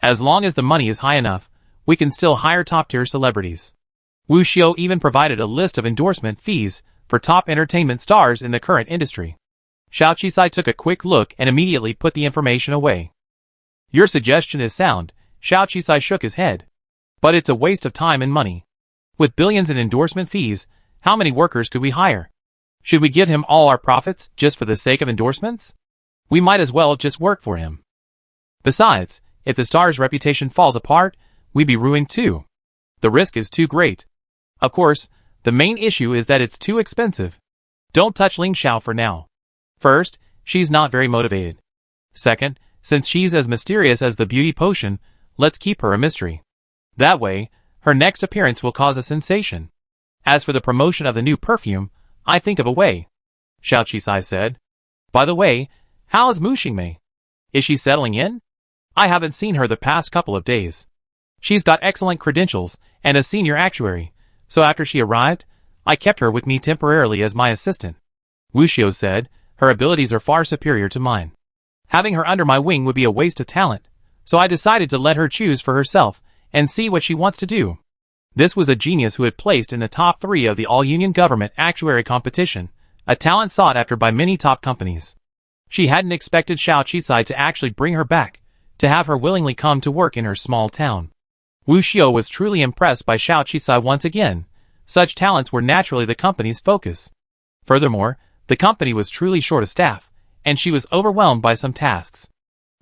As long as the money is high enough, we can still hire top-tier celebrities. Wu Xiao even provided a list of endorsement fees for top entertainment stars in the current industry. Xiao Qisai took a quick look and immediately put the information away. Your suggestion is sound, Xiao Qisai shook his head. But it's a waste of time and money. With billions in endorsement fees, how many workers could we hire? Should we give him all our profits just for the sake of endorsements? We might as well just work for him. Besides, if the star's reputation falls apart, we'd be ruined too. The risk is too great. Of course, the main issue is that it's too expensive. Don't touch Ling Xiao for now. First, she's not very motivated. Second, since she's as mysterious as the beauty potion, let's keep her a mystery. That way, her next appearance will cause a sensation. As for the promotion of the new perfume, I think of a way. Xiao Qisai said. By the way, how is Mu Xingmei? Is she settling in? I haven't seen her the past couple of days. She's got excellent credentials and a senior actuary, so after she arrived, I kept her with me temporarily as my assistant. Wu Xiao said, her abilities are far superior to mine. Having her under my wing would be a waste of talent, so I decided to let her choose for herself and see what she wants to do. This was a genius who had placed in the top 3 of the all-union government actuary competition, a talent sought after by many top companies. She hadn't expected Xiao Qisai to actually bring her back, to have her willingly come to work in her small town. Wu Xiao was truly impressed by Xiao Qisai once again. Such talents were naturally the company's focus. Furthermore, the company was truly short of staff, and she was overwhelmed by some tasks.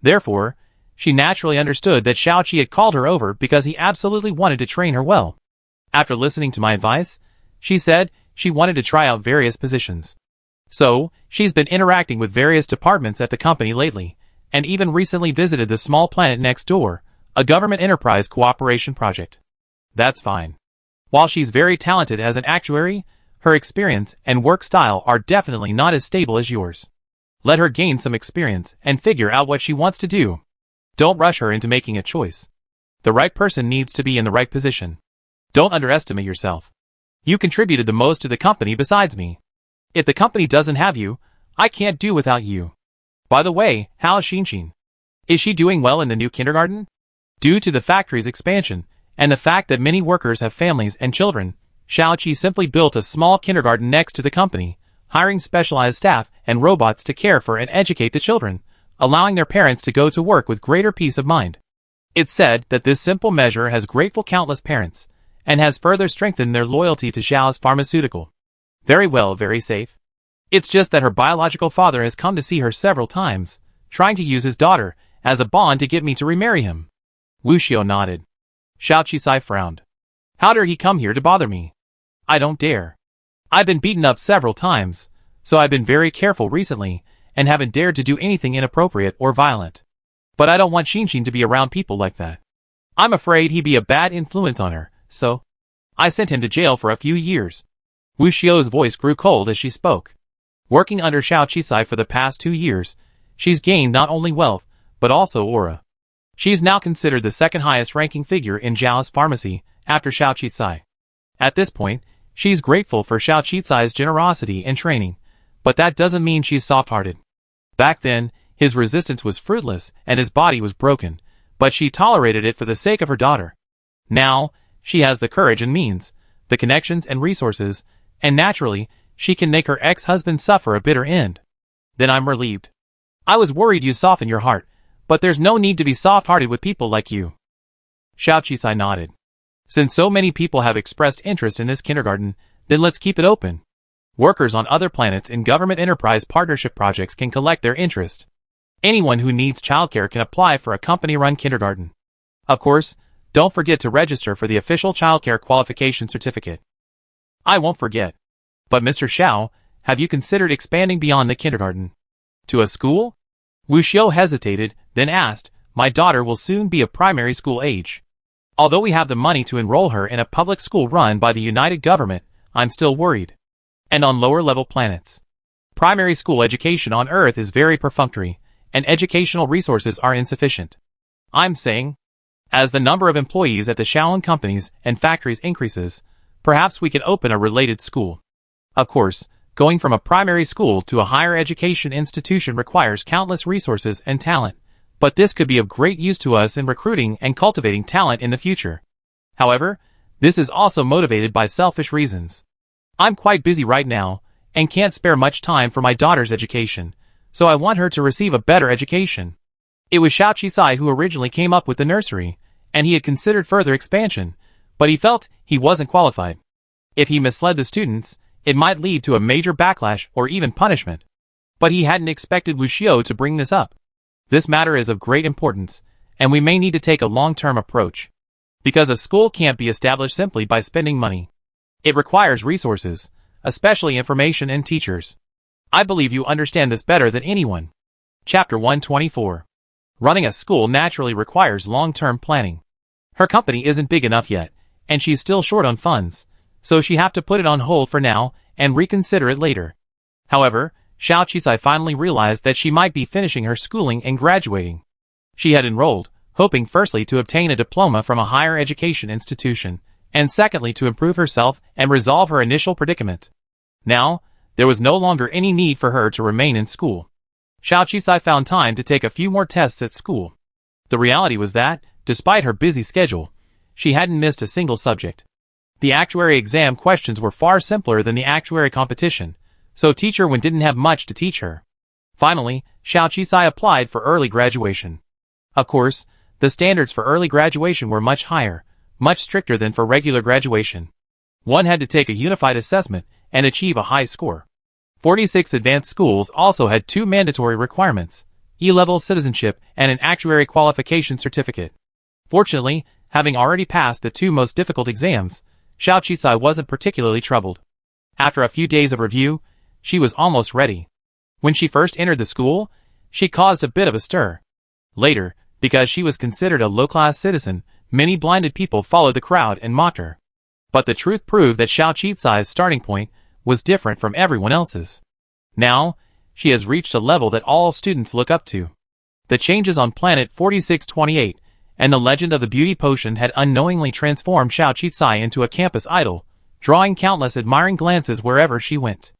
Therefore, she naturally understood that Xiao Qi had called her over because he absolutely wanted to train her well. After listening to my advice, she said she wanted to try out various positions. So, she's been interacting with various departments at the company lately, and even recently visited the small planet next door, a government enterprise cooperation project. That's fine. While she's very talented as an actuary, her experience and work style are definitely not as stable as yours. Let her gain some experience and figure out what she wants to do. Don't rush her into making a choice. The right person needs to be in the right position. Don't underestimate yourself. You contributed the most to the company besides me. If the company doesn't have you, I can't do without you. By the way, how is Xinxin? Is she doing well in the new kindergarten? Due to the factory's expansion, and the fact that many workers have families and children, Xiao Qi simply built a small kindergarten next to the company, hiring specialized staff and robots to care for and educate the children, allowing their parents to go to work with greater peace of mind. It's said that this simple measure has grateful countless parents, and has further strengthened their loyalty to Xiao's pharmaceutical. Very well, very safe. It's just that her biological father has come to see her several times, trying to use his daughter as a bond to get me to remarry him. Wu Xiao nodded. Xiao Qisai frowned. How dare he come here to bother me? I don't dare. I've been beaten up several times, so I've been very careful recently, and haven't dared to do anything inappropriate or violent. But I don't want Xinxin to be around people like that. I'm afraid he'd be a bad influence on her, so I sent him to jail for a few years. Wu Xiao's voice grew cold as she spoke. Working under Xiao Qisai for the past 2 years, she's gained not only wealth, but also aura. She's now considered the second highest ranking figure in Zhao's pharmacy, after Xiao Qisai. At this point, she's grateful for Xiao Qisai's generosity and training, but that doesn't mean she's soft-hearted. Back then, his resistance was fruitless and his body was broken, but she tolerated it for the sake of her daughter. Now, she has the courage and means, the connections and resources, and naturally, she can make her ex-husband suffer a bitter end. Then I'm relieved. I was worried you soften your heart, but there's no need to be soft-hearted with people like you. Xiao Qisai nodded. Since so many people have expressed interest in this kindergarten, then let's keep it open. Workers on other planets in government enterprise partnership projects can collect their interest. Anyone who needs childcare can apply for a company-run kindergarten. Of course, don't forget to register for the official childcare qualification certificate. I won't forget. But Mr. Xiao, have you considered expanding beyond the kindergarten? To a school? Wu Xiao hesitated, then asked, my daughter will soon be of primary school age. Although we have the money to enroll her in a public school run by the United Government, I'm still worried. And on lower-level planets. Primary school education on Earth is very perfunctory, and educational resources are insufficient. I'm saying, as the number of employees at the Shaolin companies and factories increases, perhaps we can open a related school. Of course, Going from a primary school to a higher education institution requires countless resources and talent, but this could be of great use to us in recruiting and cultivating talent in the future. However, this is also motivated by selfish reasons. I'm quite busy right now, and can't spare much time for my daughter's education, so I want her to receive a better education. It was Xiao Qisai who originally came up with the nursery, and he had considered further expansion, but he felt he wasn't qualified. If he misled the students, it might lead to a major backlash or even punishment. But he hadn't expected Wu Xiao to bring this up. This matter is of great importance, and we may need to take a long-term approach. Because a school can't be established simply by spending money. It requires resources, especially information and teachers. I believe you understand this better than anyone. Chapter 124. Running a school naturally requires long-term planning. Her company isn't big enough yet, and she's still short on funds, so she have to put it on hold for now and reconsider it later. However, Xiao Qisai finally realized that she might be finishing her schooling and graduating. She had enrolled, hoping firstly to obtain a diploma from a higher education institution, and secondly to improve herself and resolve her initial predicament. Now, there was no longer any need for her to remain in school. Xiao Qisai found time to take a few more tests at school. The reality was that, despite her busy schedule, she hadn't missed a single subject. The actuary exam questions were far simpler than the actuary competition, so Teacher Wen didn't have much to teach her. Finally, Xiao Qisai applied for early graduation. Of course, the standards for early graduation were much higher, much stricter than for regular graduation. One had to take a unified assessment and achieve a high score. 46 advanced schools also had 2 mandatory requirements, E-level citizenship and an actuary qualification certificate. Fortunately, having already passed the 2 most difficult exams, Xiao Qisai wasn't particularly troubled. After a few days of review, she was almost ready. When she first entered the school, she caused a bit of a stir. Later, because she was considered a low-class citizen, many blinded people followed the crowd and mocked her. But the truth proved that Xiao Qisai's starting point was different from everyone else's. Now, she has reached a level that all students look up to. The changes on planet 4628 and the legend of the beauty potion had unknowingly transformed Xiao Qisai into a campus idol, drawing countless admiring glances wherever she went.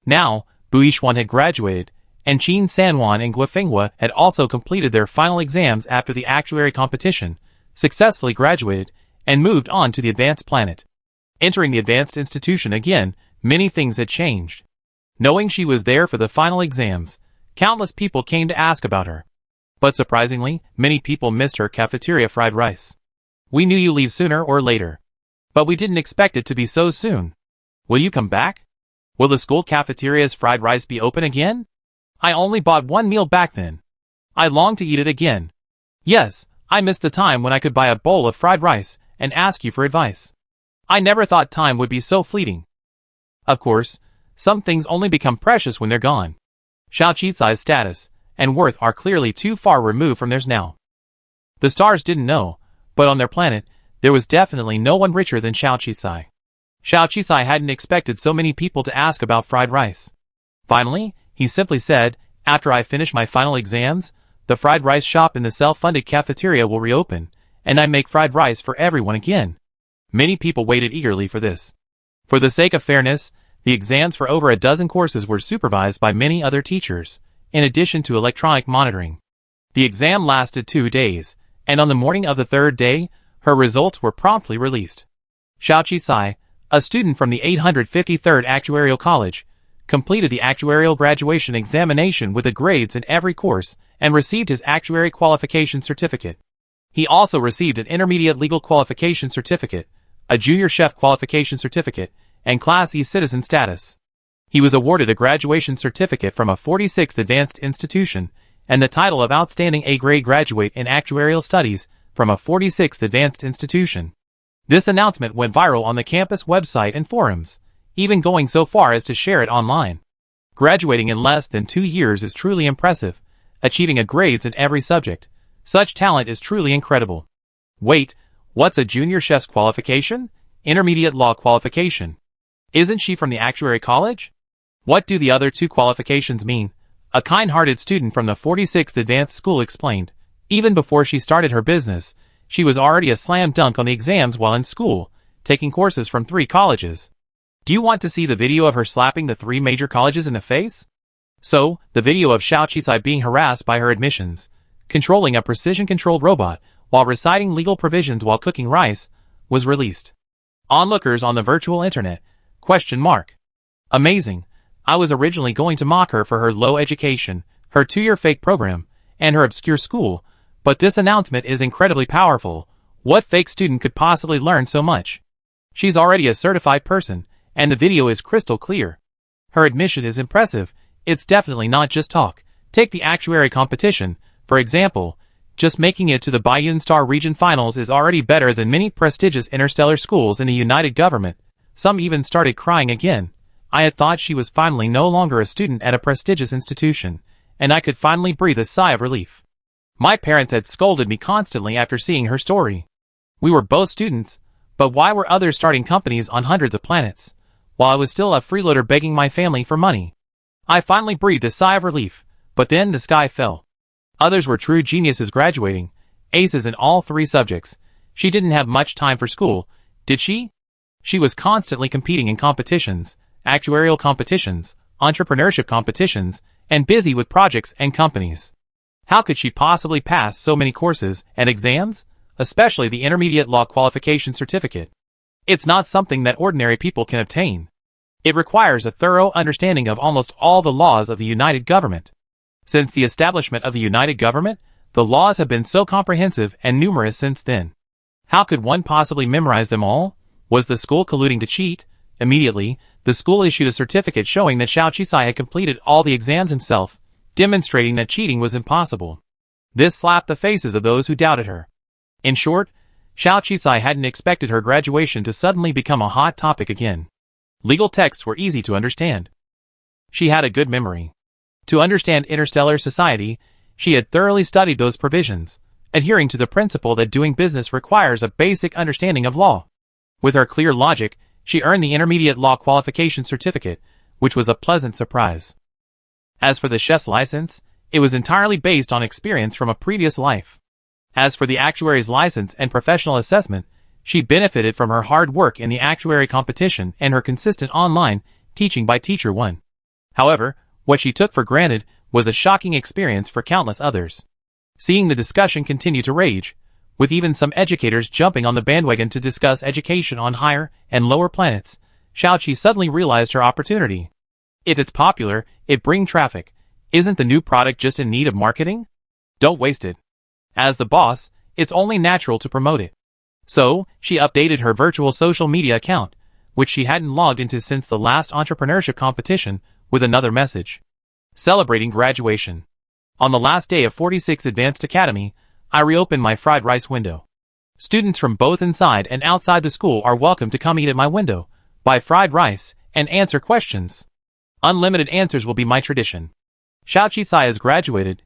Now, Bu Yixuan had graduated, and Qin Sanwan and Guofenghua had also completed their final exams after the actuary competition, successfully graduated, and moved on to the advanced planet. Entering the advanced institution again, many things had changed. Knowing she was there for the final exams, countless people came to ask about her. But surprisingly, many people missed her cafeteria fried rice. We knew you'd leave sooner or later. But we didn't expect it to be so soon. Will you come back? Will the school cafeteria's fried rice be open again? I only bought 1 meal back then. I long to eat it again. Yes, I missed the time when I could buy a bowl of fried rice and ask you for advice. I never thought time would be so fleeting. Of course, some things only become precious when they're gone. Xiao Qisai's status and worth are clearly too far removed from theirs now. The stars didn't know, but on their planet, there was definitely no one richer than Xiao Qisai. Xiao Qisai hadn't expected so many people to ask about fried rice. Finally, he simply said, after I finish my final exams, the fried rice shop in the self-funded cafeteria will reopen, and I make fried rice for everyone again. Many people waited eagerly for this. For the sake of fairness, the exams for over a dozen courses were supervised by many other teachers, in addition to electronic monitoring. The exam lasted 2 days, and on the morning of the 3rd day, her results were promptly released. Xiao Qisai, a student from the 853rd Actuarial College, completed the actuarial graduation examination with the grades in every course and received his actuary qualification certificate. He also received an intermediate legal qualification certificate, a junior chef qualification certificate, and Class E citizen status. He was awarded a graduation certificate from a 46th advanced institution and the title of Outstanding A-grade graduate in actuarial studies from a 46th advanced institution. This announcement went viral on the campus website and forums, even going so far as to share it online. Graduating in less than 2 years is truly impressive, achieving a grades in every subject. Such talent is truly incredible. Wait, what's a junior chef's qualification? Intermediate law qualification. Isn't she from the actuary college? What do the other 2 qualifications mean? A kind-hearted student from the 46th advanced school explained. Even before she started her business, she was already a slam dunk on the exams while in school, taking courses from 3 colleges. Do you want to see the video of her slapping the 3 major colleges in the face? So, the video of Xiao Qizai being harassed by her admissions, controlling a precision-controlled robot while reciting legal provisions while cooking rice, was released. Onlookers on the virtual internet, ? Amazing. I was originally going to mock her for her low education, her 2-year fake program, and her obscure school, but this announcement is incredibly powerful. What fake student could possibly learn so much? She's already a certified person, and the video is crystal clear. Her admission is impressive. It's definitely not just talk. Take the actuary competition, for example. Just making it to the Bayern Star Region Finals is already better than many prestigious Interstellar schools in the United Government. Some even started crying again. I had thought she was finally no longer a student at a prestigious institution, and I could finally breathe a sigh of relief. My parents had scolded me constantly after seeing her story. We were both students, but why were others starting companies on hundreds of planets, while I was still a freeloader begging my family for money? I finally breathed a sigh of relief, but then the sky fell. Others were true geniuses graduating, aces in all 3 subjects. She didn't have much time for school, did she? She was constantly competing in competitions, actuarial competitions, entrepreneurship competitions, and busy with projects and companies. How could she possibly pass so many courses and exams, especially the Intermediate Law Qualification Certificate? It's not something that ordinary people can obtain. It requires a thorough understanding of almost all the laws of the United Government. Since the establishment of the United Government, the laws have been so comprehensive and numerous since then. How could one possibly memorize them all? Was the school colluding to cheat? Immediately, the school issued a certificate showing that Xiao Qizai had completed all the exams himself, demonstrating that cheating was impossible. This slapped the faces of those who doubted her. In short, Xiao Qizai hadn't expected her graduation to suddenly become a hot topic again. Legal texts were easy to understand. She had a good memory. To understand interstellar society, she had thoroughly studied those provisions, adhering to the principle that doing business requires a basic understanding of law. With her clear logic, she earned the Intermediate Law Qualification Certificate, which was a pleasant surprise. As for the chef's license, it was entirely based on experience from a previous life. As for the actuary's license and professional assessment, she benefited from her hard work in the actuary competition and her consistent online teaching by Teacher 1. However, what she took for granted was a shocking experience for countless others. Seeing the discussion continue to rage, with even some educators jumping on the bandwagon to discuss education on higher and lower planets, Xiaoqi suddenly realized her opportunity. If it's popular, it brings traffic. Isn't the new product just in need of marketing? Don't waste it. As the boss, it's only natural to promote it. So, she updated her virtual social media account, which she hadn't logged into since the last entrepreneurship competition, with another message. Celebrating graduation. On the last day of 46 Advanced Academy, I reopened my fried rice window. Students from both inside and outside the school are welcome to come eat at my window, buy fried rice, and answer questions. Unlimited answers will be my tradition. Xiao Qizai has graduated.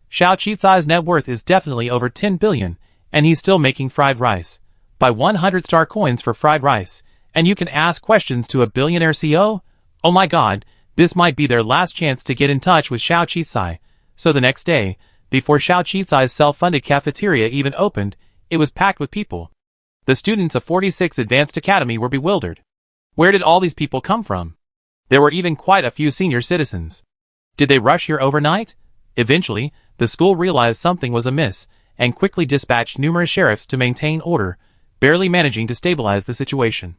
Xiao Qizai's net worth is definitely over 10 billion, and he's still making fried rice. Buy 100-star coins for fried rice, and you can ask questions to a billionaire CEO? Oh my god, this might be their last chance to get in touch with Xiao Qizai. So the next day, before Xiao Qizai's self-funded cafeteria even opened, it was packed with people. The students of 46 Advanced Academy were bewildered. Where did all these people come from? There were even quite a few senior citizens. Did they rush here overnight? Eventually, the school realized something was amiss, and quickly dispatched numerous sheriffs to maintain order, barely managing to stabilize the situation.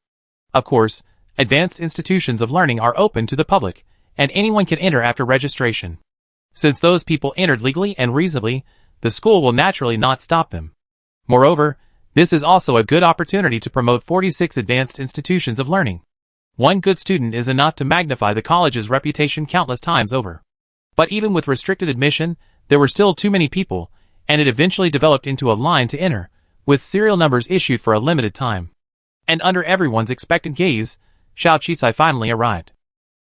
Of course, advanced institutions of learning are open to the public, and anyone can enter after registration. Since those people entered legally and reasonably, the school will naturally not stop them. Moreover, this is also a good opportunity to promote 46 advanced institutions of learning. One good student is enough to magnify the college's reputation countless times over. But even with restricted admission, there were still too many people, and it eventually developed into a line to enter, with serial numbers issued for a limited time. And under everyone's expectant gaze, Xiao Qizai finally arrived.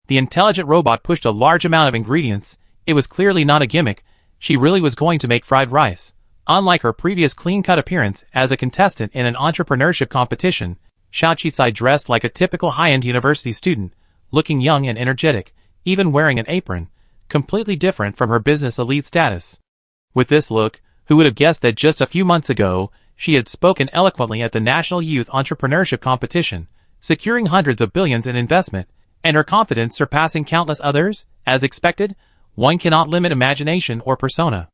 The intelligent robot pushed a large amount of ingredients. It was clearly not a gimmick. She really was going to make fried rice. Unlike her previous clean-cut appearance as a contestant in an entrepreneurship competition, Xiao Qizai dressed like a typical high-end university student, looking young and energetic, even wearing an apron, completely different from her business elite status. With this look, who would have guessed that just a few months ago, she had spoken eloquently at the National Youth Entrepreneurship Competition, securing hundreds of billions in investment, and her confidence surpassing countless others. As expected, one cannot limit imagination or persona.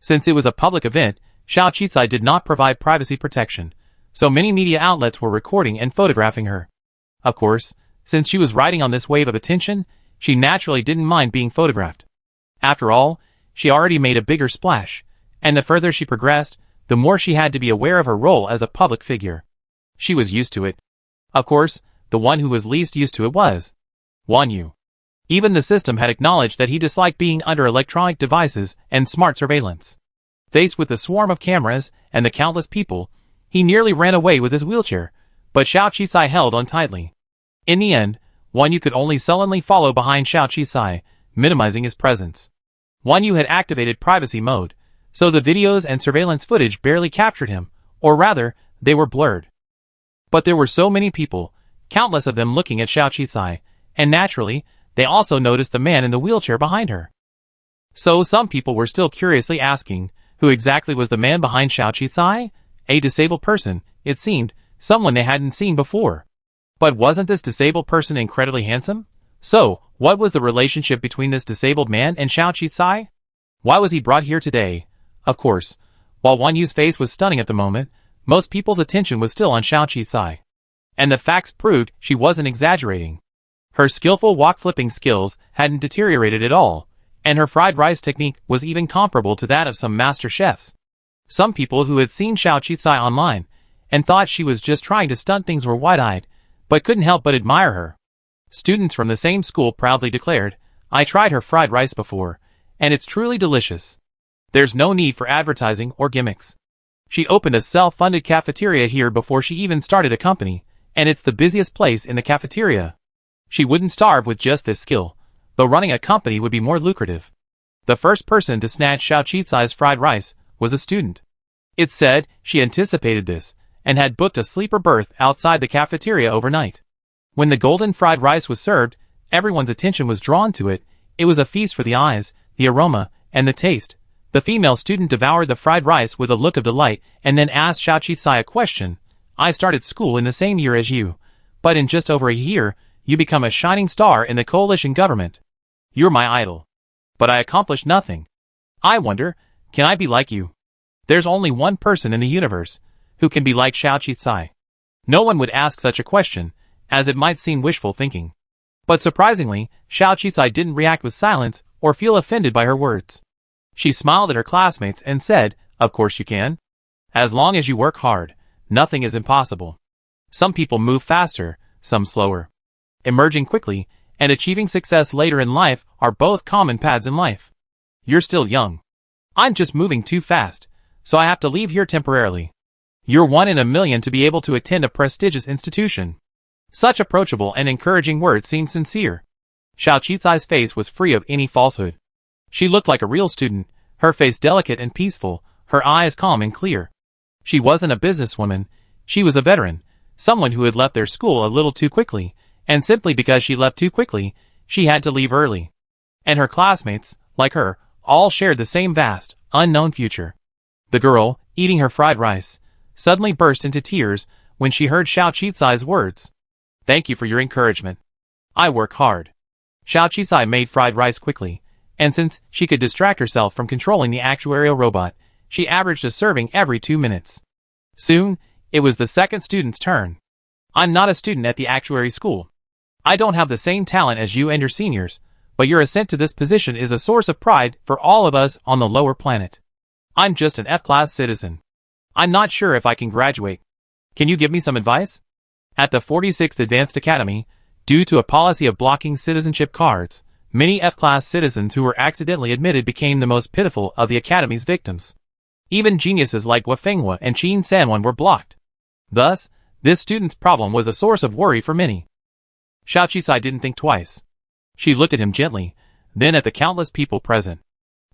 Since it was a public event, Xiao Qizai did not provide privacy protection, so many media outlets were recording and photographing her. Of course, since she was riding on this wave of attention, she naturally didn't mind being photographed. After all, she already made a bigger splash, and the further she progressed, the more she had to be aware of her role as a public figure. She was used to it. Of course, the one who was least used to it was Wan Yu. Even the system had acknowledged that he disliked being under electronic devices and smart surveillance. Faced with the swarm of cameras and the countless people, he nearly ran away with his wheelchair, but Xiao Qizai held on tightly. In the end, Wan Yu could only sullenly follow behind Xiao Qizai, minimizing his presence. Wan Yu had activated privacy mode, so the videos and surveillance footage barely captured him, or rather, they were blurred. But there were so many people, countless of them looking at Xiao Qizai, and naturally, they also noticed the man in the wheelchair behind her. So some people were still curiously asking, who exactly was the man behind Xiao Qizai? A disabled person, it seemed, someone they hadn't seen before. But wasn't this disabled person incredibly handsome? So, what was the relationship between this disabled man and Xiao Qizai? Why was he brought here today? Of course, while Wan Yu's face was stunning at the moment, most people's attention was still on Xiao Qizai. And the facts proved she wasn't exaggerating. Her skillful walk-flipping skills hadn't deteriorated at all, and her fried rice technique was even comparable to that of some master chefs. Some people who had seen Xiao Qizai online and thought she was just trying to stunt things were wide-eyed, but couldn't help but admire her. Students from the same school proudly declared, "I tried her fried rice before, and it's truly delicious. There's no need for advertising or gimmicks. She opened a self-funded cafeteria here before she even started a company, and it's the busiest place in the cafeteria. She wouldn't starve with just this skill, though running a company would be more lucrative." The first person to snatch Xiao Qizai's fried rice was a student. It said she anticipated this, and had booked a sleeper berth outside the cafeteria overnight. When the golden fried rice was served, everyone's attention was drawn to it. It was a feast for the eyes, the aroma, and the taste. The female student devoured the fried rice with a look of delight, and then asked Xiao Qizai a question. "I started school in the same year as you, but in just over a year, you become a shining star in the coalition government. You're my idol. But I accomplished nothing. I wonder, can I be like you?" There's only one person in the universe who can be like Xiao Qizai. No one would ask such a question, as it might seem wishful thinking. But surprisingly, Xiao Qizai didn't react with silence or feel offended by her words. She smiled at her classmates and said, "Of course you can. As long as you work hard, nothing is impossible." Some people move faster, some slower. Emerging quickly and achieving success later in life are both common paths in life. You're still young. I'm just moving too fast, so I have to leave here temporarily. You're 1 in a million to be able to attend a prestigious institution. Such approachable and encouraging words seemed sincere. Xiao Qizai's face was free of any falsehood. She looked like a real student, her face delicate and peaceful, her eyes calm and clear. She wasn't a businesswoman, she was a veteran, someone who had left their school a little too quickly, and simply because she left too quickly, she had to leave early. And her classmates, like her, all shared the same vast, unknown future. The girl, eating her fried rice, suddenly burst into tears when she heard Xiao Qizai's words. "Thank you for your encouragement. I work hard." Xiao Qizai made fried rice quickly, and since she could distract herself from controlling the actuarial robot, she averaged a serving every 2 minutes. Soon, it was the second student's turn. "I'm not a student at the actuary school. I don't have the same talent as you and your seniors, but your ascent to this position is a source of pride for all of us on the lower planet. I'm just an F-class citizen. I'm not sure if I can graduate. Can you give me some advice?" At the 46th Advanced Academy, due to a policy of blocking citizenship cards, many F-class citizens who were accidentally admitted became the most pitiful of the Academy's victims. Even geniuses like Hua Fenghua and Qin Sanwan were blocked. Thus, this student's problem was a source of worry for many. Xiao Qizai didn't think twice. She looked at him gently, then at the countless people present.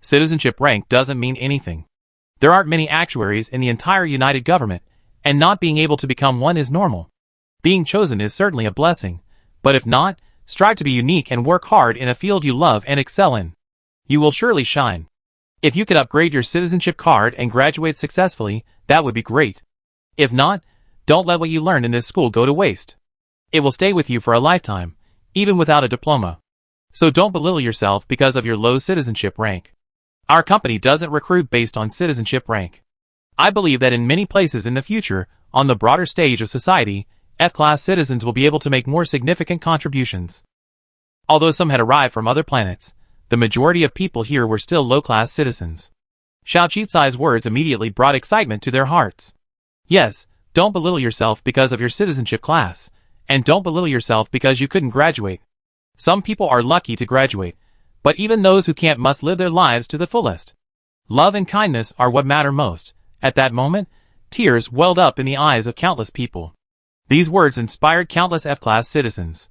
Citizenship rank doesn't mean anything. There aren't many actuaries in the entire United Government, and not being able to become one is normal. Being chosen is certainly a blessing, but if not, strive to be unique and work hard in a field you love and excel in. You will surely shine. If you could upgrade your citizenship card and graduate successfully, that would be great. If not, don't let what you learned in this school go to waste. It will stay with you for a lifetime, even without a diploma. So don't belittle yourself because of your low citizenship rank. Our company doesn't recruit based on citizenship rank. I believe that in many places in the future, on the broader stage of society, F-class citizens will be able to make more significant contributions. Although some had arrived from other planets, the majority of people here were still low-class citizens. Xiao Qicai's words immediately brought excitement to their hearts. Yes, don't belittle yourself because of your citizenship class, and don't belittle yourself because you couldn't graduate. Some people are lucky to graduate, but even those who can't must live their lives to the fullest. Love and kindness are what matter most. At that moment, tears welled up in the eyes of countless people. These words inspired countless F-class citizens.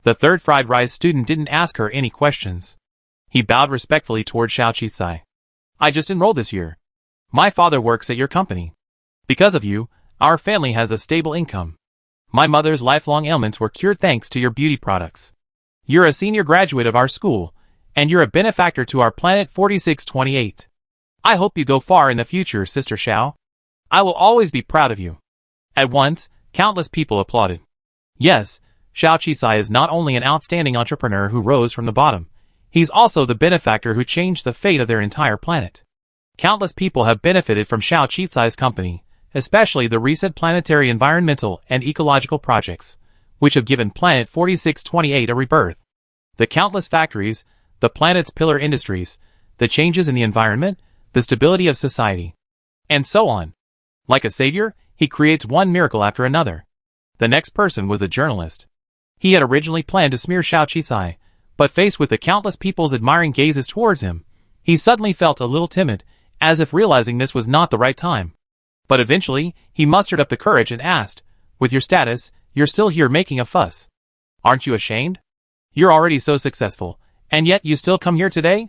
The third fried rice student didn't ask her any questions. He bowed respectfully toward Xiao Qicai. I just enrolled this year. My father works at your company. Because of you, our family has a stable income. My mother's lifelong ailments were cured thanks to your beauty products. You're a senior graduate of our school, and you're a benefactor to our planet 4628. I hope you go far in the future, Sister Xiao. I will always be proud of you. At once, countless people applauded. Yes, Xiao Qicai is not only an outstanding entrepreneur who rose from the bottom, he's also the benefactor who changed the fate of their entire planet. Countless people have benefited from Xiao Qicai's company, especially the recent planetary environmental and ecological projects, which have given Planet 4628 a rebirth. The countless factories, the planet's pillar industries, the changes in the environment, the stability of society, and so on. Like a savior, he creates one miracle after another. The next person was a journalist. He had originally planned to smear Xiao Qicai, but faced with the countless people's admiring gazes towards him, he suddenly felt a little timid, as if realizing this was not the right time. But eventually, he mustered up the courage and asked, with your status, you're still here making a fuss. Aren't you ashamed? You're already so successful, and yet you still come here today?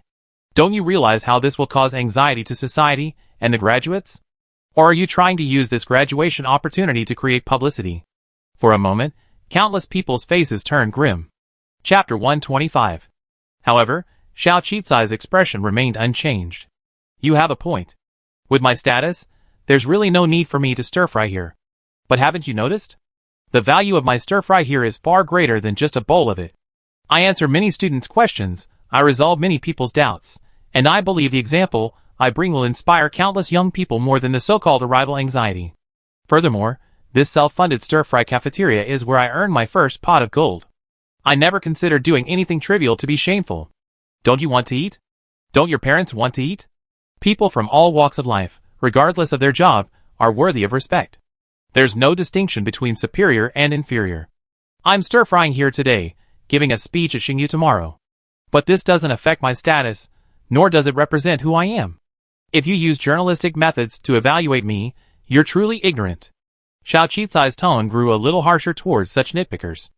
Don't you realize how this will cause anxiety to society and the graduates? Or are you trying to use this graduation opportunity to create publicity? For a moment, countless people's faces turned grim. Chapter 125. However, Xiao Qicai's expression remained unchanged. You have a point. With my status, there's really no need for me to stir-fry here. But haven't you noticed? The value of my stir-fry here is far greater than just a bowl of it. I answer many students' questions, I resolve many people's doubts, and I believe the example I bring will inspire countless young people more than the so-called arrival anxiety. Furthermore, this self-funded stir-fry cafeteria is where I earn my first pot of gold. I never considered doing anything trivial to be shameful. Don't you want to eat? Don't your parents want to eat? People from all walks of life, regardless of their job, are worthy of respect. There's no distinction between superior and inferior. I'm stir-frying here today, giving a speech at Xingyu tomorrow. But this doesn't affect my status, nor does it represent who I am. If you use journalistic methods to evaluate me, you're truly ignorant. Xiao Qicai's tone grew a little harsher towards such nitpickers.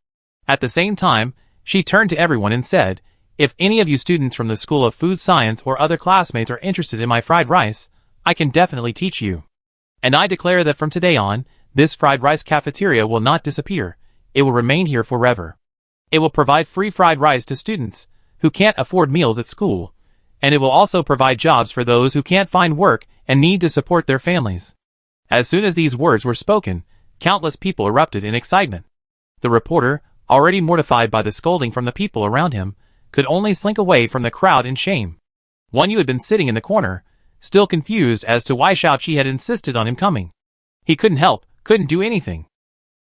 At the same time, she turned to everyone and said, if any of you students from the School of Food Science or other classmates are interested in my fried rice, I can definitely teach you. And I declare that from today on, this fried rice cafeteria will not disappear. It will remain here forever. It will provide free fried rice to students who can't afford meals at school, and it will also provide jobs for those who can't find work and need to support their families. As soon as these words were spoken, countless people erupted in excitement. The reporter, already mortified by the scolding from the people around him, could only slink away from the crowd in shame. One Yu had been sitting in the corner, still confused as to why Xiao Qi had insisted on him coming. He couldn't help, couldn't do anything.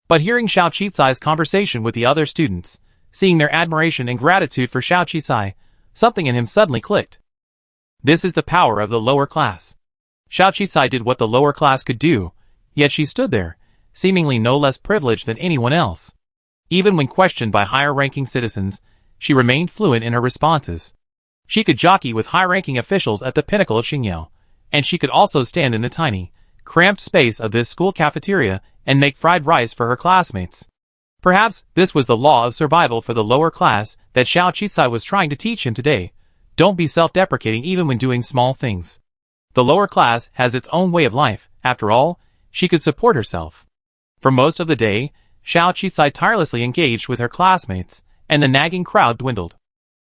But hearing Xiao Qicai's conversation with the other students, seeing their admiration and gratitude for Xiao Qicai, something in him suddenly clicked. This is the power of the lower class. Xiao Qicai did what the lower class could do, yet she stood there, seemingly no less privileged than anyone else. Even when questioned by higher-ranking citizens, she remained fluent in her responses. She could jockey with high-ranking officials at the pinnacle of Xingyao, and she could also stand in the tiny, cramped space of this school cafeteria and make fried rice for her classmates. Perhaps this was the law of survival for the lower class that Xiao Qicai was trying to teach him today. Don't be self-deprecating even when doing small things. The lower class has its own way of life. After all, she could support herself. For most of the day, Xiao Qicai tirelessly engaged with her classmates, and the nagging crowd dwindled.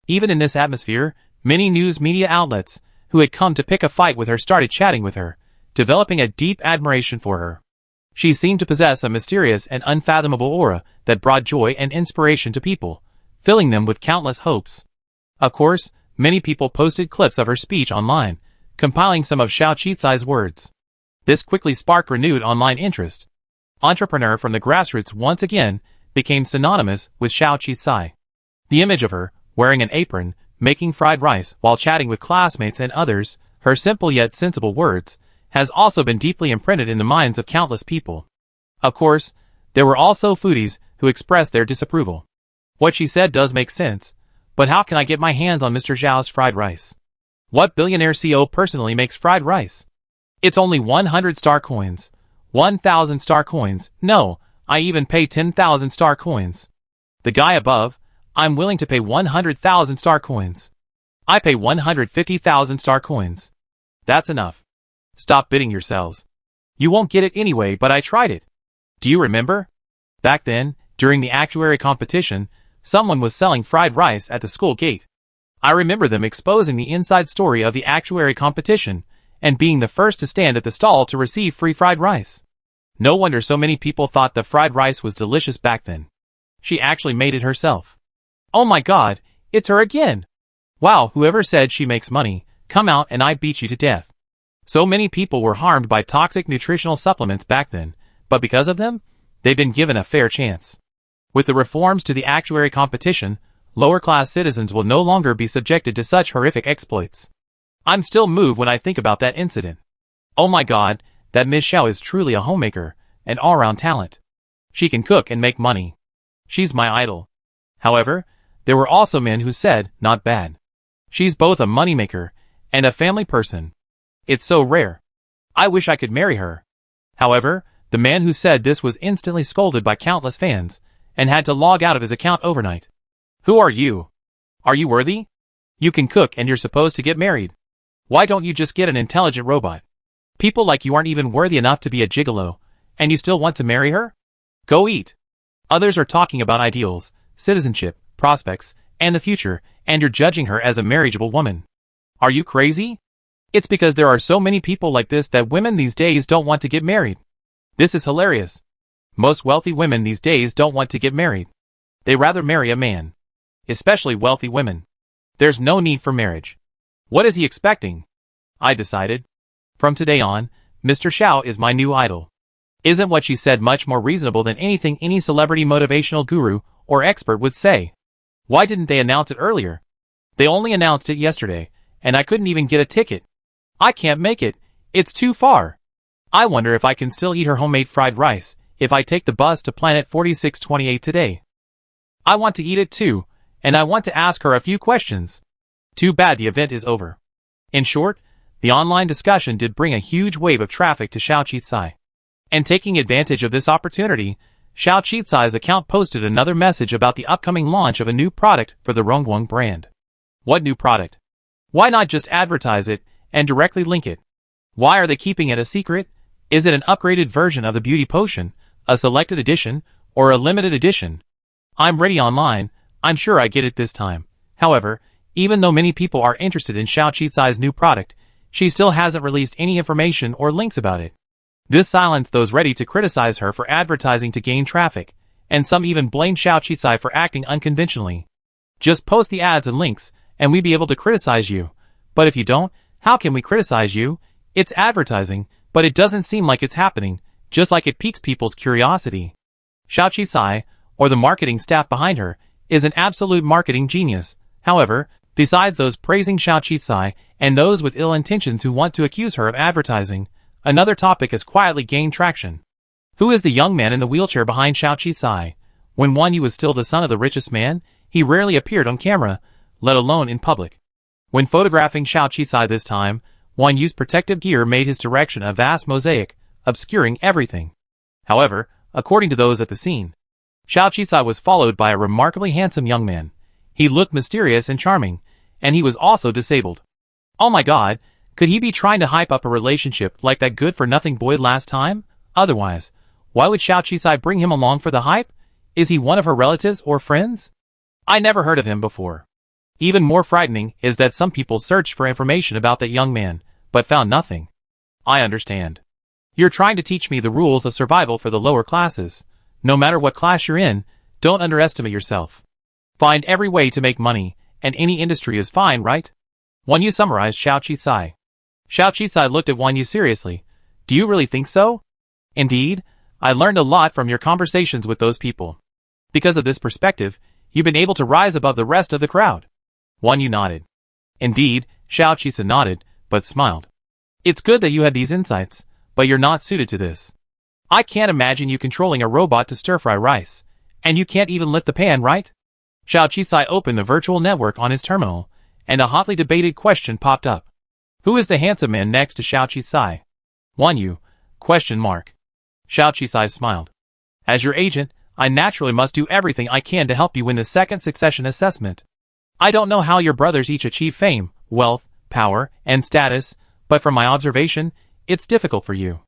Even in this atmosphere, many news media outlets, who had come to pick a fight with her, started chatting with her, developing a deep admiration for her. She seemed to possess a mysterious and unfathomable aura that brought joy and inspiration to people, filling them with countless hopes. Of course, many people posted clips of her speech online, compiling some of Xiao Qizai's words. This quickly sparked renewed online interest. Entrepreneur from the grassroots once again became synonymous with Xiao Qizai. The image of her, wearing an apron, making fried rice while chatting with classmates and others, her simple yet sensible words, has also been deeply imprinted in the minds of countless people. Of course, there were also foodies who expressed their disapproval. What she said does make sense, but how can I get my hands on Mr. Zhao's fried rice? What billionaire CEO personally makes fried rice? It's only 100 star coins. 1,000 star coins. No, I even pay 10,000 star coins. The guy above, I'm willing to pay 100,000 star coins. I pay 150,000 star coins. That's enough. Stop bidding yourselves. You won't get it anyway, but I tried it. Do you remember? Back then, during the actuary competition, someone was selling fried rice at the school gate. I remember them exposing the inside story of the actuary competition and being the first to stand at the stall to receive free fried rice. No wonder so many people thought the fried rice was delicious back then. She actually made it herself. Oh my god, it's her again! Wow, whoever said she makes money, come out and I beat you to death. So many people were harmed by toxic nutritional supplements back then, but because of them, they've been given a fair chance. With the reforms to the actuary competition, lower-class citizens will no longer be subjected to such horrific exploits. I'm still moved when I think about that incident. Oh my god, that Ms. Xiao is truly a homemaker, an all-round talent. She can cook and make money. She's my idol. However, there were also men who said, not bad. She's both a moneymaker and a family person. It's so rare. I wish I could marry her. However, the man who said this was instantly scolded by countless fans and had to log out of his account overnight. Who are you? Are you worthy? You can cook and you're supposed to get married. Why don't you just get an intelligent robot? People like you aren't even worthy enough to be a gigolo, and you still want to marry her? Go eat. Others are talking about ideals, citizenship, prospects, and the future, and you're judging her as a marriageable woman. Are you crazy? It's because there are so many people like this that women these days don't want to get married. This is hilarious. Most wealthy women these days don't want to get married. They rather marry a man. Especially wealthy women. There's no need for marriage. What is he expecting? I decided. From today on, Mr. Xiao is my new idol. Isn't what she said much more reasonable than anything any celebrity motivational guru or expert would say? Why didn't they announce it earlier? They only announced it yesterday, and I couldn't even get a ticket. I can't make it. It's too far. I wonder if I can still eat her homemade fried rice if I take the bus to Planet 4628 today. I want to eat it too, and I want to ask her a few questions. Too bad the event is over. In short, the online discussion did bring a huge wave of traffic to Xiao Qizai. And taking advantage of this opportunity, Xiao Qizai's account posted another message about the upcoming launch of a new product for the Rongguang brand. What new product? Why not just advertise it and directly link it? Why are they keeping it a secret? Is it an upgraded version of the beauty potion, a selected edition, or a limited edition? I'm ready online. I'm sure I get it this time. However, even though many people are interested in Xiao Qizai's new product, she still hasn't released any information or links about it. This silenced those ready to criticize her for advertising to gain traffic, and some even blamed Xiao Qizai for acting unconventionally. Just post the ads and links, and we'd be able to criticize you. But if you don't, how can we criticize you? It's advertising, but it doesn't seem like it's happening, just like it piques people's curiosity. Xiao Qizai, or the marketing staff behind her, is an absolute marketing genius. However, besides those praising Xiao Qizai and those with ill intentions who want to accuse her of advertising, another topic has quietly gained traction. Who is the young man in the wheelchair behind Xiao Qizai? When Wan Yu was still the son of the richest man, he rarely appeared on camera, let alone in public. When photographing Xiao Qizai this time, Wan Yu's protective gear made his direction a vast mosaic, obscuring everything. However, according to those at the scene, Xiao Qizai was followed by a remarkably handsome young man. He looked mysterious and charming, and he was also disabled. Oh my god, could he be trying to hype up a relationship like that good-for-nothing boy last time? Otherwise, why would Xiao Qizai bring him along for the hype? Is he one of her relatives or friends? I never heard of him before. Even more frightening is that some people searched for information about that young man, but found nothing. I understand. You're trying to teach me the rules of survival for the lower classes. No matter what class you're in, don't underestimate yourself. Find every way to make money, and any industry is fine, right? Wan Yu summarized Xiao Qizai. Xiao Qizai looked at Wan Yu seriously. Do you really think so? Indeed, I learned a lot from your conversations with those people. Because of this perspective, you've been able to rise above the rest of the crowd. Wan Yu nodded. Indeed, Xiao Qizai nodded, but smiled. It's good that you had these insights, but you're not suited to this. I can't imagine you controlling a robot to stir-fry rice, and you can't even lift the pan, right? Xiao Qizai opened the virtual network on his terminal, and a hotly debated question popped up. Who is the handsome man next to Xiao Qizai? Wan Yu? Question mark. Xiao Qizai smiled. As your agent, I naturally must do everything I can to help you win the second succession assessment. I don't know how your brothers each achieve fame, wealth, power, and status, but from my observation, it's difficult for you.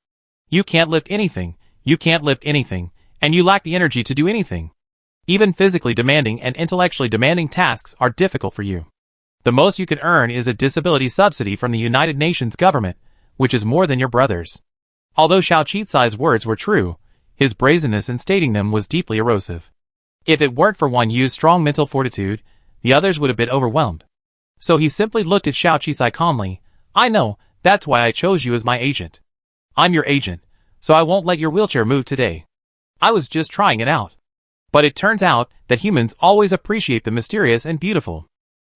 You can't lift anything, and you lack the energy to do anything. Even physically demanding and intellectually demanding tasks are difficult for you. The most you can earn is a disability subsidy from the United Nations government, which is more than your brothers. Although Xiao Qizai's words were true, his brazenness in stating them was deeply erosive. If it weren't for Wan Yu's strong mental fortitude, the others would have been overwhelmed. So he simply looked at Xiao Qizai calmly. I know, that's why I chose you as my agent. I'm your agent, so I won't let your wheelchair move today. I was just trying it out. But it turns out that humans always appreciate the mysterious and beautiful.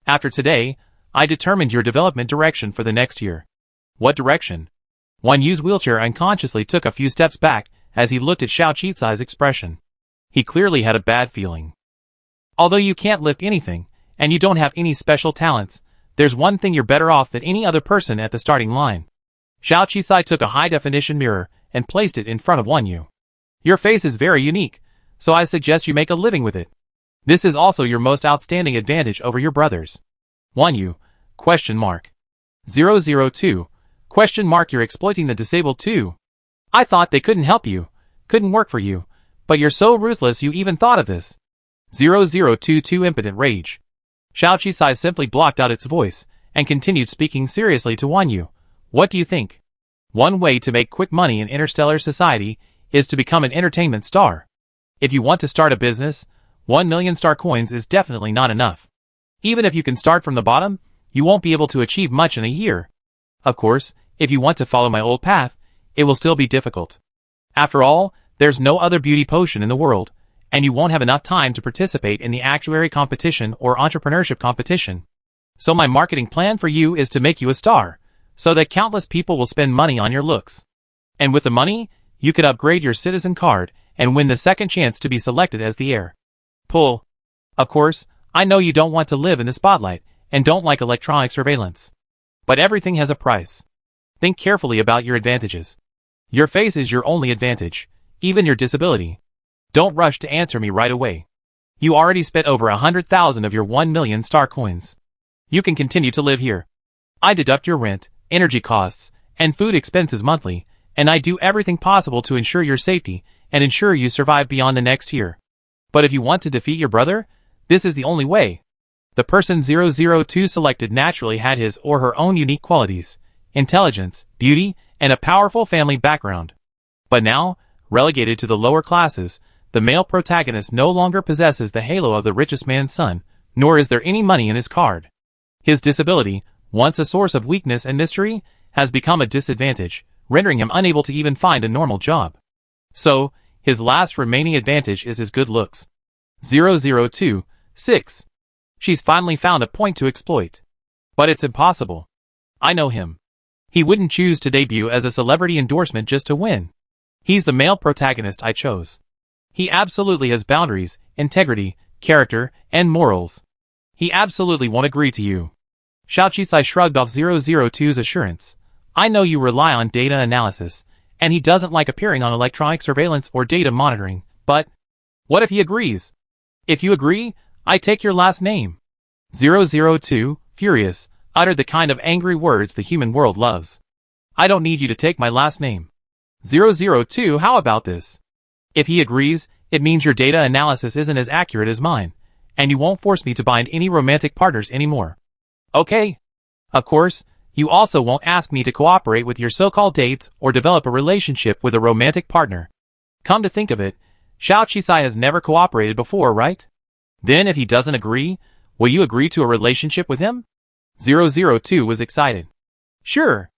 After today, I determined your development direction for the next year. What direction? Wan Yu's wheelchair unconsciously took a few steps back as he looked at Xiao Qizai's expression. He clearly had a bad feeling. Although you can't lift anything, and you don't have any special talents, there's one thing you're better off than any other person at the starting line. Xiao Qizai took a high-definition mirror and placed it in front of Wan Yu. Your face is very unique, so I suggest you make a living with it. This is also your most outstanding advantage over your brothers. Wan Yu? Question mark. 002. Question mark. You're exploiting the disabled too. I thought they couldn't help you, couldn't work for you, but you're so ruthless you even thought of this. 0022 Impotent rage. Xiao Qizai simply blocked out its voice and continued speaking seriously to Wan Yu. What do you think? One way to make quick money in interstellar society is to become an entertainment star. If you want to start a business, 1 million star coins is definitely not enough. Even if you can start from the bottom, you won't be able to achieve much in a year. Of course, if you want to follow my old path, it will still be difficult. After all, there's no other beauty potion in the world, and you won't have enough time to participate in the actuary competition or entrepreneurship competition. So my marketing plan for you is to make you a star, so that countless people will spend money on your looks. And with the money, you could upgrade your citizen card and win the second chance to be selected as the heir. Pull. Of course, I know you don't want to live in the spotlight and don't like electronic surveillance. But everything has a price. Think carefully about your advantages. Your face is your only advantage, even your disability. Don't rush to answer me right away. You already spent over 100,000 of your 1 million star coins. You can continue to live here. I deduct your rent, energy costs, and food expenses monthly, and I do everything possible to ensure your safety and ensure you survive beyond the next year. But if you want to defeat your brother, this is the only way. The person 002 selected naturally had his or her own unique qualities, intelligence, beauty, and a powerful family background. But now, relegated to the lower classes, the male protagonist no longer possesses the halo of the richest man's son, nor is there any money in his card. His disability, once a source of weakness and mystery, has become a disadvantage, rendering him unable to even find a normal job. So, his last remaining advantage is his good looks. 002. 6. She's finally found a point to exploit. But it's impossible. I know him. He wouldn't choose to debut as a celebrity endorsement just to win. He's the male protagonist I chose. He absolutely has boundaries, integrity, character, and morals. He absolutely won't agree to you. Xiao Qizai shrugged off 002's assurance. I know you rely on data analysis, and he doesn't like appearing on electronic surveillance or data monitoring, but what if he agrees? If you agree, I take your last name. 002, furious, uttered the kind of angry words the human world loves. I don't need you to take my last name. 002, how about this? If he agrees, it means your data analysis isn't as accurate as mine, and you won't force me to bind any romantic partners anymore. Okay. Of course, You also won't ask me to cooperate with your so-called dates or develop a relationship with a romantic partner. Come to think of it, Xiao Qisai has never cooperated before, right? Then if he doesn't agree, will you agree to a relationship with him? 002 was excited. Sure.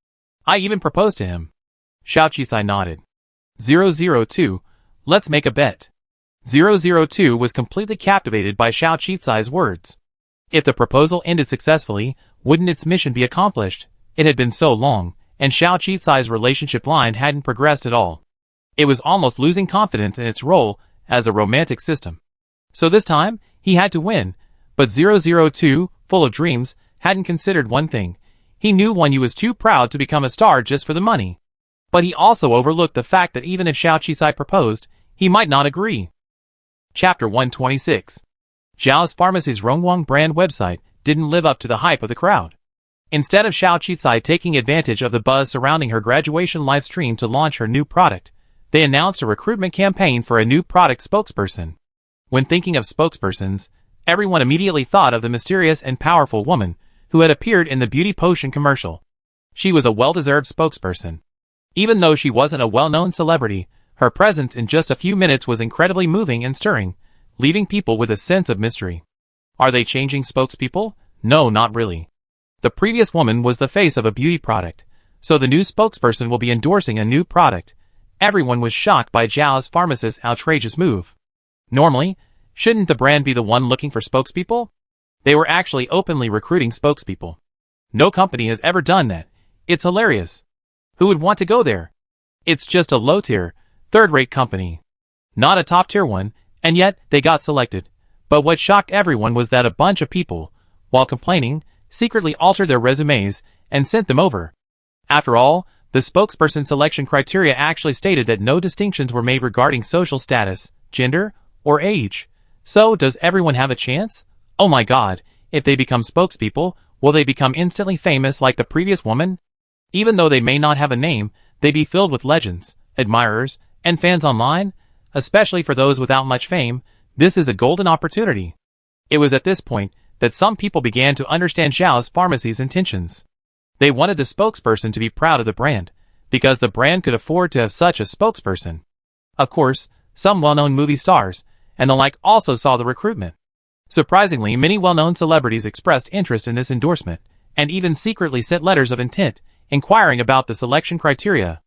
I even proposed to him. Xiao Qisai nodded. 002, let's make a bet. 002 was completely captivated by Xiao Qisai's words. If the proposal ended successfully, wouldn't its mission be accomplished? It had been so long, and Xiao Qisai's relationship line hadn't progressed at all. It was almost losing confidence in its role as a romantic system. So this time, he had to win, but 002, full of dreams, hadn't considered one thing. He knew Yu was too proud to become a star just for the money. But he also overlooked the fact that even if Xiao Qisai proposed, he might not agree. Chapter 126. Zhao's Pharmacy's Rongwang brand website didn't live up to the hype of the crowd. Instead of Xiao Qisai taking advantage of the buzz surrounding her graduation live stream to launch her new product, they announced a recruitment campaign for a new product spokesperson. When thinking of spokespersons, everyone immediately thought of the mysterious and powerful woman who had appeared in the beauty potion commercial. She was a well-deserved spokesperson. Even though she wasn't a well-known celebrity, her presence in just a few minutes was incredibly moving and stirring, leaving people with a sense of mystery. Are they changing spokespeople? No, not really. The previous woman was the face of a beauty product, so the new spokesperson will be endorsing a new product. Everyone was shocked by Zhao's pharmacist's outrageous move. Normally, shouldn't the brand be the one looking for spokespeople? They were actually openly recruiting spokespeople. No company has ever done that. It's hilarious. Who would want to go there? It's just a low-tier, third-rate company. Not a top-tier one, and yet they got selected. But what shocked everyone was that a bunch of people, while complaining, secretly altered their resumes and sent them over. After all, the spokesperson selection criteria actually stated that no distinctions were made regarding social status, gender, or age. So, does everyone have a chance? Oh my god, if they become spokespeople, will they become instantly famous like the previous woman? Even though they may not have a name, they'd be filled with legends, admirers, and fans online? Especially for those without much fame, this is a golden opportunity. It was at this point that some people began to understand Zhao's Pharmacy's intentions. They wanted the spokesperson to be proud of the brand, because the brand could afford to have such a spokesperson. Of course, some well-known movie stars and the like also saw the recruitment. Surprisingly, many well-known celebrities expressed interest in this endorsement, and even secretly sent letters of intent, inquiring about the selection criteria.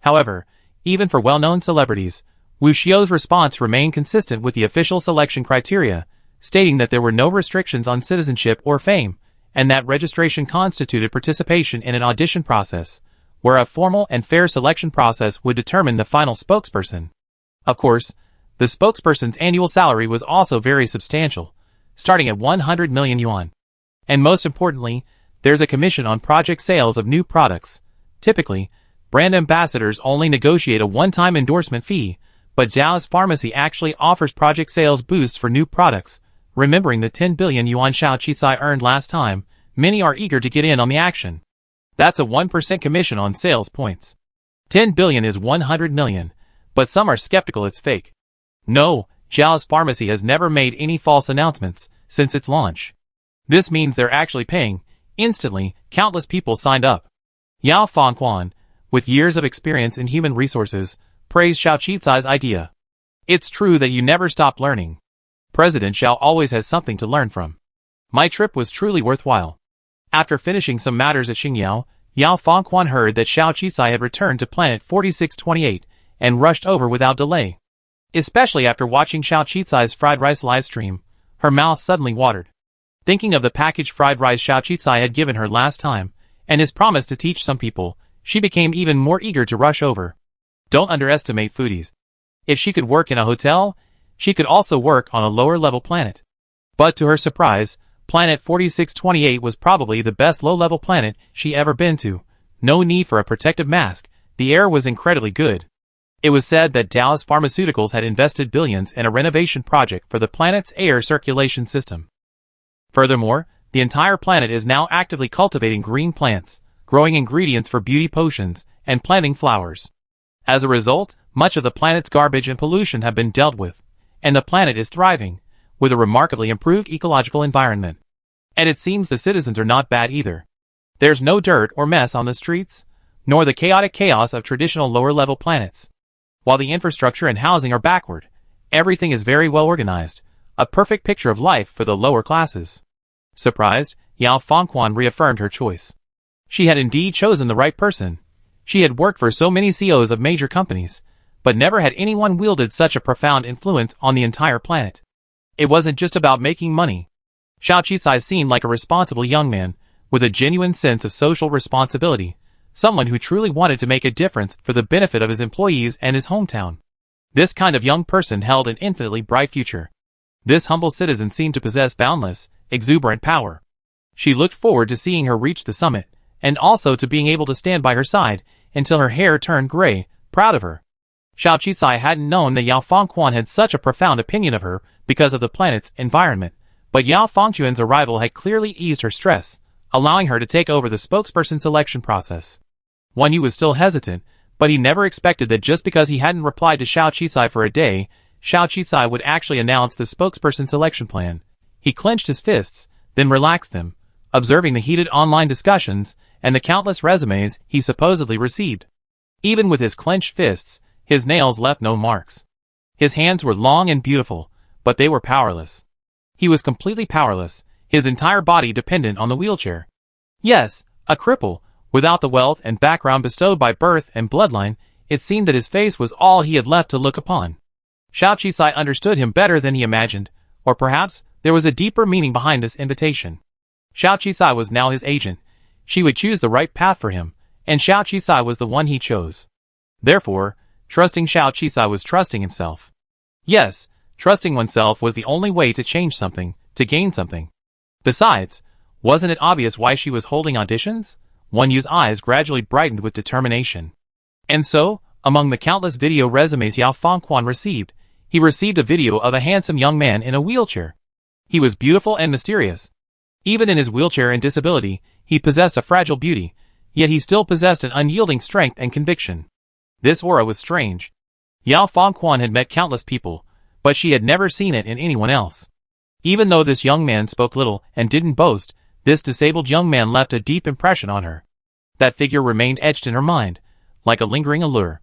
However, even for well-known celebrities, Wu Xiao's response remained consistent with the official selection criteria, stating that there were no restrictions on citizenship or fame, and that registration constituted participation in an audition process, where a formal and fair selection process would determine the final spokesperson. Of course, the spokesperson's annual salary was also very substantial, starting at 100 million yuan. And most importantly, there's a commission on project sales of new products. Typically, brand ambassadors only negotiate a one-time endorsement fee, but Zhao's Pharmacy actually offers project sales boosts for new products. Remembering the 10 billion yuan Xiao Qisai earned last time, many are eager to get in on the action. That's a 1% commission on sales points. 10 billion is 100 million, but some are skeptical it's fake. No, Zhao's Pharmacy has never made any false announcements since its launch. This means they're actually paying. Instantly, countless people signed up. Yao Fangquan, with years of experience in human resources, praised Xiao Qisai's idea. It's true that you never stop learning. President Xiao always has something to learn from. My trip was truly worthwhile. After finishing some matters at Xingyao, Yao Fangquan heard that Xiao Qisai had returned to planet 4628 and rushed over without delay. Especially after watching Xiao Qisai's fried rice livestream, her mouth suddenly watered. Thinking of the packaged fried rice Xiao Qisai had given her last time, and his promise to teach some people, she became even more eager to rush over. Don't underestimate foodies. If she could work in a hotel, she could also work on a lower-level planet. But to her surprise, planet 4628 was probably the best low-level planet she ever been to. No need for a protective mask, the air was incredibly good. It was said that Dallas Pharmaceuticals had invested billions in a renovation project for the planet's air circulation system. Furthermore, the entire planet is now actively cultivating green plants, growing ingredients for beauty potions, and planting flowers. As a result, much of the planet's garbage and pollution have been dealt with, and the planet is thriving, with a remarkably improved ecological environment. And it seems the citizens are not bad either. There's no dirt or mess on the streets, nor the chaotic chaos of traditional lower-level planets. While the infrastructure and housing are backward, everything is very well organized, a perfect picture of life for the lower classes. Surprised, Yao Fengquan reaffirmed her choice. She had indeed chosen the right person. She had worked for so many CEOs of major companies, but never had anyone wielded such a profound influence on the entire planet. It wasn't just about making money. Xiao Qizai seemed like a responsible young man, with a genuine sense of social responsibility, someone who truly wanted to make a difference for the benefit of his employees and his hometown. This kind of young person held an infinitely bright future. This humble citizen seemed to possess boundless, exuberant power. She looked forward to seeing her reach the summit, and also to being able to stand by her side until her hair turned gray, proud of her. Xiao Qizai hadn't known that Yao Fengquan had such a profound opinion of her because of the planet's environment, but Yao Fengquan's arrival had clearly eased her stress, allowing her to take over the spokesperson selection process. Wan Yu was still hesitant, but he never expected that just because he hadn't replied to Xiao Qizai for a day, Xiao Qizai would actually announce the spokesperson selection plan. He clenched his fists, then relaxed them, observing the heated online discussions and the countless resumes he supposedly received. Even with his clenched fists, his nails left no marks. His hands were long and beautiful, but they were powerless. He was completely powerless, his entire body dependent on the wheelchair. Yes, a cripple, without the wealth and background bestowed by birth and bloodline, it seemed that his face was all he had left to look upon. Xiao Qizai understood him better than he imagined, or perhaps there was a deeper meaning behind this invitation. Xiao Qizai was now his agent. She would choose the right path for him, and Xiao Qizai was the one he chose. Therefore, trusting Xiao Qizai was trusting himself. Yes, trusting oneself was the only way to change something, to gain something. Besides, wasn't it obvious why she was holding auditions? Wan Yu's eyes gradually brightened with determination. And so, among the countless video resumes Yao Fengquan received, he received a video of a handsome young man in a wheelchair. He was beautiful and mysterious. Even in his wheelchair and disability, he possessed a fragile beauty, yet he still possessed an unyielding strength and conviction. This aura was strange. Yao Fengquan had met countless people, but she had never seen it in anyone else. Even though this young man spoke little and didn't boast, this disabled young man left a deep impression on her. That figure remained etched in her mind, like a lingering allure.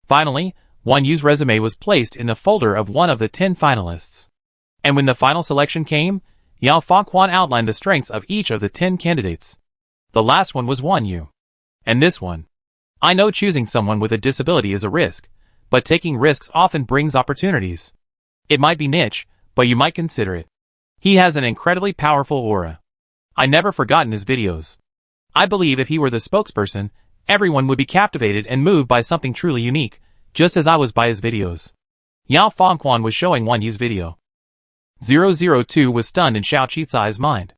Finally, Wan Yu's resume was placed in the folder of one of the 10 finalists. And when the final selection came, Yao Fengquan outlined the strengths of each of the 10 candidates. The last one was Wan Yu. And this one. I know choosing someone with a disability is a risk, but taking risks often brings opportunities. It might be niche, but you might consider it. He has an incredibly powerful aura. I never forgotten his videos. I believe if he were the spokesperson, everyone would be captivated and moved by something truly unique, just as I was by his videos. Yao Fengquan was showing Wan Yu's video. 002 was stunned in Xiao Qizai's mind.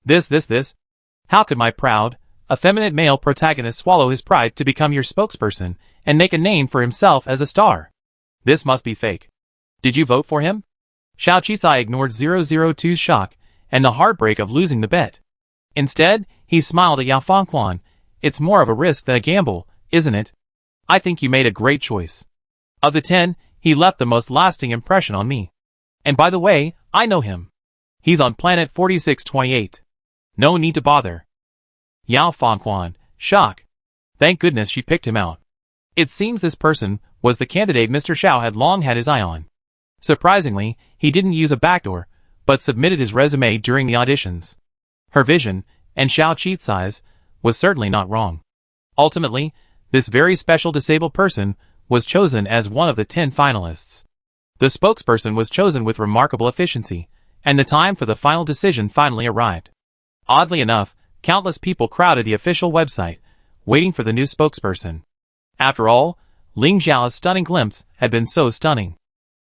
This. How could my proud, effeminate male protagonist swallow his pride to become your spokesperson and make a name for himself as a star? This must be fake. Did you vote for him? Xiao Qizai ignored 002's shock and the heartbreak of losing the bet. Instead, he smiled at Yao Fengquan. It's more of a risk than a gamble, isn't it? I think you made a great choice. Of the 10, he left the most lasting impression on me. And by the way, I know him. He's on planet 4628. No need to bother. Yao Fengquan, shock. Thank goodness she picked him out. It seems this person was the candidate Mr. Xiao had long had his eye on. Surprisingly, he didn't use a backdoor, but submitted his resume during the auditions. Her vision, and Xiao Qizai's, was certainly not wrong. Ultimately, this very special disabled person was chosen as one of the 10 finalists. The spokesperson was chosen with remarkable efficiency, and the time for the final decision finally arrived. Oddly enough, countless people crowded the official website, waiting for the new spokesperson. After all, Ling Zhao's stunning glimpse had been so stunning.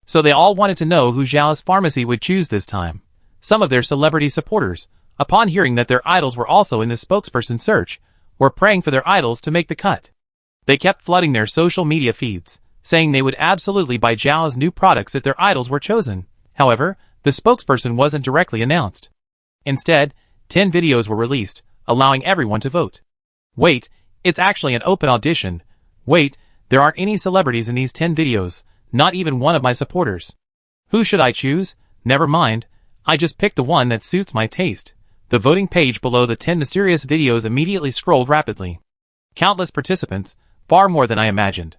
So they all wanted to know who Zhao's pharmacy would choose this time. Some of their celebrity supporters, upon hearing that their idols were also in the spokesperson search, were praying for their idols to make the cut. They kept flooding their social media feeds, saying they would absolutely buy Zhao's new products if their idols were chosen. However, the spokesperson wasn't directly announced. Instead, 10 videos were released, allowing everyone to vote. Wait, it's actually an open audition. Wait, there aren't any celebrities in these 10 videos, not even one of my supporters. Who should I choose? Never mind, I just picked the one that suits my taste. The voting page below the 10 mysterious videos immediately scrolled rapidly. Countless participants, far more than I imagined.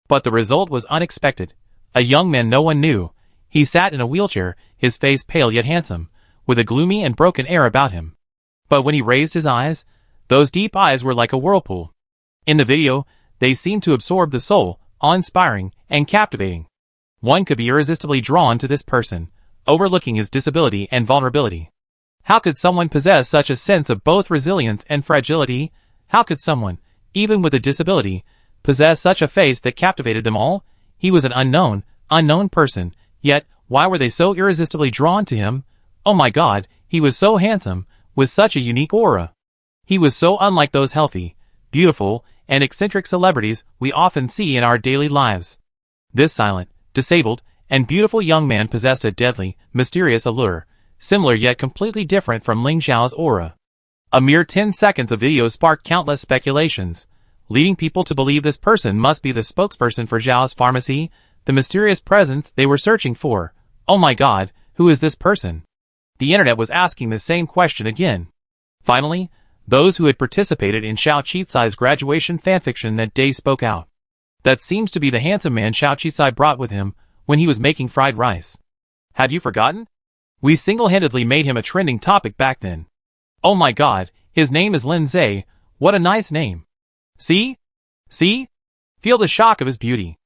But the result was unexpected. A young man no one knew. He sat in a wheelchair, his face pale yet handsome, with a gloomy and broken air about him. But when he raised his eyes, those deep eyes were like a whirlpool. In the video, they seemed to absorb the soul, awe-inspiring and captivating. One could be irresistibly drawn to this person, overlooking his disability and vulnerability. How could someone possess such a sense of both resilience and fragility? How could someone, even with a disability, possess such a face that captivated them all? He was an unknown person, yet why were they so irresistibly drawn to him? Oh my God, he was so handsome, with such a unique aura. He was so unlike those healthy, beautiful, and eccentric celebrities we often see in our daily lives. This silent, disabled, and beautiful young man possessed a deadly, mysterious allure, similar yet completely different from Ling Xiao's aura. A mere 10 seconds of video sparked countless speculations, leading people to believe this person must be the spokesperson for Xiao's pharmacy, the mysterious presence they were searching for. Oh my God, who is this person? The internet was asking the same question again. Finally, those who had participated in Xiao Qizai's graduation fanfiction that day spoke out. That seems to be the handsome man Xiao Qizai brought with him when he was making fried rice. Had you forgotten? We single-handedly made him a trending topic back then. Oh my God, his name is Lin Zhe. What a nice name. See? See? Feel the shock of his beauty.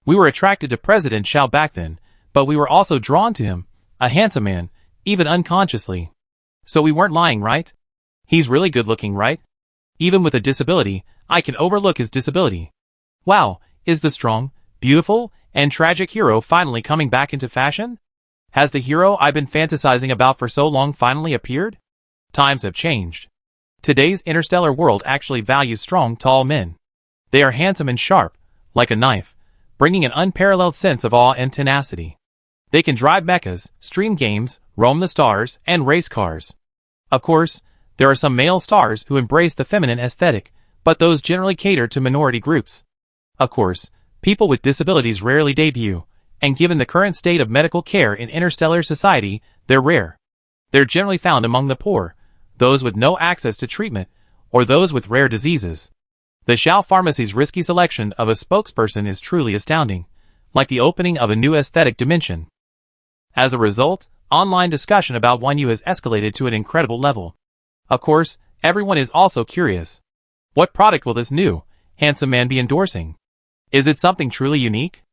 We were attracted to President Xiao back then, but we were also drawn to him, a handsome man, even unconsciously. So we weren't lying, right? He's really good looking, right? Even with a disability, I can overlook his disability. Wow, is the strong, beautiful, and tragic hero finally coming back into fashion? Has the hero I've been fantasizing about for so long finally appeared? Times have changed. Today's interstellar world actually values strong, tall men. They are handsome and sharp, like a knife, bringing an unparalleled sense of awe and tenacity. They can drive mechas, stream games, roam the stars, and race cars. Of course, there are some male stars who embrace the feminine aesthetic, but those generally cater to minority groups. Of course, people with disabilities rarely debut, and given the current state of medical care in interstellar society, they're rare. They're generally found among the poor, those with no access to treatment, or those with rare diseases. The Xiao Pharmacy's risky selection of a spokesperson is truly astounding, like the opening of a new aesthetic dimension. As a result, online discussion about 1U has escalated to an incredible level. Of course, everyone is also curious. What product will this new, handsome man be endorsing? Is it something truly unique?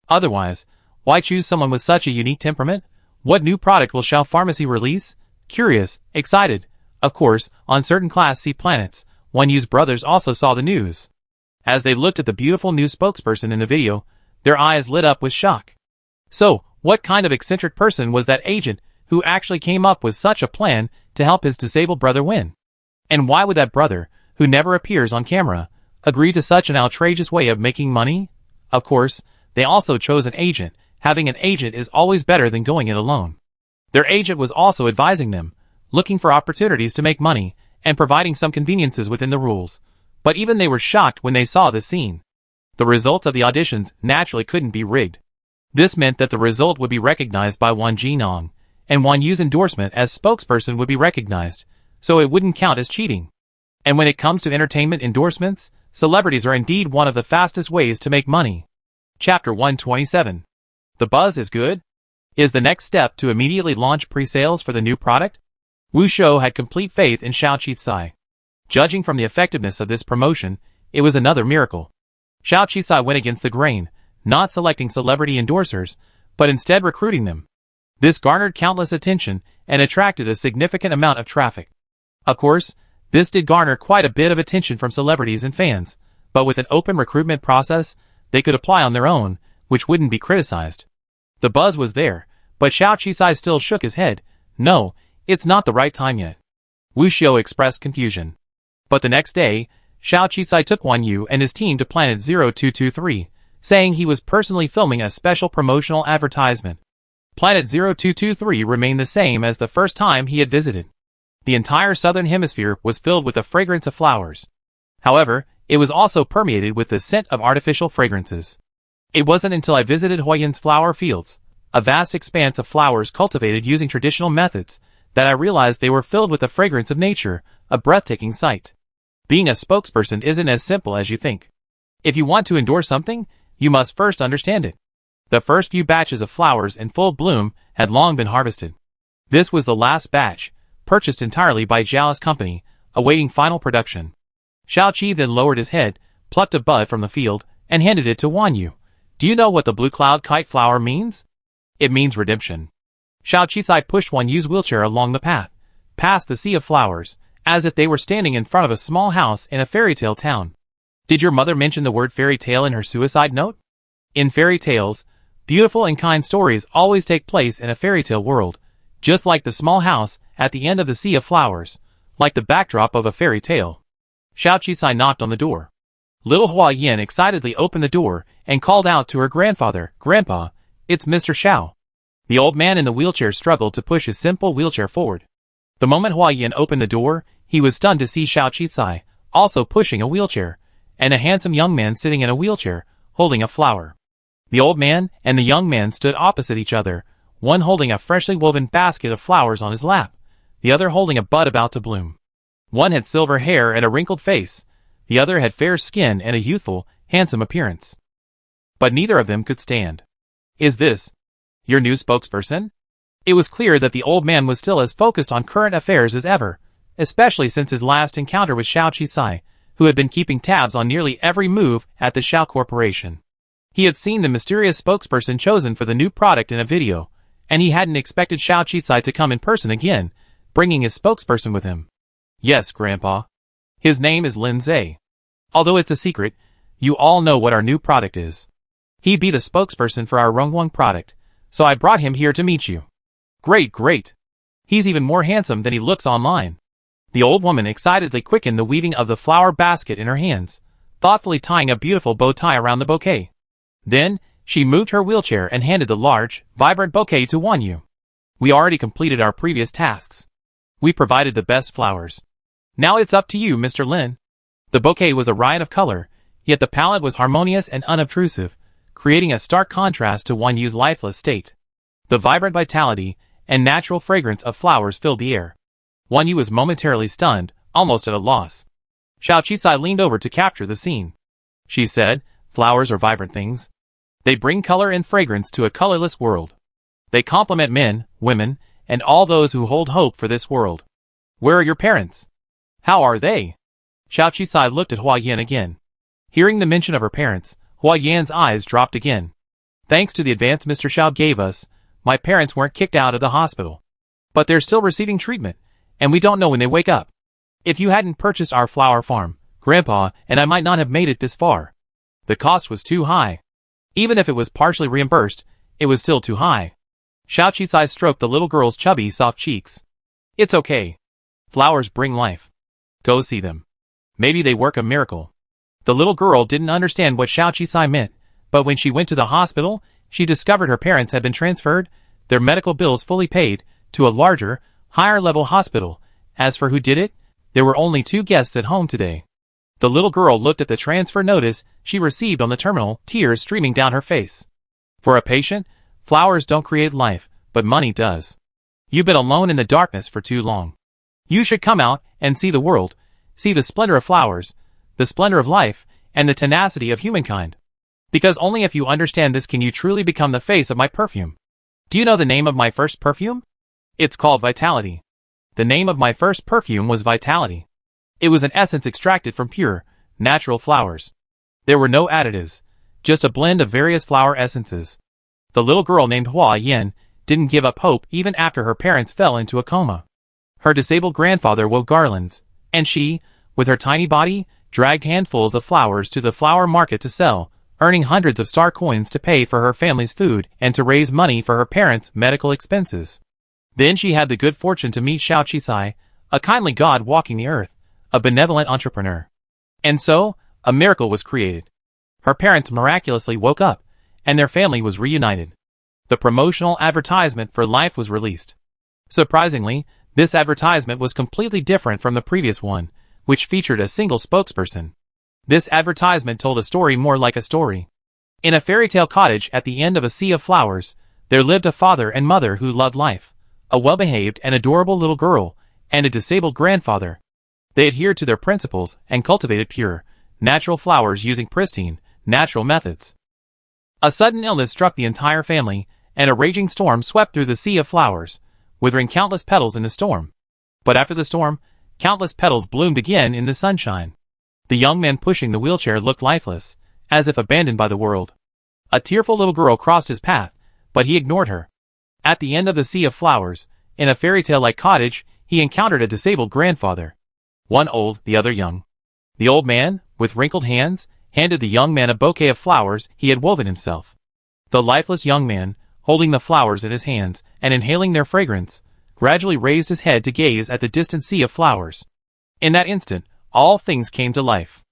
Otherwise, why choose someone with such a unique temperament? What new product will Xiao Pharmacy release? Curious, excited. Of course, on certain Class C planets, 1U's brothers also saw the news. As they looked at the beautiful new spokesperson in the video, their eyes lit up with shock. So, what kind of eccentric person was that agent who actually came up with such a plan to help his disabled brother win? And why would that brother, who never appears on camera, agree to such an outrageous way of making money? Of course, they also chose an agent. Having an agent is always better than going it alone. Their agent was also advising them, looking for opportunities to make money, and providing some conveniences within the rules. But even they were shocked when they saw the scene. The results of the auditions naturally couldn't be rigged. This meant that the result would be recognized by Wang Jinong, and 1U's endorsement as spokesperson would be recognized, so it wouldn't count as cheating. And when it comes to entertainment endorsements, celebrities are indeed one of the fastest ways to make money. Chapter 127. The buzz is good? Is the next step to immediately launch pre-sales for the new product? Wu Shou had complete faith in Xiao Qizai. Judging from the effectiveness of this promotion, it was another miracle. Xiao Qizai went against the grain, not selecting celebrity endorsers, but instead recruiting them. This garnered countless attention and attracted a significant amount of traffic. Of course, this did garner quite a bit of attention from celebrities and fans, but with an open recruitment process, they could apply on their own, which wouldn't be criticized. The buzz was there, but Xiao Qizai still shook his head. No, it's not the right time yet. Wu Shou expressed confusion. But the next day, Xiao Qizai took 1U and his team to Planet 0223, saying he was personally filming a special promotional advertisement. Planet 0223 remained the same as the first time he had visited. The entire southern hemisphere was filled with the fragrance of flowers. However, it was also permeated with the scent of artificial fragrances. It wasn't until I visited Huayan's flower fields, a vast expanse of flowers cultivated using traditional methods, that I realized they were filled with the fragrance of nature, a breathtaking sight. Being a spokesperson isn't as simple as you think. If you want to endorse something, you must first understand it. The first few batches of flowers in full bloom had long been harvested. This was the last batch, purchased entirely by Zhao's company, awaiting final production. Xiaoqi then lowered his head, plucked a bud from the field, and handed it to Wan Yu. Do you know what the blue cloud kite flower means? It means redemption. Xiao Qicai pushed Wan Yu's wheelchair along the path, past the sea of flowers, as if they were standing in front of a small house in a fairy tale town. Did your mother mention the word fairy tale in her suicide note? In fairy tales, beautiful and kind stories always take place in a fairy tale world, just like the small house at the end of the sea of flowers, like the backdrop of a fairy tale. Xiao Qicai knocked on the door. Little Hua Yin excitedly opened the door and called out to her grandfather, "Grandpa, it's Mr. Xiao." The old man in the wheelchair struggled to push his simple wheelchair forward. The moment Hua Yin opened the door, he was stunned to see Xiao Qicai, also pushing a wheelchair, and a handsome young man sitting in a wheelchair, holding a flower. The old man and the young man stood opposite each other, one holding a freshly woven basket of flowers on his lap, the other holding a bud about to bloom. One had silver hair and a wrinkled face, the other had fair skin and a youthful, handsome appearance. But neither of them could stand. "Is this your new spokesperson?" It was clear that the old man was still as focused on current affairs as ever, especially since his last encounter with Xiao Qicai, who had been keeping tabs on nearly every move at the Xiao Corporation. He had seen the mysterious spokesperson chosen for the new product in a video, and he hadn't expected Xiao Qicai to come in person again, bringing his spokesperson with him. "Yes, Grandpa. His name is Lin Zhe. Although it's a secret, you all know what our new product is. He'd be the spokesperson for our Rongwang product, so I brought him here to meet you." "Great, great. He's even more handsome than he looks online." The old woman excitedly quickened the weaving of the flower basket in her hands, thoughtfully tying a beautiful bow tie around the bouquet. Then, she moved her wheelchair and handed the large, vibrant bouquet to Wan Yu. "We already completed our previous tasks. We provided the best flowers. Now it's up to you, Mr. Lin." The bouquet was a riot of color, yet the palette was harmonious and unobtrusive, creating a stark contrast to Wan Yu's lifeless state. The vibrant vitality and natural fragrance of flowers filled the air. Wan Yu was momentarily stunned, almost at a loss. Xiao Qicai leaned over to capture the scene. She said, "Flowers are vibrant things. They bring color and fragrance to a colorless world. They complement men, women, and all those who hold hope for this world. Where are your parents? How are they?" Xiao Qicai looked at Hua Yin again. Hearing the mention of her parents, Hua Yan's eyes dropped again. "Thanks to the advance Mr. Xiao gave us, my parents weren't kicked out of the hospital. But they're still receiving treatment, and we don't know when they wake up. If you hadn't purchased our flower farm, Grandpa and I might not have made it this far. The cost was too high. Even if it was partially reimbursed, it was still too high." Xiao Qicai stroked the little girl's chubby, soft cheeks. "It's okay. Flowers bring life. Go see them. Maybe they work a miracle." The little girl didn't understand what Xiao Qicai meant, but when she went to the hospital, she discovered her parents had been transferred, their medical bills fully paid, to a larger, higher-level hospital. As for who did it, there were only 2 guests at home today. The little girl looked at the transfer notice she received on the terminal, tears streaming down her face. For a patient, flowers don't create life, but money does. You've been alone in the darkness for too long. You should come out and see the world, see the splendor of flowers, the splendor of life, and the tenacity of humankind. Because only if you understand this can you truly become the face of my perfume. Do you know the name of my first perfume? It's called Vitality. The name of my first perfume was Vitality. It was an essence extracted from pure, natural flowers. There were no additives, just a blend of various flower essences. The little girl named Hua Yin didn't give up hope even after her parents fell into a coma. Her disabled grandfather wove garlands, and she, with her tiny body, dragged handfuls of flowers to the flower market to sell, earning hundreds of star coins to pay for her family's food and to raise money for her parents' medical expenses. Then she had the good fortune to meet Xiao Qicai, a kindly god walking the earth, a benevolent entrepreneur. And so, a miracle was created. Her parents miraculously woke up, and their family was reunited. The promotional advertisement for life was released. Surprisingly, this advertisement was completely different from the previous one, which featured a single spokesperson. This advertisement told a story more like a story. In a fairy tale cottage at the end of a sea of flowers, there lived a father and mother who loved life. a well-behaved and adorable little girl, and a disabled grandfather. They adhered to their principles and cultivated pure, natural flowers using pristine, natural methods. A sudden illness struck the entire family, and a raging storm swept through the sea of flowers, withering countless petals in the storm. But after the storm, countless petals bloomed again in the sunshine. The young man pushing the wheelchair looked lifeless, as if abandoned by the world. A tearful little girl crossed his path, but he ignored her. At the end of the sea of flowers, in a fairy tale-like cottage, he encountered a disabled grandfather. One old, the other young. The old man, with wrinkled hands, handed the young man a bouquet of flowers he had woven himself. The lifeless young man, holding the flowers in his hands and inhaling their fragrance, gradually raised his head to gaze at the distant sea of flowers. In that instant, all things came to life.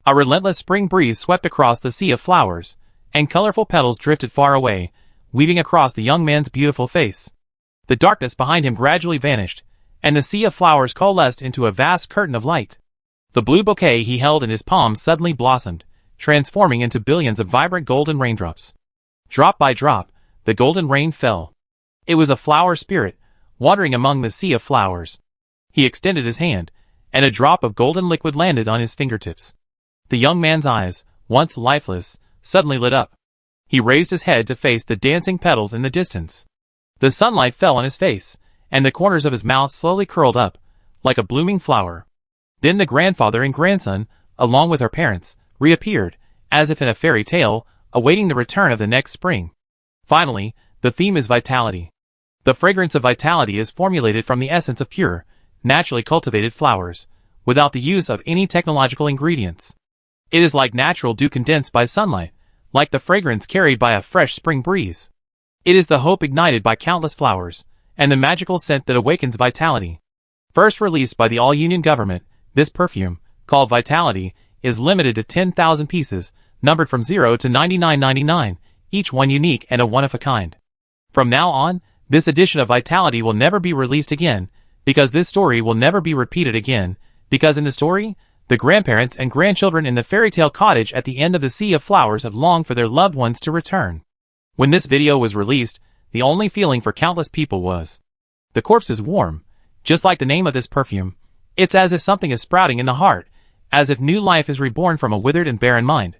A relentless spring breeze swept across the sea of flowers, and colorful petals drifted far away, weaving across the young man's beautiful face. The darkness behind him gradually vanished, and the sea of flowers coalesced into a vast curtain of light. The blue bouquet he held in his palms suddenly blossomed, transforming into billions of vibrant golden raindrops. Drop by drop, the golden rain fell. It was a flower spirit, wandering among the sea of flowers. He extended his hand, and a drop of golden liquid landed on his fingertips. The young man's eyes, once lifeless, suddenly lit up. He raised his head to face the dancing petals in the distance. The sunlight fell on his face, and the corners of his mouth slowly curled up, like a blooming flower. Then the grandfather and grandson, along with their parents, reappeared, as if in a fairy tale, awaiting the return of the next spring. Finally, the theme is vitality. The fragrance of vitality is formulated from the essence of pure, naturally cultivated flowers, without the use of any technological ingredients. It is like natural dew condensed by sunlight, like the fragrance carried by a fresh spring breeze. It is the hope ignited by countless flowers, and the magical scent that awakens vitality. First released by the All-Union government, this perfume, called Vitality, is limited to 10,000 pieces, numbered from 0 to 99.99, each one unique and a one-of-a-kind. From now on, this edition of Vitality will never be released again, because this story will never be repeated again, because in the story, the grandparents and grandchildren in the fairy tale cottage at the end of the sea of flowers have longed for their loved ones to return. When this video was released, the only feeling for countless people was, the corpse is warm, just like the name of this perfume. It's as if something is sprouting in the heart, as if new life is reborn from a withered and barren mind.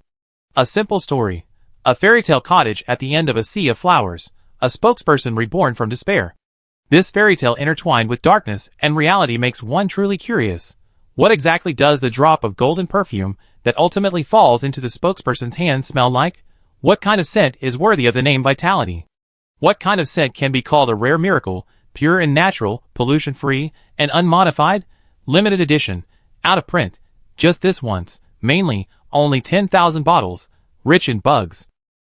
A simple story. A fairy tale cottage at the end of a sea of flowers, a spokesperson reborn from despair. This fairy tale intertwined with darkness and reality makes one truly curious. What exactly does the drop of golden perfume that ultimately falls into the spokesperson's hand smell like? What kind of scent is worthy of the name Vitality? What kind of scent can be called a rare miracle, pure and natural, pollution-free, and unmodified? Limited edition, out of print, just this once, mainly, only 10,000 bottles, rich in bugs.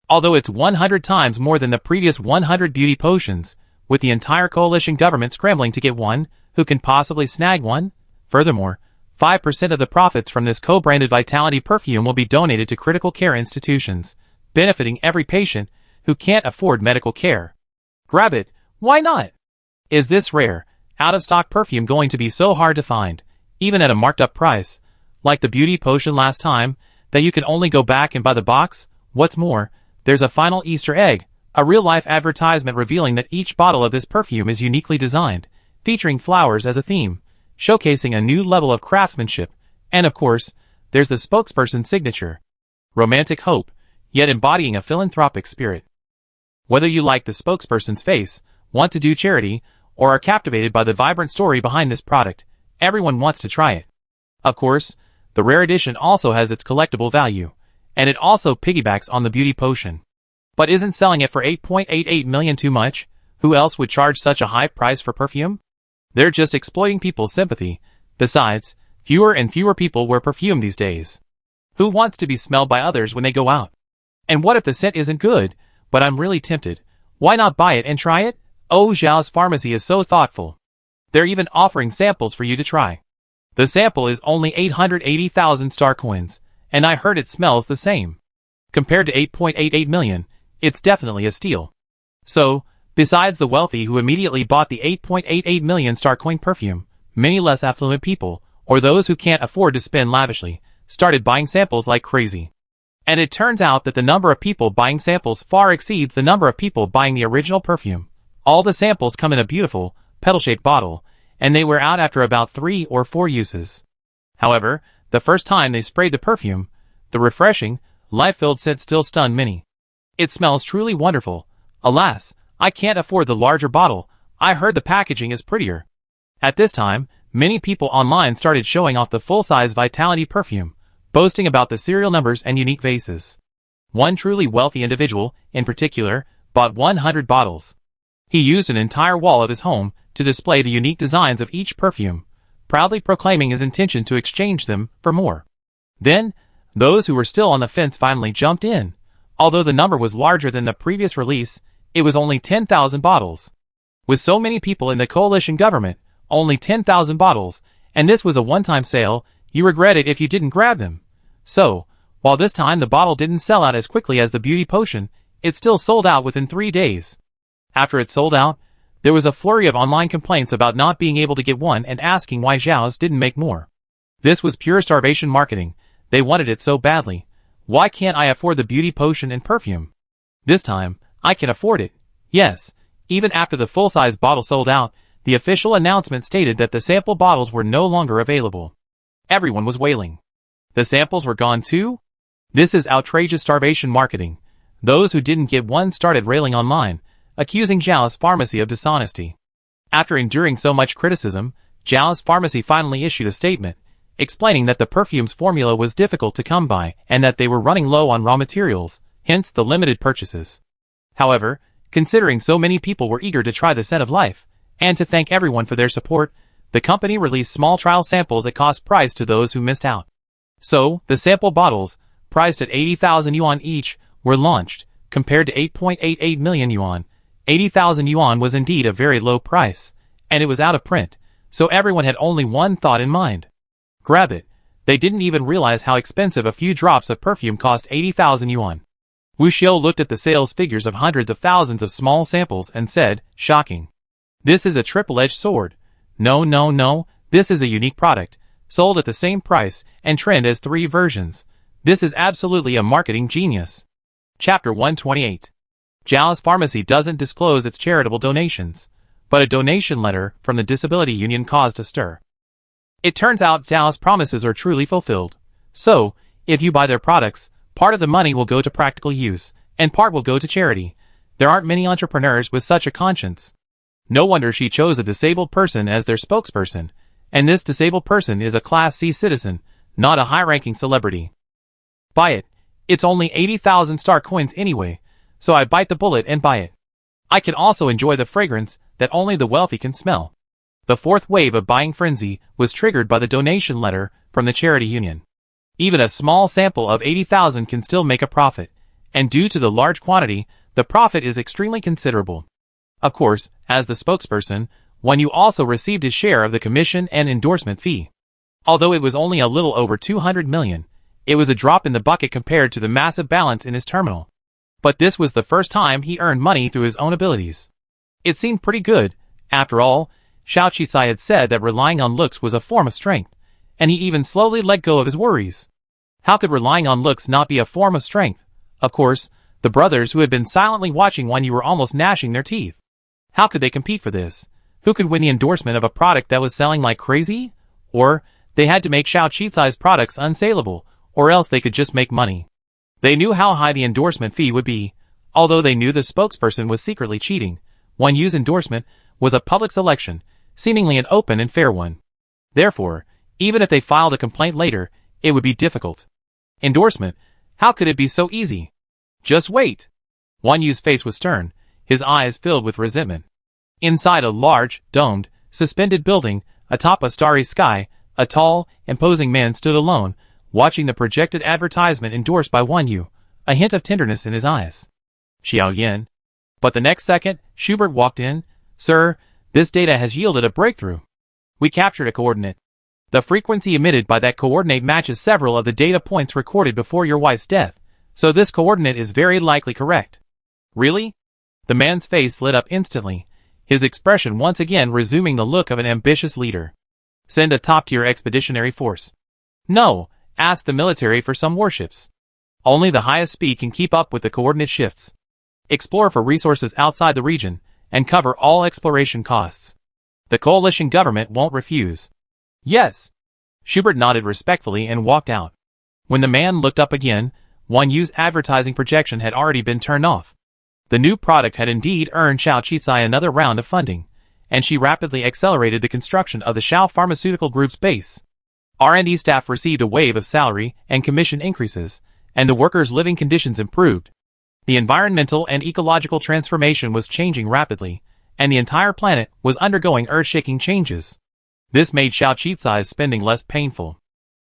Although it's 100 times more than the previous 100 beauty potions, with the entire coalition government scrambling to get one, who can possibly snag one? Furthermore, 5% of the profits from this co-branded Vitality perfume will be donated to critical care institutions, benefiting every patient who can't afford medical care. Grab it, why not? Is this rare, out-of-stock perfume going to be so hard to find, even at a marked-up price, like the beauty potion last time, that you can only go back and buy the box? What's more, there's a final Easter egg, a real-life advertisement revealing that each bottle of this perfume is uniquely designed, featuring flowers as a theme, showcasing a new level of craftsmanship, and of course, there's the spokesperson's signature. Romantic hope, yet embodying a philanthropic spirit. Whether you like the spokesperson's face, want to do charity, or are captivated by the vibrant story behind this product, everyone wants to try it. Of course, the rare edition also has its collectible value, and it also piggybacks on the beauty potion. But isn't selling it for $8.88 million too much? Who else would charge such a high price for perfume? They're just exploiting people's sympathy. Besides, fewer and fewer people wear perfume these days. Who wants to be smelled by others when they go out? And what if the scent isn't good, but I'm really tempted? Why not buy it and try it? Oh, Zhao's Pharmacy is so thoughtful. They're even offering samples for you to try. The sample is only 880,000 star coins, and I heard it smells the same. Compared to 8.88 million, it's definitely a steal. So, besides the wealthy who immediately bought the 8.88 million star coin perfume, many less affluent people, or those who can't afford to spend lavishly, started buying samples like crazy. And it turns out that the number of people buying samples far exceeds the number of people buying the original perfume. All the samples come in a beautiful, petal-shaped bottle, and they wear out after about 3 or 4 uses. However, the first time they sprayed the perfume, the refreshing, life-filled scent still stunned many. It smells truly wonderful. Alas, I can't afford the larger bottle. I heard the packaging is prettier. At this time, many people online started showing off the full-size Vitality perfume, boasting about the serial numbers and unique vases. One truly wealthy individual, in particular, bought 100 bottles. He used an entire wall of his home to display the unique designs of each perfume, proudly proclaiming his intention to exchange them for more. Then, those who were still on the fence finally jumped in. Although the number was larger than the previous release, it was only 10,000 bottles. With so many people in the coalition government, only 10,000 bottles, and this was a one-time sale, you regret it if you didn't grab them. So, while this time the bottle didn't sell out as quickly as the beauty potion, it still sold out within 3 days. After it sold out, there was a flurry of online complaints about not being able to get one and asking why Zhao's didn't make more. This was pure starvation marketing. They wanted it so badly. Why can't I afford the beauty potion and perfume? This time, I can afford it. Yes, even after the full-size bottle sold out, the official announcement stated that the sample bottles were no longer available. Everyone was wailing. The samples were gone too? This is outrageous starvation marketing. Those who didn't get one started railing online, accusing Zhao's pharmacy of dishonesty. After enduring so much criticism, Zhao's pharmacy finally issued a statement, explaining that the perfume's formula was difficult to come by and that they were running low on raw materials, hence the limited purchases. However, considering so many people were eager to try the scent of life, and to thank everyone for their support, the company released small trial samples at cost price to those who missed out. So, the sample bottles, priced at 80,000 yuan each, were launched. Compared to 8.88 million yuan, 80,000 yuan was indeed a very low price, and it was out of print, so everyone had only one thought in mind. Grab it. They didn't even realize how expensive a few drops of perfume cost 80,000 yuan. Wu Xiu looked at the sales figures of hundreds of thousands of small samples and said, shocking. This is a triple-edged sword. No, this is a unique product, sold at the same price and trend as 3 versions. This is absolutely a marketing genius. Chapter 128. Zhao's pharmacy doesn't disclose its charitable donations, but a donation letter from the Disability Union caused a stir. It turns out Zhao's promises are truly fulfilled. So, if you buy their products, part of the money will go to practical use, and part will go to charity. There aren't many entrepreneurs with such a conscience. No wonder she chose a disabled person as their spokesperson, and this disabled person is a Class C citizen, not a high-ranking celebrity. Buy it. It's only 80,000 star coins anyway, so I bite the bullet and buy it. I can also enjoy the fragrance that only the wealthy can smell. The fourth wave of buying frenzy was triggered by the donation letter from the charity union. Even a small sample of 80,000 can still make a profit, and due to the large quantity, the profit is extremely considerable. Of course, as the spokesperson, Wan Yu also received his share of the commission and endorsement fee. Although it was only a little over 200 million, it was a drop in the bucket compared to the massive balance in his terminal. But this was the first time he earned money through his own abilities. It seemed pretty good. After all, Xiao Qicai had said that relying on looks was a form of strength, and he even slowly let go of his worries. How could relying on looks not be a form of strength? Of course, the brothers who had been silently watching Wan Yu were almost gnashing their teeth. How could they compete for this? Who could win the endorsement of a product that was selling like crazy? Or, they had to make Xiao Qicai's products unsaleable, or else they could just make money. They knew how high the endorsement fee would be. Although they knew the spokesperson was secretly cheating, Wan Yu's endorsement was a public selection, seemingly an open and fair one. Therefore, even if they filed a complaint later, it would be difficult. Endorsement? How could it be so easy? Just wait. Wan Yu's face was stern, his eyes filled with resentment. Inside a large, domed, suspended building, atop a starry sky, a tall, imposing man stood alone, watching the projected advertisement endorsed by Wan Yu, a hint of tenderness in his eyes. Xiao Yan. But the next second, Schubert walked in. Sir, this data has yielded a breakthrough. We captured a coordinate. The frequency emitted by that coordinate matches several of the data points recorded before your wife's death, so this coordinate is very likely correct. Really? The man's face lit up instantly, his expression once again resuming the look of an ambitious leader. Send a top-tier expeditionary force. No, ask the military for some warships. Only the highest speed can keep up with the coordinate shifts. Explore for resources outside the region, and cover all exploration costs. The coalition government won't refuse. Yes. Schubert nodded respectfully and walked out. When the man looked up again, 1U's advertising projection had already been turned off. The new product had indeed earned Xiao Qizai another round of funding, and she rapidly accelerated the construction of the Xiao Pharmaceutical Group's base. R&D staff received a wave of salary and commission increases, and the workers' living conditions improved. The environmental and ecological transformation was changing rapidly, and the entire planet was undergoing earth-shaking changes. This made Xiao Qizai's spending less painful.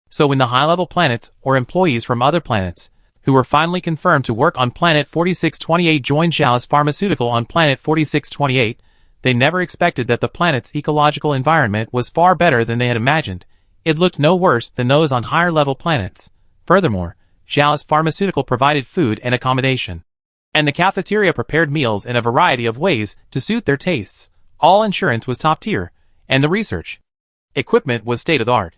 So when the high-level planets or employees from other planets, who were finally confirmed to work on Planet 4628, joined Xiao's pharmaceutical on Planet 4628, they never expected that the planet's ecological environment was far better than they had imagined. It looked no worse than those on higher-level planets. Furthermore, Xiao's pharmaceutical provided food and accommodation, and the cafeteria prepared meals in a variety of ways to suit their tastes. All insurance was top-tier, and the research equipment was state-of-the-art.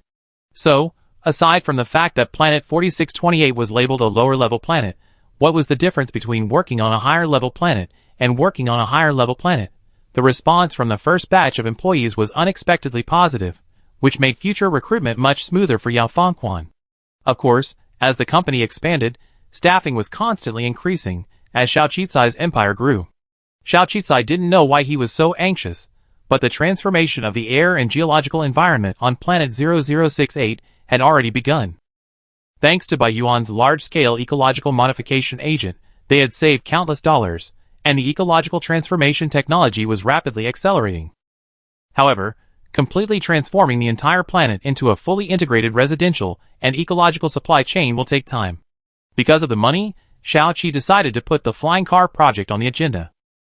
So, aside from the fact that Planet 4628 was labeled a lower-level planet, what was the difference between working on a higher-level planet and working on a higher-level planet? The response from the first batch of employees was unexpectedly positive, which made future recruitment much smoother for Yao Fengquan. Of course, as the company expanded, staffing was constantly increasing as Xiao Qizai's empire grew. Xiao Qizai didn't know why he was so anxious, but the transformation of the air and geological environment on Planet 0068 had already begun. Thanks to Bai Yuan's large-scale ecological modification agent, they had saved countless dollars, and the ecological transformation technology was rapidly accelerating. However, completely transforming the entire planet into a fully integrated residential and ecological supply chain will take time. Because of the money, Xiao Qi decided to put the flying car project on the agenda.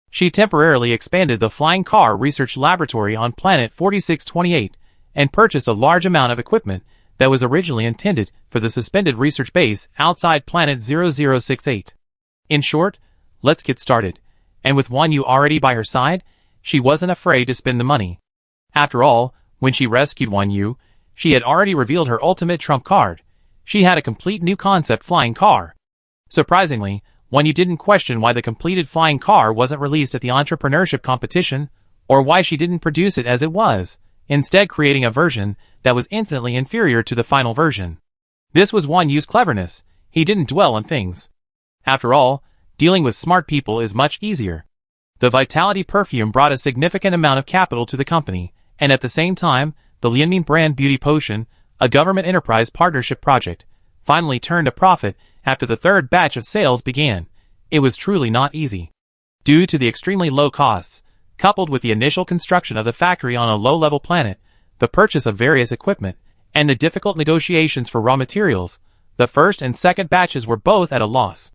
She temporarily expanded the flying car research laboratory on Planet 4628 and purchased a large amount of equipment that was originally intended for the suspended research base outside Planet 0068. In short, let's get started. And with 1U already by her side, she wasn't afraid to spend the money. After all, when she rescued 1U, she had already revealed her ultimate trump card. She had a complete new concept flying car. Surprisingly, 1U didn't question why the completed flying car wasn't released at the entrepreneurship competition, or why she didn't produce it as it was, instead creating a version that was infinitely inferior to the final version. This was 1U's cleverness. He didn't dwell on things. After all, dealing with smart people is much easier. The Vitality perfume brought a significant amount of capital to the company, and at the same time, the Lianmin brand beauty potion, a government enterprise partnership project, finally turned a profit after the third batch of sales began. It was truly not easy. Due to the extremely low costs, coupled with the initial construction of the factory on a low-level planet, the purchase of various equipment, and the difficult negotiations for raw materials, the first and second batches were both at a loss.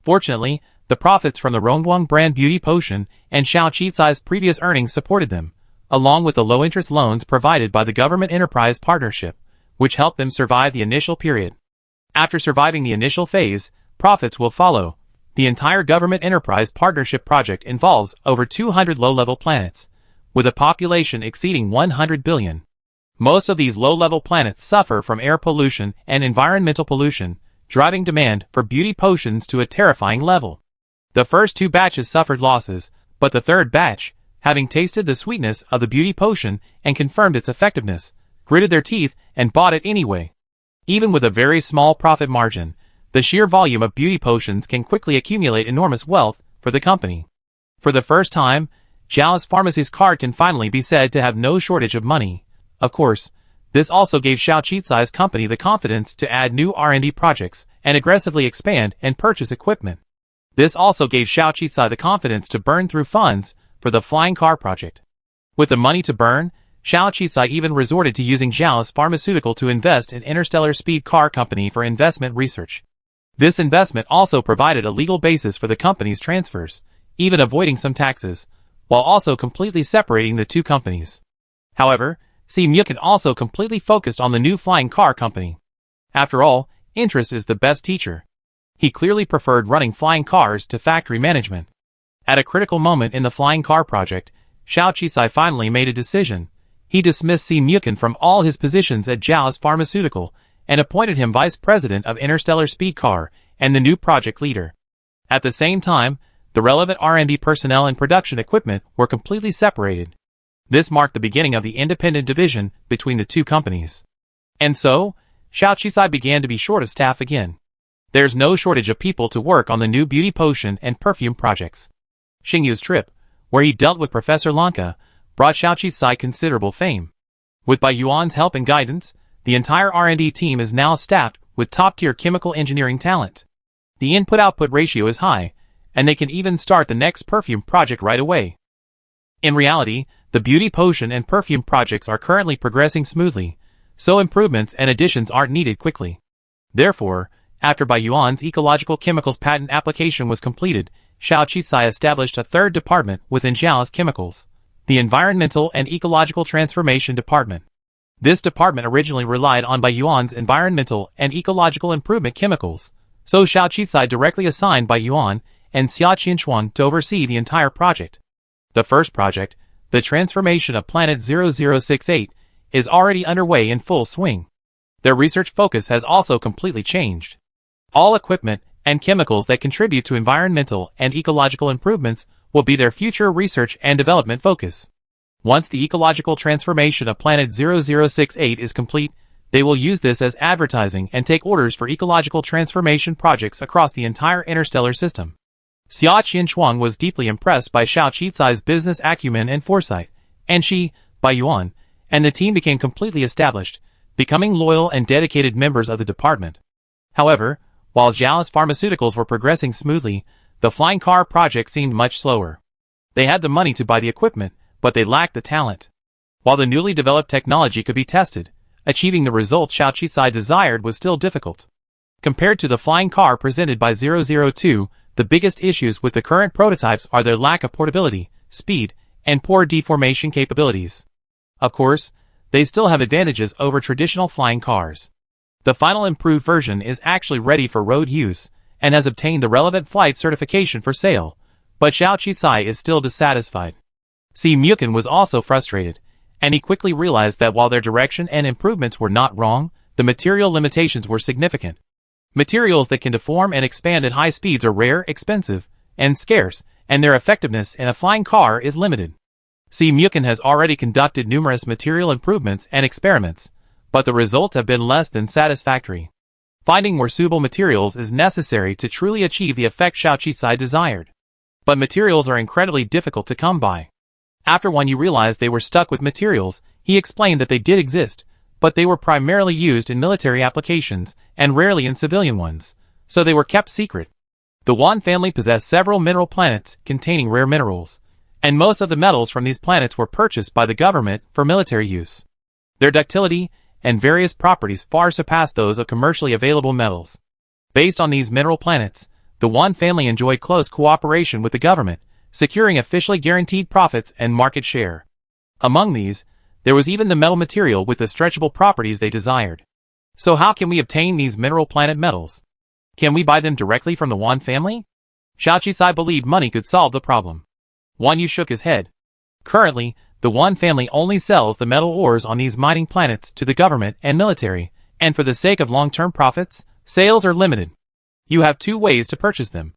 Fortunately, the profits from the Rongguang brand beauty potion and Xiao Qizai's previous earnings supported them, along with the low-interest loans provided by the government enterprise partnership, which helped them survive the initial period. After surviving the initial phase, profits will follow. The entire government enterprise partnership project involves over 200 low-level planets, with a population exceeding 100 billion. Most of these low-level planets suffer from air pollution and environmental pollution, driving demand for beauty potions to a terrifying level. The first two batches suffered losses, but the third batch, having tasted the sweetness of the beauty potion and confirmed its effectiveness, gritted their teeth and bought it anyway. Even with a very small profit margin, the sheer volume of beauty potions can quickly accumulate enormous wealth for the company. For the first time, Zhao's pharmacy's card can finally be said to have no shortage of money. Of course, this also gave Xiao Qizai's company the confidence to add new R&D projects and aggressively expand and purchase equipment. This also gave Xiao Qizai the confidence to burn through funds for the flying car project. With the money to burn, Xiao Qizai even resorted to using Zhao's pharmaceutical to invest in Interstellar Speed Car Company for investment research. This investment also provided a legal basis for the company's transfers, even avoiding some taxes, while also completely separating the two companies. However, Si Muyukan also completely focused on the new flying car company. After all, interest is the best teacher. He clearly preferred running flying cars to factory management. At a critical moment in the flying car project, Xiao Qizai finally made a decision. He dismissed Si Muyukan from all his positions at Zhao's pharmaceutical and appointed him vice president of Interstellar Speed Car and the new project leader. At the same time, The relevant R&D personnel and production equipment were completely separated. This marked the beginning of the independent division between the two companies. And so, Xiaoqisai began to be short of staff again. There's no shortage of people to work on the new beauty potion and perfume projects. Xingyu's trip, where he dealt with Professor Lanka, brought Xiaoqisai considerable fame. With Bai Yuan's help and guidance, the entire R&D team is now staffed with top-tier chemical engineering talent. The input-output ratio is high, and they can even start the next perfume project right away. In reality, the beauty potion and perfume projects are currently progressing smoothly, so improvements and additions aren't needed quickly. Therefore, after Bai Yuan's ecological chemicals patent application was completed, Xiaoqisai established a third department within Zhao's chemicals, the Environmental and Ecological Transformation Department. This department originally relied on Bai Yuan's environmental and ecological improvement chemicals, so Xiaoqisai directly assigned Bai Yuan and Xia Qianchuan to oversee the entire project. The first project, the transformation of Planet 0068, is already underway in full swing. Their research focus has also completely changed. All equipment and chemicals that contribute to environmental and ecological improvements will be their future research and development focus. Once the ecological transformation of Planet 0068 is complete, they will use this as advertising and take orders for ecological transformation projects across the entire interstellar system. Xia Qianchuan was deeply impressed by Xiaoqisai's business acumen and foresight, and she, Bai Yuan, and the team became completely established, becoming loyal and dedicated members of the department. However, while Zhao's pharmaceuticals were progressing smoothly, the flying car project seemed much slower. They had the money to buy the equipment, but they lacked the talent. While the newly developed technology could be tested, achieving the results Xiaoqisai desired was still difficult. Compared to the flying car presented by 002, the biggest issues with the current prototypes are their lack of portability, speed, and poor deformation capabilities. Of course, they still have advantages over traditional flying cars. The final improved version is actually ready for road use, and has obtained the relevant flight certification for sale, but Xiaoqisai is still dissatisfied. Si Mukin was also frustrated, and he quickly realized that while their direction and improvements were not wrong, the material limitations were significant. Materials that can deform and expand at high speeds are rare, expensive, and scarce, and their effectiveness in a flying car is limited. Si Mukin has already conducted numerous material improvements and experiments, but the results have been less than satisfactory. Finding more suitable materials is necessary to truly achieve the effect Xiaoqisai desired. But materials are incredibly difficult to come by. After Wan Yu realized they were stuck with materials, he explained that they did exist, but they were primarily used in military applications and rarely in civilian ones, so they were kept secret. The Wan family possessed several mineral planets containing rare minerals, and most of the metals from these planets were purchased by the government for military use. Their ductility and various properties far surpassed those of commercially available metals. Based on these mineral planets, the Wan family enjoyed close cooperation with the government, securing officially guaranteed profits and market share. Among these, there was even the metal material with the stretchable properties they desired. So how can we obtain these mineral planet metals? Can we buy them directly from the Wan family? Xiaoqisai believed money could solve the problem. Wan Yu shook his head. Currently, the Wan family only sells the metal ores on these mining planets to the government and military, and for the sake of long-term profits, sales are limited. You have two ways to purchase them.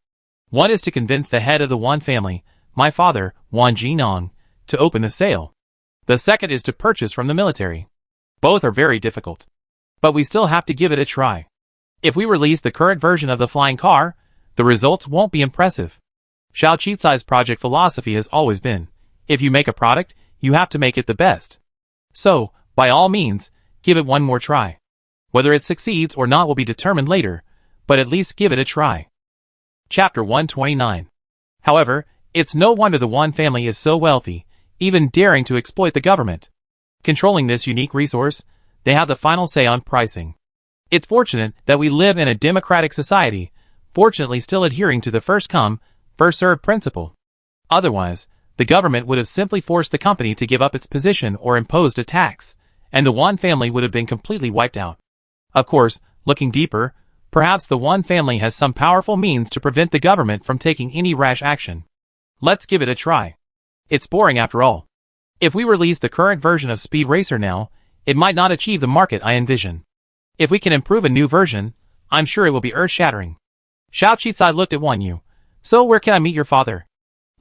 One is to convince the head of the Wan family, my father, Wan Jinong, to open the sale. The second is to purchase from the military. Both are very difficult. But we still have to give it a try. If we release the current version of the flying car, the results won't be impressive. Xiaoqisai's project philosophy has always been, if you make a product, you have to make it the best. So, by all means, give it one more try. Whether it succeeds or not will be determined later, but at least give it a try. Chapter 129. However, it's no wonder the Wan family is so wealthy, even daring to exploit the government. Controlling this unique resource, they have the final say on pricing. It's fortunate that we live in a democratic society, fortunately still adhering to the first-come, first-served principle. Otherwise, the government would have simply forced the company to give up its position or imposed a tax, and the Wan family would have been completely wiped out. Of course, looking deeper, perhaps the Wan family has some powerful means to prevent the government from taking any rash action. Let's give it a try. It's boring after all. If we release the current version of Speed Racer now, it might not achieve the market I envision. If we can improve a new version, I'm sure it will be earth-shattering. Xiaoqisai looked at Wan Yu, So where can I meet your father?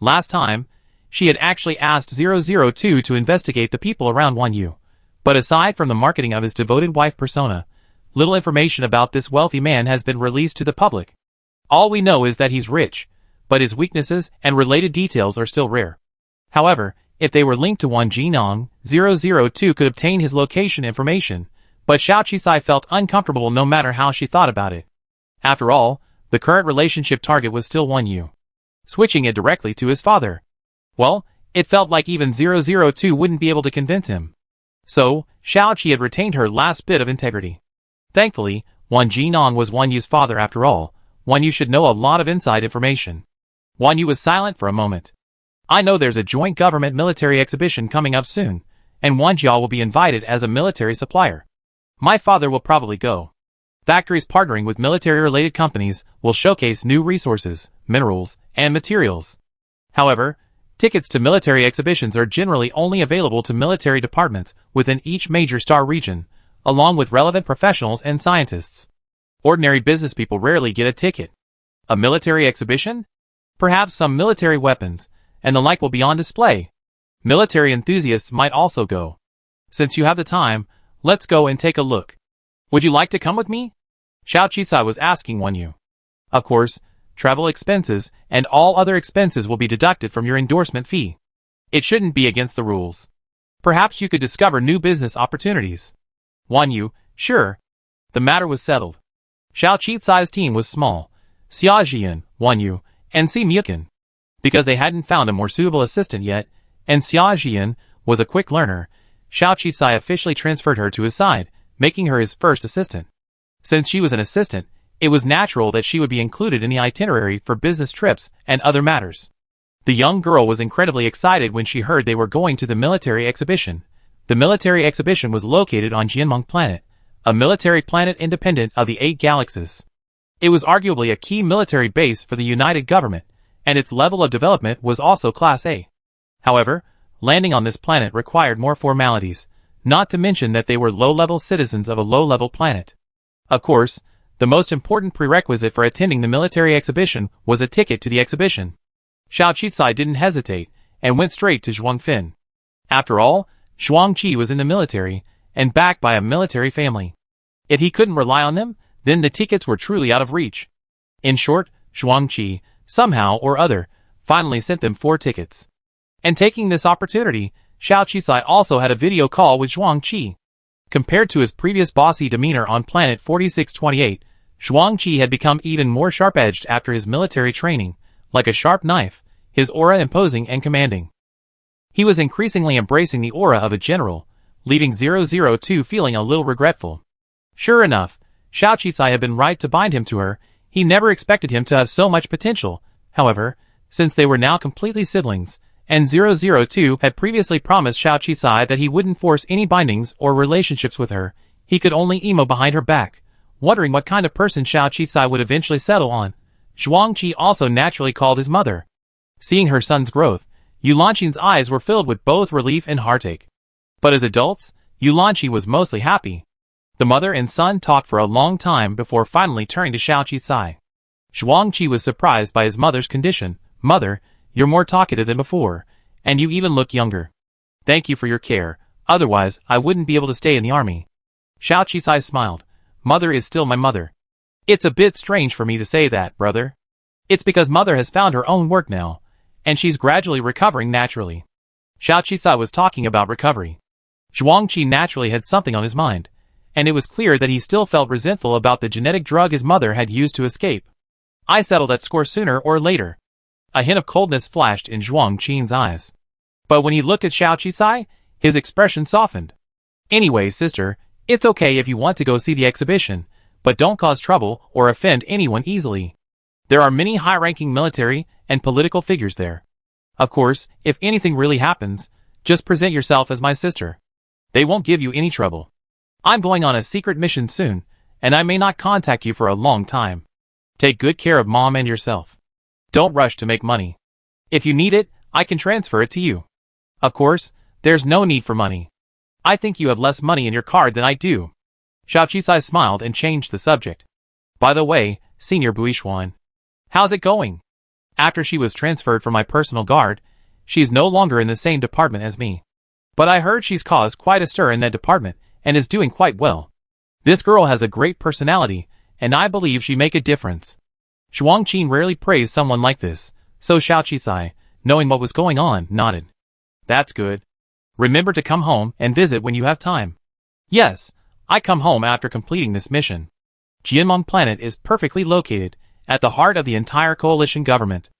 Last time, she had actually asked 002 to investigate the people around 1U. But aside from the marketing of his devoted wife persona, little information about this wealthy man has been released to the public. All we know is that he's rich, but his weaknesses and related details are still rare. However, if they were linked to 1G Nong, 002 could obtain his location information, but Xiao Qisai felt uncomfortable no matter how she thought about it. After all, the current relationship target was still 1U. Switching it directly to his father. Well, it felt like even 002 wouldn't be able to convince him. So, Xiao Qi had retained her last bit of integrity. Thankfully, 1G Nong was 1U's father after all. 1U should know a lot of inside information. 1U was silent for a moment. I know there's a joint government military exhibition coming up soon, and 1Jia will be invited as a military supplier. My father will probably go. Factories partnering with military-related companies will showcase new resources, minerals, and materials. However, tickets to military exhibitions are generally only available to military departments within each major star region, along with relevant professionals and scientists. Ordinary business people rarely get a ticket. A military exhibition? Perhaps some military weapons, and the like will be on display. Military enthusiasts might also go. Since you have the time, let's go and take a look. Would you like to come with me? Xiao Qisai was asking 1U. Of course, travel expenses and all other expenses will be deducted from your endorsement fee. It shouldn't be against the rules. Perhaps you could discover new business opportunities. 1U, sure. The matter was settled. Xiao Qisai's team was small. Xia Jian, 1U, and Si Mukin. Because they hadn't found a more suitable assistant yet, and Xia Jian was a quick learner, Xiao Qisai officially transferred her to his side, making her his first assistant. Since she was an assistant, it was natural that she would be included in the itinerary for business trips and other matters. The young girl was incredibly excited when she heard they were going to the military exhibition. The military exhibition was located on Jianmeng Planet, a military planet independent of the 8 galaxies. It was arguably a key military base for the United Government, and its level of development was also Class A. However, landing on this planet required more formalities, not to mention that they were low-level citizens of a low-level planet. Of course, the most important prerequisite for attending the military exhibition was a ticket to the exhibition. Xiao Qisai didn't hesitate, and went straight to Zhuangfin. After all, Zhuangqi was in the military, and backed by a military family. If he couldn't rely on them, then the tickets were truly out of reach. In short, Zhuangqi, somehow or other, finally sent them 4 tickets. And taking this opportunity, Xiao Qisai also had a video call with Zhuangqi. Compared to his previous bossy demeanor on planet 4628, Zhuangqi had become even more sharp-edged after his military training, like a sharp knife, his aura imposing and commanding. He was increasingly embracing the aura of a general, leaving 002 feeling a little regretful. Sure enough, Xiao Qisai had been right to bind him to her. He never expected him to have so much potential. However, since they were now completely siblings, and 002 had previously promised Xiao Qisai that he wouldn't force any bindings or relationships with her, he could only emo behind her back, wondering what kind of person Xiao Qisai would eventually settle on. Zhuangqi also naturally called his mother. Seeing her son's growth, Yulanqin's eyes were filled with both relief and heartache. But as adults, Yulanqi was mostly happy. The mother and son talked for a long time before finally turning to Xiao Qisai. Zhuangqi was surprised by his mother's condition. Mother, you're more talkative than before, and you even look younger. Thank you for your care, otherwise I wouldn't be able to stay in the army. Xiao Qisai smiled. Mother is still my mother. It's a bit strange for me to say that, brother. It's because mother has found her own work now, and she's gradually recovering naturally. Xiao Qisai was talking about recovery. Zhuangqi naturally had something on his mind, and it was clear that he still felt resentful about the genetic drug his mother had used to escape. I settle that score sooner or later. A hint of coldness flashed in Zhuangqin's eyes. But when he looked at Xiao Qisai, his expression softened. Anyway, sister, it's okay if you want to go see the exhibition, but don't cause trouble or offend anyone easily. There are many high-ranking military and political figures there. Of course, if anything really happens, just present yourself as my sister. They won't give you any trouble. I'm going on a secret mission soon, and I may not contact you for a long time. Take good care of mom and yourself. Don't rush to make money. If you need it, I can transfer it to you. Of course, there's no need for money. I think you have less money in your card than I do. Xiao Qisai smiled and changed the subject. By the way, Senior Buishuan, how's it going? After she was transferred from my personal guard, she's no longer in the same department as me. But I heard she's caused quite a stir in that department and is doing quite well. This girl has a great personality, and I believe she make a difference. Shuang Qin rarely praised someone like this, so Xiao Qisai, knowing what was going on, nodded. That's good. Remember to come home and visit when you have time. Yes, I come home after completing this mission. Jianmeng planet is perfectly located, at the heart of the entire coalition government.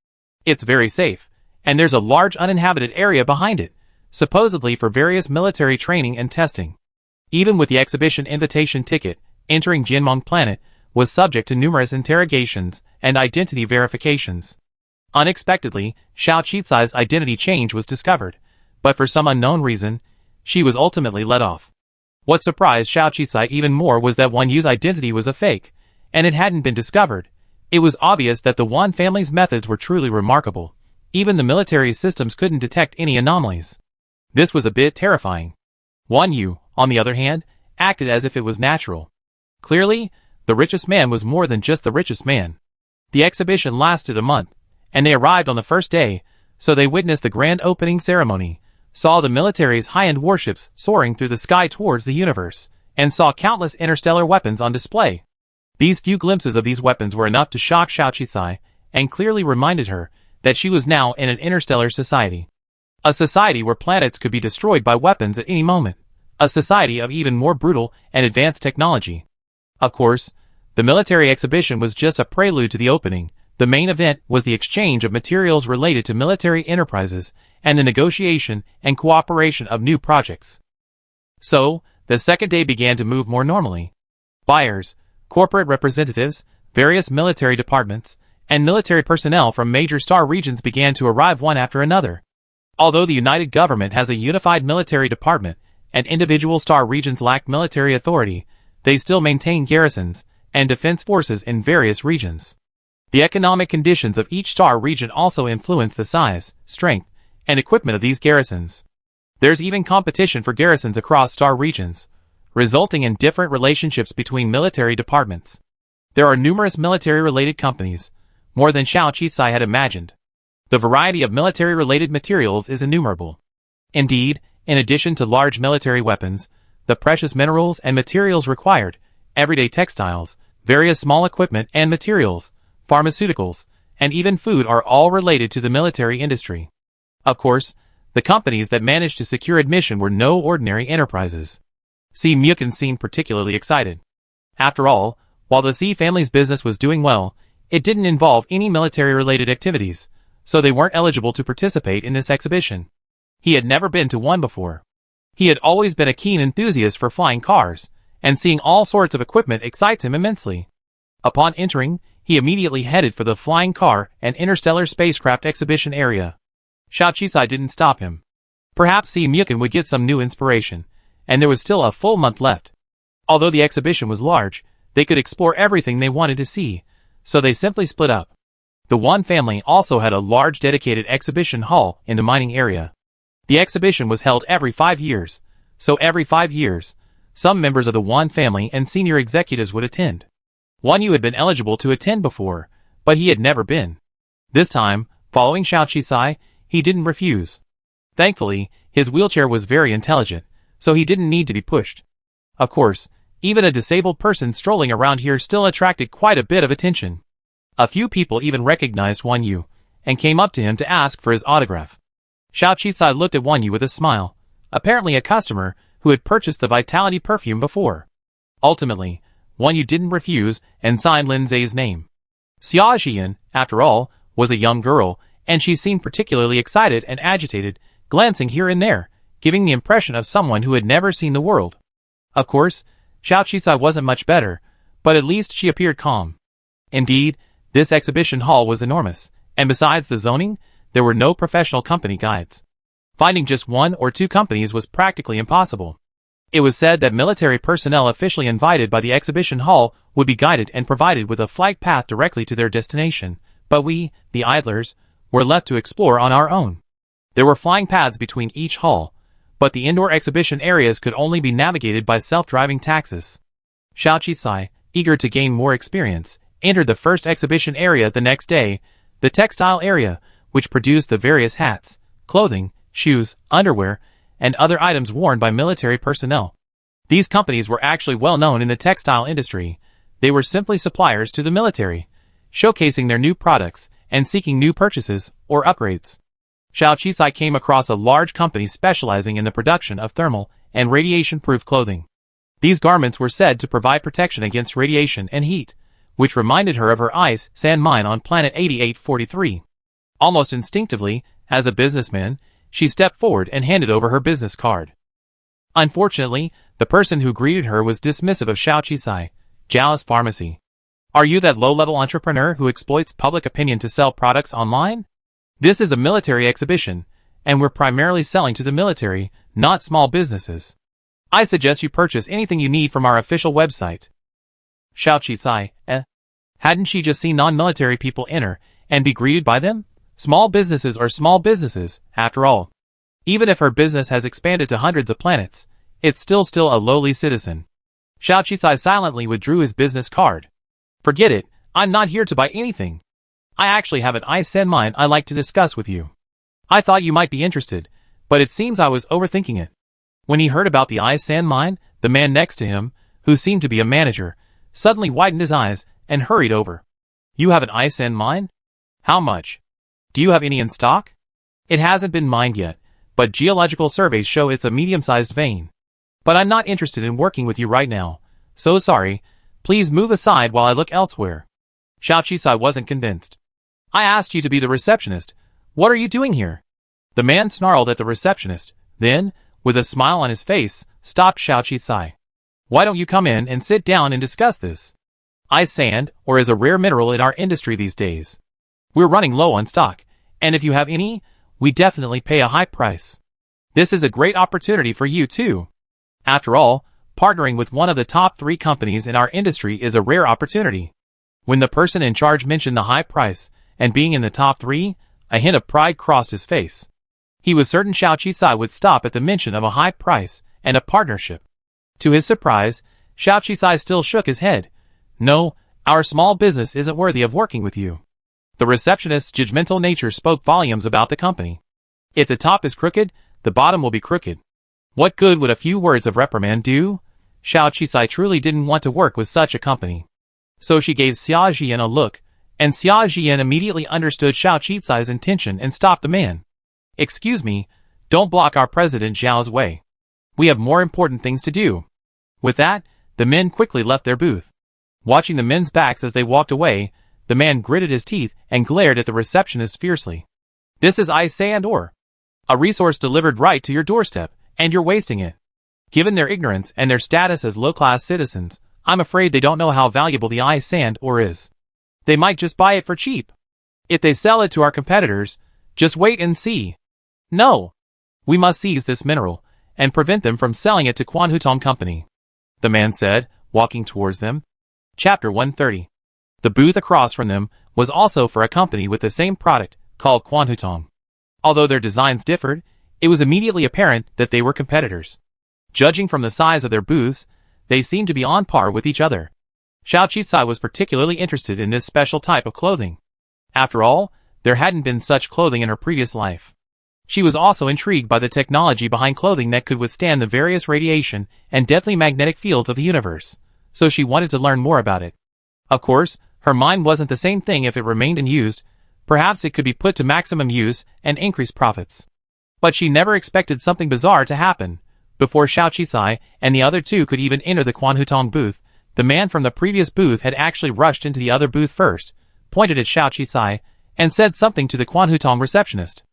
It's very safe, and there's a large uninhabited area behind it, supposedly for various military training and testing. Even with the exhibition invitation ticket, entering Jianmeng planet was subject to numerous interrogations and identity verifications. Unexpectedly, Xiao Qisai's identity change was discovered, but for some unknown reason, she was ultimately let off. What surprised Xiao Qisai even more was that Wan Yu's identity was a fake, and it hadn't been discovered. It was obvious that the Wan family's methods were truly remarkable. Even the military systems couldn't detect any anomalies. This was a bit terrifying. Wan Yu, on the other hand, acted as if it was natural. Clearly, the richest man was more than just the richest man. The exhibition lasted a month, and they arrived on the first day, so they witnessed the grand opening ceremony, saw the military's high-end warships soaring through the sky towards the universe, and saw countless interstellar weapons on display. These few glimpses of these weapons were enough to shock Xiao Qisai, and clearly reminded her that she was now in an interstellar society. A society where planets could be destroyed by weapons at any moment. A society of even more brutal and advanced technology. Of course, the military exhibition was just a prelude to the opening. The main event was the exchange of materials related to military enterprises and the negotiation and cooperation of new projects. So, the second day began to move more normally. Buyers, corporate representatives, various military departments, and military personnel from major star regions began to arrive one after another. Although the United Government has a unified military department, and individual star regions lack military authority, they still maintain garrisons and defense forces in various regions. The economic conditions of each star region also influence the size, strength, and equipment of these garrisons. There's even competition for garrisons across star regions, resulting in different relationships between military departments. There are numerous military-related companies, more than Xiao Qisai had imagined. The variety of military-related materials is innumerable. Indeed, in addition to large military weapons, the precious minerals and materials required, everyday textiles, various small equipment and materials, pharmaceuticals, and even food are all related to the military industry. Of course, the companies that managed to secure admission were no ordinary enterprises. Si Mukin seemed particularly excited. After all, while the Si family's business was doing well, it didn't involve any military-related activities, so they weren't eligible to participate in this exhibition. He had never been to one before. He had always been a keen enthusiast for flying cars, and seeing all sorts of equipment excites him immensely. Upon entering, he immediately headed for the flying car and interstellar spacecraft exhibition area. Xiao Qisai didn't stop him. Perhaps Si Mukin would get some new inspiration, and there was still a full month left. Although the exhibition was large, they could explore everything they wanted to see, so they simply split up. The Wan family also had a large dedicated exhibition hall in the mining area. The exhibition was held every 5 years, so every 5 years, some members of the Wan family and senior executives would attend. Wan Yu had been eligible to attend before, but he had never been. This time, following Xiao Qisai, he didn't refuse. Thankfully, his wheelchair was very intelligent, so he didn't need to be pushed. Of course, even a disabled person strolling around here still attracted quite a bit of attention. A few people even recognized Wan Yu, and came up to him to ask for his autograph. Xiao Qisai looked at Wan Yu with a smile, apparently a customer who had purchased the Vitality perfume before. Ultimately, Wan Yu didn't refuse and signed Lin Zai's name. Xia Xian, after all, was a young girl, and she seemed particularly excited and agitated, glancing here and there, giving the impression of someone who had never seen the world. Of course, Xiao Qisai wasn't much better, but at least she appeared calm. Indeed, this exhibition hall was enormous, and besides the zoning, there were no professional company guides. Finding just 1 or 2 companies was practically impossible. It was said that military personnel officially invited by the exhibition hall would be guided and provided with a flight path directly to their destination, but we, the idlers, were left to explore on our own. There were flying paths between each hall, but the indoor exhibition areas could only be navigated by self-driving taxis. Xiao Qisai, eager to gain more experience, entered the first exhibition area the next day, the textile area, which produced the various hats, clothing, shoes, underwear, and other items worn by military personnel. These companies were actually well known in the textile industry. They were simply suppliers to the military, showcasing their new products and seeking new purchases or upgrades. Xiao Qisai came across a large company specializing in the production of thermal and radiation-proof clothing. These garments were said to provide protection against radiation and heat, which reminded her of her ice sand mine on planet 8843. Almost instinctively, as a businessman, she stepped forward and handed over her business card. Unfortunately, the person who greeted her was dismissive of Xiao Qisai. Jiao's Pharmacy. Are you that low-level entrepreneur who exploits public opinion to sell products online? This is a military exhibition, and we're primarily selling to the military, not small businesses. I suggest you purchase anything you need from our official website. Xiao Qisai, Hadn't she just seen non-military people enter and be greeted by them? Small businesses are small businesses, after all. Even if her business has expanded to hundreds of planets, it's still a lowly citizen. Xiao Qisai silently withdrew his business card. Forget it, I'm not here to buy anything. I actually have an ice sand mine I'd like to discuss with you. I thought you might be interested, but it seems I was overthinking it. When he heard about the ice sand mine, the man next to him, who seemed to be a manager, suddenly widened his eyes and hurried over. You have an ice sand mine? How much? Do you have any in stock? It hasn't been mined yet, but geological surveys show it's a medium-sized vein. But I'm not interested in working with you right now. So sorry. Please move aside while I look elsewhere. Xiao Qisai wasn't convinced. I asked you to be the receptionist. What are you doing here? The man snarled at the receptionist, then, with a smile on his face, stopped Xiao Qisai. Why don't you come in and sit down and discuss this? Ice sand, or is a rare mineral in our industry these days. We're running low on stock, and if you have any, we definitely pay a high price. This is a great opportunity for you too. After all, partnering with one of the top 3 companies in our industry is a rare opportunity. When the person in charge mentioned the high price, and being in the top 3, a hint of pride crossed his face. He was certain Xiao Qisai would stop at the mention of a high price and a partnership. To his surprise, Xiao Qisai still shook his head. No, our small business isn't worthy of working with you. The receptionist's judgmental nature spoke volumes about the company. If the top is crooked, the bottom will be crooked. What good would a few words of reprimand do? Xiao Qisai truly didn't want to work with such a company. So she gave Xia Jian a look, and Xia Jian immediately understood Xiao Qisai's intention and stopped the man. Excuse me, don't block our President Zhao's way. We have more important things to do. With that, the men quickly left their booth. Watching the men's backs as they walked away, the man gritted his teeth and glared at the receptionist fiercely. This is ice sand ore. A resource delivered right to your doorstep, and you're wasting it. Given their ignorance and their status as low-class citizens, I'm afraid they don't know how valuable the ice sand ore is. They might just buy it for cheap. If they sell it to our competitors, just wait and see. No. We must seize this mineral, and prevent them from selling it to Quan Hutong Company. The man said, walking towards them. Chapter 130. The booth across from them was also for a company with the same product, called Quan Hutong. Although their designs differed, it was immediately apparent that they were competitors. Judging from the size of their booths, they seemed to be on par with each other. Xiao Qisai was particularly interested in this special type of clothing. After all, there hadn't been such clothing in her previous life. She was also intrigued by the technology behind clothing that could withstand the various radiation and deadly magnetic fields of the universe, so she wanted to learn more about it. Of course, her mind wasn't the same thing if it remained unused. Perhaps it could be put to maximum use and increase profits. But she never expected something bizarre to happen. Before Xiao Qisai and the other 2 could even enter the Quan Hutong booth, the man from the previous booth had actually rushed into the other booth first, pointed at Xiao Qisai, and said something to the Quan Hutong receptionist.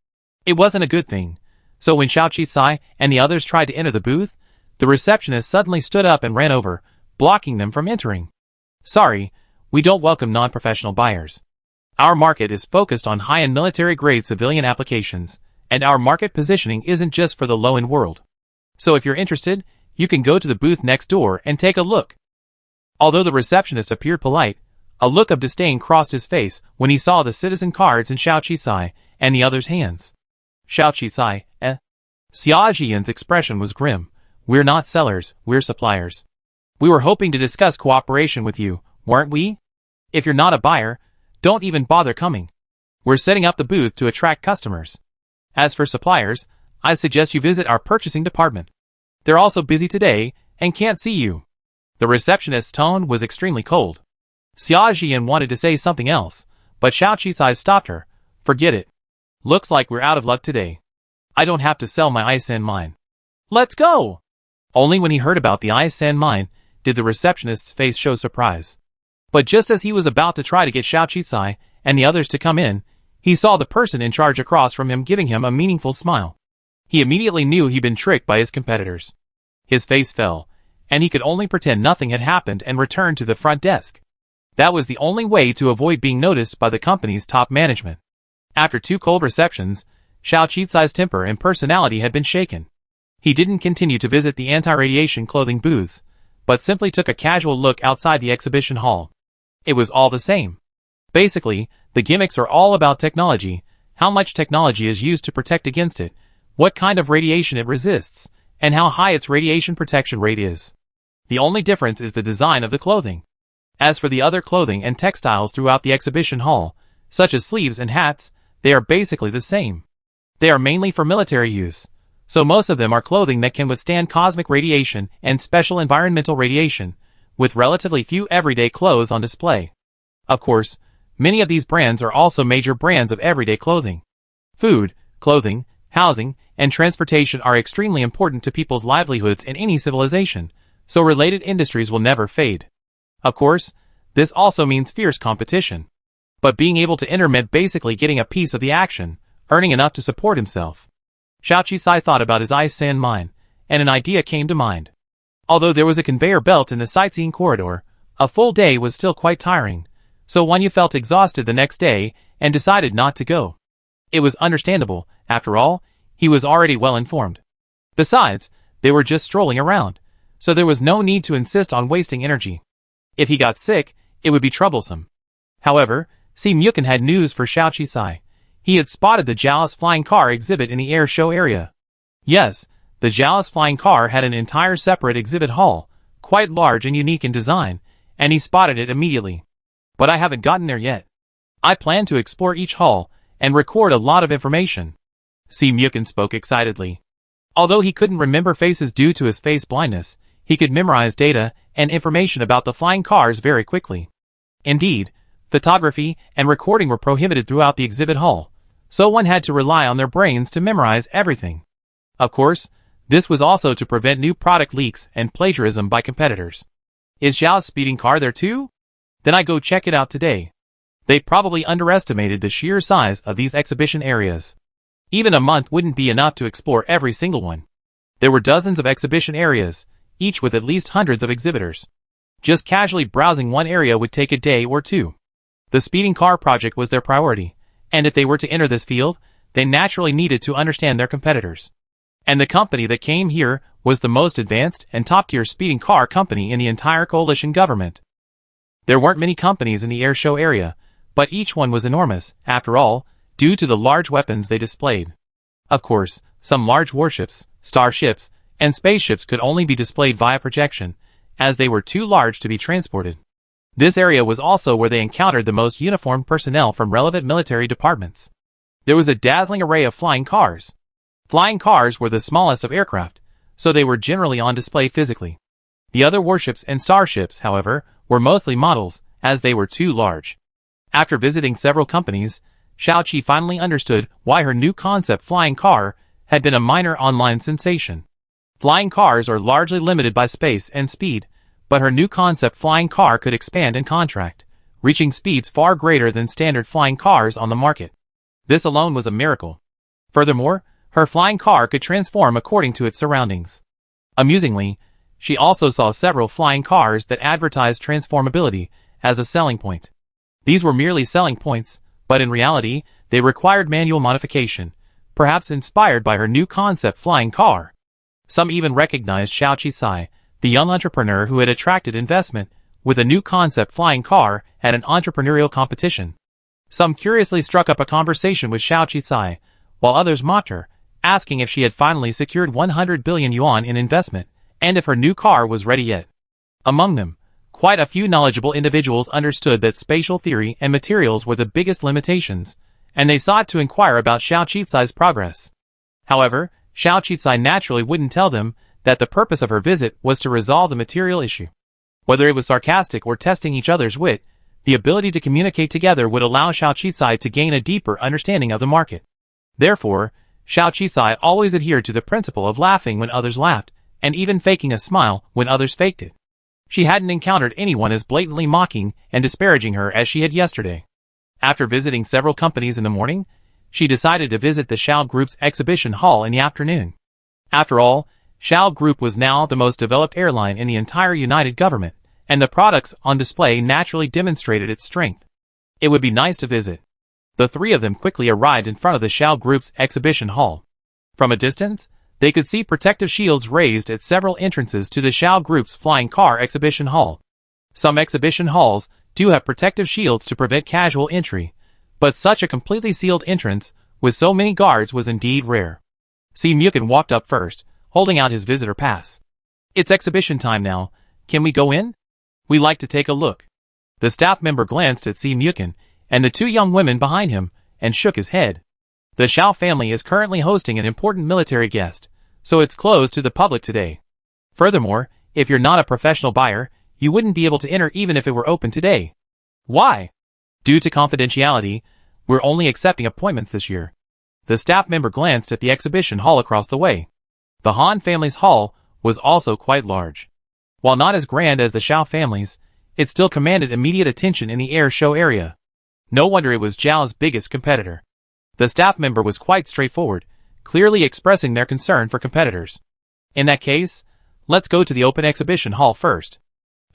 It wasn't a good thing. So when Xiao Qisai and the others tried to enter the booth, the receptionist suddenly stood up and ran over, blocking them from entering. Sorry, we don't welcome non-professional buyers. Our market is focused on high-end military-grade civilian applications, and our market positioning isn't just for the low-end world. So if you're interested, you can go to the booth next door and take a look. Although the receptionist appeared polite, a look of disdain crossed his face when he saw the citizen cards in Xiao Qisai and the other's hands. Xiao Qisai, Xia Jian's expression was grim. We're not sellers, we're suppliers. We were hoping to discuss cooperation with you, weren't we? If you're not a buyer, don't even bother coming. We're setting up the booth to attract customers. As for suppliers, I suggest you visit our purchasing department. They're also busy today and can't see you." The receptionist's tone was extremely cold. Xia Jian wanted to say something else, but Xiao Qicai stopped her. "Forget it. Looks like we're out of luck today. I don't have to sell my ice sand mine. Let's go!" Only when he heard about the ice sand mine did the receptionist's face show surprise. But just as he was about to try to get Xiao Qicai and the others to come in, he saw the person in charge across from him giving him a meaningful smile. He immediately knew he'd been tricked by his competitors. His face fell, and he could only pretend nothing had happened and return to the front desk. That was the only way to avoid being noticed by the company's top management. After 2 cold receptions, Xiao Qicai's temper and personality had been shaken. He didn't continue to visit the anti-radiation clothing booths, but simply took a casual look outside the exhibition hall. It was all the same. Basically, the gimmicks are all about technology, how much technology is used to protect against it, what kind of radiation it resists, and how high its radiation protection rate is. The only difference is the design of the clothing. As for the other clothing and textiles throughout the exhibition hall, such as sleeves and hats, they are basically the same. They are mainly for military use, so most of them are clothing that can withstand cosmic radiation and special environmental radiation, with relatively few everyday clothes on display. Of course, many of these brands are also major brands of everyday clothing. Food, clothing, housing, and transportation are extremely important to people's livelihoods in any civilization, so related industries will never fade. Of course, this also means fierce competition. But being able to enter meant basically getting a piece of the action, earning enough to support himself. Xiao Qicai thought about his ice sand mine, and an idea came to mind. Although there was a conveyor belt in the sightseeing corridor, a full day was still quite tiring, so Wanya felt exhausted the next day and decided not to go. It was understandable, after all, he was already well informed. Besides, they were just strolling around, so there was no need to insist on wasting energy. If he got sick, it would be troublesome. However, Si Mukin had news for Xiao Qicai. He had spotted the Jiao's flying car exhibit in the air show area. Yes, the Jiao's flying car had an entire separate exhibit hall, quite large and unique in design, and he spotted it immediately. But I haven't gotten there yet. I plan to explore each hall and record a lot of information. Si Mukin spoke excitedly. Although he couldn't remember faces due to his face blindness, he could memorize data and information about the flying cars very quickly. Indeed, photography and recording were prohibited throughout the exhibit hall, so one had to rely on their brains to memorize everything. Of course, this was also to prevent new product leaks and plagiarism by competitors. Is Zhao's speeding car there too? Then I go check it out today. They probably underestimated the sheer size of these exhibition areas. Even a month wouldn't be enough to explore every single one. There were dozens of exhibition areas, each with at least hundreds of exhibitors. Just casually browsing one area would take a day or two. The speeding car project was their priority, and if they were to enter this field, they naturally needed to understand their competitors. And the company that came here was the most advanced and top-tier speeding car company in the entire coalition government. There weren't many companies in the air show area, but each one was enormous, after all, due to the large weapons they displayed. Of course, some large warships, starships, and spaceships could only be displayed via projection, as they were too large to be transported. This area was also where they encountered the most uniformed personnel from relevant military departments. There was a dazzling array of flying cars. Flying cars were the smallest of aircraft, so they were generally on display physically. The other warships and starships, however, were mostly models, as they were too large. After visiting several companies, Xiao Qi finally understood why her new concept flying car had been a minor online sensation. Flying cars are largely limited by space and speed, but her new concept flying car could expand and contract, reaching speeds far greater than standard flying cars on the market. This alone was a miracle. Furthermore, her flying car could transform according to its surroundings. Amusingly, she also saw several flying cars that advertised transformability as a selling point. These were merely selling points, but in reality, they required manual modification, perhaps inspired by her new concept flying car. Some even recognized Xiao Qicai, the young entrepreneur who had attracted investment with a new concept flying car at an entrepreneurial competition. Some curiously struck up a conversation with Xiao Qicai, while others mocked her, asking if she had finally secured 100 billion yuan in investment, and if her new car was ready yet. Among them, quite a few knowledgeable individuals understood that spatial theory and materials were the biggest limitations, and they sought to inquire about Xiao Qizai's progress. However, Xiao Qizai naturally wouldn't tell them that the purpose of her visit was to resolve the material issue. Whether it was sarcastic or testing each other's wit, the ability to communicate together would allow Xiao Qizai to gain a deeper understanding of the market. Therefore, Xiao Qizai always adhered to the principle of laughing when others laughed, and even faking a smile when others faked it. She hadn't encountered anyone as blatantly mocking and disparaging her as she had yesterday. After visiting several companies in the morning, she decided to visit the Xiao Group's exhibition hall in the afternoon. After all, Xiao Group was now the most developed airline in the entire United Government, and the products on display naturally demonstrated its strength. It would be nice to visit. The three of them quickly arrived in front of the Xiao Group's exhibition hall. From a distance, they could see protective shields raised at several entrances to the Xiao Group's flying car exhibition hall. Some exhibition halls do have protective shields to prevent casual entry, but such a completely sealed entrance with so many guards was indeed rare. Si Mukin walked up first, holding out his visitor pass. "It's exhibition time now. Can we go in? We'd like to take a look." The staff member glanced at Si Mukin and the two young women behind him and shook his head. The Xiao family is currently hosting an important military guest, so it's closed to the public today. Furthermore, if you're not a professional buyer, you wouldn't be able to enter even if it were open today. Why? Due to confidentiality, we're only accepting appointments this year. The staff member glanced at the exhibition hall across the way. The Han family's hall was also quite large. While not as grand as the Xiao family's, it still commanded immediate attention in the air show area. No wonder it was Zhao's biggest competitor. The staff member was quite straightforward, clearly expressing their concern for competitors. In that case, let's go to the open exhibition hall first.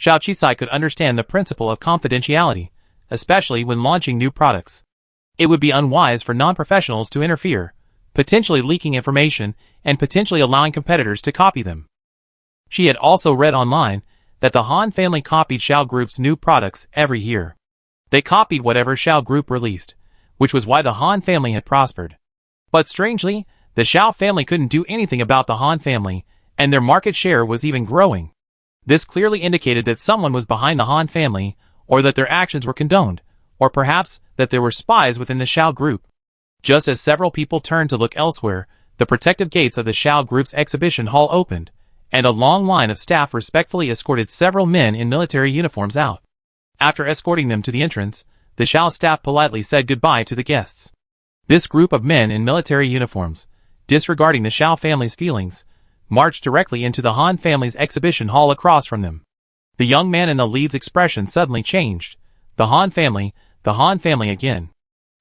Xiao Qizai could understand the principle of confidentiality, especially when launching new products. It would be unwise for non-professionals to interfere, potentially leaking information and potentially allowing competitors to copy them. She had also read online that the Han family copied Xiao Group's new products every year. They copied whatever Xiao Group released, which was why the Han family had prospered. But strangely, the Xiao family couldn't do anything about the Han family, and their market share was even growing. This clearly indicated that someone was behind the Han family, or that their actions were condoned, or perhaps that there were spies within the Xiao Group. Just as several people turned to look elsewhere, the protective gates of the Xiao Group's exhibition hall opened, and a long line of staff respectfully escorted several men in military uniforms out. After escorting them to the entrance, the Xiao staff politely said goodbye to the guests. This group of men in military uniforms, disregarding the Xiao family's feelings, marched directly into the Han family's exhibition hall across from them. The young man in the lead's expression suddenly changed. The Han family again.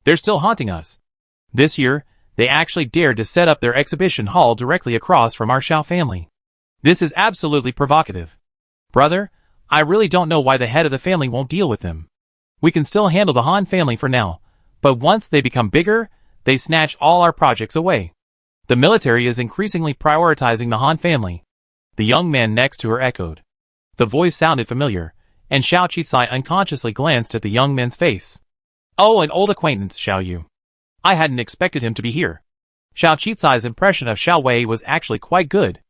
They're still haunting us. This year, they actually dared to set up their exhibition hall directly across from our Xiao family. This is absolutely provocative. Brother, I really don't know why the head of the family won't deal with them. We can still handle the Han family for now, but once they become bigger, they snatch all our projects away. The military is increasingly prioritizing the Han family. The young man next to her echoed. The voice sounded familiar, and Xiao Qizai unconsciously glanced at the young man's face. Oh, an old acquaintance, Xiao Yu. I hadn't expected him to be here. Xiao Qizai's impression of Xiao Wei was actually quite good.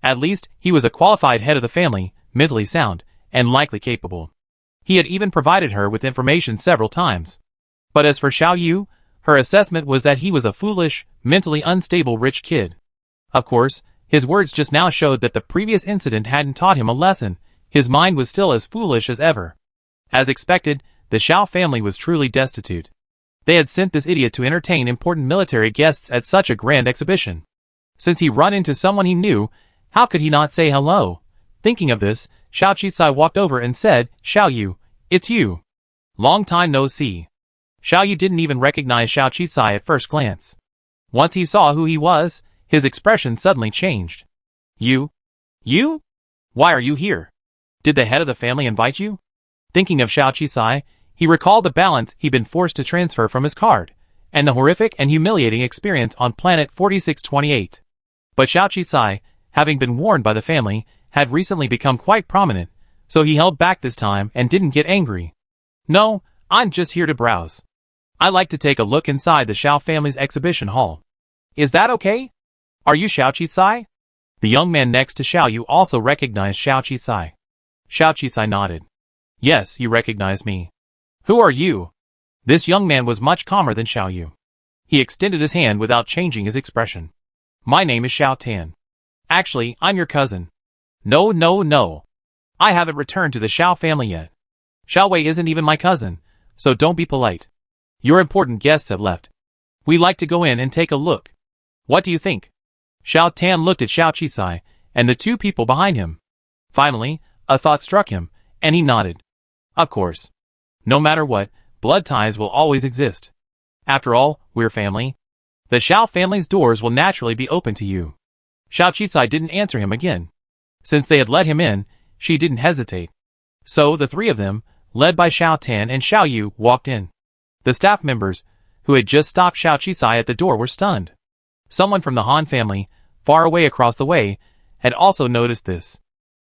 At least, he was a qualified head of the family, mentally sound, and likely capable. He had even provided her with information several times. But as for Xiao Yu, her assessment was that he was a foolish, mentally unstable rich kid. Of course, his words just now showed that the previous incident hadn't taught him a lesson. His mind was still as foolish as ever. As expected, the Xiao family was truly destitute. They had sent this idiot to entertain important military guests at such a grand exhibition. Since he run into someone he knew, how could he not say hello? Thinking of this, Xiao Qizai walked over and said, Xiao Yu, it's you. Long time no see. Xiao Yu didn't even recognize Xiao Qizai at first glance. Once he saw who he was, his expression suddenly changed. You? You? Why are you here? Did the head of the family invite you? Thinking of Xiao Qizai, he recalled the balance he'd been forced to transfer from his card, and the horrific and humiliating experience on planet 4628. But Xiao Qizai, having been warned by the family, had recently become quite prominent, so he held back this time and didn't get angry. No, I'm just here to browse. I like to take a look inside the Xiao family's exhibition hall. Is that okay? Are you Xiao Qizai? The young man next to Xiao Yu also recognized Xiao Qizai. Xiao Qizai nodded. Yes, you recognize me. Who are you? This young man was much calmer than Xiao Yu. He extended his hand without changing his expression. My name is Xiao Tan. Actually, I'm your cousin. No, no, no. I haven't returned to the Xiao family yet. Xiao Wei isn't even my cousin, so don't be polite. Your important guests have left. We'd like to go in and take a look. What do you think? Xiao Tan looked at Xiao Qicai and the two people behind him. Finally, a thought struck him, and he nodded. Of course. No matter what, blood ties will always exist. After all, we're family. The Xiao family's doors will naturally be open to you. Xiao Qicai didn't answer him again. Since they had let him in, she didn't hesitate. So the three of them, led by Xiao Tan and Xiao Yu, walked in. The staff members, who had just stopped Xiao Qicai at the door, were stunned. Someone from the Han family, far away across the way, had also noticed this.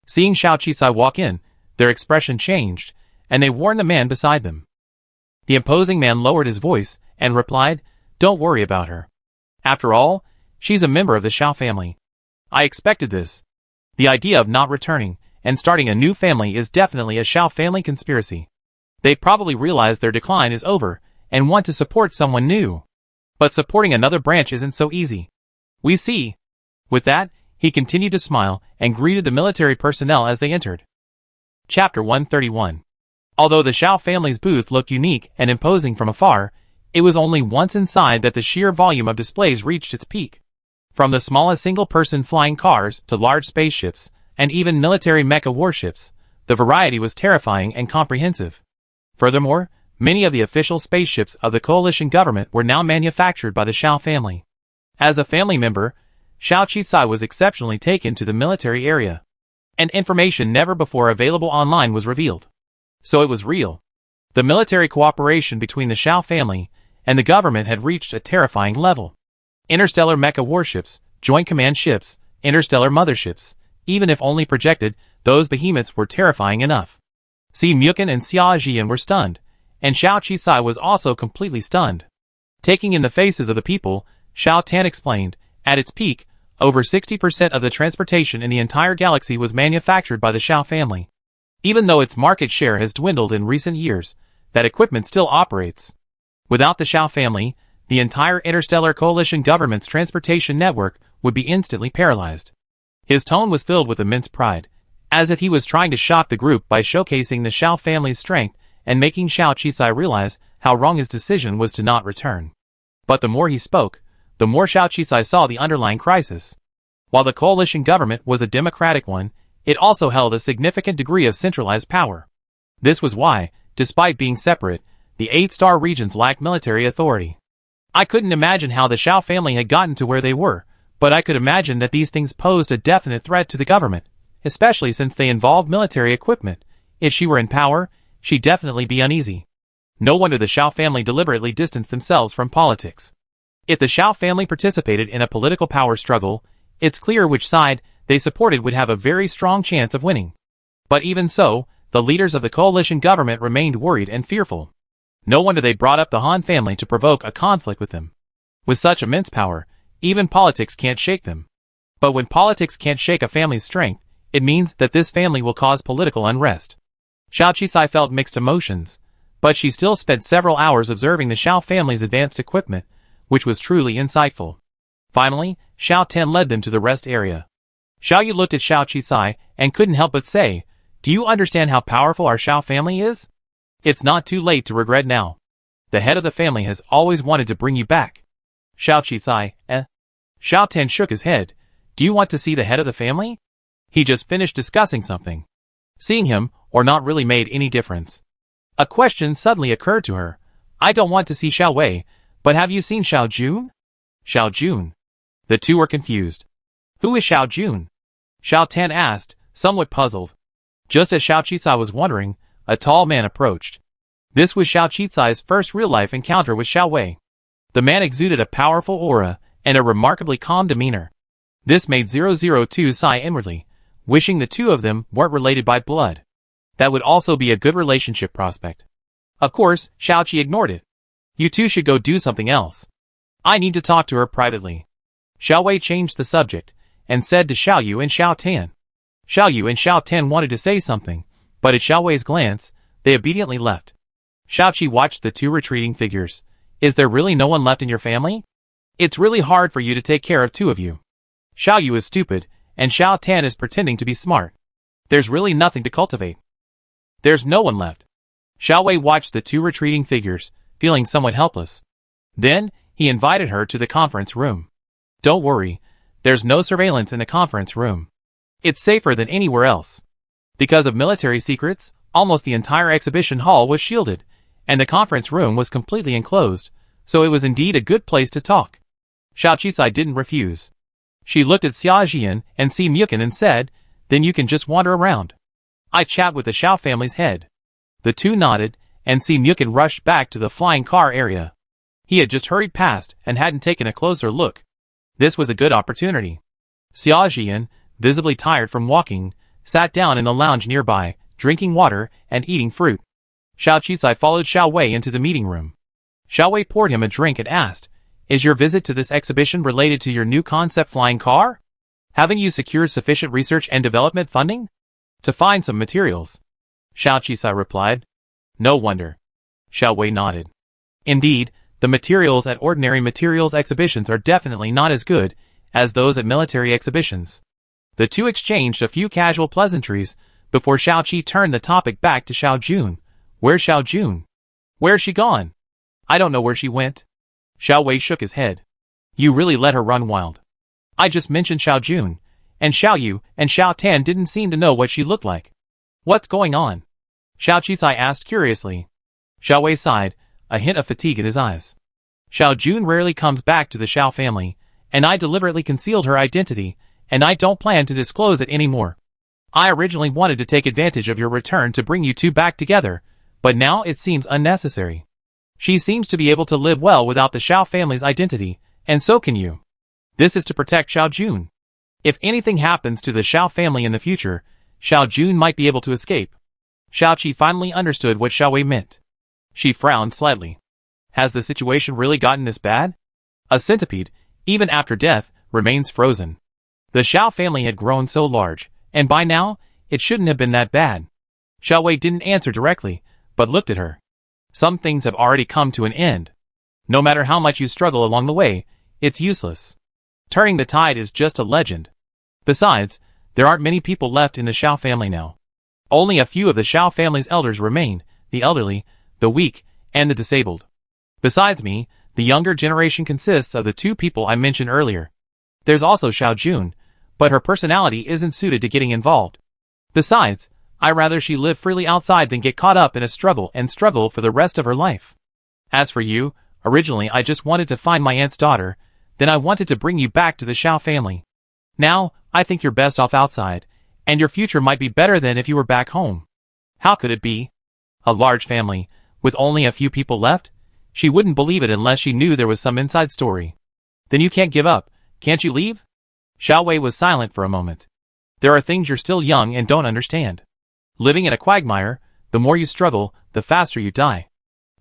Seeing Xiao Qicai walk in, their expression changed, and they warned the man beside them. The imposing man lowered his voice and replied, Don't worry about her. After all, she's a member of the Xiao family. I expected this. The idea of not returning and starting a new family is definitely a Xiao family conspiracy. They probably realize their decline is over and want to support someone new. But supporting another branch isn't so easy. We see. With that, he continued to smile and greeted the military personnel as they entered. Chapter 131. Although the Xiao family's booth looked unique and imposing from afar, it was only once inside that the sheer volume of displays reached its peak. From the smallest single-person flying cars to large spaceships, and even military mecha warships, the variety was terrifying and comprehensive. Furthermore, many of the official spaceships of the coalition government were now manufactured by the Xiao family. As a family member, Xiao Qicai was exceptionally taken to the military area. And information never before available online was revealed. So it was real. The military cooperation between the Xiao family and the government had reached a terrifying level. Interstellar mecha warships, joint command ships, interstellar motherships, even if only projected, those behemoths were terrifying enough. Si Mukin and Xia Jian were stunned, and Xiao Qicai was also completely stunned. Taking in the faces of the people, Xiao Tan explained, at its peak, over 60% of the transportation in the entire galaxy was manufactured by the Xiao family. Even though its market share has dwindled in recent years, that equipment still operates. Without the Xiao family, the entire interstellar coalition government's transportation network would be instantly paralyzed. His tone was filled with immense pride, as if he was trying to shock the group by showcasing the Xiao family's strength and making Xiao Qicai realize how wrong his decision was to not return. But the more he spoke, the more Xiao Qicai saw the underlying crisis. While the coalition government was a democratic one, it also held a significant degree of centralized power. This was why, despite being separate, the 8-star regions lacked military authority. I couldn't imagine how the Xiao family had gotten to where they were, but I could imagine that these things posed a definite threat to the government, especially since they involved military equipment. If she were in power, she'd definitely be uneasy. No wonder the Xiao family deliberately distanced themselves from politics. If the Xiao family participated in a political power struggle, it's clear which side they supported would have a very strong chance of winning. But even so, the leaders of the coalition government remained worried and fearful. No wonder they brought up the Han family to provoke a conflict with them. With such immense power, even politics can't shake them. But when politics can't shake a family's strength, it means that this family will cause political unrest. Xiao Qicai felt mixed emotions, but she still spent several hours observing the Xiao family's advanced equipment, which was truly insightful. Finally, Xiao Tan led them to the rest area. Xiao Yu looked at Xiao Qicai and couldn't help but say, Do you understand how powerful our Xiao family is? It's not too late to regret now. The head of the family has always wanted to bring you back. Xiao Qicai, Xiao Tan shook his head. Do you want to see the head of the family? He just finished discussing something. Seeing him, or not really made any difference. A question suddenly occurred to her. I don't want to see Xiao Wei, but have you seen Xiao Jun? Xiao Jun. The two were confused. Who is Xiao Jun? Xiao Tan asked, somewhat puzzled. Just as Xiao Qicai was wondering, a tall man approached. This was Xiao Qicai's first real-life encounter with Xiao Wei. The man exuded a powerful aura and a remarkably calm demeanor. This made 002 sigh inwardly, wishing the two of them weren't related by blood. That would also be a good relationship prospect. Of course, Xiao Qi ignored it. You two should go do something else. I need to talk to her privately. Xiao Wei changed the subject and said to Xiao Yu and Xiao Tan. Xiao Yu and Xiao Tan wanted to say something, but at Xiao Wei's glance, they obediently left. Xiaoqi watched the two retreating figures. Is there really no one left in your family? It's really hard for you to take care of two of you. Xiao Yu is stupid, and Xiao Tan is pretending to be smart. There's really nothing to cultivate. There's no one left. Xiao Wei watched the two retreating figures, feeling somewhat helpless. Then, he invited her to the conference room. Don't worry, there's no surveillance in the conference room. It's safer than anywhere else. Because of military secrets, almost the entire exhibition hall was shielded, and the conference room was completely enclosed, so it was indeed a good place to talk. Xiao Qisai didn't refuse. She looked at Xia Jian and Si Mukin and said, then you can just wander around. I chat with the Xiao family's head. The two nodded, and Si Mukin rushed back to the flying car area. He had just hurried past and hadn't taken a closer look. This was a good opportunity. Xia Jian, visibly tired from walking, sat down in the lounge nearby, drinking water and eating fruit. Xiao Qisai followed Xiao Wei into the meeting room. Xiao Wei poured him a drink and asked, is your visit to this exhibition related to your new concept flying car? Haven't you secured sufficient research and development funding? To find some materials. Xiao Qisai replied. No wonder. Xiao Wei nodded. Indeed, the materials at ordinary materials exhibitions are definitely not as good as those at military exhibitions. The two exchanged a few casual pleasantries before Xiao Qi turned the topic back to Xiao Jun. Where's Xiao Jun? Where's she gone? I don't know where she went. Xiao Wei shook his head. You really let her run wild. I just mentioned Xiao Jun, and Xiao Yu and Xiao Tan didn't seem to know what she looked like. What's going on? Xiao Qisai asked curiously. Xiao Wei sighed, a hint of fatigue in his eyes. Xiao Jun rarely comes back to the Xiao family, and I deliberately concealed her identity, and I don't plan to disclose it anymore. I originally wanted to take advantage of your return to bring you two back together, but now it seems unnecessary. She seems to be able to live well without the Xiao family's identity, and so can you. This is to protect Xiao Jun. If anything happens to the Xiao family in the future, Xiao Jun might be able to escape. Xiao Qi finally understood what Xiao Wei meant. She frowned slightly. Has the situation really gotten this bad? A centipede, even after death, remains frozen. The Xiao family had grown so large, and by now, it shouldn't have been that bad. Xiao Wei didn't answer directly, but looked at her. Some things have already come to an end. No matter how much you struggle along the way, it's useless. Turning the tide is just a legend. Besides, there aren't many people left in the Xiao family now. Only a few of the Xiao family's elders remain, the elderly, the weak, and the disabled. Besides me, the younger generation consists of the two people I mentioned earlier. There's also Xiao Jun, but her personality isn't suited to getting involved. Besides, I'd rather she live freely outside than get caught up in a struggle for the rest of her life. As for you, originally I just wanted to find my aunt's daughter, then I wanted to bring you back to the Xiao family. Now, I think you're best off outside, and your future might be better than if you were back home. How could it be? A large family, with only a few people left? She wouldn't believe it unless she knew there was some inside story. Then you can't give up, can't you leave? Xiao Wei was silent for a moment. There are things you're still young and don't understand. Living in a quagmire, the more you struggle, the faster you die.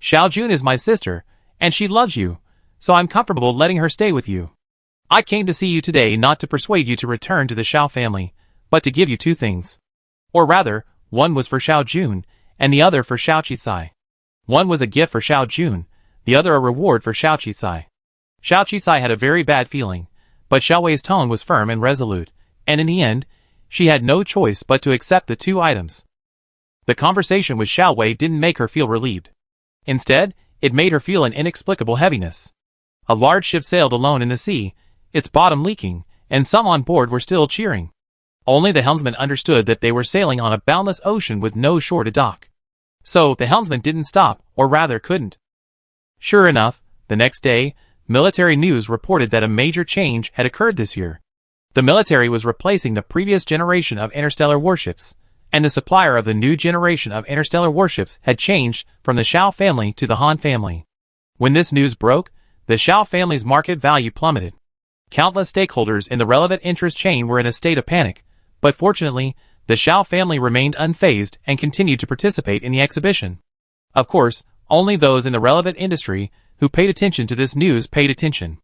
Xiao Jun is my sister, and she loves you, so I'm comfortable letting her stay with you. I came to see you today not to persuade you to return to the Xiao family, but to give you two things. Or rather, one was for Xiao Jun, and the other for Xiao Qisai. One was a gift for Xiao Jun, the other a reward for Xiao Qisai. Xiao Qisai had a very bad feeling, but Xiao Wei's tone was firm and resolute, and in the end, she had no choice but to accept the two items. The conversation with Xiao Wei didn't make her feel relieved. Instead, it made her feel an inexplicable heaviness. A large ship sailed alone in the sea, its bottom leaking, and some on board were still cheering. Only the helmsman understood that they were sailing on a boundless ocean with no shore to dock. So, the helmsman didn't stop, or rather couldn't. Sure enough, the next day, military news reported that a major change had occurred this year. The military was replacing the previous generation of interstellar warships, and the supplier of the new generation of interstellar warships had changed from the Xiao family to the Han family. When this news broke, the Xiao family's market value plummeted. Countless stakeholders in the relevant interest chain were in a state of panic, but fortunately, the Xiao family remained unfazed and continued to participate in the exhibition. Of course, only those in the relevant industry who paid attention to this news paid attention.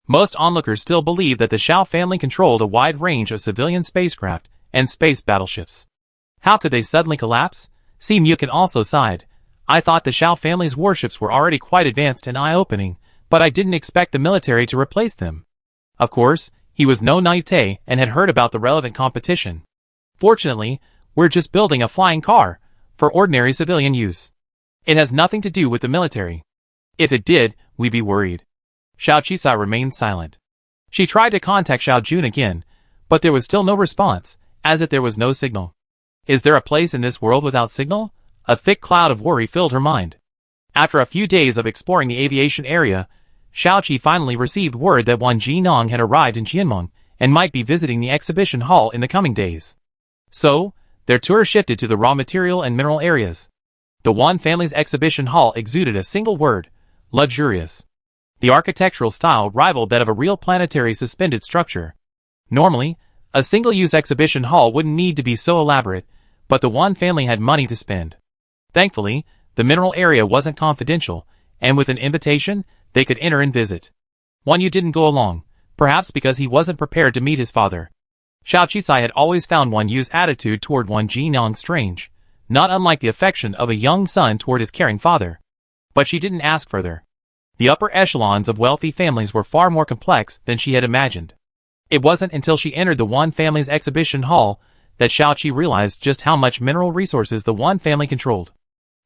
Most onlookers still believed that the Xiao family controlled a wide range of civilian spacecraft and space battleships. How could they suddenly collapse? Si Mukin also sighed. I thought the Xiao family's warships were already quite advanced and eye-opening, but I didn't expect the military to replace them. Of course, he was no naivete and had heard about the relevant competition. Fortunately, we're just building a flying car for ordinary civilian use. It has nothing to do with the military. If it did, we'd be worried. Xiao Qizai remained silent. She tried to contact Xiao Jun again, but there was still no response, as if there was no signal. Is there a place in this world without signal? A thick cloud of worry filled her mind. After a few days of exploring the aviation area, Xiaoqi finally received word that Wang Jinong had arrived in Qianmeng and might be visiting the exhibition hall in the coming days. So, their tour shifted to the raw material and mineral areas. The Wan family's exhibition hall exuded a single word: luxurious. The architectural style rivaled that of a real planetary suspended structure. Normally, a single-use exhibition hall wouldn't need to be so elaborate, but the Wan family had money to spend. Thankfully, the mineral area wasn't confidential, and with an invitation, they could enter and visit. Wan Yu didn't go along, perhaps because he wasn't prepared to meet his father. Xiao Qizai had always found Wan Yu's attitude toward Wan Jinong strange, not unlike the affection of a young son toward his caring father. But she didn't ask further. The upper echelons of wealthy families were far more complex than she had imagined. It wasn't until she entered the Wan family's exhibition hall that Xiaoqi realized just how much mineral resources the Wan family controlled.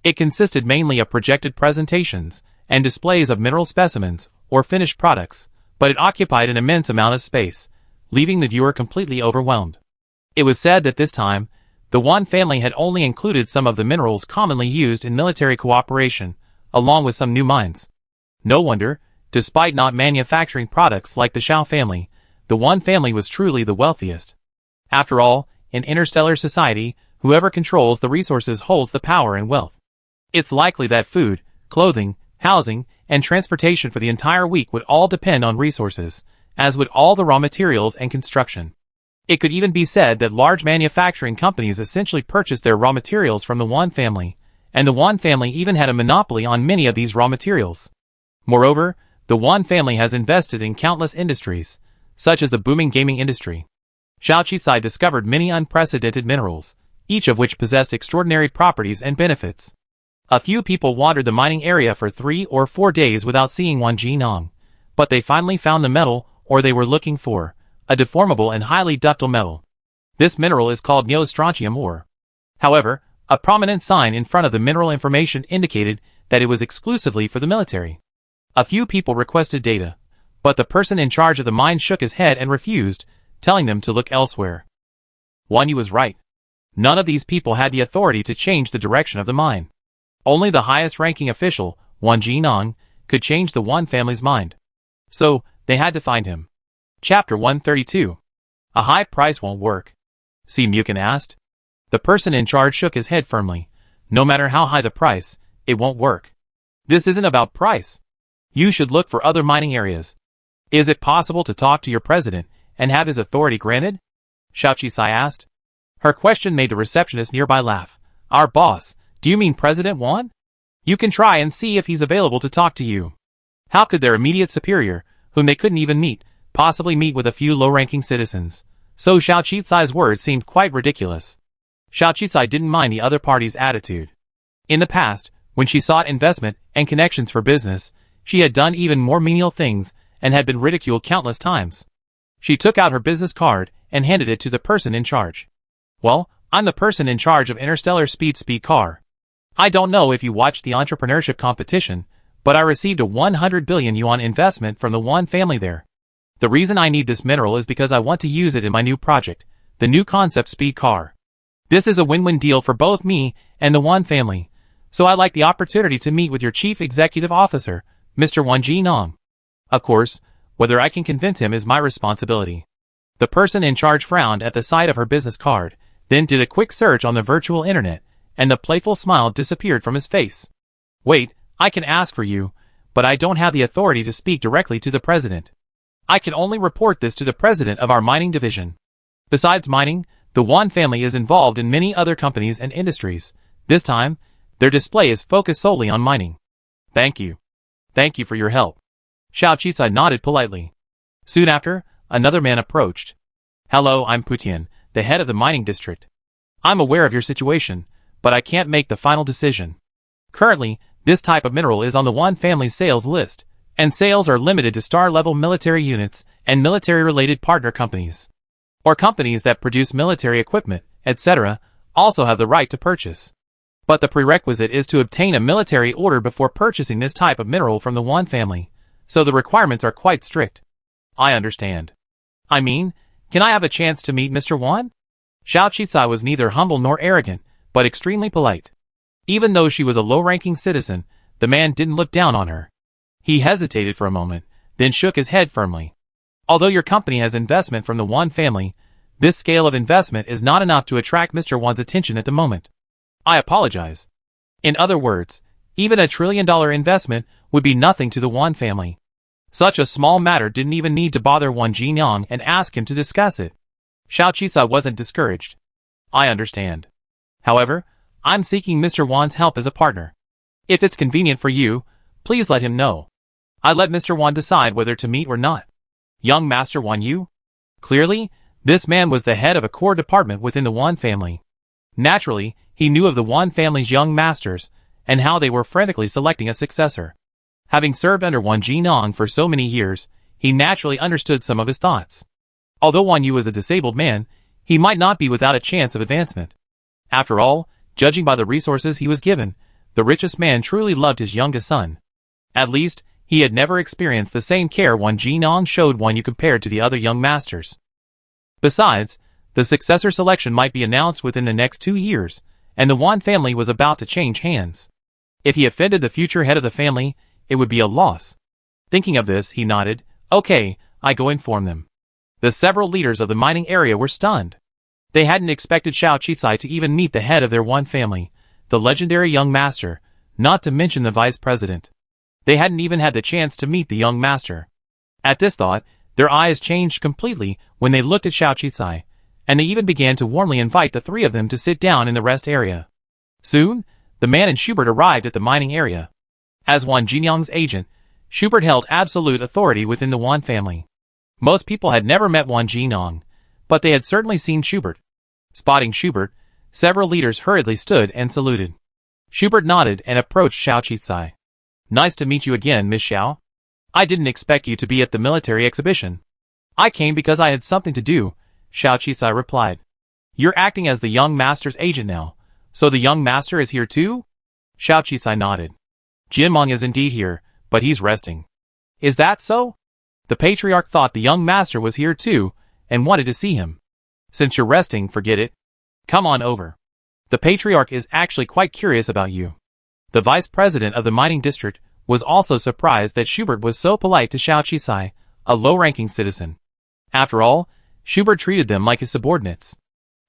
It consisted mainly of projected presentations and displays of mineral specimens or finished products, but it occupied an immense amount of space, leaving the viewer completely overwhelmed. It was said that this time, the Wan family had only included some of the minerals commonly used in military cooperation, along with some new mines. No wonder, despite not manufacturing products like the Xiao family, the Wan family was truly the wealthiest. After all, in interstellar society, whoever controls the resources holds the power and wealth. It's likely that food, clothing, housing, and transportation for the entire week would all depend on resources, as would all the raw materials and construction. It could even be said that large manufacturing companies essentially purchased their raw materials from the Wan family, and the Wan family even had a monopoly on many of these raw materials. Moreover, the Wan family has invested in countless industries, such as the booming gaming industry. Xiao Qizai discovered many unprecedented minerals, each of which possessed extraordinary properties and benefits. A few people wandered the mining area for 3 or 4 days without seeing Wan Jinong, but they finally found the metal, or they were looking for, a deformable and highly ductile metal. This mineral is called neostrontium ore. However, a prominent sign in front of the mineral information indicated that it was exclusively for the military. A few people requested data, but the person in charge of the mine shook his head and refused, telling them to look elsewhere. Wan Yu was right. None of these people had the authority to change the direction of the mine. Only the highest-ranking official, Wan Jinong, could change the Wan family's mind. So, they had to find him. Chapter 132. A high price won't work. Si Mukin asked. The person in charge shook his head firmly. No matter how high the price, it won't work. This isn't about price. You should look for other mining areas. Is it possible to talk to your president and have his authority granted? Xiao Qizai asked. Her question made the receptionist nearby laugh. Our boss, do you mean President Wan? You can try and see if he's available to talk to you. How could their immediate superior, whom they couldn't even meet, possibly meet with a few low-ranking citizens? So Xiao Qizai's words seemed quite ridiculous. Xiao Qizai didn't mind the other party's attitude. In the past, when she sought investment and connections for business, she had done even more menial things and had been ridiculed countless times. She took out her business card and handed it to the person in charge. Well, I'm the person in charge of Interstellar Speed car. I don't know if you watched the entrepreneurship competition, but I received a 100 billion yuan investment from the Wan family there. The reason I need this mineral is because I want to use it in my new project, the new concept speed car. This is a win-win deal for both me and the Wan family, so I'd like the opportunity to meet with your chief executive officer, Mr. Wan Jinong. Of course, whether I can convince him is my responsibility. The person in charge frowned at the sight of her business card, then did a quick search on the virtual internet, and the playful smile disappeared from his face. Wait, I can ask for you, but I don't have the authority to speak directly to the president. I can only report this to the president of our mining division. Besides mining, the Wan family is involved in many other companies and industries. This time, their display is focused solely on mining. Thank you. Thank you for your help. Xiao Qizai nodded politely. Soon after, another man approached. Hello, I'm Putian, the head of the mining district. I'm aware of your situation, but I can't make the final decision. Currently, this type of mineral is on the One Family's sales list, and sales are limited to star-level military units and military-related partner companies. Or companies that produce military equipment, etc., also have the right to purchase. But the prerequisite is to obtain a military order before purchasing this type of mineral from the One Family, so the requirements are quite strict. I understand. I mean, can I have a chance to meet Mr. Wan? Xiao Qizai was neither humble nor arrogant, but extremely polite. Even though she was a low-ranking citizen, the man didn't look down on her. He hesitated for a moment, then shook his head firmly. Although your company has investment from the Wan Family, this scale of investment is not enough to attract Mr. Wan's attention at the moment. I apologize. In other words, even $1 trillion investment would be nothing to the Wan Family. Such a small matter didn't even need to bother Wan Jinyang and ask him to discuss it. Xiao Qizai wasn't discouraged. I understand. However, I'm seeking Mr. Wan's help as a partner. If it's convenient for you, please let him know. I let Mr. Wan decide whether to meet or not. Young Master Wan Yu? Clearly, this man was the head of a core department within the Wan Family. Naturally, he knew of the Wan Family's young masters, and how they were frantically selecting a successor. Having served under Wan Jinong for so many years, he naturally understood some of his thoughts. Although Wan Yu was a disabled man, he might not be without a chance of advancement. After all, judging by the resources he was given, the richest man truly loved his youngest son. At least, he had never experienced the same care Wan Jinong showed Wan Yu compared to the other young masters. Besides, the successor selection might be announced within the next 2 years, and the Wan Family was about to change hands. If he offended the future head of the family, it would be a loss. Thinking of this, he nodded. Okay, I go inform them. The several leaders of the mining area were stunned. They hadn't expected Xiao Qizai to even meet the head of their Wan Family, the legendary young master, not to mention the vice president. They hadn't even had the chance to meet the young master. At this thought, their eyes changed completely when they looked at Xiao Qizai, and they even began to warmly invite the three of them to sit down in the rest area. Soon, the man and Schubert arrived at the mining area. As Wan Jinyang's agent, Schubert held absolute authority within the Wan Family. Most people had never met Wan Jinyang, but they had certainly seen Schubert. Spotting Schubert, several leaders hurriedly stood and saluted. Schubert nodded and approached Xiao Qizai. Nice to meet you again, Miss Xiao. I didn't expect you to be at the military exhibition. I came because I had something to do, Xiao Qizai replied. You're acting as the young master's agent now, so the young master is here too? Xiao Qizai nodded. Jinmeng is indeed here, but he's resting. Is that so? The patriarch thought the young master was here too, and wanted to see him. Since you're resting, forget it. Come on over. The patriarch is actually quite curious about you. The vice president of the mining district was also surprised that Schubert was so polite to Xiao Qizai, a low-ranking citizen. After all, Schubert treated them like his subordinates.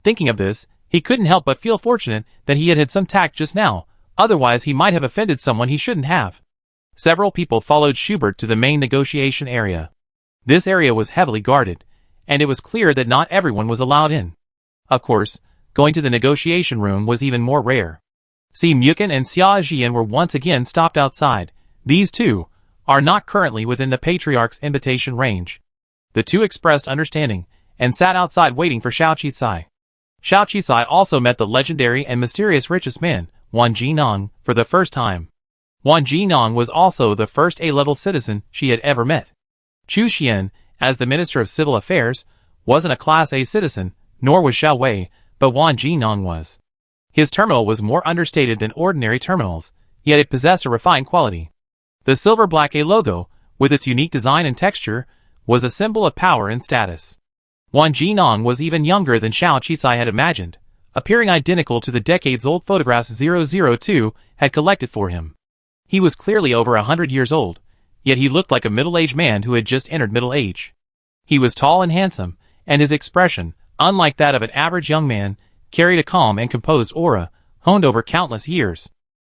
Thinking of this, he couldn't help but feel fortunate that he had had some tact just now, otherwise he might have offended someone he shouldn't have. Several people followed Schubert to the main negotiation area. This area was heavily guarded, and it was clear that not everyone was allowed in. Of course, going to the negotiation room was even more rare. Si Mukin and Xia Jian were once again stopped outside. These two are not currently within the patriarch's invitation range. The two expressed understanding, and sat outside waiting for Xiao Qizai. Xiao Qizai also met the legendary and mysterious richest man, Wan Jinong, for the first time. Wan Jinong was also the first A-level citizen she had ever met. Chu Xian, as the Minister of Civil Affairs, wasn't a Class A citizen, nor was Xiao Wei, but Wan Jinong was. His terminal was more understated than ordinary terminals, yet it possessed a refined quality. The silver-black A logo, with its unique design and texture, was a symbol of power and status. Wan Jinong was even younger than Xiao Qizai had imagined, appearing identical to the decades-old photographs 002 had collected for him. He was clearly over 100 years old, yet he looked like a middle-aged man who had just entered middle age. He was tall and handsome, and his expression, unlike that of an average young man, carried a calm and composed aura, honed over countless years.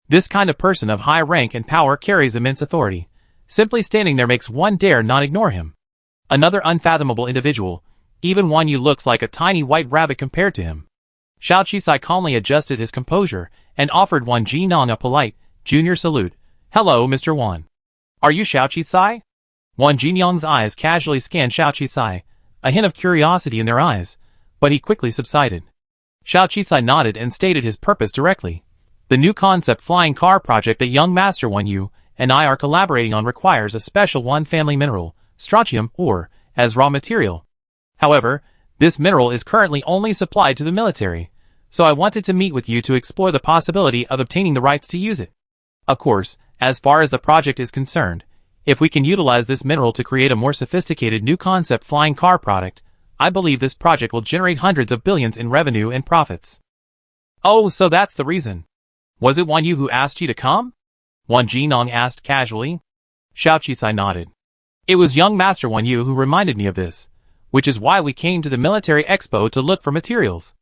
This kind of person of high rank and power carries immense authority. Simply standing there makes one dare not ignore him. Another unfathomable individual. Even Wan Yu looks like a tiny white rabbit compared to him. Xiao Qizai calmly adjusted his composure and offered Wan Jinong a polite, junior salute. Hello, Mr. Wan. Are you Xiao Qizai? Wan Jinyang's eyes casually scanned Xiao Qizai, a hint of curiosity in their eyes, but he quickly subsided. Xiao Qizai nodded and stated his purpose directly. The new concept flying car project that young Master 1U and I are collaborating on requires a special one family mineral, strontium ore, as raw material. However, this mineral is currently only supplied to the military, so I wanted to meet with you to explore the possibility of obtaining the rights to use it. Of course, as far as the project is concerned, if we can utilize this mineral to create a more sophisticated new concept flying car product, I believe this project will generate hundreds of billions in revenue and profits. Oh, so that's the reason. Was it Wan Yu who asked you to come? Wan Jinong asked casually. Xiao Qicai nodded. It was young Master Wan Yu who reminded me of this, which is why we came to the military expo to look for materials.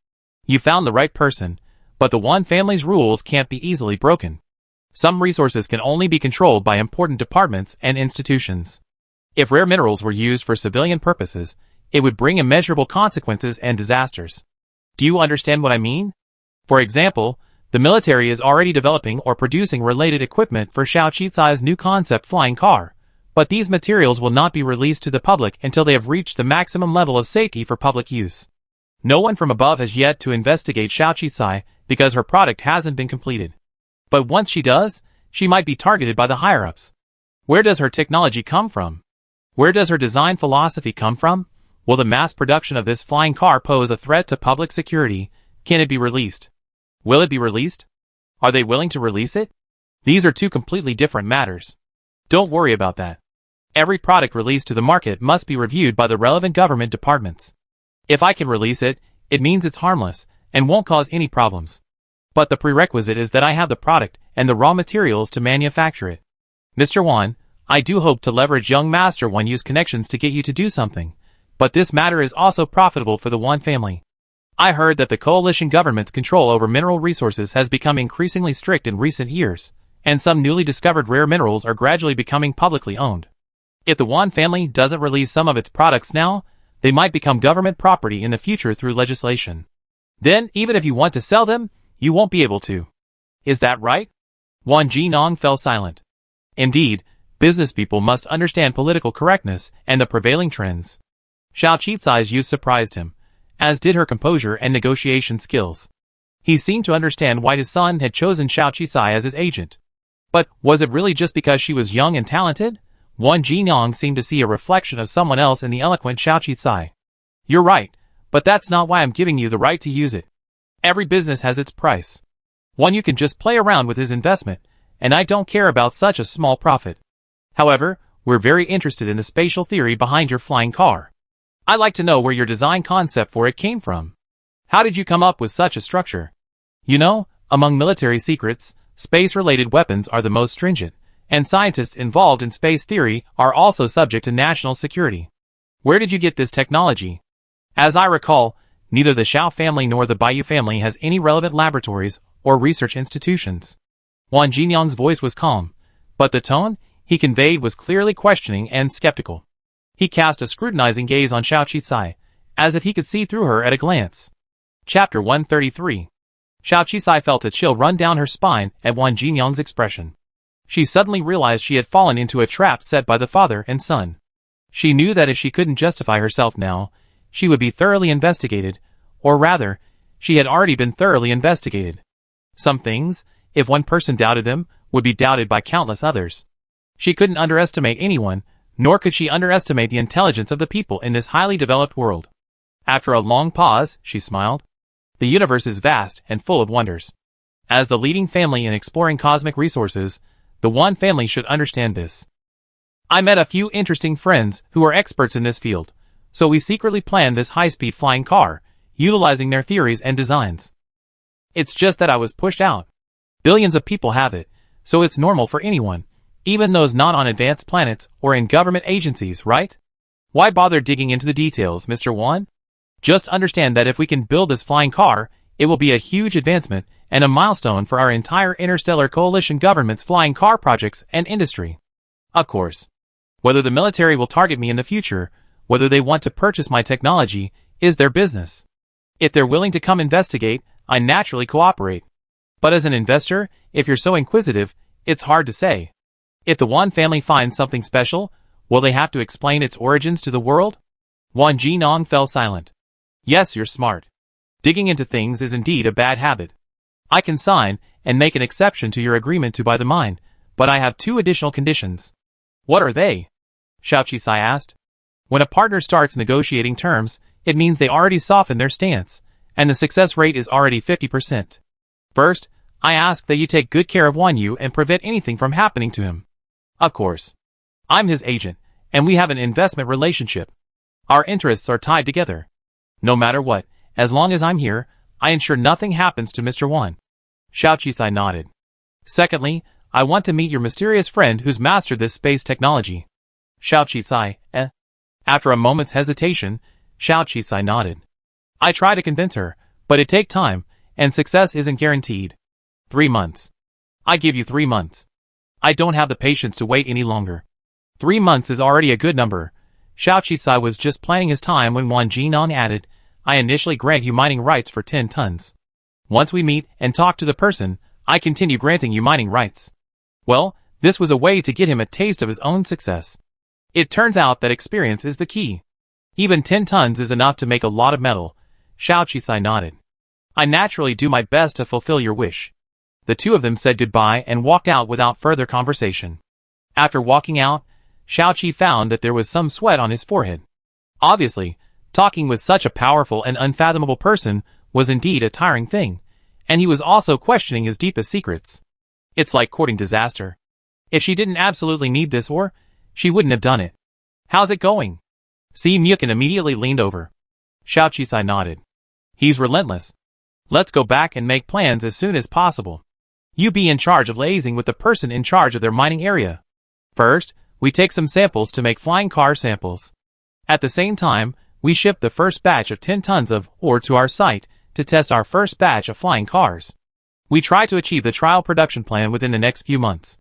You found the right person, but the Wan family's rules can't be easily broken. Some resources can only be controlled by important departments and institutions. If rare minerals were used for civilian purposes, it would bring immeasurable consequences and disasters. Do you understand what I mean? For example, the military is already developing or producing related equipment for Xiao Qicai's new concept flying car, but these materials will not be released to the public until they have reached the maximum level of safety for public use. No one from above has yet to investigate Xiao Qicai because her product hasn't been completed. But once she does, she might be targeted by the higher-ups. Where does her technology come from? Where does her design philosophy come from? Will the mass production of this flying car pose a threat to public security? Can it be released? Will it be released? Are they willing to release it? These are two completely different matters. Don't worry about that. Every product released to the market must be reviewed by the relevant government departments. If I can release it, it means it's harmless and won't cause any problems. But the prerequisite is that I have the product and the raw materials to manufacture it. Mr. Wan, I do hope to leverage young Master Wan Yu's connections to get you to do something, but this matter is also profitable for the Wan family. I heard that the coalition government's control over mineral resources has become increasingly strict in recent years, and some newly discovered rare minerals are gradually becoming publicly owned. If the Wan family doesn't release some of its products now, they might become government property in the future through legislation. Then, even if you want to sell them, you won't be able to. Is that right? Wan Jinong fell silent. Indeed, business people must understand political correctness and the prevailing trends. Xiao Qicai's youth surprised him, as did her composure and negotiation skills. He seemed to understand why his son had chosen Xiao Qicai as his agent. But was it really just because she was young and talented? Wan Jinong seemed to see a reflection of someone else in the eloquent Xiao Qicai. You're right, but that's not why I'm giving you the right to use it. Every business has its price. One you can just play around with his investment, and I don't care about such a small profit. However, we're very interested in the spatial theory behind your flying car. I'd like to know where your design concept for it came from. How did you come up with such a structure? You know, among military secrets, space-related weapons are the most stringent, and scientists involved in space theory are also subject to national security. Where did you get this technology? As I recall, neither the Xiao family nor the Baiyu family has any relevant laboratories or research institutions. Wan Jinong's voice was calm, but the tone he conveyed was clearly questioning and skeptical. He cast a scrutinizing gaze on Xiao Qicai, as if he could see through her at a glance. Chapter 133. Xiao Qicai felt a chill run down her spine at Wan Jinong's expression. She suddenly realized she had fallen into a trap set by the father and son. She knew that if she couldn't justify herself now, she would be thoroughly investigated, or rather, she had already been thoroughly investigated. Some things, if one person doubted them, would be doubted by countless others. She couldn't underestimate anyone, nor could she underestimate the intelligence of the people in this highly developed world. After a long pause, she smiled. The universe is vast and full of wonders. As the leading family in exploring cosmic resources, the Wan family should understand this. I met a few interesting friends who are experts in this field, so we secretly planned this high-speed flying car, utilizing their theories and designs. It's just that I was pushed out. Billions of people have it, so it's normal for anyone, even those not on advanced planets or in government agencies, right? Why bother digging into the details, Mr. Wan? Just understand that if we can build this flying car, it will be a huge advancement and a milestone for our entire Interstellar Coalition government's flying car projects and industry. Of course. Whether the military will target me in the future, whether they want to purchase my technology, is their business. If they're willing to come investigate, I naturally cooperate. But as an investor, if you're so inquisitive, it's hard to say. If the Wan family finds something special, will they have to explain its origins to the world? Wan Jinong fell silent. Yes, you're smart. Digging into things is indeed a bad habit. I can sign and make an exception to your agreement to buy the mine, but I have 2 additional conditions. What are they? Xiao Qisai asked. When a partner starts negotiating terms, it means they already soften their stance, and the success rate is already 50%. First, I ask that you take good care of Wan Yu and prevent anything from happening to him. Of course. I'm his agent, and we have an investment relationship. Our interests are tied together. No matter what, as long as I'm here, I ensure nothing happens to Mr. Wan. Xiao Qisai nodded. Secondly, I want to meet your mysterious friend who's mastered this space technology. Xiao Qisai, After a moment's hesitation, Xiao Qisai nodded. I try to convince her, but it takes time, and success isn't guaranteed. 3 months. I give you 3 months. I don't have the patience to wait any longer. 3 months is already a good number. Xiao Qisai was just planning his time when Wan Jinan added, I initially grant you mining rights for 10 tons. Once we meet and talk to the person, I continue granting you mining rights. Well, this was a way to get him a taste of his own success. It turns out that experience is the key. Even 10 tons is enough to make a lot of metal. Xiao Qisai nodded. I naturally do my best to fulfill your wish. The 2 of them said goodbye and walked out without further conversation. After walking out, Xiao Qi found that there was some sweat on his forehead. Obviously, talking with such a powerful and unfathomable person was indeed a tiring thing, and he was also questioning his deepest secrets. It's like courting disaster. If she didn't absolutely need this ore, she wouldn't have done it. How's it going? Si Mukin immediately leaned over. Xiao Qisai nodded. He's relentless. Let's go back and make plans as soon as possible. You be in charge of liaising with the person in charge of their mining area. First, we take some samples to make flying car samples. At the same time, we ship the first batch of 10 tons of ore to our site to test our first batch of flying cars. We try to achieve the trial production plan within the next few months.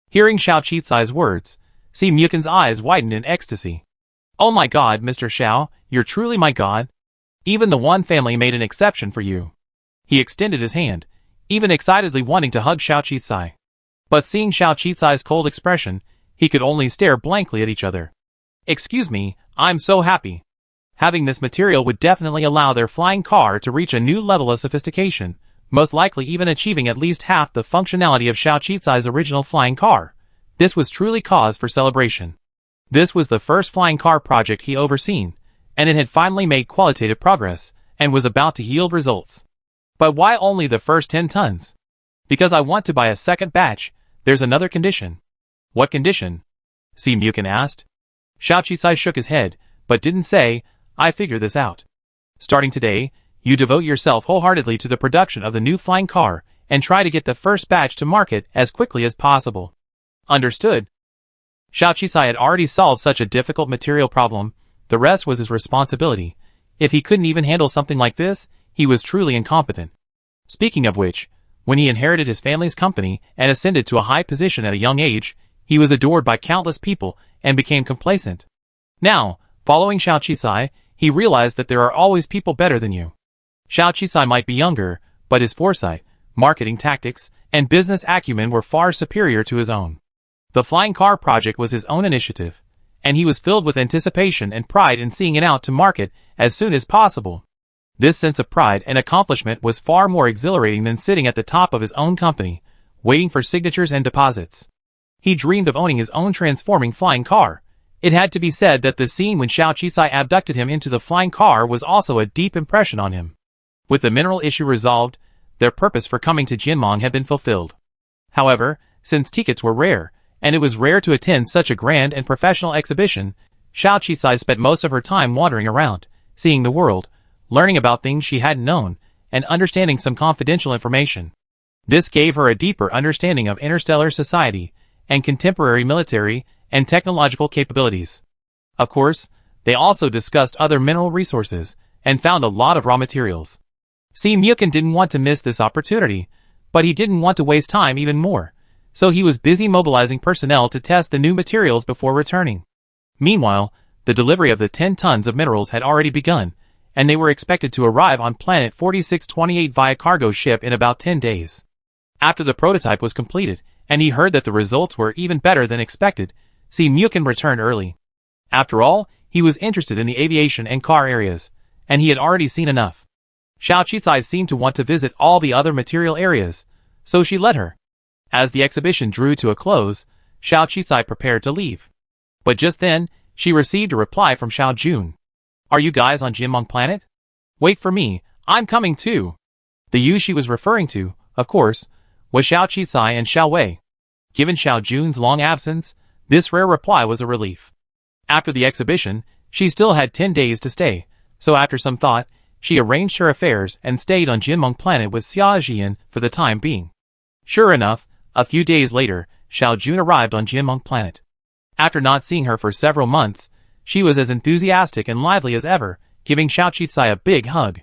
Hearing Xiao Qisai's words, Si Mukin's eyes widened in ecstasy. Oh my god, Mr. Xiao, you're truly my god. Even the Wan family made an exception for you. He extended his hand, even excitedly wanting to hug Xiao Qisai. But seeing Xiao Qisai's cold expression, he could only stare blankly at each other. Excuse me, I'm so happy. Having this material would definitely allow their flying car to reach a new level of sophistication, most likely even achieving at least half the functionality of Xiao Qisai's original flying car. This was truly cause for celebration. This was the first flying car project he overseen, and it had finally made qualitative progress, and was about to yield results. But why only the first 10 tons? Because I want to buy a second batch. There's another condition. What condition? Si Mukin asked. Xiao Qisai shook his head, but didn't say, I figure this out. Starting today, you devote yourself wholeheartedly to the production of the new flying car, and try to get the first batch to market as quickly as possible. Understood. Xiao Qisai had already solved such a difficult material problem. The rest was his responsibility. If he couldn't even handle something like this, he was truly incompetent. Speaking of which, when he inherited his family's company and ascended to a high position at a young age, he was adored by countless people and became complacent. Now, following Xiao Qisai, he realized that there are always people better than you. Xiao Qisai might be younger, but his foresight, marketing tactics, and business acumen were far superior to his own. The flying car project was his own initiative, and he was filled with anticipation and pride in seeing it out to market as soon as possible. This sense of pride and accomplishment was far more exhilarating than sitting at the top of his own company, waiting for signatures and deposits. He dreamed of owning his own transforming flying car. It had to be said that the scene when Xiao Qisai abducted him into the flying car was also a deep impression on him. With the mineral issue resolved, their purpose for coming to Jinmong had been fulfilled. However, since tickets were rare, and it was rare to attend such a grand and professional exhibition, Xiao Qisai spent most of her time wandering around, seeing the world, learning about things she hadn't known, and understanding some confidential information. This gave her a deeper understanding of interstellar society, and contemporary military and technological capabilities. Of course, they also discussed other mineral resources, and found a lot of raw materials. Si Mukin didn't want to miss this opportunity, but he didn't want to waste time even more, so he was busy mobilizing personnel to test the new materials before returning. Meanwhile, the delivery of the 10 tons of minerals had already begun, and they were expected to arrive on planet 4628 via cargo ship in about 10 days. After the prototype was completed, and he heard that the results were even better than expected, Si Mukin returned early. After all, he was interested in the aviation and car areas, and he had already seen enough. Xiao Qisai seemed to want to visit all the other material areas, so she let her. As the exhibition drew to a close, Xiao Qizai prepared to leave. But just then, she received a reply from Xiao Jun. "Are you guys on Jinmeng Planet? Wait for me, I'm coming too." The you she was referring to, of course, was Xiao Qizai and Xiao Wei. Given Xiao Jun's long absence, this rare reply was a relief. After the exhibition, she still had 10 days to stay, so after some thought, she arranged her affairs and stayed on Jinmeng Planet with Xia Jian for the time being. Sure enough, a few days later, Xiao Jun arrived on Jinmeng Planet. After not seeing her for several months, she was as enthusiastic and lively as ever, giving Xiao Qizai a big hug.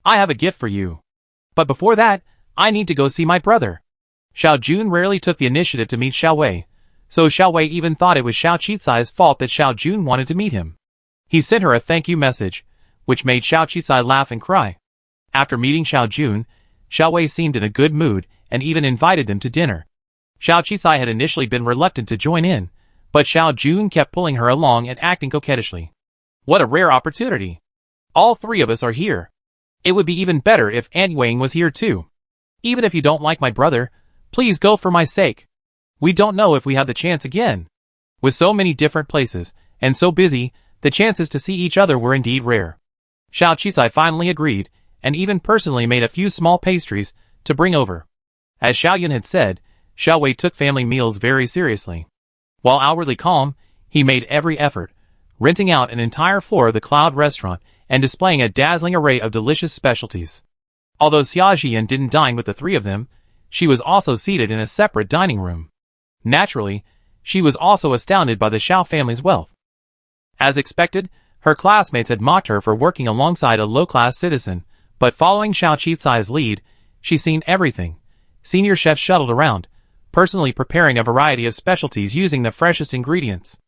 "I have a gift for you. But before that, I need to go see my brother." Xiao Jun rarely took the initiative to meet Xiao Wei, so Xiao Wei even thought it was Xiao Qizai's fault that Xiao Jun wanted to meet him. He sent her a thank you message, which made Xiao Qizai laugh and cry. After meeting Xiao Jun, Xiao Wei seemed in a good mood and even invited them to dinner. Xiao Qizai had initially been reluctant to join in, but Xiao Jun kept pulling her along and acting coquettishly. "What a rare opportunity. All three of us are here. It would be even better if Aunt Wang was here too. Even if you don't like my brother, please go for my sake. We don't know if we have the chance again." With so many different places, and so busy, the chances to see each other were indeed rare. Xiao Qizai finally agreed, and even personally made a few small pastries to bring over. As Xiao Yun had said, Xiao Wei took family meals very seriously. While outwardly calm, he made every effort, renting out an entire floor of the Cloud restaurant and displaying a dazzling array of delicious specialties. Although Xia Jian didn't dine with the three of them, she was also seated in a separate dining room. Naturally, she was also astounded by the Xiao family's wealth. As expected, her classmates had mocked her for working alongside a low-class citizen, but following Xiao Qizai's lead, she's seen everything. Senior chefs shuttled around, personally preparing a variety of specialties using the freshest ingredients.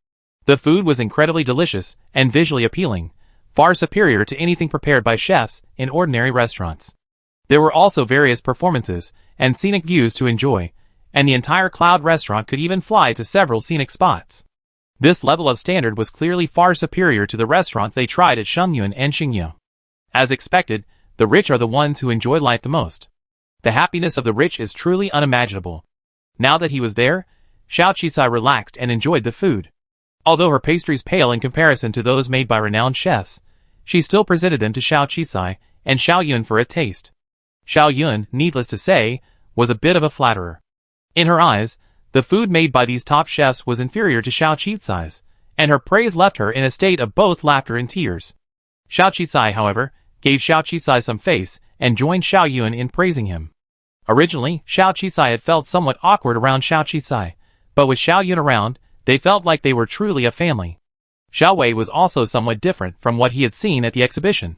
The food was incredibly delicious and visually appealing, far superior to anything prepared by chefs in ordinary restaurants. There were also various performances and scenic views to enjoy, and the entire Cloud restaurant could even fly to several scenic spots. This level of standard was clearly far superior to the restaurants they tried at Shengyun and Xingye. As expected, the rich are the ones who enjoy life the most. The happiness of the rich is truly unimaginable. Now that he was there, Xiao Qizai relaxed and enjoyed the food. Although her pastries pale in comparison to those made by renowned chefs, she still presented them to Xiao Qizai and Xiao Yun for a taste. Xiao Yun, needless to say, was a bit of a flatterer. In her eyes, the food made by these top chefs was inferior to Xiao Qizai's, and her praise left her in a state of both laughter and tears. Xiao Qizai, however, gave Xiao Qizai some face and joined Xiao Yun in praising him. Originally, Xiao Qizai had felt somewhat awkward around Xiao Qizai, but with Xiao Yun around, they felt like they were truly a family. Xiao Wei was also somewhat different from what he had seen at the exhibition.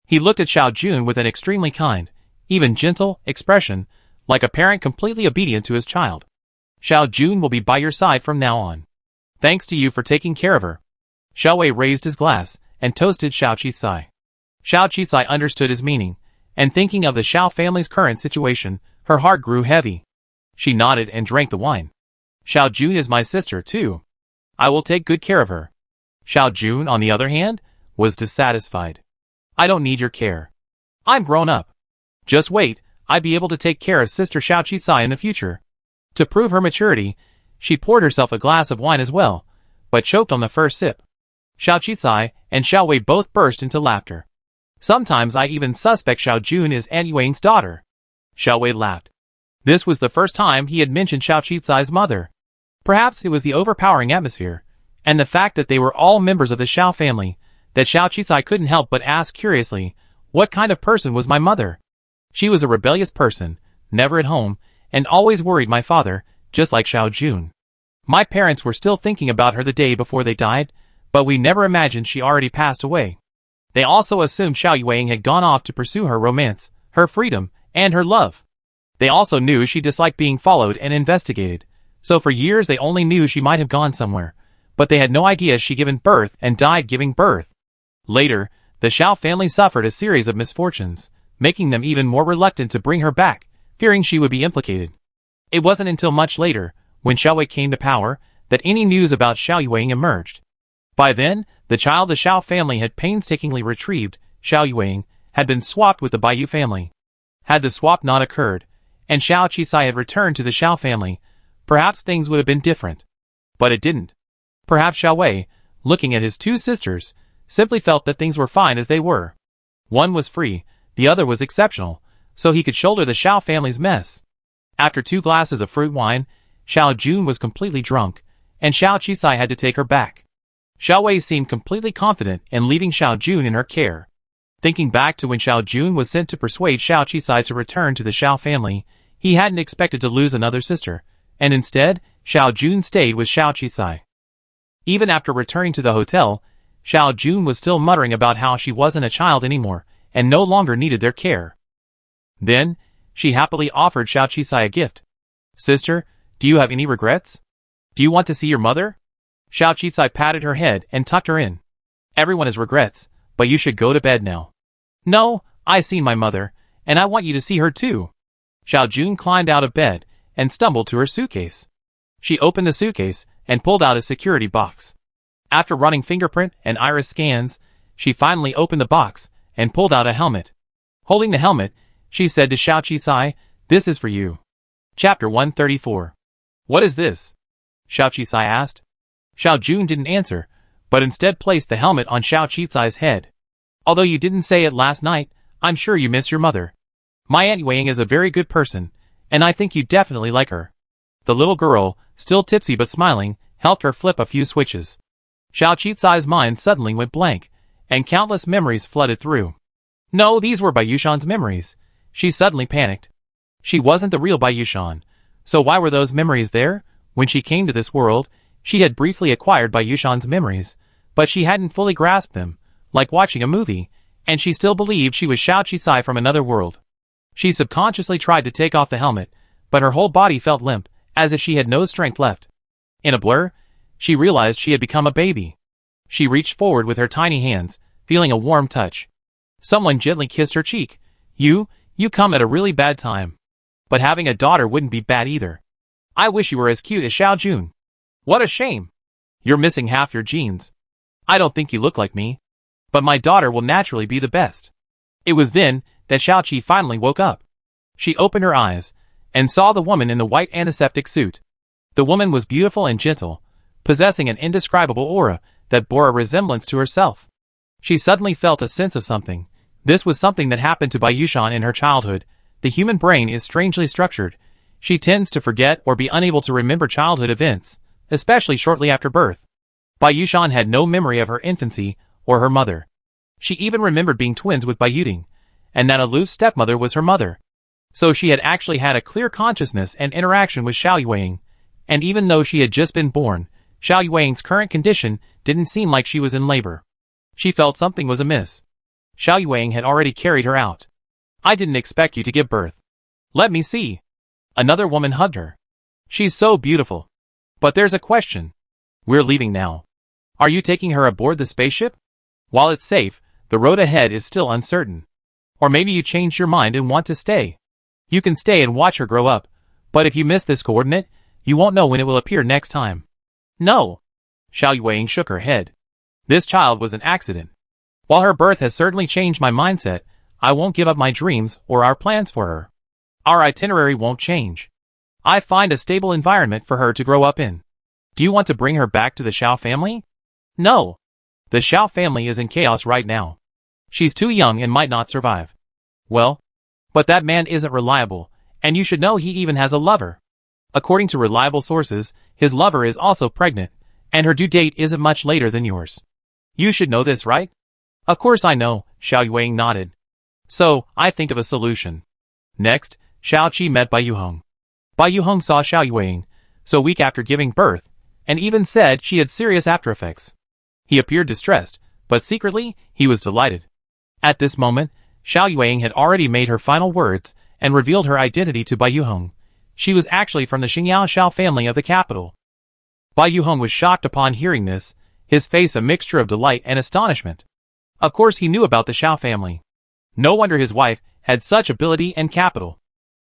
He looked at Xiao Jun with an extremely kind, even gentle, expression, like a parent completely obedient to his child. "Xiao Jun will be by your side from now on. Thanks to you for taking care of her." Xiao Wei raised his glass and toasted Xiao Qizai. Xiao Qizai understood his meaning, and thinking of the Xiao family's current situation, her heart grew heavy. She nodded and drank the wine. "Xiao Jun is my sister, too. I will take good care of her." Xiao Jun, on the other hand, was dissatisfied. "I don't need your care. I'm grown up. Just wait, I'd be able to take care of Sister Xiao Qizai in the future." To prove her maturity, she poured herself a glass of wine as well, but choked on the first sip. Xiao Qizai and Xiao Wei both burst into laughter. "Sometimes I even suspect Xiao Jun is Aunt Wang's daughter." Xiao Wei laughed. This was the first time he had mentioned Xiao Qizai's mother. Perhaps it was the overpowering atmosphere, and the fact that they were all members of the Xiao family, that Xiao Qizai couldn't help but ask curiously, "What kind of person was my mother?" "She was a rebellious person, never at home, and always worried my father, just like Xiao Jun. My parents were still thinking about her the day before they died, but we never imagined she already passed away. They also assumed Xiao Yuang had gone off to pursue her romance, her freedom, and her love. They also knew she disliked being followed and investigated, so for years they only knew she might have gone somewhere, but they had no idea she'd given birth and died giving birth. Later, the Xiao family suffered a series of misfortunes, making them even more reluctant to bring her back, fearing she would be implicated. It wasn't until much later, when Xiao Wei came to power, that any news about Xiao Yuang emerged. By then, the child the Xiao family had painstakingly retrieved, Xiao Yuang, had been swapped with the Baiyu family. Had the swap not occurred, and Xiao Qisai had returned to the Xiao family, perhaps things would have been different. But it didn't. Perhaps Xiao Wei, looking at his two sisters, simply felt that things were fine as they were. One was free, the other was exceptional, so he could shoulder the Xiao family's mess. After 2 glasses of fruit wine, Xiao Jun was completely drunk, and Xiao Qisai had to take her back. Xiao Wei seemed completely confident in leaving Xiao Jun in her care. Thinking back to when Xiao Jun was sent to persuade Xiao Qisai to return to the Xiao family, he hadn't expected to lose another sister, and instead, Xiao Jun stayed with Xiao Qisai. Even after returning to the hotel, Xiao Jun was still muttering about how she wasn't a child anymore, and no longer needed their care. Then, she happily offered Xiao Qisai a gift. "Sister, do you have any regrets? Do you want to see your mother?" Xiao Qisai patted her head and tucked her in. "Everyone has regrets, but you should go to bed now." "No, I've seen my mother, and I want you to see her too." Xiao Jun climbed out of bed and stumbled to her suitcase. She opened the suitcase and pulled out a security box. After running fingerprint and iris scans, she finally opened the box and pulled out a helmet. Holding the helmet, she said to Xiao Qisai, "This is for you." Chapter 134. "What is this?" Xiao Qisai asked. Xiao Jun didn't answer, but instead placed the helmet on Xiao Qisai's head. "Although you didn't say it last night, I'm sure you miss your mother. My Aunt Yueying is a very good person, and I think you definitely like her." The little girl, still tipsy but smiling, helped her flip a few switches. Xiao Qisai's mind suddenly went blank, and countless memories flooded through. No, these were Bayushan's memories. She suddenly panicked. She wasn't the real Bayushan, so why were those memories there? When she came to this world, she had briefly acquired Bayushan's memories, but she hadn't fully grasped them, like watching a movie, and she still believed she was Xiao Qisai from another world. She subconsciously tried to take off the helmet, but her whole body felt limp, as if she had no strength left. In a blur, she realized she had become a baby. She reached forward with her tiny hands, feeling a warm touch. Someone gently kissed her cheek. You come at a really bad time. But having a daughter wouldn't be bad either. I wish you were as cute as Xiao Jun." "What a shame. You're missing half your genes. I don't think you look like me. But my daughter will naturally be the best." It was then that Xiao Qi finally woke up. She opened her eyes, and saw the woman in the white antiseptic suit. The woman was beautiful and gentle, possessing an indescribable aura that bore a resemblance to herself. She suddenly felt a sense of something. This was something that happened to Bayushan in her childhood. The human brain is strangely structured. She tends to forget or be unable to remember childhood events, especially shortly after birth. Bayushan had no memory of her infancy or her mother. She even remembered being twins with Bayuting, and that aloof stepmother was her mother. So she had actually had a clear consciousness and interaction with Xiao Yueying, and even though she had just been born, Xiao Yueying's current condition didn't seem like she was in labor. She felt something was amiss. Xiao Yueying had already carried her out. "I didn't expect you to give birth. Let me see." Another woman hugged her. "She's so beautiful. But there's a question. We're leaving now. Are you taking her aboard the spaceship? While it's safe, the road ahead is still uncertain. Or maybe you changed your mind and want to stay. You can stay and watch her grow up, but if you miss this coordinate, you won't know when it will appear next time." "No." Xiao Yueying shook her head. "This child was an accident. While her birth has certainly changed my mindset, I won't give up my dreams or our plans for her. Our itinerary won't change. I find a stable environment for her to grow up in. Do you want to bring her back to the Xiao family?" "No. The Xiao family is in chaos right now. She's too young and might not survive." "Well, but that man isn't reliable, and you should know he even has a lover. According to reliable sources, his lover is also pregnant, and her due date isn't much later than yours. You should know this, right?" "Of course I know," Xiao Yueying nodded. "So, I think of a solution." Next, Xiao Qi met Bai Yuhong. Bai Yuhong saw Xiao Yueying, so weak after giving birth, and even said she had serious after effects. He appeared distressed, but secretly, he was delighted. At this moment, Xiao Yueying had already made her final words and revealed her identity to Bai Yuhong. She was actually from the Xingyao Xiao family of the capital. Bai Yuhong was shocked upon hearing this, his face a mixture of delight and astonishment. Of course he knew about the Xiao family. No wonder his wife had such ability and capital.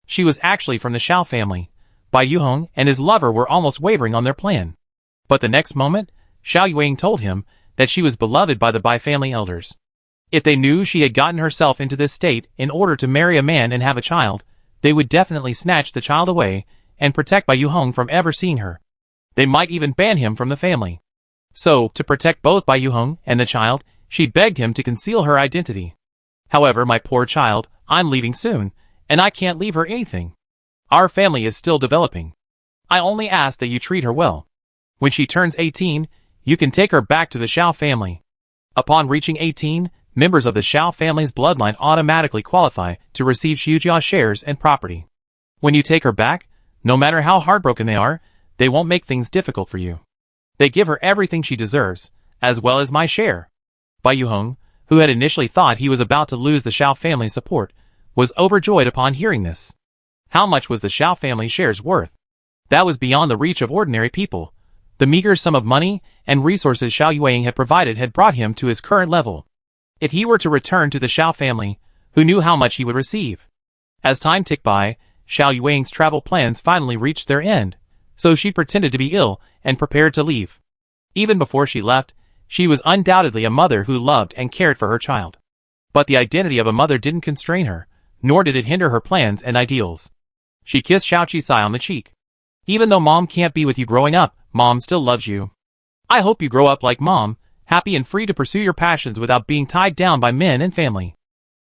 She was actually from the Xiao family. Bai Yuhong and his lover were almost wavering on their plan. But the next moment, Xiao Yueying told him that she was beloved by the Bai family elders. If they knew she had gotten herself into this state in order to marry a man and have a child, they would definitely snatch the child away and protect Bai Yuhong from ever seeing her. They might even ban him from the family. So, to protect both Bai Yuhong and the child, she begged him to conceal her identity. However, my poor child, I'm leaving soon, and I can't leave her anything. Our family is still developing. I only ask that you treat her well. When she turns 18, you can take her back to the Xiao family. Upon reaching 18, members of the Xiao family's bloodline automatically qualify to receive Xujia shares and property. When you take her back, no matter how heartbroken they are, they won't make things difficult for you. They give her everything she deserves, as well as my share. Bai Yuhong, who had initially thought he was about to lose the Xiao family's support, was overjoyed upon hearing this. How much was the Xiao family shares worth? That was beyond the reach of ordinary people. The meager sum of money and resources Xiao Yueying had provided had brought him to his current level. If he were to return to the Xiao family, who knew how much he would receive? As time ticked by, Xiao Yueying's travel plans finally reached their end, so she pretended to be ill and prepared to leave. Even before she left, she was undoubtedly a mother who loved and cared for her child. But the identity of a mother didn't constrain her, nor did it hinder her plans and ideals. She kissed Xiao Qicai on the cheek. Even though Mom can't be with you growing up, Mom still loves you. I hope you grow up like Mom, happy and free to pursue your passions without being tied down by men and family.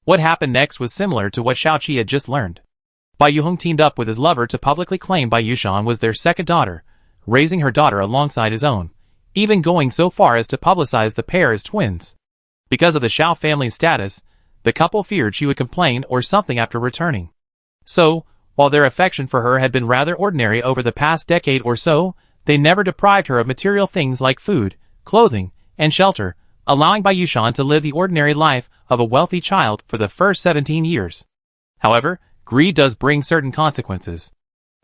What happened next was similar to what Xiao Qi had just learned. Bai Yuhong teamed up with his lover to publicly claim Bai Yushan was their second daughter, raising her daughter alongside his own, even going so far as to publicize the pair as twins. Because of the Xiao family's status, the couple feared she would complain or something after returning. So, while their affection for her had been rather ordinary over the past decade or so, they never deprived her of material things like food, clothing, and shelter, allowing Bai Yushan to live the ordinary life of a wealthy child for the first 17 years. However, greed does bring certain consequences.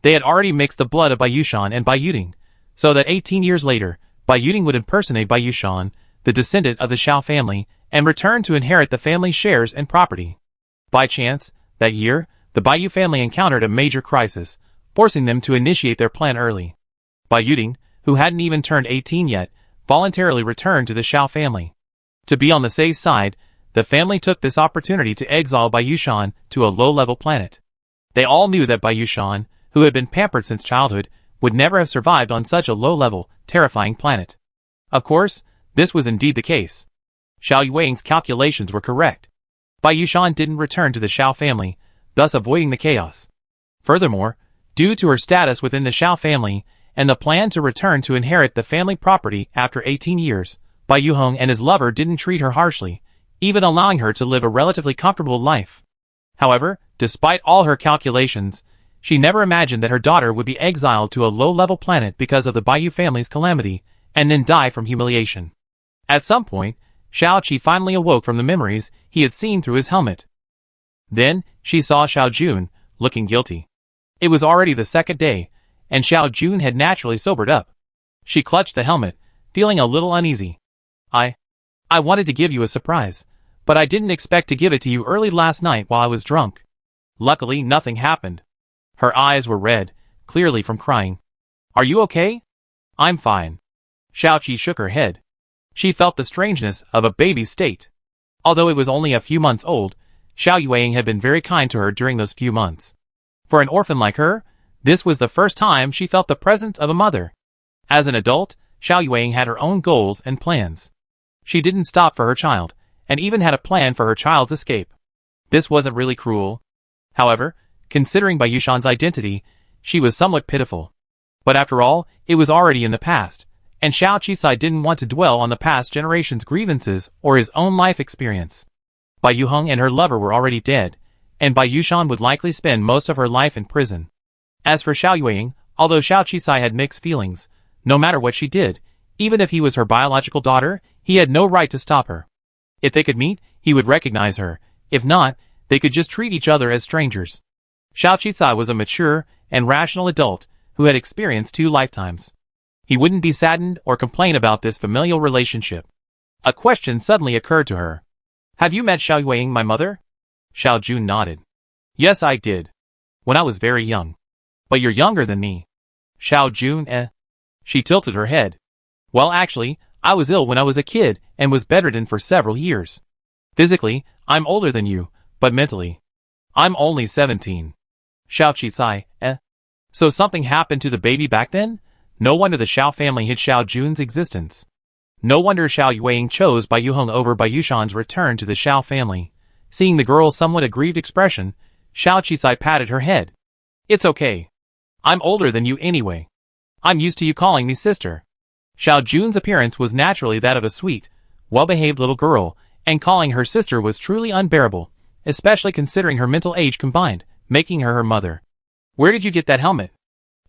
They had already mixed the blood of Bai Yushan and Bai Yuding, so that 18 years later, Bai Yuding would impersonate Bai Yushan, the descendant of the Xiao family, and return to inherit the family's shares and property. By chance, that year, the Bai Yu family encountered a major crisis, forcing them to initiate their plan early. Bai Yuding, who hadn't even turned 18 yet, voluntarily returned to the Xiao family. To be on the safe side, the family took this opportunity to exile Bai Yushan to a low-level planet. They all knew that Bai Yushan, who had been pampered since childhood, would never have survived on such a low-level, terrifying planet. Of course, this was indeed the case. Xiao Yueying's calculations were correct. Bai Yushan didn't return to the Xiao family, thus avoiding the chaos. Furthermore, due to her status within the Xiao family and the plan to return to inherit the family property after 18 years, Bai Yuhong and his lover didn't treat her harshly, even allowing her to live a relatively comfortable life. However, despite all her calculations, she never imagined that her daughter would be exiled to a low-level planet because of the Bai Yu family's calamity, and then die from humiliation. At some point, Xiao Qi finally awoke from the memories he had seen through his helmet. Then, she saw Xiao Jun, looking guilty. It was already the second day, and Xiao Jun had naturally sobered up. She clutched the helmet, feeling a little uneasy. I wanted to give you a surprise, but I didn't expect to give it to you early last night while I was drunk. Luckily, nothing happened. Her eyes were red, clearly from crying. Are you okay? I'm fine. Xiao Qi shook her head. She felt the strangeness of a baby's state. Although it was only a few months old, Xiao Yueying had been very kind to her during those few months. For an orphan like her, this was the first time she felt the presence of a mother. As an adult, Xiao Yueying had her own goals and plans. She didn't stop for her child, and even had a plan for her child's escape. This wasn't really cruel. However, considering Bai Yushan's identity, she was somewhat pitiful. But after all, it was already in the past, and Xiao Qicai didn't want to dwell on the past generation's grievances or his own life experience. Bai Yuhong and her lover were already dead, and Bai Yushan would likely spend most of her life in prison. As for Xiao Yueying, although Xiao Qicai had mixed feelings, no matter what she did, even if he was her biological daughter, he had no right to stop her. If they could meet, he would recognize her. If not, they could just treat each other as strangers. Xiao Qicai was a mature and rational adult who had experienced 2 lifetimes. He wouldn't be saddened or complain about this familial relationship. A question suddenly occurred to her. Have you met Xiao Yueying, my mother? Xiao Jun nodded. Yes, I did. When I was very young. But you're younger than me. Xiao Jun, She tilted her head. Well, actually, I was ill when I was a kid and was bedridden for several years. Physically, I'm older than you, but mentally, I'm only 17. Xiao Qizai, eh? So something happened to the baby back then? No wonder the Xiao family hid Xiao Jun's existence. No wonder Xiao Yueying chose Bai Yuheng over Bai Yushan's return to the Xiao family. Seeing the girl's somewhat aggrieved expression, Xiao Qizai patted her head. It's okay. I'm older than you anyway. I'm used to you calling me sister. Xiao Jun's appearance was naturally that of a sweet, well-behaved little girl, and calling her sister was truly unbearable, especially considering her mental age combined, making her mother. Where did you get that helmet?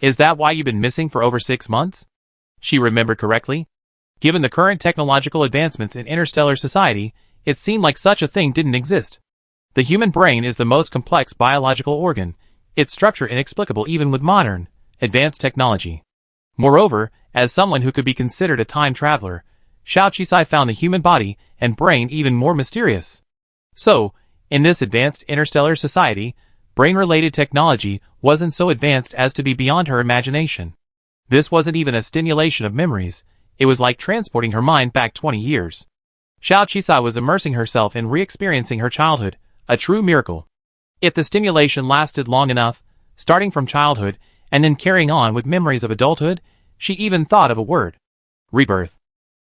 Is that why you've been missing for over 6 months? She remembered correctly. Given the current technological advancements in interstellar society, it seemed like such a thing didn't exist. The human brain is the most complex biological organ, its structure inexplicable even with modern, advanced technology. Moreover, as someone who could be considered a time traveler, Xiao Qizai found the human body and brain even more mysterious. So, in this advanced interstellar society, brain-related technology wasn't so advanced as to be beyond her imagination. This wasn't even a stimulation of memories, it was like transporting her mind back 20 years. Xiao Qizai was immersing herself in re-experiencing her childhood, a true miracle. If the stimulation lasted long enough, starting from childhood and then carrying on with memories of adulthood, she even thought of a word. Rebirth.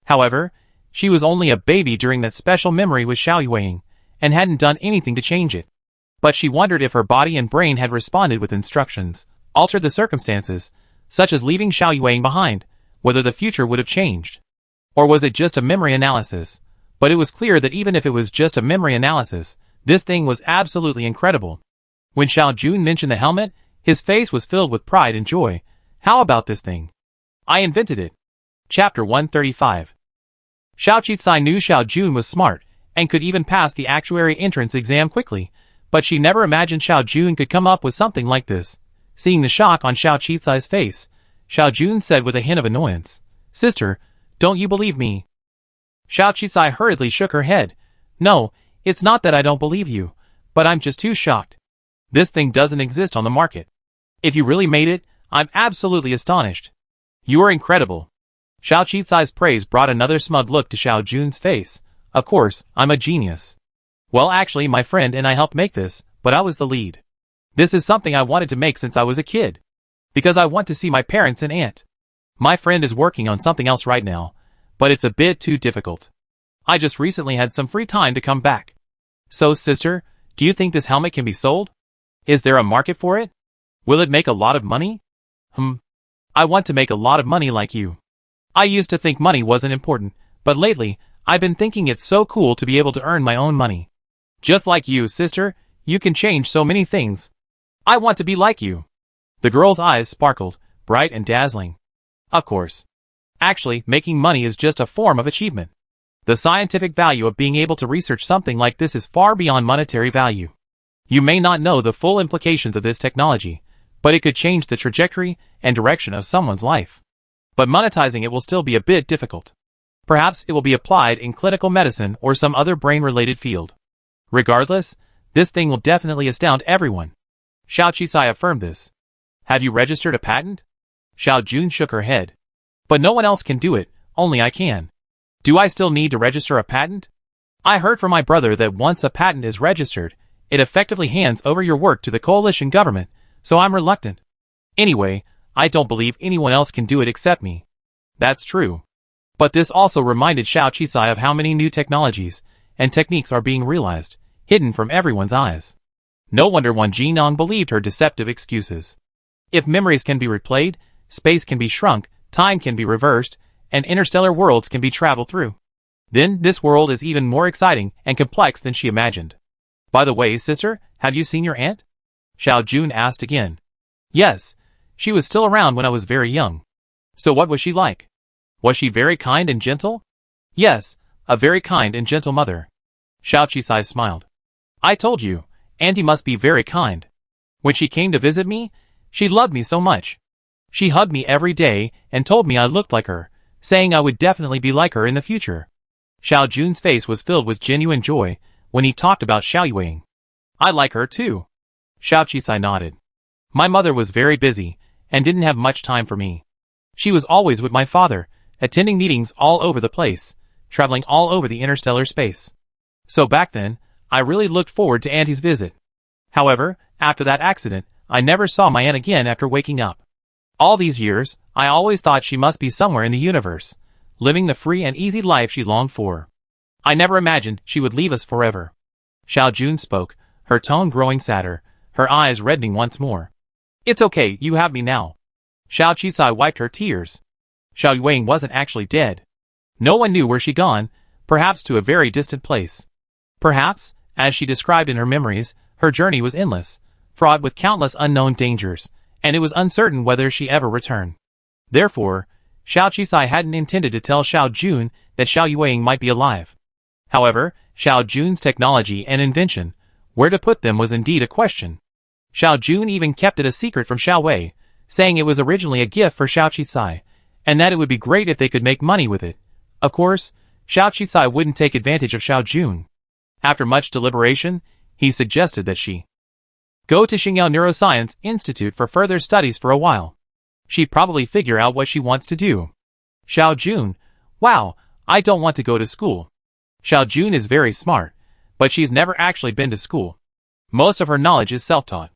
However, she was only a baby during that special memory with Xiao Yueying, and hadn't done anything to change it. But she wondered if her body and brain had responded with instructions, altered the circumstances, such as leaving Xiao Yueying behind, whether the future would have changed. Or was it just a memory analysis? But it was clear that even if it was just a memory analysis, this thing was absolutely incredible. When Xiao Jun mentioned the helmet, his face was filled with pride and joy. How about this thing? I invented it. Chapter 135. Xiao Qizai knew Xiao Jun was smart, and could even pass the actuary entrance exam quickly, but she never imagined Xiao Jun could come up with something like this. Seeing the shock on Xiao Qizai's face, Xiao Jun said with a hint of annoyance, Sister, don't you believe me? Xiao Qizai hurriedly shook her head. No, it's not that I don't believe you, but I'm just too shocked. This thing doesn't exist on the market. If you really made it, I'm absolutely astonished. You are incredible. Xiao Qizai's praise brought another smug look to Xiao Jun's face. Of course, I'm a genius. Well, actually, my friend and I helped make this, but I was the lead. This is something I wanted to make since I was a kid. Because I want to see my parents and aunt. My friend is working on something else right now, but it's a bit too difficult. I just recently had some free time to come back. So, sister, do you think this helmet can be sold? Is there a market for it? Will it make a lot of money? I want to make a lot of money like you. I used to think money wasn't important, but lately, I've been thinking it's so cool to be able to earn my own money. Just like you, sister, you can change so many things. I want to be like you. The girl's eyes sparkled, bright and dazzling. Of course. Actually, making money is just a form of achievement. The scientific value of being able to research something like this is far beyond monetary value. You may not know the full implications of this technology, but it could change the trajectory and direction of someone's life. But monetizing it will still be a bit difficult. Perhaps it will be applied in clinical medicine or some other brain-related field. Regardless, this thing will definitely astound everyone. Xiao Qizai affirmed this. Have you registered a patent? Xiao Jun shook her head. But no one else can do it, only I can. Do I still need to register a patent? I heard from my brother that once a patent is registered, it effectively hands over your work to the coalition government, so I'm reluctant. Anyway, I don't believe anyone else can do it except me. That's true. But this also reminded Xiao Qizai of how many new technologies and techniques are being realized, hidden from everyone's eyes. No wonder Wan Jinong believed her deceptive excuses. If memories can be replayed, space can be shrunk, time can be reversed, and interstellar worlds can be traveled through, then this world is even more exciting and complex than she imagined. By the way, sister, have you seen your aunt? Xiao Jun asked again. Yes, she was still around when I was very young. So what was she like? Was she very kind and gentle? Yes, a very kind and gentle mother. Xiao Qizai smiled. I told you, Auntie must be very kind. When she came to visit me, she loved me so much. She hugged me every day and told me I looked like her, saying I would definitely be like her in the future. Xiao Jun's face was filled with genuine joy when he talked about Xiao Yueying. I like her too. Xiao Qizai nodded. My mother was very busy and didn't have much time for me. She was always with my father, attending meetings all over the place, traveling all over the interstellar space. So back then, I really looked forward to Auntie's visit. However, after that accident, I never saw my aunt again after waking up. All these years, I always thought she must be somewhere in the universe, living the free and easy life she longed for. I never imagined she would leave us forever. Xiao Jun spoke, her tone growing sadder, her eyes reddening once more. It's okay, you have me now. Xiao Qisai wiped her tears. Xiao Yueying wasn't actually dead. No one knew where she'd gone, perhaps to a very distant place. Perhaps, as she described in her memories, her journey was endless, fraught with countless unknown dangers, and it was uncertain whether she ever returned. Therefore, Xiao Qisai hadn't intended to tell Xiao Jun that Xiao Yueying might be alive. However, Xiao Jun's technology and invention, where to put them was indeed a question. Xiao Jun even kept it a secret from Xiao Wei, saying it was originally a gift for Xiao Qisai, and that it would be great if they could make money with it. Of course, Xiao Qisai wouldn't take advantage of Xiao Jun. After much deliberation, he suggested that she go to Xingyao Neuroscience Institute for further studies for a while. She'd probably figure out what she wants to do. Xiao Jun, wow, I don't want to go to school. Xiao Jun is very smart, but she's never actually been to school. Most of her knowledge is self-taught.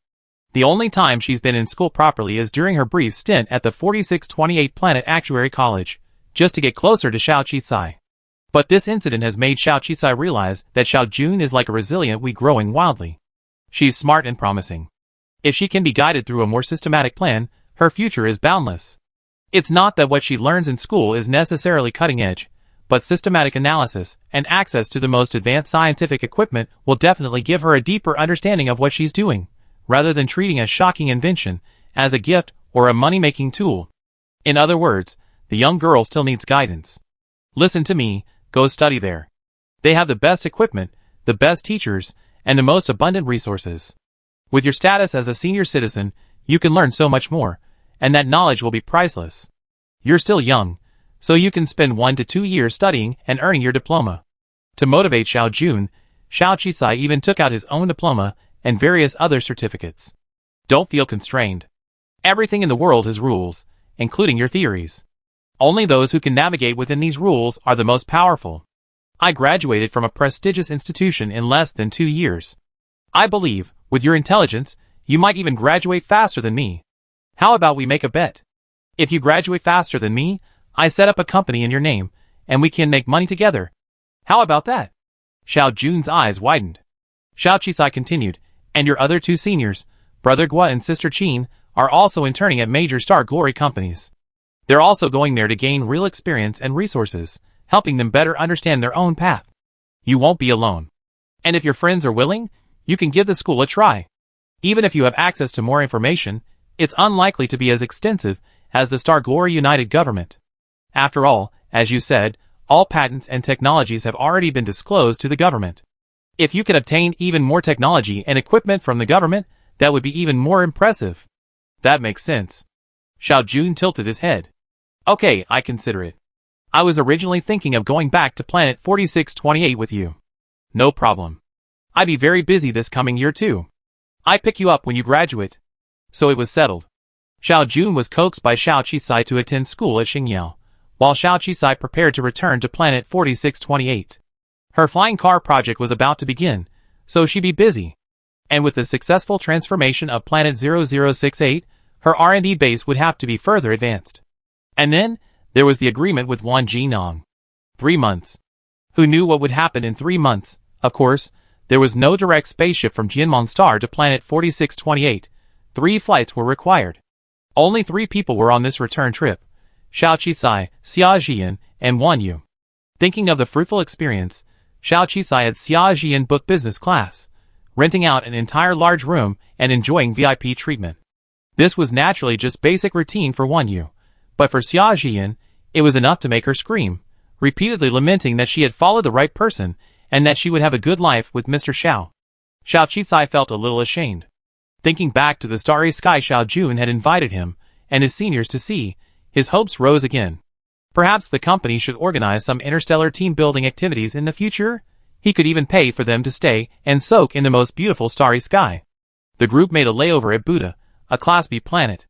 The only time she's been in school properly is during her brief stint at the 4628 Planet Actuary College, just to get closer to Xiao Qisai. But this incident has made Xiao Qisai realize that Xiao Jun is like a resilient weed growing wildly. She's smart and promising. If she can be guided through a more systematic plan, her future is boundless. It's not that what she learns in school is necessarily cutting edge, but systematic analysis and access to the most advanced scientific equipment will definitely give her a deeper understanding of what she's doing, rather than treating a shocking invention as a gift or a money-making tool. In other words, the young girl still needs guidance. Listen to me, go study there. They have the best equipment, the best teachers, and the most abundant resources. With your status as a senior citizen, you can learn so much more, and that knowledge will be priceless. You're still young, so you can spend 1 to 2 years studying and earning your diploma. To motivate Xiao Jun, Xiao Qisai even took out his own diploma and various other certificates. Don't feel constrained. Everything in the world has rules, including your theories. Only those who can navigate within these rules are the most powerful. I graduated from a prestigious institution in less than 2 years. I believe, with your intelligence, you might even graduate faster than me. How about we make a bet? If you graduate faster than me, I set up a company in your name, and we can make money together. How about that? Xiao Jun's eyes widened. Xiao Qisai continued, and your other 2 seniors, Brother Gua and Sister Qin, are also interning at major Star Glory companies. They're also going there to gain real experience and resources, helping them better understand their own path. You won't be alone. And if your friends are willing, you can give the school a try. Even if you have access to more information, it's unlikely to be as extensive as the Star Glory United government. After all, as you said, all patents and technologies have already been disclosed to the government. If you can obtain even more technology and equipment from the government, that would be even more impressive. That makes sense. Xiao Jun tilted his head. Okay, I consider it. I was originally thinking of going back to Planet 4628 with you. No problem. I'd be very busy this coming year too. I pick you up when you graduate. So it was settled. Xiao Jun was coaxed by Xiao Qisai to attend school at Xingyao, while Xiao Qisai prepared to return to Planet 4628. Her flying car project was about to begin, so she'd be busy. And with the successful transformation of Planet 0068, her R&D base would have to be further advanced. And then, there was the agreement with Wan Jinong. 3 months. Who knew what would happen in 3 months? Of course, there was no direct spaceship from Jianmon Star to Planet 4628. 3 flights were required. Only 3 people were on this return trip: Xiao Qisai, Xia Jian, and Wan Yu. Thinking of the fruitful experience, Xiao Qisai had Xia Jian book business class, renting out an entire large room and enjoying VIP treatment. This was naturally just basic routine for Wan Yu, but for Xia Jian, it was enough to make her scream, repeatedly lamenting that she had followed the right person and that she would have a good life with Mr. Xiao. Xiao Qisai felt a little ashamed. Thinking back to the starry sky Xiao Jun had invited him and his seniors to see, his hopes rose again. Perhaps the company should organize some interstellar team-building activities in the future. He could even pay for them to stay and soak in the most beautiful starry sky. The group made a layover at Buddha, a Class B planet.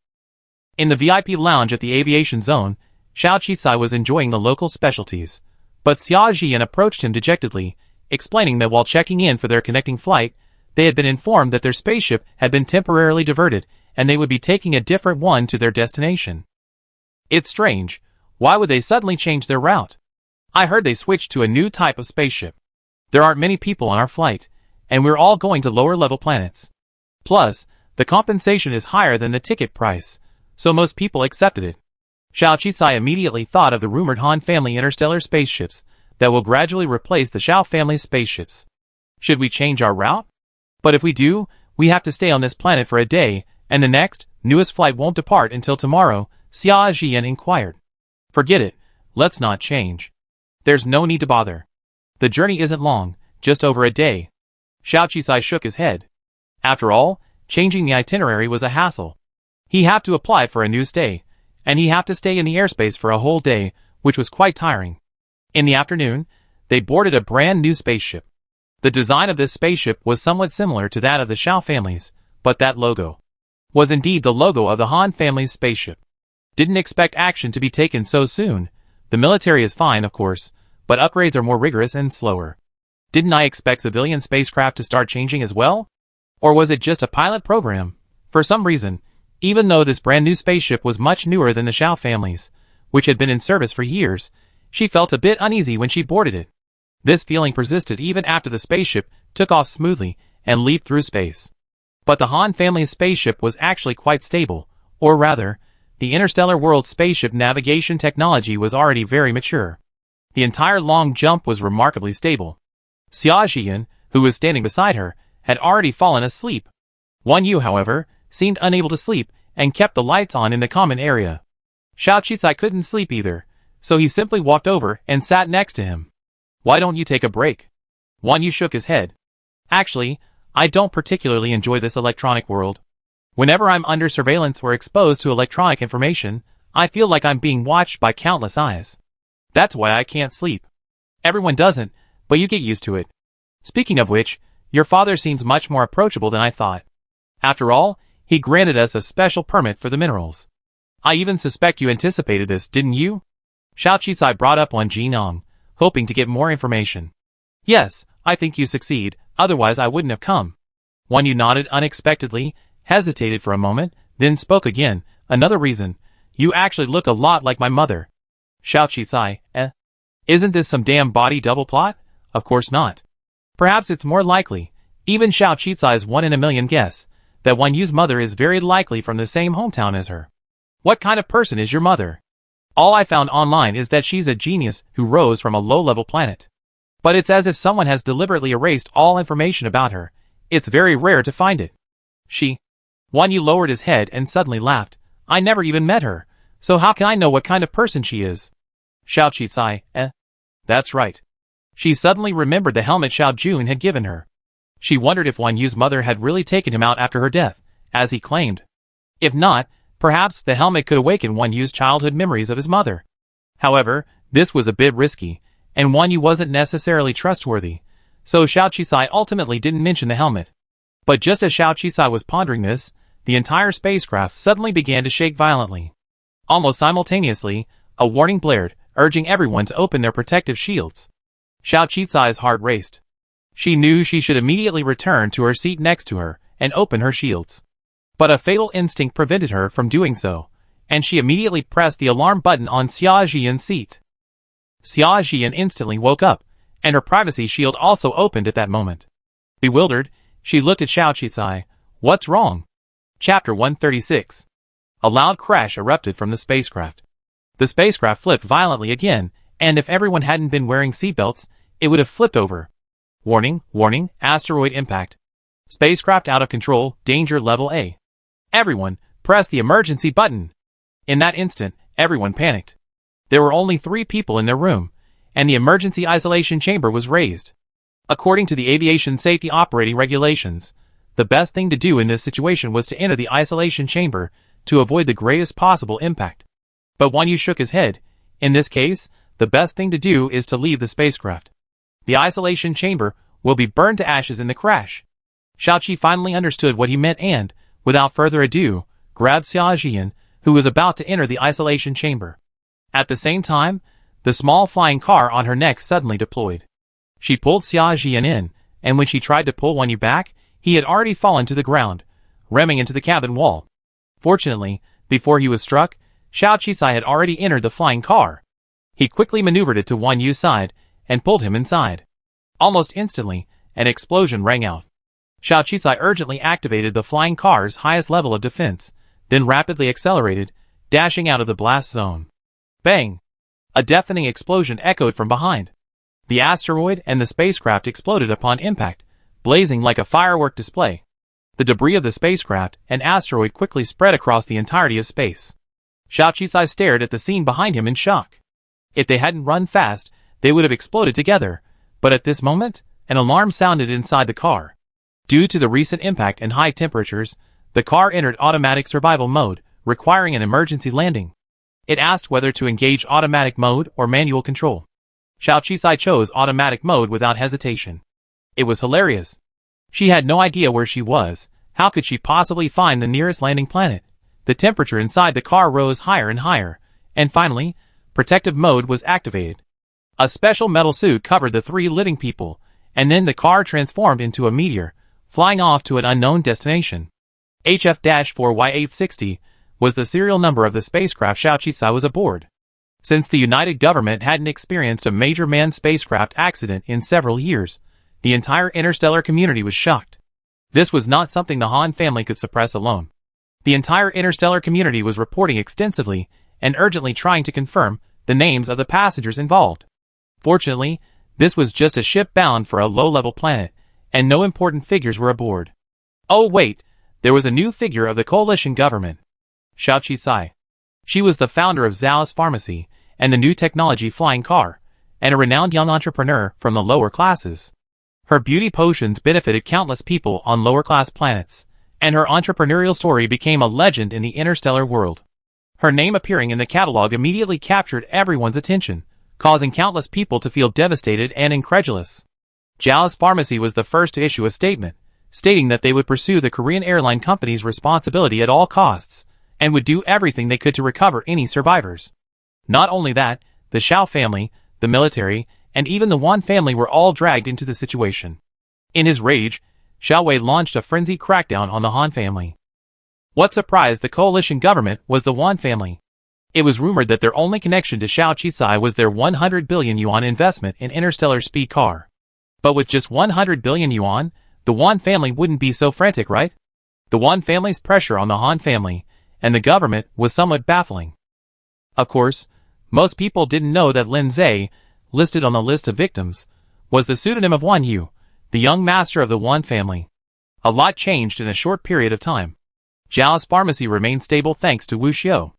In the VIP lounge at the aviation zone, Xiao Qisai was enjoying the local specialties, but Xia Jian approached him dejectedly, explaining that while checking in for their connecting flight, they had been informed that their spaceship had been temporarily diverted, and they would be taking a different one to their destination. It's strange. Why would they suddenly change their route? I heard they switched to a new type of spaceship. There aren't many people on our flight, and we're all going to lower-level planets. Plus, the compensation is higher than the ticket price, so most people accepted it. Xiao Qicai immediately thought of the rumored Han family interstellar spaceships that will gradually replace the Xiao family's spaceships. Should we change our route? But if we do, we have to stay on this planet for a day, and the next, newest flight won't depart until tomorrow, Xia Jian inquired. Forget it, let's not change. There's no need to bother. The journey isn't long, just over a day. Xiao Qicai shook his head. After all, changing the itinerary was a hassle. He had to apply for a new stay, and he had to stay in the airspace for a whole day, which was quite tiring. In the afternoon, they boarded a brand new spaceship. The design of this spaceship was somewhat similar to that of the Xiao families, but that logo was indeed the logo of the Han family's spaceship. Didn't expect action to be taken so soon. The military is fine, of course, but upgrades are more rigorous and slower. Didn't I expect civilian spacecraft to start changing as well? Or was it just a pilot program? For some reason, even though this brand new spaceship was much newer than the Xiao families, which had been in service for years, she felt a bit uneasy when she boarded it. This feeling persisted even after the spaceship took off smoothly and leaped through space. But the Han family's spaceship was actually quite stable, or rather, the interstellar world spaceship navigation technology was already very mature. The entire long jump was remarkably stable. Xia Jian, who was standing beside her, had already fallen asleep. Wan Yu, however, seemed unable to sleep and kept the lights on in the common area. Xiao Qicai couldn't sleep either, so he simply walked over and sat next to him. Why don't you take a break? Wan Yu shook his head. Actually, I don't particularly enjoy this electronic world. Whenever I'm under surveillance or exposed to electronic information, I feel like I'm being watched by countless eyes. That's why I can't sleep. Everyone doesn't, but you get used to it. Speaking of which, your father seems much more approachable than I thought. After all, he granted us a special permit for the minerals. I even suspect you anticipated this, didn't you? Xiao Qicai brought up Wan Jinong, hoping to get more information. Yes, I think you succeed, otherwise I wouldn't have come. Wan Yu nodded unexpectedly, hesitated for a moment, then spoke again. Another reason, you actually look a lot like my mother. Xiao Qicai, Isn't this some damn body double plot? Of course not. Perhaps it's more likely, even Xiao Qicai's 1 in a million guess, that Wan Yu's mother is very likely from the same hometown as her. What kind of person is your mother? All I found online is that she's a genius who rose from a low-level planet. But it's as if someone has deliberately erased all information about her. It's very rare to find it. Wan Yu lowered his head and suddenly laughed. I never even met her, so how can I know what kind of person she is? Xiao Qicai, That's right. She suddenly remembered the helmet Xiao Jun had given her. She wondered if Wan Yu's mother had really taken him out after her death, as he claimed. If not, perhaps the helmet could awaken Wan Yu's childhood memories of his mother. However, this was a bit risky, and Wan Yu wasn't necessarily trustworthy, so Xiao Qicai ultimately didn't mention the helmet. But just as Xiao Qicai was pondering this, the entire spacecraft suddenly began to shake violently. Almost simultaneously, a warning blared, urging everyone to open their protective shields. Xiao Qicai's heart raced. She knew she should immediately return to her seat next to her and open her shields. But a fatal instinct prevented her from doing so, and she immediately pressed the alarm button on Xia Jian's seat. Xia Jian instantly woke up, and her privacy shield also opened at that moment. Bewildered, she looked at Xiao Qicai. What's wrong? Chapter 136. A loud crash erupted from the spacecraft. The spacecraft flipped violently again, and if everyone hadn't been wearing seatbelts, it would have flipped over. Warning, warning, asteroid impact. Spacecraft out of control, danger level A. Everyone, press the emergency button. In that instant, everyone panicked. There were only 3 people in their room, and the emergency isolation chamber was raised. According to the aviation safety operating regulations, the best thing to do in this situation was to enter the isolation chamber to avoid the greatest possible impact. But Wan Yu shook his head. In this case, the best thing to do is to leave the spacecraft. The isolation chamber will be burned to ashes in the crash. Xiao Qi finally understood what he meant and, without further ado, grabbed Xia Jian, who was about to enter the isolation chamber. At the same time, the small flying car on her neck suddenly deployed. She pulled Xia Jian in, and when she tried to pull Wan Yu back, he had already fallen to the ground, ramming into the cabin wall. Fortunately, before he was struck, Xiao Qisai had already entered the flying car. He quickly maneuvered it to Wan Yu's side and pulled him inside. Almost instantly, an explosion rang out. Xiao Qisai urgently activated the flying car's highest level of defense, then rapidly accelerated, dashing out of the blast zone. Bang! A deafening explosion echoed from behind. The asteroid and the spacecraft exploded upon impact, blazing like a firework display. The debris of the spacecraft and asteroid quickly spread across the entirety of space. Xiao Qisai stared at the scene behind him in shock. If they hadn't run fast, they would have exploded together, but at this moment, an alarm sounded inside the car. Due to the recent impact and high temperatures, the car entered automatic survival mode, requiring an emergency landing. It asked whether to engage automatic mode or manual control. Xiao Qisai chose automatic mode without hesitation. It was hilarious. She had no idea where she was. How could she possibly find the nearest landing planet? The temperature inside the car rose higher and higher, and finally, protective mode was activated. A special metal suit covered the three living people, and then the car transformed into a meteor, flying off to an unknown destination. HF-4Y860 was the serial number of the spacecraft Xiao Qisai was aboard. Since the United Government hadn't experienced a major manned spacecraft accident in several years, the entire interstellar community was shocked. This was not something the Han family could suppress alone. The entire interstellar community was reporting extensively and urgently trying to confirm the names of the passengers involved. Fortunately, this was just a ship bound for a low-level planet, and no important figures were aboard. Oh wait, there was a new figure of the coalition government. Xiao Qisai. She was the founder of Exile Pharmacy and the new technology flying car, and a renowned young entrepreneur from the lower classes. Her beauty potions benefited countless people on lower-class planets, and her entrepreneurial story became a legend in the interstellar world. Her name appearing in the catalog immediately captured everyone's attention, causing countless people to feel devastated and incredulous. Exile Pharmacy was the first to issue a statement, stating that they would pursue the Korean airline company's responsibility at all costs, and would do everything they could to recover any survivors. Not only that, the Xiao family, the military, and even the Wan family were all dragged into the situation. In his rage, Xiao Wei launched a frenzied crackdown on the Han family. What surprised the coalition government was the Wan family. It was rumored that their only connection to Xiao Qisai was their 100 billion yuan investment in Interstellar speed car. But with just 100 billion yuan, the Wan family wouldn't be so frantic, right? The Wan family's pressure on the Han family and the government was somewhat baffling. Of course, most people didn't know that Lin Zhe, listed on the list of victims, was the pseudonym of Wan Yu, the young master of the Wan family. A lot changed in a short period of time. Zhao's pharmacy remained stable thanks to Wu Xiu.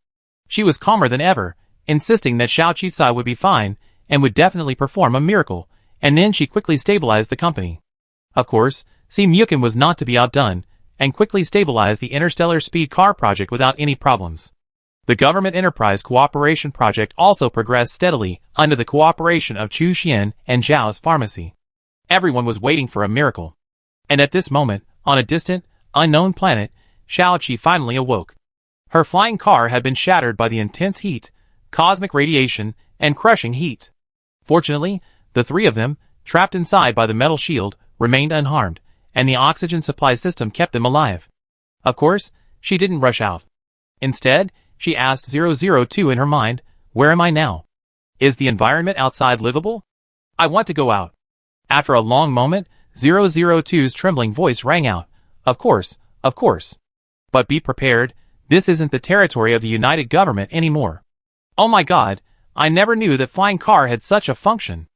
She was calmer than ever, insisting that Xiao Qisai would be fine and would definitely perform a miracle, and then she quickly stabilized the company. Of course, Si Mukin was not to be outdone, and quickly stabilized the Interstellar Speed Car project without any problems. The Government Enterprise Cooperation Project also progressed steadily under the cooperation of Chu Xian and Zhao's pharmacy. Everyone was waiting for a miracle. And at this moment, on a distant, unknown planet, Xiao Qi finally awoke. Her flying car had been shattered by the intense heat, cosmic radiation, and crushing heat. Fortunately, the three of them, trapped inside by the metal shield, remained unharmed, and the oxygen supply system kept them alive. Of course, she didn't rush out. Instead, she asked 002 in her mind, "Where am I now? Is the environment outside livable? I want to go out." After a long moment, 002's trembling voice rang out, of course. But be prepared, this isn't the territory of the United Government anymore. Oh my god, I never knew that flying car had such a function.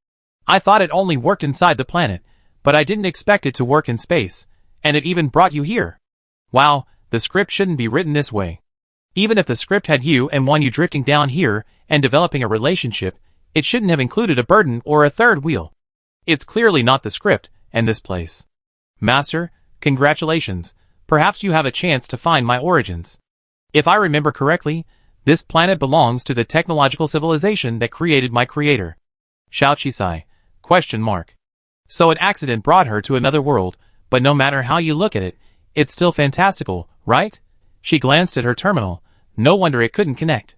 I thought it only worked inside the planet, but I didn't expect it to work in space, and it even brought you here. Wow, the script shouldn't be written this way. Even if the script had you and Wan Yu drifting down here and developing a relationship, it shouldn't have included a burden or a third wheel. It's clearly not the script, and this place. Master, congratulations, perhaps you have a chance to find my origins. If I remember correctly, this planet belongs to the technological civilization that created my creator. Xiao Qisai, ? So an accident brought her to another world, but no matter how you look at it, it's still fantastical, right? She glanced at her terminal. No wonder it couldn't connect.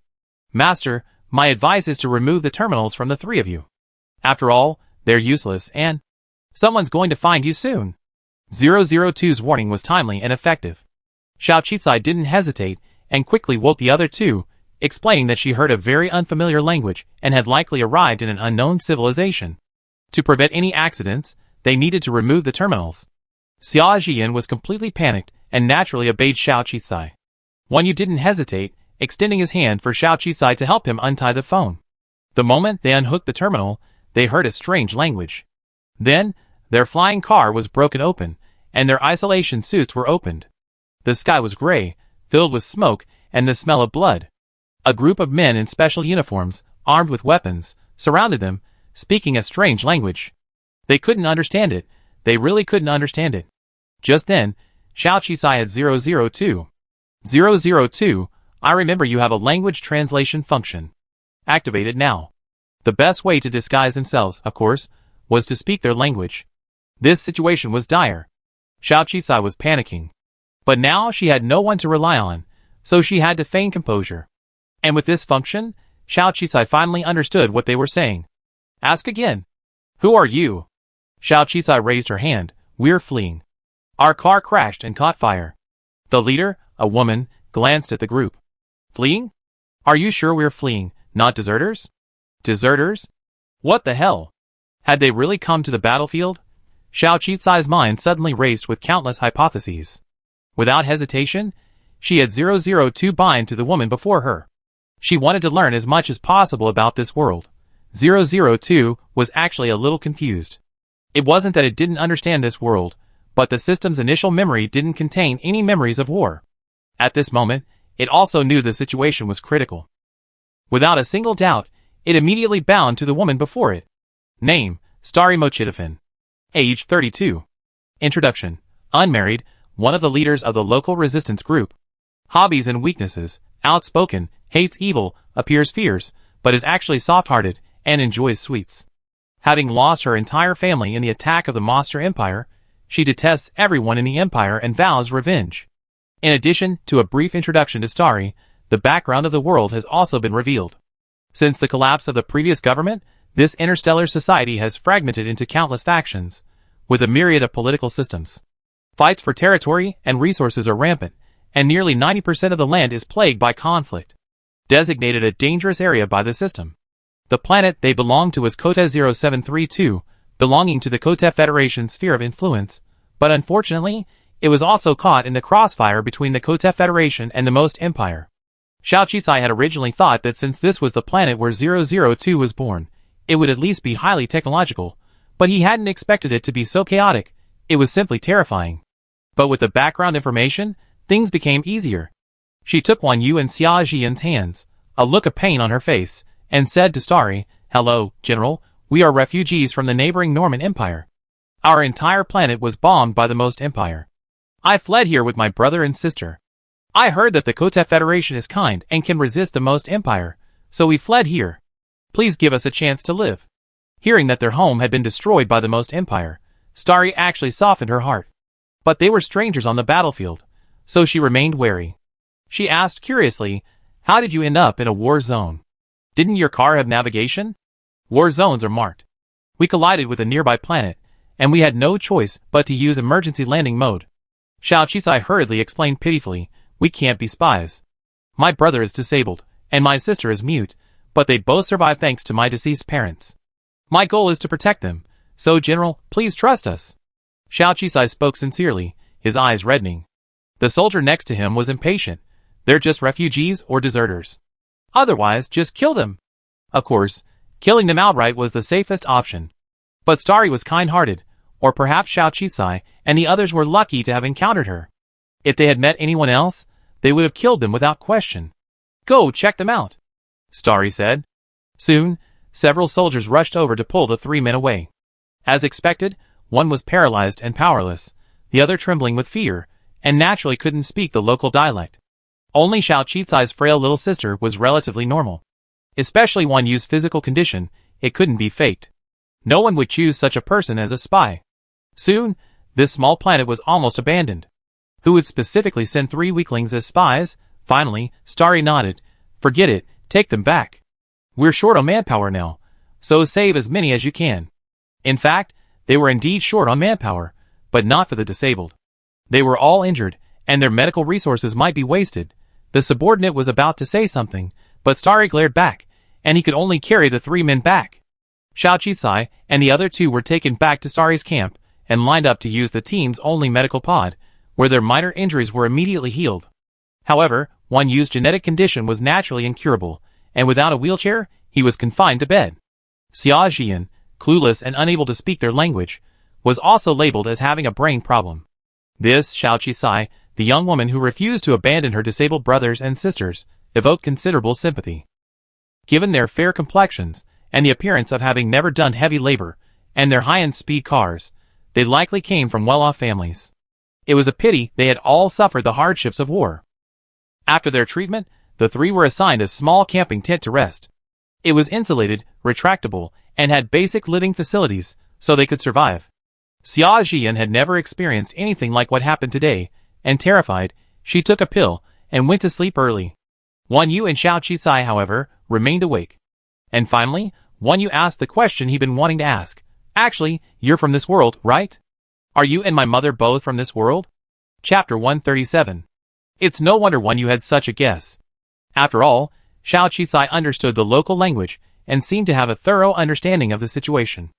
Master, my advice is to remove the terminals from the three of you. After all, they're useless and someone's going to find you soon. 002's warning was timely and effective. Xiao Qizai didn't hesitate and quickly woke the other two, explaining that she heard a very unfamiliar language and had likely arrived in an unknown civilization. To prevent any accidents, they needed to remove the terminals. Xia Jian was completely panicked and naturally obeyed Xiao Qizai. Wan Yu didn't hesitate, extending his hand for Xiao Qizai to help him untie the phone. The moment they unhooked the terminal, they heard a strange language. Then, their flying car was broken open, and their isolation suits were opened. The sky was gray, filled with smoke and the smell of blood. A group of men in special uniforms, armed with weapons, surrounded them, speaking a strange language. They couldn't understand it. They really couldn't understand it. Just then, Xiao Qizai had 002. 002, I remember you have a language translation function. Activate it now. The best way to disguise themselves, of course, was to speak their language. This situation was dire. Xiao Qizai was panicking. But now she had no one to rely on, so she had to feign composure. And with this function, Xiao Qizai finally understood what they were saying. Ask again. Who are you? Xiao Qizai raised her hand. We're fleeing. Our car crashed and caught fire. The leader, a woman, glanced at the group. Fleeing? Are you sure we're fleeing, not deserters? Deserters? What the hell? Had they really come to the battlefield? Xiao Qizai's mind suddenly raced with countless hypotheses. Without hesitation, she had 002 bind to the woman before her. She wanted to learn as much as possible about this world. 002 was actually a little confused. It wasn't that it didn't understand this world, but the system's initial memory didn't contain any memories of war. At this moment, it also knew the situation was critical. Without a single doubt, it immediately bound to the woman before it. Name, Starry Mochitafin. Age 32. Introduction, unmarried, one of the leaders of the local resistance group. Hobbies and weaknesses, outspoken, hates evil, appears fierce, but is actually soft-hearted, and enjoys sweets. Having lost her entire family in the attack of the Monster Empire, she detests everyone in the Empire and vows revenge. In addition to a brief introduction to Starry, the background of the world has also been revealed. Since the collapse of the previous government, this interstellar society has fragmented into countless factions, with a myriad of political systems. Fights for territory and resources are rampant, and nearly 90% of the land is plagued by conflict. Designated a dangerous area by the system. The planet they belong to is Kota 0732, belonging to the Kota Federation's sphere of influence, but unfortunately, it was also caught in the crossfire between the Kota Federation and the Most Empire. Xiao Qizai had originally thought that since this was the planet where 002 was born, it would at least be highly technological, but he hadn't expected it to be so chaotic. It was simply terrifying. But with the background information, things became easier. She took Wan Yu and Xia Jian's hands, a look of pain on her face, and said to Starry, "Hello, General, we are refugees from the neighboring Norman Empire. Our entire planet was bombed by the Most Empire. I fled here with my brother and sister. I heard that the Kota Federation is kind and can resist the Most Empire, so we fled here. Please give us a chance to live." Hearing that their home had been destroyed by the Most Empire, Starry actually softened her heart. But they were strangers on the battlefield, so she remained wary. She asked curiously, "How did you end up in a war zone? Didn't your car have navigation? War zones are marked. We collided with a nearby planet, and we had no choice but to use emergency landing mode." Xiao Qizai hurriedly explained pitifully, "We can't be spies. My brother is disabled, and my sister is mute, but they both survived thanks to my deceased parents. My goal is to protect them, so General, please trust us." Xiao Qizai spoke sincerely, his eyes reddening. The soldier next to him was impatient. "They're just refugees or deserters. Otherwise, just kill them." Of course, killing them outright was the safest option. But Starry was kind-hearted, or perhaps Xiao Qizai and the others were lucky to have encountered her. If they had met anyone else, they would have killed them without question. "Go check them out," Starry said. Soon, several soldiers rushed over to pull the three men away. As expected, one was paralyzed and powerless, the other trembling with fear, and naturally couldn't speak the local dialect. Only Xiao Qizai's frail little sister was relatively normal. Especially Wan Yu's physical condition, it couldn't be faked. No one would choose such a person as a spy. Soon, this small planet was almost abandoned. Who would specifically send three weaklings as spies? Finally, Starry nodded. "Forget it, take them back. We're short on manpower now, so save as many as you can." In fact, they were indeed short on manpower, but not for the disabled. They were all injured, and their medical resources might be wasted. The subordinate was about to say something, but Starry glared back, and he could only carry the 3 men back. Xiao Qisai and the other 2 were taken back to Starry's camp and lined up to use the team's only medical pod, where their minor injuries were immediately healed. However, Wan Yu's genetic condition was naturally incurable, and without a wheelchair, he was confined to bed. Xia Jian, clueless and unable to speak their language, was also labeled as having a brain problem. This Xiao Qisai, the young woman who refused to abandon her disabled brothers and sisters, evoked considerable sympathy. Given their fair complexions, and the appearance of having never done heavy labor, and their high-end speed cars, they likely came from well-off families. It was a pity they had all suffered the hardships of war. After their treatment, the 3 were assigned a small camping tent to rest. It was insulated, retractable, and had basic living facilities, so they could survive. Xia Jian had never experienced anything like what happened today, and terrified, she took a pill and went to sleep early. Wan Yu and Xiao Qisai, however, remained awake. And finally, Wan Yu asked the question he'd been wanting to ask. Actually, you're from this world, right? Are you and my mother both from this world? Chapter 137. It's no wonder Wan Yu had such a guess. After all, Xiao Qisai understood the local language and seemed to have a thorough understanding of the situation.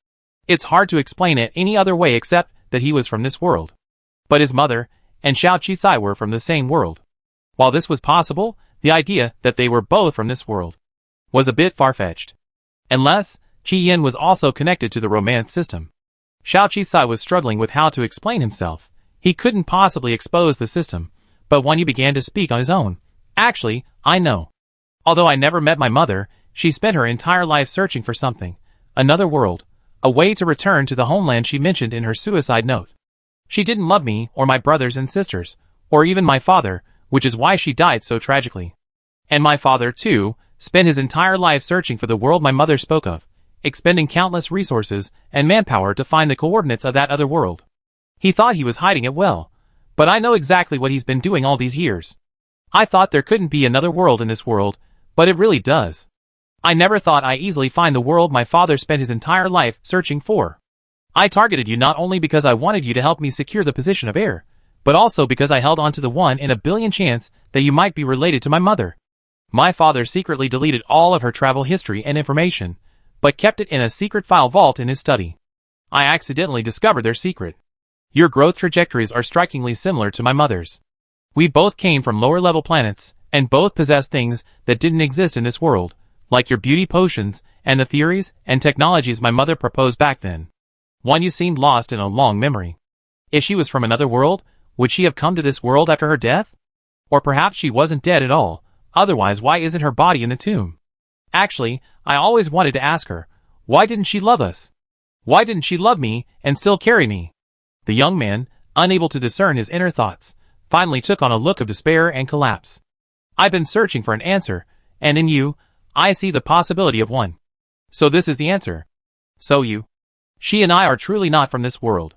It's hard to explain it any other way except that he was from this world. But his mother and Xiao Qisai were from the same world. While this was possible, the idea that they were both from this world was a bit far-fetched. Unless Qi Yin was also connected to the romance system. Xiao Qisai was struggling with how to explain himself. He couldn't possibly expose the system, but Wan Yu began to speak on his own. Actually, I know. Although I never met my mother, she spent her entire life searching for something, another world, a way to return to the homeland she mentioned in her suicide note. She didn't love me or my brothers and sisters, or even my father, which is why she died so tragically. And my father, too, spent his entire life searching for the world my mother spoke of, expending countless resources and manpower to find the coordinates of that other world. He thought he was hiding it well, but I know exactly what he's been doing all these years. I thought there couldn't be another world in this world, but it really does. I never thought I'd easily find the world my father spent his entire life searching for. I targeted you not only because I wanted you to help me secure the position of heir, but also because I held on to the 1 in a billion chance that you might be related to my mother. My father secretly deleted all of her travel history and information, but kept it in a secret file vault in his study. I accidentally discovered their secret. Your growth trajectories are strikingly similar to my mother's. We both came from lower-level planets, and both possess things that didn't exist in this world, like your beauty potions and the theories and technologies my mother proposed back then. Wan Yu seemed lost in a long memory. If she was from another world, would she have come to this world after her death? Or perhaps she wasn't dead at all, otherwise why isn't her body in the tomb? Actually, I always wanted to ask her, why didn't she love us? Why didn't she love me and still carry me? The young man, unable to discern his inner thoughts, finally took on a look of despair and collapse. I've been searching for an answer, and in you, I see the possibility of one. So this is the answer. So she and I are truly not from this world.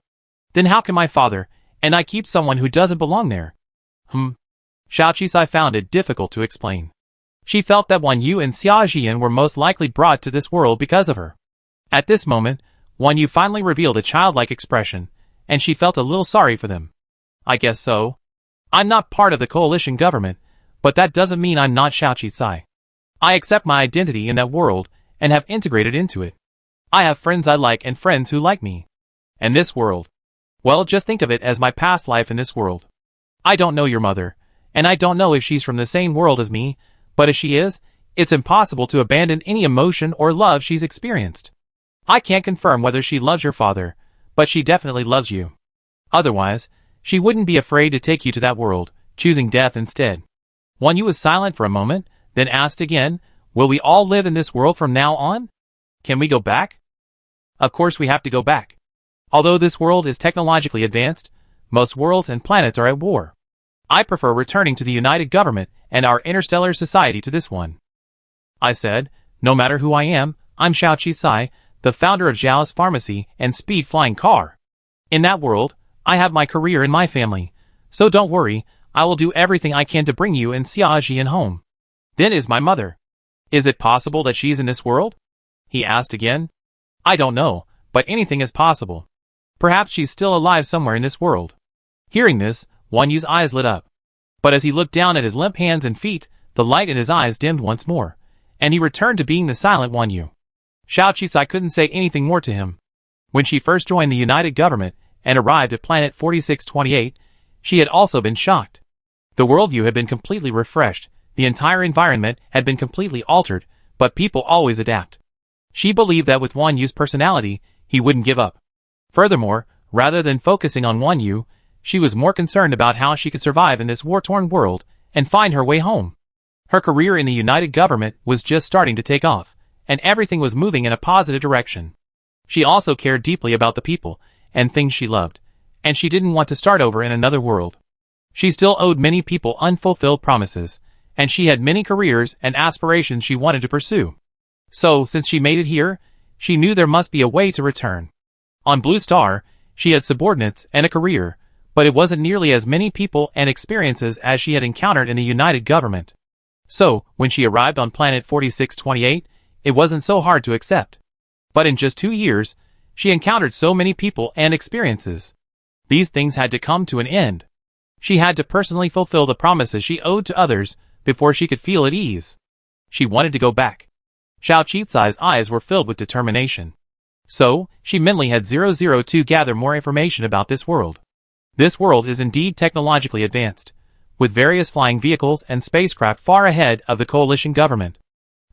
Then how can my father and I keep someone who doesn't belong there? Xiao Qisai found it difficult to explain. She felt that Wan Yu and Xia Jian were most likely brought to this world because of her. At this moment, Wan Yu finally revealed a childlike expression, and she felt a little sorry for them. I guess so. I'm not part of the coalition government, but that doesn't mean I'm not Xiao Qisai. I accept my identity in that world and have integrated into it. I have friends I like and friends who like me. And this world. Well, just think of it as my past life in this world. I don't know your mother, and I don't know if she's from the same world as me, but if she is, it's impossible to abandon any emotion or love she's experienced. I can't confirm whether she loves your father, but she definitely loves you. Otherwise, she wouldn't be afraid to take you to that world, choosing death instead. Wan Yu was silent for a moment, then asked again, will we all live in this world from now on? Can we go back? Of course we have to go back. Although this world is technologically advanced, most worlds and planets are at war. I prefer returning to the United Government and our interstellar society to this one. I said, no matter who I am, I'm Xiao Qisai, the founder of Zhao's pharmacy and speed flying car. In that world, I have my career and my family, so don't worry, I will do everything I can to bring you and Xia Jian home. Then is my mother. Is it possible that she's in this world? He asked again. I don't know, but anything is possible. Perhaps she's still alive somewhere in this world. Hearing this, Wan Yu's eyes lit up. But as he looked down at his limp hands and feet, the light in his eyes dimmed once more, and he returned to being the silent Wan Yu. Xiao Qicai couldn't say anything more to him. When she first joined the United Government and arrived at planet 4628, she had also been shocked. The worldview had been completely refreshed, the entire environment had been completely altered, but people always adapt. She believed that with Wan Yu's personality, he wouldn't give up. Furthermore, rather than focusing on Wan Yu, she was more concerned about how she could survive in this war-torn world and find her way home. Her career in the United Government was just starting to take off, and everything was moving in a positive direction. She also cared deeply about the people and things she loved, and she didn't want to start over in another world. She still owed many people unfulfilled promises, and she had many careers and aspirations she wanted to pursue. So, since she made it here, she knew there must be a way to return. On Blue Star, she had subordinates and a career, but it wasn't nearly as many people and experiences as she had encountered in the United Government. So, when she arrived on planet 4628, it wasn't so hard to accept. But in just 2 years, she encountered so many people and experiences. These things had to come to an end. She had to personally fulfill the promises she owed to others before she could feel at ease. She wanted to go back. Xiao Qicai's eyes were filled with determination. So, she mentally had 002 gather more information about this world. This world is indeed technologically advanced, with various flying vehicles and spacecraft far ahead of the coalition government.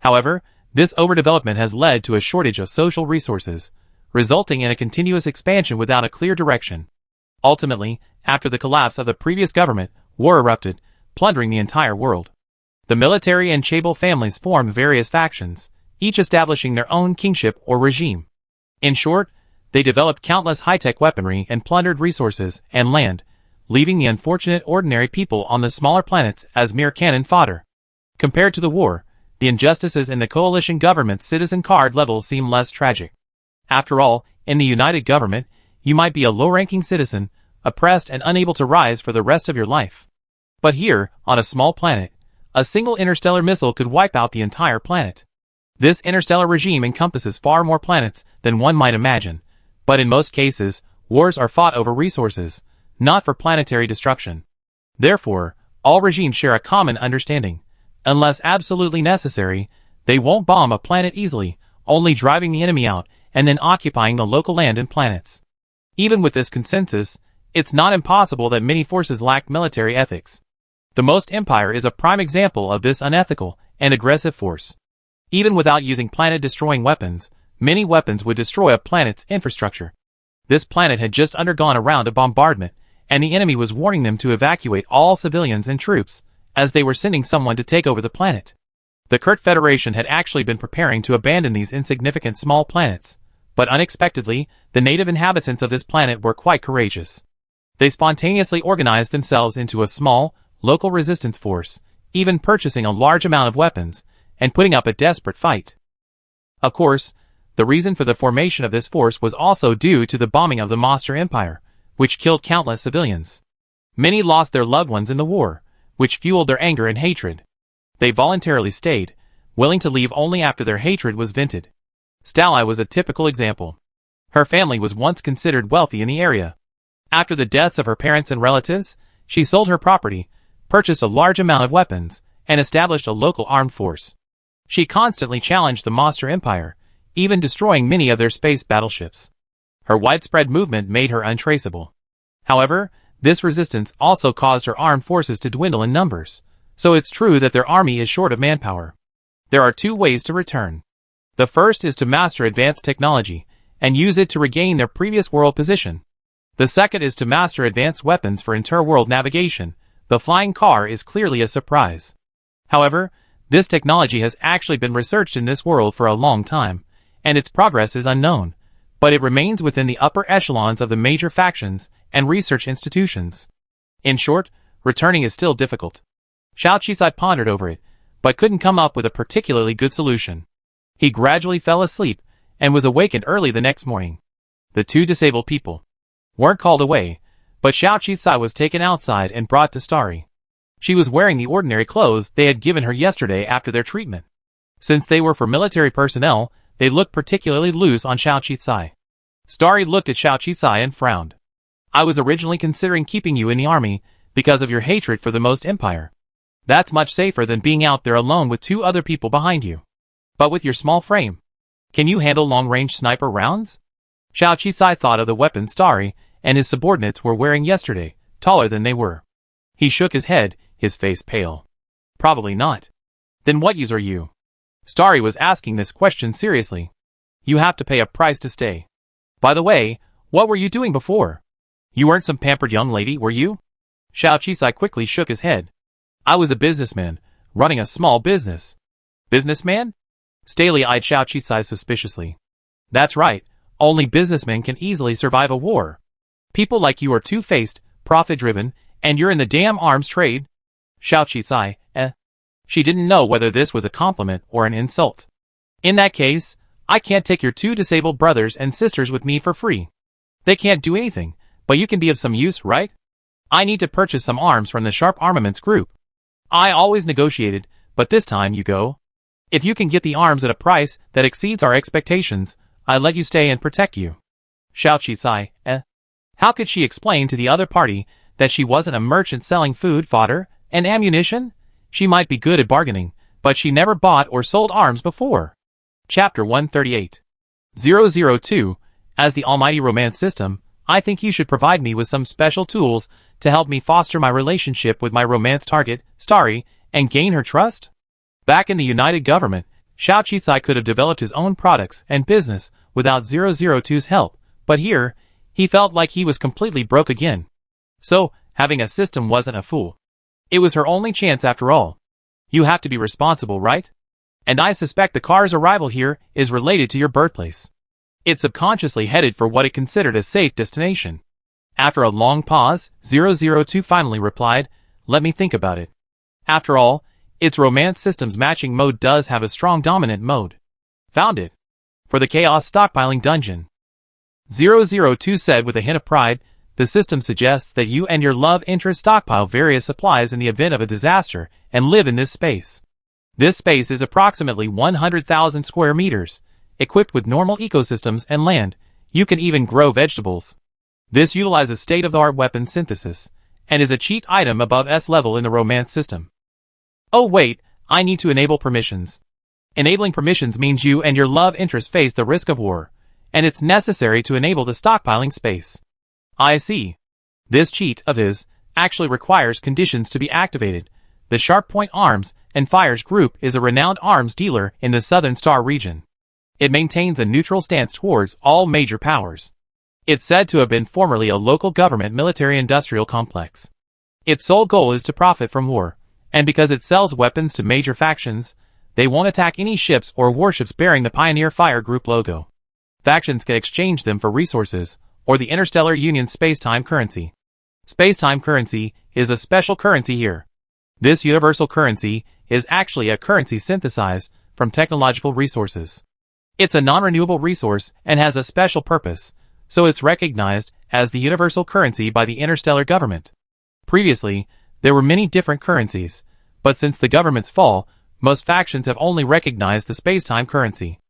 However, this overdevelopment has led to a shortage of social resources, resulting in a continuous expansion without a clear direction. Ultimately, after the collapse of the previous government, war erupted, plundering the entire world. The military and chaebol families formed various factions, each establishing their own kingship or regime. In short, they developed countless high-tech weaponry and plundered resources and land, leaving the unfortunate ordinary people on the smaller planets as mere cannon fodder. Compared to the war, the injustices in the coalition government's citizen card levels seem less tragic. After all, in the United Government, you might be a low-ranking citizen, oppressed and unable to rise for the rest of your life. But here, on a small planet, a single interstellar missile could wipe out the entire planet. This interstellar regime encompasses far more planets than one might imagine, but in most cases, wars are fought over resources, not for planetary destruction. Therefore, all regimes share a common understanding. Unless absolutely necessary, they won't bomb a planet easily, only driving the enemy out and then occupying the local land and planets. Even with this consensus, it's not impossible that many forces lack military ethics. The Most Empire is a prime example of this unethical and aggressive force. Even without using planet-destroying weapons, many weapons would destroy a planet's infrastructure. This planet had just undergone a round of bombardment, and the enemy was warning them to evacuate all civilians and troops, as they were sending someone to take over the planet. The Kurt Federation had actually been preparing to abandon these insignificant small planets, but unexpectedly, the native inhabitants of this planet were quite courageous. They spontaneously organized themselves into a small, local resistance force, even purchasing a large amount of weapons, and putting up a desperate fight. Of course, the reason for the formation of this force was also due to the bombing of the Monster Empire, which killed countless civilians. Many lost their loved ones in the war, which fueled their anger and hatred. They voluntarily stayed, willing to leave only after their hatred was vented. Stali was a typical example. Her family was once considered wealthy in the area. After the deaths of her parents and relatives, she sold her property, purchased a large amount of weapons, and established a local armed force. She constantly challenged the Monster Empire, even destroying many of their space battleships. Her widespread movement made her untraceable. However, this resistance also caused her armed forces to dwindle in numbers, so it's true that their army is short of manpower. There are 2 ways to return. The first is to master advanced technology, and use it to regain their previous world position. The second is to master advanced weapons for interworld navigation. The flying car is clearly a surprise. However, this technology has actually been researched in this world for a long time, and its progress is unknown, but it remains within the upper echelons of the major factions and research institutions. In short, returning is still difficult. Xiao Qicai pondered over it, but couldn't come up with a particularly good solution. He gradually fell asleep, and was awakened early the next morning. The 2 disabled people weren't called away, but Xiao Qicai was taken outside and brought to Starry. She was wearing the ordinary clothes they had given her yesterday after their treatment. Since they were for military personnel, they looked particularly loose on Xiao Qicai. Starry looked at Xiao Qizai and frowned. I was originally considering keeping you in the army because of your hatred for the Most Empire. That's much safer than being out there alone with 2 other people behind you. But with your small frame, can you handle long-range sniper rounds? Xiao Qizai thought of the weapon Starry and his subordinates were wearing yesterday, taller than they were. He shook his head, his face pale. Probably not. Then what use are you? Starry was asking this question seriously. You have to pay a price to stay. By the way, what were you doing before? You weren't some pampered young lady, were you? Xiao Qizai quickly shook his head. I was a businessman, running a small business. Businessman? Staley eyed Xiao Qizai suspiciously. That's right, only businessmen can easily survive a war. People like you are two-faced, profit-driven, and you're in the damn arms trade. Xiao Qizai, She didn't know whether this was a compliment or an insult. In that case, I can't take your 2 disabled brothers and sisters with me for free. They can't do anything, but you can be of some use, right? I need to purchase some arms from the Sharp Armaments Group. I always negotiated, but this time you go. If you can get the arms at a price that exceeds our expectations, I'll let you stay and protect you. Xiao Qizai, How could she explain to the other party that she wasn't a merchant selling food, fodder, and ammunition? She might be good at bargaining, but she never bought or sold arms before. Chapter 138. 002. As the almighty romance system, I think you should provide me with some special tools to help me foster my relationship with my romance target, Starry, and gain her trust? Back in the United Government, Xiao Qizai could have developed his own products and business without 002's help, but here, he felt like he was completely broke again. So, having a system wasn't a fool. It was her only chance after all. You have to be responsible, right? And I suspect the car's arrival here is related to your birthplace. It subconsciously headed for what it considered a safe destination. After a long pause, 002 finally replied, let me think about it. After all, its romance system's matching mode does have a strong dominant mode. Found it. For the Chaos Stockpiling Dungeon. 002 said with a hint of pride, the system suggests that you and your love interest stockpile various supplies in the event of a disaster and live in this space. This space is approximately 100,000 square meters, equipped with normal ecosystems and land. You can even grow vegetables. This utilizes state-of-the-art weapon synthesis, and is a cheat item above S level in the romance system. Oh wait, I need to enable permissions. Enabling permissions means you and your love interest face the risk of war, and it's necessary to enable the stockpiling space. I see. This cheat of his actually requires conditions to be activated. The Sharp Point Arms and Fires Group is a renowned arms dealer in the Southern Star region. It maintains a neutral stance towards all major powers. It's said to have been formerly a local government military-industrial complex. Its sole goal is to profit from war, and because it sells weapons to major factions, they won't attack any ships or warships bearing the Pioneer Fire Group logo. Factions can exchange them for resources, or the Interstellar Union's space-time currency. Space-time currency is a special currency here. This universal currency is actually a currency synthesized from technological resources. It's a non-renewable resource and has a special purpose, so it's recognized as the universal currency by the interstellar government. Previously, there were many different currencies, but since the government's fall, most factions have only recognized the space-time currency.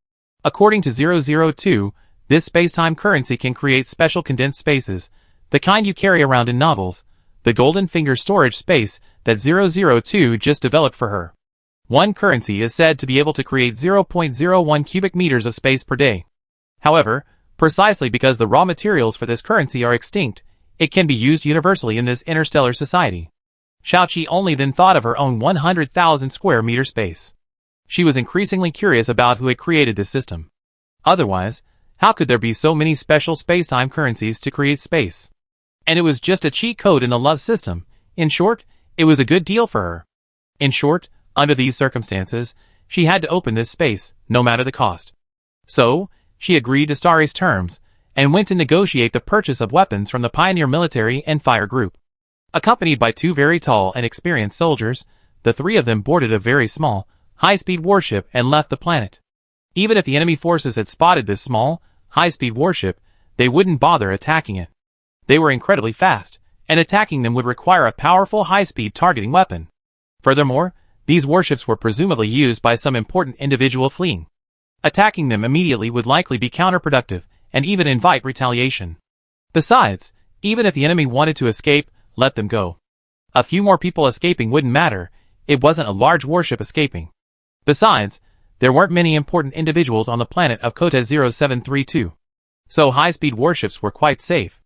According to 002, this space-time currency can create special condensed spaces, the kind you carry around in novels, the Golden Finger storage space that 002 just developed for her. One currency is said to be able to create 0.01 cubic meters of space per day. However, precisely because the raw materials for this currency are extinct, it can be used universally in this interstellar society. Xiaoqi only then thought of her own 100,000 square meter space. She was increasingly curious about who had created this system. Otherwise, how could there be so many special space-time currencies to create space? And it was just a cheat code in the love system. In short, it was a good deal for her. In short, under these circumstances, she had to open this space, no matter the cost. So, she agreed to Starry's terms, and went to negotiate the purchase of weapons from the Pioneer Military and Fire Group. Accompanied by 2 very tall and experienced soldiers, the 3 of them boarded a very small, high-speed warship and left the planet. Even if the enemy forces had spotted this small, high-speed warship, they wouldn't bother attacking it. They were incredibly fast, and attacking them would require a powerful high-speed targeting weapon. Furthermore, these warships were presumably used by some important individual fleeing. Attacking them immediately would likely be counterproductive, and even invite retaliation. Besides, even if the enemy wanted to escape, let them go. A few more people escaping wouldn't matter, it wasn't a large warship escaping. Besides, there weren't many important individuals on the planet of Kota 0732. So high-speed warships were quite safe.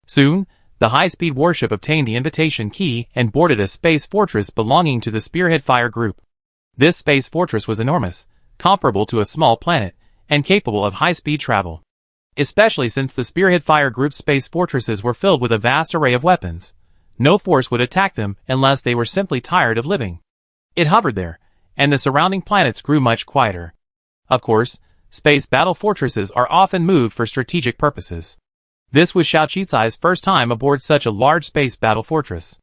Soon, the high-speed warship obtained the invitation key and boarded a space fortress belonging to the Spearhead Fire Group. This space fortress was enormous, comparable to a small planet, and capable of high-speed travel. Especially since the Spearhead Fire Group's space fortresses were filled with a vast array of weapons. No force would attack them unless they were simply tired of living. It hovered there, and the surrounding planets grew much quieter. Of course, space battle fortresses are often moved for strategic purposes. This was Xiao Qizai's first time aboard such a large space battle fortress.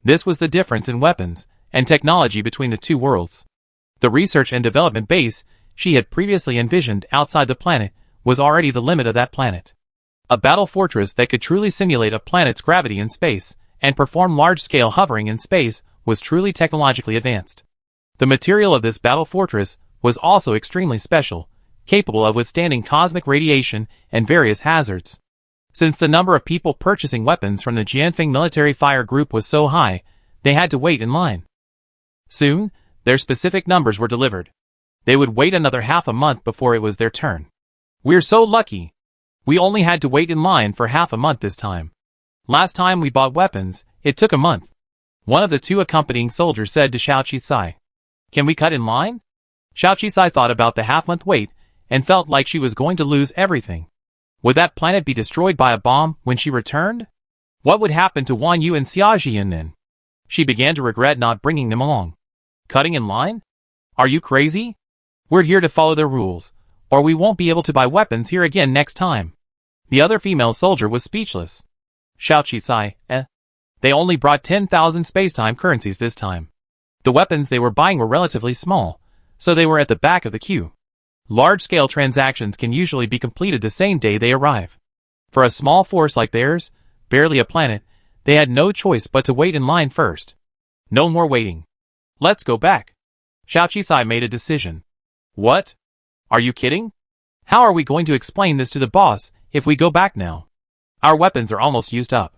This was the difference in weapons and technology between the two worlds. The research and development base she had previously envisioned outside the planet was already the limit of that planet. A battle fortress that could truly simulate a planet's gravity in space and perform large-scale hovering in space was truly technologically advanced. The material of this battle fortress was also extremely special, capable of withstanding cosmic radiation and various hazards. Since the number of people purchasing weapons from the Jianfeng Military Fire Group was so high, they had to wait in line. Soon, their specific numbers were delivered. They would wait another half a month before it was their turn. We're so lucky. We only had to wait in line for half a month this time. Last time we bought weapons, it took a month. One of the two accompanying soldiers said to Xiao Qizai. Can we cut in line? Xiao Qizai thought about the half-month wait and felt like she was going to lose everything. Would that planet be destroyed by a bomb when she returned? What would happen to Wan Yu and Xiaojian then? She began to regret not bringing them along. Cutting in line? Are you crazy? We're here to follow their rules, or we won't be able to buy weapons here again next time. The other female soldier was speechless. Xiao Qizai, They only brought 10,000 space-time currencies this time. The weapons they were buying were relatively small, so they were at the back of the queue. Large-scale transactions can usually be completed the same day they arrive. For a small force like theirs, barely a planet, they had no choice but to wait in line first. No more waiting. Let's go back. Xiao Qizai made a decision. What? Are you kidding? How are we going to explain this to the boss if we go back now? Our weapons are almost used up.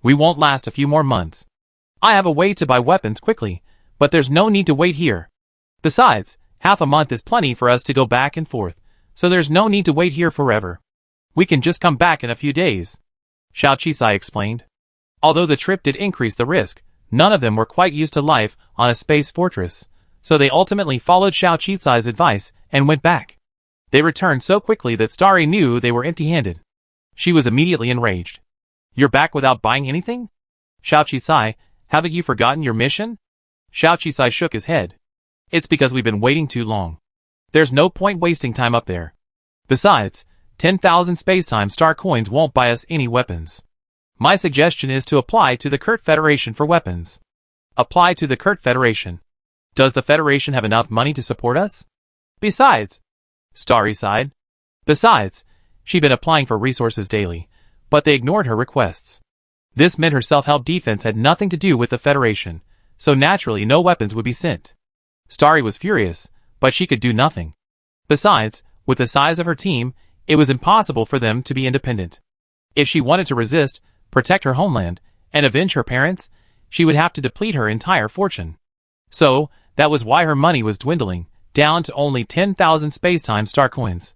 We won't last a few more months. I have a way to buy weapons quickly, but there's no need to wait here. Besides, half a month is plenty for us to go back and forth, so there's no need to wait here forever. We can just come back in a few days. Xiao Qizai explained. Although the trip did increase the risk, none of them were quite used to life on a space fortress, so they ultimately followed Xiao Qizai's advice and went back. They returned so quickly that Starry knew they were empty-handed. She was immediately enraged. You're back without buying anything? Xiao Qizai, haven't you forgotten your mission? Xiao Qizai shook his head. It's because we've been waiting too long. There's no point wasting time up there. Besides, 10,000 space-time star coins won't buy us any weapons. My suggestion is to apply to the Kurt Federation for weapons. Apply to the Kurt Federation. Does the Federation have enough money to support us? Besides, Starry sighed. Besides, she'd been applying for resources daily, but they ignored her requests. This meant her self-help defense had nothing to do with the Federation, so naturally no weapons would be sent. Starry was furious, but she could do nothing. Besides, with the size of her team, it was impossible for them to be independent. If she wanted to resist, protect her homeland, and avenge her parents, she would have to deplete her entire fortune. So, that was why her money was dwindling, down to only 10,000 space-time star coins.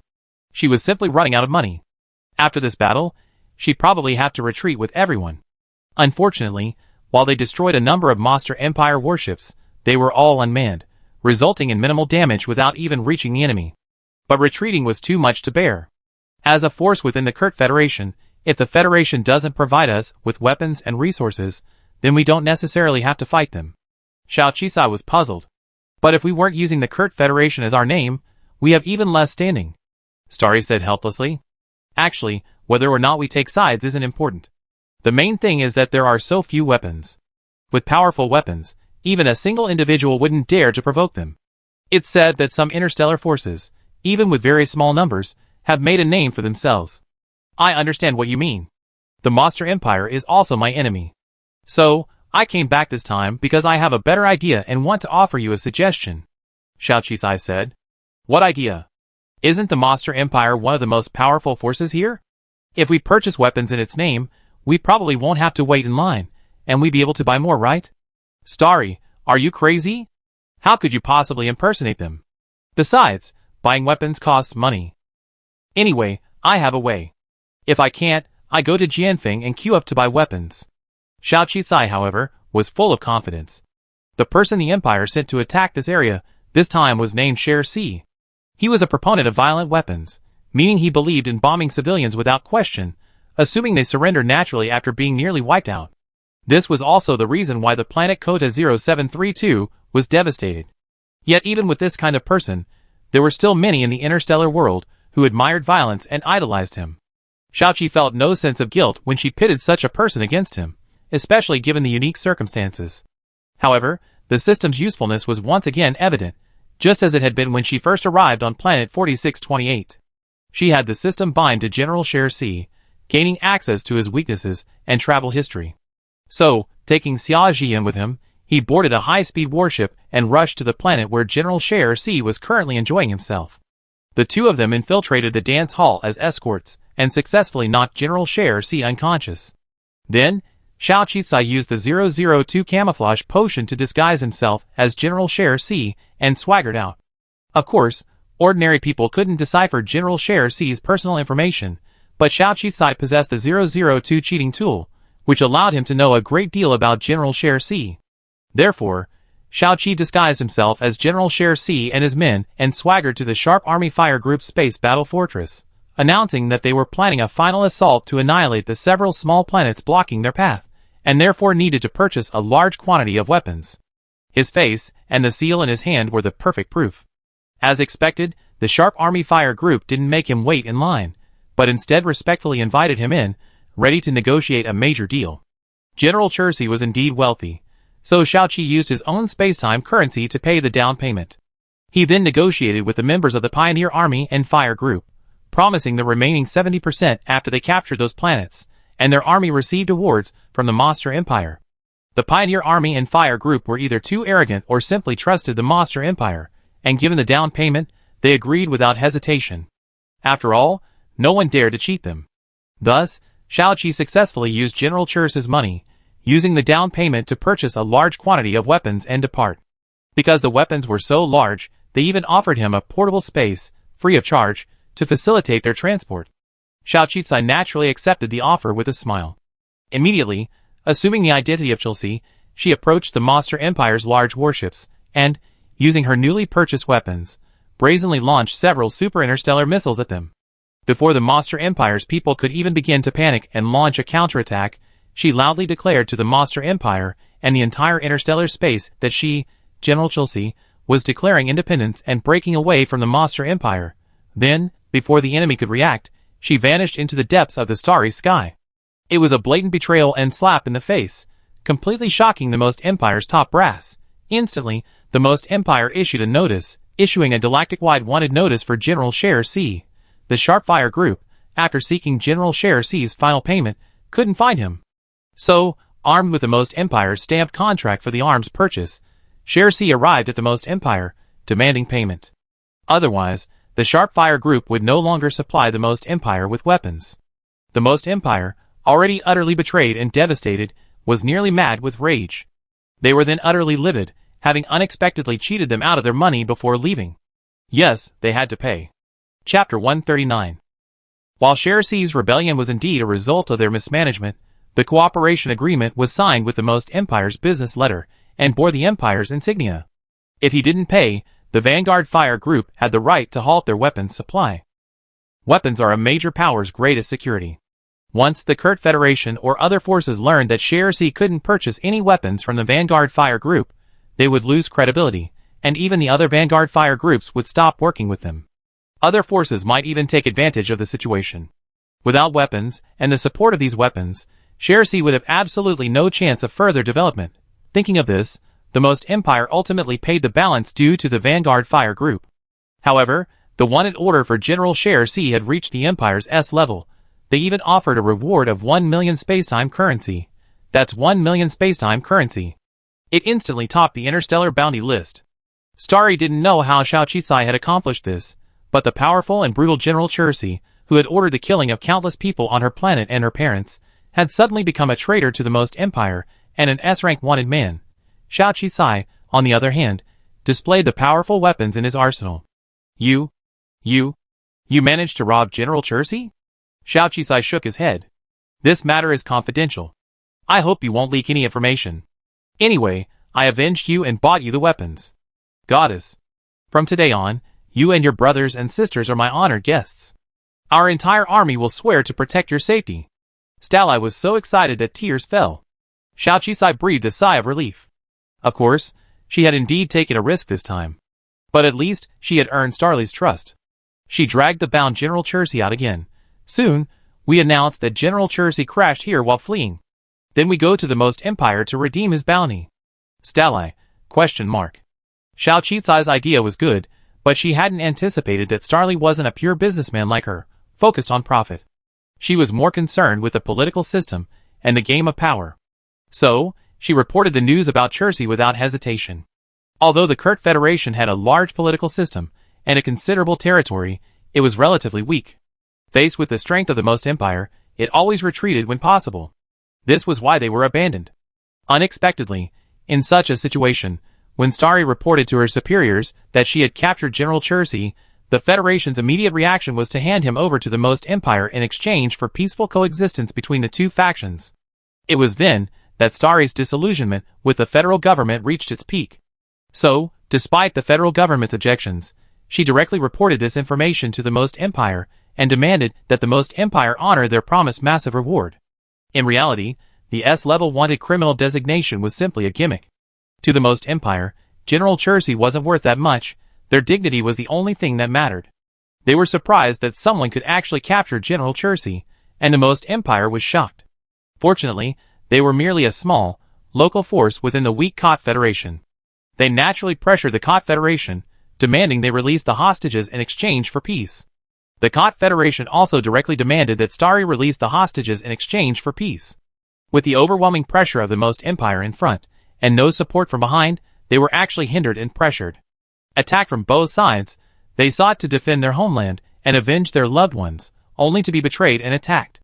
She was simply running out of money. After this battle, she'd probably have to retreat with everyone. Unfortunately, while they destroyed a number of Monster Empire warships, they were all unmanned, resulting in minimal damage without even reaching the enemy. But retreating was too much to bear. As a force within the Kurt Federation, if the Federation doesn't provide us with weapons and resources, then we don't necessarily have to fight them. Xiao Qizai was puzzled. But if we weren't using the Kurt Federation as our name, we have even less standing. Starry said helplessly. Actually, whether or not we take sides isn't important. The main thing is that there are so few weapons. With powerful weapons, even a single individual wouldn't dare to provoke them. It's said that some interstellar forces, even with very small numbers, have made a name for themselves. I understand what you mean. The Monster Empire is also my enemy. So, I came back this time because I have a better idea and want to offer you a suggestion. Xiao Qizai said. What idea? Isn't the Monster Empire one of the most powerful forces here? If we purchase weapons in its name, we probably won't have to wait in line, and we'd be able to buy more, right? Starry, are you crazy? How could you possibly impersonate them? Besides, buying weapons costs money. Anyway, I have a way. If I can't, I go to Jianfeng and queue up to buy weapons. Xiao Qicai, however, was full of confidence. The person the Empire sent to attack this area this time was named Sher Si. He was a proponent of violent weapons, meaning he believed in bombing civilians without question, assuming they surrender naturally after being nearly wiped out. This was also the reason why the planet Kota 0732 was devastated. Yet even with this kind of person, there were still many in the interstellar world who admired violence and idolized him. Xiaoqi felt no sense of guilt when she pitted such a person against him, especially given the unique circumstances. However, the system's usefulness was once again evident, just as it had been when she first arrived on planet 4628. She had the system bind to General Sher Si, gaining access to his weaknesses and travel history. So, taking Xia Jian with him, he boarded a high-speed warship and rushed to the planet where General Sher Si was currently enjoying himself. The two of them infiltrated the dance hall as escorts and successfully knocked General Sher Si unconscious. Then, Xiao Qicai used the 002 camouflage potion to disguise himself as General Sher Si and swaggered out. Of course, ordinary people couldn't decipher General Sher Si's personal information, but Xiao Qicai possessed the 002 cheating tool, which allowed him to know a great deal about General Sher Si. Therefore, Xiao Qi disguised himself as General Sher Si and his men and swaggered to the Sharp Army Fire Group's space battle fortress, announcing that they were planning a final assault to annihilate the several small planets blocking their path, and therefore needed to purchase a large quantity of weapons. His face and the seal in his hand were the perfect proof. As expected, the Sharp Army Fire Group didn't make him wait in line, but instead respectfully invited him in, ready to negotiate a major deal. General Chersi was indeed wealthy, so Xiaoqi used his own space-time currency to pay the down payment. He then negotiated with the members of the Pioneer Army and Fire Group, promising the remaining 70% after they captured those planets, and their army received awards from the Monster Empire. The Pioneer Army and Fire Group were either too arrogant or simply trusted the Monster Empire, and given the down payment, they agreed without hesitation. After all, no one dared to cheat them. Thus, Xiaoqi successfully used General Chersi's money, using the down payment to purchase a large quantity of weapons and depart. Because the weapons were so large, they even offered him a portable space, free of charge, to facilitate their transport. Xiao Qicai naturally accepted the offer with a smile. Immediately, assuming the identity of Chelsea, she approached the Monster Empire's large warships, and, using her newly purchased weapons, brazenly launched several super-interstellar missiles at them. Before the Monster Empire's people could even begin to panic and launch a counterattack, she loudly declared to the Monster Empire and the entire interstellar space that she, General Chelsea, was declaring independence and breaking away from the Monster Empire. Then, before the enemy could react, she vanished into the depths of the starry sky. It was a blatant betrayal and slap in the face, completely shocking the Most Empire's top brass. Instantly, the Most Empire issued a notice, issuing a galactic-wide wanted notice for General Sher Si. The Sharp Fire Group, after seeking General Sher Si's final payment, couldn't find him. So, armed with the Most Empire's stamped contract for the arms purchase, Sher Si arrived at the Most Empire, demanding payment. Otherwise, the Sharp Fire Group would no longer supply the Most Empire with weapons. The Most Empire, already utterly betrayed and devastated, was nearly mad with rage. They were then utterly livid, having unexpectedly cheated them out of their money before leaving. Yes, they had to pay. Chapter 139. While Sher Si's rebellion was indeed a result of their mismanagement, the cooperation agreement was signed with the Most Empire's business letter and bore the Empire's insignia. If he didn't pay, the Vanguard Fire Group had the right to halt their weapons supply. Weapons are a major power's greatest security. Once the Kurt Federation or other forces learned that Sher Si couldn't purchase any weapons from the Vanguard Fire Group, they would lose credibility, and even the other Vanguard Fire Groups would stop working with them. Other forces might even take advantage of the situation. Without weapons, and the support of these weapons, Sher Si would have absolutely no chance of further development. Thinking of this, the Most Empire ultimately paid the balance due to the Vanguard Fire Group. However, the wanted order for General Sher Si had reached the Empire's S level. They even offered a reward of 1 million spacetime currency. That's 1 million spacetime currency. It instantly topped the interstellar bounty list. Starry didn't know how Xiao Qicai had accomplished this, But the powerful and brutal General Chirsi, who had ordered the killing of countless people on her planet and her parents, had suddenly become a traitor to the Most Empire and an S-rank wanted man. Xiao Qisai, on the other hand, displayed the powerful weapons in his arsenal. You managed to rob General Chirsi? Xiao Qisai shook his head. This matter is confidential. I hope you won't leak any information. Anyway, I avenged you and bought you the weapons. Goddess. From today on, you and your brothers and sisters are my honored guests. Our entire army will swear to protect your safety. Stalai was so excited that tears fell. Xiao Qisai breathed a sigh of relief. Of course, she had indeed taken a risk this time. But at least she had earned Starly's trust. She dragged the bound General Chirsi out again. Soon, we announced that General Chirsi crashed here while fleeing. Then we go to the Most Empire to redeem his bounty. Stalai, ? Xiao Qisai's idea was good, but she hadn't anticipated that Starly wasn't a pure businessman like her, focused on profit. She was more concerned with the political system and the game of power. So, she reported the news about Chirsi without hesitation. Although the Kurt Federation had a large political system and a considerable territory, it was relatively weak. Faced with the strength of the Most Empire, it always retreated when possible. This was why they were abandoned. Unexpectedly, in such a situation, when Starry reported to her superiors that she had captured General Chirsi, the Federation's immediate reaction was to hand him over to the Most Empire in exchange for peaceful coexistence between the two factions. It was then that Starry's disillusionment with the federal government reached its peak. So, despite the federal government's objections, she directly reported this information to the Most Empire and demanded that the Most Empire honor their promised massive reward. In reality, the S-level wanted criminal designation was simply a gimmick. To the Most Empire, General Chirsi wasn't worth that much. Their dignity was the only thing that mattered. They were surprised that someone could actually capture General Chirsi, and the Most Empire was shocked. Fortunately, they were merely a small, local force within the weak Kott Federation. They naturally pressured the Kott Federation, demanding they release the hostages in exchange for peace. The Kott Federation also directly demanded that Starry release the hostages in exchange for peace. With the overwhelming pressure of the Most Empire in front, and no support from behind, they were actually hindered and pressured. Attacked from both sides, they sought to defend their homeland and avenge their loved ones, only to be betrayed and attacked.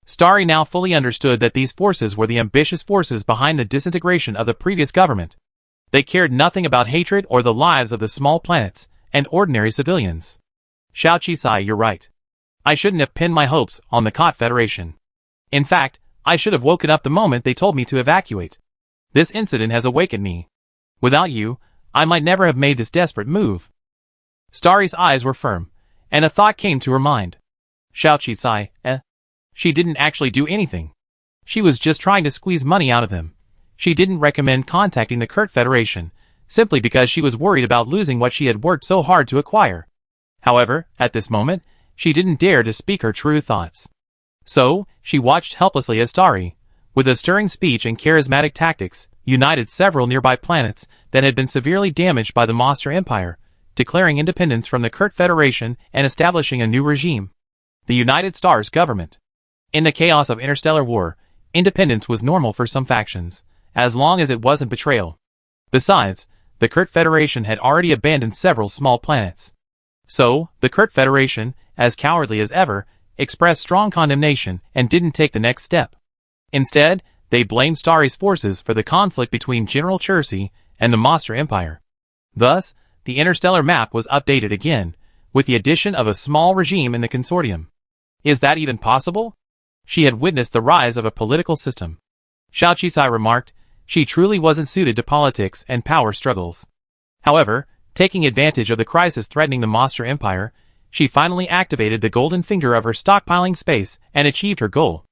Starry now fully understood that these forces were the ambitious forces behind the disintegration of the previous government. They cared nothing about hatred or the lives of the small planets and ordinary civilians. Xiao Qisai, you're right. I shouldn't have pinned my hopes on the Kott Federation. In fact, I should have woken up the moment they told me to evacuate. This incident has awakened me. Without you, I might never have made this desperate move. Starry's eyes were firm, and a thought came to her mind. Xiao Qisai, She didn't actually do anything. She was just trying to squeeze money out of them. She didn't recommend contacting the Kurt Federation, simply because she was worried about losing what she had worked so hard to acquire. However, at this moment, she didn't dare to speak her true thoughts. So, she watched helplessly as Starry, with a stirring speech and charismatic tactics, united several nearby planets that had been severely damaged by the Monster Empire, declaring independence from the Kurt Federation and establishing a new regime. The United Stars government. In the chaos of interstellar war, independence was normal for some factions, as long as it wasn't betrayal. Besides, the Kurt Federation had already abandoned several small planets. So, the Kurt Federation, as cowardly as ever, expressed strong condemnation and didn't take the next step. Instead, they blamed Starry's forces for the conflict between General Chirsi and the Monster Empire. Thus, the interstellar map was updated again, with the addition of a small regime in the consortium. Is that even possible? She had witnessed the rise of a political system. Xiao Qisai remarked, she truly wasn't suited to politics and power struggles. However, taking advantage of the crisis threatening the Monster Empire, she finally activated the golden finger of her stockpiling space and achieved her goal.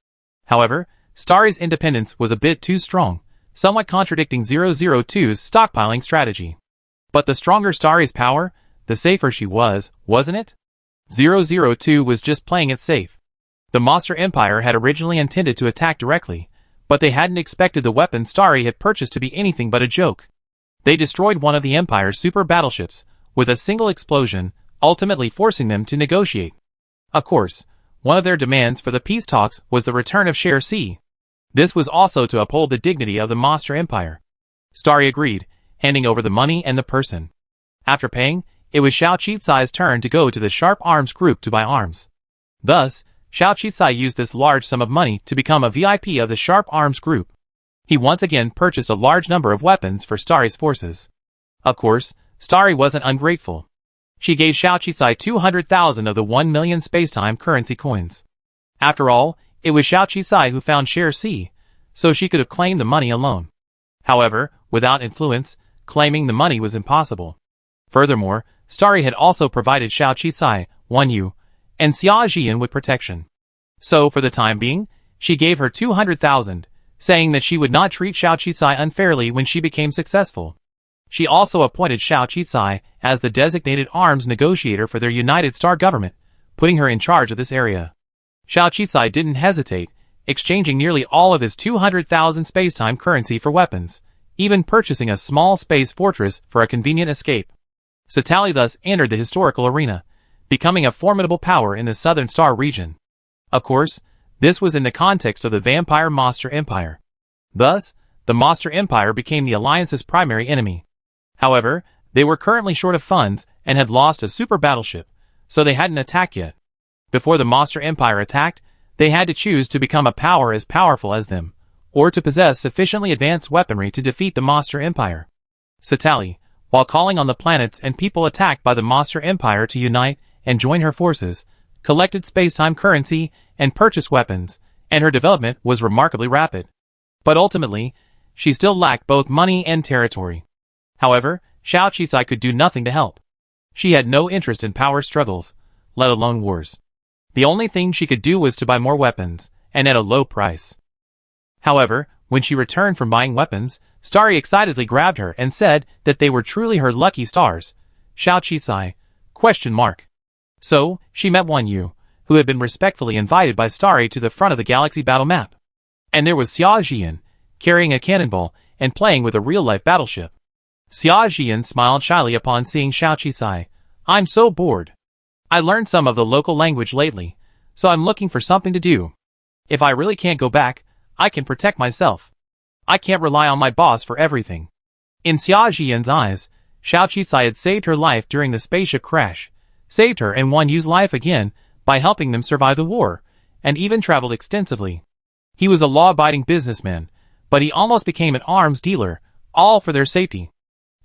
However, Starry's independence was a bit too strong, somewhat contradicting 002's stockpiling strategy. But the stronger Starry's power, the safer she was, wasn't it? 002 was just playing it safe. The Monster Empire had originally intended to attack directly, but they hadn't expected the weapon Starry had purchased to be anything but a joke. They destroyed one of the Empire's super battleships with a single explosion, ultimately forcing them to negotiate. Of course, one of their demands for the peace talks was the return of Share C. This was also to uphold the dignity of the Monster Empire. Starry agreed, handing over the money and the person. After paying, it was Xiao Qizai's turn to go to the Sharp Arms group to buy arms. Thus, Xiao Qizai used this large sum of money to become a VIP of the Sharp Arms group. He once again purchased a large number of weapons for Starry's forces. Of course, Starry wasn't ungrateful. She gave Xiao Qizai 200,000 of the 1 million spacetime currency coins. After all, it was Xiao Qizai who found Share C, so she could have claimed the money alone. However, without influence, claiming the money was impossible. Furthermore, Starry had also provided Xiao Qizai, Wan Yu, and Xia Jian with protection. So, for the time being, she gave her 200,000, saying that she would not treat Xiao Qizai unfairly when she became successful. She also appointed Xiao Qizai as the designated arms negotiator for their United Star government, putting her in charge of this area. Xiao Qizai didn't hesitate, exchanging nearly all of his 200,000 spacetime currency for weapons, even purchasing a small space fortress for a convenient escape. Satali thus entered the historical arena, becoming a formidable power in the Southern Star region. Of course, this was in the context of the Vampire Monster Empire. Thus, the Monster Empire became the Alliance's primary enemy. However, they were currently short of funds and had lost a super battleship, so they hadn't attacked yet. Before the Monster Empire attacked, they had to choose to become a power as powerful as them, or to possess sufficiently advanced weaponry to defeat the Monster Empire. Satali, while calling on the planets and people attacked by the Monster Empire to unite and join her forces, collected spacetime currency and purchased weapons, and her development was remarkably rapid. But ultimately, she still lacked both money and territory. However, Xiao Qizai could do nothing to help. She had no interest in power struggles, let alone wars. The only thing she could do was to buy more weapons, and at a low price. However, when she returned from buying weapons, Starry excitedly grabbed her and said that they were truly her lucky stars. Xiao Qizai? ? So, she met Wan Yu, who had been respectfully invited by Starry to the front of the galaxy battle map. And there was Xia Jian, carrying a cannonball and playing with a real-life battleship. Xia Jian smiled shyly upon seeing Xiao Qizai. I'm so bored. I learned some of the local language lately, so I'm looking for something to do. If I really can't go back, I can protect myself. I can't rely on my boss for everything. In Xia Jian's eyes, Xiao Qizai had saved her life during the spaceship crash, saved her and Wan Yu's life again by helping them survive the war, and even traveled extensively. He was a law-abiding businessman, but he almost became an arms dealer, all for their safety.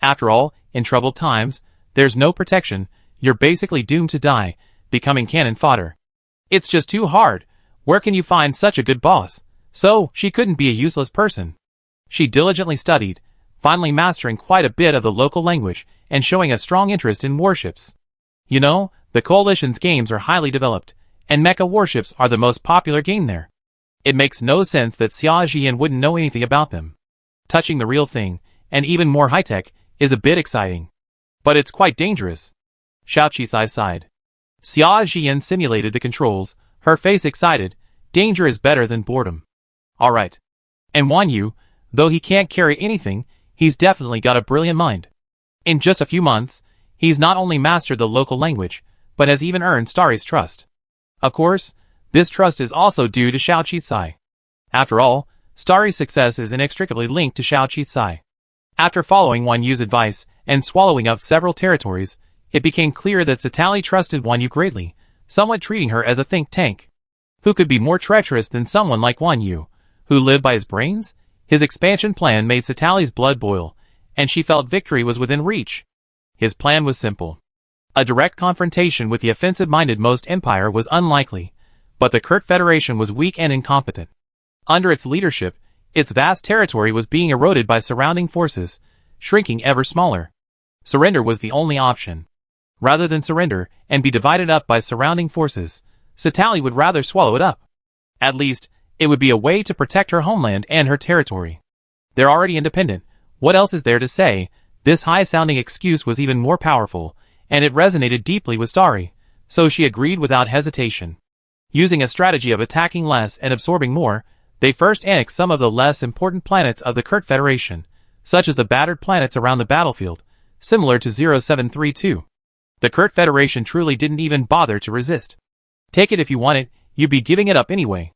After all, in troubled times, there's no protection, you're basically doomed to die, becoming cannon fodder. It's just too hard. Where can you find such a good boss? So, she couldn't be a useless person. She diligently studied, finally mastering quite a bit of the local language and showing a strong interest in warships. You know, the Coalition's games are highly developed, and mecha warships are the most popular game there. It makes no sense that Xia Jian wouldn't know anything about them. Touching the real thing, and even more high-tech, is a bit exciting. But it's quite dangerous. Xiao Qizai sighed. Xia Jian simulated the controls, her face excited. Danger is better than boredom. Alright. And Wan Yu, though he can't carry anything, he's definitely got a brilliant mind. In just a few months, he's not only mastered the local language, but has even earned Starry's trust. Of course, this trust is also due to Xiao Qizai. After all, Starry's success is inextricably linked to Xiao Qizai. After following Wan Yu's advice and swallowing up several territories, it became clear that Satali trusted Wan Yu greatly, somewhat treating her as a think tank. Who could be more treacherous than someone like Wan Yu, who lived by his brains? His expansion plan made Satali's blood boil, and she felt victory was within reach. His plan was simple. A direct confrontation with the offensive-minded Most Empire was unlikely, but the Kurt Federation was weak and incompetent. Under its leadership, its vast territory was being eroded by surrounding forces, shrinking ever smaller. Surrender was the only option. Rather than surrender and be divided up by surrounding forces, Satali would rather swallow it up. At least, it would be a way to protect her homeland and her territory. They're already independent, what else is there to say? This high-sounding excuse was even more powerful, and it resonated deeply with Starry, so she agreed without hesitation. Using a strategy of attacking less and absorbing more, they first annexed some of the less important planets of the Kurt Federation, such as the battered planets around the battlefield, similar to 0732. The Kurt Federation truly didn't even bother to resist. Take it if you want it, you'd be giving it up anyway.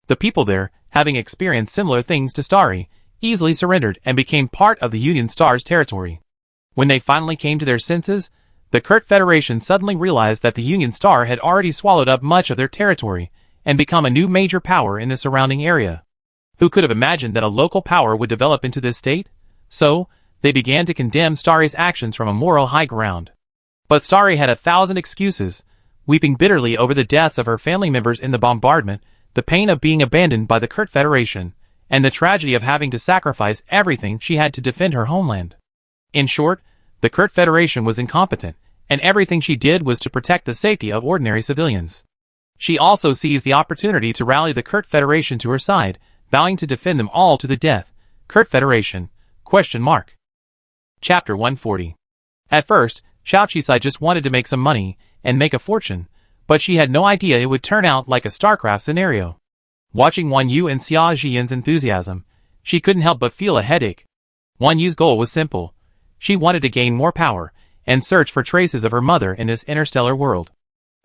The people there, having experienced similar things to Starry, easily surrendered and became part of the Union Star's territory. When they finally came to their senses, The Kurt Federation suddenly realized that the Union Star had already swallowed up much of their territory and become a new major power in the surrounding area. Who could have imagined that a local power would develop into this state? So, they began to condemn Starry's actions from a moral high ground. But Starry had 1,000 excuses, weeping bitterly over the deaths of her family members in the bombardment, the pain of being abandoned by the Kurt Federation, and the tragedy of having to sacrifice everything she had to defend her homeland. In short, the Kurt Federation was incompetent, and everything she did was to protect the safety of ordinary civilians. She also seized the opportunity to rally the Kurt Federation to her side, vowing to defend them all to the death. Kurt Federation? ? Chapter 140. At first, Xiao Qisai just wanted to make some money and make a fortune, but she had no idea it would turn out like a StarCraft scenario. Watching Wan Yu and Xia Jian's enthusiasm, she couldn't help but feel a headache. Wan Yu's goal was simple. She wanted to gain more power and search for traces of her mother in this interstellar world.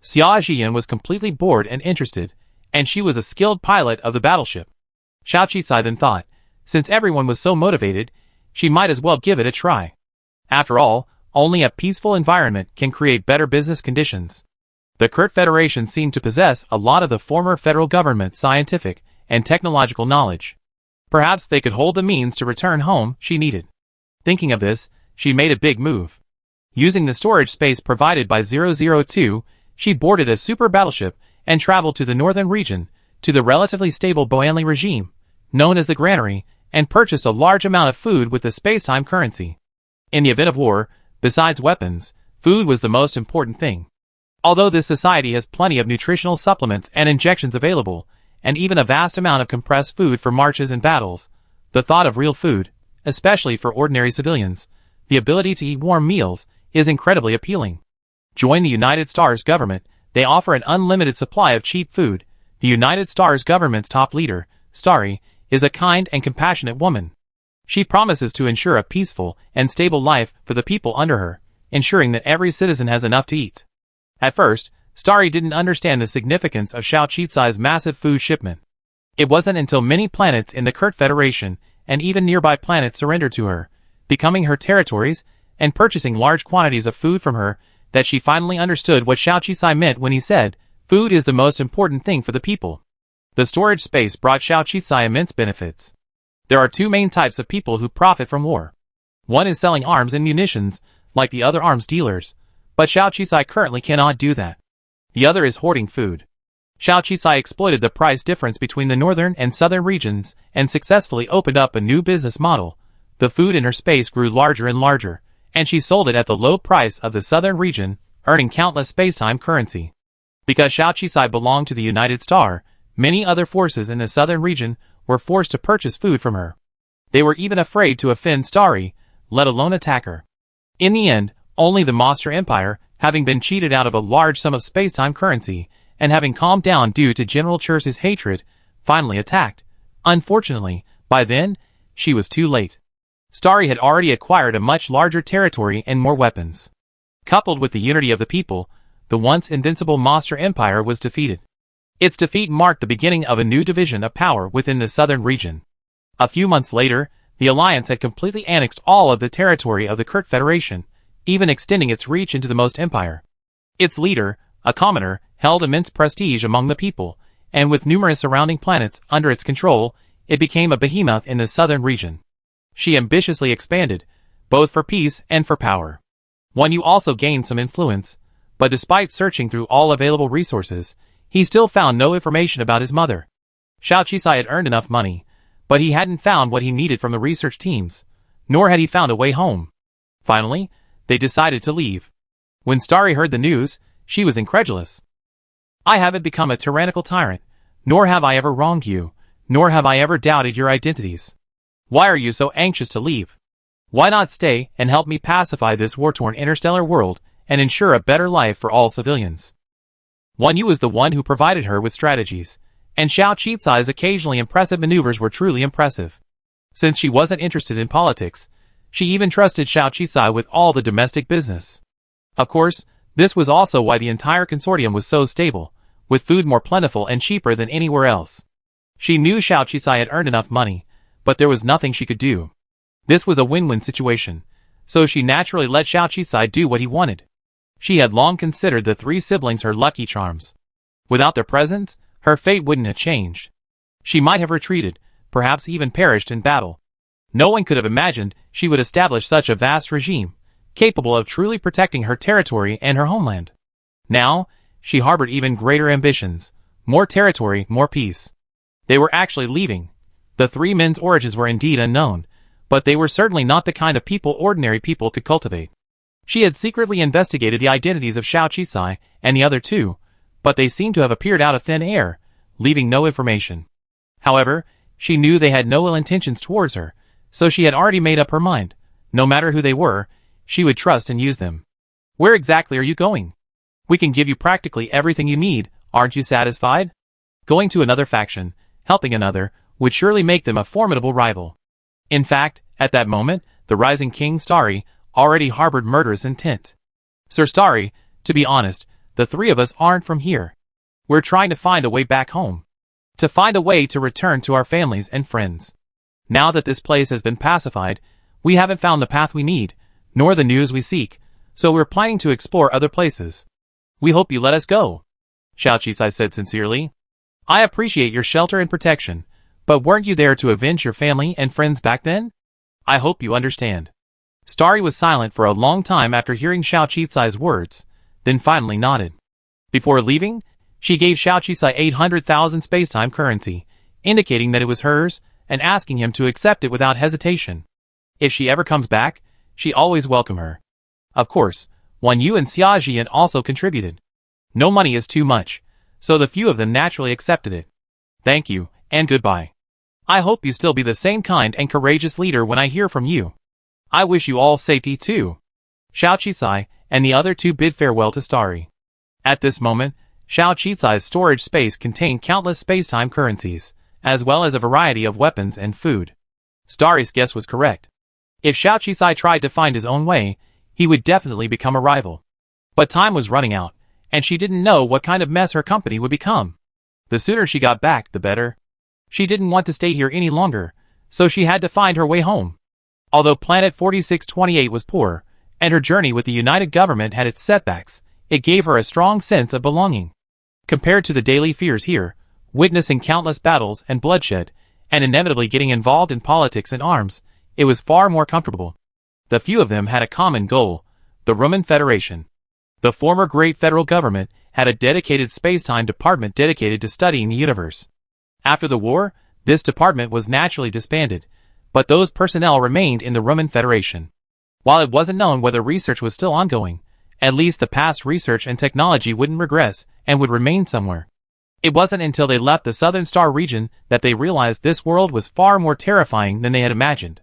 Xia Jian was completely bored and interested, and she was a skilled pilot of the battleship. Xiao Qisai then thought, since everyone was so motivated, she might as well give it a try. After all, only a peaceful environment can create better business conditions. The Kurt Federation seemed to possess a lot of the former federal government's scientific and technological knowledge. Perhaps they could hold the means to return home she needed. Thinking of this, she made a big move. Using the storage space provided by 002, she boarded a super battleship and traveled to the northern region, to the relatively stable Boanli regime, known as the Granary, and purchased a large amount of food with the space-time currency. In the event of war, besides weapons, food was the most important thing. Although this society has plenty of nutritional supplements and injections available, and even a vast amount of compressed food for marches and battles, the thought of real food, especially for ordinary civilians, the ability to eat warm meals, is incredibly appealing. Join the United Stars government, they offer an unlimited supply of cheap food. The United Stars government's top leader, Starry, is a kind and compassionate woman. She promises to ensure a peaceful and stable life for the people under her, ensuring that every citizen has enough to eat. At first, Starry didn't understand the significance of Xiao Qisai's massive food shipment. It wasn't until many planets in the Kurt Federation and even nearby planets surrendered to her, becoming her territories and purchasing large quantities of food from her, that she finally understood what Xiao Qisai meant when he said, food is the most important thing for the people. The storage space brought Xiao Qisai immense benefits. There are two main types of people who profit from war. One is selling arms and munitions, like the other arms dealers, but Xiao Qisai currently cannot do that. The other is hoarding food. Xiao Qisai exploited the price difference between the northern and southern regions and successfully opened up a new business model. The food in her space grew larger and larger, and she sold it at the low price of the southern region, earning countless space-time currency. Because Xiao Qisai belonged to the United Star, many other forces in the southern region were forced to purchase food from her. They were even afraid to offend Starry, let alone attack her. In the end, only the Monster Empire, having been cheated out of a large sum of space-time currency, and having calmed down due to General Church's hatred, finally attacked. Unfortunately, by then, she was too late. Starry had already acquired a much larger territory and more weapons. Coupled with the unity of the people, the once invincible Monster Empire was defeated. Its defeat marked the beginning of a new division of power within the southern region. A few months later, the Alliance had completely annexed all of the territory of the Kurt Federation, even extending its reach into the Most Empire. Its leader, a commoner, held immense prestige among the people, and with numerous surrounding planets under its control, it became a behemoth in the southern region. She ambitiously expanded, both for peace and for power. Wan Yu also gained some influence, but despite searching through all available resources, he still found no information about his mother. Xiao Qisai had earned enough money, but he hadn't found what he needed from the research teams, nor had he found a way home. Finally, they decided to leave. When Starry heard the news, she was incredulous. I haven't become a tyrannical tyrant, nor have I ever wronged you, nor have I ever doubted your identities. Why are you so anxious to leave? Why not stay and help me pacify this war-torn interstellar world and ensure a better life for all civilians? Wan Yu was the one who provided her with strategies, and Xiao Qisai's occasionally impressive maneuvers were truly impressive. Since she wasn't interested in politics, she even trusted Xiao Qisai with all the domestic business. Of course, this was also why the entire consortium was so stable, with food more plentiful and cheaper than anywhere else. She knew Xiao Qisai had earned enough money, but there was nothing she could do. This was a win-win situation, so she naturally let Xiao Qisai do what he wanted. She had long considered the three siblings her lucky charms. Without their presence, her fate wouldn't have changed. She might have retreated, perhaps even perished in battle. No one could have imagined she would establish such a vast regime, capable of truly protecting her territory and her homeland. Now, she harbored even greater ambitions. More territory, more peace. They were actually leaving. The three men's origins were indeed unknown, but they were certainly not the kind of people ordinary people could cultivate. She had secretly investigated the identities of Xiao Qizai and the other two, but they seemed to have appeared out of thin air, leaving no information. However, she knew they had no ill intentions towards her, so she had already made up her mind. No matter who they were, she would trust and use them. Where exactly are you going? We can give you practically everything you need, aren't you satisfied? Going to another faction, helping another, would surely make them a formidable rival. In fact, at that moment, the rising King Starry already harbored murderous intent. Sir Starry, to be honest, the three of us aren't from here. We're trying to find a way back home. To find a way to return to our families and friends. Now that this place has been pacified, we haven't found the path we need, nor the news we seek, so we're planning to explore other places. We hope you let us go. Xiao Qizai said sincerely. I appreciate your shelter and protection, but weren't you there to avenge your family and friends back then? I hope you understand. Starry was silent for a long time after hearing Xiao Qizai's words, then finally nodded. Before leaving, she gave Xiao Qizai 800,000 spacetime currency, indicating that it was hers, and asking him to accept it without hesitation. If she ever comes back, she always welcome her. Of course, Wan Yu and Xia Jian also contributed. No money is too much, so the few of them naturally accepted it. Thank you, and goodbye. I hope you still be the same kind and courageous leader when I hear from you. I wish you all safety too. Xiao Qizai and the other two bid farewell to Starry. At this moment, Xiao Qizai's storage space contained countless spacetime currencies, as well as a variety of weapons and food. Starry's guess was correct. If Xiao Qizai tried to find his own way, he would definitely become a rival. But time was running out, and she didn't know what kind of mess her company would become. The sooner she got back, the better. She didn't want to stay here any longer, so she had to find her way home. Although Planet 4628 was poor, and her journey with the United Government had its setbacks, it gave her a strong sense of belonging. Compared to the daily fears here, witnessing countless battles and bloodshed, and inevitably getting involved in politics and arms, it was far more comfortable. The few of them had a common goal, the Roman Federation. The former great federal government had a dedicated spacetime department dedicated to studying the universe. After the war, this department was naturally disbanded, but those personnel remained in the Roman Federation. While it wasn't known whether research was still ongoing, at least the past research and technology wouldn't regress and would remain somewhere. It wasn't until they left the Southern Star region that they realized this world was far more terrifying than they had imagined.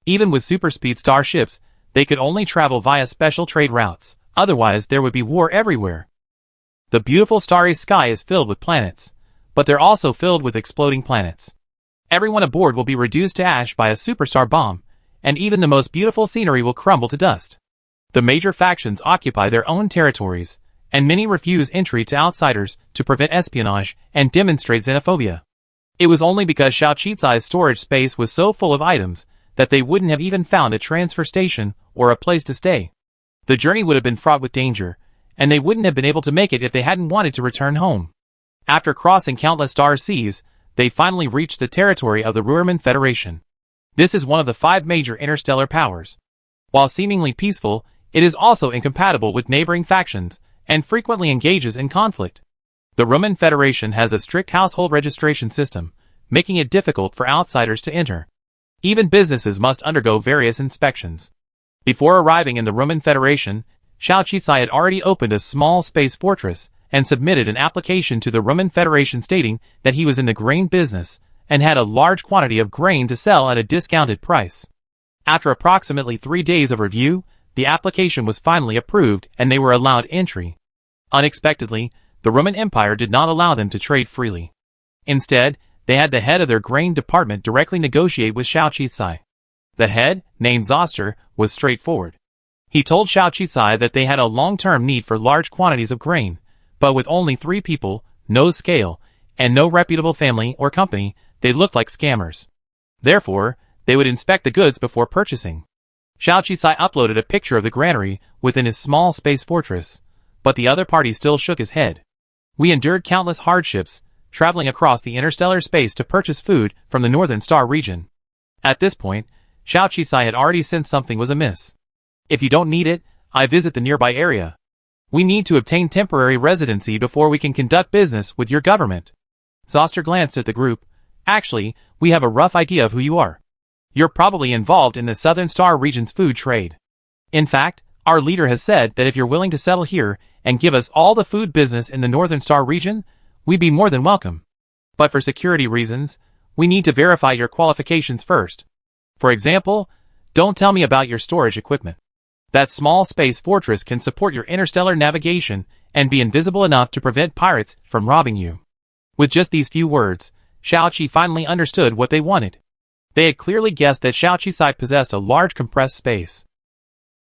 Even with superspeed starships, they could only travel via special trade routes, otherwise there would be war everywhere. The beautiful starry sky is filled with planets, but they're also filled with exploding planets. Everyone aboard will be reduced to ash by a superstar bomb, and even the most beautiful scenery will crumble to dust. The major factions occupy their own territories, and many refuse entry to outsiders to prevent espionage and demonstrate xenophobia. It was only because Xiao Qizai's storage space was so full of items that they wouldn't have even found a transfer station or a place to stay. The journey would have been fraught with danger, and they wouldn't have been able to make it if they hadn't wanted to return home. After crossing countless star seas, they finally reached the territory of the Roman Federation. This is one of the 5 major interstellar powers. While seemingly peaceful, it is also incompatible with neighboring factions, and frequently engages in conflict. The Roman Federation has a strict household registration system, making it difficult for outsiders to enter. Even businesses must undergo various inspections. Before arriving in the Roman Federation, Xiao Qizai had already opened a small space fortress and submitted an application to the Roman Federation stating that he was in the grain business and had a large quantity of grain to sell at a discounted price. After approximately 3 days of review, the application was finally approved and they were allowed entry. Unexpectedly, the Roman Empire did not allow them to trade freely. Instead, they had the head of their grain department directly negotiate with Xiao Qizai. The head, named Zoster, was straightforward. He told Xiao Qizai that they had a long-term need for large quantities of grain, but with only 3 people, no scale, and no reputable family or company, they looked like scammers. Therefore, they would inspect the goods before purchasing. Xiao Qisai uploaded a picture of the granary within his small space fortress, but the other party still shook his head. We endured countless hardships, traveling across the interstellar space to purchase food from the Northern Star region. At this point, Xiao Qisai had already sensed something was amiss. If you don't need it, I visit the nearby area. We need to obtain temporary residency before we can conduct business with your government. Zoster glanced at the group. Actually, we have a rough idea of who you are. You're probably involved in the Southern Star region's food trade. In fact, our leader has said that if you're willing to settle here and give us all the food business in the Northern Star region, we'd be more than welcome. But for security reasons, we need to verify your qualifications first. For example, don't tell me about your storage equipment. That small space fortress can support your interstellar navigation and be invisible enough to prevent pirates from robbing you. With just these few words, Xiao Qi finally understood what they wanted. They had clearly guessed that Xiao Qisai possessed a large compressed space.